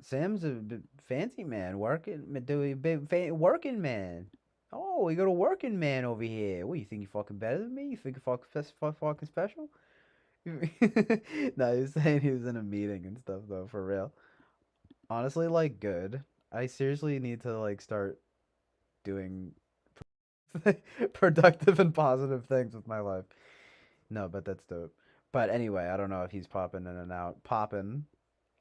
Sam's a fancy man, working man. Oh, we got a working man over here. What, you think you fucking better than me? You think you fucking special? No, he was saying he was in a meeting and stuff though, for real. Honestly, like, good. I seriously need to like start doing productive and positive things with my life. No, but that's dope. But anyway, I don't know if he's popping in and out. Popping.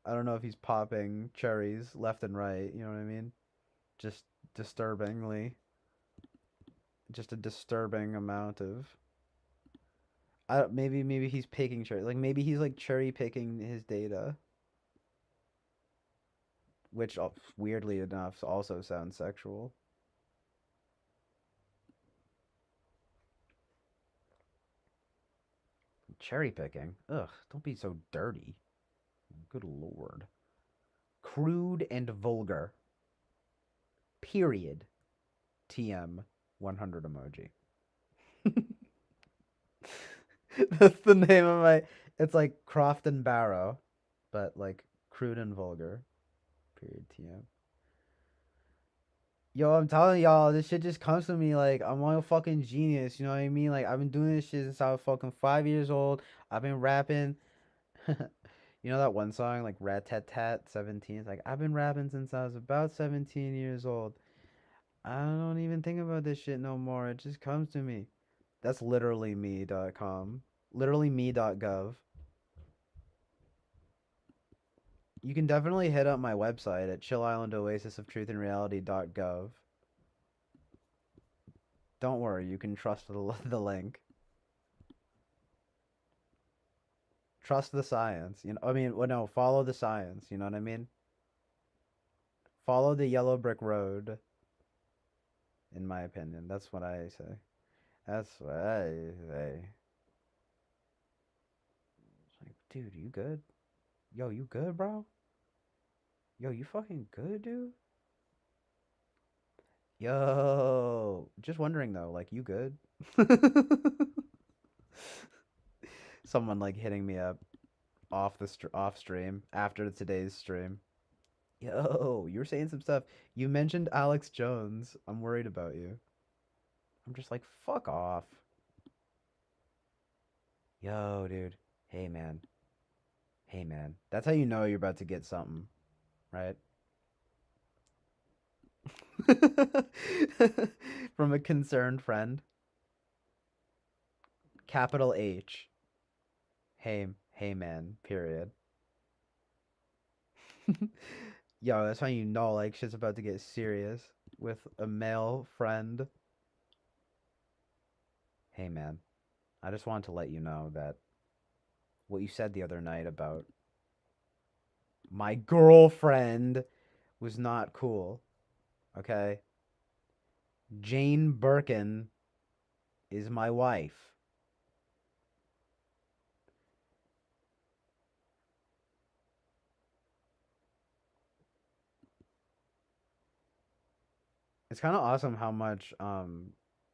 I don't know if he's popping cherries left and right, you know what I mean? Just disturbingly. Just a disturbing amount of maybe he's picking cherry. Like maybe he's like cherry picking his data, which weirdly enough also sounds sexual. Cherry picking? Ugh, don't be so dirty. Good lord. Crude and vulgar. Period. TM 100 emoji. That's the name of my. It's like Croft and Barrow, but like crude and vulgar. Period. TM. Yo, I'm telling y'all, this shit just comes to me like I'm a fucking genius. You know what I mean? Like I've been doing this shit since I was fucking 5 years old. I've been rapping. You know that one song like Rat Tat Tat 17? It's like I've been rapping since I was about 17 years old. I don't even think about this shit no more. It just comes to me. That's literally me.com. Literally me.gov. You can definitely hit up my website at chillislandoasisoftruthandreality.gov. Don't worry, you can trust the link. Trust the science. You know, I mean, well, no, follow the science. You know what I mean? Follow the yellow brick road. In my opinion, that's what I say. That's what I say. It's like, dude, you good? Yo, you good, bro? Yo, you fucking good, dude? Yo, just wondering though, like, you good? Someone like hitting me up off stream after today's stream. Yo, you were saying some stuff. You mentioned Alex Jones. I'm worried about you. I'm just like, fuck off. Yo, dude. Hey, man. Hey, man. That's how you know you're about to get something, right? From a concerned friend. Capital H. Hey, hey, man. Period. Yo, that's how you know like shit's about to get serious with a male friend. Hey, man. I just wanted to let you know that what you said the other night about My girlfriend was not cool. Okay? Jane Birkin is my wife. It's kind of awesome how much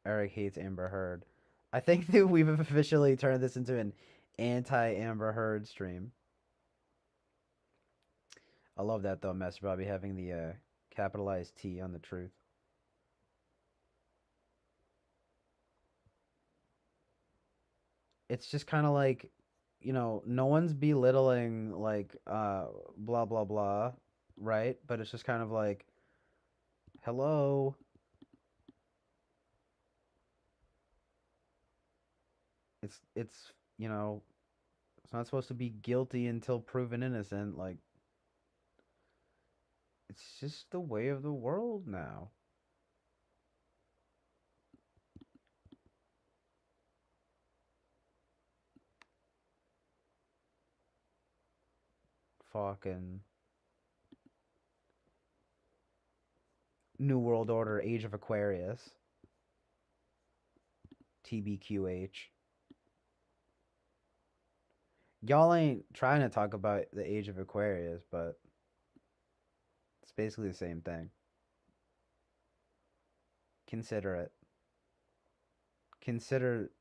Eric hates Amber Heard. I think that we've officially turned this into an anti-Amber Heard stream. I love that though, Master Bobby having the capitalized T on the truth. It's just kind of like, no one's belittling like blah blah blah, right? But it's just kind of like, hello. It's it's not supposed to be guilty until proven innocent. Like, it's just the way of the world now. Fucking New World Order, Age of Aquarius. TBQH. Y'all ain't trying to talk about the Age of Aquarius, but it's basically the same thing. Consider it. Consider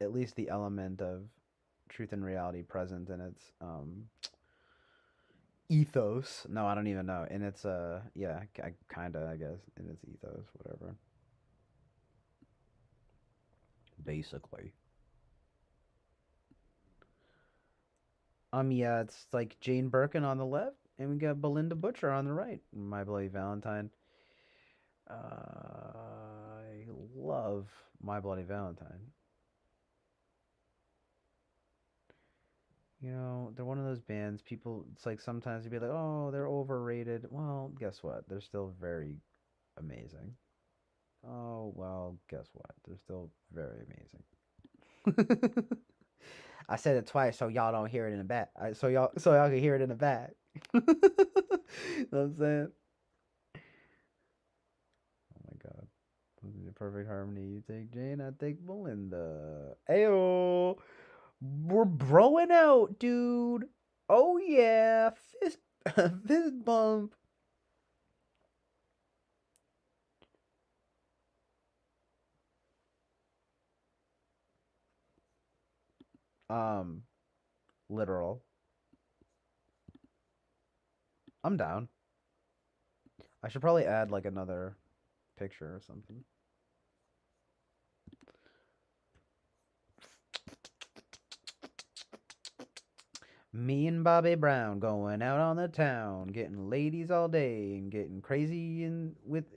at least the element of truth and reality present in its ethos. No, I don't even know. In its yeah, kinda, I guess, in its ethos, whatever. Basically. Yeah, it's like Jane Birkin on the left, and we got Belinda Butcher on the right. My Bloody Valentine. I love My Bloody Valentine. They're one of those bands. People, it's like sometimes you'd be like, oh, they're overrated. Well, guess what? They're still very amazing. Oh, well, guess what? They're still very amazing. I said it twice so y'all don't hear it in the back. So y'all can hear it in the back. You know what I'm saying? Oh my god. The perfect harmony. You take Jane, I take Belinda. Ayo. We're broing out, dude. Oh yeah. Fist fist bump. Um, literal. I'm down. I should probably add like another picture or something. Me and Bobby Brown going out on the town, getting ladies all day and getting crazy and with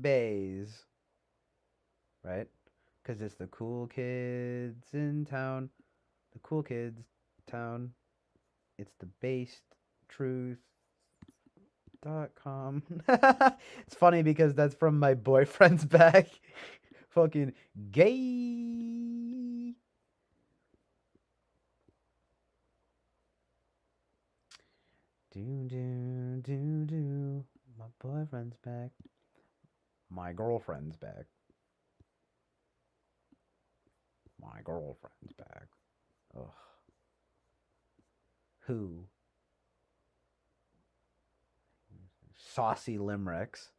bays, right? Cause it's the cool kids in town, the cool kids town. It's the based truth.com. It's funny because that's from my boyfriend's bag. Fucking gay. Do. My boyfriend's back. My girlfriend's back. My girlfriend's back. Ugh. Who? Saucy limericks.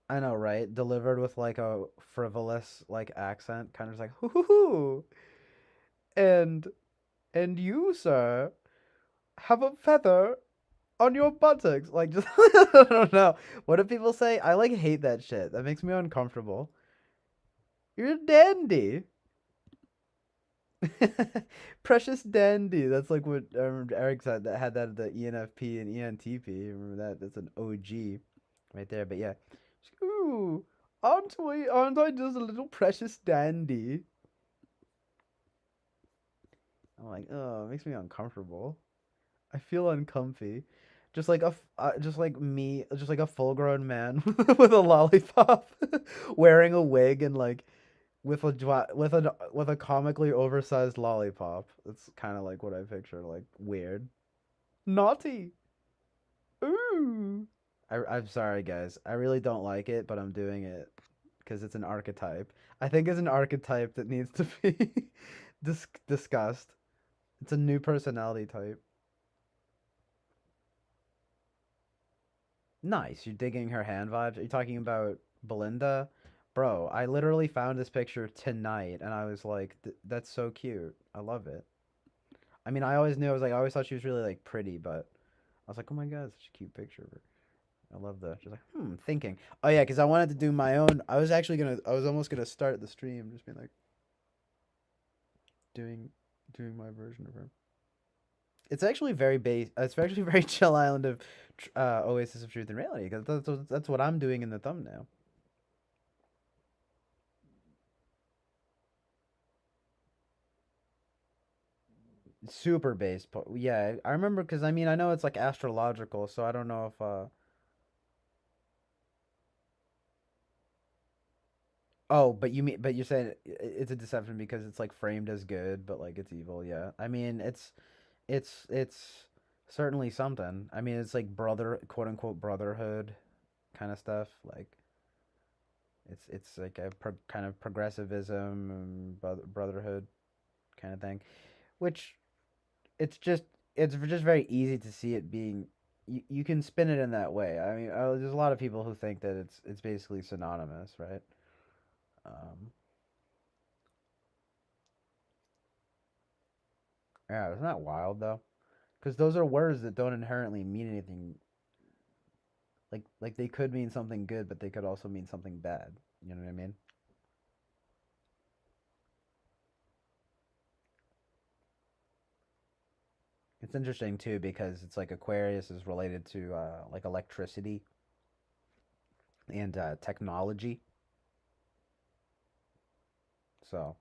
I know, right? Delivered with like a frivolous like accent, kind of just like hoo hoo hoo. And and you, sir, have a feather on your buttocks. Like, just I don't know. What do people say? I like hate that shit. That makes me uncomfortable. You're a dandy. Precious dandy. That's like what I remember Eric said that had that at the ENFP and ENTP. Remember that? That's an OG right there. But yeah. Ooh, aren't I just a little precious dandy? I'm like, oh, it makes me uncomfortable. I feel uncomfy. Just like just like me, just like a full-grown man with a lollipop, wearing a wig and like with a comically oversized lollipop. It's kind of like what I picture, like weird, naughty. Ooh. I'm sorry, guys. I really don't like it, but I'm doing it because it's an archetype. I think it's an archetype that needs to be discussed. It's a new personality type. Nice. You're digging her hand vibes. Are you talking about Belinda? Bro, I literally found this picture tonight and I was like, That's so cute. I love it." I mean, I always thought she was really like pretty, but I was like, "Oh my God, such a cute picture of her." I love that. She's like, thinking. Oh yeah, because I wanted to do my own. I was almost gonna start the stream just being like, doing, doing my version of her. It's actually very base. It's actually very chill island of Oasis of Truth and Reality because that's what I'm doing in the thumbnail. Super based. Yeah, I remember because I mean I know it's like astrological, so I don't know if Oh, but you said it's a deception because it's like framed as good, but like it's evil. Yeah, I mean it's certainly something. I mean it's like quote unquote brotherhood kind of stuff. Like it's like a kind of progressivism and brotherhood kind of thing, which it's just it's just very easy to see it being. You can spin it in that way. I mean, there's a lot of people who think that it's basically synonymous, right? Um, yeah, isn't that wild though? Because those are words that don't inherently mean anything. Like they could mean something good, but they could also mean something bad. You know what I mean? It's interesting too because it's like Aquarius is related to like electricity and technology. So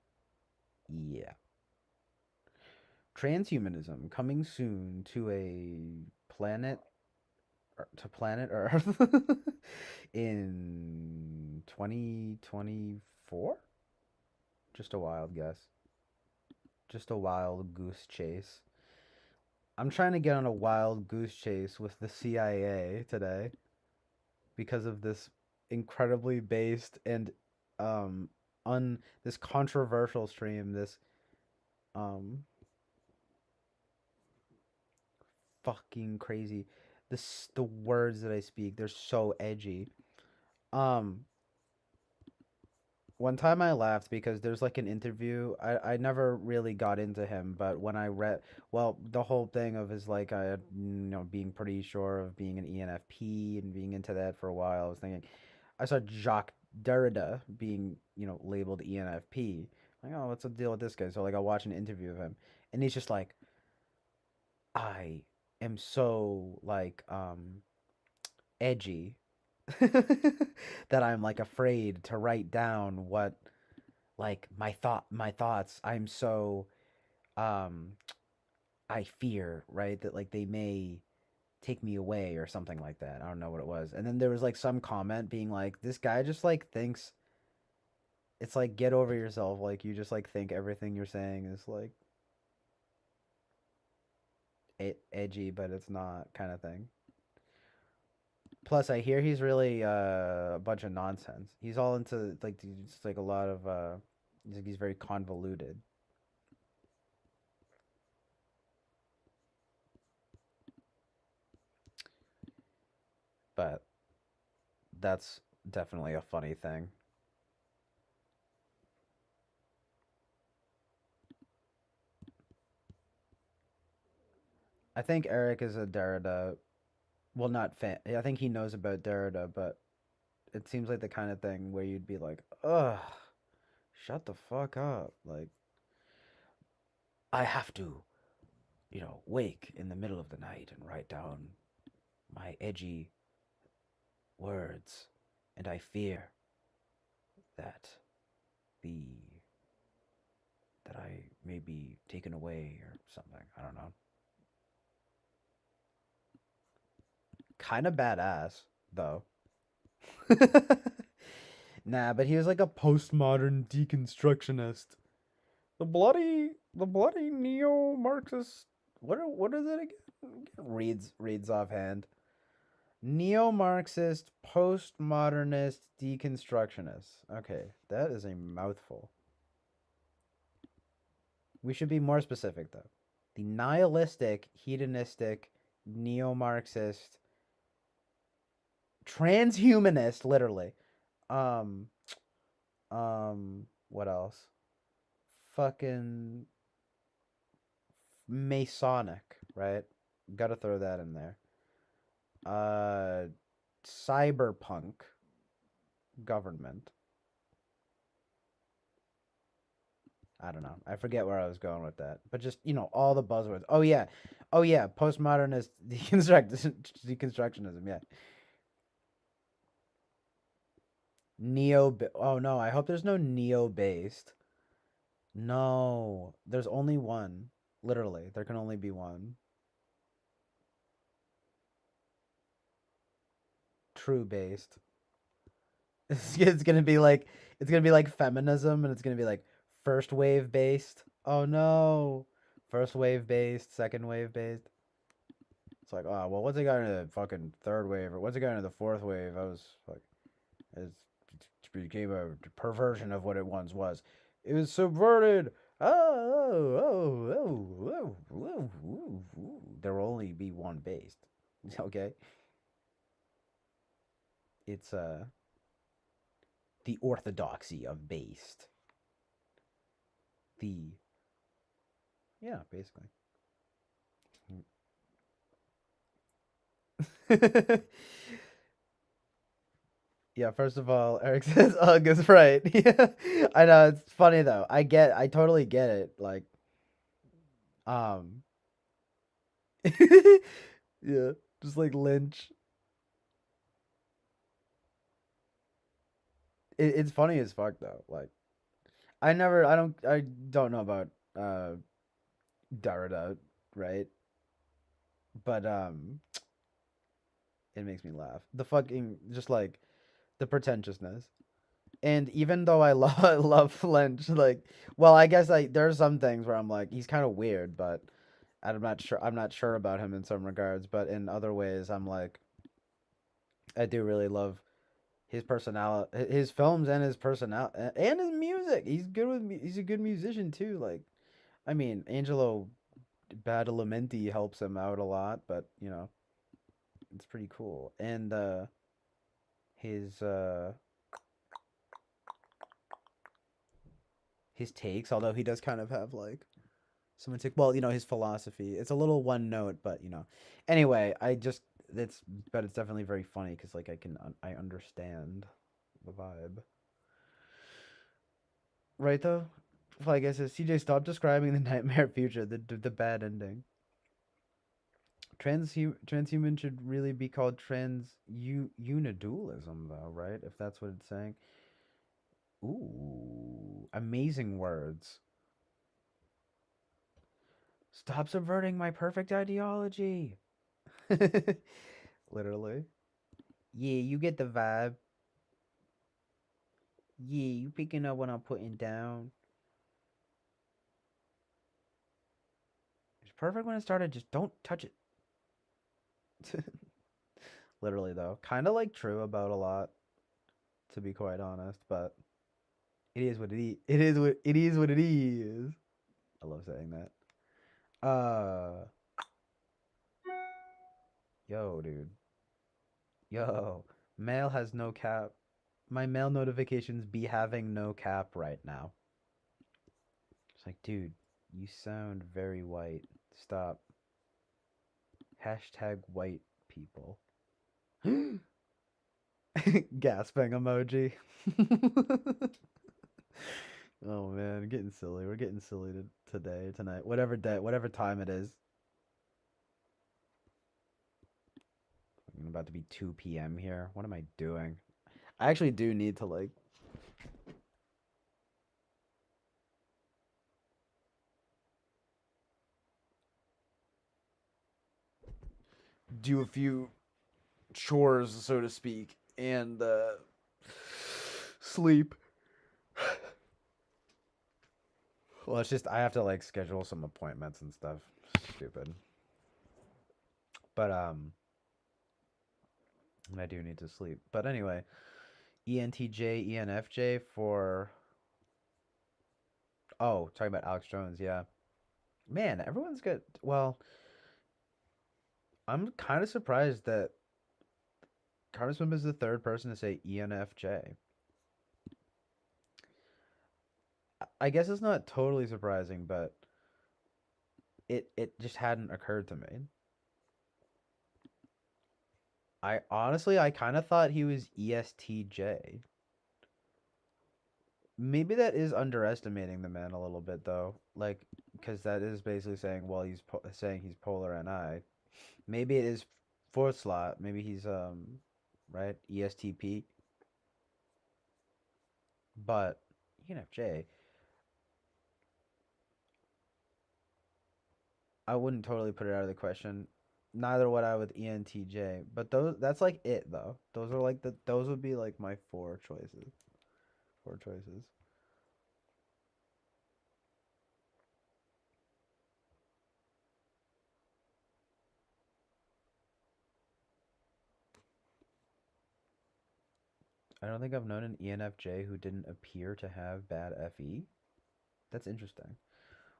yeah, transhumanism coming soon to a planet planet Earth in 2024. Just a wild guess. Just a wild goose chase. I'm trying to get on a wild goose chase with the CIA today because of this incredibly based and um this controversial stream, this um fucking crazy. The words that I speak, they're so edgy. Um One time I laughed because there's like an interview. I never really got into him, but when I read, well, the whole thing of his like being pretty sure of being an ENFP and being into that for a while, I was thinking I saw Jacques Derrida being, labeled ENFP. Like, oh, what's the deal with this guy? So like I watched an interview of him and he's just like, I am so like edgy that I'm like afraid to write down what like my thoughts. I'm so um I fear, right, that like they may take me away or something like that. I don't know what it was. And then there was like some comment being like this guy just like thinks it's like get over yourself, like you just like think everything you're saying is like edgy but it's not kind of thing. Plus, I hear he's really a bunch of nonsense. He's all into like just like a lot of he's very convoluted. But that's definitely a funny thing. I think Eric is a Derrida. Well, not fan. I think he knows about Derrida, but it seems like the kind of thing where you'd be like, "Ugh, shut the fuck up!" Like, I have to, wake in the middle of the night and write down my edgy words, and I fear that the that I may be taken away or something. I don't know. Kind of badass though. Nah, but he was like a postmodern deconstructionist. The bloody neo-Marxist. What is it again? Reads offhand. Neo-Marxist, postmodernist, deconstructionist. Okay, that is a mouthful. We should be more specific though. The nihilistic, hedonistic, neo-Marxist, transhumanist, literally. Um, what else? Fucking Masonic, right? Gotta throw that in there. Cyberpunk government. I don't know. I forget where I was going with that. But just, all the buzzwords. Oh yeah. Postmodernist deconstructionism, yeah. Oh no, I hope there's no neo based. No, there's only one. Literally, there can only be one. True based. It's gonna be like feminism, and it's gonna be like first wave based. Oh no, first wave based, second wave based. It's like, oh well, once I got into the fucking third wave, or once I got into the fourth wave, I was like, it became a perversion of what it once was. It was subverted. There will only be one based. Okay. It's the orthodoxy of based. Yeah, basically. Yeah, first of all, Eric says ugh is right. Yeah. I know, it's funny though. I totally get it. Like, um yeah, just like Lynch. It's funny as fuck though. Like, I don't know about Derrida, right? But it makes me laugh. The fucking, just like, the pretentiousness. And even though I love Lynch, like, well, I guess there's some things where I'm like, he's kind of weird, but I'm not sure about him in some regards, but in other ways I'm like, I do really love his personality, his films, and his personality, and his music. He's a good musician too. Like, I mean, Angelo Badalamenti helps him out a lot, but it's pretty cool. And his his takes, although he does kind of have like someone take, well, his philosophy. It's a little one note, but Anyway, it's but it's definitely very funny because like I understand the vibe. Right though? Like I said, CJ, stop describing the nightmare future, the bad ending. Transhuman should really be called unidualism though, right? If that's what it's saying. Ooh, amazing words. Stop subverting my perfect ideology. Literally. Yeah, you get the vibe. Yeah, you picking up what I'm putting down. It's perfect when it started, just don't touch it. Literally though. Kinda like true about a lot, to be quite honest, but it is what it is what it is. I love saying that. Yo, dude. Yo. Mail has no cap. My mail notifications be having no cap right now. It's like, dude, you sound very white. Stop. Hashtag white people. Gasping emoji. Oh man, getting silly. We're getting silly today, tonight, whatever day, whatever time it is. I'm about to be 2 p.m. here. What am I doing? I actually do need to like do a few chores, so to speak, and sleep. Well, it's just I have to like schedule some appointments and stuff. Stupid. But I do need to sleep. But anyway, ENTJ, ENFJ for talking about Alex Jones, yeah. Man, everyone's good. Well, I'm kind of surprised that Congressman is the third person to say ENFJ. I guess it's not totally surprising, but it just hadn't occurred to me. I kind of thought he was ESTJ. Maybe that is underestimating the man a little bit though. Like because that is basically saying well saying he's polar NI. Maybe it is fourth slot. Maybe he's right ESTP. But ENFJ, I wouldn't totally put it out of the question. Neither would I with ENTJ. But that's like it though. Those are like those would be like my four choices. Four choices. I don't think I've known an ENFJ who didn't appear to have bad FE. That's interesting.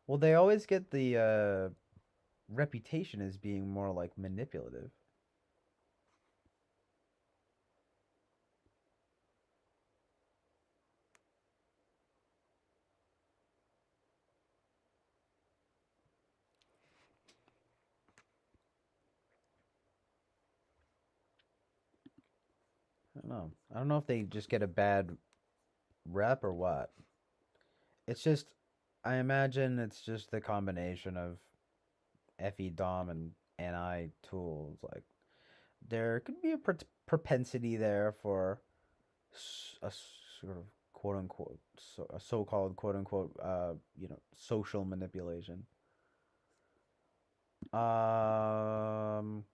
Well, they always get the reputation as being more like manipulative. I don't know. I don't know if they just get a bad rep or what. It's just, I imagine it's just the combination of FE Dom and NI tools. Like, there could be a propensity there for a sort of quote unquote, a so-called quote unquote, social manipulation. Um,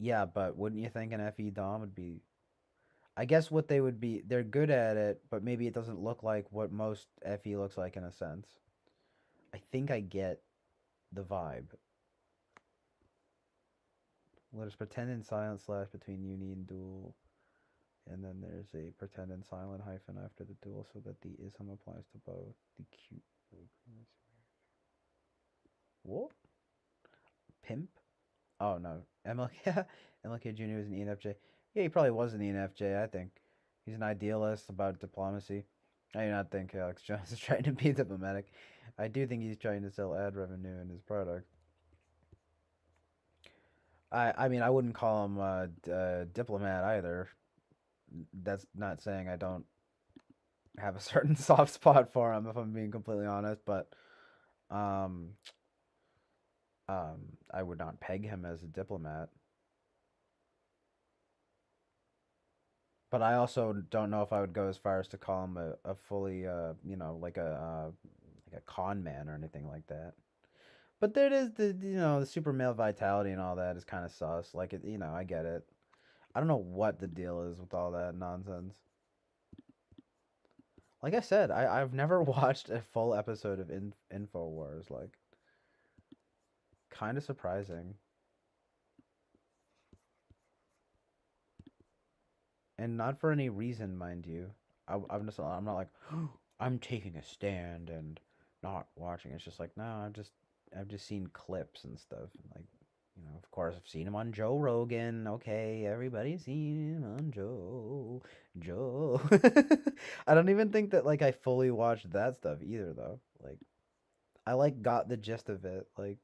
yeah, but wouldn't you think an FE Dom would be? I guess what they would be, they're good at it, but maybe it doesn't look like what most FE looks like in a sense. I think I get the vibe. Well, there's pretend and silent slash between uni and dual, and then there's a pretend and silent hyphen after the dual so that the ism applies to both. The cute. What? Pimp? Oh no, MLK. MLK Jr. was an ENFJ. Yeah, he probably was an ENFJ. I think he's an idealist about diplomacy. I do not think Alex Jones is trying to be diplomatic. I do think he's trying to sell ad revenue in his product. I mean, I wouldn't call him a diplomat either. That's not saying I don't have a certain soft spot for him, if I'm being completely honest. But um, I would not peg him as a diplomat. But I also don't know if I would go as far as to call him a fully, like a con man or anything like that. But there it is, the super male vitality and all that is kind of sus. Like I get it. I don't know what the deal is with all that nonsense. Like I said, I've never watched a full episode of Infowars. Like, kind of surprising. And not for any reason, mind you. I'm not like I'm taking a stand and not watching. It's just like no, I've just seen clips and stuff. Like of course I've seen him on Joe Rogan. Okay, everybody's seen him on Joe. I don't even think that like I fully watched that stuff either though. Like I like got the gist of it. Like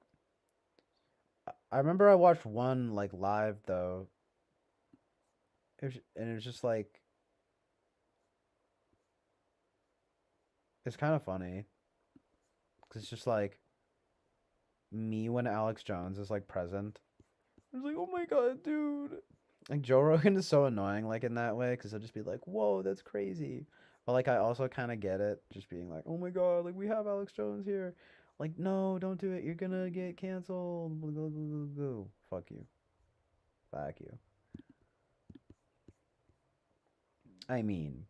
I remember I watched one like live though. And it was just like it's kind of funny because it's just like me when Alex Jones is like present. It's like, oh my god, dude. Like Joe Rogan is so annoying, like in that way, because he'll just be like, whoa, that's crazy. But like, I also kind of get it, just being like, oh my god, like we have Alex Jones here. Like, no, don't do it. You're gonna get canceled. Go. Fuck you. Fuck you. I mean,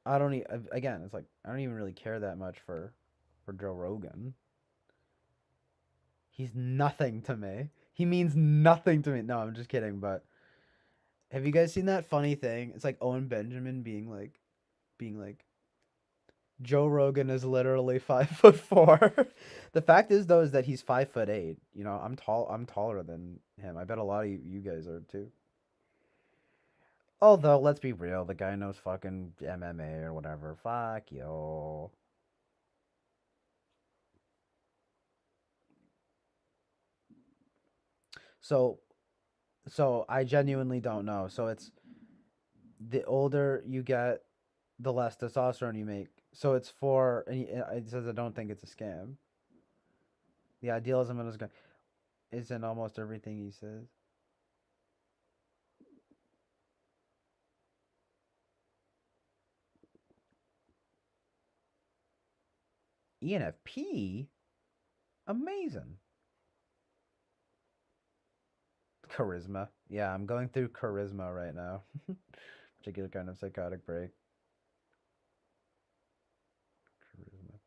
I don't again, it's like I don't even really care that much for Joe Rogan. He's nothing to me. He means nothing to me. No, I'm just kidding, but have you guys seen that funny thing? It's like Owen Benjamin being like Joe Rogan is literally 5'4". The fact is though is that he's 5'8". You know, I'm tall. I'm taller than him. I bet a lot of you guys are too. Although, let's be real, the guy knows fucking MMA or whatever. Fuck yo. So, so I genuinely don't know. So it's the older you get, the less testosterone you make. So it's for, and it says I don't think it's a scam. The idealism of this guy is in almost everything he says. ENFP, amazing. Charisma. Yeah, I'm going through charisma right now. Particular kind of psychotic break. Charisma.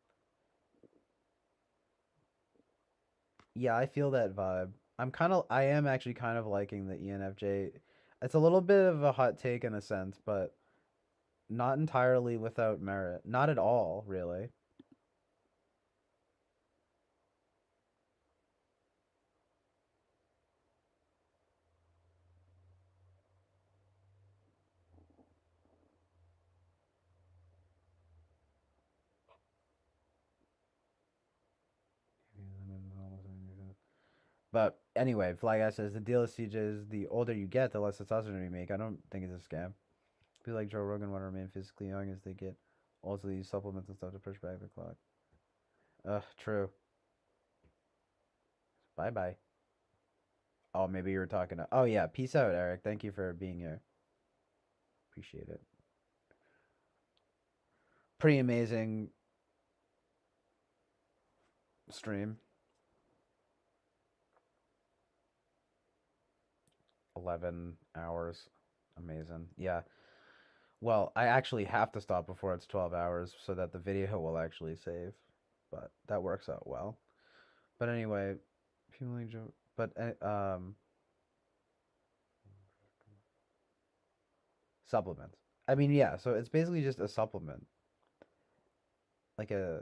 Yeah, I feel that vibe. I am actually kind of liking the ENFJ. It's a little bit of a hot take in a sense, but not entirely without merit. Not at all, really. But anyway, Fly Guy says the deal is CJ is the older you get, the less testosterone you make. I don't think it's a scam. People like Joe Rogan want to remain physically young as they get also use supplements and stuff to push back the clock. True. Bye bye. Oh, maybe you were talking to. Oh yeah, peace out, Eric. Thank you for being here. Appreciate it. Pretty amazing stream. 11 hours. Amazing. Yeah. Well, I actually have to stop before it's 12 hours so that the video will actually save. But that works out well. But anyway, feeling but supplements. I mean, yeah, so it's basically just a supplement, like a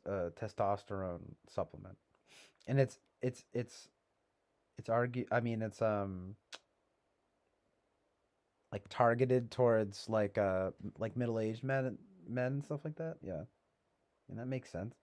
testosterone supplement. And it's argue I mean, it's like targeted towards like middle-aged men and stuff like that. Yeah. And that makes sense.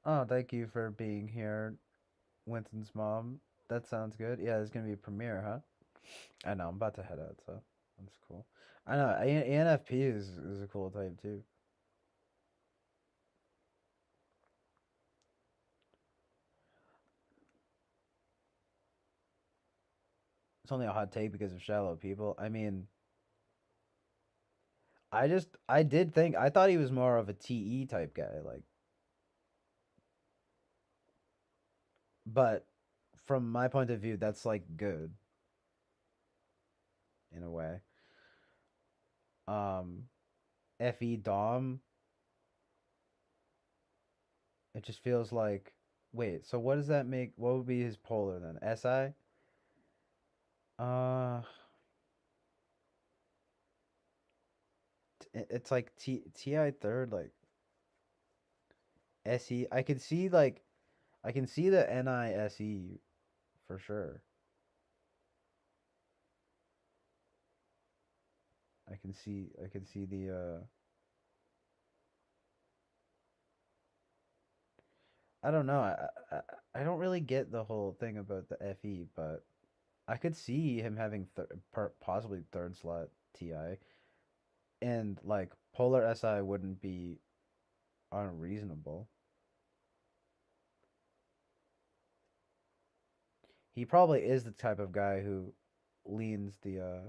Oh, thank you for being here, Winston's mom. That sounds good. Yeah, there's gonna be a premiere, huh? I know. I'm about to head out, so that's cool. I know. ENFP is a cool type too. It's only a hot take because of shallow people. I mean, I did think I thought he was more of a TE type guy, like, but from my point of view, that's like good in a way. Um, FE Dom, it just feels like, wait, so what does that make? What would be his polar then? SI? Uh, it's like TI third, like SE. I can see the NISE for sure. I can see the I don't know. I don't really get the whole thing about the FE, but I could see him having possibly third slot TI, and like Polar SI wouldn't be unreasonable. He probably is the type of guy who leans the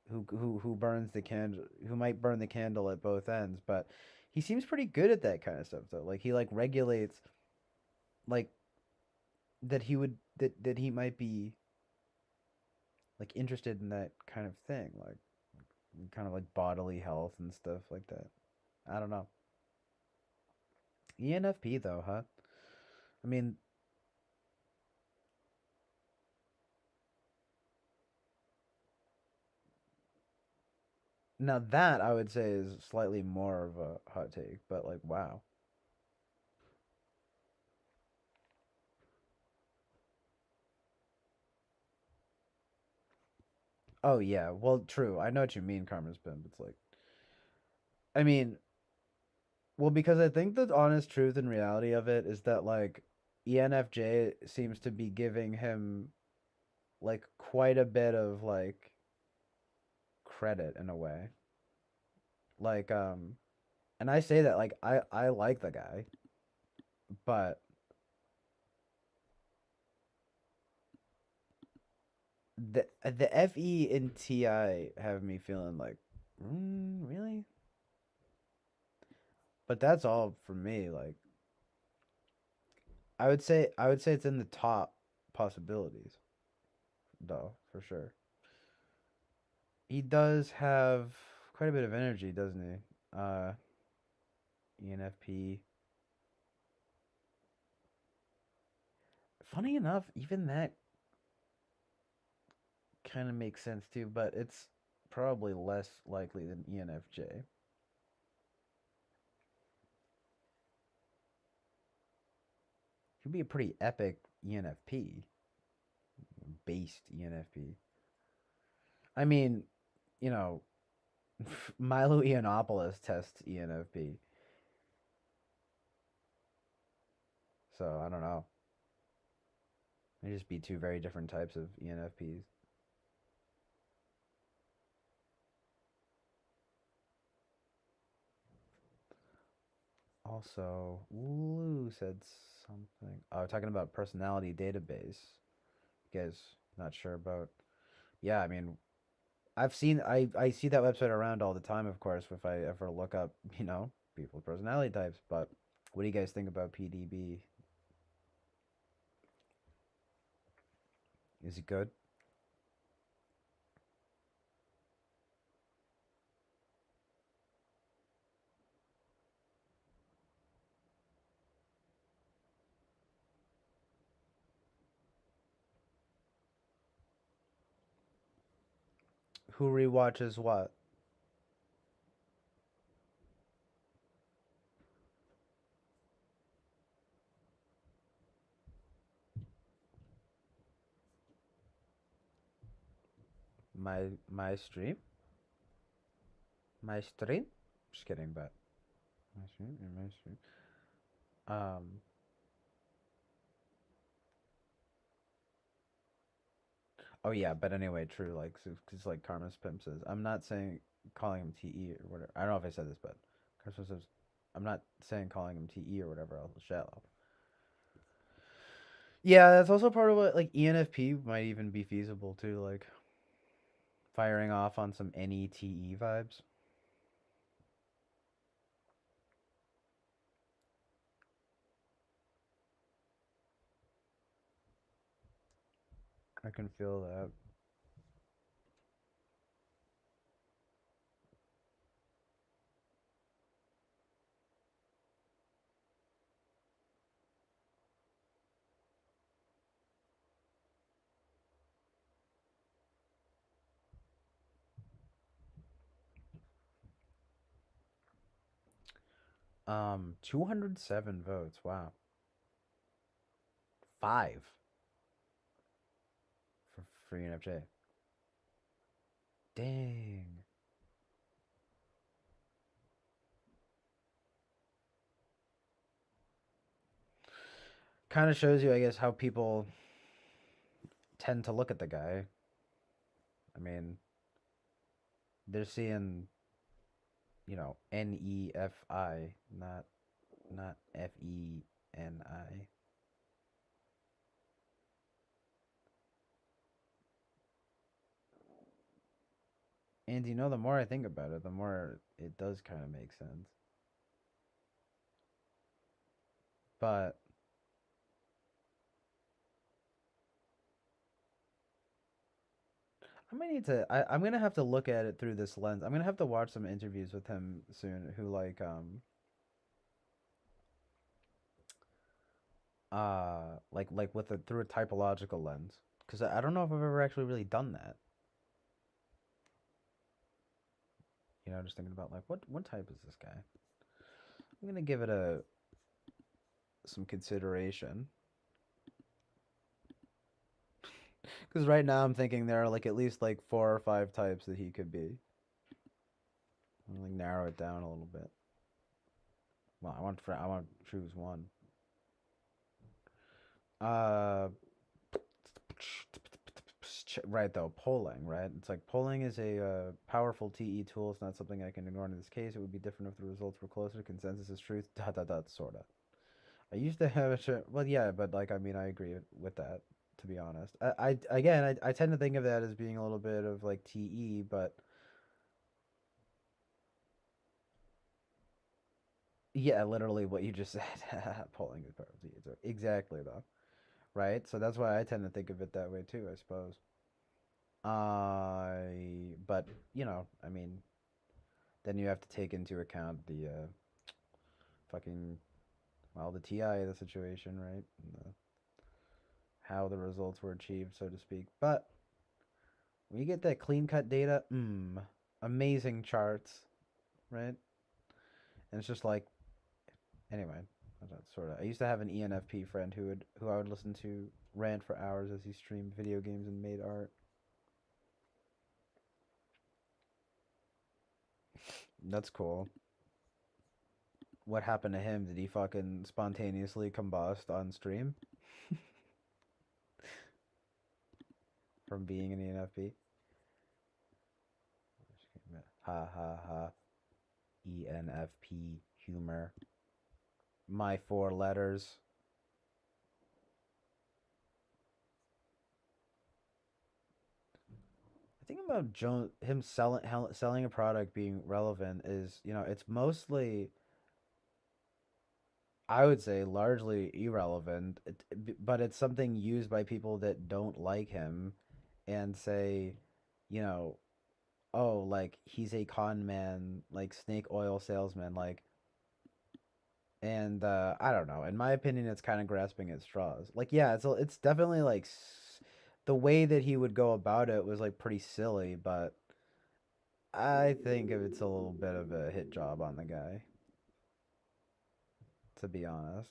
who burns the candle, who might burn the candle at both ends, but he seems pretty good at that kind of stuff though. Like he like regulates like that he might be like interested in that kind of thing, like kind of like bodily health and stuff like that. I don't know. ENFP though, huh? I mean, now that I would say is slightly more of a hot take, but like wow. Oh yeah, well true. I know what you mean, Karma's Pimp. It's like I mean, well because I think the honest truth and reality of it is that like ENFJ seems to be giving him like quite a bit of like credit in a way. Like and I say that like I like the guy, but the FE and TI have me feeling like really? But that's all for me. Like I would say it's in the top possibilities though, for sure. He does have quite a bit of energy, doesn't he? ENFP. Funny enough, even that kind of makes sense too, but it's probably less likely than ENFJ. Could be a pretty epic ENFP, based ENFP. I mean, you know, Milo Yiannopoulos tests ENFP, so I don't know. They just be two very different types of ENFPs. Also, Lou said something. Oh, talking about personality database. You guys not sure about? Yeah, I mean, I see that website around all the time, of course, if I ever look up, people's personality types. But what do you guys think about PDB? Is it good? Who rewatches what? My stream? My stream? Just kidding, but my stream, yeah, my stream. Um. Oh yeah, but anyway, true. Like, because like Karma's Pimp says, I'm not saying calling him TE or whatever. I don't know if I said this, but Karma says, I'm not saying calling him TE or whatever else shallow. Yeah, that's also part of what like ENFP might even be feasible too, like firing off on some NETE vibes. I can feel that. 207 votes. Wow. 5 for ENFJ. Dang. Kind of shows you, I guess, how people tend to look at the guy. I mean, they're seeing, NEFI, not FENI. And you know, the more I think about it, the more it does kind of make sense. But I might need to. I'm gonna have to look at it through this lens. I'm gonna have to watch some interviews with him soon. Who like with a through a typological lens, because I don't know if I've ever actually really done that. You know, just thinking about like what type is this guy? I'm gonna give it a some consideration. Because right now I'm thinking there are like at least like 4 or 5 types that he could be. I'm gonna like narrow it down a little bit. Well, I want to choose one. Uh, right though, polling, right? It's like polling is a powerful TE tool. It's not something I can ignore in this case. It would be different if the results were closer. Consensus is truth. Dot dot dot. Sorta. I used to have a well, yeah, but like I mean, I agree with that. To be honest, I again, I tend to think of that as being a little bit of like TE, but yeah, literally what you just said. Polling is powerful TE. So exactly though, right? So that's why I tend to think of it that way too, I suppose. But you know, I mean, then you have to take into account the fucking well, the TI of the situation, right? And how the results were achieved, so to speak. But when you get that clean cut data, amazing charts, right? And it's just like, anyway, that's sort of. I used to have an ENFP friend who I would listen to rant for hours as he streamed video games and made art. That's cool. What happened to him? Did he fucking spontaneously combust on stream from being an ENFP? Ha ha ha. ENFP humor. My 4 letters. The thing about him selling a product being relevant is, you know, it's mostly, I would say, largely irrelevant, but it's something used by people that don't like him and say, you know, oh, like he's a con man, like snake oil salesman, like, and I don't know. In my opinion, it's kind of grasping at straws. Like, yeah, it's definitely like the way that he would go about it was like pretty silly, but I think if it's a little bit of a hit job on the guy, to be honest.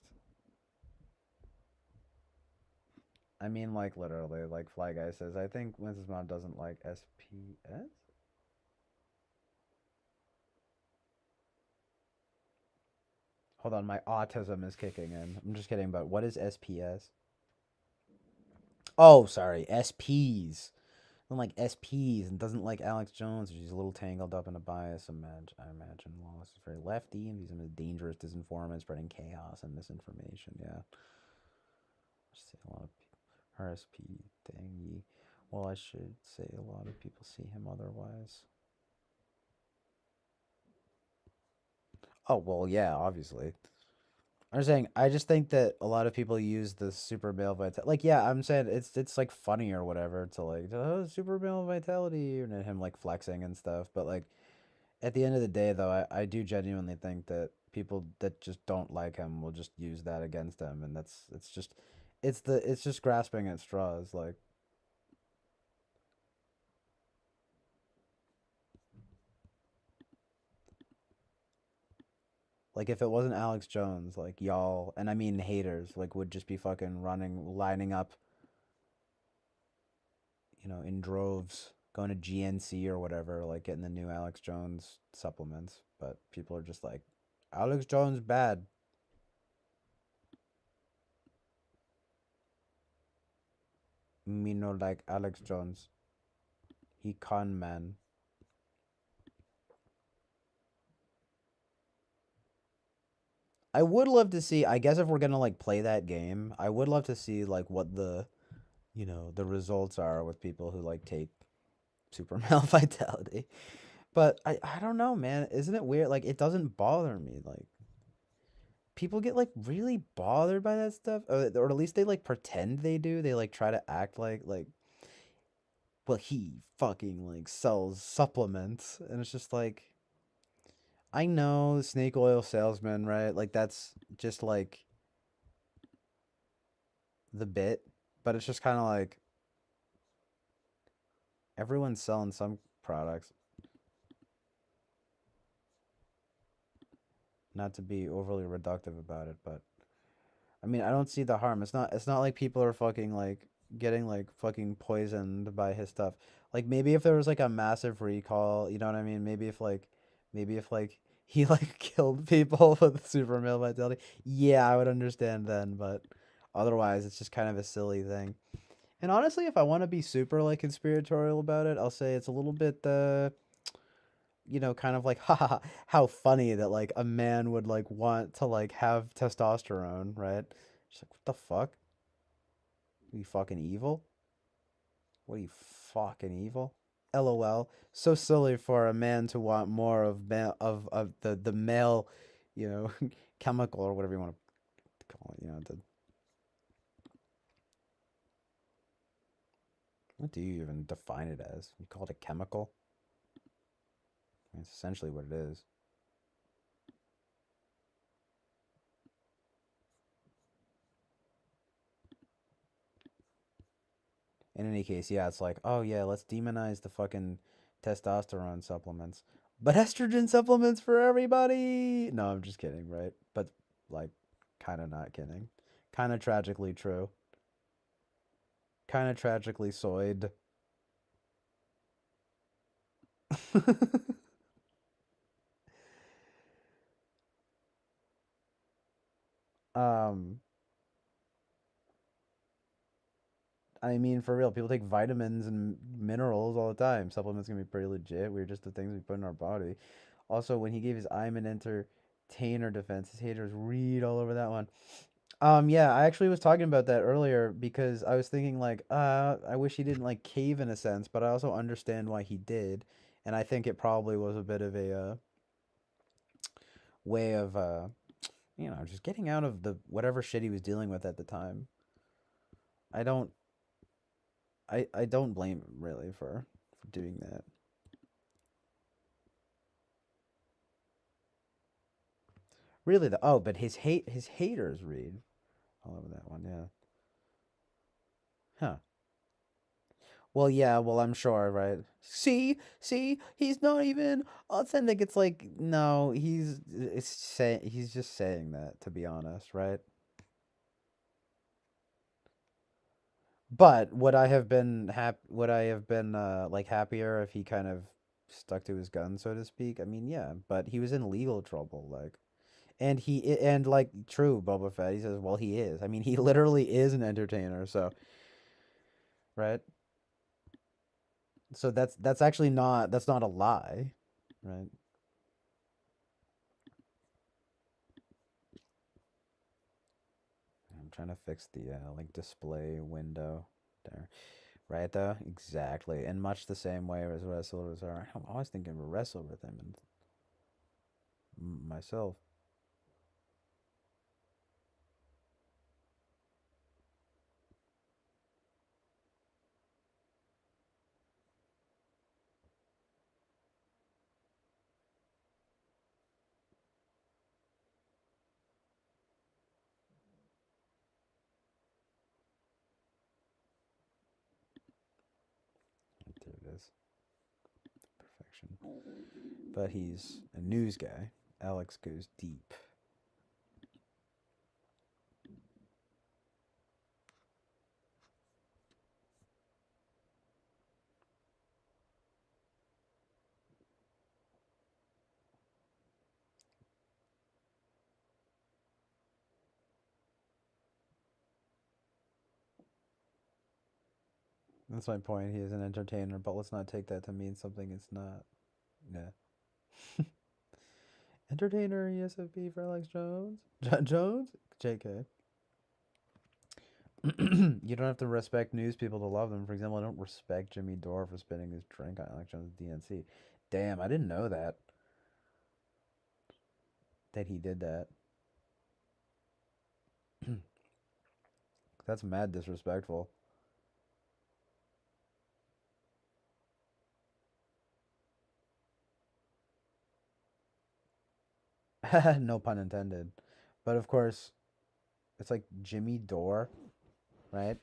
I mean, like literally, like Fly Guy says, I think Winston's mom doesn't like SPS. Hold on, my autism is kicking in. I'm just kidding, but what is SPS? Oh, sorry, SPs. Doesn't like SPs and doesn't like Alex Jones. She's a little tangled up in a bias. I imagine Wallace is very lefty and he's a dangerous disinformant, spreading chaos and misinformation. Yeah, I see a lot of people. RSP thingy. Well, I should say a lot of people see him otherwise. Oh well, yeah, obviously. I'm saying I just think that a lot of people use the super male vitality. Like, yeah, I'm saying it's like funny or whatever to like oh, super male vitality and him like flexing and stuff. But like at the end of the day, though, I do genuinely think that people that just don't like him will just use that against him, and it's just grasping at straws. Like if it wasn't Alex Jones, like y'all, and I mean haters, like would just be fucking lining up, you know, in droves, going to GNC or whatever, like getting the new Alex Jones supplements. But people are just like, Alex Jones bad. Me no like Alex Jones. He con man. I would love to see. I guess if we're gonna like play that game, I would love to see like what the, you know, the results are with people who like take super male vitality. But I don't know, man. Isn't it weird? Like, it doesn't bother me. Like, people get like really bothered by that stuff, or at least they like pretend they do. They like try to act like, well, he fucking like sells supplements, and it's just like, I know snake oil salesman, right? Like, that's just like the bit, but it's just kind of like everyone's selling some products. Not to be overly reductive about it, but I mean, I don't see the harm. It's not like people are fucking like getting like fucking poisoned by his stuff. Like, maybe if there was like a massive recall, you know what I mean? Maybe if he like killed people with super male vitality. Yeah, I would understand then, but otherwise it's just kind of a silly thing. And honestly, if I want to be super like conspiratorial about it, I'll say it's a little bit kind of like, haha, how funny that like a man would like want to like have testosterone, right? Just like, what the fuck? Are you fucking evil? What are you fucking evil? LOL. So silly for a man to want more of the male, you know, chemical or whatever you want to call it. What do you even define it as? You call it a chemical? It's essentially what it is. In any case, yeah, it's like, oh yeah, let's demonize the fucking testosterone supplements. But estrogen supplements for everybody. No, I'm just kidding, right? But like, kind of not kidding. Kind of tragically true. Kind of tragically soyed. um I mean, for real, people take vitamins and minerals all the time. Supplements can be pretty legit. We're just the things we put in our body. Also, when he gave his I'm an entertainer defense, his haters read all over that one. Yeah, I actually was talking about that earlier because I was thinking like, I wish he didn't like cave in a sense, but I also understand why he did, and I think it probably was a bit of a way of just getting out of the whatever shit he was dealing with at the time. I don't I don't blame him really for doing that. Really though. Oh, but his haters read all over that one, yeah. Huh. Well, yeah, well, I'm sure, right? See, he's not even authentic. It's like, no, he's just saying that, to be honest, right? But would I have been like happier if he kind of stuck to his gun, so to speak? I mean, yeah, but he was in legal trouble, like, and like, true, Boba Fett. He says, well, he is. I mean, he literally is an entertainer, so right. So that's actually not a lie, right? I'm trying to fix the like display window there. Right though? Exactly. In much the same way as wrestlers are. I'm always thinking of a wrestle with him and myself. There it is. Perfection. But he's a news guy. Alex goes deep. That's my point. He is an entertainer, but let's not take that to mean something it's not. Yeah. Entertainer ESFP for Alex Jones? Jones? JK. You don't have to respect news people to love them. For example, I don't respect Jimmy Dore for spinning his drink on Alex Jones' DNC. Damn, I didn't know that. That he did that. That's mad disrespectful. No pun intended. But of course, it's like Jimmy Dore, right?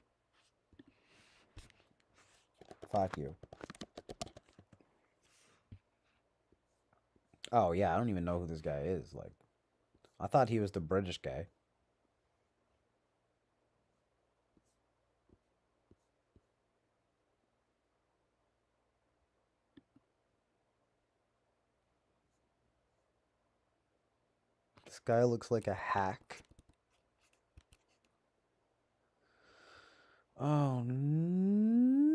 Fuck you. Oh yeah, I don't even know who this guy is. Like, I thought he was the British guy. This guy looks like a hack. Oh no!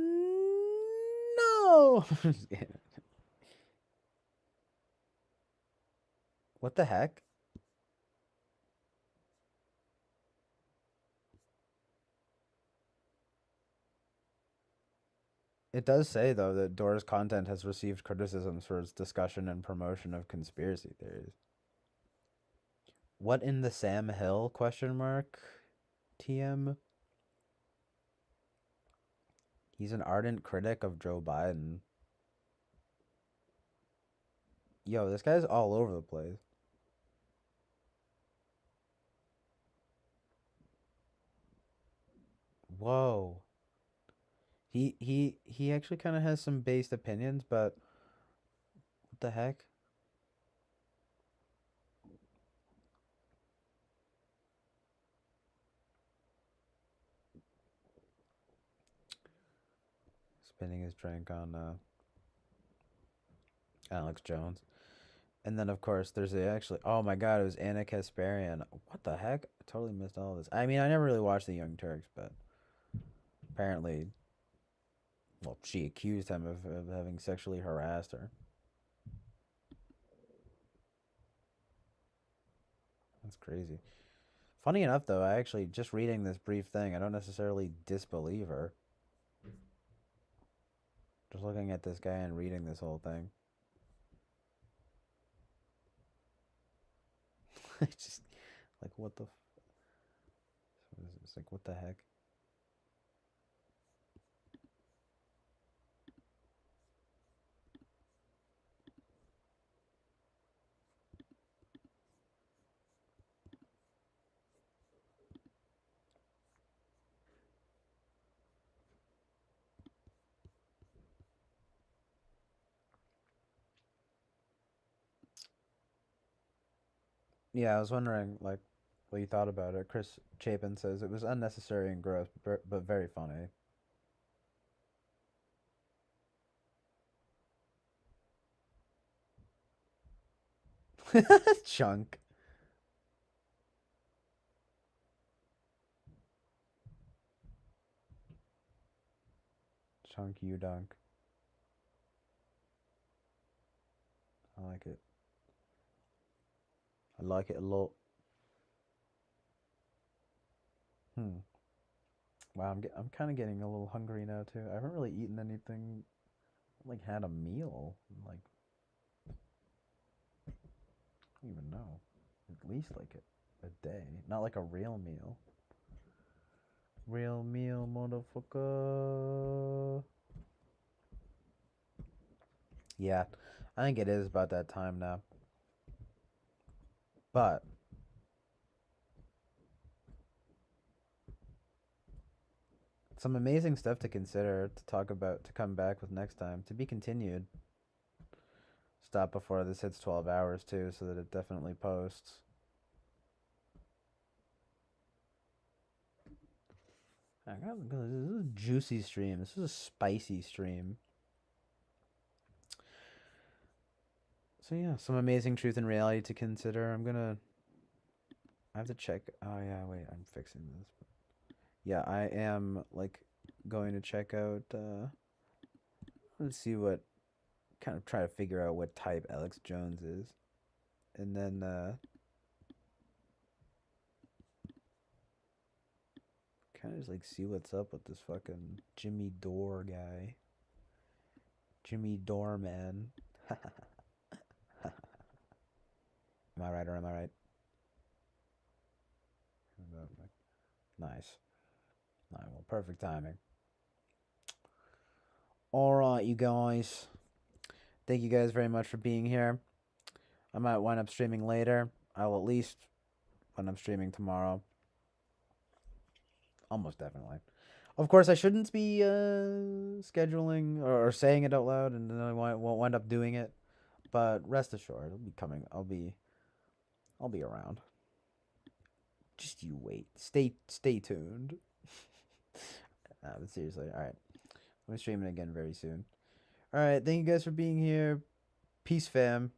What the heck? It does say though that Dora's content has received criticisms for its discussion and promotion of conspiracy theories. What in the Sam Hill question mark? TM. He's an ardent critic of Joe Biden. Yo, this guy's all over the place. Whoa. He actually kind of has some based opinions, but what the heck? Spinning his drink on Alex Jones. And then of course there's actually, oh my god, it was Anna Kasparian. What the heck? I totally missed all of this. I mean, I never really watched the Young Turks, but apparently, well, she accused him of having sexually harassed her. That's crazy. Funny enough, though, I actually, just reading this brief thing, I don't necessarily disbelieve her. Just looking at this guy and reading this whole thing. It's just, like, what the... It's like, what the heck? Yeah, I was wondering, like, what you thought about it. Chris Chapin says it was unnecessary and gross, but very funny. Chunk. Chunk you dunk. I like it. I like it a lot. Hmm. Wow, I'm kind of getting a little hungry now too. I haven't really eaten anything, like had a meal, like I don't even know. At least like a day, not like a real meal. Real meal, motherfucker. Yeah, I think it is about that time now. But some amazing stuff to consider, to talk about, to come back with next time. To be continued. Stop before this hits 12 hours too, so that it definitely posts. This is a juicy stream. This is a spicy stream. So yeah, some amazing truth and reality to consider. I have to check. Oh yeah, wait, I'm fixing this. Yeah, I am like going to check out. Let's see what, kind of try to figure out what type Alex Jones is, and then kind of just like see what's up with this fucking Jimmy Dore guy. Jimmy Dore, man. Am I right or am I right? Nice. All right, well, perfect timing. All right, you guys. Thank you guys very much for being here. I might wind up streaming later. I'll at least when I'm streaming tomorrow. Almost definitely. Of course, I shouldn't be scheduling or saying it out loud, and then I won't wind up doing it. But rest assured, it'll be coming. I'll be around. Just you wait. Stay tuned. But seriously, all right. I'm streaming again very soon. All right, thank you guys for being here. Peace, fam.